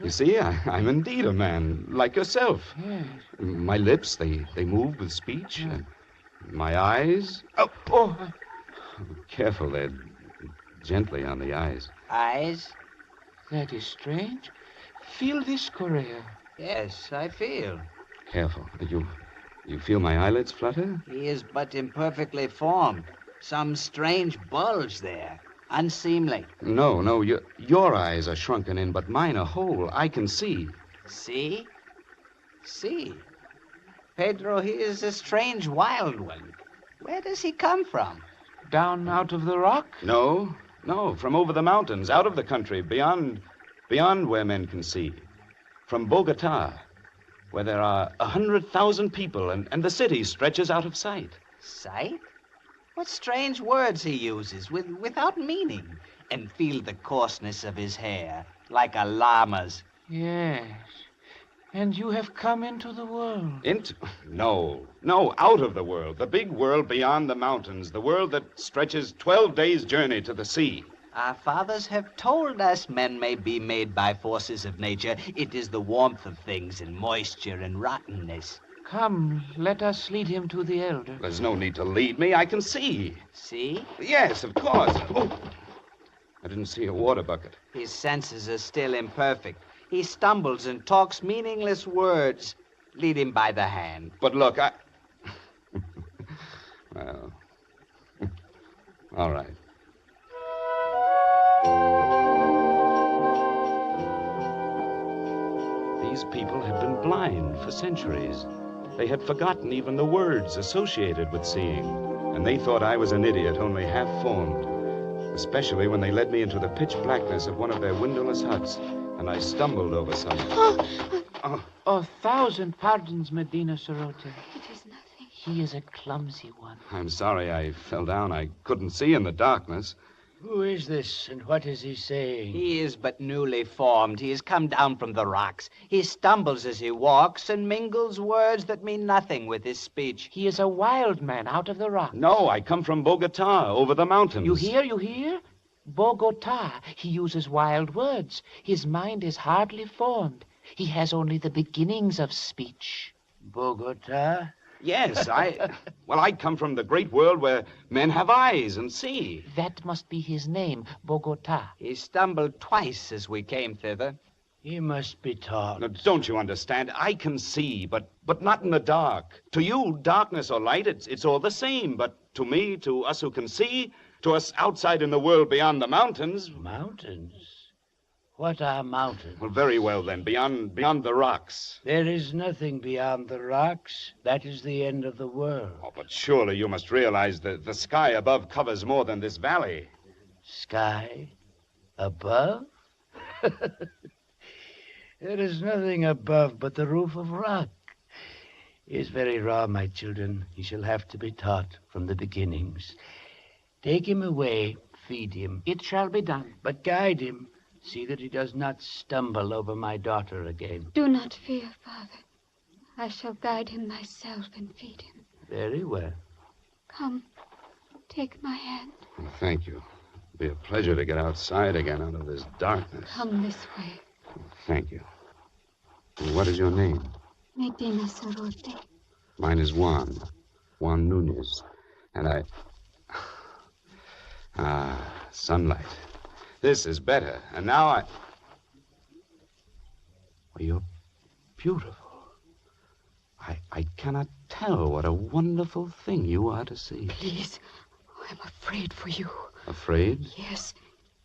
You see, I'm indeed a man, like yourself. Yes. My lips, they move with speech. And my eyes. Oh! Careful, they're gently on the eyes. Eyes? That is strange. Feel this, Correa. Yes, I feel. Careful. You feel my eyelids flutter? He is but imperfectly formed. Some strange bulge there. Unseemly. No, your eyes are shrunken in, but mine are whole. I can see. See? See? Pedro, he is a strange wild one. Where does he come from? Down out of the rock? No, from over the mountains, out of the country, beyond where men can see. From Bogota, where there are 100,000 people, and the city stretches out of sight. Sight? What strange words he uses, without meaning. And feel the coarseness of his hair, like a llama's. Yes. And you have come into the world. No, out of the world. The big world beyond the mountains. The world that stretches 12 days' journey to the sea. Our fathers have told us men may be made by forces of nature. It is the warmth of things and moisture and rottenness. Come, let us lead him to the elder. There's no need to lead me. I can see. See? Yes, of course. Oh, I didn't see a water bucket. His senses are still imperfect. He stumbles and talks meaningless words. Lead him by the hand. But look, Well, all right. These people had been blind for centuries. They had forgotten even the words associated with seeing, and they thought I was an idiot, only half-formed, especially when they led me into the pitch blackness of one of their windowless huts, and I stumbled over something. Oh, 1,000 pardons, Medina Sorote. It is nothing. He is a clumsy one. I'm sorry I fell down. I couldn't see in the darkness. Who is this, and what is he saying? He is but newly formed. He has come down from the rocks. He stumbles as he walks and mingles words that mean nothing with his speech. He is a wild man out of the rocks. No, I come from Bogota, over the mountains. You hear? Bogota. He uses wild words. His mind is hardly formed. He has only the beginnings of speech. Bogota? Yes, I come from the great world where men have eyes and see. That must be his name, Bogota. He stumbled twice as we came thither. He must be taught. Now, don't you understand? I can see, but not in the dark. To you, darkness or light, it's all the same. But to me, to us who can see, to us outside in the world beyond the mountains... Mountains? What are mountains? Well, very well, then, beyond the rocks. There is nothing beyond the rocks. That is the end of the world. Oh, but surely you must realize that the sky above covers more than this valley. Sky? Above? There is nothing above but the roof of rock. He is very raw, my children. He shall have to be taught from the beginnings. Take him away, feed him. It shall be done. But guide him. See that he does not stumble over my daughter again. Do not fear, Father. I shall guide him myself and feed him. Very well. Come, take my hand. Well, thank you. It'll be a pleasure to get outside again out of this darkness. Come this way. Thank you. And what is your name? Medina Sarote. Mine is Juan. Juan Nunez. And I... sunlight. This is better. And now I... Well, you're beautiful. I cannot tell what a wonderful thing you are to see. Please, I'm afraid for you. Afraid? Yes.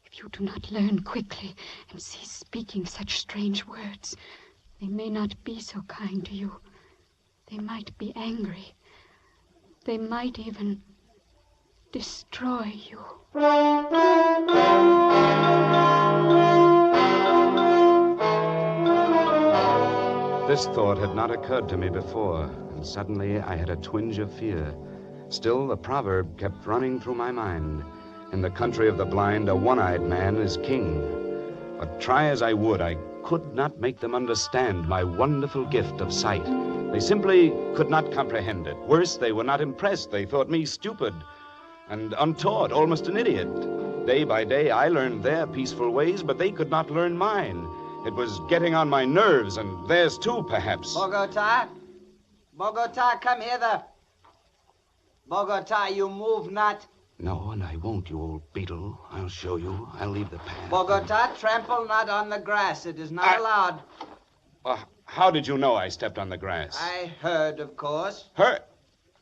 If you do not learn quickly and cease speaking such strange words, they may not be so kind to you. They might be angry. They might even destroy you. This thought had not occurred to me before, and suddenly I had a twinge of fear. Still, the proverb kept running through my mind. In the country of the blind, a one-eyed man is king. But try as I would, I could not make them understand my wonderful gift of sight. They simply could not comprehend it. Worse, they were not impressed. They thought me stupid and untaught, almost an idiot. Day by day, I learned their peaceful ways, but they could not learn mine. It was getting on my nerves, and theirs too, perhaps. Bogota? Bogota, come hither. Bogota, you move not. No, and I won't, you old beetle. I'll show you. I'll leave the path. Bogota, trample not on the grass. It is not allowed. How did you know I stepped on the grass? I heard, of course. Heard?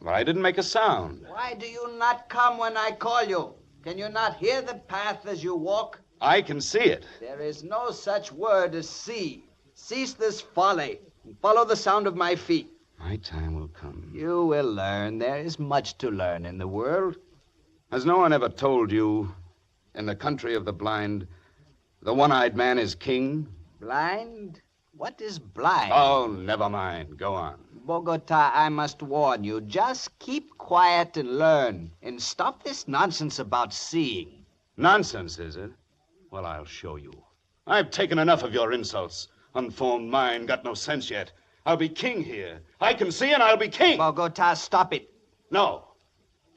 But I didn't make a sound. Why do you not come when I call you? Can you not hear the path as you walk? I can see it. There is no such word as see. Cease this folly and follow the sound of my feet. My time will come. You will learn. There is much to learn in the world. Has no one ever told you, in the country of the blind, the one-eyed man is king? Blind? What is blind? Oh, never mind. Go on. Bogota, I must warn you. Just keep quiet and learn. And stop this nonsense about seeing. Nonsense, is it? Well, I'll show you. I've taken enough of your insults. Unformed mind, got no sense yet. I'll be king here. I can see and I'll be king. Bogota, stop it. No,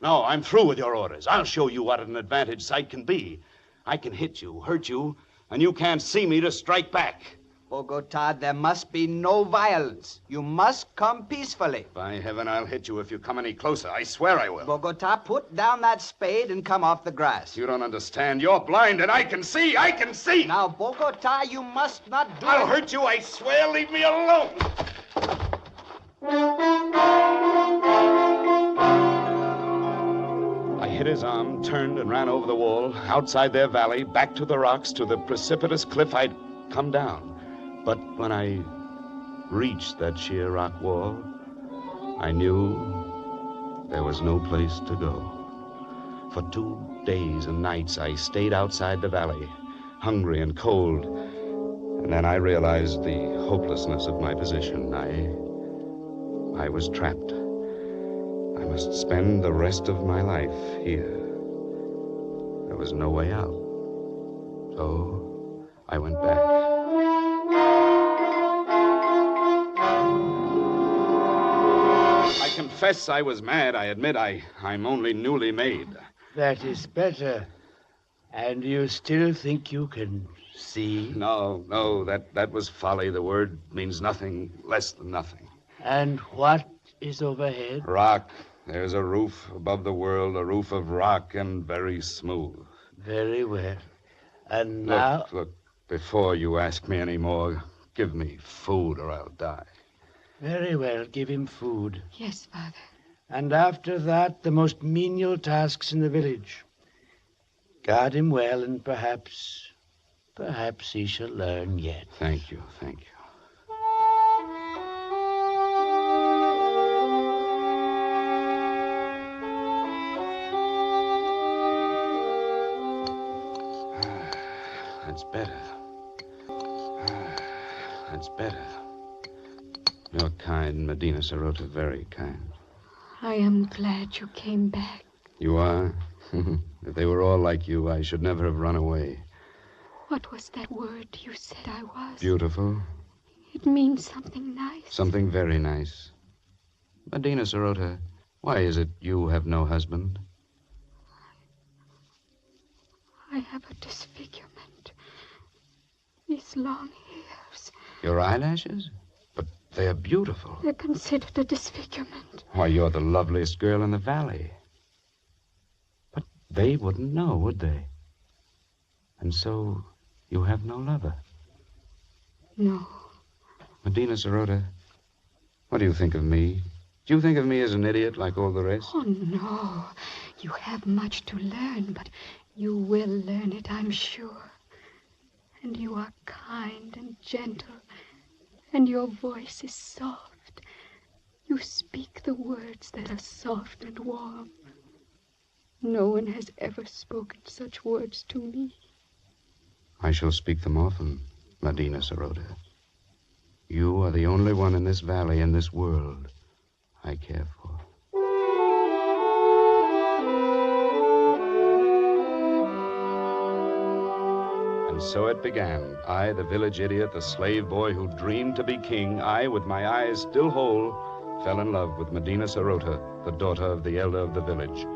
I'm through with your orders. I'll show you what an advantage sight can be. I can hit you, hurt you, and you can't see me to strike back. Bogota, there must be no violence. You must come peacefully. By heaven, I'll hit you if you come any closer. I swear I will. Bogota, put down that spade and come off the grass. You don't understand. You're blind and I can see. I can see. Now, Bogota, you must not do I'll hurt you, I swear. Leave me alone. I hit his arm, turned and ran over the wall, outside their valley, back to the rocks, to the precipitous cliff I'd come down. But when I reached that sheer rock wall, I knew there was no place to go. For 2 days and nights, I stayed outside the valley, hungry and cold. And then I realized the hopelessness of my position. I was trapped. I must spend the rest of my life here. There was no way out. So I went back. I confess I was mad. I admit I'm only newly made. That is better. And you still think you can see? No, that was folly. The word means nothing, less than nothing. And what is overhead? Rock. There's a roof above the world, a roof of rock and very smooth. Very well. And now... Look, before you ask me any more, give me food or I'll die. Very well, give him food. Yes, Father. And after that, the most menial tasks in the village. Guard him well, and perhaps he shall learn yet. Thank you. That's better. You're kind, Medina Sarote, very kind. I am glad you came back. You are? If they were all like you, I should never have run away. What was that word you said I was? Beautiful. It means something nice. Something very nice. Medina Sarote, why is it you have no husband? I have a disfigurement. These long hairs. Your eyelashes? But they're beautiful. They're considered a disfigurement. Why, you're the loveliest girl in the valley. But they wouldn't know, would they? And so you have no lover? No. Medina Sirota, what do you think of me? Do you think of me as an idiot like all the rest? Oh, no. You have much to learn, but you will learn it, I'm sure. And you are kind and gentle, and your voice is soft. You speak the words that are soft and warm. No one has ever spoken such words to me. I shall speak them often, Medina Sirota. You are the only one in this valley, in this world, I care for. And so it began. I, the village idiot, the slave boy who dreamed to be king, I, with my eyes still whole, fell in love with Medina Sirota, the daughter of the elder of the village.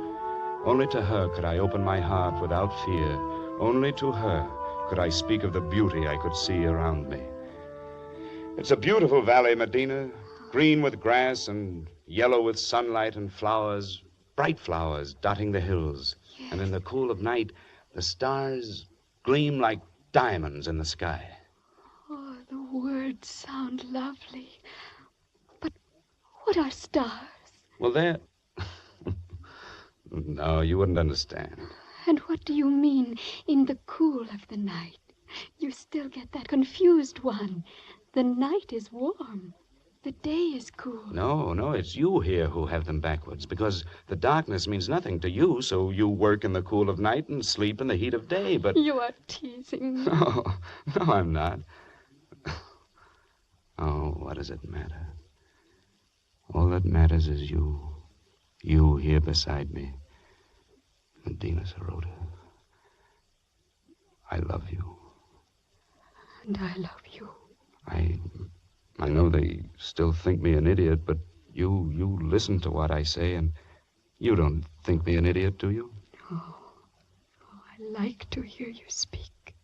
Only to her could I open my heart without fear. Only to her could I speak of the beauty I could see around me. It's a beautiful valley, Medina, green with grass and yellow with sunlight and flowers, bright flowers dotting the hills. Yes. And in the cool of night, the stars gleam like diamonds in the sky. Oh, the words sound lovely. But what are stars? Well, they're... No, you wouldn't understand. And what do you mean, in the cool of the night? You still get that confused one. The night is warm. The day is cool. No, it's you here who have them backwards, because the darkness means nothing to you, so you work in the cool of night and sleep in the heat of day, but... You are teasing me. No, I'm not. Oh, what does it matter? All that matters is you. You here beside me. Medina Sirota. I love you. And I love you. I know they still think me an idiot, but you listen to what I say, and you don't think me an idiot, do you? Oh, I like to hear you speak.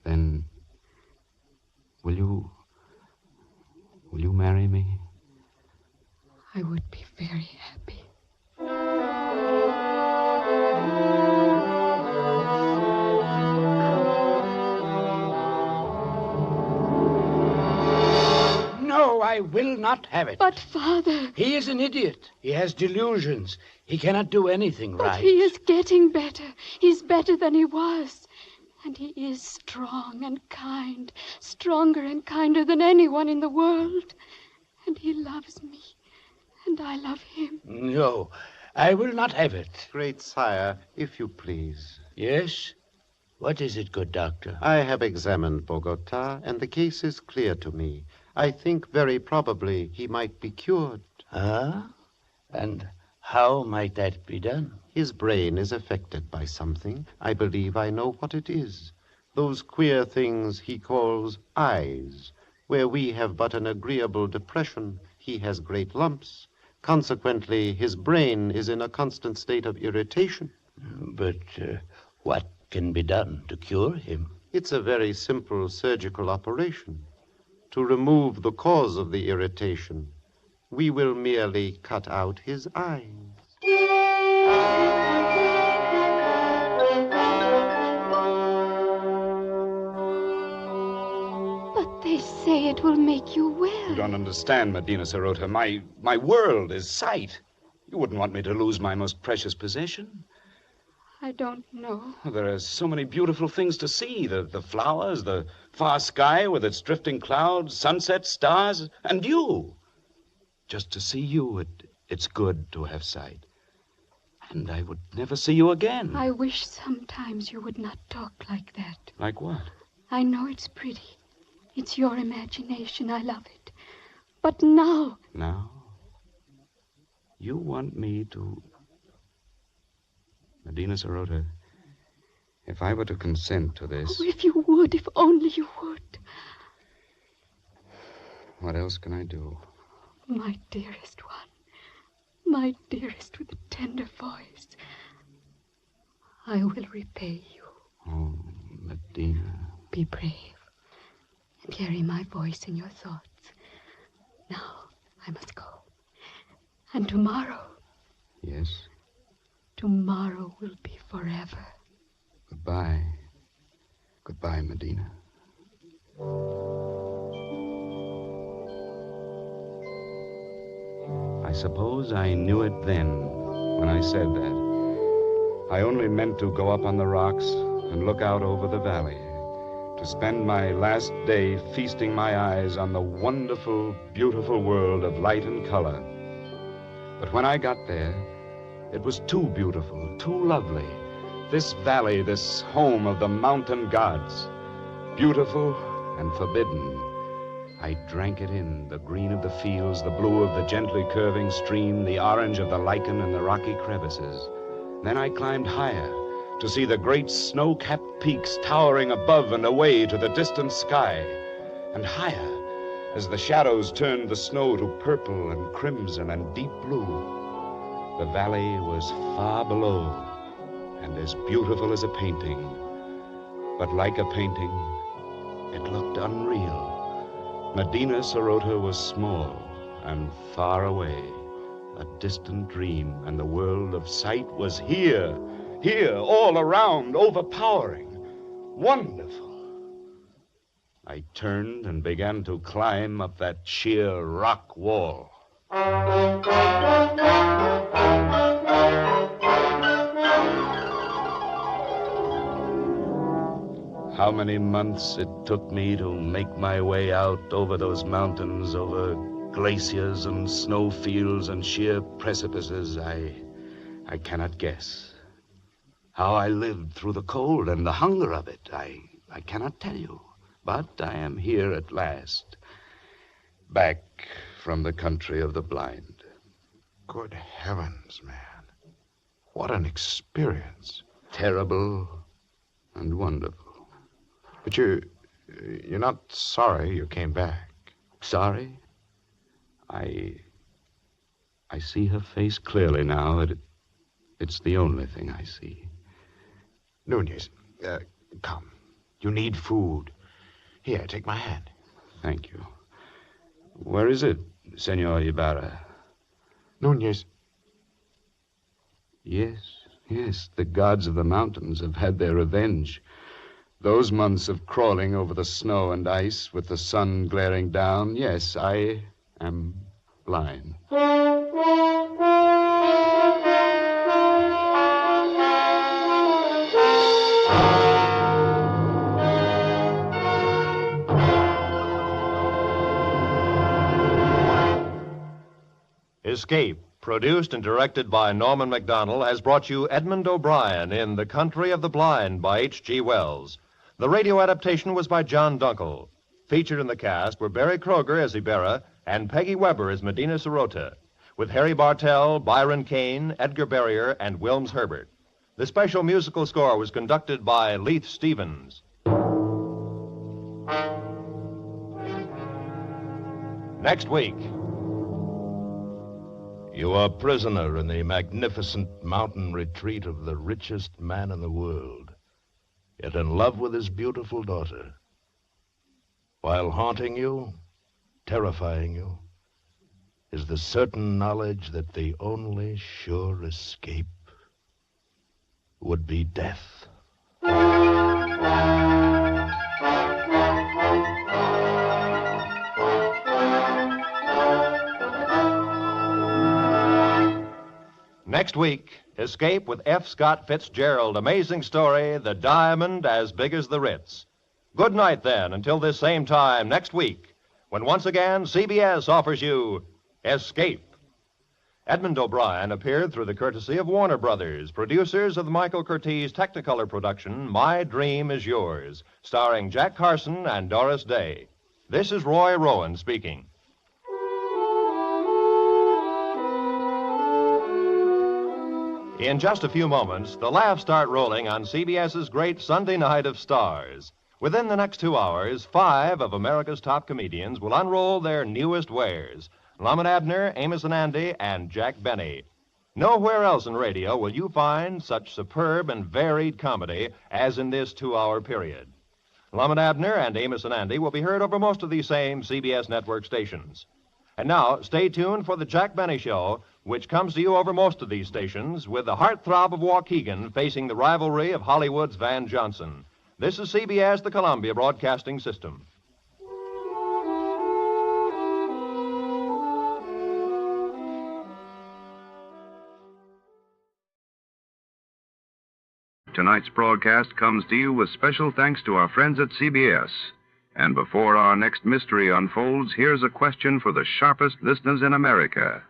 Then, will you marry me? I would be very happy. No, I will not have it. But, Father... He is an idiot. He has delusions. He cannot do anything right. But he is getting better. He's better than he was. And he is strong and kind, stronger and kinder than anyone in the world. And he loves me, and I love him. No, I will not have it. Great sire, if you please. Yes? What is it, good doctor? I have examined Bogota, and the case is clear to me. I think very probably he might be cured. Ah? And how might that be done? His brain is affected by something. I believe I know what it is. Those queer things he calls eyes. Where we have but an agreeable depression, he has great lumps. Consequently, his brain is in a constant state of irritation. But what can be done to cure him? It's a very simple surgical operation. To remove the cause of the irritation, we will merely cut out his eyes. But they say it will make you well. You don't understand, Medina Sirota. My world is sight. You wouldn't want me to lose my most precious possession. I don't know. There are so many beautiful things to see. The flowers, the far sky with its drifting clouds, sunsets, stars, and you. Just to see you, it's good to have sight. And I would never see you again. I wish sometimes you would not talk like that. Like what? I know it's pretty. It's your imagination. I love it. But now... Now? You want me to... Medina Sirota, if I were to consent to this... Oh, if you would, if only you would. What else can I do? My dearest one, my dearest with the tender voice, I will repay you. Oh, Medina. Be brave and carry my voice in your thoughts. Now I must go. And tomorrow. Yes? Tomorrow will be forever. Goodbye. Goodbye, Medina. I suppose I knew it then when I said that. I only meant to go up on the rocks and look out over the valley, to spend my last day feasting my eyes on the wonderful, beautiful world of light and color. But when I got there, it was too beautiful, too lovely. This valley, this home of the mountain gods, beautiful and forbidden. I drank it in, the green of the fields, the blue of the gently curving stream, the orange of the lichen and the rocky crevices. Then I climbed higher to see the great snow-capped peaks towering above and away to the distant sky, and higher as the shadows turned the snow to purple and crimson and deep blue. The valley was far below and as beautiful as a painting. But like a painting, it looked unreal. Medina Sarote was small and far away, a distant dream, and the world of sight was here, all around, overpowering, wonderful. I turned and began to climb up that sheer rock wall. How many months it took me to make my way out over those mountains, over glaciers and snowfields and sheer precipices, I cannot guess. How I lived through the cold and the hunger of it, I cannot tell you. But I am here at last, back from the country of the blind. Good heavens, man. What an experience. Terrible and wonderful. But you're not sorry you came back. Sorry? I see her face clearly now. It's the only thing I see. Nunez, come. You need food. Here, take my hand. Thank you. Where is it, Senor Ibarra? Nunez. Yes, the gods of the mountains have had their revenge. Those months of crawling over the snow and ice with the sun glaring down, yes, I am blind. Escape, produced and directed by Norman MacDonald, has brought you Edmond O'Brien in The Country of the Blind by H.G. Wells. The radio adaptation was by John Dunkel. Featured in the cast were Barry Kroger as Ibarra and Peggy Weber as Medina Sarote, with Harry Bartell, Byron Kane, Edgar Barrier, and Wilms Herbert. The special musical score was conducted by Leith Stevens. Next week. You are prisoner in the magnificent mountain retreat of the richest man in the world, yet in love with his beautiful daughter. While haunting you, terrifying you, is the certain knowledge that the only sure escape would be death. Next week, Escape with F. Scott Fitzgerald. Amazing story, The Diamond as Big as the Ritz. Good night, then, until this same time next week, when once again CBS offers you Escape. Edmond O'Brien appeared through the courtesy of Warner Brothers, producers of the Michael Curtiz Technicolor production, My Dream is Yours, starring Jack Carson and Doris Day. This is Roy Rowan speaking. In just a few moments, the laughs start rolling on CBS's great Sunday Night of Stars. Within the next 2 hours, 5 of America's top comedians will unroll their newest wares. Lum and Abner, Amos and Andy, and Jack Benny. Nowhere else in radio will you find such superb and varied comedy as in this 2-hour period. Lum and Abner and Amos and Andy will be heard over most of these same CBS network stations. And now, stay tuned for the Jack Benny Show, which comes to you over most of these stations with the heartthrob of Waukegan facing the rivalry of Hollywood's Van Johnson. This is CBS, the Columbia Broadcasting System. Tonight's broadcast comes to you with special thanks to our friends at CBS. And before our next mystery unfolds, here's a question for the sharpest listeners in America.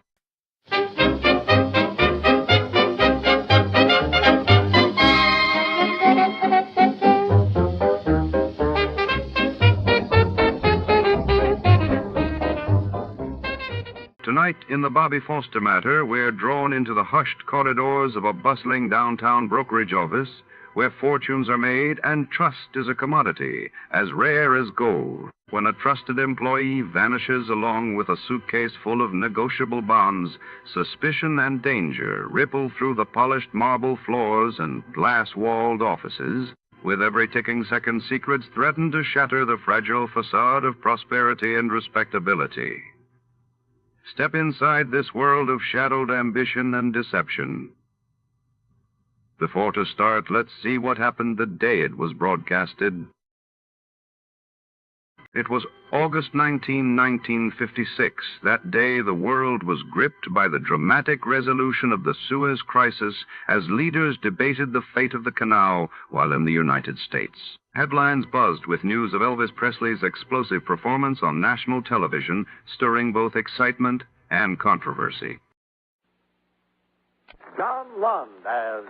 Tonight, in the Bobby Foster matter, we're drawn into the hushed corridors of a bustling downtown brokerage office where fortunes are made and trust is a commodity as rare as gold. When a trusted employee vanishes along with a suitcase full of negotiable bonds, suspicion and danger ripple through the polished marble floors and glass-walled offices, with every ticking second secrets threaten to shatter the fragile facade of prosperity and respectability. Step inside this world of shadowed ambition and deception. Before to start, let's see what happened the day it was broadcasted. It was August 19, 1956. That day, the world was gripped by the dramatic resolution of the Suez Crisis as leaders debated the fate of the canal while in the United States. Headlines buzzed with news of Elvis Presley's explosive performance on national television, stirring both excitement and controversy. John Lund as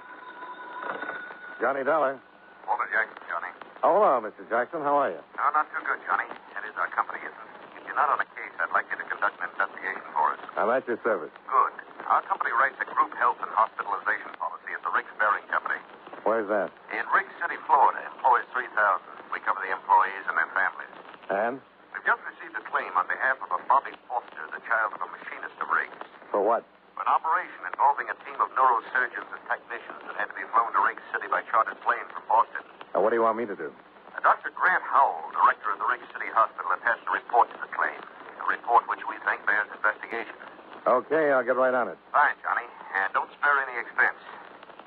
Johnny Dollar. Walter Jackson, Johnny. Oh, hello, Mr. Jackson. How are you? No, not too good, Johnny. That is, our company isn't. If you're not on a case, I'd like you to conduct an investigation for us. I'm at your service. Good. Our company writes a group health and hospitalization policy at the Riggs Bearing Company. Where's that? In Riggs City, Florida. Employs 3,000. We cover the employees and their families. And? We've just received a claim on behalf of a Bobby Foster, the child of a machinist of Riggs. For what? An operation involving a team of neurosurgeons and technicians that had to be flown to Riggs City by chartered plane from Boston. Now, what do you want me to do? Dr. Grant Howell, director of the Riggs City Hospital, attached a report to the claim. A report which we think bears investigation. Okay, I'll get right on it. Fine, Johnny. And don't spare any expense.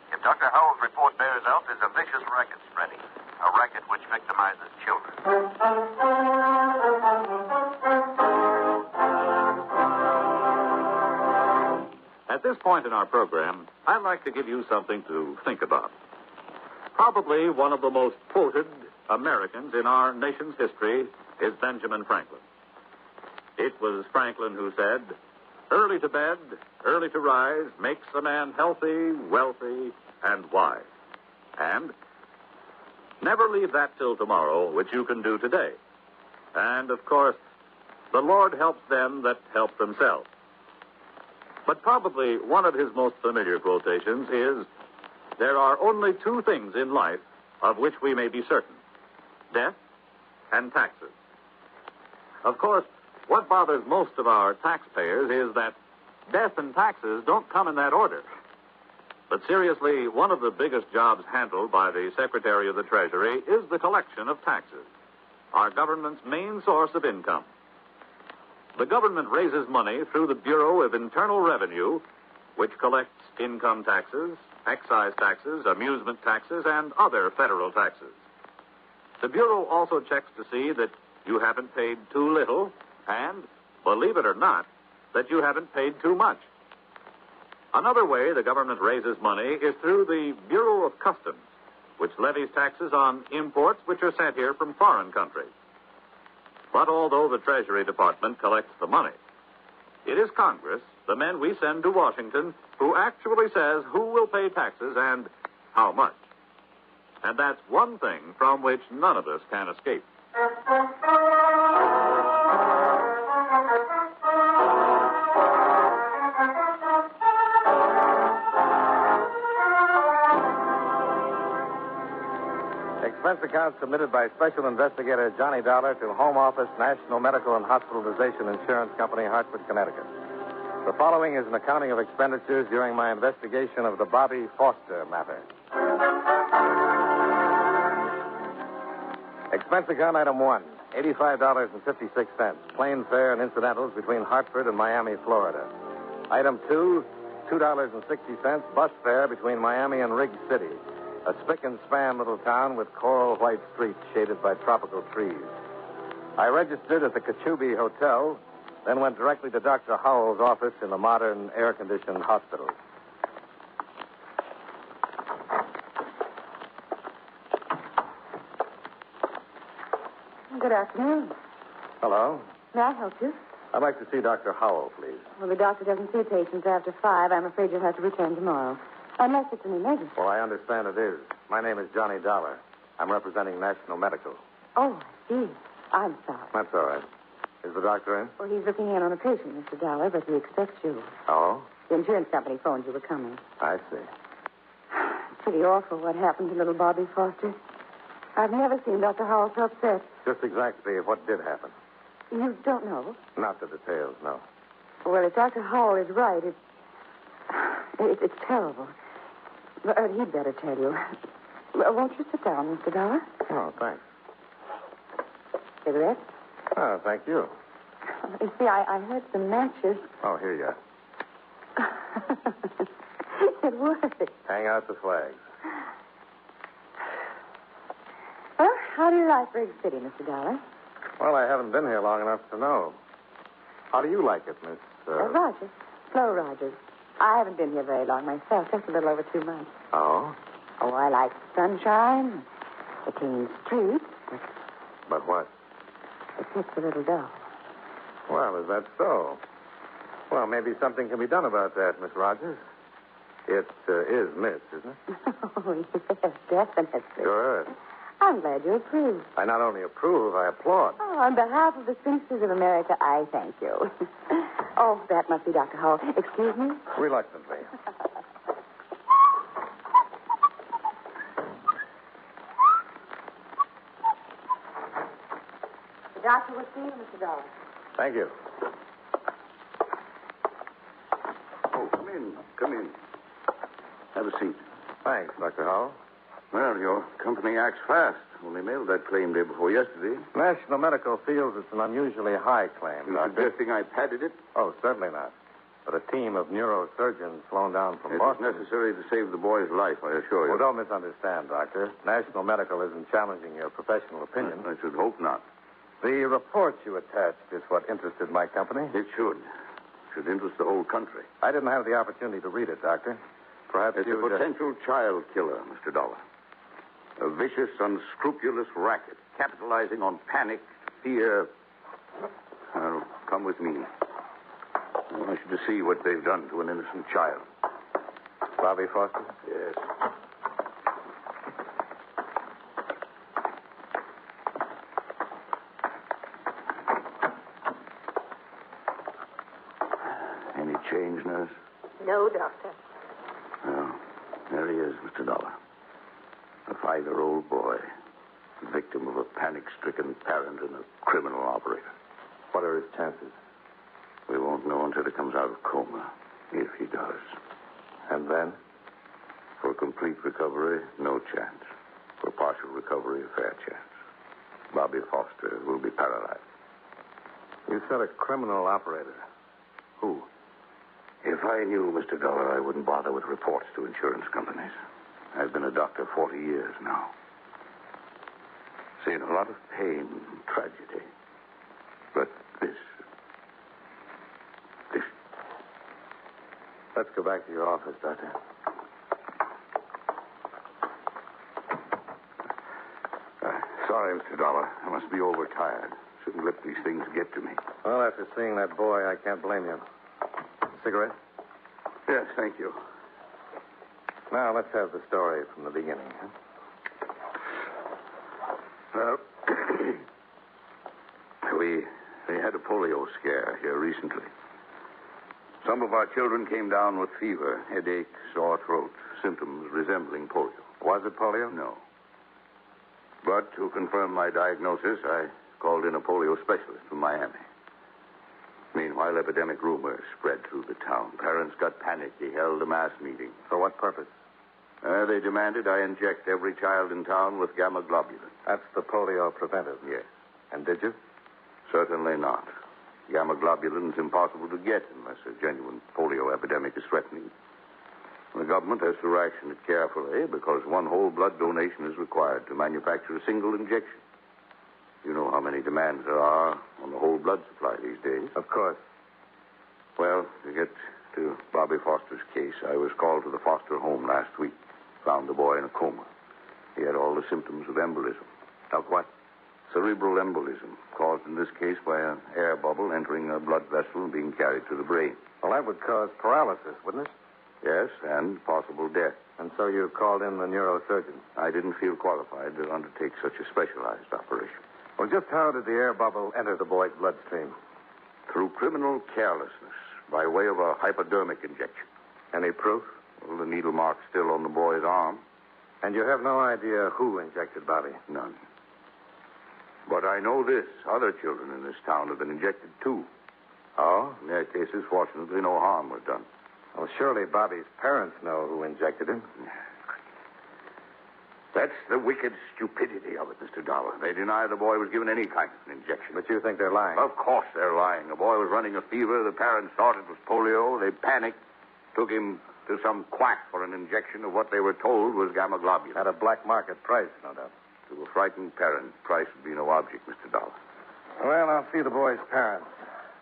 If Dr. Howell's report bears out, there's a vicious racket spreading. A racket which victimizes children. At this point in our program, I'd like to give you something to think about. Probably one of the most quoted Americans in our nation's history is Benjamin Franklin. It was Franklin who said, "Early to bed, early to rise makes a man healthy, wealthy, and wise." And never leave that till tomorrow, which you can do today. And, of course, the Lord helps them that help themselves. But probably one of his most familiar quotations is, "There are only two things in life of which we may be certain: death and taxes." Of course, what bothers most of our taxpayers is that death and taxes don't come in that order. But seriously, one of the biggest jobs handled by the Secretary of the Treasury is the collection of taxes, our government's main source of income. The government raises money through the Bureau of Internal Revenue, which collects income taxes, excise taxes, amusement taxes, and other federal taxes. The Bureau also checks to see that you haven't paid too little and, believe it or not, that you haven't paid too much. Another way the government raises money is through the Bureau of Customs, which levies taxes on imports which are sent here from foreign countries. But although the Treasury Department collects the money, it is Congress, the men we send to Washington, who actually says who will pay taxes and how much. And that's one thing from which none of us can escape. Expense account submitted by Special Investigator Johnny Dollar to Home Office, National Medical and Hospitalization Insurance Company, Hartford, Connecticut. The following is an accounting of expenditures during my investigation of the Bobby Foster matter. Expense account item 1, $85.56, plane fare and incidentals between Hartford and Miami, Florida. Item 2, $2.60, bus fare between Miami and Rig City, a spick and span little town with coral white streets shaded by tropical trees. I registered at the Cachubi Hotel, then went directly to Dr. Howell's office in the modern, air-conditioned hospital. Good afternoon. Hello. May I help you? I'd like to see Dr. Howell, please. Well, the doctor doesn't see patients after 5. I'm afraid you'll have to return tomorrow. Unless it's an emergency. Well, I understand it is. My name is Johnny Dollar. I'm representing National Medical. Oh, I see. I'm sorry. That's all right. Is the doctor in? Well, he's looking in on a patient, Mr. Dollar, but he expects you. Oh? The insurance company phoned you were coming. I see. It's pretty awful what happened to little Bobby Foster. I've never seen Dr. Howell so upset. Just exactly what did happen. You don't know? Not the details, no. Well, if Dr. Howell is right, it's terrible. But he'd better tell you. Well, won't you sit down, Mr. Dollar? Oh, thanks. Cigarette? Oh, thank you. You see, I heard some matches. Oh, here you are. It worked. Hang out the flags. Well, how do you like Rig City, Mr. Dollar? Well, I haven't been here long enough to know. How do you like it, Miss... Rogers. Flo Rogers. I haven't been here very long myself, just a little over 2 months. Oh? Oh, I like the sunshine, the clean streets. But what? It gets a little dull. Well, is that so? Well, maybe something can be done about that, Miss Rogers. It is Miss, isn't it? Oh, yes, definitely. Sure. I'm glad you approve. I not only approve, I applaud. Oh, on behalf of the spinsters of America, I thank you. Oh, that must be Dr. Howell. Excuse me? Reluctantly. The doctor will see you, Mr. Dollar. Thank you. Oh, come in. Come in. Have a seat. Thanks, Dr. Howell. Well, your company acts fast. Only mailed that claim day before yesterday. National Medical feels it's an unusually high claim, You Doctor. suggesting I padded it? Oh, certainly not. But a team of neurosurgeons flown down from It is Boston... necessary to save the boy's life, I assure you. Well, don't misunderstand, Doctor. National Medical isn't challenging your professional opinion. I should hope not. The report you attached is what interested my company. It should. Should interest the whole country. I didn't have the opportunity to read it, Doctor. Perhaps It's a potential child killer, Mr. Dollar. A vicious, unscrupulous racket, capitalizing on panic, fear. Now, come with me. I want you to see what they've done to an innocent child. Bobby Foster? Yes. Any change, nurse? No, Doctor. Well, there he is, Mr. Dollar. A 5-year-old boy, victim of a panic-stricken parent and a criminal operator. What are his chances? We won't know until he comes out of coma, if he does. And then? For complete recovery, no chance. For partial recovery, a fair chance. Bobby Foster will be paralyzed. You said a criminal operator. Who? If I knew, Mr. Dollar, I wouldn't bother with reports to insurance companies. I've been a doctor 40 years now. Seen a lot of pain and tragedy. But this... Let's go back to your office, Doctor. Sorry, Mr. Dollar. I must be overtired. Shouldn't let these things get to me. Well, after seeing that boy, I can't blame you. Cigarette? Yes, thank you. Now, let's have the story from the beginning, huh? Well, we had a polio scare here recently. Some of our children came down with fever, headache, sore throat, symptoms resembling polio. Was it polio? No. But to confirm my diagnosis, I called in a polio specialist from Miami. Meanwhile, epidemic rumors spread through the town. Parents got panicked. He held a mass meeting. For what purpose? They demanded I inject every child in town with gamma globulin. That's the polio preventive. Yes. And did you? Certainly not. Gamma globulin is impossible to get unless a genuine polio epidemic is threatening. The government has to ration it carefully because one whole blood donation is required to manufacture a single injection. You know how many demands there are on the whole blood supply these days. Of course. Well, to get to Bobby Foster's case, I was called to the Foster home last week. Found the boy in a coma. He had all the symptoms of embolism. Of what? Cerebral embolism, caused in this case by an air bubble entering a blood vessel and being carried to the brain. Well, that would cause paralysis, wouldn't it? Yes, and possible death. And so you called in the neurosurgeon? I didn't feel qualified to undertake such a specialized operation. Well, just how did the air bubble enter the boy's bloodstream? Through criminal carelessness, by way of a hypodermic injection. Any proof? Well, the needle mark's still on the boy's arm. And you have no idea who injected Bobby? None. But I know this. Other children in this town have been injected, too. Oh? In their cases, fortunately, no harm was done. Well, surely Bobby's parents know who injected him. That's the wicked stupidity of it, Mr. Dollar. They deny the boy was given any kind of an injection. But you think they're lying? Of course they're lying. The boy was running a fever. The parents thought it was polio. They panicked, took him to some quack for an injection of what they were told was gamma globulin. At a black market price, no doubt. To a frightened parent, price would be no object, Mr. Dollar. Well, I'll see the boy's parents.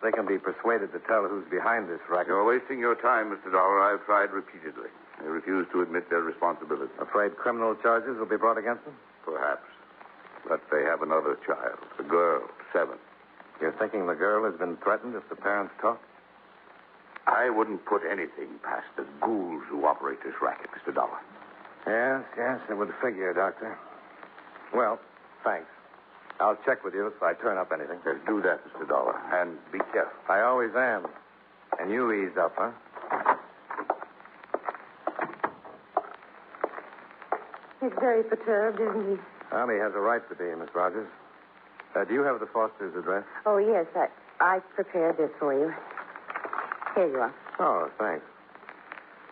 They can be persuaded to tell who's behind this racket. You're wasting your time, Mr. Dollar. I've tried repeatedly. They refuse to admit their responsibility. Afraid criminal charges will be brought against them? Perhaps. But they have another child, a girl, 7. You're thinking the girl has been threatened if the parents talk? I wouldn't put anything past the ghouls who operate this racket, Mr. Dollar. Yes, it would figure, Doctor. Well, thanks. I'll check with you if I turn up anything. Yes, do that, Mr. Dollar, and be careful. I always am. And you ease up, huh? He's very perturbed, isn't he? Well, he has a right to be, Miss Rogers. Do you have the Foster's address? Oh, yes. I prepared this for you. Here you are. Oh, thanks.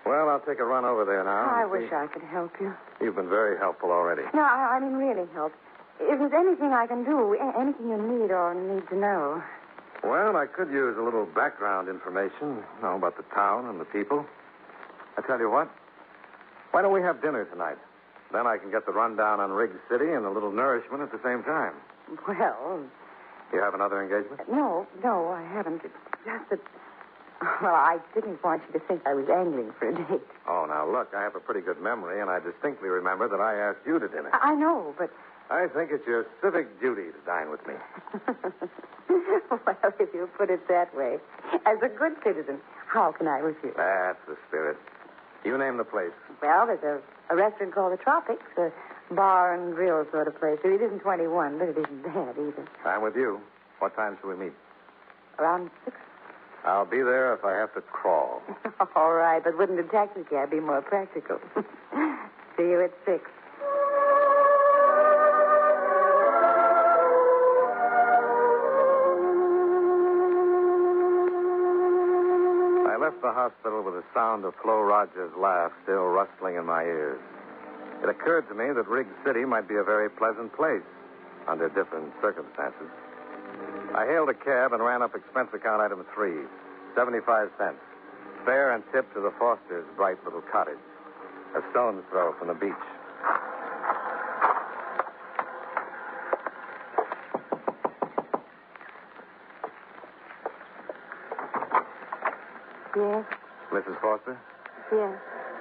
Well, I'll take a run over there now. I wish I could help you. You've been very helpful already. No, I mean really help. If there's anything I can do, anything you need or need to know. Well, I could use a little background information, about the town and the people. I tell you what, why don't we have dinner tonight? Then I can get the rundown on Riggs City and a little nourishment at the same time. Well... You have another engagement? No, I haven't. It's just that... Well, I didn't want you to think I was angling for a date. Oh, now, look, I have a pretty good memory, and I distinctly remember that I asked you to dinner. I know, but... I think it's your civic duty to dine with me. Well, if you put it that way, as a good citizen, how can I refuse? That's the spirit. You name the place. Well, there's a restaurant called the Tropics, a bar and grill sort of place. It isn't 21, but it isn't bad either. I'm with you. What time shall we meet? Around 6. I'll be there if I have to crawl. All right, but wouldn't a taxi cab be more practical? See you at 6. I left the hospital with the sound of Flo Rogers' laugh still rustling in my ears. It occurred to me that Riggs City might be a very pleasant place under different circumstances. I hailed a cab and ran up expense account item 3, 75 cents. Fare and tip to the Fosters' bright little cottage, a stone's throw from the beach. Yes? Mrs. Foster? Yes.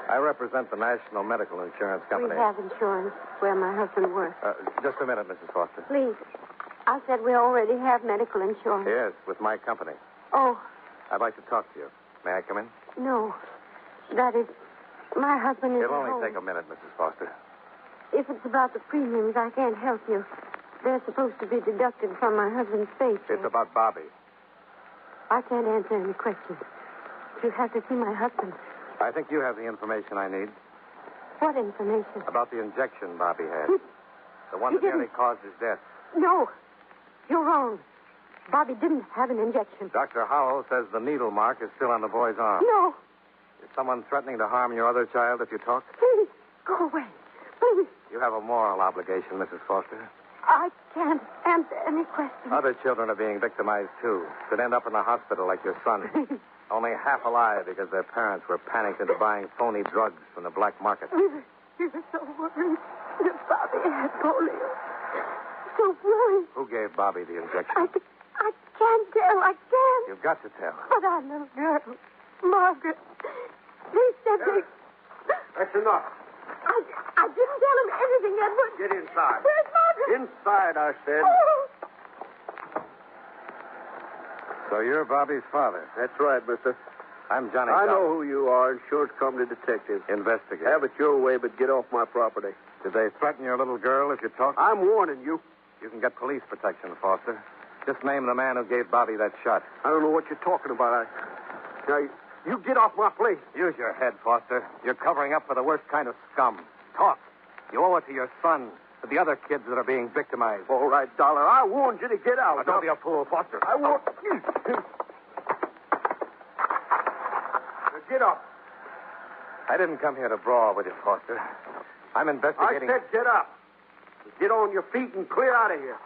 I represent the National Medical Insurance Company. We have insurance where my husband works. Just a minute, Mrs. Foster. Please. I said we already have medical insurance. Yes, with my company. Oh. I'd like to talk to you. May I come in? No. That is, my husband is It'll at only home. take a minute, Mrs. Foster. If it's about the premiums, I can't help you. They're supposed to be deducted from my husband's paycheck. It's about Bobby. I can't answer any questions. You have to see my husband. I think you have the information I need. What information? About the injection Bobby had. The one He that nearly didn't- caused his death. No. You're wrong. Bobby didn't have an injection. Dr. Howell says the needle mark is still on the boy's arm. No. Is someone threatening to harm your other child if you talk? Please, go away. Please. You have a moral obligation, Mrs. Foster. I can't answer any questions. Other children are being victimized, too. Could end up in the hospital like your son. Only half alive because their parents were panicked into buying phony drugs from the black market. We were so worried that Bobby had polio. So worried. Who gave Bobby the injection? I can't tell. I can't. You've got to tell. But our little girl, Margaret. Please send me. That's enough. I didn't tell him anything, Edward. Get inside. Where's Margaret? Inside, I said. Oh. So you're Bobby's father. That's right, mister. I'm Johnny. I Dollar. know who you are, insurance company detective. Investigate. Have it your way, but get off my property. Did they threaten your little girl if you talk? I'm warning you. You can get police protection, Foster. Just name the man who gave Bobby that shot. I don't know what you're talking about. Now, you get off my place. Use your head, Foster. You're covering up for the worst kind of scum. Talk. You owe it to your son, to the other kids that are being victimized. All right, Dollar. I warned you to get out. Now, don't be a fool, Foster. I warned you. Get up. I didn't come here to brawl with you, Foster. I'm investigating... I said get up. Get on your feet and clear out of here.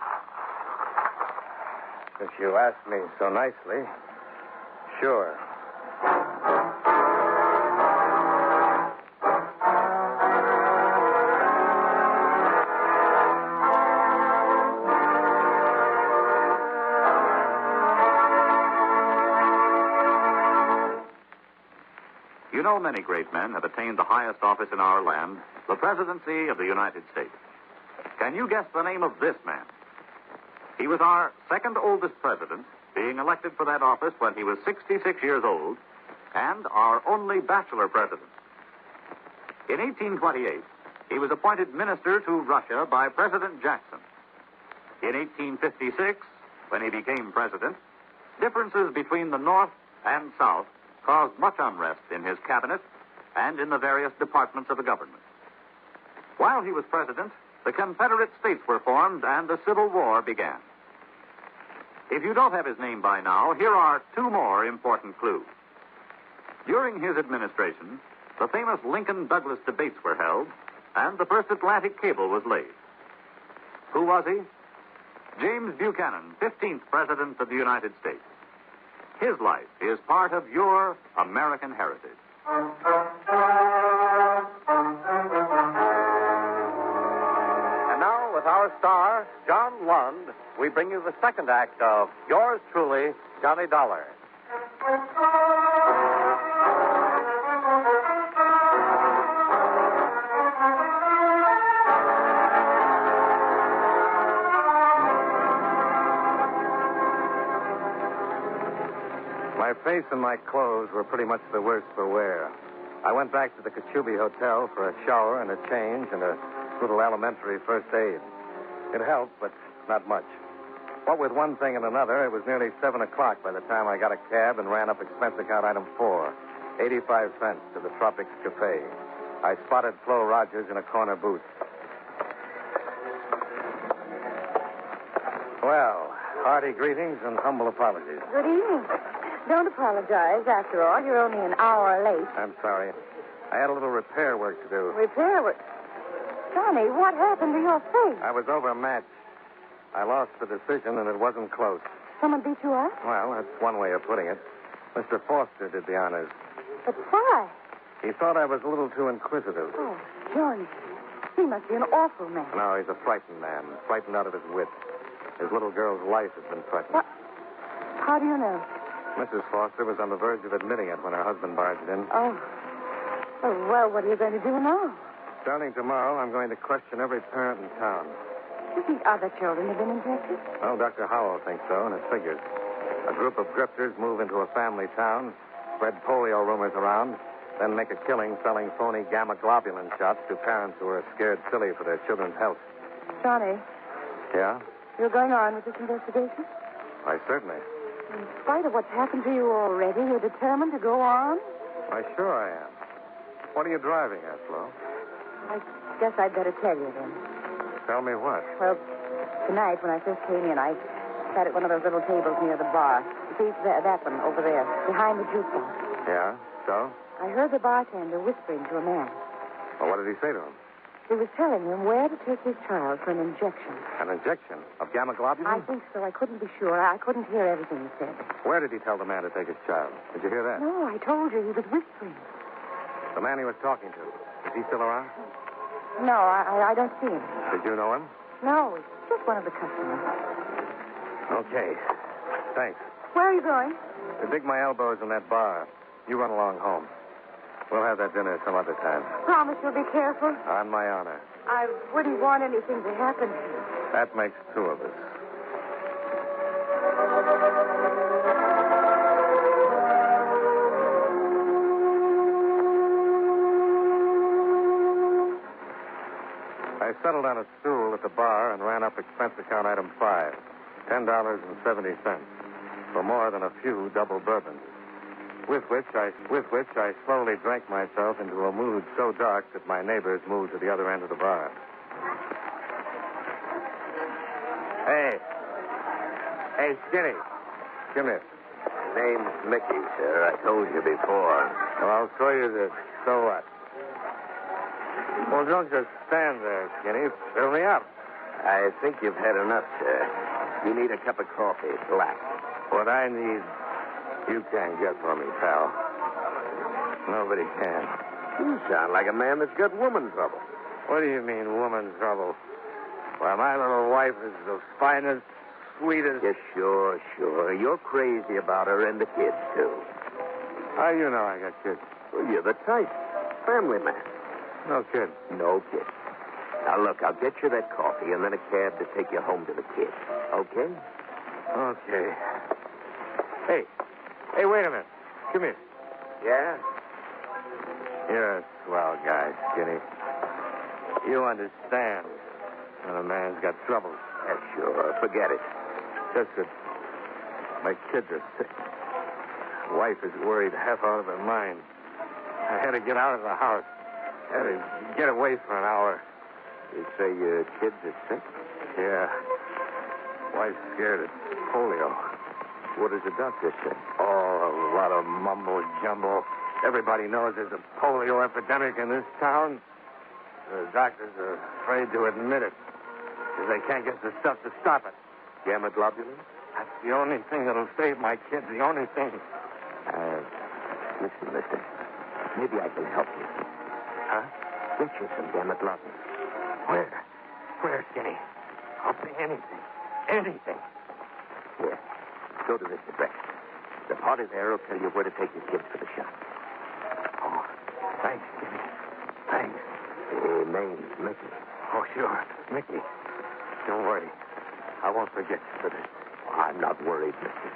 If you ask me so nicely, sure. You know, many great men have attained the highest office in our land, the presidency of the United States. Can you guess the name of this man? He was our second oldest president, being elected for that office when he was 66 years old, and our only bachelor president. In 1828, he was appointed minister to Russia by President Jackson. In 1856, when he became president, differences between the North and South caused much unrest in his cabinet and in the various departments of the government. While he was president, the Confederate States were formed and the Civil War began. If you don't have his name by now, here are two more important clues. During his administration, the famous Lincoln-Douglas debates were held, and the first Atlantic cable was laid. Who was he? James Buchanan, 15th President of the United States. His life is part of your American heritage. And now, with our star, John Lund, we bring you the second act of yours truly, Johnny Dollar. My face and my clothes were pretty much the worse for wear. I went back to the Kachubi Hotel for a shower and a change and a little elementary first aid. It helped, but not much. What with one thing and another, it was nearly 7 o'clock by the time I got a cab and ran up expense account item 4, 85 cents to the Tropics Cafe. I spotted Flo Rogers in a corner booth. Well, hearty greetings and humble apologies. Good evening. Don't apologize. After all, you're only an hour late. I'm sorry. I had a little repair work to do. Repair work? Johnny, what happened to your face? I was overmatched. I lost the decision, and it wasn't close. Someone beat you up? Well, that's one way of putting it. Mr. Foster did the honors. But why? He thought I was a little too inquisitive. Oh, Johnny. He must be an awful man. No, he's a frightened man, frightened out of his wit. His little girl's life has been threatened. What? How do you know? Mrs. Foster was on the verge of admitting it when her husband barged in. Oh. Oh, well, what are you going to do now? Starting tomorrow, I'm going to question every parent in town. Do you think other children have been infected? Well, Dr. Howell thinks so, and it figures. A group of grifters move into a family town, spread polio rumors around, then make a killing selling phony gamma globulin shots to parents who are scared silly for their children's health. Johnny, Yeah? you're going on with this investigation? Why, certainly. In spite of what's happened to you already, you're determined to go on? Why, sure I am. What are you driving at, Flo? I guess I'd better tell you then. Tell me what? Well, tonight when I first came in, I sat at one of those little tables near the bar. See, that one over there, behind the jukebox. Yeah? So? I heard the bartender whispering to a man. Well, what did he say to him? He was telling him where to take his child for an injection. An injection? Of gamma globulin? I think so. I couldn't be sure. I couldn't hear everything he said. Where did he tell the man to take his child? Did you hear that? No, I told you he was whispering. The man he was talking to, is he still around? No, I don't see him. Did you know him? No, it's just one of the customers. Okay. Thanks. Where are you going? To dig my elbows in that bar. You run along home. We'll have that dinner some other time. Promise you'll be careful. On my honor. I wouldn't want anything to happen to you. That makes two of us. I settled on a stool at the bar and ran up expense account item 5, $10.70, for more than a few double bourbons, with which I slowly drank myself into a mood so dark that my neighbors moved to the other end of the bar. Hey, Skinny, come here. Name's Mickey, sir. I told you before. Well, I'll show you this. So what? Well, don't just stand there, Skinny. Fill me up. I think you've had enough, sir. You need a cup of coffee, black. What I need, you can't get for me, pal. Nobody can. You sound like a man that's got woman trouble. What do you mean, woman trouble? Why, my little wife is the finest, sweetest... Yes, sure. You're crazy about her and the kids, too. How do you know I got kids? Well, you're the type. Family man. No kid. No kid. Now, look, I'll get you that coffee and then a cab to take you home to the kids. Okay? Okay. Hey, wait a minute. Come here. Yeah? You're a swell guy, Skinny. You understand when a man's got trouble. Yeah, sure. Forget it. Just that my kids are sick. Wife is worried half out of her mind. I had to get out of the house. Had to get away for an hour. You say your kids are sick? Yeah. Wife's scared of polio. What does the doctor say? Oh, a lot of mumbo-jumbo. Everybody knows there's a polio epidemic in this town. The doctors are afraid to admit it. Because they can't get the stuff to stop it. Gamma globulin? That's the only thing that'll save my kids. The only thing. Listen, mister. Maybe I can help you. Huh? Get you some gamma globulin. Where, Skinny? I'll pay anything. Anything. Here. Go to this address. The party there will tell you where to take your kids for the shot. Oh, thanks, Skinny. Thanks. Name's Mickey. Oh, sure. Mickey. Don't worry. I won't forget you for this. I'm not worried, mister.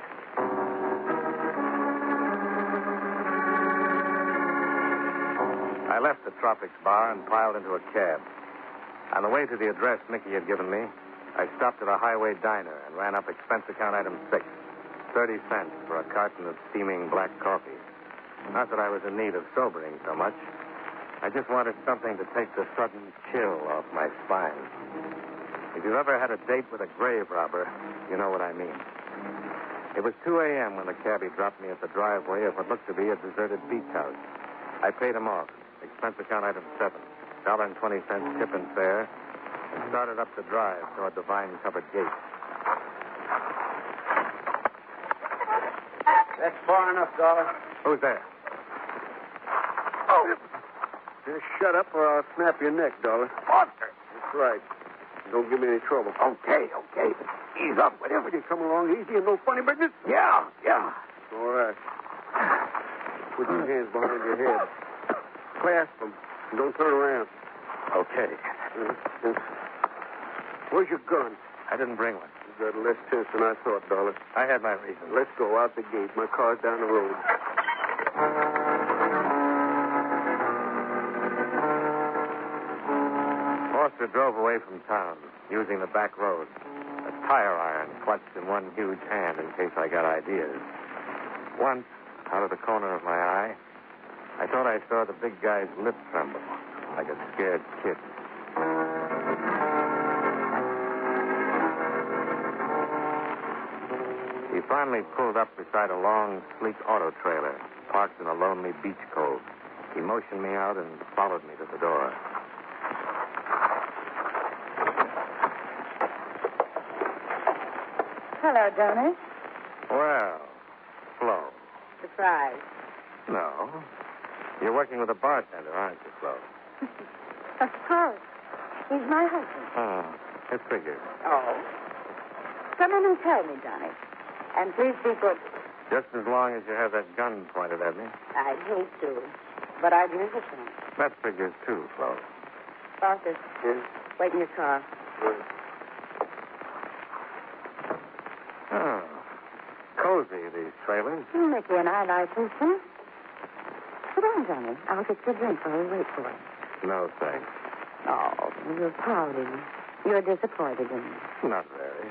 I left the Tropics bar and piled into a cab. On the way to the address Mickey had given me, I stopped at a highway diner and ran up expense account item 6, 30 cents for a carton of steaming black coffee. Not that I was in need of sobering so much. I just wanted something to take the sudden chill off my spine. If you've ever had a date with a grave robber, you know what I mean. It was 2 a.m. when the cabbie dropped me at the driveway of what looked to be a deserted beach house. I paid him off, expense account item 7, $1.20 tip and fare, and started up the drive toward the vine-covered gate. That's far enough, Dollar. Who's there? Oh. Just shut up or I'll snap your neck, Dollar. Foster! That's right. Don't give me any trouble. Okay. Ease up. Whatever you come along easy and no funny business. Yeah. All right. Put your hands behind your head. Clasp them. And don't turn around. Okay. Where's your gun? I didn't bring one. You got less sense than I thought, Dollar. I had my reasons. Let's go out the gate. My car's down the road. Foster drove away from town, using the back road. A tire iron clutched in one huge hand in case I got ideas. Once, out of the corner of my eye, I thought I saw the big guy's lip tremble, like a scared kid. We finally pulled up beside a long, sleek auto trailer, parked in a lonely beach cove. He motioned me out and followed me to the door. Hello, Johnny. Well, Flo. Surprise. No. You're working with a bartender, aren't you, Flo? Of course. He's my husband. Oh, it figures. Oh. Come in and tell me, Johnny. And please be good. Just as long as you have that gun pointed at me. I'd hate to, but I'd use it then. That figures, too, Flo. Foster, wait in your car. Oh. Cozy, these trailers. Mickey and I like this one. Sit down, Johnny. I'll fix a drink while we wait for it. No, thanks. Oh, you're pouting. You're disappointed in me. Not very.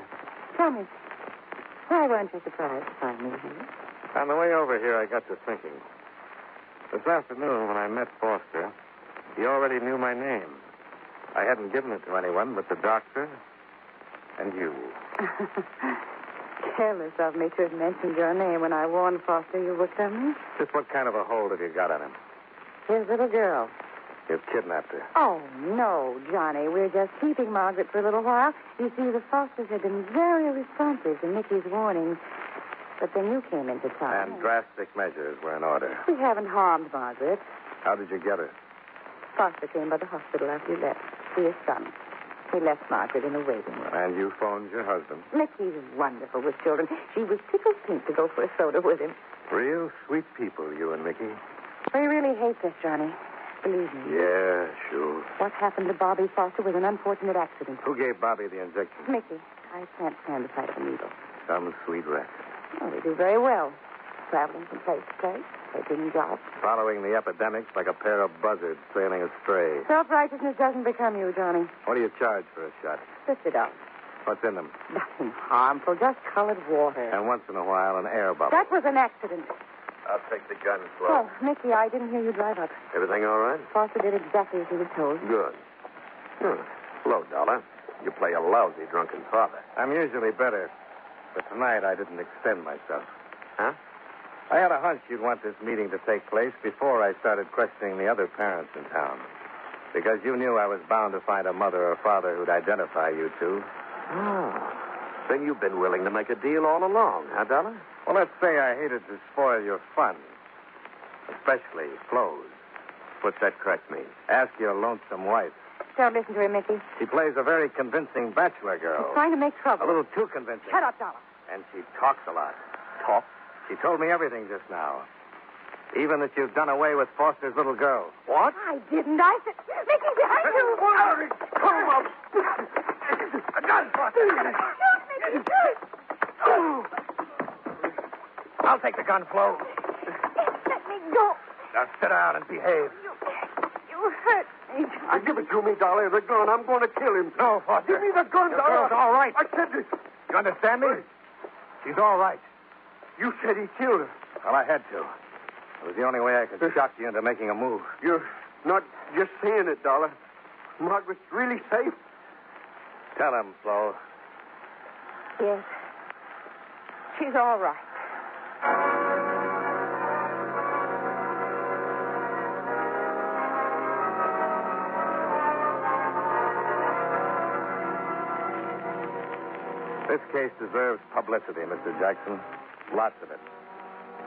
Tell me, why weren't you surprised to find me here? On the way over here, I got to thinking. This afternoon, when I met Foster, he already knew my name. I hadn't given it to anyone but the doctor and you. Careless of me to have mentioned your name when I warned Foster you were coming. Just what kind of a hold have you got on him? His little girl. You've kidnapped her. Oh, no, Johnny. We're just keeping Margaret for a little while. You see, the Fosters have been very responsive to Mickey's warnings. But then you came into town. And drastic measures were in order. We haven't harmed Margaret. How did you get her? Foster came by the hospital after you left. See his son. He left Margaret in the waiting room. And you phoned your husband? Mickey's wonderful with children. She was tickled pink to go for a soda with him. Real sweet people, you and Mickey. We really hate this, Johnny. Believe me. Yeah, sure. What happened to Bobby Foster was an unfortunate accident. Who gave Bobby the injection? Mickey. I can't stand the sight of a needle. Some sweet wretch. Oh, we do very well. Traveling from place to place, taking jobs. Following the epidemics like a pair of buzzards trailing astray. Self-righteousness doesn't become you, Johnny. What do you charge for a shot? $50. What's in them? Nothing harmful, just colored water. And once in a while, an air bubble. That was an accident. I'll take the gun, Flo. Oh, Mickey, I didn't hear you drive up. Everything all right? Foster did exactly as he was told. Good. Hello, Dollar. You play a lousy drunken father. I'm usually better, but tonight I didn't extend myself. Huh? I had a hunch you'd want this meeting to take place before I started questioning the other parents in town. Because you knew I was bound to find a mother or father who'd identify you two. Ah. Then you've been willing to make a deal all along, huh, Dollar? Well, let's say I hated to spoil your fun. Especially Flo's. What's that correct mean? Ask your lonesome wife. Don't listen to him, Mickey. She plays a very convincing bachelor girl. He's trying to make trouble. A little too convincing. Shut up, Dollar. And she talks a lot. Talk? She told me everything just now. Even that you've done away with Foster's little girl. What? I didn't. I said, Mickey, behind you. Larry, come up. A gun, Foster. Shoot, Mickey, shoot. Oh. I'll take the gun, Flo. Let me go. Now sit down and behave. You hurt me. Give it to me, Dolly. The gun. I'm going to kill him. No, Foster. Give me the gun, Dolly. Girl's all right. I said this. You understand me? She's all right. You said he killed her. Well, I had to. It was the only way I could shock you into making a move. You're not just saying it, Dollar. Margaret's really safe. Tell him, Flo. Yes. She's all right. This case deserves publicity, Mr. Jackson. Lots of it.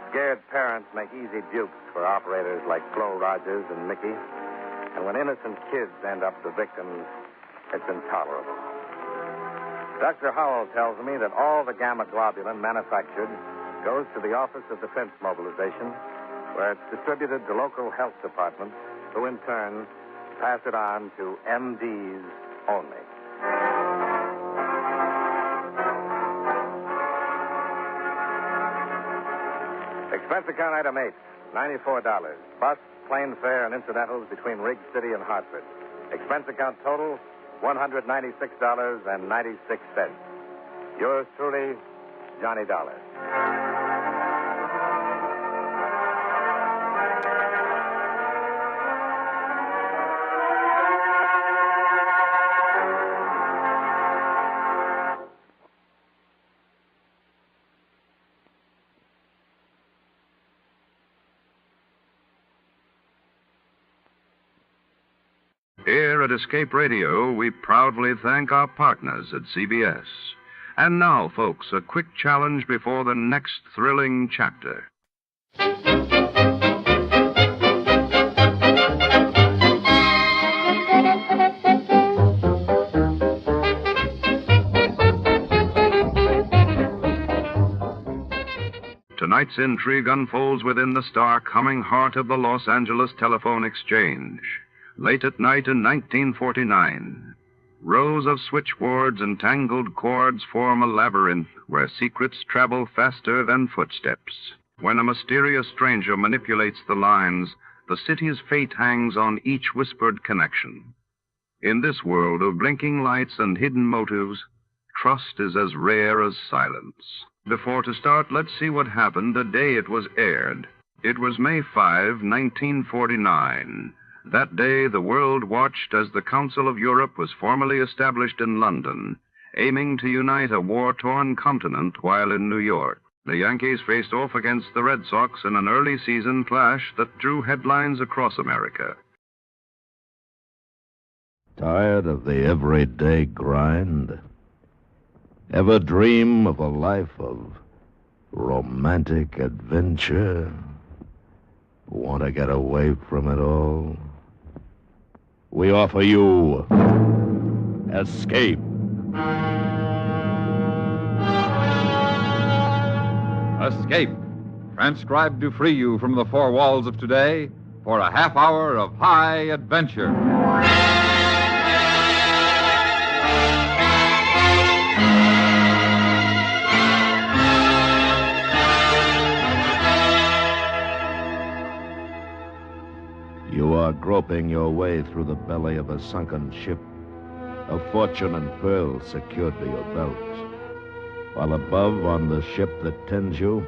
Scared parents make easy dupes for operators like Flo Rogers and Mickey. And when innocent kids end up the victims, it's intolerable. Dr. Howell tells me that all the gamma globulin manufactured goes to the Office of Defense Mobilization, where it's distributed to local health departments, who in turn pass it on to MDs only. Expense account item 8, $94. Bus, plane fare, and incidentals between Rig City and Hartford. Expense account total, $196.96. Yours truly, Johnny Dollar. Here at Escape Radio, we proudly thank our partners at CBS. And now, folks, a quick challenge before the next thrilling chapter. Tonight's intrigue unfolds within the stark, humming heart of the Los Angeles telephone exchange. Late at night in 1949, rows of switchboards and tangled cords form a labyrinth where secrets travel faster than footsteps. When a mysterious stranger manipulates the lines, the city's fate hangs on each whispered connection. In this world of blinking lights and hidden motives, trust is as rare as silence. Before to start, let's see what happened the day it was aired. It was May 5, 1949. That day, the world watched as the Council of Europe was formally established in London, aiming to unite a war-torn continent while in New York. The Yankees faced off against the Red Sox in an early season clash that drew headlines across America. Tired of the everyday grind? Ever dream of a life of romantic adventure? Want to get away from it all? We offer you Escape. Escape, transcribed to free you from the four walls of today for a half hour of high adventure. You are groping your way through the belly of a sunken ship, a fortune and pearls secured to your belt, while above on the ship that tends you,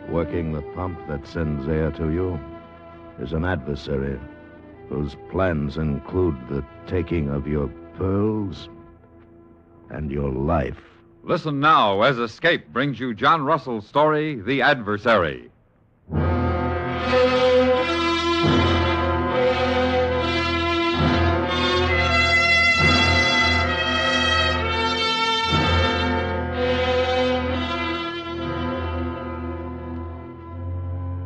working the pump that sends air to you, is an adversary whose plans include the taking of your pearls and your life. Listen now as Escape brings you John Russell's story, The Adversary.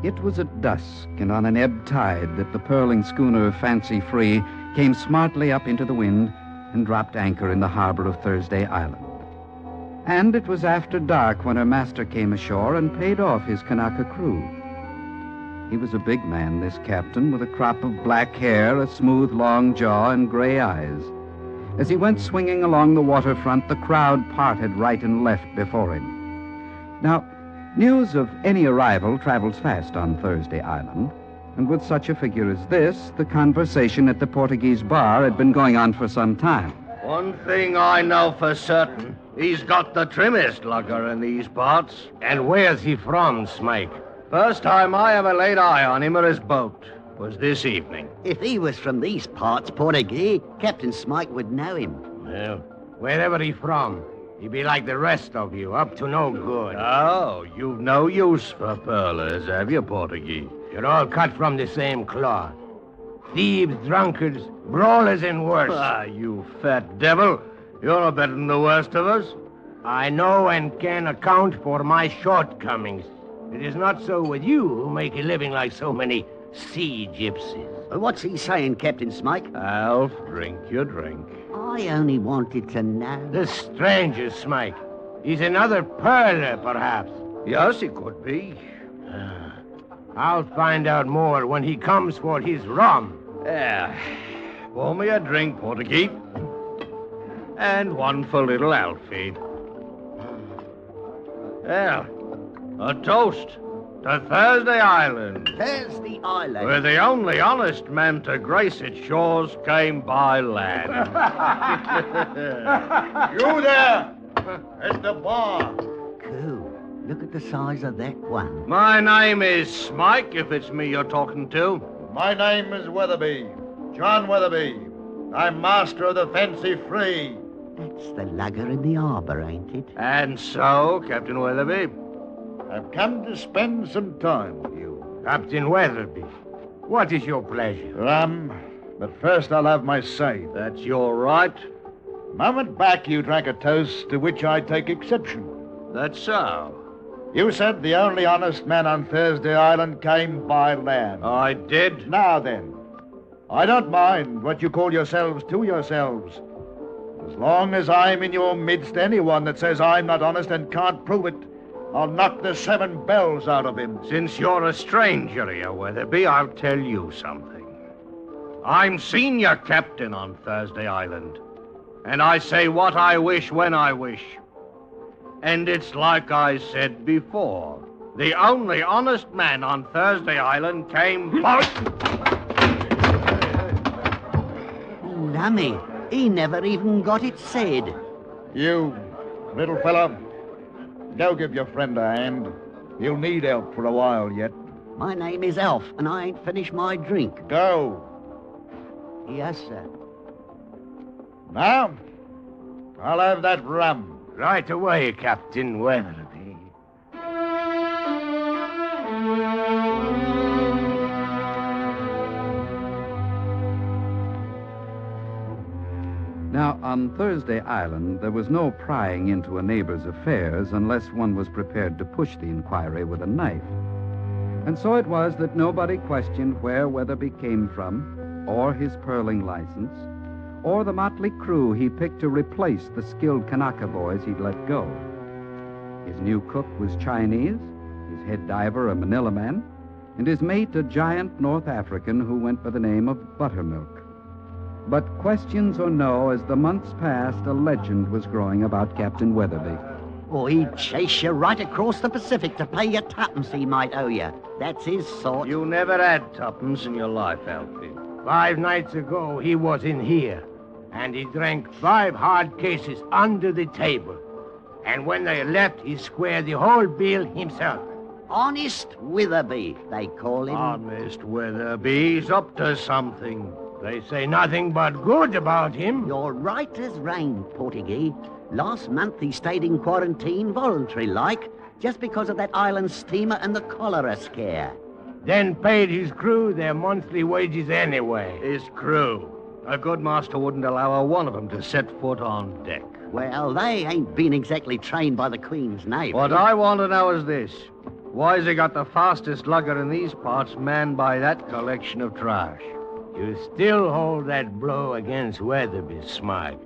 It was at dusk and on an ebb tide that the purling schooner Fancy Free came smartly up into the wind and dropped anchor in the harbor of Thursday Island. And it was after dark when her master came ashore and paid off his Kanaka crew. He was a big man, this captain, with a crop of black hair, a smooth, long jaw, and gray eyes. As he went swinging along the waterfront, the crowd parted right and left before him. Now, news of any arrival travels fast on Thursday Island, and with such a figure as this, the conversation at the Portuguese bar had been going on for some time. One thing I know for certain, he's got the trimmest lugger in these parts. And where's he from, Smike? First time I ever laid eye on him or his boat was this evening. If he was from these parts, Portuguese, Captain Smike would know him. Well, wherever he from, he be like the rest of you, up to no good. Oh, you've no use for pearlers, have you, Portuguese? You're all cut from the same cloth. Thieves, drunkards, brawlers, and worse. Ah, you fat devil. You're no better than the worst of us. I know and can account for my shortcomings. It is not so with you, who make a living like so many sea gypsies. What's he saying, Captain Smike? Alf, drink your drink. I only wanted to know. The stranger, Smike. He's another pearler, perhaps. Yes, he could be. I'll find out more when he comes for his rum. Pour me a drink, Portuguese. And one for little Alfie. Well, a toast to Thursday Island. Thursday Island? Where the only honest man to grace its shores came by land. You there! At the bar. Cool. Look at the size of that one. My name is Smike, if it's me you're talking to. My name is Weatherby. John Weatherby. I'm master of the Fancy Free. That's the lugger in the harbor, ain't it? And so, Captain Weatherby? I've come to spend some time with you. Captain Weatherby, what is your pleasure? But first I'll have my say. That's your right. Moment back, you drank a toast to which I take exception. That's so. You said the only honest man on Thursday Island came by land. I did. Now then, I don't mind what you call yourselves to yourselves. As long as I'm in your midst, anyone that says I'm not honest and can't prove it, I'll knock the 7 bells out of him. Since you're a stranger here, Weatherby, I'll tell you something. I'm senior captain on Thursday Island, and I say what I wish when I wish. And it's like I said before. The only honest man on Thursday Island came... Lummy, he never even got it said. You, little fella, go give your friend a hand. He'll need help for a while yet. My name is Alf, and I ain't finished my drink. Go. Yes, sir. Now, I'll have that rum. Right away, Captain Weatherby. Now, on Thursday Island, there was no prying into a neighbor's affairs unless one was prepared to push the inquiry with a knife. And so it was that nobody questioned where Weatherby came from, or his pearling license, or the motley crew he picked to replace the skilled Kanaka boys he'd let go. His new cook was Chinese, his head diver a Manila man, and his mate a giant North African who went by the name of Buttermilk. But questions or no, as the months passed, a legend was growing about Captain Weatherby. Oh, he'd chase you right across the Pacific to pay you tuppence he might owe you. That's his sort. You never had tuppence in your life, Alfie. 5 nights ago, he was in here, and he drank 5 hard cases under the table. And when they left, he squared the whole bill himself. Honest Weatherby, they call him. Honest Weatherby, he's up to something. They say nothing but good about him. You're right as rain, Portuguese. Last month he stayed in quarantine voluntary-like, just because of that island steamer and the cholera scare. Then paid his crew their monthly wages anyway. His crew? A good master wouldn't allow a one of them to set foot on deck. Well, they ain't been exactly trained by the Queen's Navy. What I want to know is this. Why's he got the fastest lugger in these parts manned by that collection of trash? You still hold that blow against Weatherby's smart.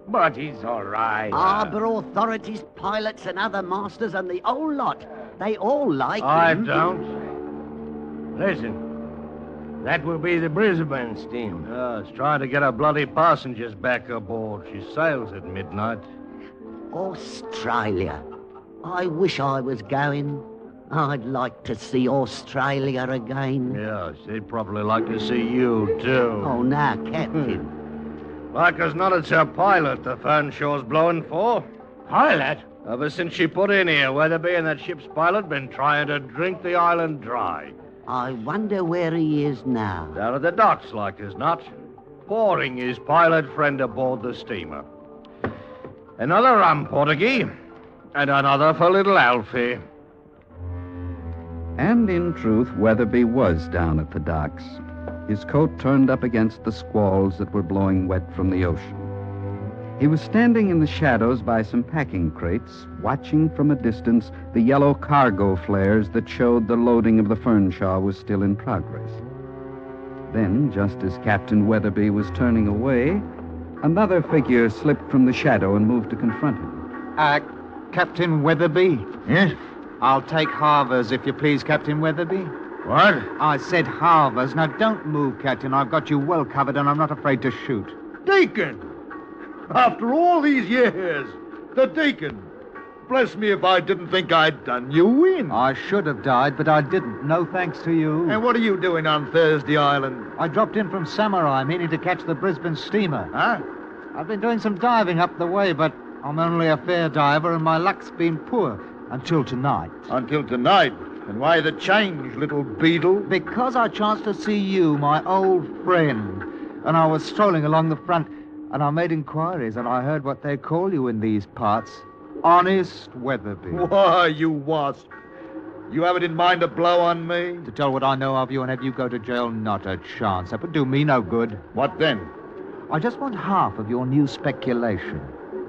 But he's all right. Harbour authorities, pilots, and other masters, and the whole lot. They all like I him. don't. Listen, that will be the Brisbane steam. It's trying to get her bloody passengers back aboard. She sails at midnight. Australia. I wish I was going. I'd like to see Australia again. Yes, they'd probably like to see you, too. Oh, now, Captain. Like as not, it's her pilot the Fernshaw's blowing for. Pilot? Ever since she put in here, Weatherby and that ship's pilot been trying to drink the island dry. I wonder where he is now. Down at the docks, like as not. Pouring his pilot friend aboard the steamer. Another rum, Portuguese. And another for little Alfie. And in truth, Weatherby was down at the docks, his coat turned up against the squalls that were blowing wet from the ocean. He was standing in the shadows by some packing crates, watching from a distance the yellow cargo flares that showed the loading of the Fernshaw was still in progress. Then, just as Captain Weatherby was turning away, another figure slipped from the shadow and moved to confront him. Captain Weatherby? Yes? I'll take halvers, if you please, Captain Weatherby. What? I said halvers. Now, don't move, Captain. I've got you well covered, and I'm not afraid to shoot. Deacon! After all these years, the Deacon. Bless me if I didn't think I'd done you in. I should have died, but I didn't. No thanks to you. And what are you doing on Thursday Island? I dropped in from Samurai, meaning to catch the Brisbane steamer. Huh? I've been doing some diving up the way, but I'm only a fair diver, and my luck's been poor. Until tonight. Until tonight? And why the change, little beetle? Because I chanced to see you, my old friend. And I was strolling along the front, and I made inquiries, and I heard what they call you in these parts. Honest Weatherby. Why, you wasp. You have it in mind to blow on me? To tell what I know of you and have you go to jail, not a chance. That would do me no good. What then? I just want half of your new speculation.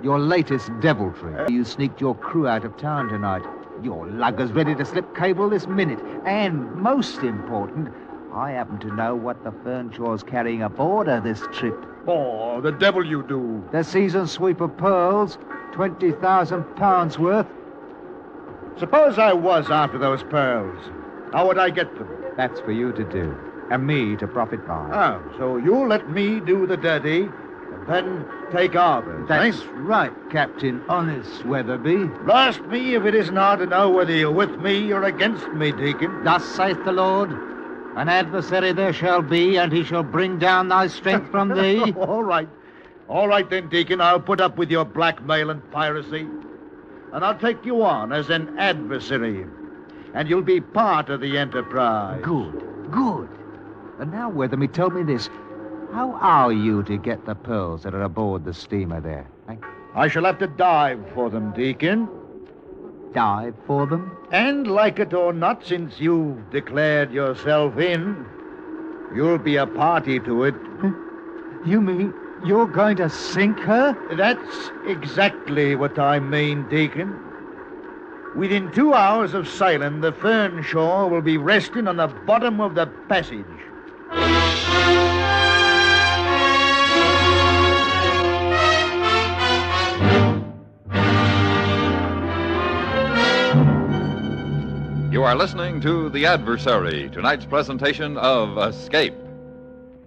Your latest deviltry. You sneaked your crew out of town tonight. Your lugger's ready to slip cable this minute. And, most important, I happen to know what the Fernshaw's carrying aboard of this trip. Oh, the devil you do. The season sweep of pearls, £20,000 worth. Suppose I was after those pearls. How would I get them? That's for you to do, and me to profit by. Oh, so you'll let me do the dirty, and then take ours, That's right, Captain Honest Weatherby. Blast me if it isn't hard to know whether you're with me or against me, Deacon. Thus saith the Lord, an adversary there shall be, and he shall bring down thy strength from thee. All right. All right then, Deacon, I'll put up with your blackmail and piracy. And I'll take you on as an adversary. And you'll be part of the enterprise. Good. And now, Weatherby, tell me this. How are you to get the pearls that are aboard the steamer there? Eh? I shall have to dive for them, Deacon. Dive for them? And like it or not, since you've declared yourself in, you'll be a party to it. You mean you're going to sink her? That's exactly what I mean, Deacon. Within 2 hours of sailing, the Fernshaw will be resting on the bottom of the passage. You are listening to The Adversary, tonight's presentation of Escape.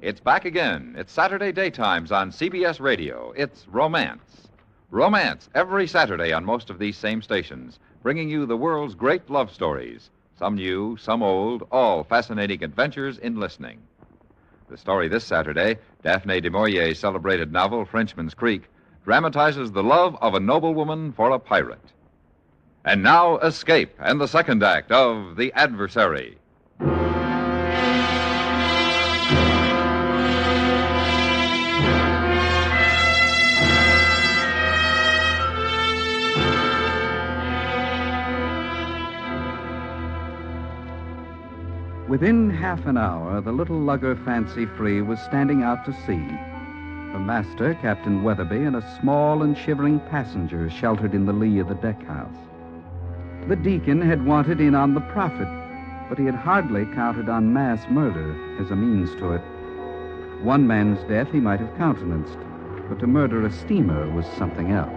It's back again. It's Saturday daytimes on CBS Radio. It's Romance. Romance every Saturday on most of these same stations, bringing you the world's great love stories. Some new, some old, all fascinating adventures in listening. The story this Saturday, Daphne du Maurier's celebrated novel, Frenchman's Creek, dramatizes the love of a noblewoman for a pirate. And now, Escape, and the second act of The Adversary. Within half an hour, the little lugger Fancy Free was standing out to sea. The master, Captain Weatherby, and a small and shivering passenger sheltered in the lee of the deck house. The deacon had wanted in on the profit, but he had hardly counted on mass murder as a means to it. One man's death he might have countenanced, but to murder a steamer was something else.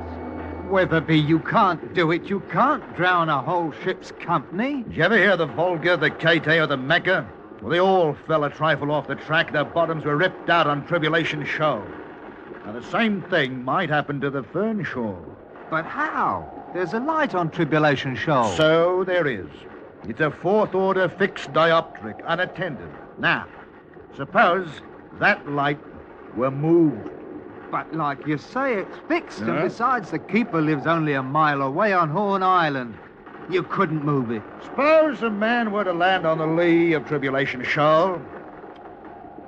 Weatherby, you can't do it. You can't drown a whole ship's company. Did you ever hear the Volga, the Kate, or the Mecca? Well, they all fell a trifle off the track. Their bottoms were ripped out on Tribulation Shoal. Now, the same thing might happen to the Fernshaw. But how? There's a light on Tribulation Shoal. So there is. It's a fourth-order fixed dioptric, unattended. Now, suppose that light were moved. But like you say, it's fixed, and besides, the keeper lives only a mile away on Horn Island. You couldn't move it. Suppose a man were to land on the lee of Tribulation Shoal,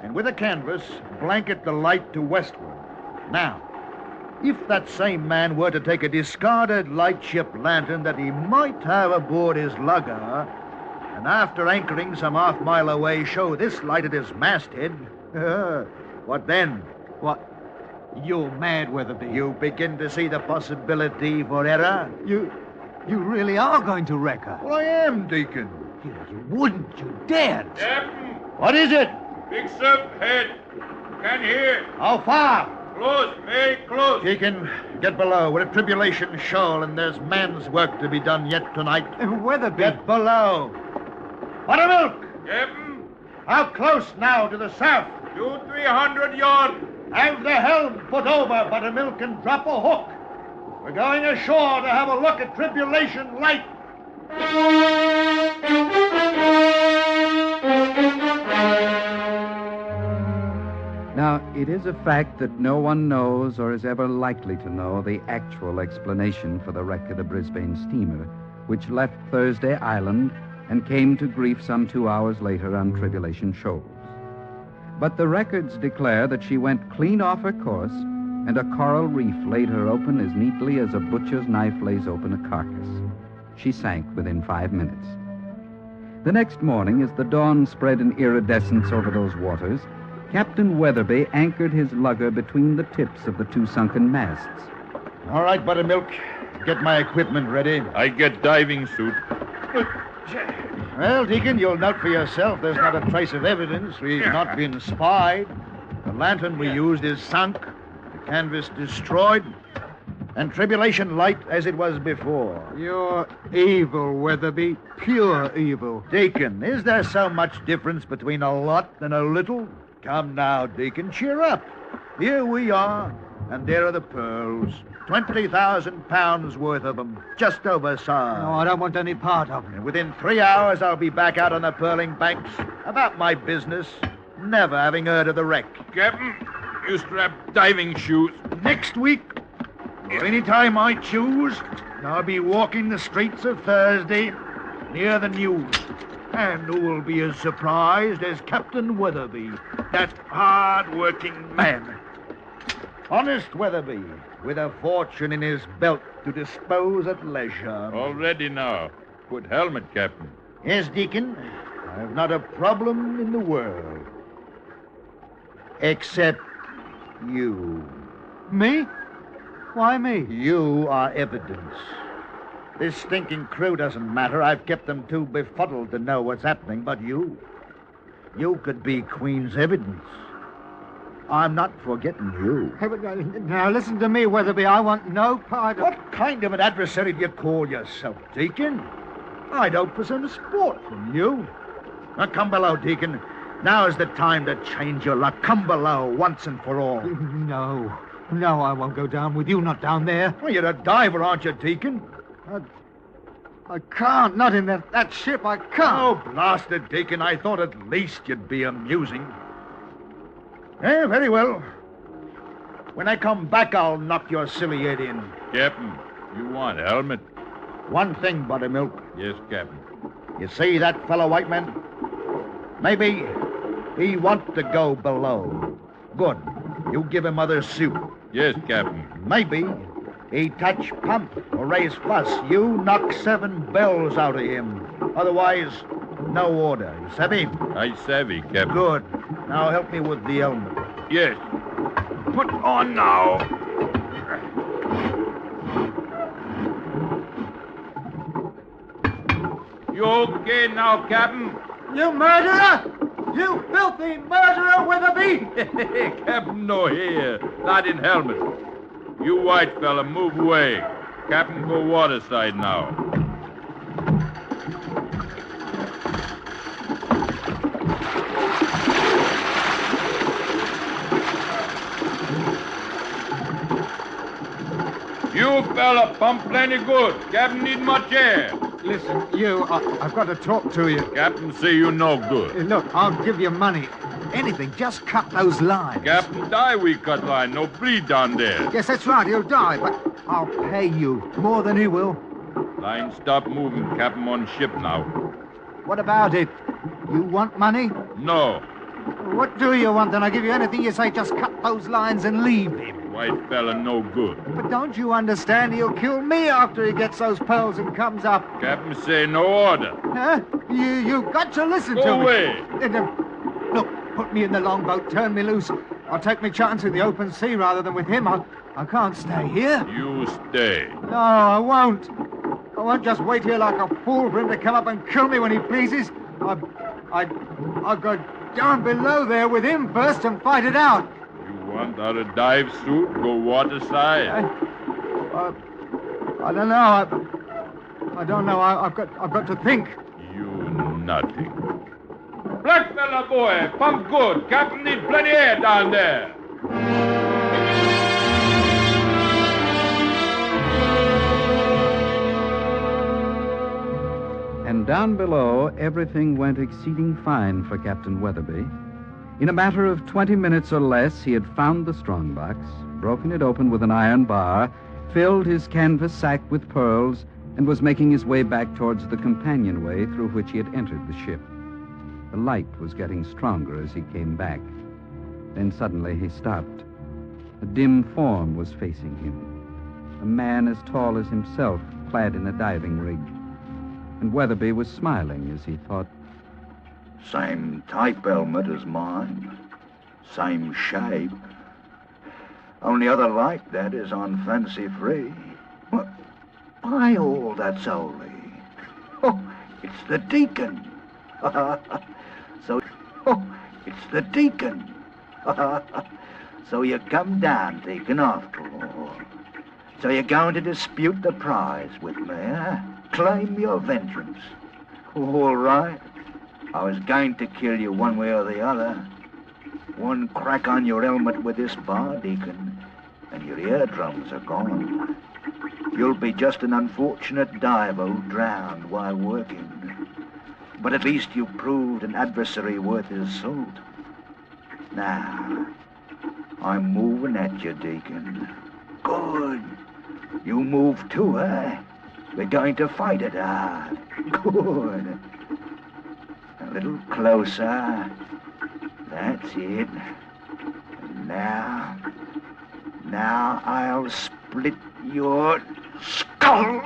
and with a canvas, blanket the light to westward. Now, if that same man were to take a discarded lightship lantern that he might have aboard his lugger, and after anchoring some half-mile away, show this light at his masthead, what then? What? You're mad, Weatherby. You begin to see the possibility for error? You really are going to wreck her. Well, I am, Deacon. You wouldn't. You daren't. Captain! What is it? Big up head. Can hear. How far? Close, very close. Deacon, get below. We're at Tribulation Shoal, and there's man's work to be done yet tonight. Weatherby. Get below. Buttermilk! Captain? How close now to the south? 200-300 yards. Have the helm put over, Buttermilk, and drop a hook. We're going ashore to have a look at Tribulation Light. Now, it is a fact that no one knows or is ever likely to know the actual explanation for the wreck of the Brisbane steamer, which left Thursday Island and came to grief some 2 hours later on Tribulation Shoals. But the records declare that she went clean off her course, and a coral reef laid her open as neatly as a butcher's knife lays open a carcass. She sank within 5 minutes. The next morning, as the dawn spread in iridescence over those waters, Captain Weatherby anchored his lugger between the tips of the two sunken masts. All right, Buttermilk. Get my equipment ready. I get diving suit. Well, Deacon, you'll note for yourself there's not a trace of evidence. We've not been spied. The lantern we used is sunk, the canvas destroyed, and tribulation light as it was before. You're evil, Weatherby. Pure evil. Deacon, is there so much difference between a lot and a little? Come now, Deacon, cheer up. Here we are, and there are the pearls. 20,000 pounds worth of them, just oversized. No, I don't want any part of them. And within 3 hours, I'll be back out on the pearling banks about my business, never having heard of the wreck. Captain, you strap diving shoes. Next week, or any time I choose, I'll be walking the streets of Thursday near the news. And who will be as surprised as Captain Weatherby, that hard-working man. Honest Weatherby, with a fortune in his belt to dispose at leisure. All ready now. Put helmet, Captain. Yes, Deacon. I've not a problem in the world. Except you. Me? Why me? You are evidence. This stinking crew doesn't matter. I've kept them too befuddled to know what's happening, but you could be Queen's evidence. I'm not forgetting you. Hey, but, now, listen to me, Weatherby. I want no part of... What kind of an adversary do you call yourself, Deacon? I'd hope for some sport from you. Now, come below, Deacon. Now is the time to change your luck. Come below once and for all. No, I won't go down with you, not down there. Well, you're a diver, aren't you, Deacon? I can't, not in that ship, I can't. Oh, blasted, Deacon, I thought at least you'd be amusing. Eh, very well. When I come back, I'll knock your silly head in. Captain, you want helmet? One thing, Buttermilk. Yes, Captain. You see that fellow, white man? Maybe he wants to go below. Good. You give him other suit. Yes, Captain. Maybe he touch pump or raise fuss. You knock 7 bells out of him. Otherwise, no order. You savvy? I savvy, Captain. Good. Now help me with the helmet. Yes. Put on now. You okay now, Captain? You murderer! You filthy murderer, Weatherby! Captain no here. Not in helmet. You white fella, move away. Captain go waterside now. You fella pump plenty good. Captain need much air. Listen, I've got to talk to you. Captain say you no good. Look, I'll give you money. Anything, just cut those lines. Captain die we cut line. No bleed down there. Yes, that's right, he'll die, but I'll pay you more than he will. Line stop moving. Captain on ship now. What about it? You want money? No. What do you want? Then I'll give you anything you say. Just cut those lines and leave him. White fella no good. But don't you understand? He'll kill me after he gets those pearls and comes up. Captain say no order. Huh? You got to listen to me. Go away. Look, put me in the longboat. Turn me loose. I'll take my chance in the open sea rather than with him. I can't stay here. You stay. No, I won't. I won't just wait here like a fool for him to come up and kill me when he pleases. I'll go down below there with him first and fight it out. You want out of dive suit? Go waterside. I don't know. I don't know. I've got to think. You nothing. Black fella boy, pump good. Captain need plenty air down there. And down below, everything went exceeding fine for Captain Weatherby. In a matter of 20 minutes or less, he had found the strongbox, broken it open with an iron bar, filled his canvas sack with pearls, and was making his way back towards the companionway through which he had entered the ship. The light was getting stronger as he came back. Then suddenly he stopped. A dim form was facing him. A man as tall as himself, clad in a diving rig. and Weatherby was smiling as he thought, Same type helmet as mine. Same shape. Only other like that is on Fancy Free. What? By all that's holy. Oh, it's the deacon. It's the deacon. So you come down, deacon, after all. So you're going to dispute the prize with me, eh? Claim your vengeance. All right. I was going to kill you one way or the other. One crack on your helmet with this bar, deacon, and your eardrums are gone. You'll be just an unfortunate diver who drowned while working. But at least you proved an adversary worth his salt. Now, I'm moving at you, deacon. Good. You move too, eh? We're going to fight it hard. Good. A little closer. That's it. And now I'll split your skull.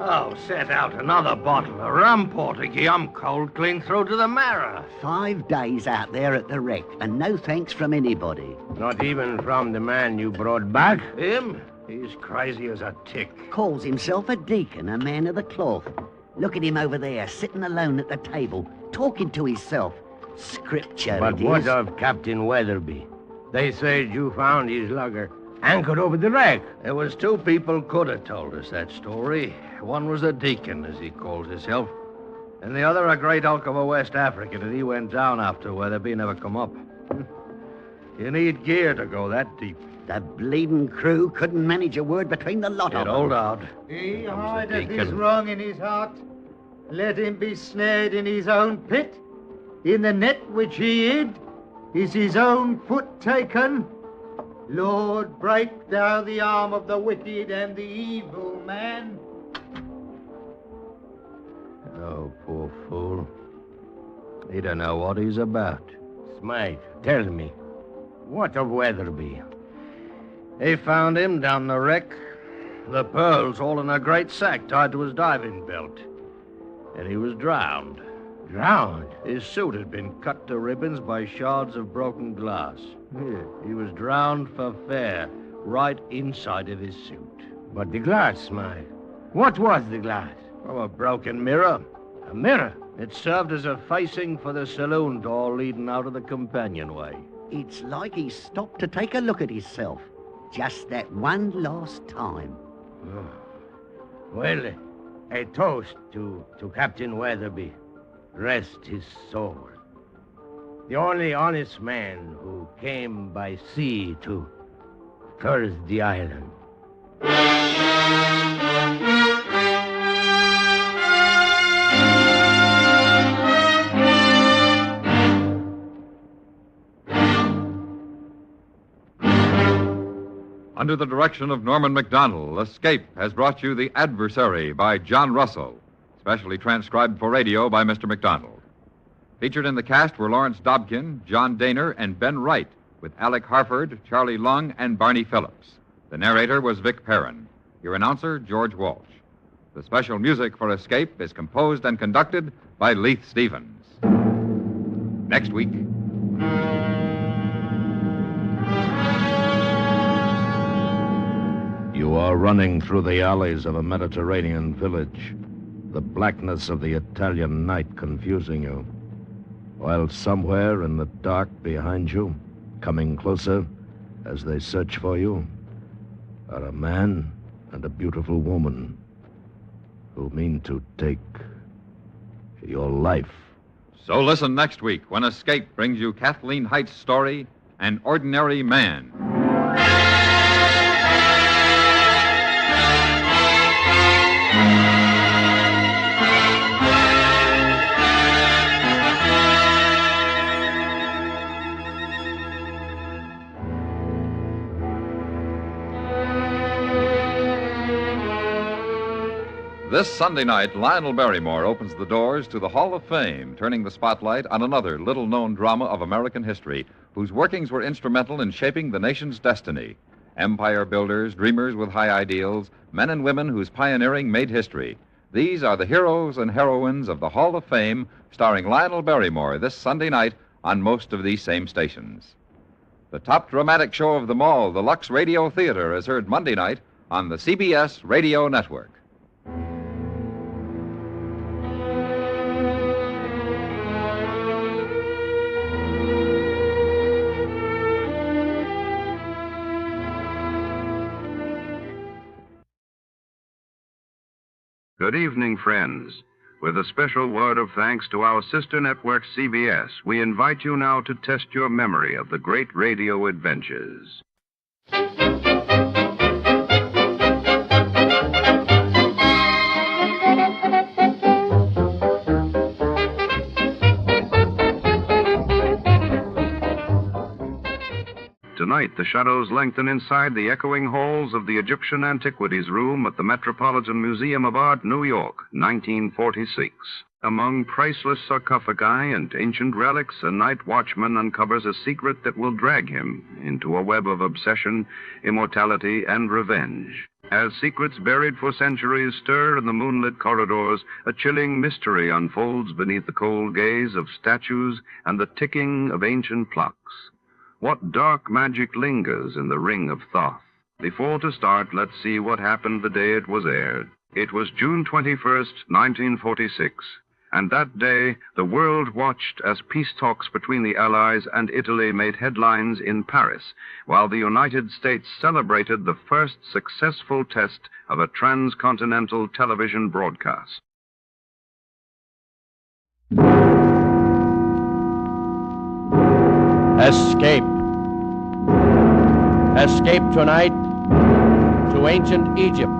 Oh, set out another bottle of rum, Portuguese. I'm cold clean through to the marrow. 5 days out there at the wreck, and no thanks from anybody. Not even from the man you brought back? Him? He's crazy as a tick. Calls himself a deacon, a man of the cloth. Look at him over there, sitting alone at the table, talking to himself. Scripture, But it what is. of Captain Weatherby? They said you found his lugger anchored over the wreck. There was 2 people could have told us that story. One was a deacon, as he calls himself, and the other a great hulk of a West African, and he went down after Weatherby never come up. You need gear to go that deep. The bleeding crew couldn't manage a word between the lot of them. Hold out. He Comes the hideth his deacon. wrong in his heart. Let him be snared in his own pit. In the net which he hid is his own foot taken. Lord, break thou the arm of the wicked and the evil man. Oh, poor fool. He don't know what he's about. Smite, tell me, what of Weatherby? They found him down the wreck. The pearls all in a great sack tied to his diving belt. And he was drowned. Drowned? His suit had been cut to ribbons by shards of broken glass. Yeah, he was drowned for fair, right inside of his suit. But the glass, Smite? What was the glass? Oh, a broken mirror. A mirror? It served as a facing for the saloon door leading out of the companionway. It's like he stopped to take a look at himself. Just that one last time. Well, a toast to Captain Weatherby. Rest his soul. The only honest man who came by sea to Thursday Island. Under the direction of Norman MacDonald, Escape has brought you The Adversary by John Russell, specially transcribed for radio by Mr. MacDonald. Featured in the cast were Lawrence Dobkin, John Daner, and Ben Wright, with Alec Harford, Charlie Lung, and Barney Phillips. The narrator was Vic Perrin. Your announcer, George Walsh. The special music for Escape is composed and conducted by Leith Stevens. Next week. You are running through the alleys of a Mediterranean village, the blackness of the Italian night confusing you, while somewhere in the dark behind you, coming closer as they search for you, are a man and a beautiful woman who mean to take your life. So listen next week when Escape brings you Kathleen Height's story, An Ordinary Man. This Sunday night, Lionel Barrymore opens the doors to the Hall of Fame, turning the spotlight on another little-known drama of American history, whose workings were instrumental in shaping the nation's destiny. Empire builders, dreamers with high ideals, men and women whose pioneering made history. These are the heroes and heroines of the Hall of Fame, starring Lionel Barrymore this Sunday night on most of these same stations. The top dramatic show of them all, the Lux Radio Theater, is heard Monday night on the CBS Radio Network. Good evening, friends. With a special word of thanks to our sister network, CBS, we invite you now to test your memory of the great radio adventures. Tonight, the shadows lengthen inside the echoing halls of the Egyptian Antiquities Room at the Metropolitan Museum of Art, New York, 1946. Among priceless sarcophagi and ancient relics, a night watchman uncovers a secret that will drag him into a web of obsession, immortality, and revenge. As secrets buried for centuries stir in the moonlit corridors, a chilling mystery unfolds beneath the cold gaze of statues and the ticking of ancient clocks. What dark magic lingers in the Ring of Thoth? Before to start, let's see what happened the day it was aired. It was June 21st, 1946, and that day the world watched as peace talks between the Allies and Italy made headlines in Paris, while the United States celebrated the first successful test of a transcontinental television broadcast. Escape. Escape tonight to ancient Egypt.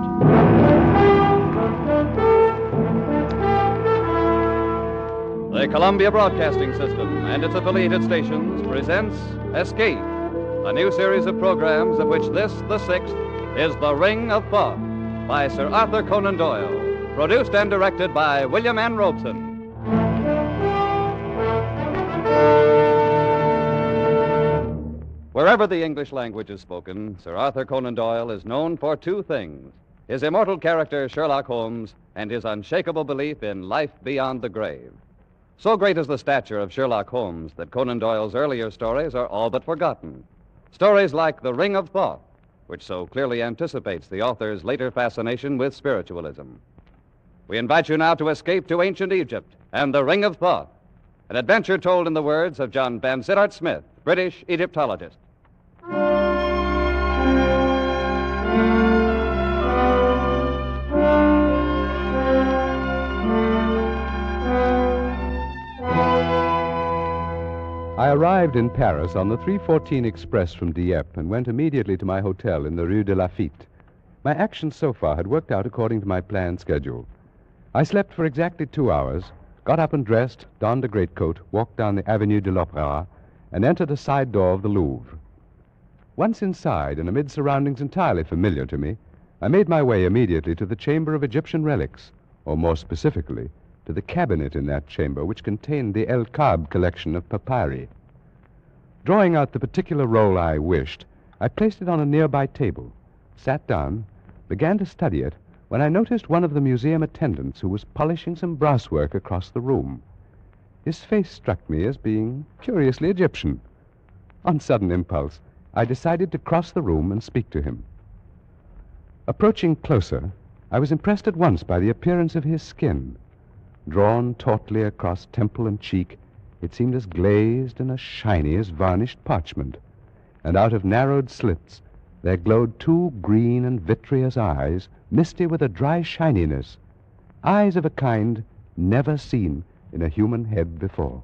The Columbia Broadcasting System and its affiliated stations presents Escape, a new series of programs of which this, the sixth, is The Ring of Thoth by Sir Arthur Conan Doyle, produced and directed by William N. Robeson. Wherever the English language is spoken, Sir Arthur Conan Doyle is known for two things: his immortal character, Sherlock Holmes, and his unshakable belief in life beyond the grave. So great is the stature of Sherlock Holmes that Conan Doyle's earlier stories are all but forgotten. Stories like The Ring of Thoth, which so clearly anticipates the author's later fascination with spiritualism. We invite you now to escape to ancient Egypt and The Ring of Thoth, an adventure told in the words of John Vansittart Smith, British Egyptologist. I arrived in Paris on the 3:14 express from Dieppe and went immediately to my hotel in the Rue de Lafitte. My actions so far had worked out according to my planned schedule. I slept for exactly 2 hours, got up and dressed, donned a greatcoat, walked down the Avenue de l'Opéra, and entered a side door of the Louvre. Once inside, and amid surroundings entirely familiar to me, I made my way immediately to the Chamber of Egyptian Relics, or more specifically, to the cabinet in that chamber which contained the El Kab collection of papyri. Drawing out the particular roll I wished, I placed it on a nearby table, sat down, began to study it, when I noticed one of the museum attendants who was polishing some brasswork across the room. His face struck me as being curiously Egyptian. On sudden impulse, I decided to cross the room and speak to him. Approaching closer, I was impressed at once by the appearance of his skin. Drawn tautly across temple and cheek, it seemed as glazed and as shiny as varnished parchment, and out of narrowed slits there glowed two green and vitreous eyes, misty with a dry shininess, eyes of a kind never seen in a human head before.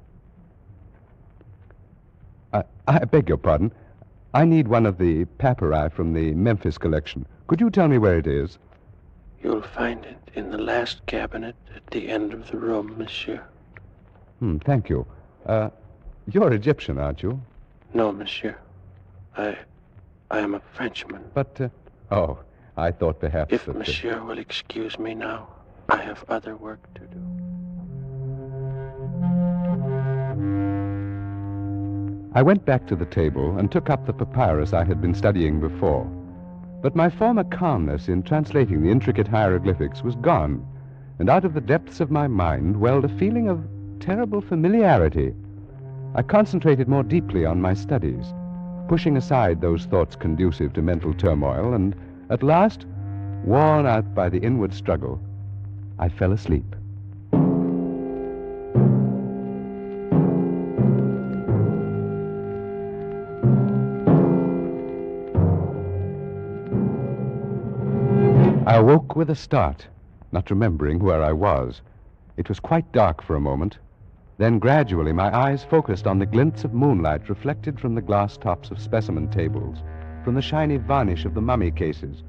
I beg your pardon. I need one of the papyri from the Memphis collection. Could you tell me where it is? You'll find it in the last cabinet at the end of the room, monsieur. Thank you. You're Egyptian, aren't you? No, monsieur. I am a Frenchman. But, I thought perhaps If that... monsieur will excuse me now. I have other work to do. I went back to the table and took up the papyrus I had been studying before. But my former calmness in translating the intricate hieroglyphics was gone, and out of the depths of my mind welled a feeling of terrible familiarity. I concentrated more deeply on my studies, pushing aside those thoughts conducive to mental turmoil, and at last, worn out by the inward struggle, I fell asleep. I awoke with a start, not remembering where I was. It was quite dark for a moment. Then gradually my eyes focused on the glints of moonlight reflected from the glass tops of specimen tables, from the shiny varnish of the mummy cases.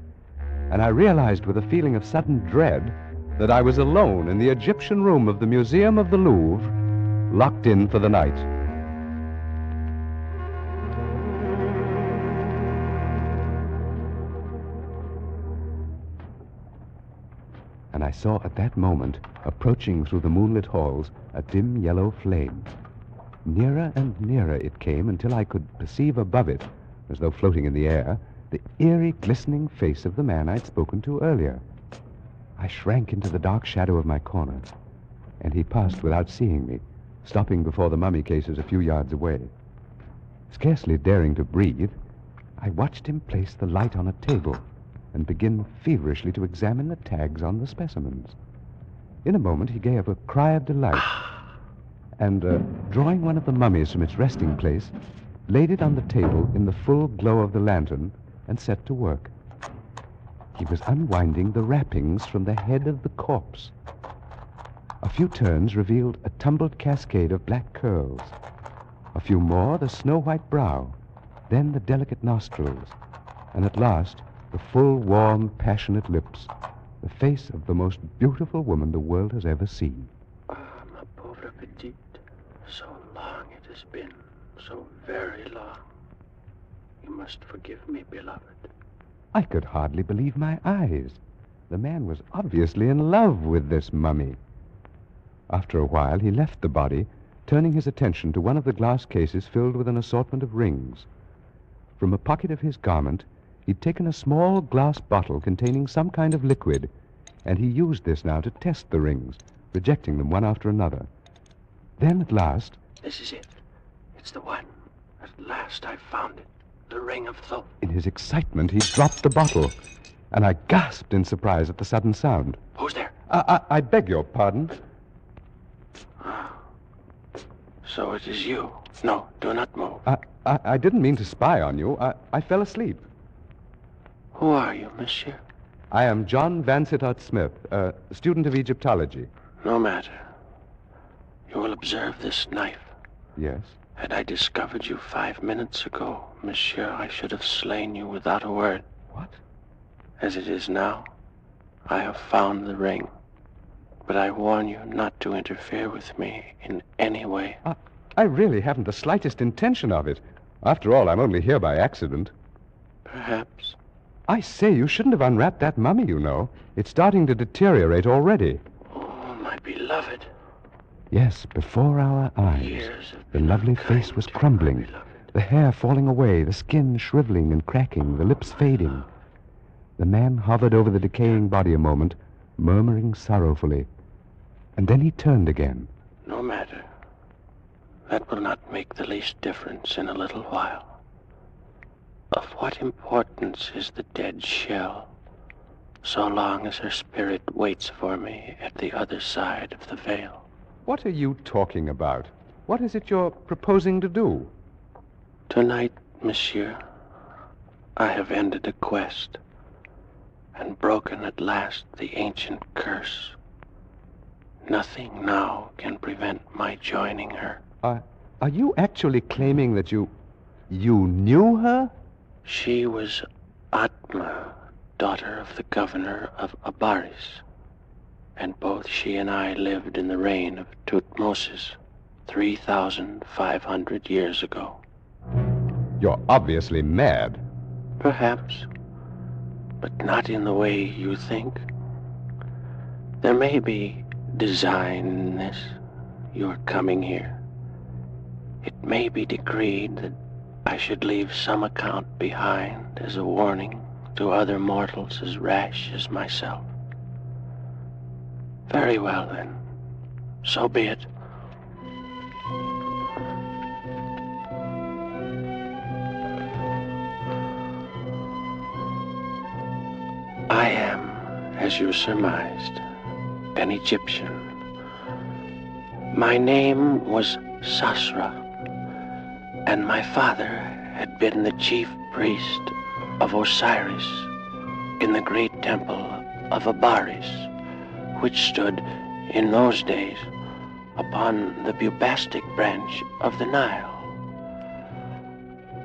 And I realized with a feeling of sudden dread that I was alone in the Egyptian room of the Museum of the Louvre, locked in for the night. And I saw at that moment, approaching through the moonlit halls, a dim yellow flame. Nearer and nearer it came until I could perceive above it, as though floating in the air, the eerie, glistening face of the man I'd spoken to earlier. I shrank into the dark shadow of my corner, and he passed without seeing me, stopping before the mummy cases a few yards away. Scarcely daring to breathe, I watched him place the light on a table and begin feverishly to examine the tags on the specimens. In a moment, he gave a cry of delight, and, drawing one of the mummies from its resting place, laid it on the table in the full glow of the lantern and set to work. He was unwinding the wrappings from the head of the corpse. A few turns revealed a tumbled cascade of black curls. A few more, the snow-white brow, then the delicate nostrils, and at last, the full, warm, passionate lips, the face of the most beautiful woman the world has ever seen. Ah, ma pauvre petite, so long it has been, so very long. You must forgive me, beloved. I could hardly believe my eyes. The man was obviously in love with this mummy. After a while, he left the body, turning his attention to one of the glass cases filled with an assortment of rings. From a pocket of his garment, he'd taken a small glass bottle containing some kind of liquid, and he used this now to test the rings, rejecting them one after another. Then, at last... This is it. It's the one. At last I found it. The Ring of Thoth. In his excitement, he dropped the bottle, and I gasped in surprise at the sudden sound. Who's there? I beg your pardon. So it is you. No, do not move. I didn't mean to spy on you. I fell asleep. Who are you, monsieur? I am John Vansittart Smith, a student of Egyptology. No matter. You will observe this knife. Yes? Had I discovered you 5 minutes ago, monsieur, I should have slain you without a word. What? As it is now, I have found the ring. But I warn you not to interfere with me in any way. I really haven't the slightest intention of it. After all, I'm only here by accident. Perhaps. I say, you shouldn't have unwrapped that mummy, you know. It's starting to deteriorate already. Oh, my beloved. Yes, before our eyes, the lovely face was crumbling, the hair falling away, the skin shriveling and cracking, the lips fading. The man hovered over the decaying body a moment, murmuring sorrowfully. And then he turned again. No matter. That will not make the least difference in a little while. Of what importance is the dead shell, so long as her spirit waits for me at the other side of the veil? What are you talking about? What is it you're proposing to do? Tonight, monsieur, I have ended a quest and broken at last the ancient curse. Nothing now can prevent my joining her. Are you actually claiming that you knew her? She was Atma, daughter of the governor of Abaris, and both she and I lived in the reign of Tutmosis 3,500 years ago. You're obviously mad. Perhaps, but not in the way you think. There may be design in this, your coming here. It may be decreed that I should leave some account behind as a warning to other mortals as rash as myself. Very well, then. So be it. I am, as you surmised, an Egyptian. My name was Sasra, and my father had been the chief priest of Osiris in the great temple of Abaris, which stood in those days upon the Bubastic branch of the Nile.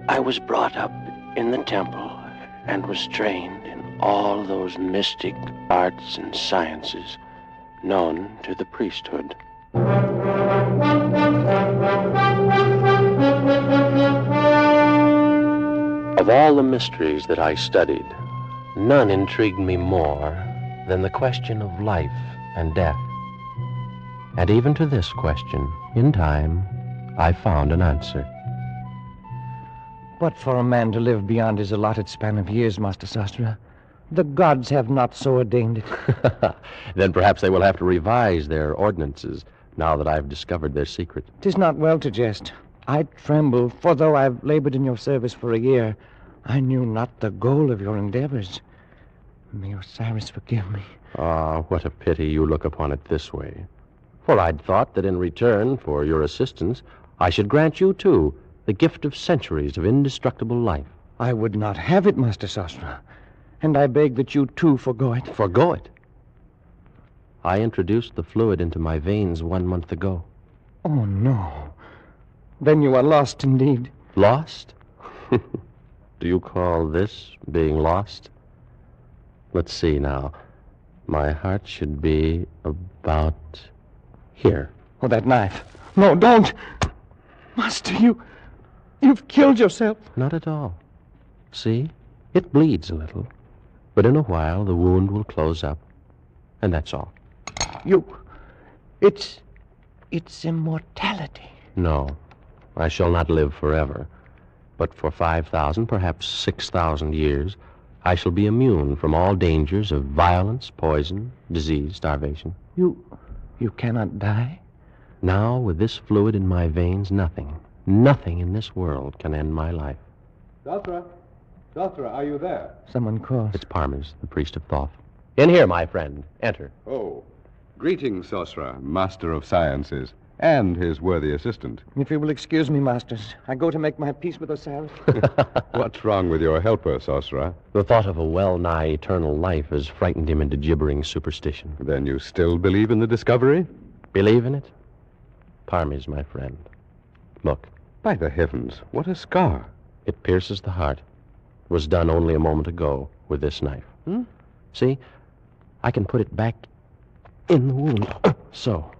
I was brought up in the temple and was trained in all those mystic arts and sciences known to the priesthood. Of all the mysteries that I studied, none intrigued me more than the question of life and death. And even to this question, in time, I found an answer. But for a man to live beyond his allotted span of years, Master Sastra, the gods have not so ordained it. Then perhaps they will have to revise their ordinances now that I've discovered their secret. 'Tis not well to jest. I tremble, for though I've labored in your service for a year, I knew not the goal of your endeavors. May Osiris forgive me. Ah, what a pity you look upon it this way. For I'd thought that in return for your assistance, I should grant you, too, the gift of centuries of indestructible life. I would not have it, Master Sastra, and I beg that you, too, forgo it. Forgo it? I introduced the fluid into my veins 1 month ago. Oh, no. Then you are lost indeed. Lost? Do you call this being lost? Let's see now. My heart should be about here. Oh, that knife. No, don't. Master, you've killed yourself. Not at all. See? It bleeds a little. But in a while, the wound will close up. And that's all. It's immortality. No. I shall not live forever. But for 5,000, perhaps 6,000 years, I shall be immune from all dangers of violence, poison, disease, starvation. You cannot die? Now, with this fluid in my veins, nothing in this world can end my life. Dothra, are you there? Someone calls. It's Parmes, the priest of Thoth. In here, my friend. Enter. Oh, greetings, Sosra, master of sciences, and his worthy assistant. If you will excuse me, masters, I go to make my peace with Osiris. What's wrong with your helper, Sosra? The thought of a well-nigh eternal life has frightened him into gibbering superstition. Then you still believe in the discovery? Believe in it? Parmes, my friend. Look. By the heavens, what a scar. It pierces the heart. It was done only a moment ago with this knife. See? I can put it back in the wound. So.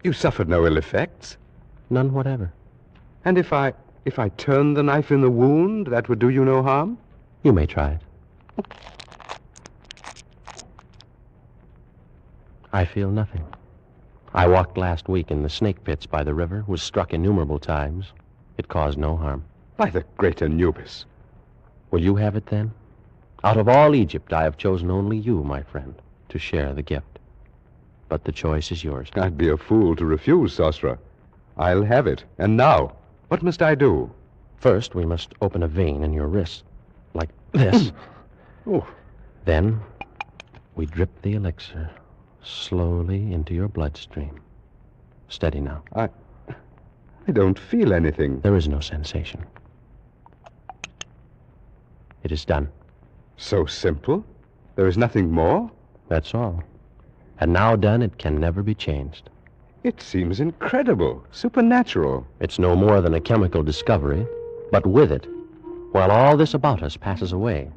You suffered no ill effects? None whatever. And if I turn the knife in the wound, that would do you no harm? You may try it. I feel nothing. I walked last week in the snake pits by the river, was struck innumerable times. It caused no harm. By the great Anubis. Will you have it then? Out of all Egypt, I have chosen only you, my friend, to share the gift. But the choice is yours. I'd be a fool to refuse, Sosra. I'll have it. And now, what must I do? First, we must open a vein in your wrist, like this. Then, we drip the elixir slowly into your bloodstream. Steady now. I don't feel anything. There is no sensation. It is done. So simple? There is nothing more? That's all. And now done, it can never be changed. It seems incredible, supernatural. It's no more than a chemical discovery, but with it, while all this about us passes away,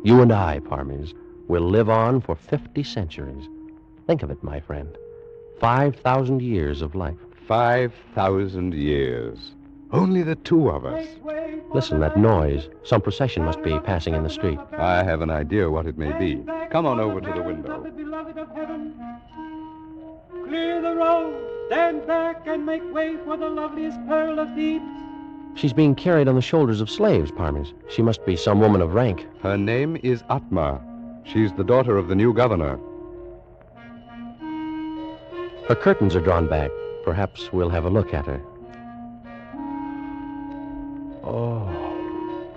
you and I, Parmes, will live on for 50 centuries. Think of it, my friend. 5,000 years of life. 5,000 years. Only the two of us. Listen, that noise. Some procession must be passing in the street. I have an idea what it may be. Come on over to the window. Beloved of heaven, clear the road, stand back and make way for the loveliest pearl of Thebes. She's being carried on the shoulders of slaves, Parmes. She must be some woman of rank. Her name is Atma. She's the daughter of the new governor. Her curtains are drawn back. Perhaps we'll have a look at her. Oh,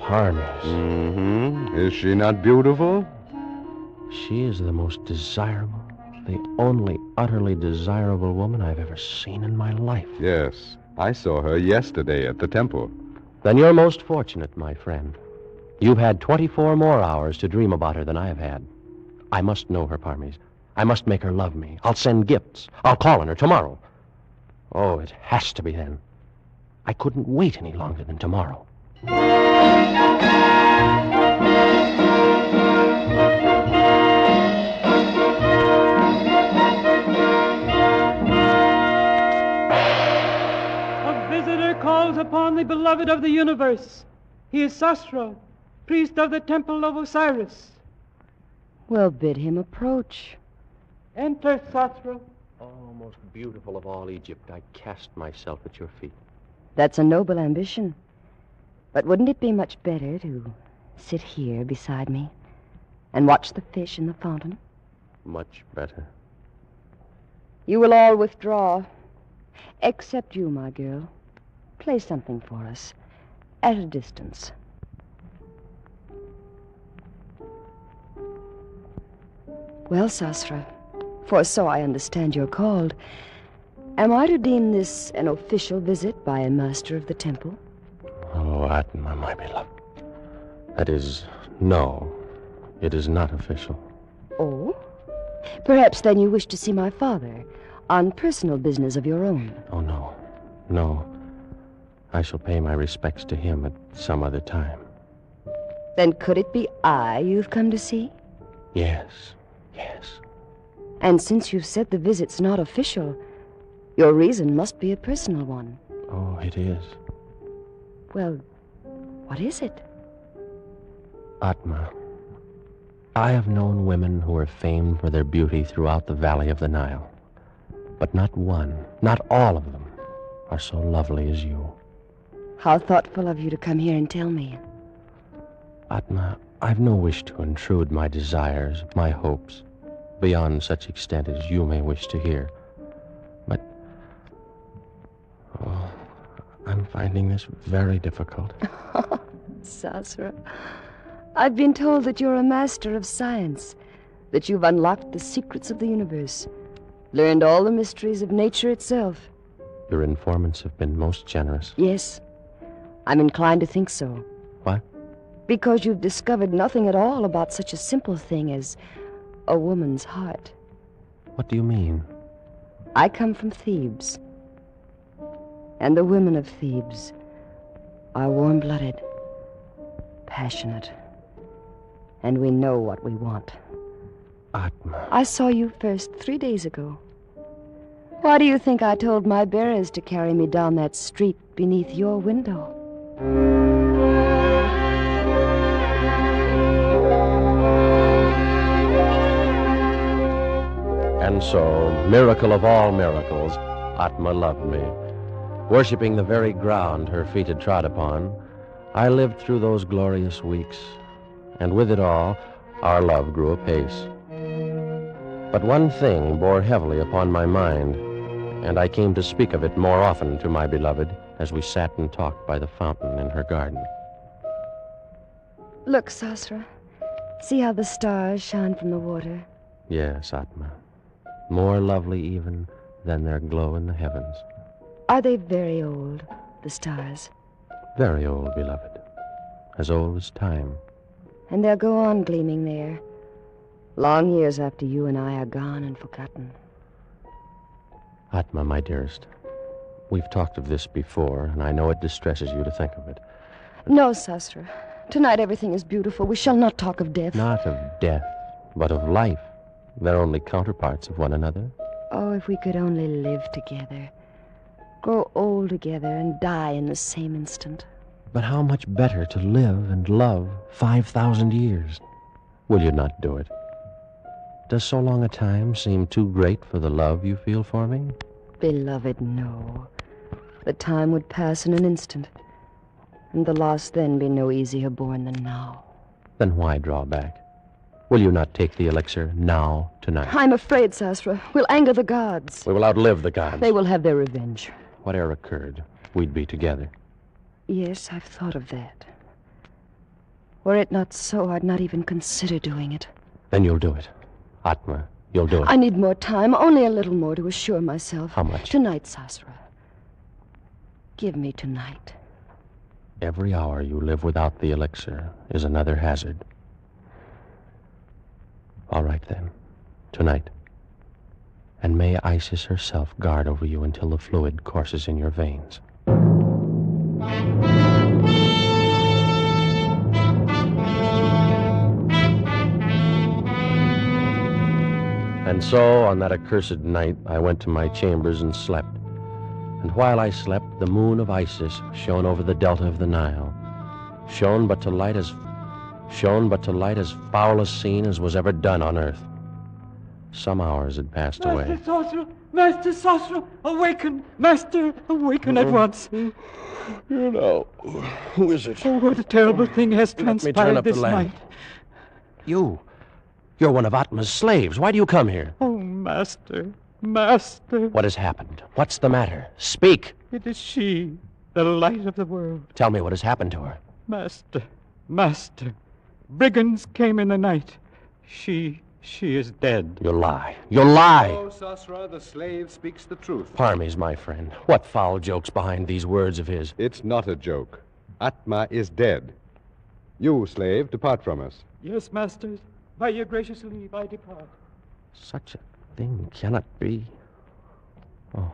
Parmes. Mm-hmm. Is she not beautiful? She is the most desirable, the only utterly desirable woman I've ever seen in my life. Yes. I saw her yesterday at the temple. Then you're most fortunate, my friend. You've had 24 more hours to dream about her than I have had. I must know her, Parmes. I must make her love me. I'll send gifts. I'll call on her tomorrow. Oh, it has to be then. I couldn't wait any longer than tomorrow. A visitor calls upon the beloved of the universe. He is Sasra, priest of the temple of Osiris. Well, bid him approach. Enter, Sasra. Oh, most beautiful of all Egypt, I cast myself at your feet. That's a noble ambition. But wouldn't it be much better to sit here beside me and watch the fish in the fountain? Much better. You will all withdraw, except you, my girl. Play something for us, at a distance. Well, Sasra, for so I understand you're called, am I to deem this an official visit by a master of the temple? Oh, Atma, my beloved. That is, no, it is not official. Oh? Perhaps then you wish to see my father on personal business of your own. Oh, no. No. I shall pay my respects to him at some other time. Then could it be I you've come to see? Yes, yes. And since you've said the visit's not official, your reason must be a personal one. Oh, it is. Well, what is it? Atma, I have known women who are famed for their beauty throughout the valley of the Nile. But not one, not all of them, are so lovely as you. How thoughtful of you to come here and tell me. Atma, I've no wish to intrude my desires, my hopes, beyond such extent as you may wish to hear. But, oh, I'm finding this very difficult. Sasra, I've been told that you're a master of science, that you've unlocked the secrets of the universe, learned all the mysteries of nature itself. Your informants have been most generous. Yes, I'm inclined to think so. What? Because you've discovered nothing at all about such a simple thing as a woman's heart. What do you mean? I come from Thebes, and the women of Thebes are warm-blooded, passionate, and we know what we want. Atma. I saw you first 3 days ago. Why do you think I told my bearers to carry me down that street beneath your window? And so, miracle of all miracles, Atma loved me. Worshipping the very ground her feet had trod upon, I lived through those glorious weeks, and with it all, our love grew apace. But one thing bore heavily upon my mind, and I came to speak of it more often to my beloved as we sat and talked by the fountain in her garden. Look, Sasra. See how the stars shine from the water? Yes, Atma. More lovely even than their glow in the heavens. Are they very old, the stars? Very old, beloved. As old as time. And they'll go on gleaming there, long years after you and I are gone and forgotten. Atma, my dearest, we've talked of this before, and I know it distresses you to think of it. No, Sasra. Tonight everything is beautiful. We shall not talk of death. Not of death, but of life. They're only counterparts of one another. Oh, if we could only live together, grow old together and die in the same instant. But how much better to live and love 5,000 years? Will you not do it? Does so long a time seem too great for the love you feel for me? Beloved, no. The time would pass in an instant, and the loss then be no easier borne than now. Then why draw back? Will you not take the elixir now, tonight? I'm afraid, Sasra. We'll anger the gods. We will outlive the gods. They will have their revenge. Whatever occurred, we'd be together. Yes, I've thought of that. Were it not so, I'd not even consider doing it. Then you'll do it. Atma, you'll do it. I need more time, only a little more to assure myself. How much? Tonight, Sasra. Give me tonight. Every hour you live without the elixir is another hazard. All right, then. Tonight. And may Isis herself guard over you until the fluid courses in your veins. And so, on that accursed night, I went to my chambers and slept. And while I slept, the moon of Isis shone over the delta of the Nile. Shone but to light as foul a scene as was ever done on earth. Some hours had passed away. Master Sorcerer, awaken! Master, awaken at once. You know, who is it? Oh, what a terrible thing has transpired this night. You're one of Atma's slaves. Why do you come here? Oh, Master, Master. What has happened? What's the matter? Speak. It is she, the light of the world. Tell me what has happened to her. Master. Brigands came in the night. She is dead. You lie. You lie. Oh, Sasra, the slave speaks the truth. Parmes, my friend. What foul joke's behind these words of his? It's not a joke. Atma is dead. You, slave, depart from us. Yes, masters. By your gracious leave, I depart. Such a thing cannot be. Oh,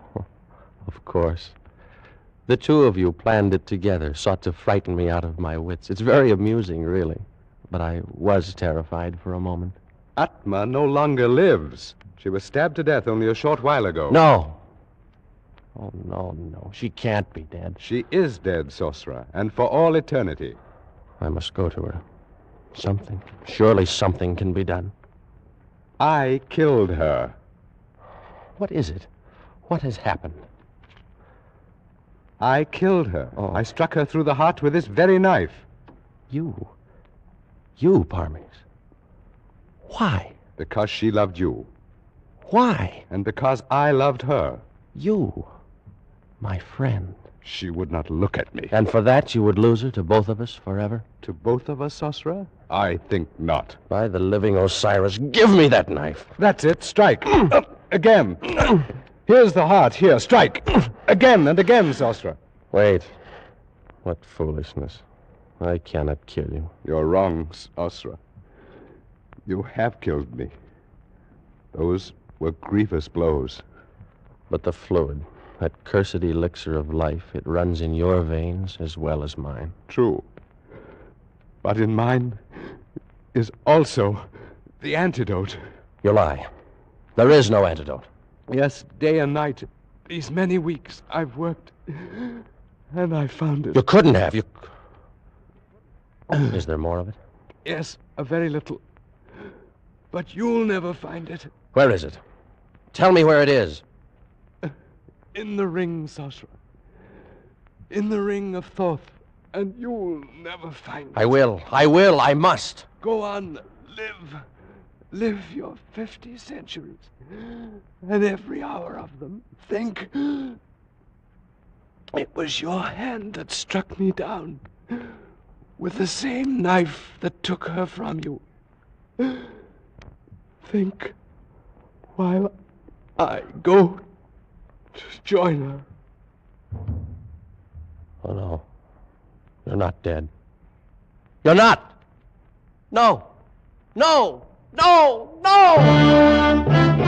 of course. The two of you planned it together, sought to frighten me out of my wits. It's very amusing, really. But I was terrified for a moment. Atma no longer lives. She was stabbed to death only a short while ago. No. Oh, no. She can't be dead. She is dead, Sosra, and for all eternity. I must go to her. Surely something can be done. I killed her. What is it? What has happened? I killed her. Oh. I struck her through the heart with this very knife. You, Parmes. Why? Because she loved you. Why? And because I loved her. You, my friend. She would not look at me. And for that you would lose her to both of us forever? To both of us, Sosra? I think not. By the living Osiris, give me that knife. That's it. Strike. Again. Here's the heart. Here, strike. Again and again, Sosra. Wait. What foolishness. I cannot kill you. You're wrong, Sosra. You have killed me. Those were grievous blows. But the fluid, that cursed elixir of life, it runs in your veins as well as mine. True. But in mine is also the antidote. You lie. There is no antidote. Yes, day and night. These many weeks I've worked, and I found it. You couldn't have. Is there more of it? Yes, a very little. But you'll never find it. Where is it? Tell me where it is. In the ring, Sasra. In the Ring of Thoth. And you'll never find it. I will. I must. Go on. Live your 50 centuries. And every hour of them, think. It was your hand that struck me down. With the same knife that took her from you. Think while I go to join her. Oh, no. You're not dead. You're not! No! No! No! No!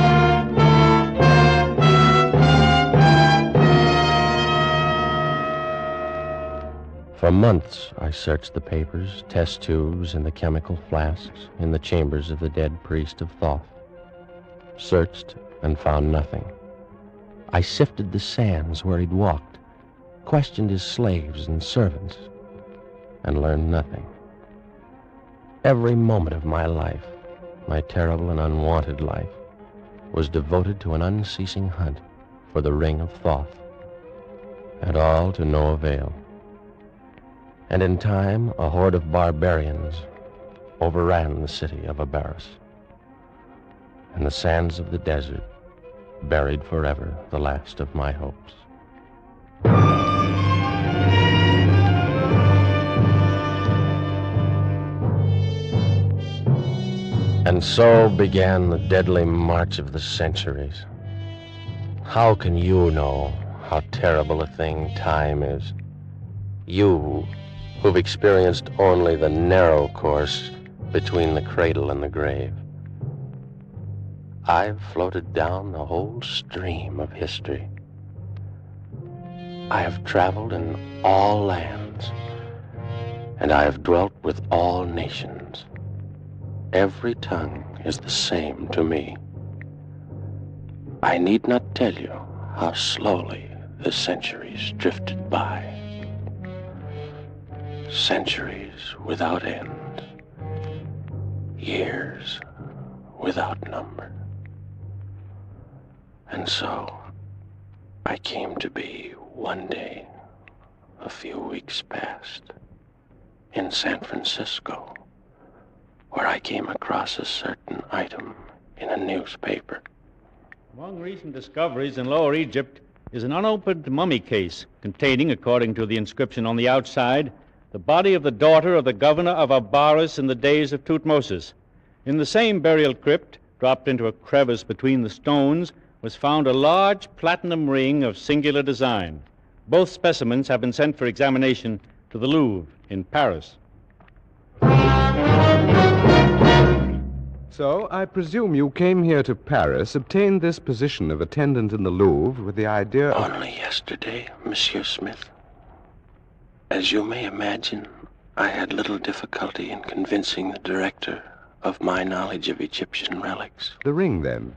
For months, I searched the papers, test tubes, and the chemical flasks in the chambers of the dead priest of Thoth. Searched and found nothing. I sifted the sands where he'd walked, questioned his slaves and servants, and learned nothing. Every moment of my life, my terrible and unwanted life, was devoted to an unceasing hunt for the Ring of Thoth, and all to no avail. And in time, a horde of barbarians overran the city of Adversary, and the sands of the desert buried forever the last of my hopes. And so began the deadly march of the centuries. How can you know how terrible a thing time is? You, who've experienced only the narrow course between the cradle and the grave. I've floated down the whole stream of history. I have traveled in all lands, and I have dwelt with all nations. Every tongue is the same to me. I need not tell you how slowly the centuries drifted by. Centuries without end, years without number. And so I came to be one day, a few weeks past, in San Francisco, where I came across a certain item in a newspaper. Among recent discoveries in Lower Egypt is an unopened mummy case containing, according to the inscription on the outside, the body of the daughter of the governor of Abaris in the days of Tutmosis. In the same burial crypt, dropped into a crevice between the stones, was found a large platinum ring of singular design. Both specimens have been sent for examination to the Louvre in Paris. So, I presume you came here to Paris, obtained this position of attendant in the Louvre with the idea of... Only yesterday, Monsieur Smith. As you may imagine, I had little difficulty in convincing the director of my knowledge of Egyptian relics. The ring, then?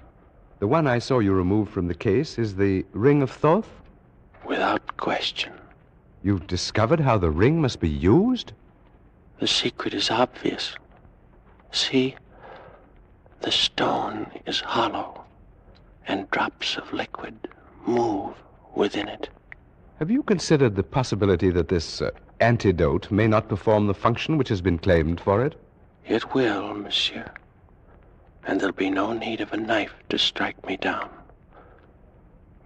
The one I saw you remove from the case is the Ring of Thoth? Without question. You've discovered how the ring must be used? The secret is obvious. See, the stone is hollow, and drops of liquid move within it. Have you considered the possibility that this antidote may not perform the function which has been claimed for it? It will, monsieur. And there'll be no need of a knife to strike me down.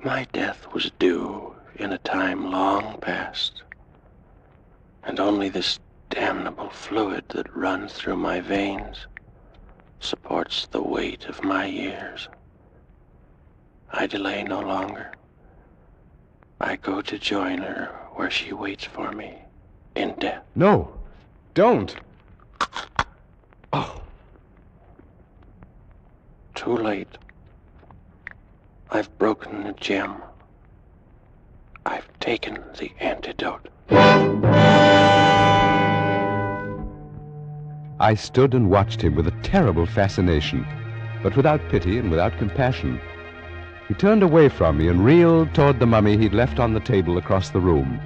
My death was due in a time long past, and only this damnable fluid that runs through my veins supports the weight of my years. I delay no longer. I go to join her where she waits for me in death. No, don't. Oh. Too late. I've broken the gem. I've taken the antidote. I stood and watched him with a terrible fascination, but without pity and without compassion. He turned away from me and reeled toward the mummy he'd left on the table across the room.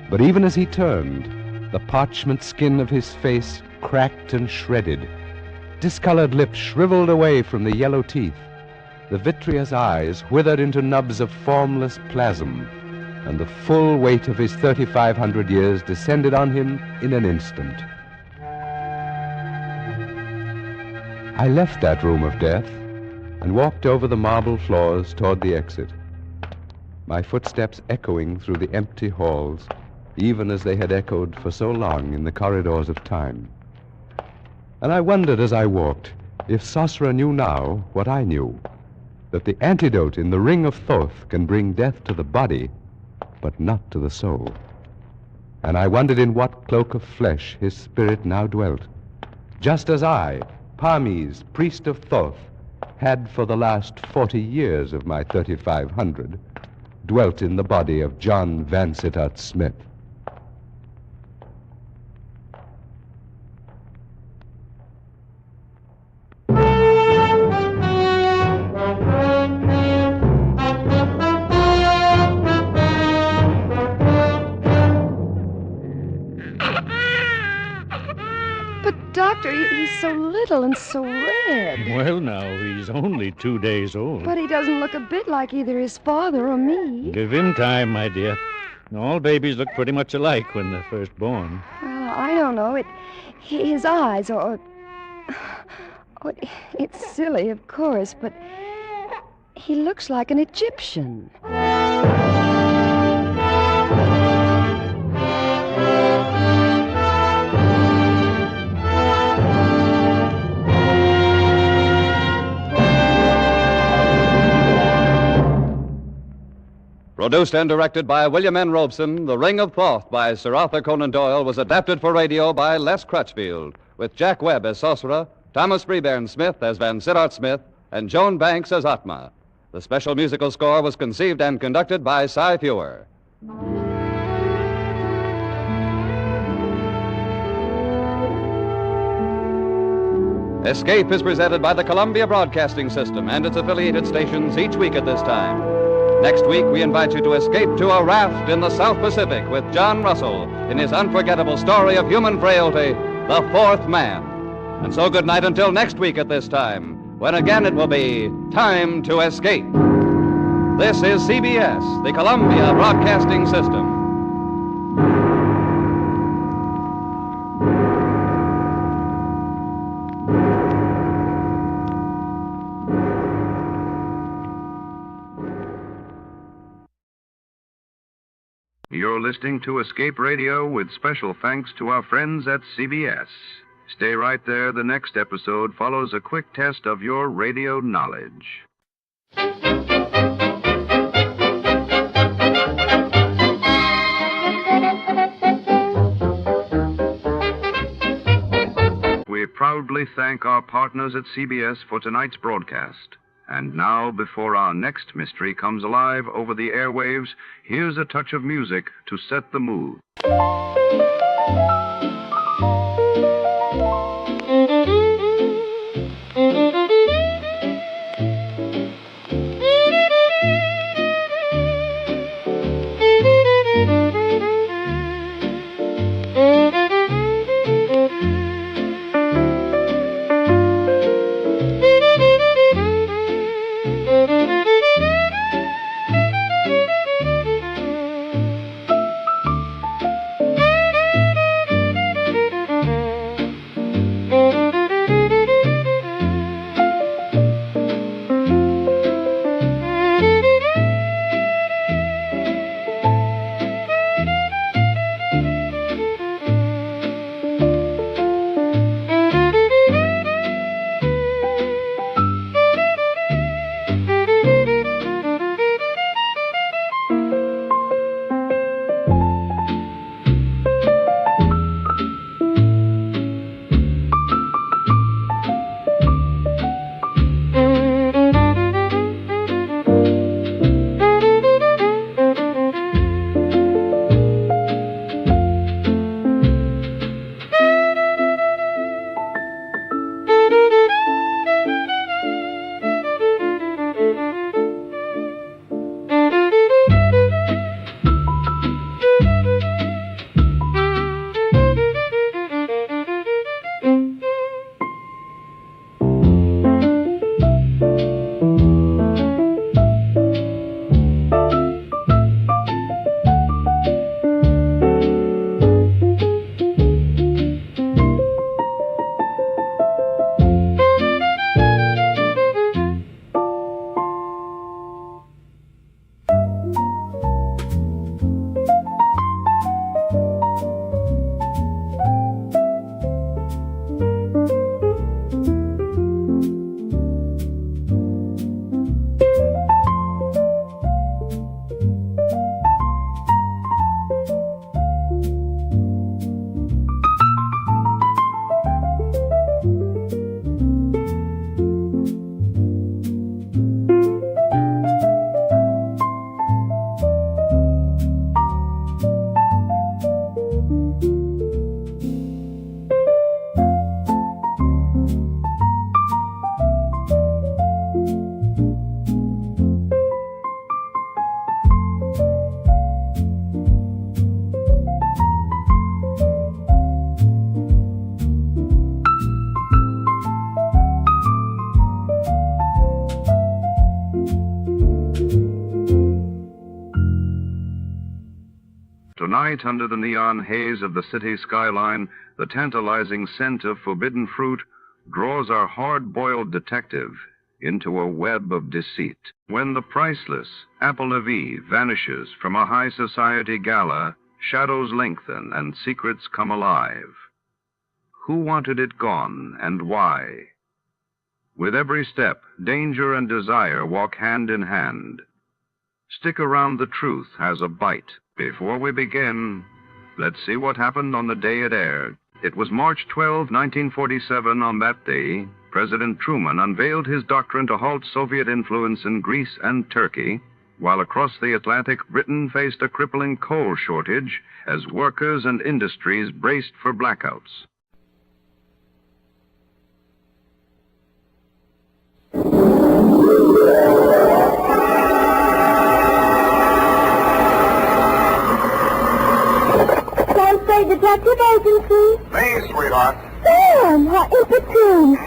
But even as he turned, the parchment skin of his face cracked and shredded. Discolored lips shriveled away from the yellow teeth. The vitreous eyes withered into nubs of formless plasm, and the full weight of his 3,500 years descended on him in an instant. I left that room of death and walked over the marble floors toward the exit, my footsteps echoing through the empty halls, even as they had echoed for so long in the corridors of time. And I wondered as I walked if Sosra knew now what I knew, that the antidote in the Ring of Thoth can bring death to the body, but not to the soul. And I wondered in what cloak of flesh his spirit now dwelt, just as I, Parmes, priest of Thoth, had for the last 40 years of my 3,500 dwelt in the body of John Vansittart Smith. so little and so red. Well, now, he's only 2 days old. But he doesn't look a bit like either his father or me. Give him time, my dear. All babies look pretty much alike when they're first born. Well, I don't know. His eyes, or it's silly, of course, but he looks like an Egyptian. Produced and directed by William N. Robeson, The Ring of Thoth by Sir Arthur Conan Doyle was adapted for radio by Les Crutchfield, with Jack Webb as Sosra, Thomas Freebairn Smith as Van Sittart Smith, and Joan Banks as Atma. The special musical score was conceived and conducted by Cy Fewer. Escape is presented by the Columbia Broadcasting System and its affiliated stations each week at this time. Next week, we invite you to escape to a raft in the South Pacific with John Russell in his unforgettable story of human frailty, The Fourth Man. And so good night until next week at this time, when again it will be time to escape. This is CBS, the Columbia Broadcasting System. You're listening to Escape Radio with special thanks to our friends at CBS. Stay right there. The next episode follows a quick test of your radio knowledge. We proudly thank our partners at CBS for tonight's broadcast. And now, before our next mystery comes alive over the airwaves, here's a touch of music to set the mood. Tonight, under the neon haze of the city skyline, the tantalizing scent of forbidden fruit draws our hard-boiled detective into a web of deceit. When the priceless apple of Eve vanishes from a high society gala, shadows lengthen and secrets come alive. Who wanted it gone and why? With every step, danger and desire walk hand in hand. Stick around, the truth has a bite. Before we begin, let's see what happened on the day it aired. It was March 12, 1947. On that day, President Truman unveiled his doctrine to halt Soviet influence in Greece and Turkey, while across the Atlantic, Britain faced a crippling coal shortage as workers and industries braced for blackouts. Sam Spade, Detective Agency. Me, sweetheart. Sam, it's a tune.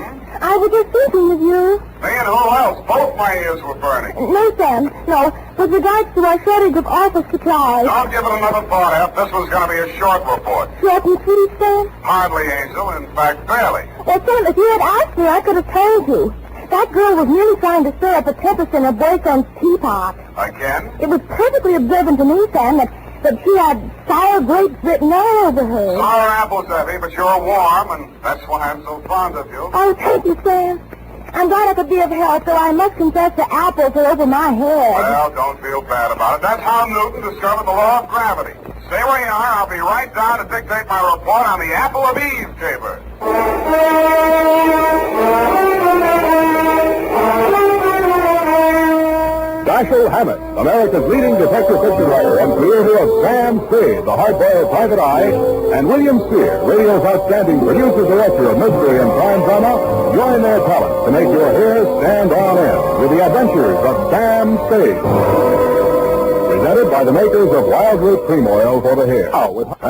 I was just thinking of you. Me and who else? Both my ears were burning. No, Sam, no. With regards to our shortage of office supplies. Don't give it another thought, Eph. This was going to be a short report. Short and sweet, Sam? Hardly, Angel. In fact, barely. Well, Sam, if you had asked me, I could have told you. That girl was merely trying to stir up a tempest in her boyfriend's teapot. Again? It was perfectly observant to me, Sam, that she had sour grapes written all over her. Sour apples, Effie, but you're warm, and that's why I'm so fond of you. Oh, thank you, Sam. I'm glad I could be of help, though I must confess the apples are over my head. Well, don't feel bad about it. That's how Newton discovered the law of gravity. Stay where you are. I'll be right down to dictate my report on the Apple of Eve caper. Dashiell Hammett, America's leading detective picture writer and creator of Sam Spade, the hard-boiled private eye, and William Spear, radio's outstanding producer-director of mystery and crime drama, join their talent to make your hair stand on end with the adventures of Sam Spade. Presented by the makers of Wild Root Cream Oil for the hair.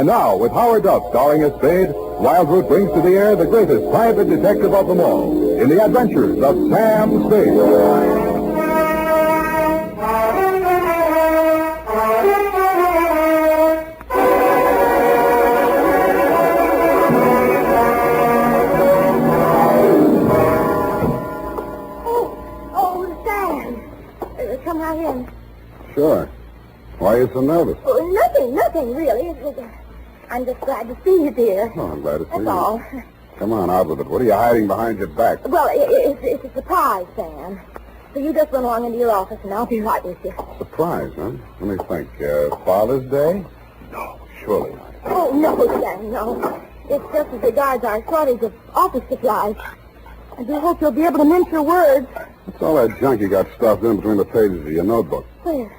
Now, with Howard Duff starring as Spade, Wild Root brings to the air the greatest private detective of them all in the adventures of Sam Spade. Sure. Why are you so nervous? Oh, nothing, really. I'm just glad to see you, dear. Oh, I'm glad to see you. That's all. Come on, out with it. What are you hiding behind your back? Well, it's a surprise, Sam. So you just run along into your office, and I'll be right with you. Surprise, huh? Let me think. Father's Day? No, surely not. Oh, no, Sam, no. It's just as regards our shortage of office supplies. I do hope you'll be able to mince your words. What's all that junk you got stuffed in between the pages of your notebook? Where?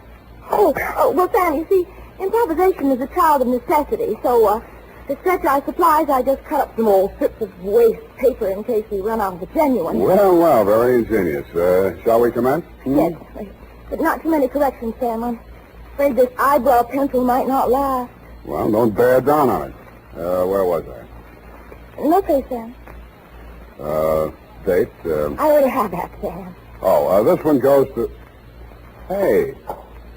Oh, well, Sam, you see, improvisation is a child of necessity, so, to stretch our supplies, I just cut up some old strips of waste paper in case we run out of the genuine. Well, very ingenious. Shall we commence? Yes, but not too many corrections, Sam. I'm afraid this eyebrow pencil might not last. Well, don't bear down on it. Where was I? Okay, Sam. Date? I already have that, Sam. Oh, this one goes to... Hey.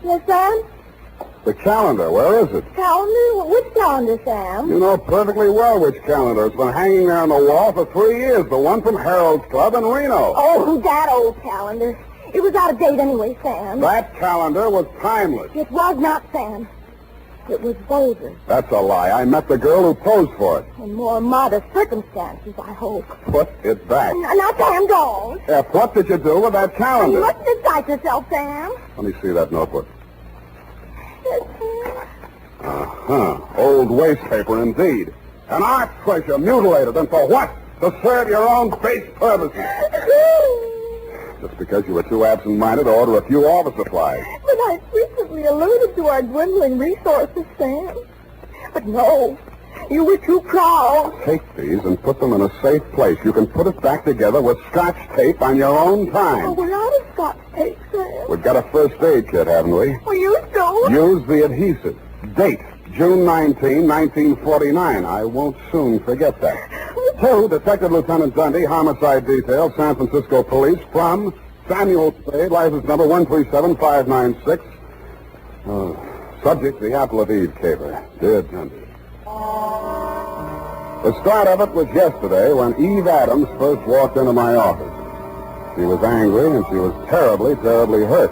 Yes, Sam? The calendar, where is it? Calendar? Which calendar, Sam? You know perfectly well which calendar. It's been hanging there on the wall for 3 years. The one from Harold's Club in Reno. Oh, that old calendar. It was out of date anyway, Sam. That calendar was timeless. It was not, Sam. It was vulgar. That's a lie. I met the girl who posed for it. In more modest circumstances, I hope. Put it back. Now, Sam, don't. What did you do with that calendar? You mustn't excite yourself, Sam. Let me see that notebook. Yes, Sam. Uh-huh. Old waste paper, indeed. An art treasure mutilated, and for what? To serve your own base purposes. Just because you were too absent-minded to order a few office supplies. But I frequently alluded to our dwindling resources, Sam. But no, you were too proud. Take these and put them in a safe place. You can put it back together with Scotch tape on your own time. Oh, we're out of Scotch tape, Sam. We've got a first aid kit, haven't we? Well, you don't. Use the adhesive. Date, June 19, 1949. I won't soon forget that. 2, Detective Lieutenant Dundee, Homicide Detail, San Francisco Police, from Samuel Spade, license number 137596. So Subject, the Apple of Eve Caper. Dear Tender. The start of it was yesterday when Eve Adams first walked into my office. She was angry and she was terribly, terribly hurt.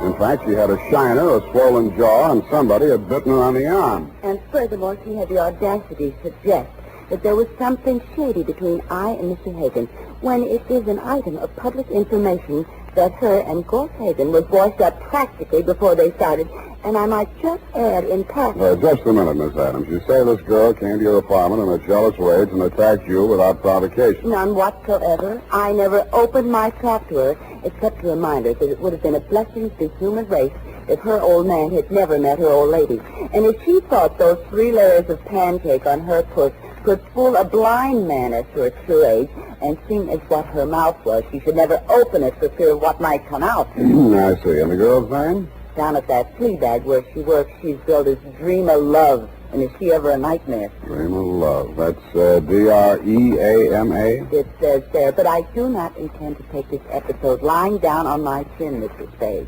In fact, she had a shiner, a swollen jaw, and somebody had bitten her on the arm. And furthermore, she had the audacity to suggest that there was something shady between I and Mr. Hagen, when it is an item of public information that her and Gorse Hagen was voiced up practically before they started. And I might just add in passing... Just a minute, Miss Adams. You say this girl came to your apartment in a jealous rage and attacked you without provocation. None whatsoever. I never opened my talk to her, except to remind her that it would have been a blessing to the human race if her old man had never met her old lady. And if she thought those 3 layers of pancake on her puss could fool a blind man at her true age, and seeing as what her mouth was, she should never open it for fear of what might come out. I see. And the girl's name? Down at that flea bag where she works, she's billed as Dream of Love. And is she ever a nightmare? Dream of Love. That's D-R-E-A-M-A? It says there, but I do not intend to take this episode lying down on my chin, Mr. Spade.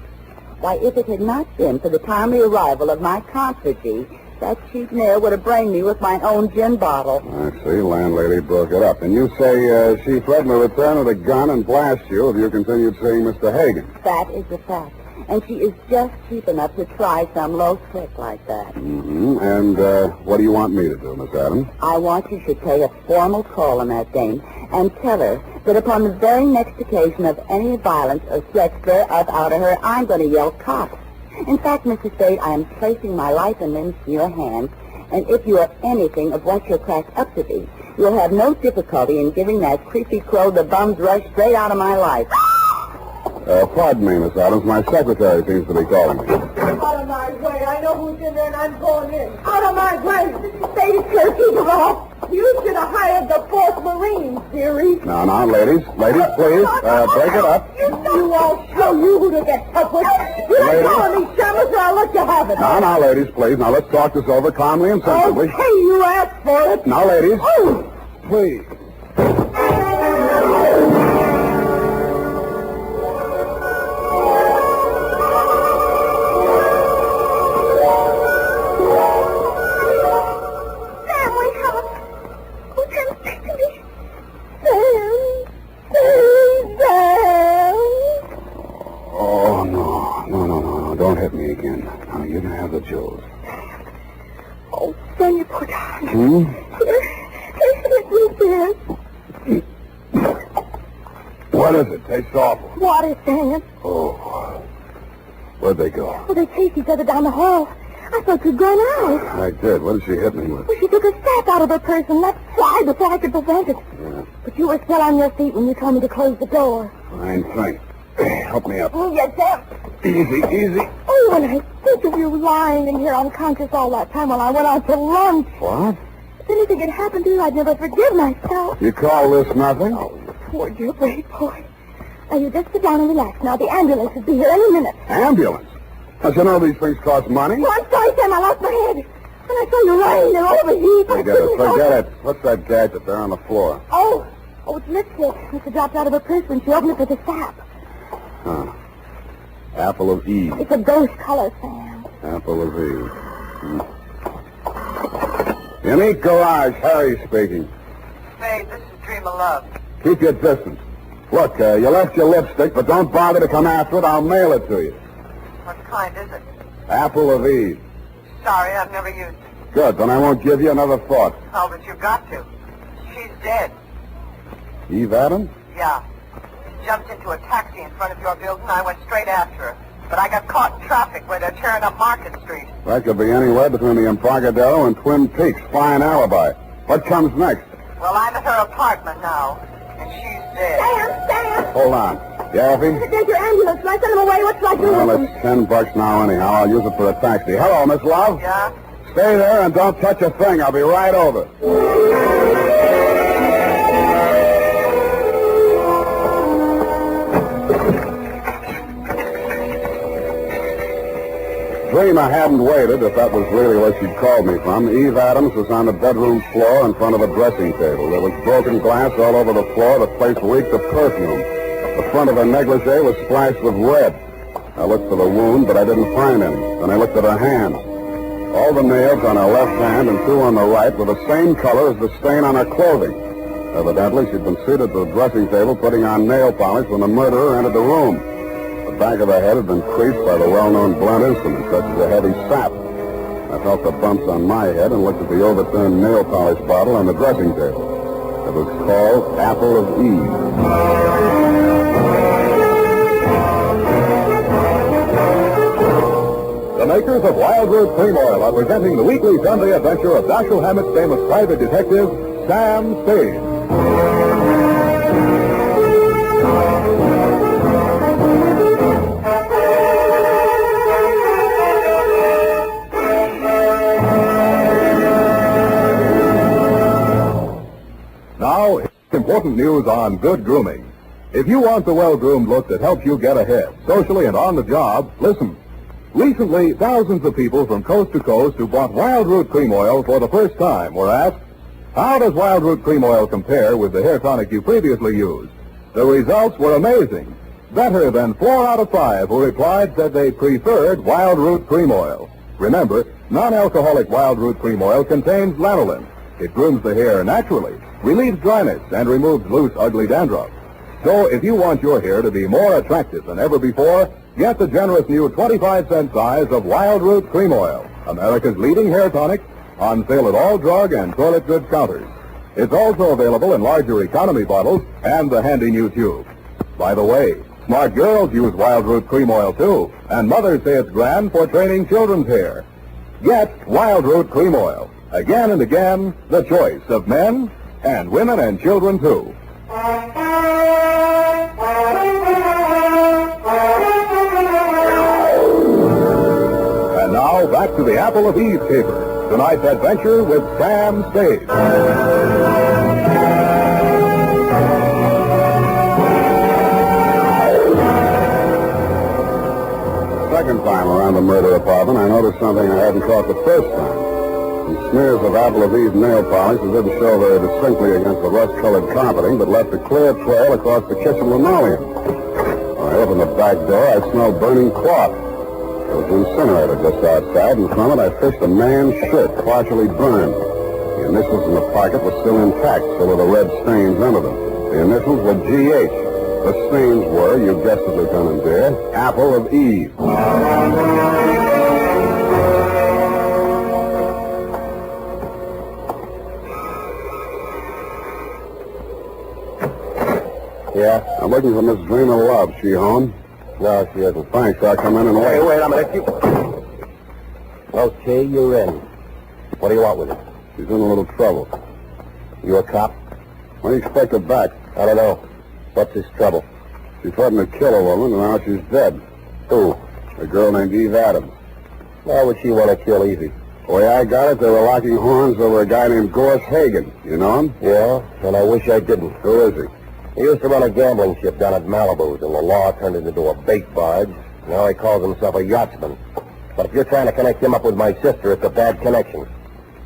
Why, if it had not been for the timely arrival of my concierge, that cheap mare would have brained me with my own gin bottle. I see. Landlady broke it up. And you say she threatened to return with a gun and blast you if you continued seeing Mr. Hagen. That is a fact. And she is just cheap enough to try some low trick like that. Mm-hmm. And what do you want me to do, Miss Adams? I want you to pay a formal call on that dame and tell her that upon the very next occasion of any violence or threats thereof out of her, I'm going to yell cops. In fact, Mr. Spade, I am placing my life and limbs in your hands, and if you are anything of what you're cracked up to be, you'll have no difficulty in giving that creepy crow the bum's rush straight out of my life. Pardon me, Miss Adams. My secretary seems to be calling me. Out of my way. I know who's in there, and I'm going in. Out of my way. Mr. Spade is here. Keep it off. You should have hired the 4th Marines, dearie. Now, ladies. Ladies, please. Break it up. You all show you who to get tough with. You don't call me shamus, or I'll let you have it. Now, ladies, please. Now, let's talk this over calmly and sensibly. Okay, you asked for it. Now, ladies. Oh. Please. You're going to have the jewels. Oh, Sam, you poor darling. What is it? Tastes awful. Water, Sam. Oh. Where'd they go? Well, they chased each other down the hall. I thought you'd gone out. I did. What did she hit me with? Well, she took a sack out of her purse and let fly before I could prevent it. Yeah. But you were still on your feet when you told me to close the door. Fine thing. Help me up. Oh, yes, Sam. Easy. Oh, and I think of you lying in here unconscious all that time while I went out to lunch. What? If anything had happened to you, I'd never forgive myself. You call this nothing? Oh, poor dear brave boy. Now, you just sit down and relax. Now, the ambulance will be here any minute. Ambulance? Don't you know these things cost money? Oh, I'm sorry, Sam. I lost my head. When I saw you lying there overheat. Forget it. What's that gadget there on the floor? Oh, it's lipstick. She dropped out of her purse when she opened it with a sap. Huh. Apple of Eve. It's a ghost color, Sam. Apple of Eve. Unique Garage, Harry speaking. Spade, this is Dream of Love. Keep your distance. Look, you left your lipstick, but don't bother to come after it. I'll mail it to you. What kind is it? Apple of Eve. Sorry, I've never used it. Good, then I won't give you another thought. Oh, but you've got to. She's dead. Eve Adams? Yeah. She jumped into a taxi in front of your building. I went straight after her. But I got caught in traffic where they're tearing up Market Street. That could be anywhere between the Embarcadero and Twin Peaks. Fine alibi. What comes next? Well, I'm at her apartment now, and she's dead. Sam! Hold on. Yaffee? There's your ambulance. Can I send him away? What's like doing? Well, it's $10 now anyhow. I'll use it for a taxi. Hello, Miss Love? Yeah? Stay there and don't touch a thing. I'll be right over. Dream I hadn't waited, if that was really where she'd called me from. Eve Adams was on the bedroom floor in front of a dressing table. There was broken glass all over the floor. The place reeked of perfume. The front of her negligee was splashed with red. I looked for the wound, but I didn't find any. Then I looked at her hand. All the nails on her left hand and 2 on the right were the same color as the stain on her clothing. Evidently, she'd been seated at the dressing table putting on nail polish when the murderer entered the room. The back of her head had been creased by the well-known blunt instrument, such as a heavy sap. I felt the bumps on my head and looked at the overturned nail polish bottle on the dressing table. It was called Apple of Eve. The makers of Wild Root Cream Oil are presenting the weekly Sunday adventure of Dashiell Hammett's famous private detective, Sam Spade. Now, important news on good grooming. If you want the well-groomed look that helps you get ahead, socially and on the job, listen. Recently, thousands of people from coast to coast who bought Wild Root Cream Oil for the first time were asked, how does Wild Root Cream Oil compare with the hair tonic you previously used? The results were amazing. Better than 4 out of 5 who replied said they preferred Wild Root Cream Oil. Remember, non-alcoholic Wild Root Cream Oil contains lanolin. It grooms the hair naturally, relieves dryness, and removes loose, ugly dandruff. So if you want your hair to be more attractive than ever before, get the generous new 25-cent size of Wild Root Cream Oil, America's leading hair tonic, on sale at all drug and toilet goods counters. It's also available in larger economy bottles and the handy new tube. By the way, smart girls use Wild Root Cream Oil too, and mothers say it's grand for training children's hair. Get Wild Root Cream Oil. Again and again, the choice of men and women and children too. And now back to the Apple of Eve caper. Tonight's adventure with Sam Spade. Second time around the murder apartment, I noticed something I hadn't caught the first time. Some smears of Apple of Eve nail polish that didn't show very distinctly against the rust-colored carpeting, but left a clear trail across the kitchen linoleum. When I opened the back door, I smelled burning cloth. There was an incinerator just outside, and from it I fished a man's shirt, partially burned. The initials in the pocket were still intact, so were the red stains under them. The initials were G.H. The stains were, you guessed it, Lieutenant dear, Apple of Eve. Yeah? I'm looking for Miss Dreamer Love. She home? No, she isn't. Thanks. I'll come in and wait. Wait a minute. Okay, you're in. What do you want with her? She's in a little trouble. You a cop? When do you expect her back? I don't know. What's this trouble? She threatened to kill a woman, and now she's dead. Who? A girl named Eve Adams. Why would she want to kill Evie? The way I got it, they were locking horns over a guy named Gorse Hagen. You know him? Yeah, and I wish I didn't. Who is he? He used to run a gambling ship down at Malibu's, and the law turned it into a bait barge. Now he calls himself a yachtsman. But if you're trying to connect him up with my sister, it's a bad connection.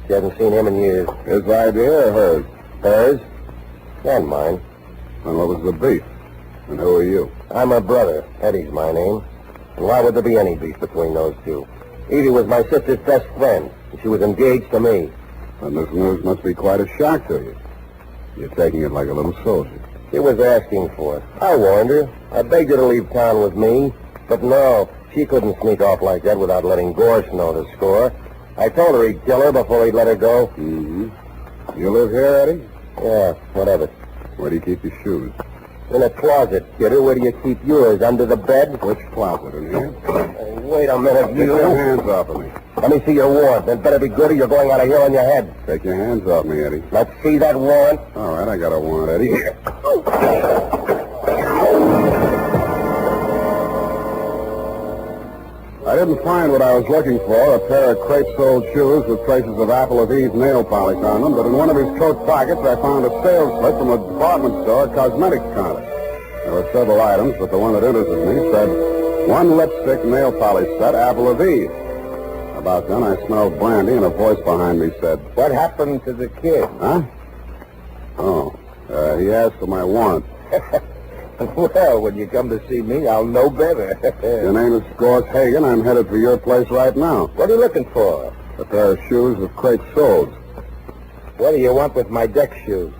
She hasn't seen him in years. His idea or hers? Hers? And mine. And what was the beef? And who are you? I'm her brother. Eddie's my name. And why would there be any beef between those two? Evie was my sister's best friend, and she was engaged to me. And this news must be quite a shock to you. You're taking it like a little soldier. She was asking for it. I warned her. I begged her to leave town with me. But no, she couldn't sneak off like that without letting Gorse know the score. I told her he'd kill her before he'd let her go. Mm-hmm. You live here, Eddie? Yeah, whatever. Where do you keep your shoes? In a closet, kidder. Where do you keep yours? Under the bed? Which closet, in here? Wait a minute, Take your hands off of me. Let me see your warrant. That better be good or you're going out of here on your head. Take your hands off me, Eddie. Let's see that warrant. All right, I got a warrant, Eddie. I didn't find what I was looking for, a pair of crepe-soled shoes with traces of Apple of Eve nail polish on them, but in one of his coat pockets I found a sales slip from a department store cosmetics counter. There were several items, but the one that interested me said, 1 lipstick nail polish set, Apple of Eve. About then I smelled brandy and a voice behind me said, What happened to the kid? Huh? Oh, he asked for my warrant. Well, when you come to see me, I'll know better. Your name is Gorse Hagen. I'm headed for your place right now. What are you looking for? A pair of shoes with crepe soles. What do you want with my deck shoes?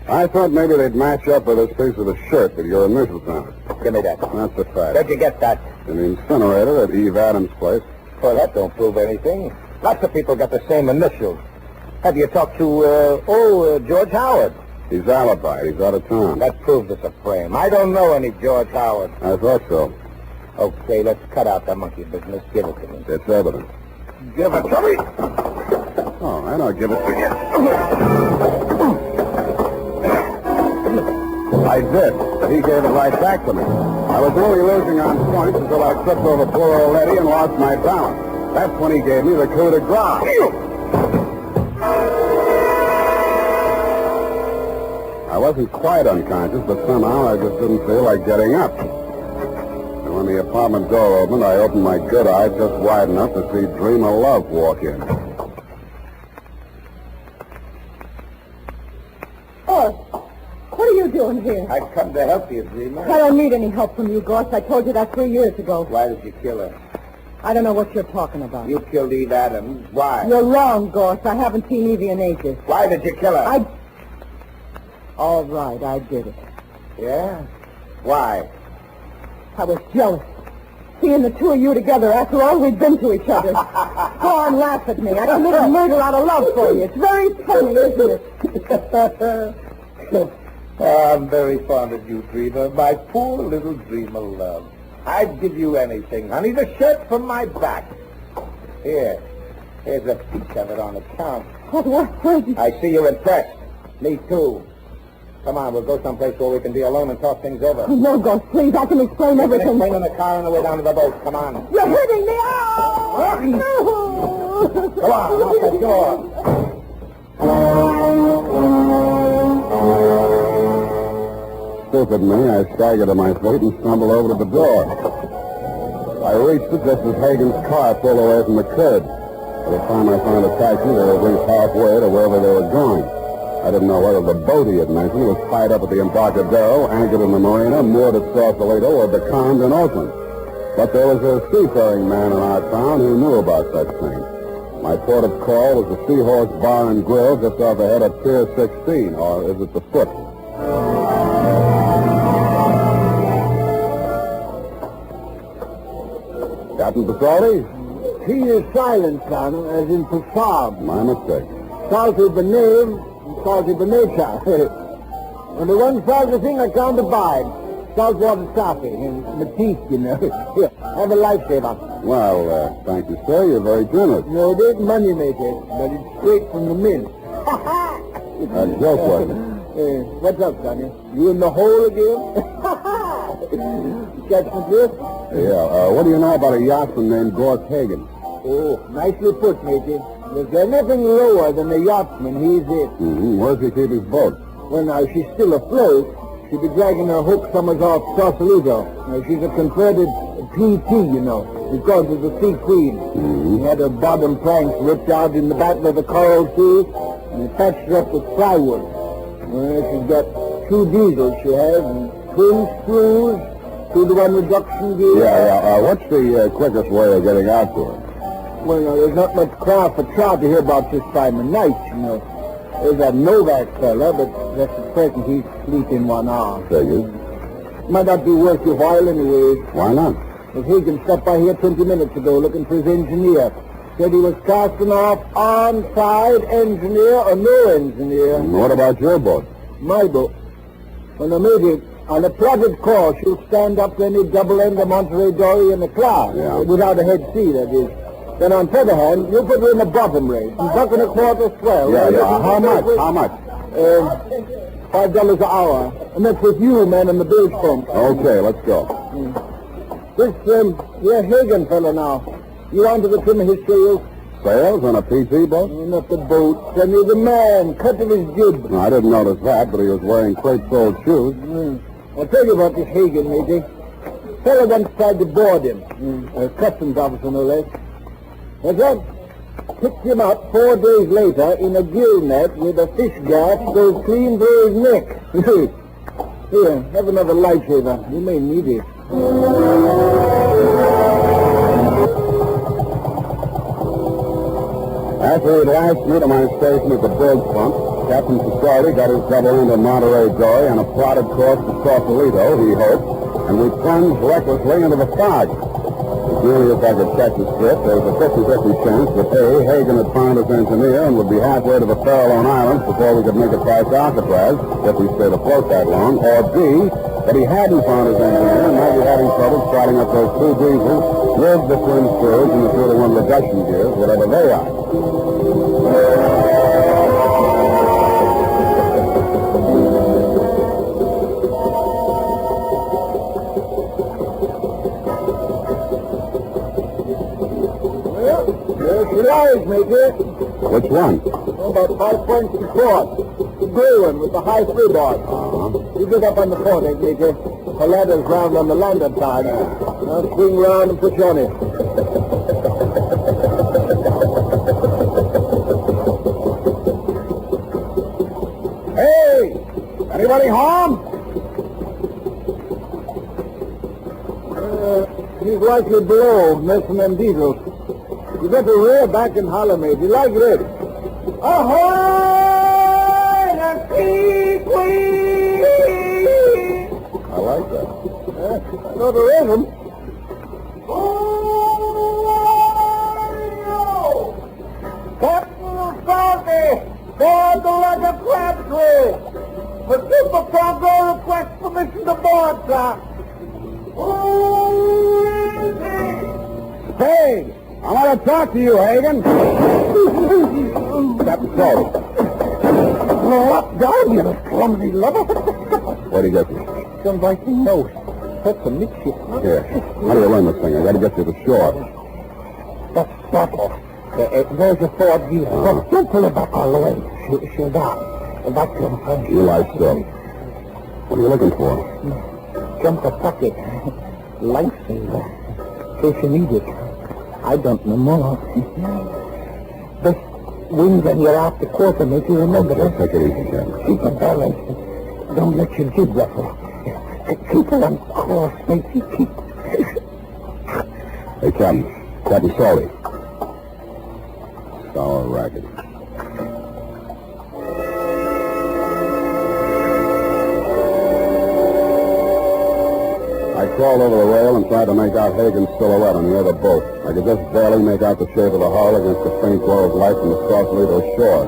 I thought maybe they'd match up with this piece of the shirt with your initials on it. Give me that. That's a fact. Where'd you get that? In the incinerator at Eve Adams' place. Well, that don't prove anything. Lots of people got the same initials. Have you talked to, George Howard? He's alibied. He's out of town. That proves it's a frame. I don't know any George Howard. I thought so. Okay, let's cut out the monkey business. Give it to me. It's evidence. Give it to me. All right, I'll give it to you. I did, but he gave it right back to me. I was only losing on points until I tripped over poor old Eddie and lost my balance. That's when he gave me the coup de grace. I wasn't quite unconscious, but somehow I just didn't feel like getting up. And when the apartment door opened, I opened my good eye just wide enough to see Dream of Love walk in. Oh, what are you doing here? I've come to help you, Dreamer. I don't need any help from you, Goss. I told you that 3 years ago. Why did you kill her? I don't know what you're talking about. You killed Eve Adams. Why? You're wrong, Goss. I haven't seen Evie in ages. Why did you kill her? All right, I did it. Yeah? Why? I was jealous. Seeing the two of you together after all we'd been to each other. Go on, laugh at me. I committed murder out of love for you. It's very funny, isn't it? I'm very fond of you, Dreamer. My poor little Dream of Love. I'd give you anything, honey. The shirt from my back. Here. Here's a piece of it on account. What? I see you're impressed. Me too. Come on, we'll go someplace where we can be alone and talk things over. No, Goss, please. I can explain everything. Explain in the car on the way down to the boat. Come on. You're hurting me. Oh! No! Come on, out the door. Stupid me, I staggered to my feet and stumbled over to the door. I reached it just as Hagen's car pulled away from the curb. By the time I found a taxi, they were at least halfway to wherever they were going. I didn't know whether the boat he had mentioned was tied up at the Embarcadero, anchored in the marina, moored at Sausalito, or becalmed in Oakland. But there was a seafaring man in our town who knew about such things. My port of call was the Seahorse Bar and Grill just off ahead of Pier 16, or is it the Foot? Captain Pasoldi? He is silent, son, as in profound. My mistake. Salty benave, salty benature. And the one salty thing I can't abide. Saltwater coffee and Matisse, you know. Here, have a lifesaver. Well, thank you, sir. You're very generous. No, it ain't money maker, but it's straight from the mint. A joke, wasn't it? What's up, Sonny? You in the hole again? Catch my drift? Yeah, what do you know about a yachtsman named Gorse Hagen? Oh, nicely put, matey. If there's nothing lower than a yachtsman, he's it. Mm-hmm. Where does he keep his boat? Well, now, she's still afloat. She'd be dragging her hook summers off Sausalito. Now, she's a converted PT, you know, because of the Sea Queen. Mm-hmm. He had her bottom planks ripped out in the battle of the Coral Sea, and he patched her up with plywood. Well, she's got 2 diesels, she has, and twin screws, 2-to-1 reduction gear. Yeah. What's the quickest way of getting out to her? Well, now, there's not much crowd for trout to hear about this time of night, you know. There's that Novak fella, but just at present he's sleeping 1 hour. Figures. Might not be worth your while anyways. Why not? If Hagen stopped by here 20 minutes ago looking for his engineer. Said he was casting off on-side engineer or no engineer. And what about your boat? My boat? Well, now, maybe on a plotted course you'll stand up to any double-ender Monterey Dory in the cloud. Yeah. Without a head sea, that is. Then on the other hand, you put her in the bottom rate. Buck and a quarter swell. Yeah. How much? How much? $5 an hour. And that's with you, man, in the bilge pump. Okay, let's go. This, Hagen fella now. You onto the trim of his sails? Sails on a PT boat? Not the boat. Send me the man. Cut of his jib. No, I didn't notice that, but he was wearing crepe-soled shoes. I'll tell you about this Hagen, matey. Fella once tried to board him. A customs officer, no less. What's that? Picked him up 4 days later in a gill net with a fish gaff goes clean through his neck. Here, have another lifesaver. You may need it. After he'd lashed me to my station at the bilge pump, Captain Pasquale got his double into Monterey Joy on a plotted course to Sausalito, he hoped, and we plunged recklessly into the fog. As nearly as I could catch his drift, there was a 50-50 chance that A, Hagen had found his engineer and would be halfway to the Farallone Islands before we could make it past Alcatraz, if we stayed afloat that long, or B, that he hadn't found his engineer and might be having trouble starting up those two diesels with the twin screws and the 2-to-1 reduction gears, whatever they are. Rise, Major. Which one? About 5 points across. The gray one with the high freeboard. You get up on the foredeck, Major. The ladder's round on the landing side. Now swing round and put you on it. Hey! Anybody home? He's likely below, messing them diesels. You better rear back and holler, Major, like this. Ahoy! The sea queen! I like that. I know the rhythm. Oh! Captain Salty! Board the like a crab twist! The Super Cargo requests permission to board, sir. Spade! I want to talk to you, Hagen. Captain Salty. What down, you clumsy lover? What'd he get you? Some biting nose. That's a midship. Here. How do you learn this thing? I got to get you to shore. That's Sparkle. There's a Ford gear. Don't pull it back all the way. She'll die. And that's some fun. You lie still. What are you looking for? Jump the bucket. Lifesaver. In case you need it. I don't know more. The wings on your after quarter make you remember that. Take it easy, Captain. Keep a balance. Don't let your jib ruffle. Keep it on course, matey. Keep. Hey, Captain Salty. Sour racket. I crawled over the rail and tried to make out Hagen's silhouette on the other boat. I could just barely make out the shape of the hull against the faint glow of light from the Sausalito shore.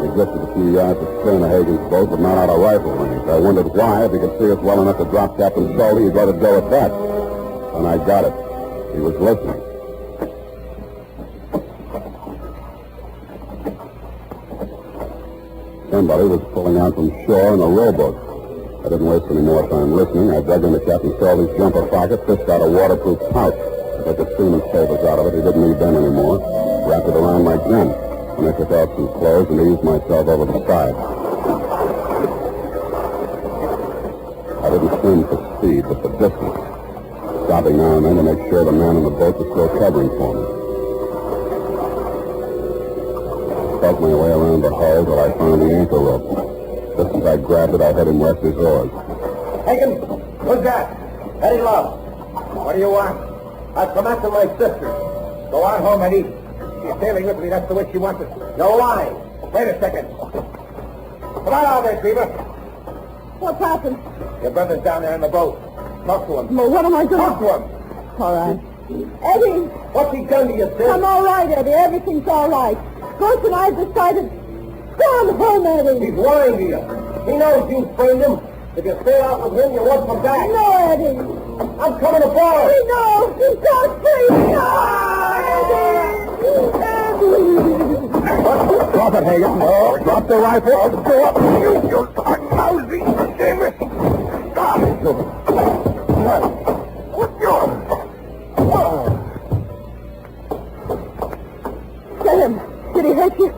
We drifted a few yards astern of Hagen's boat, but not out of rifle range. I wondered why. If he could see us well enough to drop Captain Salty, he'd let it go at that. And I got it. He was listening. Somebody was pulling out from shore in a rowboat. I didn't waste any more time listening. I dug into Captain Salty's jumper pocket, fished out a waterproof pouch. I took the seaman's papers out of it. He didn't need them anymore. Wrapped it around my gun. And I took off some clothes and eased myself over the side. I didn't swim for speed, but for distance. Stopping now and then to make sure the man in the boat was still covering for me. I felt my way around the hull till I found the anchor rope. Just as I grabbed it, I heard him rest his oars. Hagen, who's that? Eddie Love. What do you want? I've come after my sister. Go on home and eat. She's sailing with me. That's the way she wants it. No lying. Wait a second. Come on out there, Beaver. What's happened? Your brother's down there in the boat. Talk to him. Well, what am I doing? Talk to him. All right. Eddie! What's he done to you, sis? I'm all right, Eddie. Everything's all right. Bruce and I decided... Go on home, Eddie. He's lying to you. He knows you framed him. If you stay out with him, you won't come back. No, Eddie. I'm coming aboard. He knows. He's got free. No, Eddie. Drop it, Hagen. Oh, drop the rifle. Go up. You lousy. Damn it. Stop. Sam, did he hurt you?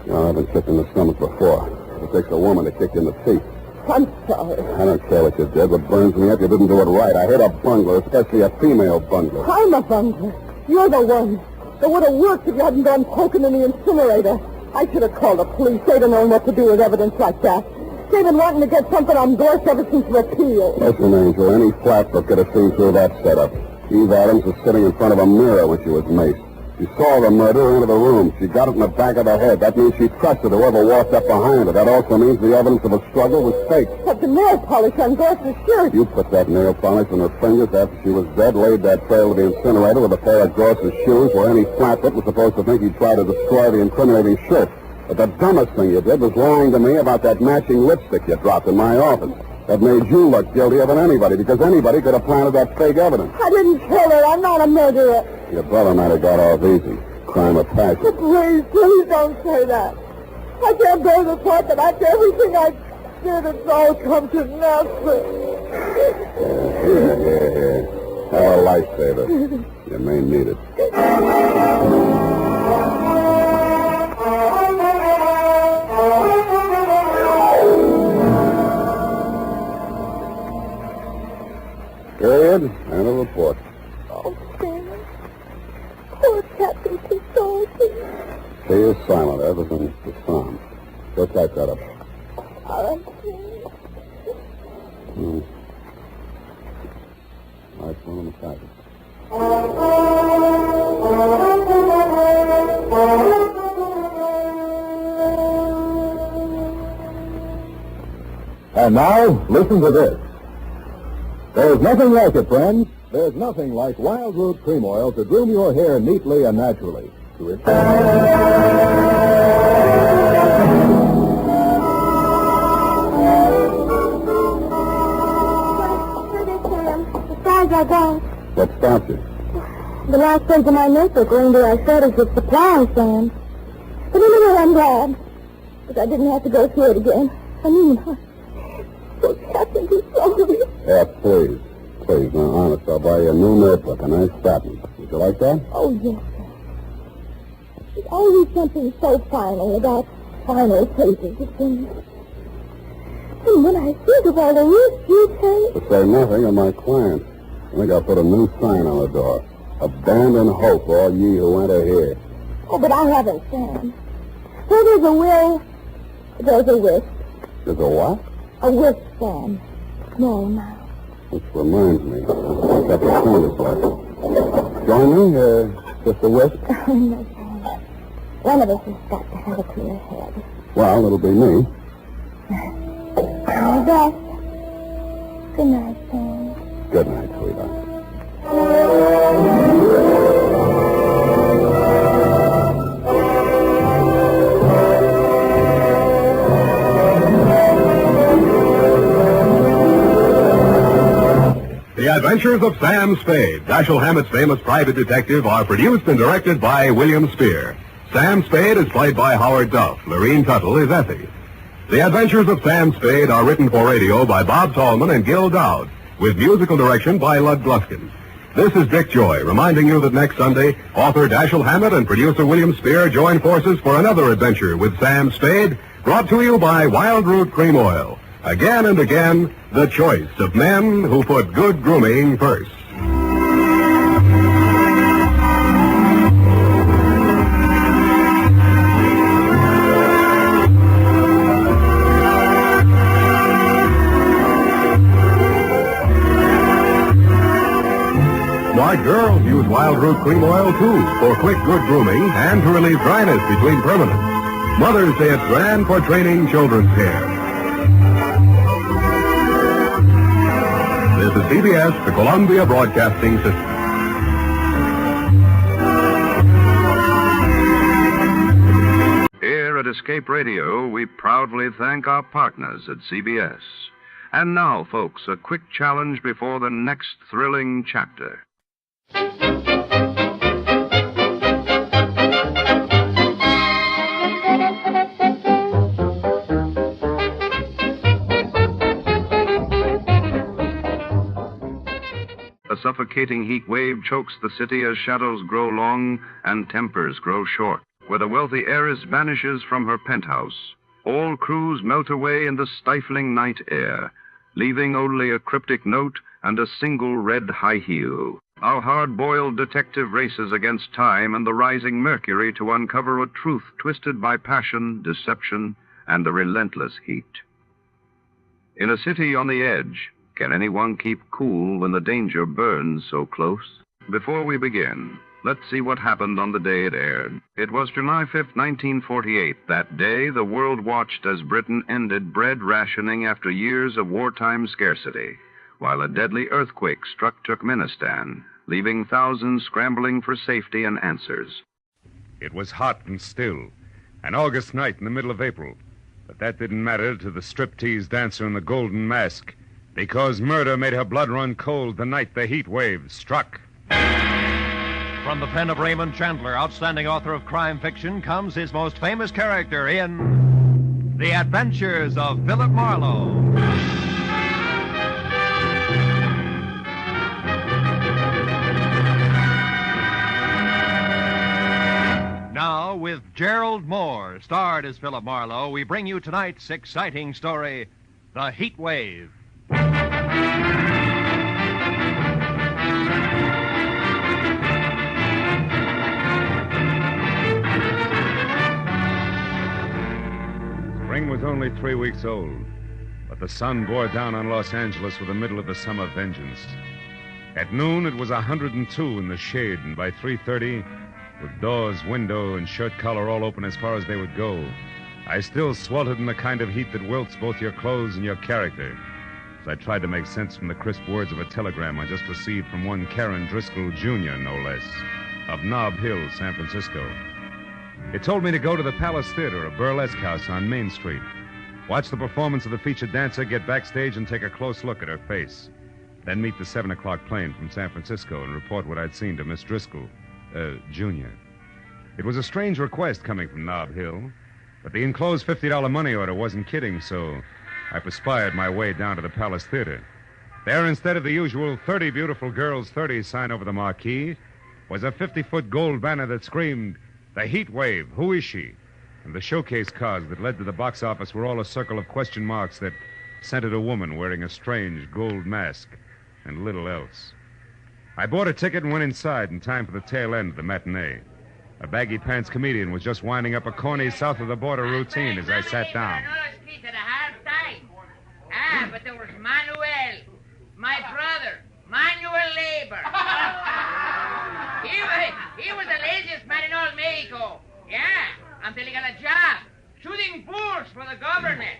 No, I've been kicked in the stomach before. It takes a woman to kick you in the teeth. I'm sorry. I don't care what you did. What burns me up, you didn't do it right. I hate a bungler, especially a female bungler. I'm a bungler. You're the one. It would have worked if you hadn't gone poking in the incinerator. I should have called the police. They'd have known what to do with evidence like that. They've been wanting to get something on Gorse ever since repeal. Listen, Angel, any flatfoot could have seen through that setup. Eve Adams was sitting in front of a mirror when she was maced. She saw the murderer enter the room. She got it in the back of the head. That means she trusted whoever walked up behind her. That also means the evidence of a struggle was fake. But the nail polish on Dorsey's shirt. You put that nail polish on her fingers after she was dead, laid that trail to the incinerator with a pair of Dorsey's shoes where any flatfoot was supposed to think he'd try to destroy the incriminating shirt. But the dumbest thing you did was lying to me about that matching lipstick you dropped in my office. That made you look guiltier than anybody, because anybody could have planted that fake evidence. I didn't kill her. I'm not a murderer. Your brother might have got off easy. Crime of passion. Please don't say that. I can't bear the thought that after everything I did, it's all come to nothing. Here. Have a lifesaver. You may need it. Period. And a report. Oh, Sam. Poor Captain Suspense. She is silent. Everything's the same. Go type that up. All right, Sam. Nice one on the package. And now, listen to this. There's nothing like it, friends. There's nothing like Wild Root Cream Oil to groom your hair neatly and naturally. To its... Besides, I don't. What stopped you? The last page of my notebook were into our shortage of supplies, Sam. But anyway, I'm glad. Because I didn't have to go through it again. I mean, so Captain Suspense. Yeah, please. Please, now, honest, I'll buy you a new notebook, a nice fat one. Would you like that? Oh, yes, sir. There's always something so final about final pages of things. And when I think of all the risks you take... To say nothing of my clients. I think I'll put a new sign on the door. Abandon hope, all ye who enter here. Oh, but I haven't, Sam. Where there's a will, there's a wish. There's a what? A wish, Sam. No, now. Which reminds me, I've got the canvas left. Join me, just a whisk? No, Sam. One of us has got to have a clear head. Well, it'll be me. All best. Good night, Sam. Good night, sweetheart. The Adventures of Sam Spade, Dashiell Hammett's famous private detective, are produced and directed by William Spear. Sam Spade is played by Howard Duff. Lorene Tuttle is Effie. The Adventures of Sam Spade are written for radio by Bob Tallman and Gil Dowd, with musical direction by Lud Gluskin. This is Dick Joy, reminding you that next Sunday, author Dashiell Hammett and producer William Spear join forces for another adventure with Sam Spade, brought to you by Wild Root Cream Oil. Again and again, the choice of men who put good grooming first. Smart girls use Wild Root Cream Oil, too, for quick, good grooming and to relieve dryness between permanents. Mothers say it's grand for training children's care. This is CBS, the Columbia Broadcasting System. Here at Escape Radio, we proudly thank our partners at CBS. And now, folks, a quick challenge before the next thrilling chapter. A suffocating heat wave chokes the city as shadows grow long and tempers grow short. Where the wealthy heiress vanishes from her penthouse, all crews melt away in the stifling night air, leaving only a cryptic note and a single red high heel. Our hard-boiled detective races against time and the rising mercury to uncover a truth twisted by passion, deception, and the relentless heat. In a city on the edge, can anyone keep cool when the danger burns so close? Before we begin, Let's see what happened on the day it aired. It was July 5th, 1948. That day, the world watched as Britain ended bread rationing after years of wartime scarcity, while a deadly earthquake struck Turkmenistan, leaving thousands scrambling for safety and answers. It was hot and still, an August night in the middle of April. But that didn't matter to the striptease dancer in the golden mask, because murder made her blood run cold the night the heat wave struck. From the pen of Raymond Chandler, outstanding author of crime fiction, comes his most famous character in The Adventures of Philip Marlowe. Now, with Gerald Moore, starred as Philip Marlowe, we bring you tonight's exciting story, The Heat Wave. Spring was only 3 weeks old, but the sun bore down on Los Angeles with the middle of the summer vengeance. At noon, it was 102 in the shade, and by 3:30, with doors, window, and shirt collar all open as far as they would go, I still sweltered in the kind of heat that wilts both your clothes and your character, as I tried to make sense from the crisp words of a telegram I just received from one Karen Driscoll, Jr., no less, of Nob Hill, San Francisco. It told me to go to the Palace Theater, a burlesque house on Main Street, watch the performance of the featured dancer, get backstage, and take a close look at her face, then meet the 7 o'clock plane from San Francisco and report what I'd seen to Miss Driscoll, Jr. It was a strange request coming from Nob Hill, but the enclosed $50 money order wasn't kidding, so I perspired my way down to the Palace Theater. There, instead of the usual 30 beautiful girls, 30 sign over the marquee, was a 50-foot gold banner that screamed, "The Heat Wave, who is she?" And the showcase cars that led to the box office were all a circle of question marks that centered a woman wearing a strange gold mask and little else. I bought a ticket and went inside in time for the tail end of the matinee. A baggy-pants comedian was just winding up a corny south-of-the-border routine as I sat down. But there was Manuel, my brother, Manuel Labor. he was the laziest man in all Mexico. Yeah, until he got a job shooting bulls for the government.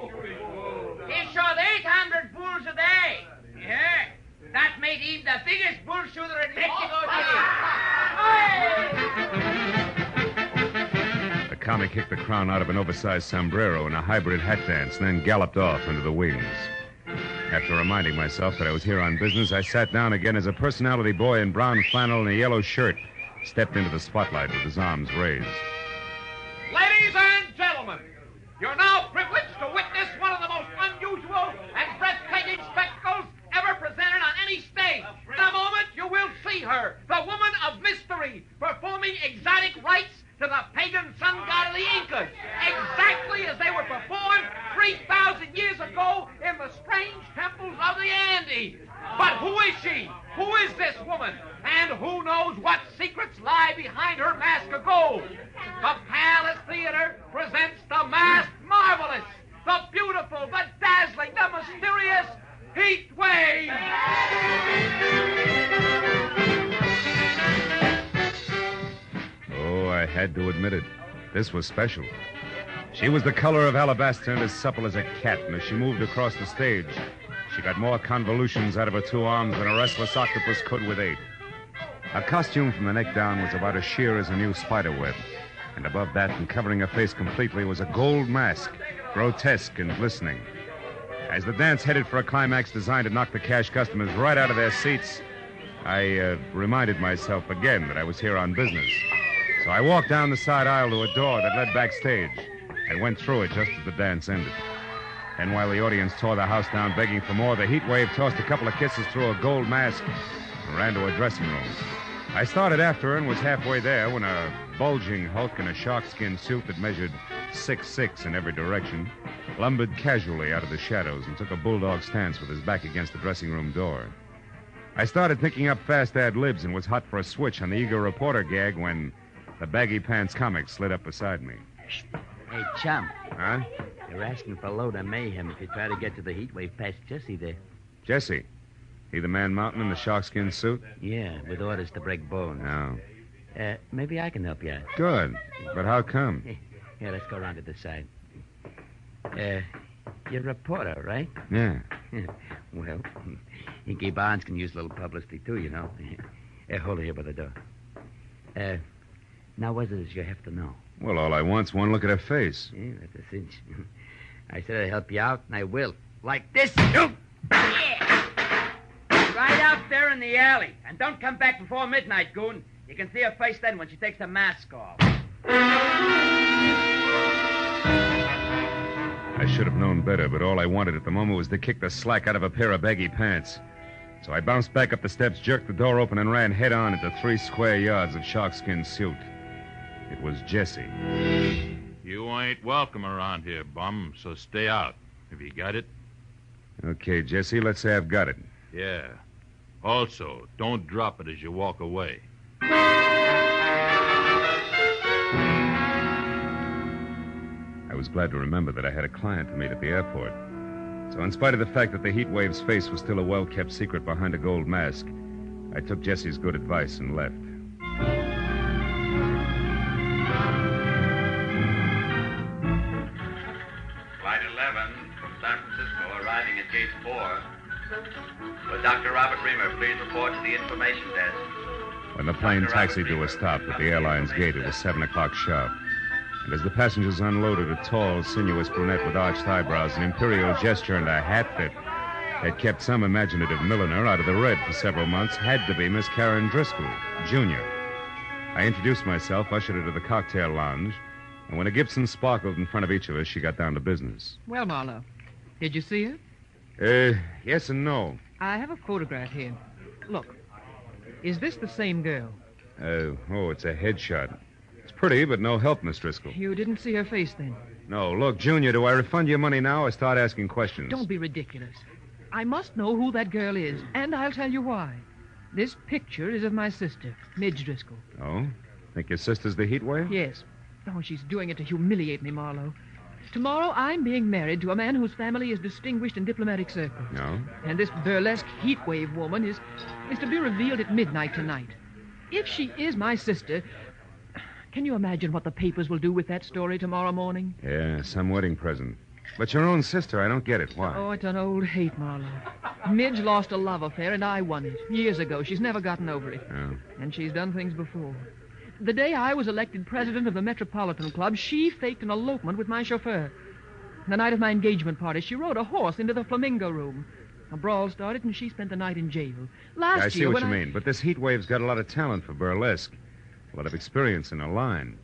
He shot 800 bulls a day. Yeah. That made him the biggest bull shooter in Mexico City. The comic kicked the crown out of an oversized sombrero in a hybrid hat dance, and then galloped off into the wings. After reminding myself that I was here on business, I sat down again as a personality boy in brown flannel and a yellow shirt stepped into the spotlight with his arms raised. Ladies and gentlemen, you're now privileged to witness one of the most unusual and breathtaking spectacles ever presented on any stage. In a moment, you will see her, the woman of mystery, performing exotic rites to the pagan sun god of the Incas, exactly as they were performed 3,000 years ago in the strange temples of the Andes. But who is she? Who is this woman? And who knows what secrets lie behind her mask of gold? The Palace Theater presents the masked marvelous, the beautiful, the dazzling, the mysterious Heat Wave. Oh, I had to admit it. This was special. She was the color of alabaster and as supple as a cat, and as she moved across the stage, she got more convolutions out of her two arms than a restless octopus could with 8. Her costume from the neck down was about as sheer as a new spider web, and above that, and covering her face completely, was a gold mask, grotesque and glistening. As the dance headed for a climax designed to knock the cash customers right out of their seats, I reminded myself again that I was here on business. So I walked down the side aisle to a door that led backstage and went through it just as the dance ended. Then while the audience tore the house down begging for more, the Heat Wave tossed a couple of kisses through a gold mask and ran to a dressing room. I started after her and was halfway there when a bulging hulk in a sharkskin suit that measured 6'6" in every direction lumbered casually out of the shadows and took a bulldog stance with his back against the dressing room door. I started thinking up fast ad-libs and was hot for a switch on the eager reporter gag when the baggy pants comic slid up beside me. Hey, chum. Huh? They're asking for a load of mayhem if you try to get to the Heat Wave past Jesse there. Jesse? He the man mountain in the sharkskin suit? Yeah, with orders to break bones. No. Maybe I can help you out. Good. But how come? Here, let's go around to the side. You're a reporter, right? Yeah. Well, Inky Barnes can use a little publicity, too, you know. Hold it here by the door. Now, what is it you have to know? Well, all I want's one look at her face. Yeah, that's a cinch. I said I'd help you out, and I will. Like this. Yeah. Right out there in the alley. And don't come back before midnight, goon. You can see her face then when she takes the mask off. I should have known better, but all I wanted at the moment was to kick the slack out of a pair of baggy pants. So I bounced back up the steps, jerked the door open, and ran head-on into 3 square yards of sharkskin suit. It was Jesse. You ain't welcome around here, bum, so stay out. Have you got it? Okay, Jesse, let's say I've got it. Yeah. Also, don't drop it as you walk away. I was glad to remember that I had a client to meet at the airport. So in spite of the fact that the Heat Wave's face was still a well-kept secret behind a gold mask, I took Jesse's good advice and left. Flight 11 from San Francisco arriving at Gate 4. Will Dr. Robert Reamer please report to the information desk? When the plane taxied to a stop at the airline's gate, it was 7 o'clock sharp. And as the passengers unloaded, a tall, sinuous brunette with arched eyebrows, an imperial gesture, and a hat that had kept some imaginative milliner out of the red for several months had to be Miss Karen Driscoll, Jr. I introduced myself, ushered her to the cocktail lounge, and when a Gibson sparkled in front of each of us, she got down to business. Well, Marlowe, did you see her? Yes and no. I have a photograph here. Look, is this the same girl? It's a headshot. It's pretty, but no help, Miss Driscoll. You didn't see her face then? No. Look, Junior, do I refund your money now or start asking questions? Don't be ridiculous. I must know who that girl is, and I'll tell you why. This picture is of my sister, Midge Driscoll. Oh? Think your sister's the Heat Wave? Yes. Oh, she's doing it to humiliate me, Marlowe. Tomorrow, I'm being married to a man whose family is distinguished in diplomatic circles. No? And this burlesque Heat Wave woman is to be revealed at midnight tonight. If she is my sister, can you imagine what the papers will do with that story tomorrow morning? Yeah, some wedding present. But your own sister, I don't get it. Why? Oh, it's an old hate, Marlowe. Midge lost a love affair, and I won it. Years ago. She's never gotten over it. Oh. And she's done things before. The day I was elected president of the Metropolitan Club, she faked an elopement with my chauffeur. The night of my engagement party, she rode a horse into the Flamingo Room. A brawl started, and she spent the night in jail. Last year, I see what you mean, but this Heat Wave's got a lot of talent for burlesque. A lot of experience in a line.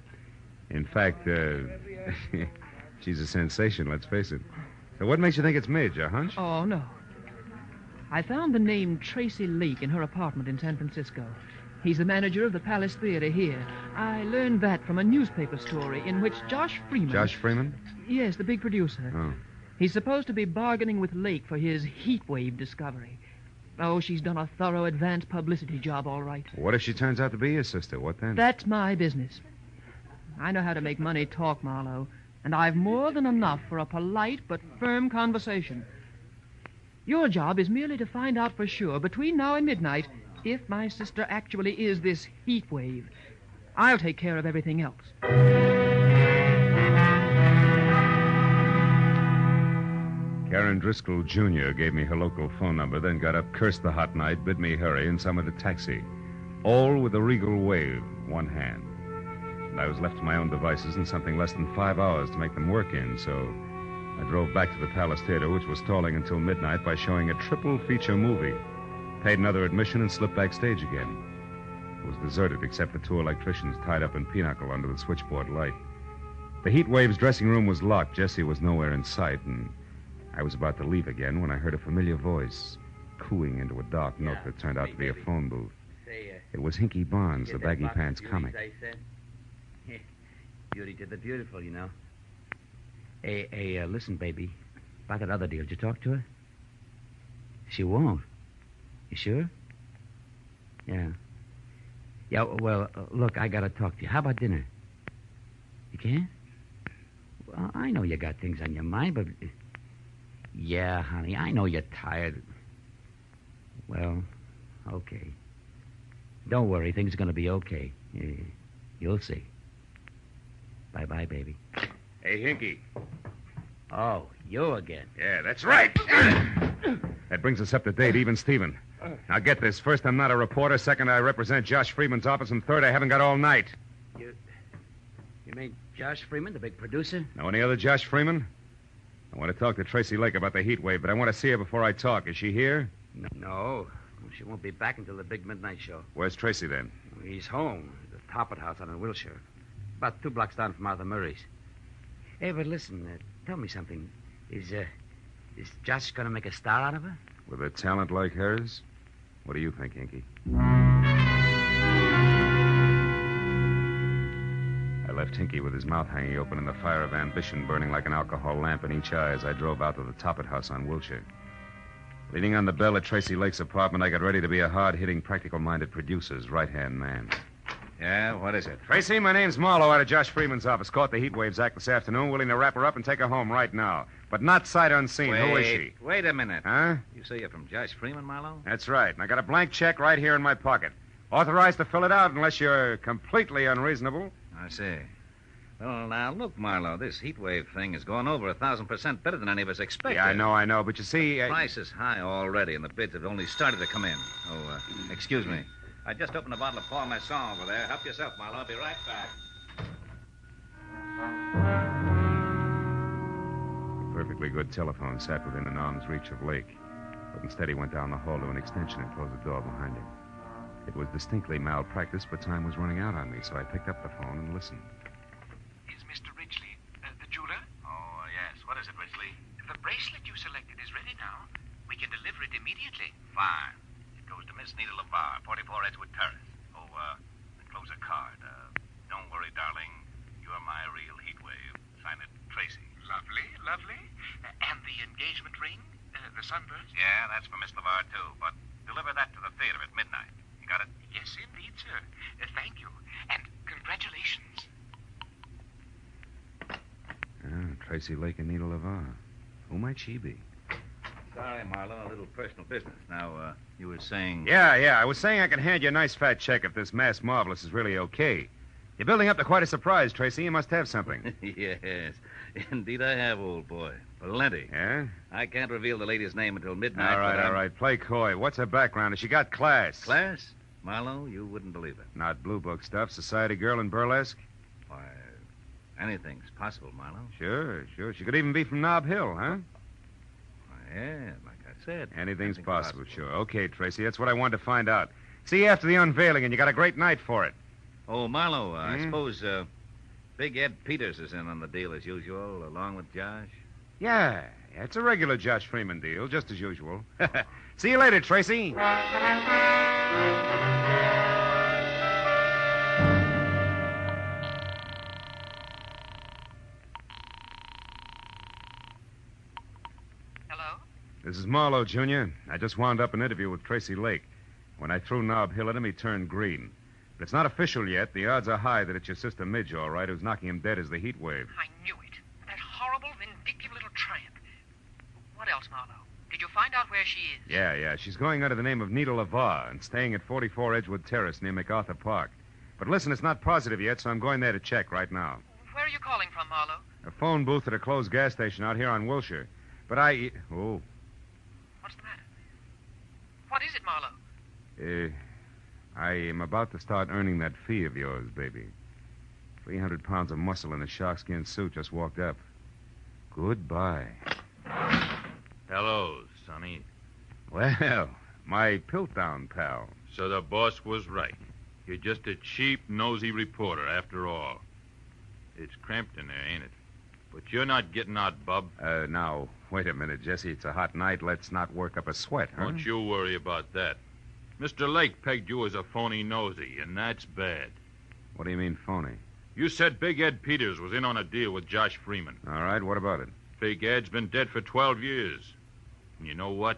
In fact, she's a sensation, let's face it. So what makes you think it's Midge, a hunch? Oh, no. I found the name Tracy Lake in her apartment in San Francisco. He's the manager of the Palace Theater here. I learned that from a newspaper story in which Josh Freeman... Josh Freeman? Yes, the big producer. Oh. He's supposed to be bargaining with Lake for his Heat Wave discovery. Oh, she's done a thorough advance publicity job, all right. What if she turns out to be your sister? What then? That's my business. I know how to make money talk, Marlowe, and I've more than enough for a polite but firm conversation. Your job is merely to find out for sure, between now and midnight, if my sister actually is this Heat Wave. I'll take care of everything else. Karen Driscoll, Jr. gave me her local phone number, then got up, cursed the hot night, bid me hurry, and summoned a taxi. All with a regal wave, one hand. And I was left to my own devices in something less than 5 hours to make them work in, so I drove back to the Palace Theater, which was stalling until midnight by showing a triple feature movie. Paid another admission and slipped backstage again. It was deserted except for 2 electricians tied up in pinochle under the switchboard light. The Heat Wave's dressing room was locked. Jesse was nowhere in sight, and I was about to leave again when I heard a familiar voice cooing into a dark nook that turned out to be a phone booth. It was Hinky Barnes, the baggy pants comic. Beauty to the beautiful, you know. Hey, listen, baby. About that other deal, did you talk to her? She won't. You sure? Yeah. Yeah, well, look, I gotta talk to you. How about dinner? You can't? Well, I know you got things on your mind, but... Yeah, honey, I know you're tired. Well, okay. Don't worry, things are gonna be okay. You'll see. Bye-bye, baby. Hey, Hinky. Oh, you again. Yeah, that's right. That brings us up to date, even Steven. Now get this. First, I'm not a reporter. Second, I represent Josh Freeman's office. And third, I haven't got all night. You mean Josh Freeman, the big producer? Know any other Josh Freeman? I want to talk to Tracy Lake about the heat wave, but I want to see her before I talk. Is she here? No. She won't be back until the big midnight show. Where's Tracy, then? He's home. The Toppet House on in Wilshire. About 2 blocks down from Arthur Murray's. Hey, but listen, tell me something. Is Josh going to make a star out of her? With a talent like hers? What do you think, Hinky? I left Hinky with his mouth hanging open and the fire of ambition burning like an alcohol lamp in each eye as I drove out to the Toppet House on Wilshire. Leaning on the bell at Tracy Lake's apartment, I got ready to be a hard-hitting, practical-minded producer's right-hand man. Yeah, what is it? Tracy, my name's Marlowe out of Josh Freeman's office. Caught the heat waves act this afternoon, willing to wrap her up and take her home right now. But not sight unseen. Who is she? Wait a minute. Huh? You say you're from Josh Freeman, Marlowe? That's right. And I got a blank check right here in my pocket. Authorized to fill it out unless you're completely unreasonable. I see. Well, now, look, Marlowe, this heat wave thing is going over 1,000% better than any of us expected. Yeah, I know. But you see... The price is high already, and the bids have only started to come in. Oh, excuse me. I just opened a bottle of Porroh Man over there. Help yourself, Marlowe. I'll be right back. A perfectly good telephone sat within an arm's reach of Lake. But instead, he went down the hall to an extension and closed the door behind him. It was distinctly malpractice, but time was running out on me, so I picked up the phone and listened. Is Mr. Ridgely the jeweler? Oh, yes. What is it, Ridgely? The bracelet you selected is ready now. We can deliver it immediately. Fine. It goes to Miss Nita LeVar, 44 Edgewood Terrace. Oh, enclose a card. Don't worry, darling. You're my real heat wave. Sign it, Tracy. Lovely, lovely. And the engagement ring? The sunburst? Yeah, that's for Miss LeVar, too. But deliver that to the theater at midnight. You got it? Yes, indeed, sir. Thank you. And congratulations. Tracy Lake and Nita LeVar. Who might she be? Sorry, Marlowe, a little personal business. Now, you were saying... Yeah. I was saying I can hand you a nice fat check if this mass marvelous is really okay. You're building up to quite a surprise, Tracy. You must have something. Yes. Indeed I have, old boy. Plenty. Yeah? I can't reveal the lady's name until midnight. All right. Play coy. What's her background? Has she got class? Class? Marlowe, you wouldn't believe it. Not blue book stuff. Society girl in burlesque? Why, anything's possible, Marlowe. Sure. She could even be from Nob Hill, huh? Yeah, like I said. Anything's possible, sure. Okay, Tracy, that's what I wanted to find out. See you after the unveiling, and you got a great night for it. Oh, Marlowe, I suppose Big Ed Peters is in on the deal as usual, along with Josh? Yeah, it's a regular Josh Freeman deal, just as usual. See you later, Tracy. This is Marlowe, Jr. I just wound up an interview with Tracy Lake. When I threw Nob Hill at him, he turned green. But it's not official yet. The odds are high that it's your sister Midge, all right, who's knocking him dead as the heat wave. I knew it. That horrible, vindictive little tramp. What else, Marlowe? Did you find out where she is? Yeah. She's going under the name of Nita LeVar and staying at 44 Edgewood Terrace near MacArthur Park. But listen, it's not positive yet, so I'm going there to check right now. Where are you calling from, Marlowe? A phone booth at a closed gas station out here on Wilshire. But Oh. What's the matter? What is it, Marlowe? I am about to start earning that fee of yours, baby. 300 pounds of muscle in a sharkskin suit just walked up. Goodbye. Hello, Sonny. Well, my Piltdown pal. So the boss was right. You're just a cheap, nosy reporter, after all. It's cramped in there, ain't it? But you're not getting out, bub. Now, wait a minute, Jesse. It's a hot night. Let's not work up a sweat, huh? Don't you worry about that. Mr. Lake pegged you as a phony nosy, and that's bad. What do you mean, phony? You said Big Ed Peters was in on a deal with Josh Freeman. All right, what about it? Big Ed's been dead for 12 years. And you know what?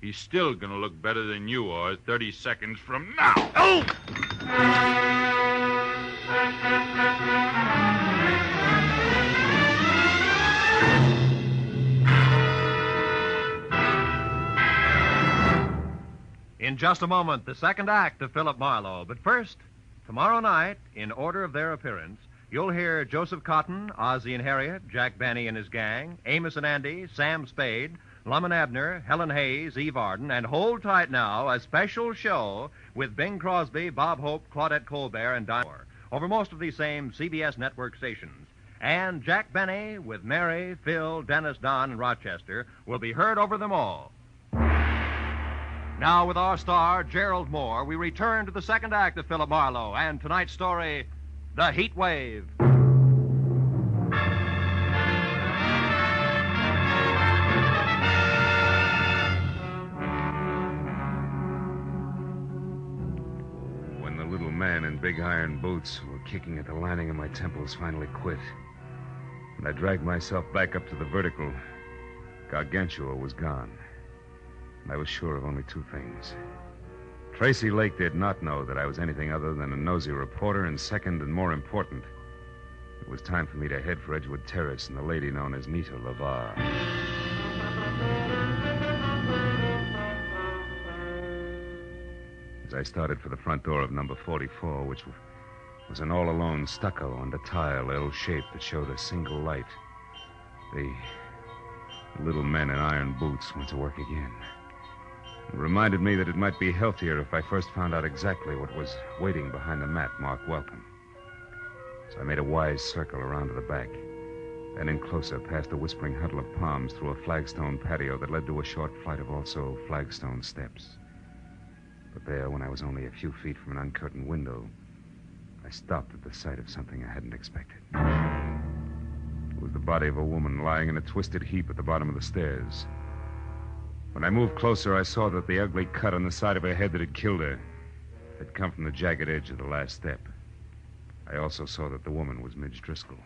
He's still gonna look better than you are 30 seconds from now. Oh! In just a moment, the second act of Philip Marlowe. But first, Tomorrow night, in order of their appearance, you'll hear Joseph Cotton, Ozzie and Harriet, Jack Benny and his gang, Amos and Andy, Sam Spade, Lum and Abner, Helen Hayes, Eve Arden, and hold tight now, a special show with Bing Crosby, Bob Hope, Claudette Colbert, and Dinah over most of these same CBS network stations. And Jack Benny with Mary, Phil, Dennis, Don, and Rochester will be heard over them all. Now, with our star, Gerald Moore, we return to the second act of Philip Marlowe and tonight's story, The Heat Wave. When the little man in big iron boots who were kicking at the lining of my temples finally quit, and I dragged myself back up to the vertical, Gargantua was gone. And I was sure of only two things. Tracy Lake did not know that I was anything other than a nosy reporter, and second and more important, it was time for me to head for Edgewood Terrace and the lady known as Nita LeVar. As I started for the front door of number 44, which was an all-alone stucco under tile L-shape that showed a single light, the little men in iron boots went to work again. It reminded me that it might be healthier if I first found out exactly what was waiting behind the mat marked Welcome. So I made a wise circle around to the back, then in closer past a whispering huddle of palms through a flagstone patio that led to a short flight of also flagstone steps. But there, when I was only a few feet from an uncurtained window, I stopped at the sight of something I hadn't expected. It was the body of a woman lying in a twisted heap at the bottom of the stairs. When I moved closer, I saw that the ugly cut on the side of her head that had killed her had come from the jagged edge of the last step. I also saw that the woman was Midge Driscoll.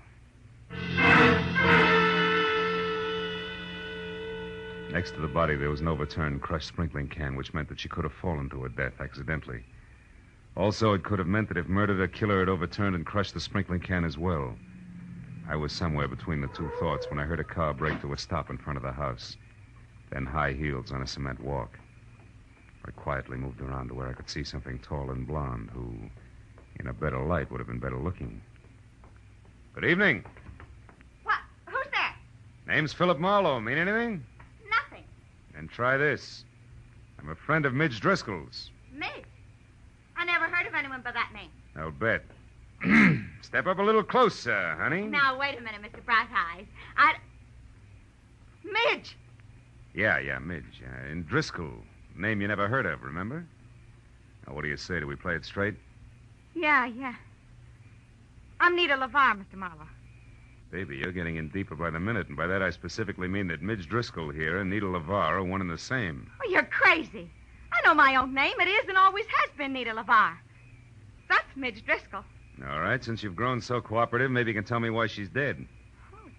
Next to the body, there was an overturned, crushed sprinkling can, which meant that she could have fallen to her death accidentally. Also, it could have meant that if murdered, a killer had overturned and crushed the sprinkling can as well. I was somewhere between the two thoughts when I heard a car brake to a stop in front of the house. Then high heels on a cement walk. I quietly moved around to where I could see something tall and blonde who, in a better light, would have been better looking. Good evening. What? Who's there? Name's Philip Marlowe. Mean anything? Nothing. Then try this. I'm a friend of Midge Driscoll's. Midge? I never heard of anyone by that name. I'll bet. Step up a little closer, honey. Now, wait a minute, Mr. Bright Eyes. Midge! Yeah, Midge. And Driscoll. Name you never heard of, remember? Now, what do you say? Do we play it straight? Yeah. I'm Nita LeVar, Mr. Marlowe. Baby, you're getting in deeper by the minute, and by that I specifically mean that Midge Driscoll here and Nita LeVar are one and the same. Oh, you're crazy. I know my own name. It is and always has been Nita LeVar. That's Midge Driscoll. All right, since you've grown so cooperative, maybe you can tell me why she's dead.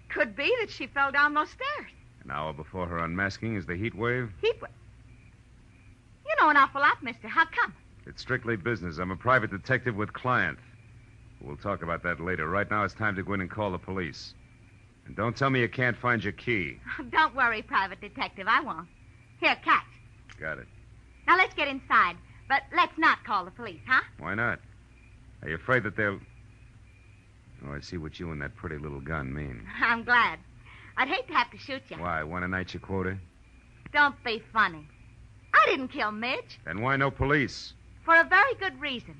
Could be that she fell down those stairs. An hour before her unmasking is the heat wave? Heat wave? You know an awful lot, mister. How come? It's strictly business. I'm a private detective with client. We'll talk about that later. Right now, it's time to go in and call the police. And don't tell me you can't find your key. Don't worry, private detective. I won't. Here, catch. Got it. Now, let's get inside. But let's not call the police, huh? Why not? Are you afraid that they'll... Oh, I see what you and that pretty little gun mean. I'm glad. I'd hate to have to shoot you. Why, want a night your quota? Don't be funny. I didn't kill Midge. Then why no police? For a very good reason.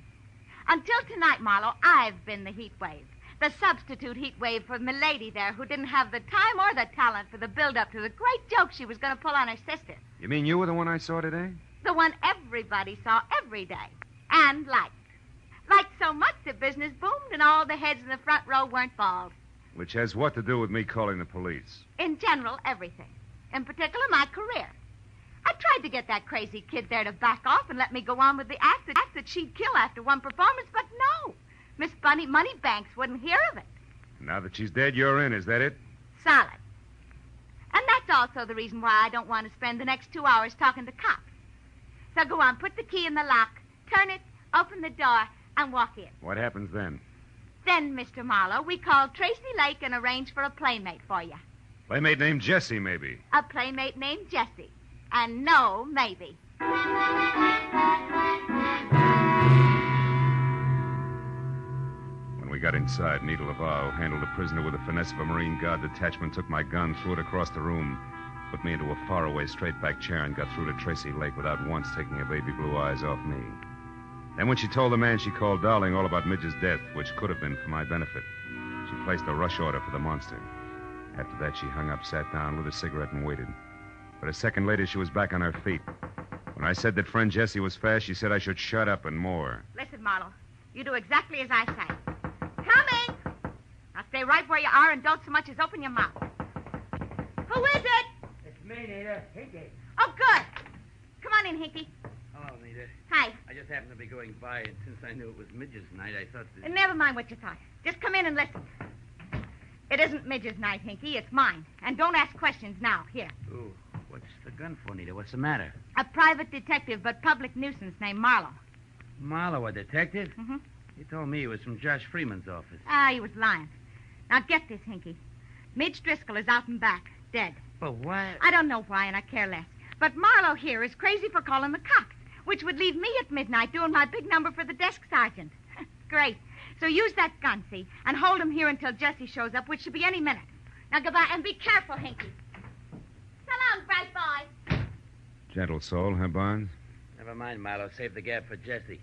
Until tonight, Marlowe, I've been the heat wave. The substitute heat wave for Milady there, who didn't have the time or the talent for the build-up to the great joke she was going to pull on her sister. You mean you were the one I saw today? The one everybody saw every day. And liked. Liked so much that business boomed and all the heads in the front row weren't bald. Which has what to do with me calling the police? In general, everything. In particular, my career. I tried to get that crazy kid there to back off and let me go on with the act that she'd kill after one performance, but no. Miss Bunny Moneybanks wouldn't hear of it. Now that she's dead, you're in, is that it? Solid. And that's also the reason why I don't want to spend the next 2 hours talking to cops. So go on, put the key in the lock, turn it, open the door, and walk in. What happens then? Then, Mr. Marlowe, we call Tracy Lake and arrange for a playmate for you. Playmate named Jessie, maybe. A playmate named Jessie. And no, maybe. got inside, Nita Laval, who handled the prisoner with the finesse of a Marine Guard detachment, took my gun, threw it across the room, put me into a faraway straight-back chair, and got through to Tracy Lake without once taking her baby blue eyes off me. Then when she told the man she called Darling all about Midge's death, which could have been for my benefit, she placed a rush order for the monster. After that, she hung up, sat down, lit a cigarette, and waited. But a second later, she was back on her feet. When I said that friend Jessie was fast, she said I should shut up and more. Listen, Marlowe. You do exactly as I say. Coming! Now stay right where you are and don't so much as open your mouth. Who is it? It's me, Nita. Hinky. Oh, good. Come on in, Hinky. Hello, Nita. Hi. I just happened to be going by, and since I knew it was Midge's night, I thought that... Never mind what you thought. Just come in and listen. It isn't Midge's night, Hinky. It's mine. And don't ask questions now. Here. Ooh, what's the gun for, Nita? What's the matter? A private detective, but public nuisance named Marlowe. Marlowe, a detective? Mm-hmm. He told me he was from Josh Freeman's office. He was lying. Now get this, Hinky. Midge Driscoll is out and back, dead. But why? I don't know why, and I care less. But Marlowe here is crazy for calling the cops, which would leave me at midnight doing my big number for the desk sergeant. Great. So use that gun, see, and hold him here until Jessie shows up, which should be any minute. Now goodbye, and be careful, Hinky. So long, bright boy. Gentle soul, huh, Barnes? Never mind, Marlowe. Save the gab for Jesse.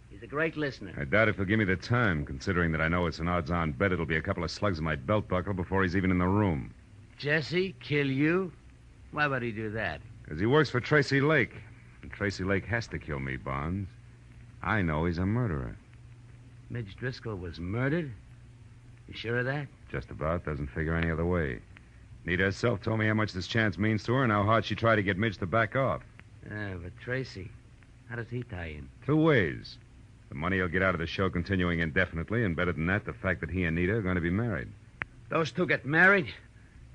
He's a great listener. I doubt if he'll give me the time, considering that I know it's an odds-on bet it'll be a couple of slugs in my belt buckle before he's even in the room. Jesse, kill you? Why would he do that? Because he works for Tracy Lake. And Tracy Lake has to kill me, Barnes. I know he's a murderer. Midge Driscoll was murdered? You sure of that? Just about. Doesn't figure any other way. Nita herself told me how much this chance means to her and how hard she tried to get Midge to back off. But Tracy, how does he tie in? 2 ways. The money he'll get out of the show continuing indefinitely, and better than that, the fact that he and Nita are going to be married. Those two get married?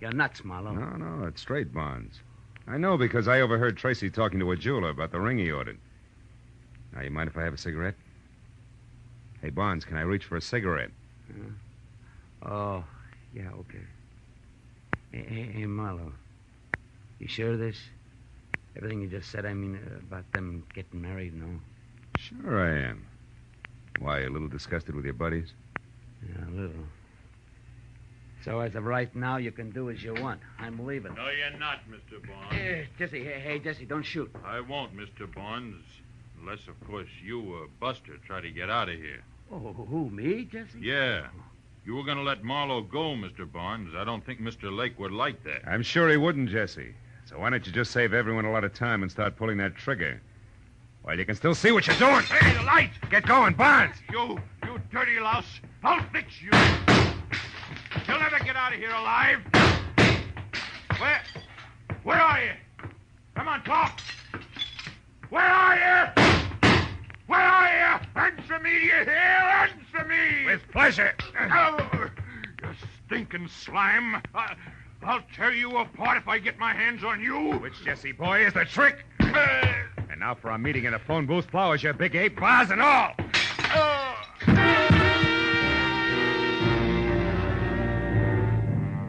You're nuts, Marlowe. No, it's straight, Barnes. I know because I overheard Tracy talking to a jeweler about the ring he ordered. Now, you mind if I have a cigarette? Hey, Barnes, can I reach for a cigarette? Oh, yeah, okay. Hey, Marlowe, you sure of this? Everything you just said, I mean, about them getting married, no? Sure I am. Why, a little disgusted with your buddies? Yeah, a little. So as of right now, you can do as you want. I'm leaving. No, you're not, Mr. Barnes. Jesse, hey, Jesse, don't shoot. I won't, Mr. Barnes. Unless, of course, you or Buster try to get out of here. Oh, who, me, Jesse? Yeah. You were going to let Marlowe go, Mr. Barnes. I don't think Mr. Lake would like that. I'm sure he wouldn't, Jesse. So why don't you just save everyone a lot of time and start pulling that trigger? While you can still see what you're doing. Hey, the light! Get going, Barnes! You dirty louse. I'll fix you. You'll never get out of here alive. Where are you? Come on, talk. Where are you? Where are you? Answer me, do you hear? Answer me! With pleasure. Oh, you stinking slime. I'll tear you apart if I get my hands on you. Which, Jesse boy, is the trick? And now for our meeting in a phone booth, flowers, you big ape, bars and all.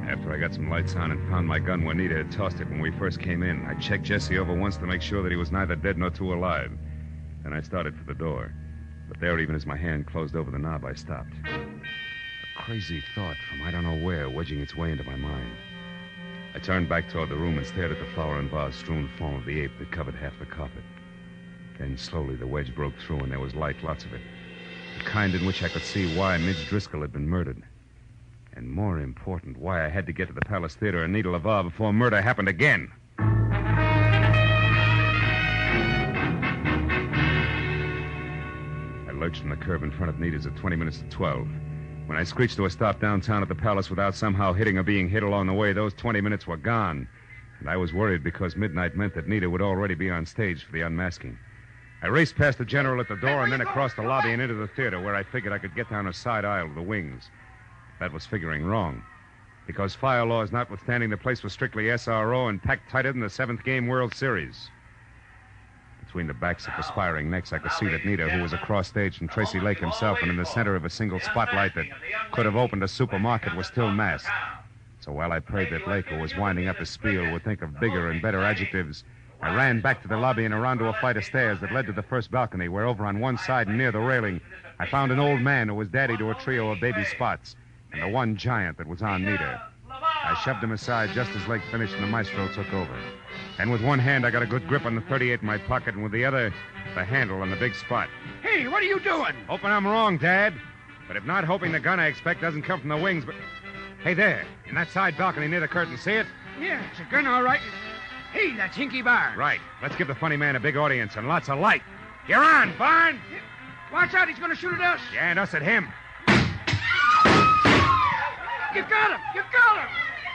After I got some lights on and found my gun where Nita had tossed it when we first came in, I checked Jesse over once to make sure that he was neither dead nor too alive. Then I started for the door. But there, even as my hand closed over the knob, I stopped. A crazy thought from I don't know where wedging its way into my mind. I turned back toward the room and stared at the flower and vase-strewn form of the ape that covered half the carpet. Then slowly the wedge broke through and there was light, lots of it. The kind in which I could see why Midge Driscoll had been murdered. And more important, why I had to get to the Palace Theater and Nita Laval before murder happened again. I lurched from the curb in front of Nita's at 20 minutes to 12. When I screeched to a stop downtown at the Palace without somehow hitting or being hit along the way, those 20 minutes were gone. And I was worried because midnight meant that Nita would already be on stage for the unmasking. I raced past the general at the door and then across the lobby and into the theater where I figured I could get down a side aisle to the wings. That was figuring wrong. Because fire laws notwithstanding, the place was strictly SRO and packed tighter than the 7th game World Series. Between the backs of perspiring necks, I could see that Nita, who was across stage from Tracy Lake himself and in the center of a single spotlight that could have opened a supermarket, was still masked. So while I prayed that Lake, who was winding up his spiel, would think of bigger and better adjectives, I ran back to the lobby and around to a flight of stairs that led to the first balcony, where over on one side and near the railing, I found an old man who was daddy to a trio of baby Spots and the one giant that was on Nita. I shoved him aside just as Lake finished and the maestro took over. And with one hand, I got a good grip on the 38 in my pocket, and with the other, the handle on the big Spot. Hey, what are you doing? Hoping I'm wrong, Dad. But if not, hoping the gun I expect doesn't come from the wings, but... Hey, there, in that side balcony near the curtain, see it? Yeah, it's a gun, all right. Hey, that's Hinky Barnes. Right. Let's give the funny man a big audience and lots of light. You're on, Barnes! Watch out, he's going to shoot at us. Yeah, and us at him. You got him! You got him!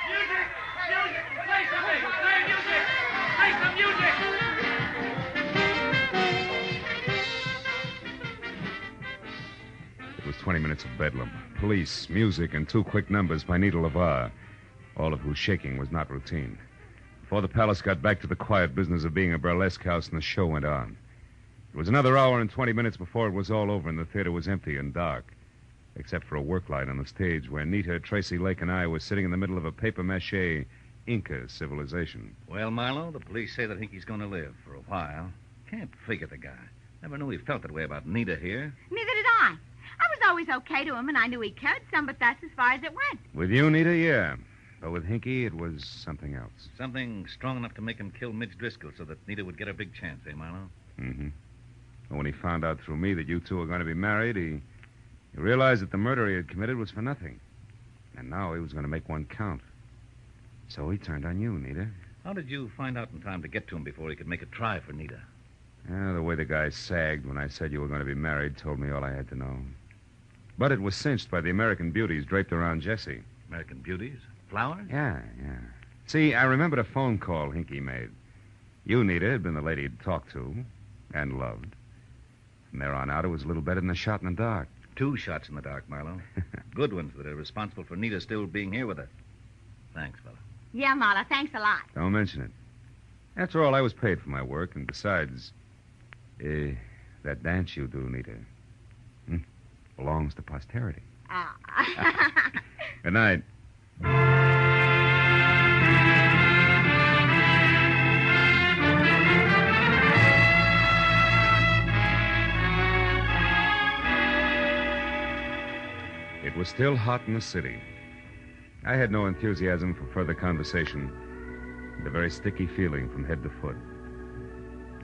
Music! Music! Play something! Play music! Play some music! It was 20 minutes of bedlam. Police, music, and 2 quick numbers by Nita LeVar, all of whose shaking was not routine. Before the Palace got back to the quiet business of being a burlesque house, and the show went on. It was another hour and 20 minutes before it was all over, and the theater was empty and dark, except for a work light on the stage where Nita, Tracy Lake, and I were sitting in the middle of a papier-mâché Inca civilization. Well, Marlowe, the police say that Hinky's going to live for a while. Can't figure the guy. Never knew he felt that way about Nita here. Neither did I. I was always okay to him, and I knew he cared some, but that's as far as it went. With you, Nita, yeah. But with Hinky, it was something else. Something strong enough to make him kill Midge Driscoll so that Nita would get a big chance, eh, Marlowe? Mm-hmm. And when he found out through me that you two were going to be married, he realized that the murder he had committed was for nothing. And now he was going to make one count. So he turned on you, Nita. How did you find out in time to get to him before he could make a try for Nita? The way the guy sagged when I said you were going to be married told me all I had to know. But it was cinched by the American beauties draped around Jessie. American beauties? Flowers? Yeah. See, I remembered a phone call Hinky made. You, Nita, had been the lady he'd talked to and loved. From there on out, it was a little better than a shot in the dark. 2 shots in the dark, Marlowe. Good ones that are responsible for Nita still being here with us. Thanks, fella. Yeah, Marla, thanks a lot. Don't mention it. After all, I was paid for my work, and besides, that dance you do, Nita, belongs to posterity. Good night. It was still hot in the city. I had no enthusiasm for further conversation, and a very sticky feeling from head to foot.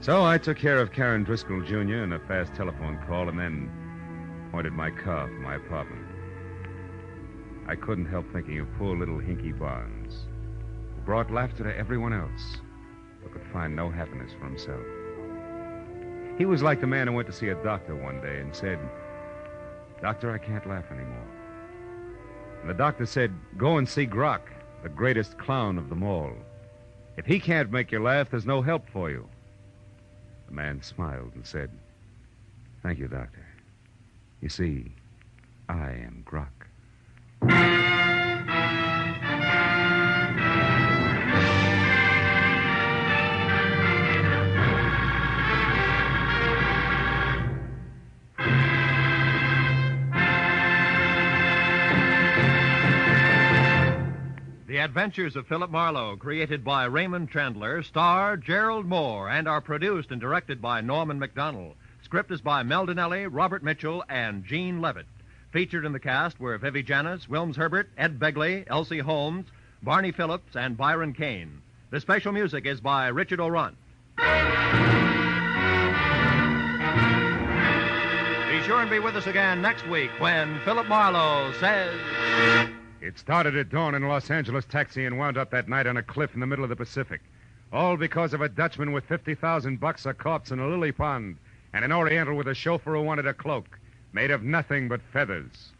So I took care of Karen Driscoll, Jr. in a fast telephone call and then pointed my car for my apartment. I couldn't help thinking of poor little Hinky Barnes, who brought laughter to everyone else, but could find no happiness for himself. He was like the man who went to see a doctor one day and said, "Doctor, I can't laugh anymore." And the doctor said, "Go and see Grok, the greatest clown of them all. If he can't make you laugh, there's no help for you." The man smiled and said, "Thank you, doctor. You see, I am Grok." The Adventures of Philip Marlowe, created by Raymond Chandler, star Gerald Moore, and are produced and directed by Norman MacDonald. Script is by Mel Donnelly, Robert Mitchell, and Gene Levitt. Featured in the cast were Vivi Janis, Wilms Herbert, Ed Begley, Elsie Holmes, Barney Phillips, and Byron Kane. The special music is by Richard O'Runt. Be sure and be with us again next week when Philip Marlowe says... It started at dawn in Los Angeles taxi and wound up that night on a cliff in the middle of the Pacific. All because of a Dutchman with $50,000, a corpse in a lily pond, and an Oriental with a chauffeur who wanted a cloak made of nothing but feathers.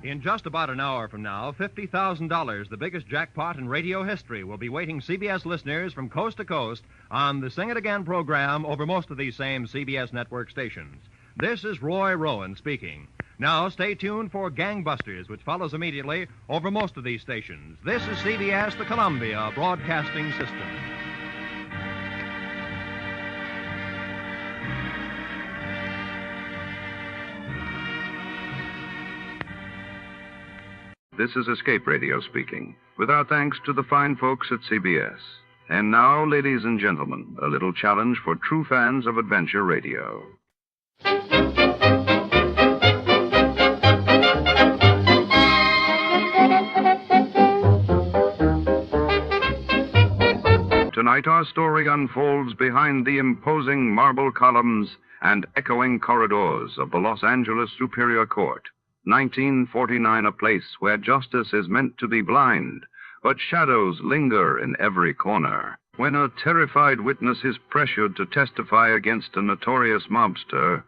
In just about an hour from now, $50,000, the biggest jackpot in radio history, will be waiting CBS listeners from coast to coast on the Sing It Again program over most of these same CBS network stations. This is Roy Rowan speaking. Now, stay tuned for Gangbusters, which follows immediately over most of these stations. This is CBS, the Columbia Broadcasting System. This is Escape Radio speaking, with our thanks to the fine folks at CBS. And now, ladies and gentlemen, a little challenge for true fans of adventure radio. Tonight, our story unfolds behind the imposing marble columns and echoing corridors of the Los Angeles Superior Court. 1949, a place where justice is meant to be blind, but shadows linger in every corner. When a terrified witness is pressured to testify against a notorious mobster,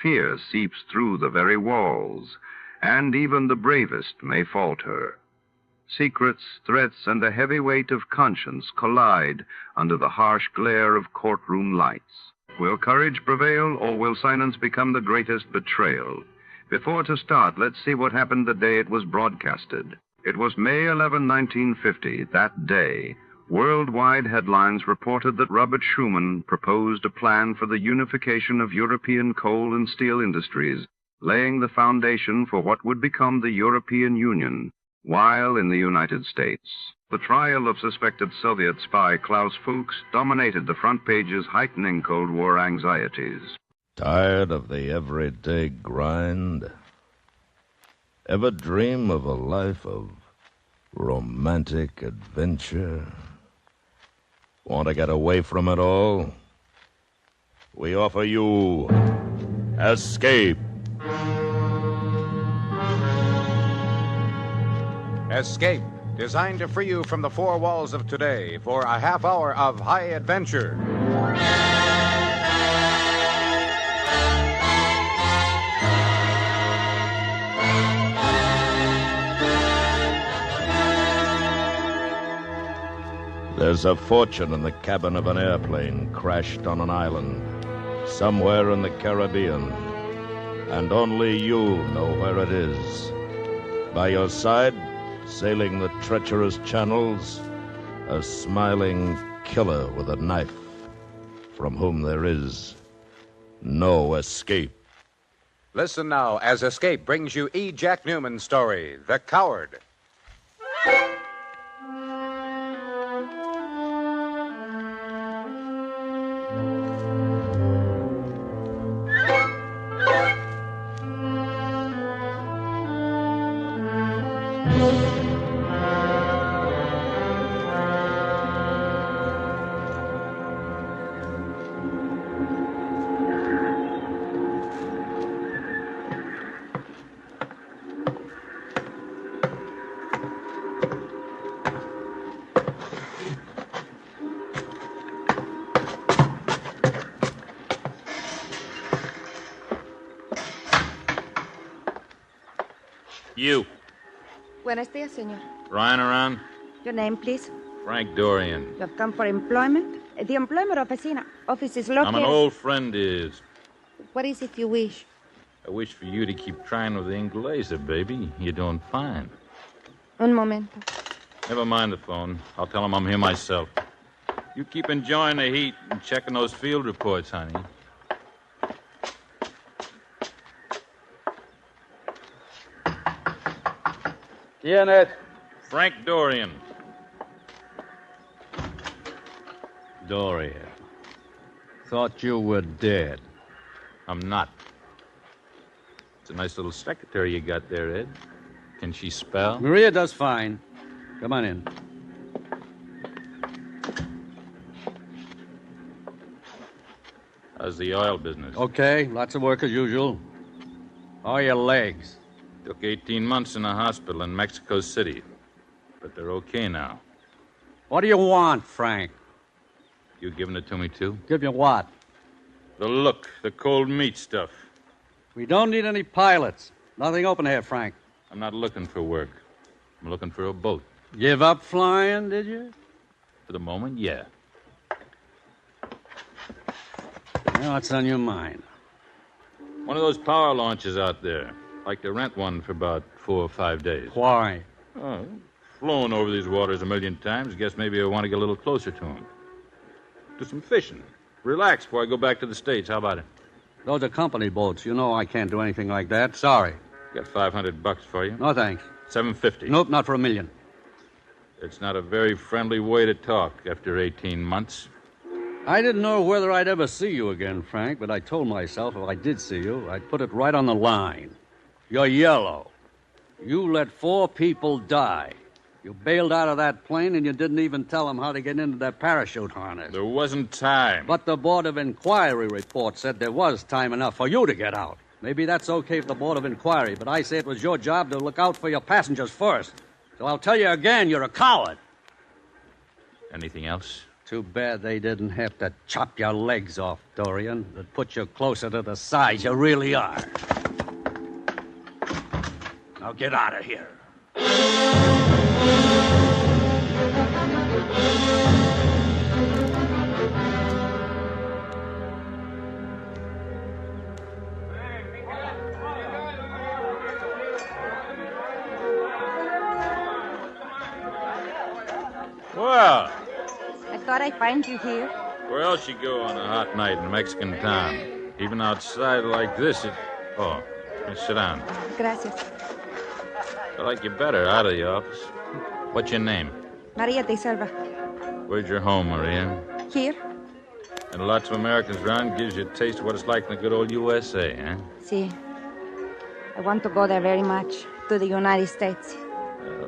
fear seeps through the very walls, and even the bravest may falter. Secrets, threats, and the heavy weight of conscience collide under the harsh glare of courtroom lights. Will courage prevail, or will silence become the greatest betrayal? Before to start, let's see what happened the day it was broadcasted. It was May 11, 1950. That day, worldwide headlines reported that Robert Schuman proposed a plan for the unification of European coal and steel industries, laying the foundation for what would become the European Union. While in the United States, the trial of suspected Soviet spy Klaus Fuchs dominated the front pages, heightening Cold War anxieties. Tired of the everyday grind? Ever dream of a life of romantic adventure? Want to get away from it all? We offer you Escape. Escape, designed to free you from the four walls of today for a half hour of high adventure. There's a fortune in the cabin of an airplane crashed on an island, somewhere in the Caribbean, and only you know where it is. By your side, sailing the treacherous channels, a smiling killer with a knife, from whom there is no escape. Listen now as Escape brings you E. Jack Newman's story, The Coward. You. Buenos dias, señor. Ryan around? Your name, please? Frank Dorian. You have come for employment? The employment office is located... I'm an old friend is. What is it you wish? I wish for you to keep trying with the Inglesa, baby. You're doing fine. Un momento. Never mind the phone. I'll tell him I'm here myself. You keep enjoying the heat and checking those field reports, honey. Janet. Frank Dorian. Dorian. Thought you were dead. I'm not. It's a nice little secretary you got there, Ed. Can she spell? Maria does fine. Come on in. How's the oil business? Okay, lots of work as usual. How are your legs? Took 18 months in a hospital in Mexico City. But they're okay now. What do you want, Frank? You giving it to me, too? Give you what? The look, the cold meat stuff. We don't need any pilots. Nothing open here, Frank. I'm not looking for work. I'm looking for a boat. Give up flying, did you? For the moment, yeah. Now, what's on your mind? One of those power launches out there. Like to rent one for about 4 or 5 days. Why? Oh, flown over these waters a million times. Guess maybe I want to get a little closer to them. Do some fishing. Relax before I go back to the States. How about it? Those are company boats. You know I can't do anything like that. Sorry. Got $500 for you. No, thanks. $750. Nope, not for $1 million. It's not a very friendly way to talk after 18 months. I didn't know whether I'd ever see you again, Frank, but I told myself if I did see you, I'd put it right on the line. You're yellow. You let 4 people die. You bailed out of that plane, and you didn't even tell them how to get into that parachute harness. There wasn't time. But the Board of Inquiry report said there was time enough for you to get out. Maybe that's okay for the Board of Inquiry, but I say it was your job to look out for your passengers first. So I'll tell you again, you're a coward. Anything else? Too bad they didn't have to chop your legs off, Dorian. That put you closer to the size you really are. Now get out of here. Well, I thought I'd find you here. where else you go on a hot night in a Mexican town? Even outside like this, Oh, sit down. Gracias. I like you better out of the office. What's your name? Maria de Silva. Where's your home, Maria? Here? And lots of Americans around gives you a taste of what it's like in the good old USA, huh? See, I want to go there very much, to the United States.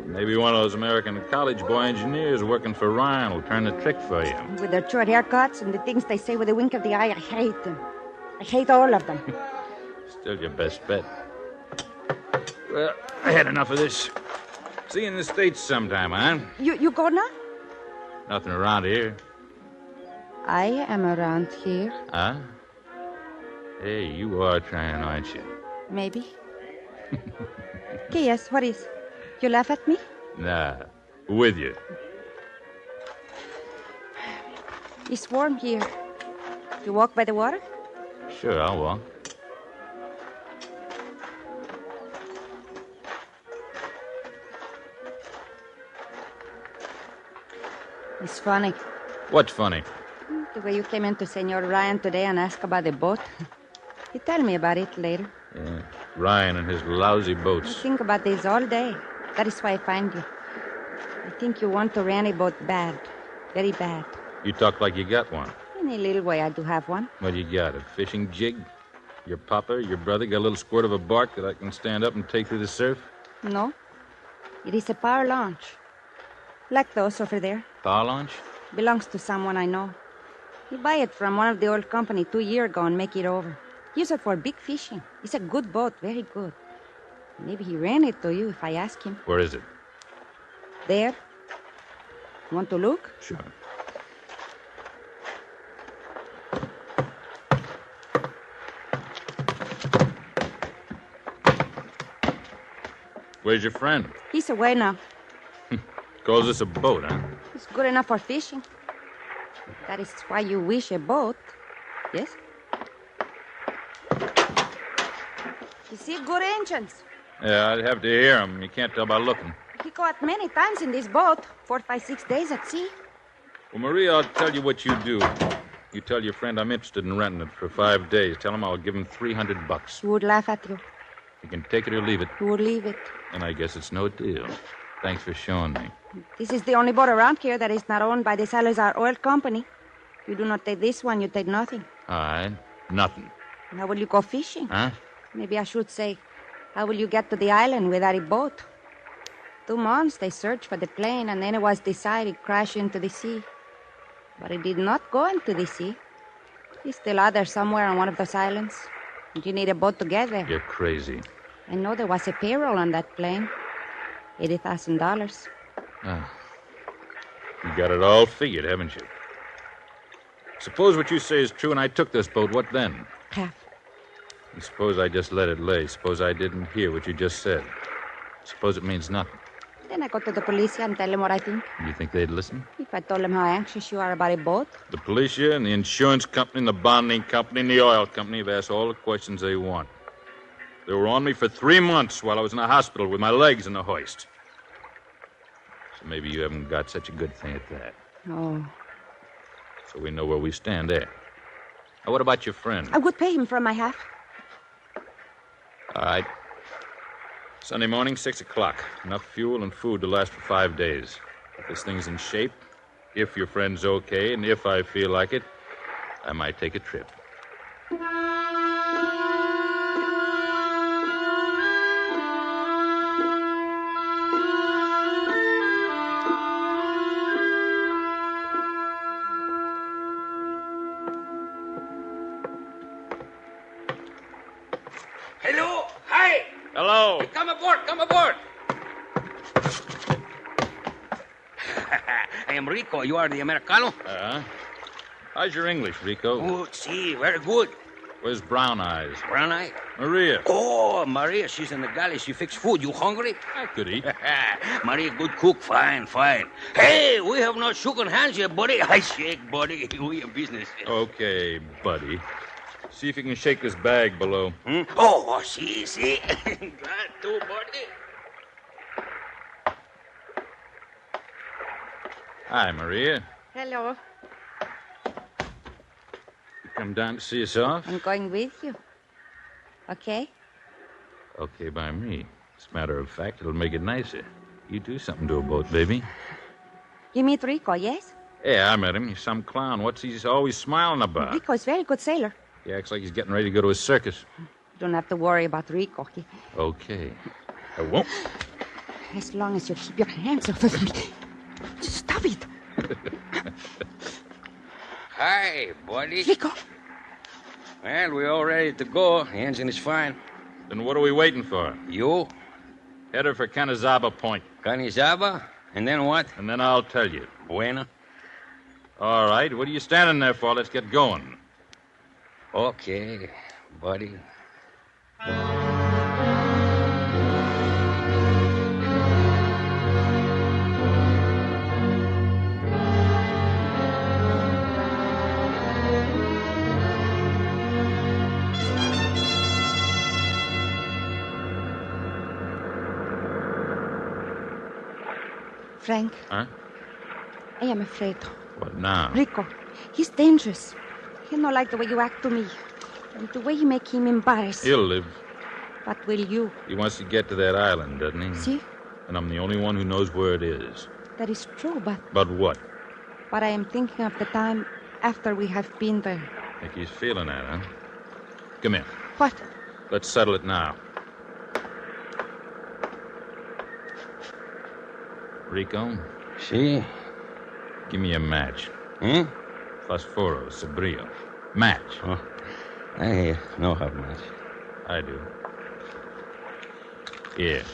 Maybe one of those American college boy engineers working for Ryan will turn the trick for you. With their short haircuts and the things they say with a wink of the eye, I hate them. I hate all of them. Still your best bet. Well, I had enough of this. See you in the States sometime, huh? You go now? Nothing around here. I am around here. Huh? Hey, you are trying, aren't you? Maybe. Okay, yes, what is? You laugh at me? Nah, with you. It's warm here. You walk by the water? Sure, I'll walk. It's funny. What's funny? The way you came into Senor Ryan today and asked about the boat. You tell me about it later. Yeah, Ryan and his lousy I boats. think about this all day. That is why I find you. I think you want to rent a boat bad. Very bad. You talk like you got one. In a little way, I do have one. What you got, a fishing jig? Your papa, your brother got a little squirt of a bark that I can stand up and take through the surf? No. It is a power launch. Like those over there. Power launch? Belongs to someone I know. He buy it from one of the old company 2 years ago and make it over. Use it for big fishing. It's a good boat, very good. Maybe he ran it to you if I ask him. Where is it? There. Want to look? Sure. Where's your friend? He's away now. Calls this a boat, huh? It's good enough for fishing. That is why you wish a boat. Yes? You see good engines. Yeah, I'd have to hear him. You can't tell by looking. He go out many times in this boat. 4, 5, 6 days at sea. Well, Maria, I'll tell you what you do. You tell your friend I'm interested in renting it for 5 days. Tell him I'll give him $300. He would laugh at you. You can take it or leave it. He would leave it. And I guess it's no deal. Thanks for showing me. This is the only boat around here that is not owned by the Salazar Oil Company. You do not take this one, you take nothing. All right. Nothing. How will you go fishing? Huh? Maybe I should say, how will you get to the island without a boat? 2 months they searched for the plane, and then it was decided to crash into the sea. But it did not go into the sea. It's still out there somewhere on one of those islands. And you need a boat to get there. You're crazy. I know there was a payroll on that plane. $80,000. Ah. You got it all figured, haven't you? Suppose what you say is true and I took this boat. What then? Half. And suppose I just let it lay. Suppose I didn't hear what you just said. Suppose it means nothing. Then I go to the police and tell them what I think. You think they'd listen? If I told them how anxious you are about a boat. The police here and the insurance company and the bonding company and the oil company have asked all the questions they want. They were on me for 3 months while I was in the hospital with my legs in the hoist. So maybe you haven't got such a good thing at that. Oh. So we know where we stand there. Now, what about your friend? I would pay him for my half. All right. Sunday morning, 6 o'clock. Enough fuel and food to last for 5 days. If this thing's in shape, if your friend's okay, and if I feel like it, I might take a trip. Hello. Hi. Hello. Come aboard. Come aboard. I am Rico. You are the Americano? How's your English, Rico? Good. See, very good. Where's Brown Eyes? Brown Eye? Maria. Oh, Maria, she's in the galley. She fix food. You hungry? I could eat. Maria, good cook. Fine, fine. Hey, we have not shaken hands yet, buddy. I shake, buddy. We in business. Okay, buddy. See if you can shake this bag below. Oh, see. Glad to, buddy. Hi, Maria. Hello. You come down to see us off? I'm going with you. Okay? Okay by me. As a matter of fact, it'll make it nicer. You do something to a boat, baby. You meet Rico, yes? Yeah, I met him. He's some clown. What's he always smiling about? Rico's very good sailor. He acts like he's getting ready to go to a circus. You don't have to worry about Rico. Okay. I won't. As long as you keep your hands off of me. Stop it. Hi, buddy. Rico. Well, we're all ready to go. The engine is fine. Then what are we waiting for? You? Head her for Canizaba Point. Canizaba? And then what? And then I'll tell you. Bueno. All right. What are you standing there for? Let's get going. Okay, buddy. Frank. Huh? I am afraid. What now? Rico, he's dangerous. He don't like the way you act to me. And the way you make him embarrassed. He'll live. But will you? He wants to get to that island, doesn't he? See? And I'm the only one who knows where it is. That is true, but... But what? But I am thinking of the time after we have been there. Think he's feeling that, huh? Come here. What? Let's settle it now. Rico? See? Give me a match. Hmm? Fosforo, Sabrillo. Match. Oh, I know how much. I do. Here.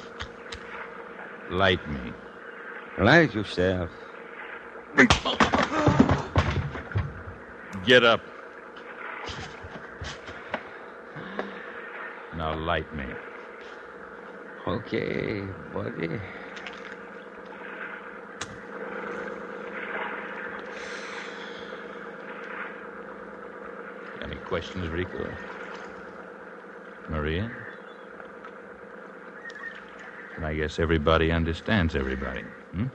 Light me. Light yourself. Get up. Now light me. Okay, buddy. Any questions, Rico? Maria? And I guess everybody understands everybody, hmm?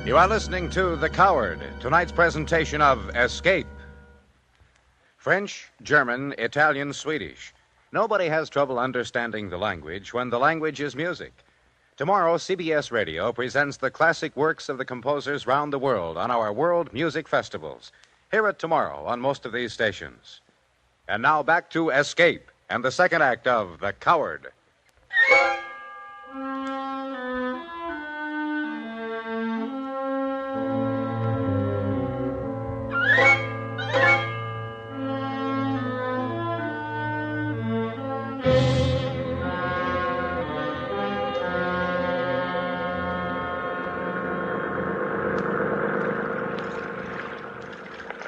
You are listening to The Coward, tonight's presentation of Escape. French, German, Italian, Swedish. Nobody has trouble understanding the language when the language is music. Tomorrow, CBS Radio presents the classic works of the composers round the world on our World Music Festivals. Hear it tomorrow on most of these stations. And now back to Escape and the second act of The Coward.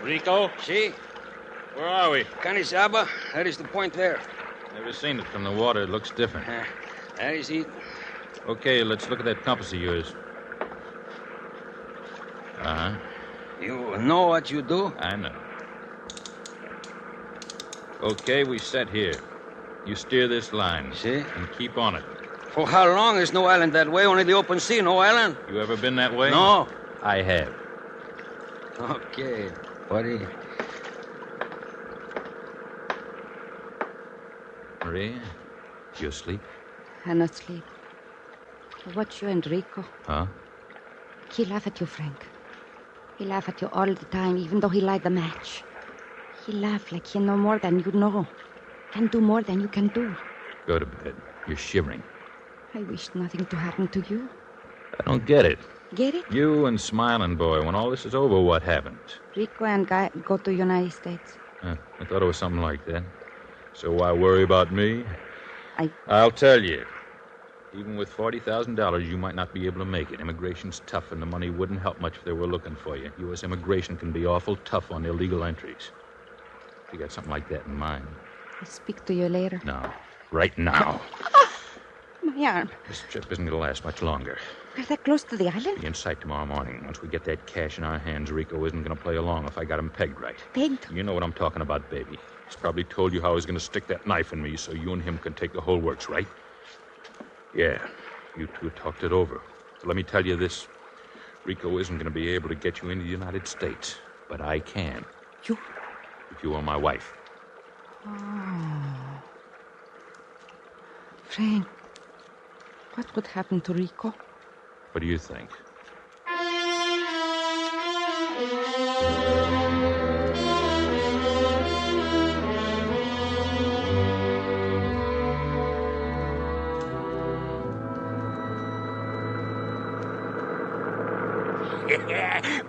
Rico? See? Where are we? Canizaba, that is the point there. Never seen it from the water. It looks different. That is it. Okay, let's look at that compass of yours. Uh-huh. You know what you do? I know. Okay, we set here. You steer this line. See? And keep on it. For how long is no island that way? Only the open sea, no island? You ever been that way? No. I have. Okay, buddy. Maria, you asleep? I'm not asleep. I watch you and Rico. Huh? He laugh at you, Frank. He laugh at you all the time, even though he light the match. He laugh like he know more than you know. Can do more than you can do. Go to bed. You're shivering. I wish nothing to happen to you. I don't get it. Get it? You and Smiling Boy, when all this is over, what happens? Rico and Guy go to United States. I thought it was something like that. So why worry about me? I... I'll tell you. Even with $40,000, you might not be able to make it. Immigration's tough, and the money wouldn't help much if they were looking for you. U.S. immigration can be awful tough on illegal entries. You got something like that in mind? I'll speak to you later. No. Right now. My arm. This trip isn't going to last much longer. We're that close to the island? Be in sight tomorrow morning. Once we get that cash in our hands, Rico isn't going to play along if I got him pegged right. Pegged? You know what I'm talking about, baby. He's probably told you how he's going to stick that knife in me so you and him can take the whole works, right? Yeah. You two talked it over. But let me tell you this. Rico isn't going to be able to get you into the United States. But I can. You? If you were my wife. Oh. Frank, what would happen to Rico? What do you think?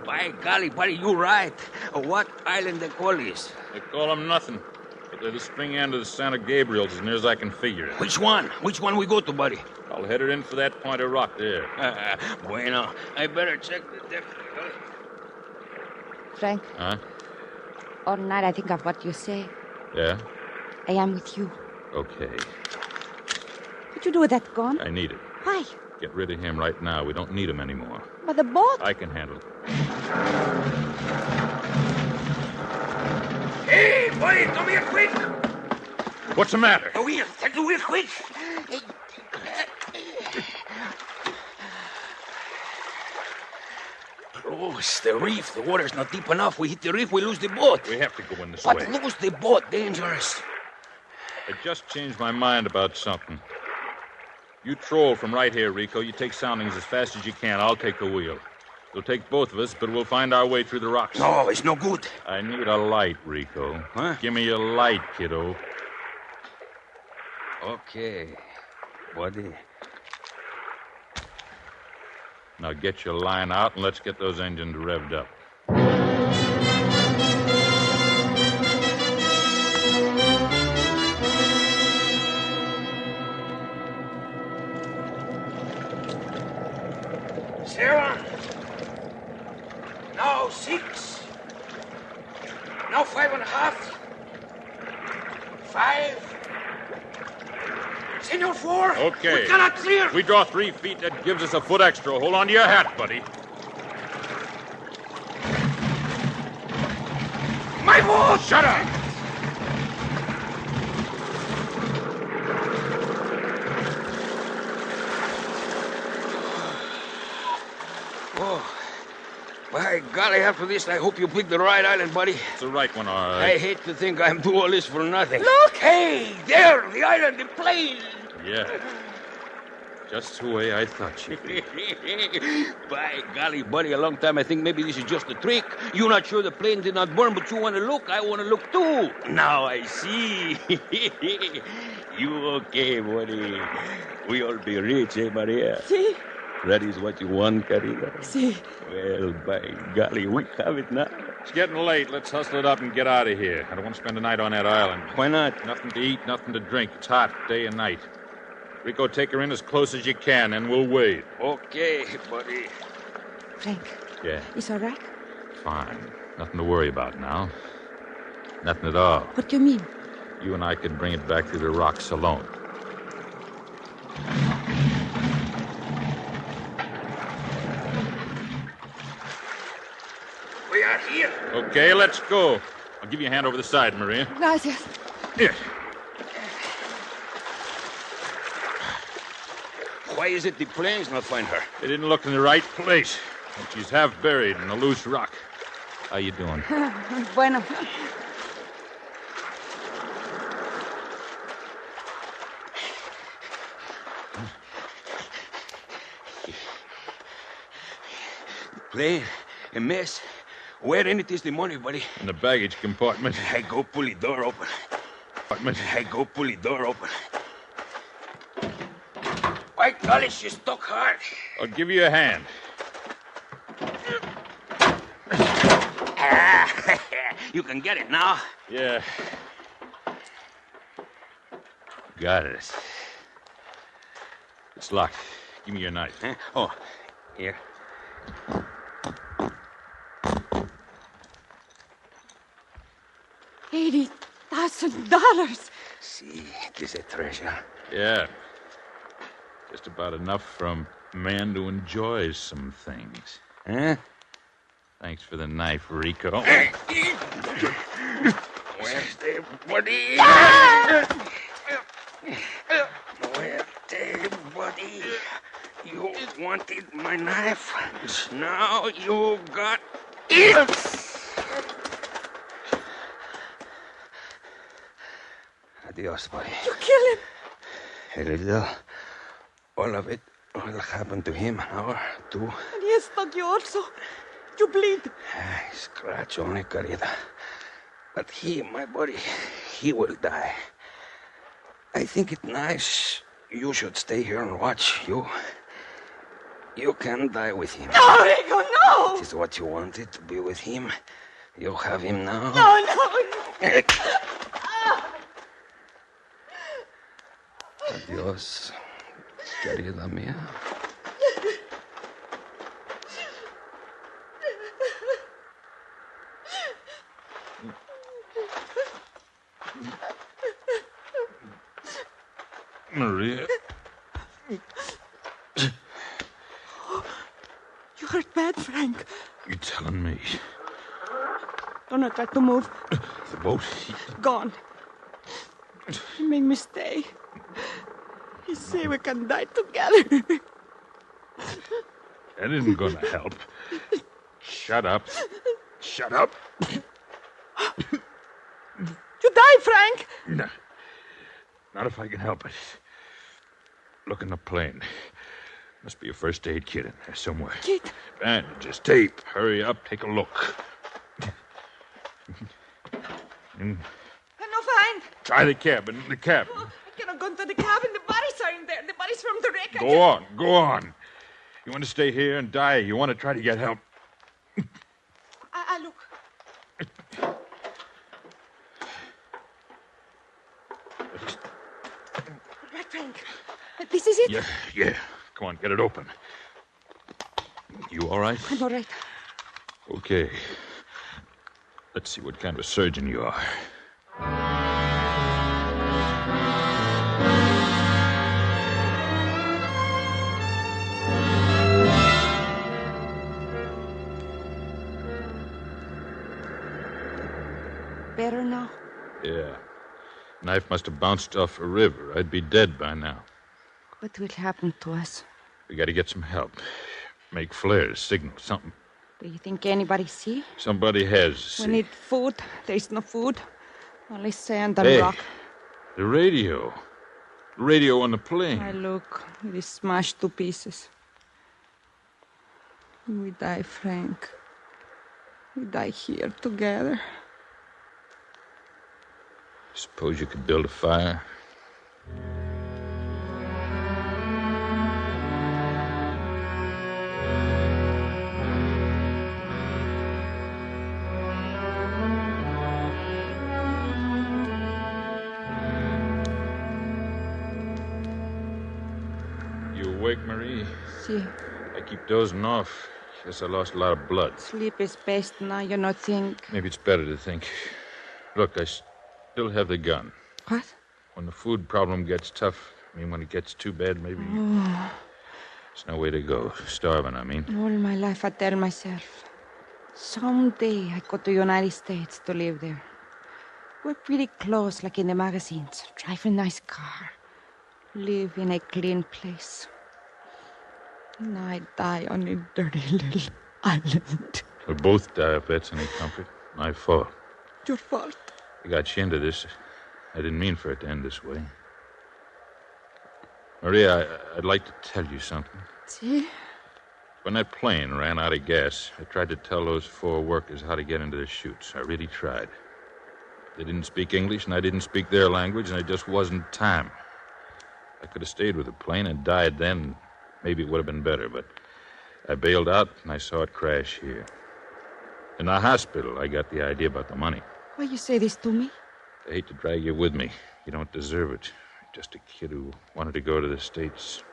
By golly, buddy, you right. What island they call this? They call them nothing. But they're the spring end of the Santa Gabriels, as near as I can figure it. Which one? Which one we go to, buddy? I'll head her in for that point of rock there. Bueno. I better check the depth. Frank? Huh? All night I think of what you say. Yeah? I am with you. Okay. What you do with that gun? I need it. Why? Get rid of him right now. We don't need him anymore. But the boat? I can handle it. Hey, buddy, come here quick. What's the matter? Come here quick. Close the reef. The water's not deep enough. We hit the reef, we lose the boat. We have to go in this way. But lose the boat, dangerous. I just changed my mind about something. You troll from right here, Rico. You take soundings as fast as you can. I'll take the wheel. It'll take both of us, but we'll find our way through the rocks. No, it's no good. I need a light, Rico. Huh? Give me a light, kiddo. Okay, buddy. Now get your line out and let's get those engines revved up. Seven. Now 6. Now 5.5. 5. Senor 4. Okay. We cannot clear. We draw 3 feet. That gives us a foot extra. Hold on to your hat, buddy. My boat! Shut up! Oh, by golly, after this, I hope you picked the right island, buddy. It's the right one, all right. I hate to think I'm doing all this for nothing. Look! Hey, there, the island, the plane. Yeah. Just the way I thought you. By golly, buddy, a long time I think maybe this is just a trick. You're not sure the plane did not burn, but you want to look. I want to look, too. Now I see. You okay, buddy? We all be rich, eh, Maria? See? That is what you want, Carita? See. Well, by golly, we have it now. It's getting late. Let's hustle it up and get out of here. I don't want to spend the night on that island. Why not? Nothing to eat, nothing to drink. It's hot day and night. Rico, take her in as close as you can, and we'll wait. Okay, buddy. Frank. Yeah? It's all right? Fine. Nothing to worry about now. Nothing at all. What do you mean? You and I could bring it back through the rocks alone. We are here. Okay, let's go. I'll give you a hand over the side, Maria. Gracias. Here. Why is it the planes not find her? They didn't look in the right place. And she's half buried in a loose rock. How you doing? Bueno. Plane, a mess. Where in it is the money, buddy? In the baggage compartment. I go pull the door open. I go pull the door open. By golly, she stuck hard. I'll give you a hand. You can get it now. Yeah. Got it. It's locked. Give me your knife. Huh? Oh, here. $80,000. See, it is a treasure. Yeah. Just about enough for a man to enjoy some things. Huh? Thanks for the knife, Rico. Where's the body? Where's the body? You wanted my knife. Now you got it. Adios, buddy. You kill him. A little. All of it will happen to him, an hour, two. And he has stuck you also. You bleed. Scratch only, querida. But he, my buddy, he will die. I think it nice you should stay here and watch. You can die with him. No, Rico, no! It is what you wanted, to be with him. You have him now. No. Adios, querida mía. Maria. You hurt bad, Frank. You telling me? Don't try to move. The boat? Gone. You make me stay. You say we can die together. That isn't going to help. Shut up. Shut up. You die, Frank. No. Not if I can help it. Look in the plane. Must be a first aid kit in there somewhere. Kit? Bandages, tape. Hurry up, take a look. I'm not fine. Try the cabin. The cabin. I cannot go into the cabin. The bodies are in there. The bodies from the wreck. Go on. You want to stay here and die? You want to try to get help? I look. Right, Frank. This is it? Yeah. Come on, get it open. You all right? I'm all right. Okay. Let's see what kind of a surgeon you are. Better now? Yeah. Knife must have bounced off a river. I'd be dead by now. What will happen to us? We got to get some help. Make flares, signal, something. Do you think anybody see? Somebody has. We need food. There is no food. Only sand and rock. The radio. The radio on the plane. I look. It is smashed to pieces. We die, Frank. We die here together. Suppose you could build a fire? You awake, Marie? Si. I keep dozing off. Guess I lost a lot of blood. Sleep is best now, you not think. Maybe it's better to think. Look, I still have the gun. What? When the food problem gets tough, when it gets too bad, maybe... Oh. There's no way to go. Starving, All my life I tell myself, someday I go to United States to live there. Wear pretty clothes like in the magazines. Drive a nice car. Live in a clean place. And I die on a dirty little island. We'll both die if that's any comfort. My fault. Your fault. I got you into this. I didn't mean for it to end this way. Maria, I'd like to tell you something. See? When that plane ran out of gas, I tried to tell those 4 workers how to get into the chutes. I really tried. They didn't speak English, and I didn't speak their language, and it just wasn't time. I could have stayed with the plane and died then. Maybe it would have been better, but I bailed out, and I saw it crash here. In the hospital, I got the idea about the money. Why you say this to me? I hate to drag you with me. You don't deserve it. You're just a kid who wanted to go to the States.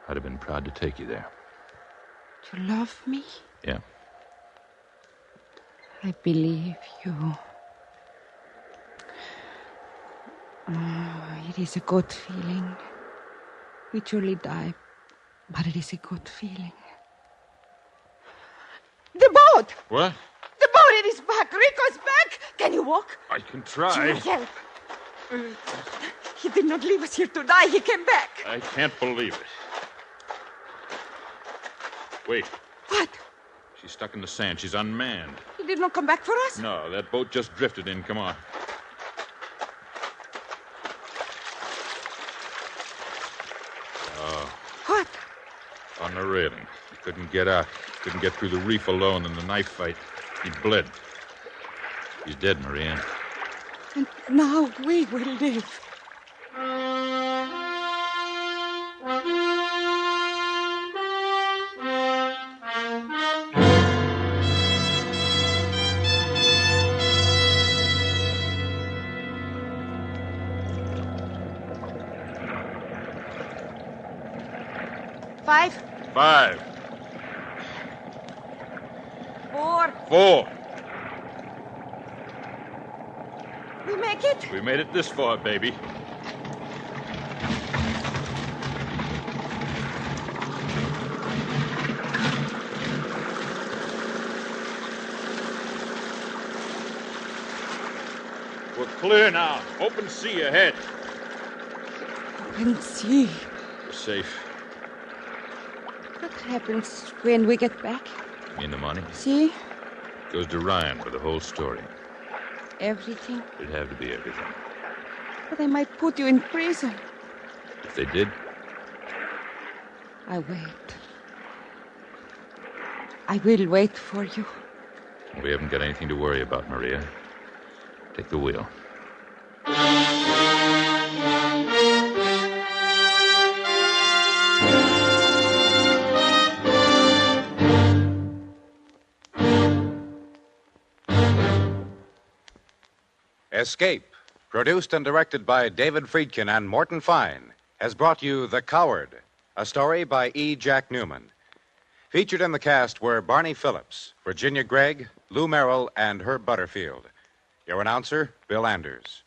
I'd have been proud to take you there. You love me? Yeah. I believe you. Oh, it is a good feeling. We surely die, but it is a good feeling. The boat! What? The boat, it is back. Rico's back. Can you walk? I can She try. will help. He did not leave us here to die. He came back. I can't believe it. Wait. What? She's stuck in the sand. She's unmanned. He did not come back for us? No, that boat just drifted in. Come on. Oh. What? On the railing. He couldn't get out. Couldn't get through the reef alone in the knife fight. He bled. He's dead, Maria. And now we will live. Five. 5. 4. 4. We make it? We made it this far, baby. We're clear now. Open sea ahead. Open sea. We're safe. What happens when we get back? You mean the money? See? Goes to Ryan for the whole story. Everything. It'd have to be everything. But they might put you in prison. If they did, I wait. I will wait for you. we haven't got anything to worry about, Maria. Take the wheel. Escape, produced and directed by David Friedkin and Morton Fine, has brought you The Coward, a story by E. Jack Newman. Featured in the cast were Barney Phillips, Virginia Gregg, Lou Merrill, and Herb Butterfield. Your announcer, Bill Anders.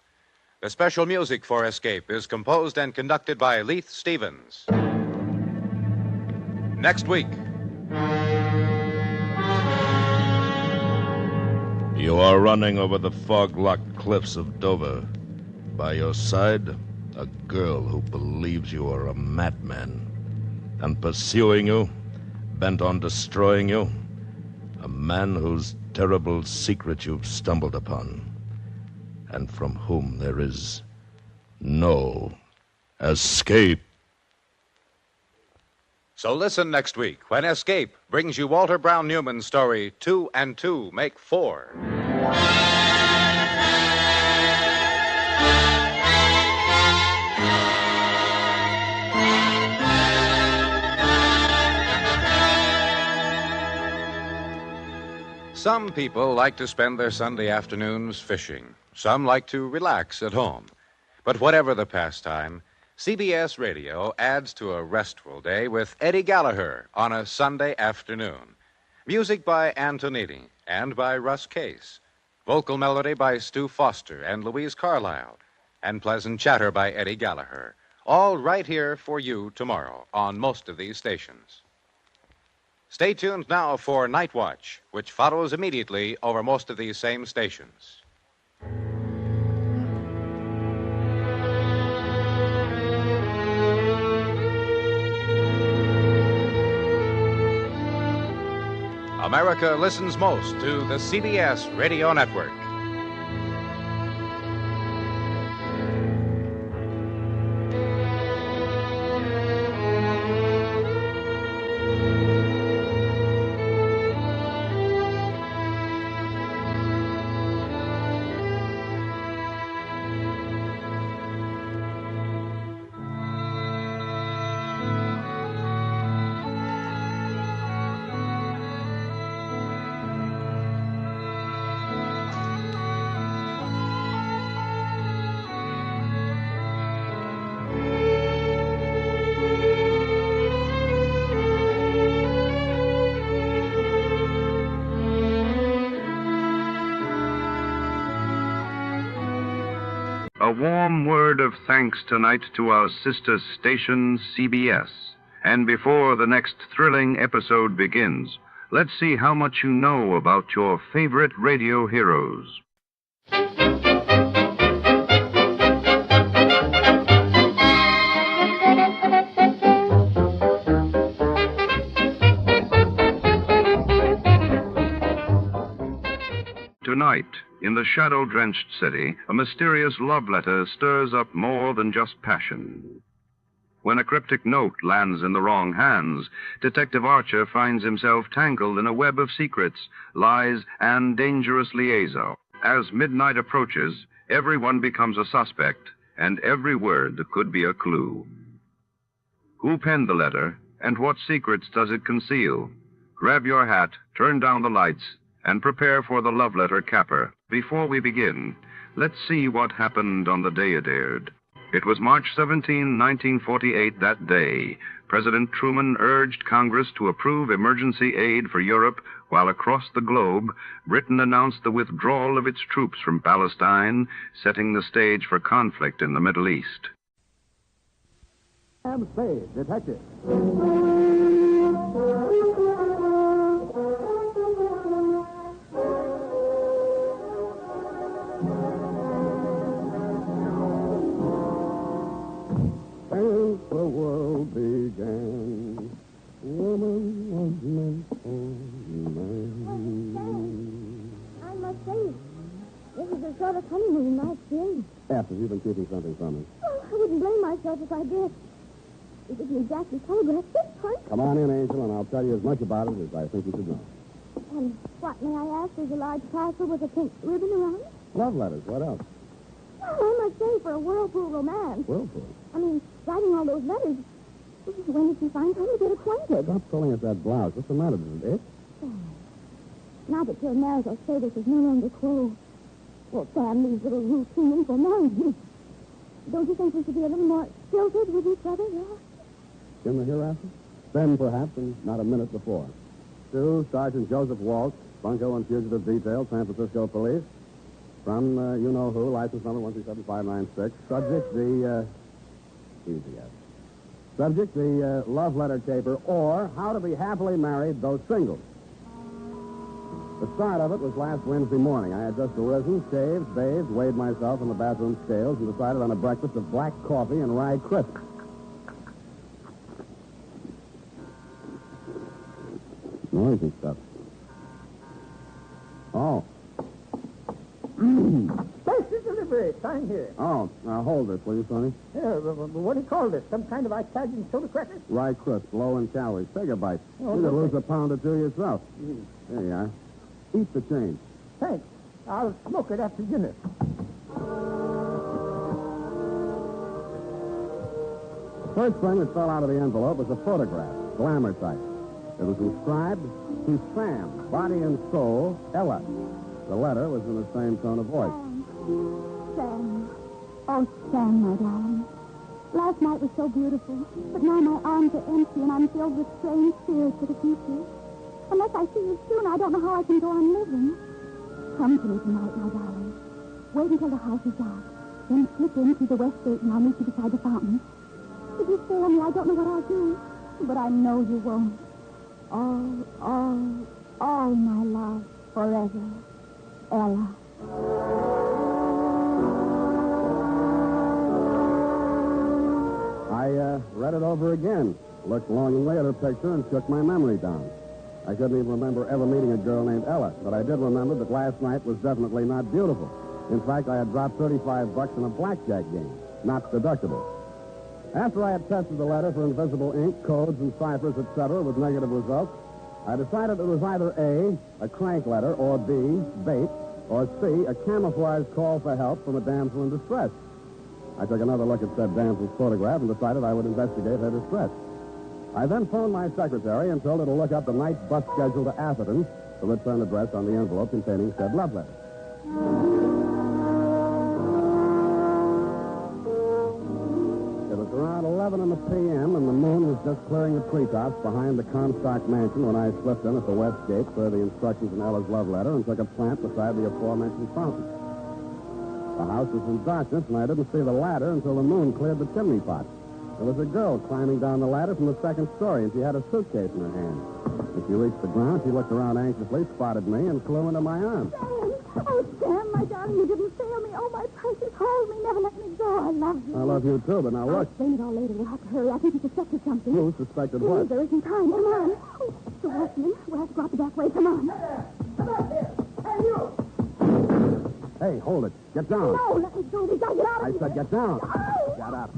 The special music for Escape is composed and conducted by Leith Stevens. Next week. You are running over the fog-locked cliffs of Dover. By your side, a girl who believes you are a madman. And pursuing you, bent on destroying you, a man whose terrible secret you've stumbled upon, and from whom there is no escape. So listen next week when Escape brings you Walter Brown Newman's story, 2 and 2 Make 4. Some people like to spend their Sunday afternoons fishing. Some like to relax at home. But whatever the pastime, CBS Radio adds to a restful day with Eddie Gallagher on a Sunday afternoon. Music by Antonini and by Russ Case. Vocal melody by Stu Foster and Louise Carlisle. And pleasant chatter by Eddie Gallagher. All right here for you tomorrow on most of these stations. Stay tuned now for Night Watch, which follows immediately over most of these same stations. America listens most to the CBS Radio Network. A warm word of thanks tonight to our sister station, CBS. And before the next thrilling episode begins, let's see how much you know about your favorite radio heroes. Tonight, in the shadow-drenched city, a mysterious love letter stirs up more than just passion. When a cryptic note lands in the wrong hands, Detective Archer finds himself tangled in a web of secrets, lies, and dangerous liaison. As midnight approaches, everyone becomes a suspect, and every word could be a clue. Who penned the letter, and what secrets does it conceal? Grab your hat, turn down the lights, and prepare for the love letter capper. Before we begin, let's see what happened on the day it aired. It was March 17, 1948, that day. President Truman urged Congress to approve emergency aid for Europe, while across the globe, Britain announced the withdrawal of its troops from Palestine, setting the stage for conflict in the Middle East. Sam Spade, detective. Since the world began, woman was meant for man. I must say, this is a sort of honeymoon night, Jim. After you've been keeping something from me. Oh, I wouldn't blame myself if I did. It didn't exactly telegraph this part. Come on in, Angel, and I'll tell you as much about it as I think you should know. And what, may I ask, is a large parcel with a pink ribbon around it? Love letters, what else? Well, I must say, for a whirlpool romance. Whirlpool? I mean, writing all those letters. When did you find time to get acquainted? Stop pulling at that blouse. What's the matter? Does it itch? Oh. Now that your marital status is no longer quo, well, Sam, these little routines will marry you. Don't you think we should be a little more stilted with each other, yeah? In the hereafter? Then, perhaps, and not a minute before. To Sergeant Joseph Walsh, Bunco and Fugitive Detail, San Francisco Police. From you-know-who, license number 137596. Subject, the, easy as. Subject, the love letter caper, or how to be happily married, though single. The start of it was last Wednesday morning. I had just arisen, shaved, bathed, weighed myself on the bathroom scales, and decided on a breakfast of black coffee and rye crisp. Noise and stuff. Oh. Special delivery. Sign here. Oh, hold this, will you, Sonny? What do you call this? Some kind of Italian soda crackers? Rye crisp, low in calories. Take a bite. Oh, you could okay. lose a pound or two yourself. There you are. Eat the change. Thanks. I'll smoke it after dinner. The first thing that fell out of the envelope was a photograph, glamour type. It was inscribed, to Sam, body and soul, Ella. The letter was in the same tone of voice. Sam. Oh, Sam, my darling. Last night was so beautiful, but now my arms are empty and I'm filled with strange fears for the future. Unless I see you soon, I don't know how I can go on living. Come to me tonight, my darling. Wait until the house is dark. Then slip in through the west gate and I'll meet you beside the fountain. If you fail me, I don't know what I'll do. But I know you won't. All my love, forever. Ella. I read it over again, looked longingly at her picture, and shook my memory down. I couldn't even remember ever meeting a girl named Ella, but I did remember that last night was definitely not beautiful. In fact, I had dropped $35 in a blackjack game, not deductible. After I had tested the letter for invisible ink, codes, and ciphers, etc., with negative results, I decided it was either A, a crank letter, or B, bait, or C, a camouflage call for help from a damsel in distress. I took another look at said damsel's photograph and decided I would investigate her distress. I then phoned my secretary and told her to look up the night bus schedule to Atherton, the return address on the envelope containing said love letter. It was around 11 in the p.m., and the moon was just clearing the treetops behind the Comstock mansion when I slipped in at the west gate for the instructions in Ella's love letter and took a plant beside the aforementioned fountain. The house was in darkness, and I didn't see the ladder until the moon cleared the chimney pot. There was a girl climbing down the ladder from the second story, and she had a suitcase in her hand. When she reached the ground, she looked around anxiously, spotted me, and flew into my arms. Sam! Oh, Sam, my darling, you didn't fail me. Oh, my precious, hold me, never let me go. I love you. I love you, too, but now I'll look. explain it all later. We'll have to hurry. I think you suspected something. Who suspected Please, what? there isn't time. Come on. Oh, the watchman. We'll have to go out the back way. Come on. Come on here. Hey, you! Hey, hold it. Get down. No, let me go. We gotta get out of I here. said get down. Oh. Shut up.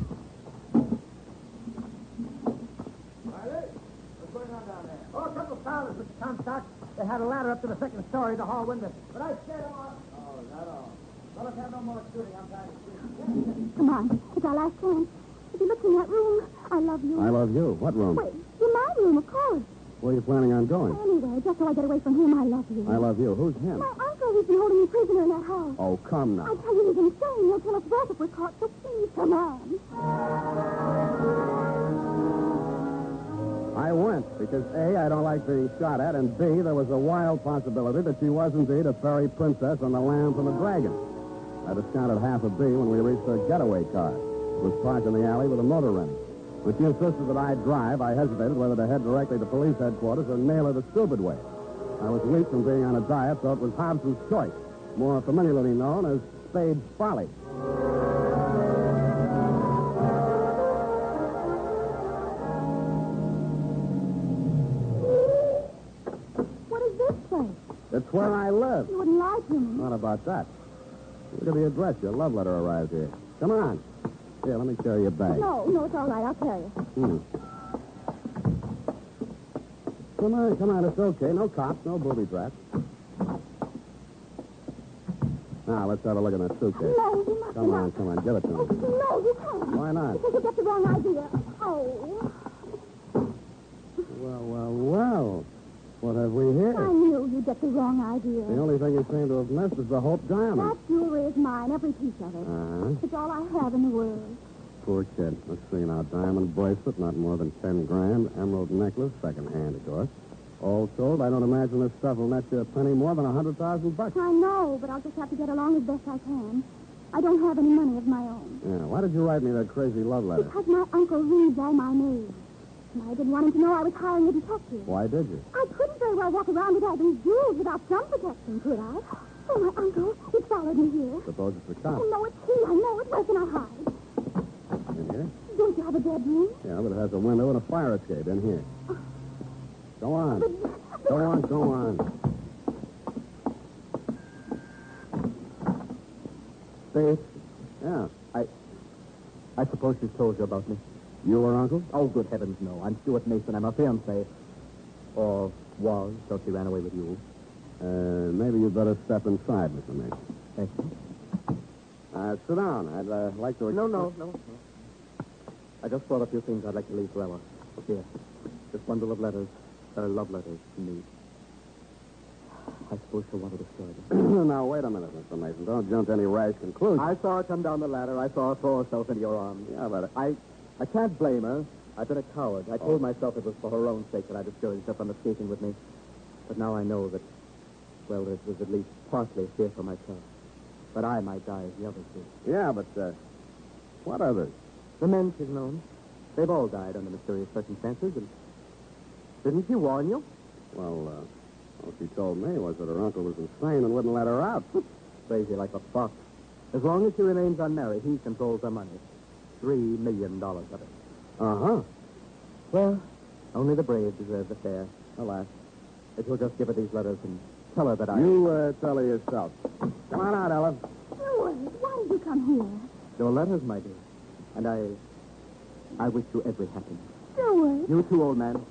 What's going on down there? Oh, a couple of fellas, Mr. Comstock. They had a ladder up to the second story of the hall window. But I scared them off. Oh, is that all? Well, let's have no more shooting. I'm tired of shooting. Come on. It's our last chance. If you look in that room, I love you. I love you. What room? Wait, in my room, of course. Where are you planning on going? Anyway, just so I get away from him, I love you. I love you. Who's him? My uncle, he's been holding me prisoner in that house. Oh, come now. I tell you, he's insane. He'll kill us both if we're caught, so please, come on. I went because, A, I don't like being shot at, and B, there was a wild possibility that she was indeed a fairy princess on the lamb from the dragon. I discounted half a B when we reached her getaway car. It was parked in the alley with a motor in it. When she insisted that I drive, I hesitated whether to head directly to police headquarters or nail her the stupid way. I was weak from being on a diet, so it was Hobson's choice, more familiarly known as Spade's folly. What is this place? It's where I live. You wouldn't lie to me. Not about that. Look at the address. Your love letter arrived here. Come on. Here, let me carry your bag. No, it's all right. I'll carry it. Come on. It's okay. No cops, no booby traps. Now, let's have a look at that suitcase. No, you must Come on. Give it to me. No, you can't. Why not? Because you get the wrong idea. Oh. Well. What have we here? I knew you'd get the wrong idea. The only thing you seem to have missed is the Hope diamond. That jewelry is mine, every piece of it. It's all I have in the world. Poor kid. Let's see now. Diamond bracelet, not more than 10 grand. Emerald necklace, second hand, of course. All told, I don't imagine this stuff will net you a penny more than $100,000. I know, but I'll just have to get along as best I can. I don't have any money of my own. Yeah, why did you write me that crazy love letter? Because my uncle reads all my news. And I didn't want him to know I was hiring a detective. Why did you? I couldn't very well walk around with all these jewels without some protection, could I? Oh, my uncle, he followed me here. Suppose it's a cop. Oh, no, it's he. I know it. Where can I hide? In here? Don't you have a bedroom? Yeah, but it has a window and a fire escape in here. Go on. Go on. Spade? Yeah. I suppose she's told you about me. You or Uncle? Oh, good heavens, no. I'm Stuart Mason. I'm her fiancé. Or was, till she ran away with you. Maybe you'd better step inside, Mr. Mason. Thank you. Sit down. I'd like to... No. I just brought a few things I'd like to leave to Ella. Here. This bundle of letters. They're love letters to me. I suppose she'll want to destroy them. Now, wait a minute, Mr. Mason. Don't jump to any rash conclusions. I saw her come down the ladder. I saw her throw herself into your arms. Yeah, but... I can't blame her. I've been a coward. I told myself it was for her own sake that I discouraged her from escaping with me. But now I know that, well, it was at least partly fear for myself. But I might die as the others did. Yeah, but, what others? The men she's known. They've all died under mysterious circumstances, and didn't she warn you? Well, all she told me was that her uncle was insane and wouldn't let her out. Crazy like a fox. As long as she remains unmarried, he controls her money. $3 million of it. Uh-huh. Well, only the brave deserve the fair, alas. If you'll just give her these letters and tell her that I... You tell her yourself. Come on out, Ella. Stuart, why did you come here? Your letters, my dear. And I wish you every happiness. Stuart. You too, old man.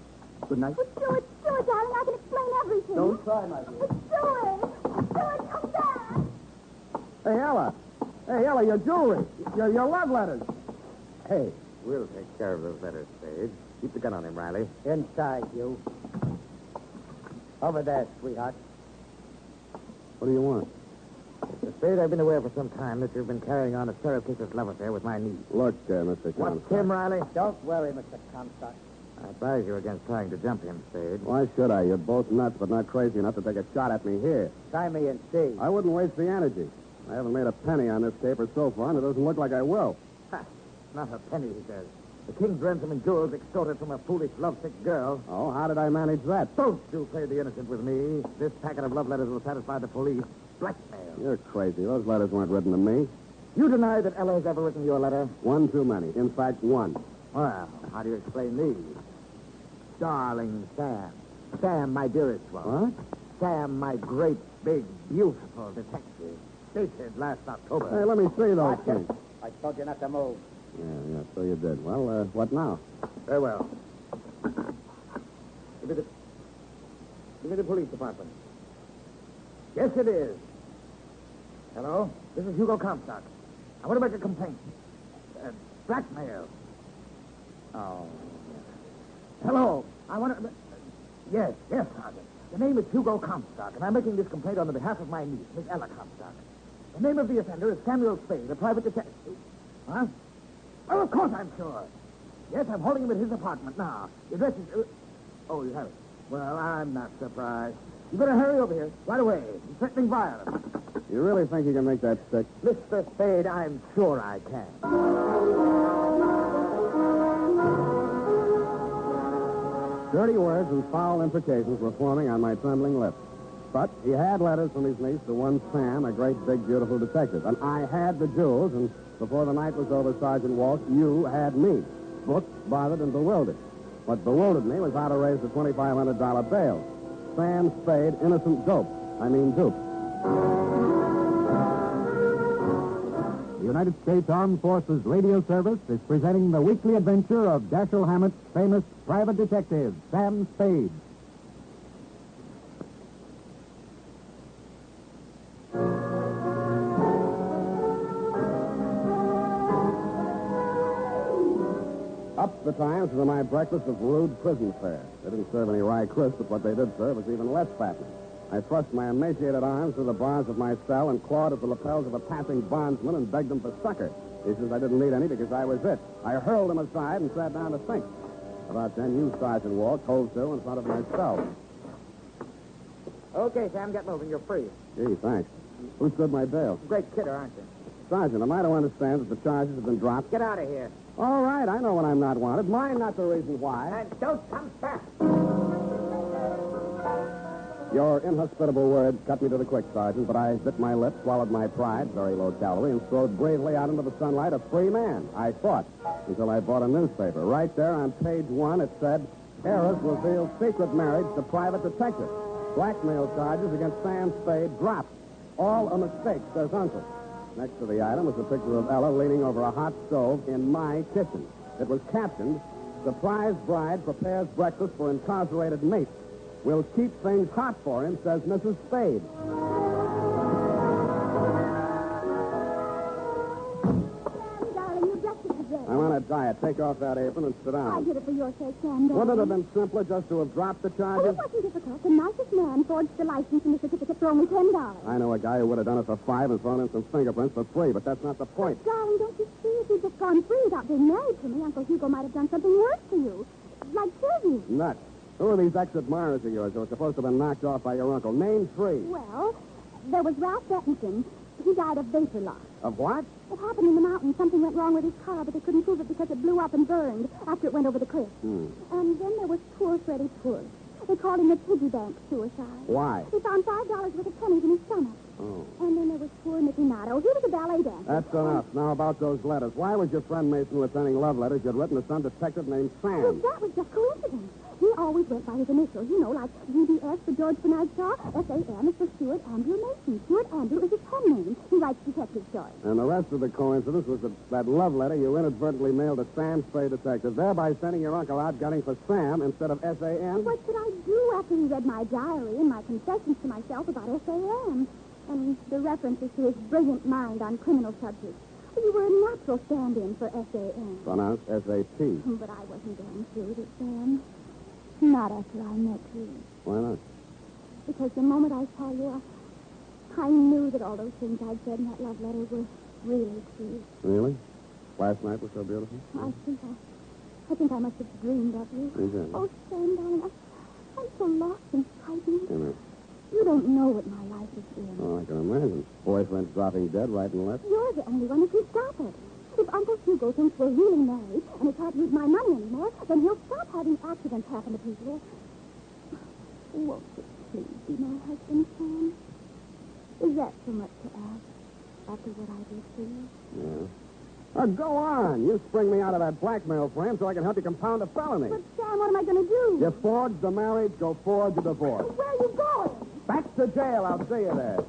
Good night. Oh, Stuart, darling, I can explain everything. Don't try, my dear. Stuart, come back. Hey, Ella. Hey, Ella, your jewelry. Your love letters. Hey, we'll take care of those letters, Spade. Keep the gun on him, Riley. Inside, you. Over there, sweetheart. What do you want? Mr. Spade, I've been aware for some time that you've been carrying on a surreptitious love affair with my niece. Look, Mr. What's Comstock. him, Riley? Don't worry, Mr. Comstock. I advise you against trying to jump him, Spade. Why should I? You're both nuts, but not crazy enough to take a shot at me here. Try me and see. I wouldn't waste the energy. I haven't made a penny on this caper so far, and it doesn't look like I will. Ha! Not a penny, he says. The king's ransom and jewels extorted from a foolish, lovesick girl. Oh, how did I manage that? Don't you play the innocent with me. This packet of love letters will satisfy the police. Blackmail. You're crazy. Those letters weren't written to me. You deny that Ella has ever written your letter? One too many. In fact, one. Well, how do you explain these? Darling Sam. Sam, my dearest one. What? Sam, my great, big, beautiful detective. Dated last October. Hey, let me see those Watch things. it. I told you not to move. Yeah, so you did. Well, what now? Very well. Give me the police department. Yes, it is. Hello? This is Hugo Comstock. I want to make a complaint. Blackmail. Oh, yes. Hello. I want to... Yes, Sergeant. The name is Hugo Comstock, and I'm making this complaint on the behalf of my niece, Miss Ella Comstock. The name of the offender is Samuel Spade, a private detective. Huh? Well, of course I'm sure. Yes, I'm holding him at his apartment now. The address is... Oh, you have it. Well, I'm not surprised. You better hurry over here, right away. He's threatening violence. You really think you can make that stick? Mr. Spade, I'm sure I can. 30 words and foul imprecations were forming on my trembling lips. But he had letters from his niece to one Sam, a great, big, beautiful detective. And I had the jewels, and before the night was over, Sergeant Walsh, you had me. Booked, bothered, and bewildered. What bewildered me was how to raise the $2,500 bail. Sam Spade, innocent dupe. The United States Armed Forces Radio Service is presenting the weekly adventure of Dashiell Hammett's famous private detective, Sam Spade. Up the Times for my breakfast of rude prison fare. They didn't serve any rye crisp, but what they did serve was even less fattening. I thrust my emaciated arms through the bars of my cell and clawed at the lapels of a passing bondsman and begged him for succor. He says I didn't need any because I was it. I hurled him aside and sat down to think. About then, you, Sergeant Walsh, hove to in front of my cell. Okay, Sam, get moving. You're free. Gee, thanks. Who stood my bail? Great kidder, aren't you? Sergeant, am I to understand that the charges have been dropped? Get out of here. All right, I know when I'm not wanted. Mine not the reason why. And don't come back. Your inhospitable words cut me to the quick, Sergeant, but I bit my lip, swallowed my pride, very low calorie, and strode bravely out into the sunlight a free man. I thought, until I bought a newspaper. Right there on page 1, it said, Heiress reveals secret marriage to private detective. Blackmail charges against Sam Spade dropped. All a mistake, says Uncle. Next to the item was a picture of Ella leaning over a hot stove in my kitchen. It was captioned, Surprise bride prepares breakfast for incarcerated mate. We'll keep things hot for him, says Mrs. Spade. Darling, your breakfast is ready. I'm on a diet. Take off that apron and sit I down. did it for your sake, Sam. Wouldn't it have been simpler just to have dropped the Oh, charges? it wasn't difficult. The nicest man forged the license and the certificate for only $10. I know a guy who would have done it for $5 and thrown in some fingerprints for free, but that's not the point. Darling, don't you see? If you'd just gone free without being married to me, Uncle Hugo might have done something worse to you. Like kill you. Nuts. Who are these ex-admirers of yours who are supposed to have been knocked off by your uncle? Name 3. Well, there was Ralph Bettington. He died of vapor loss. Of what? It happened in the mountains. Something went wrong with his car, but they couldn't prove it because it blew up and burned after it went over the cliff. And then there was poor Freddie Poor. They called him the piggy bank suicide. Why? He found $5 worth of pennies in his stomach. Oh. And then there was poor Nicky Nato. He was a ballet dancer. That's enough. Now about those letters. Why was your friend Mason sending love letters you'd written to some detective named Sam? Well, that was just coincidence. He always went by his initials, you know, like GBS for George Bernard Shaw, SAM is for Stuart Andrew Mason. Stuart Andrew is his pen name. He writes detective stories. And the rest of the coincidence was that love letter you inadvertently mailed to Sam Spade detective, thereby sending your uncle out gunning for Sam instead of SAM. What should I do after he read my diary and my confessions to myself about SAM? And the references to his brilliant mind on criminal subjects. You were a natural stand-in for SAM. Pronounced SAT. But I wasn't going through with Sam. Not after I met you. Why not? Because the moment I saw you, I knew that all those things I'd said in that love letter were really true. Really? Last night was so beautiful? I think I must have dreamed of you. Exactly. Oh, Sam, darling, I'm so lost and frightened. You know. You don't know what my life has been. Oh, I can imagine. Boyfriend's dropping dead right and left. You're the only one who can stop it. If Uncle Hugo thinks we're really married and he can't use my money anymore, then he'll stop having accidents happen to people. Won't you please be my husband, Sam? Is that so much to ask after what I did for you? Yeah. Go on. You spring me out of that blackmail frame so I can help you compound a felony. But, Sam, what am I going to do? You forge the marriage, go forge the divorce. Where are you going? Back to jail. I'll see you there.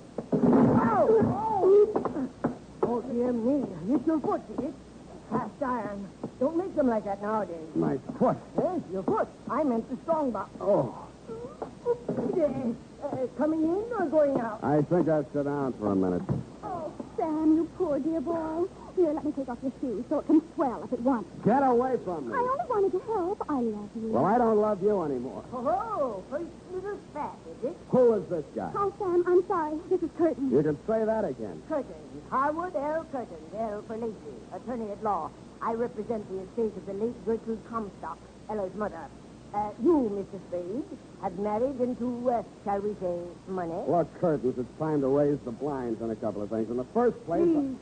Oh, dear me. It's your foot, is it? Cast iron. Don't make them like that nowadays. My foot. Yes, your foot. I meant the strong box. Oh. Coming in or going out? I think I'll sit down for a minute. Oh, Sam, you poor dear boy. Here, let me take off your shoes so it can swell if it wants. Get away from me. I only wanted to help. I love you. Well, I don't love you anymore. Oh, first little fat, is it? Who is this guy? Oh, Sam, I'm sorry. This is Curtin. You can say that again. Curtin. Harwood L. Curtin. L. for Lacey. Attorney at law. I represent the estate of the late Gertrude Comstock, Ella's mother. You, Mr. Spade, have married into, shall we say, money. Look, Curtis, it's time to raise the blinds on a couple of things. In the first place... Please.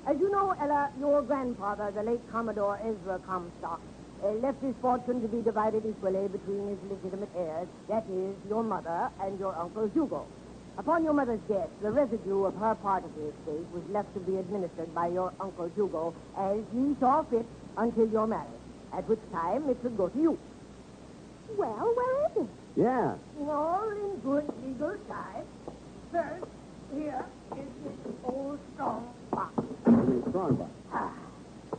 As you know, Ella, your grandfather, the late Commodore Ezra Comstock, left his fortune to be divided equally between his legitimate heirs, that is, your mother and your Uncle Hugo. Upon your mother's death, the residue of her part of the estate was left to be administered by your Uncle Hugo as he saw fit until your marriage, at which time it should go to you. Well, where is it? Yeah. All in good legal time. First, here is this old strong box. Strong box?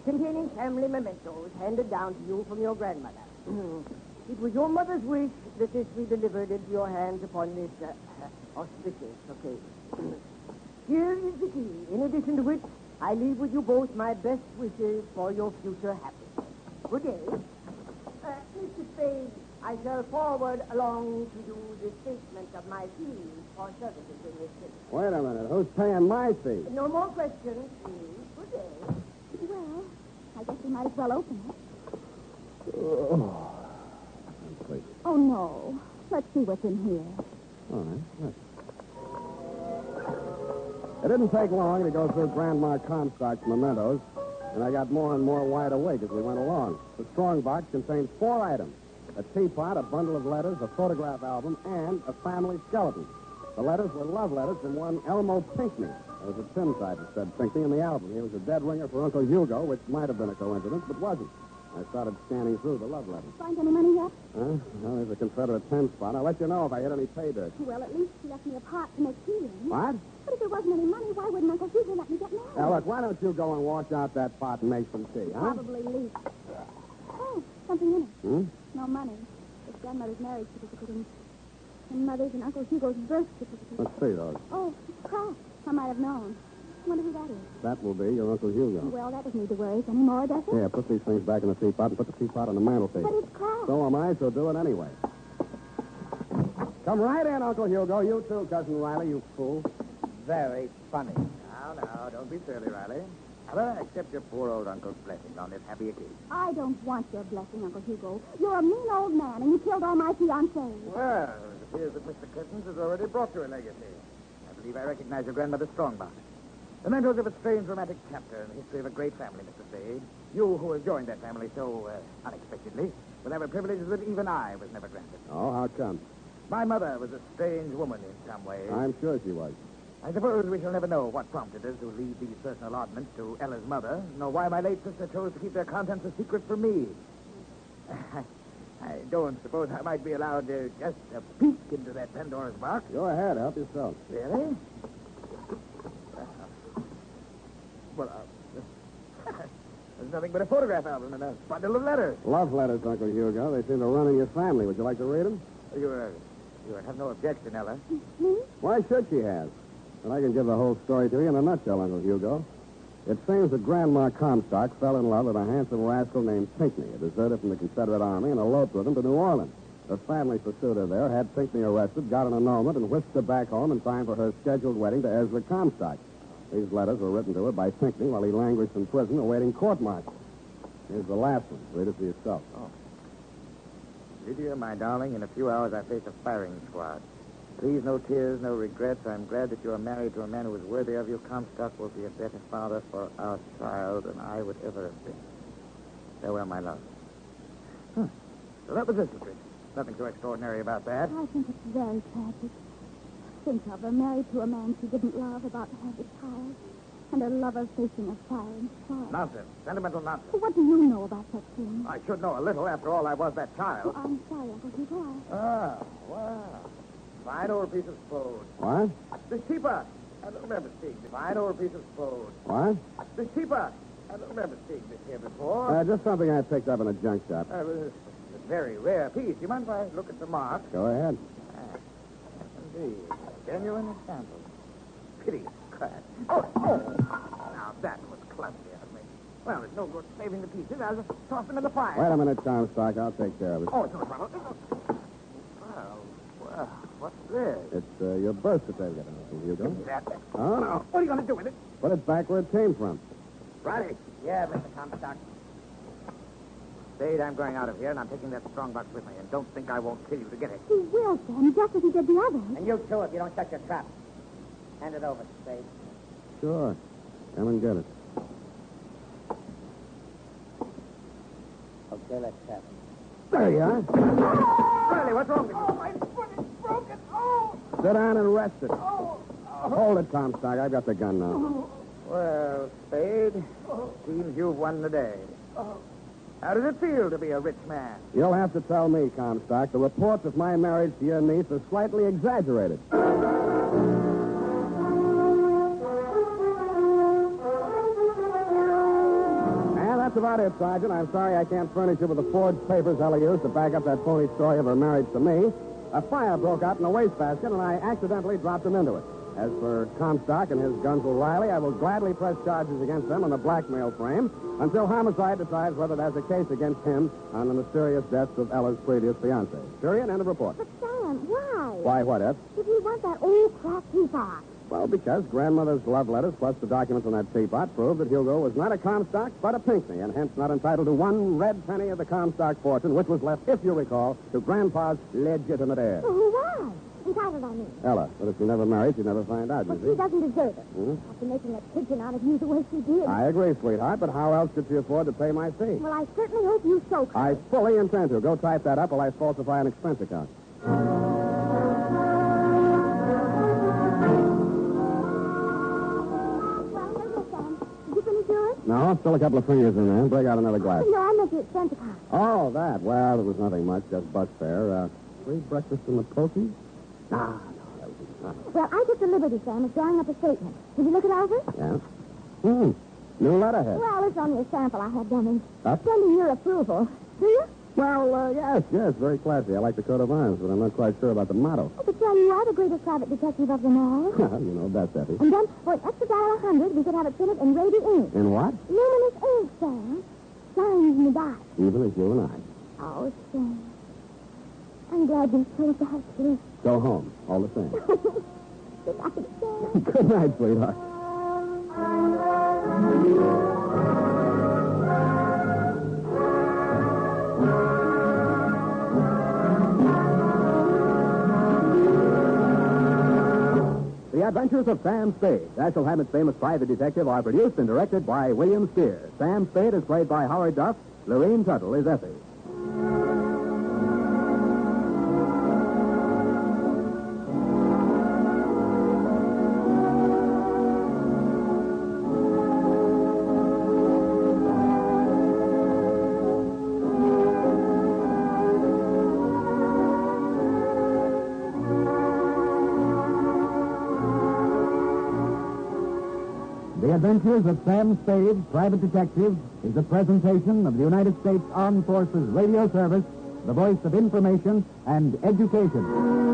Containing family mementos handed down to you from your grandmother. It was your mother's wish that this be delivered into your hands upon this auspicious occasion. Here is the key, in addition to which I leave with you both my best wishes for your future happiness. Good day. Mr. Spade, I shall forward along to you the statement of my fees for services in this case. Wait a minute. Who's paying my fee? No more questions, please. Good day. Well, I guess we might as well open it. Oh, I'm sleepy. Oh, no. Let's see what's in here. All right. Let's. It didn't take long to go through Grandma Comstock's mementos, and I got more and more wide awake as we went along. The strong box contained 4 items: a teapot, a bundle of letters, a photograph album, and a family skeleton. The letters were love letters from one Elmo Pinckney. There was a tin type that said Pinckney in the album. He was a dead ringer for Uncle Hugo, which might have been a coincidence, but wasn't. I started scanning through the love letters. Find any money yet? Huh? Well, there's a Confederate 10 spot. I'll let you know if I hit any pay dirt. Well, at least he left me a pot to make tea in. What? But if there wasn't any money, why wouldn't Uncle Hugo let me get married? Now, look, why don't you go and wash out that pot and make some tea, huh? Probably leaked. Oh, something in it. Hmm? No money. His grandmother's marriage certificate and Mother's and Uncle Hugo's birth certificate. Let's see those. Oh, it's cracked. I might have known. I wonder who that is. That will be your Uncle Hugo. Well, that doesn't need to worry us anymore, does it? Here, put these things back in the teapot and put the teapot on the mantelpiece. But it's cracked. So am I, so do it anyway. Come right in, Uncle Hugo. You too, Cousin Riley, you fool. Very funny. Now, don't be silly, Riley. Ella, accept your poor old uncle's blessing on this happy occasion. I don't want your blessing, Uncle Hugo. You're a mean old man, and you killed all my fiancés. Well, it appears that Mr. Curtins has already brought you a legacy. I believe I recognize your grandmother's strongbox. Mementos of a strange romantic chapter in the history of a great family, Mr. Spade. You, who have joined that family so unexpectedly, will have a privilege that even I was never granted. Oh, how come? My mother was a strange woman in some ways. I'm sure she was. I suppose we shall never know what prompted us to leave these personal oddments to Ella's mother, nor why my late sister chose to keep their contents a secret from me. I don't suppose I might be allowed to just a peek into that Pandora's box. Go ahead, help yourself. Really? Well, there's nothing but a photograph album and a bundle of letters. Love letters, Uncle Hugo. They seem to run in your family. Would you like to read them? You have no objection, Ella. Why should she have? And I can give the whole story to you in a nutshell, Uncle Hugo. It seems that Grandma Comstock fell in love with a handsome rascal named Pinckney, a deserter from the Confederate Army, and eloped with him to New Orleans. Her family pursued her there, had Pinckney arrested, got an annulment, and whisked her back home in time for her scheduled wedding to Ezra Comstock. These letters were written to her by Pinckney while he languished in prison awaiting court-martial. Here's the last one. Read it for yourself. Oh. Lydia, my darling, in a few hours I face a firing squad. Please, no tears, no regrets. I'm glad that you are married to a man who is worthy of you. Comstock will be a better father for our child than I would ever have been. Farewell, my love. So that was it, Patricia. Nothing so extraordinary about that. I think it's very tragic. Think of her married to a man she didn't love, about to have a child, and her lover facing a firing squad. Nonsense. Sentimental nonsense. What do you know about such things? I should know a little. After all, I was that child. Oh, I'm sorry, Uncle Hugo. Ah, wow. Fine old piece of spode. What? The cheaper. I don't remember seeing this. Fine old piece of spode. What? The cheaper. I don't remember seeing this here before. Just something I picked up in a junk shop. It's a very rare piece. Do you mind if I look at the mark? Go ahead. Indeed. Genuine example. Pity crack. Oh! Now, that was clumsy of me. Well, it's no good saving the pieces. I'll just toss them in the fire. Wait a minute, Comstock. I'll take care of it. Oh, it's no trouble. Well, what's this? It's your birth certificate, Uncle Hugo. Give me that. Oh, no. What are you going to do with it? Put it back where it came from. Righty. Yeah, Mr. Comstock. Spade, I'm going out of here, and I'm taking that strongbox with me. And don't think I won't kill you to get it. He will, Sam, just as he did the others. And you, too, if you don't shut your trap. Hand it over, Spade. Sure. Come and get it. Okay, let's have it. There you are. Riley, what's wrong with you? Oh, my foot is broken. Oh! Sit down and rest it. Oh! Hold it, Comstock. I've got the gun now. Well, Spade, seems you've won the day. How does it feel to be a rich man? You'll have to tell me, Comstock. The reports of my marriage to your niece are slightly exaggerated. And that's about it, Sergeant. I'm sorry I can't furnish you with the forged papers Ella used to back up that phony story of her marriage to me. A fire broke out in a wastebasket, and I accidentally dropped him into it. As for Comstock and his gunsel Riley, I will gladly press charges against them on the blackmail frame until homicide decides whether there's a case against him on the mysterious deaths of Ella's previous fiancé. Period. End of report. But, Sam, why? Why, what, Ed? Did you want that old crack teapot? Well, because Grandmother's love letters plus the documents on that teapot prove that Hugo was not a Comstock, but a Pinckney, and hence not entitled to one red penny of the Comstock fortune, which was left, if you recall, to Grandpa's legitimate heir. Well, who was? Entitled, I mean. Ella. But if she never married, she'd never find out, But you she see. doesn't deserve it. Hmm? After making a pigeon out of you the way she did. I agree, sweetheart, but how else could she afford to pay my fee? Well, I certainly hope you so. I fully intend to. Go type that up while I falsify an expense account. No, still a couple of fingers in there. Break out another glass. No, I meant the expense account. Oh, that. Well, it was nothing much, just bus fare. Free breakfast in the pokey? No, that was nothing. Well, I took the liberty, Sam, of drawing up a statement. Did you look it over? Yeah. New letterhead. Well, it's only a sample I had done in Up? sending your approval. Do you? Well, yes, very classy. I like the coat of arms, but I'm not quite sure about the motto. Oh, but Sam, you are the greatest private detective of them all. You know best, Effie. And then, for an extra $100, we could have it printed in Raby ink. In what? Luminous ink, Sam. Shines in the dark. Even as you and I. Oh, Sam. I'm glad you chose that, too. Go home, all the same. Good night, Sam. Good night, sweetheart. The Adventures of Sam Spade, Dashiell Hammett's famous private detective, are produced and directed by William Steer. Sam Spade is played by Howard Duff. Lorene Tuttle is Effie. Adventures of Sam Spade, Private Detective, is a presentation of the United States Armed Forces Radio Service, the voice of information and education.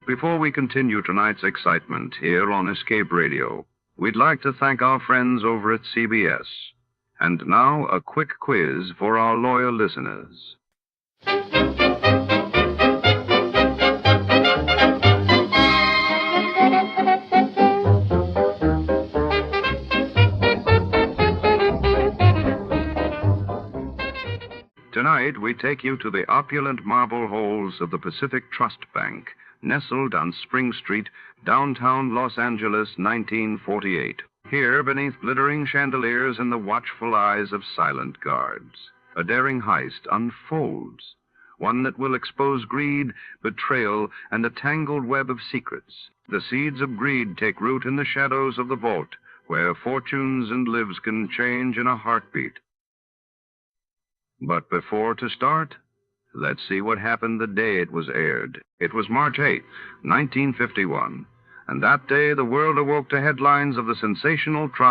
Before we continue tonight's excitement here on Escape Radio, we'd like to thank our friends over at CBS. And now, a quick quiz for our loyal listeners. Tonight, we take you to the opulent marble halls of the Pacific Trust Bank, nestled on Spring Street, downtown Los Angeles, 1948. Here, beneath glittering chandeliers and the watchful eyes of silent guards, a daring heist unfolds, one that will expose greed, betrayal, and a tangled web of secrets. The seeds of greed take root in the shadows of the vault, where fortunes and lives can change in a heartbeat. But before to start, let's see what happened the day it was aired. It was March 8th, 1951, and that day the world awoke to headlines of the sensational trial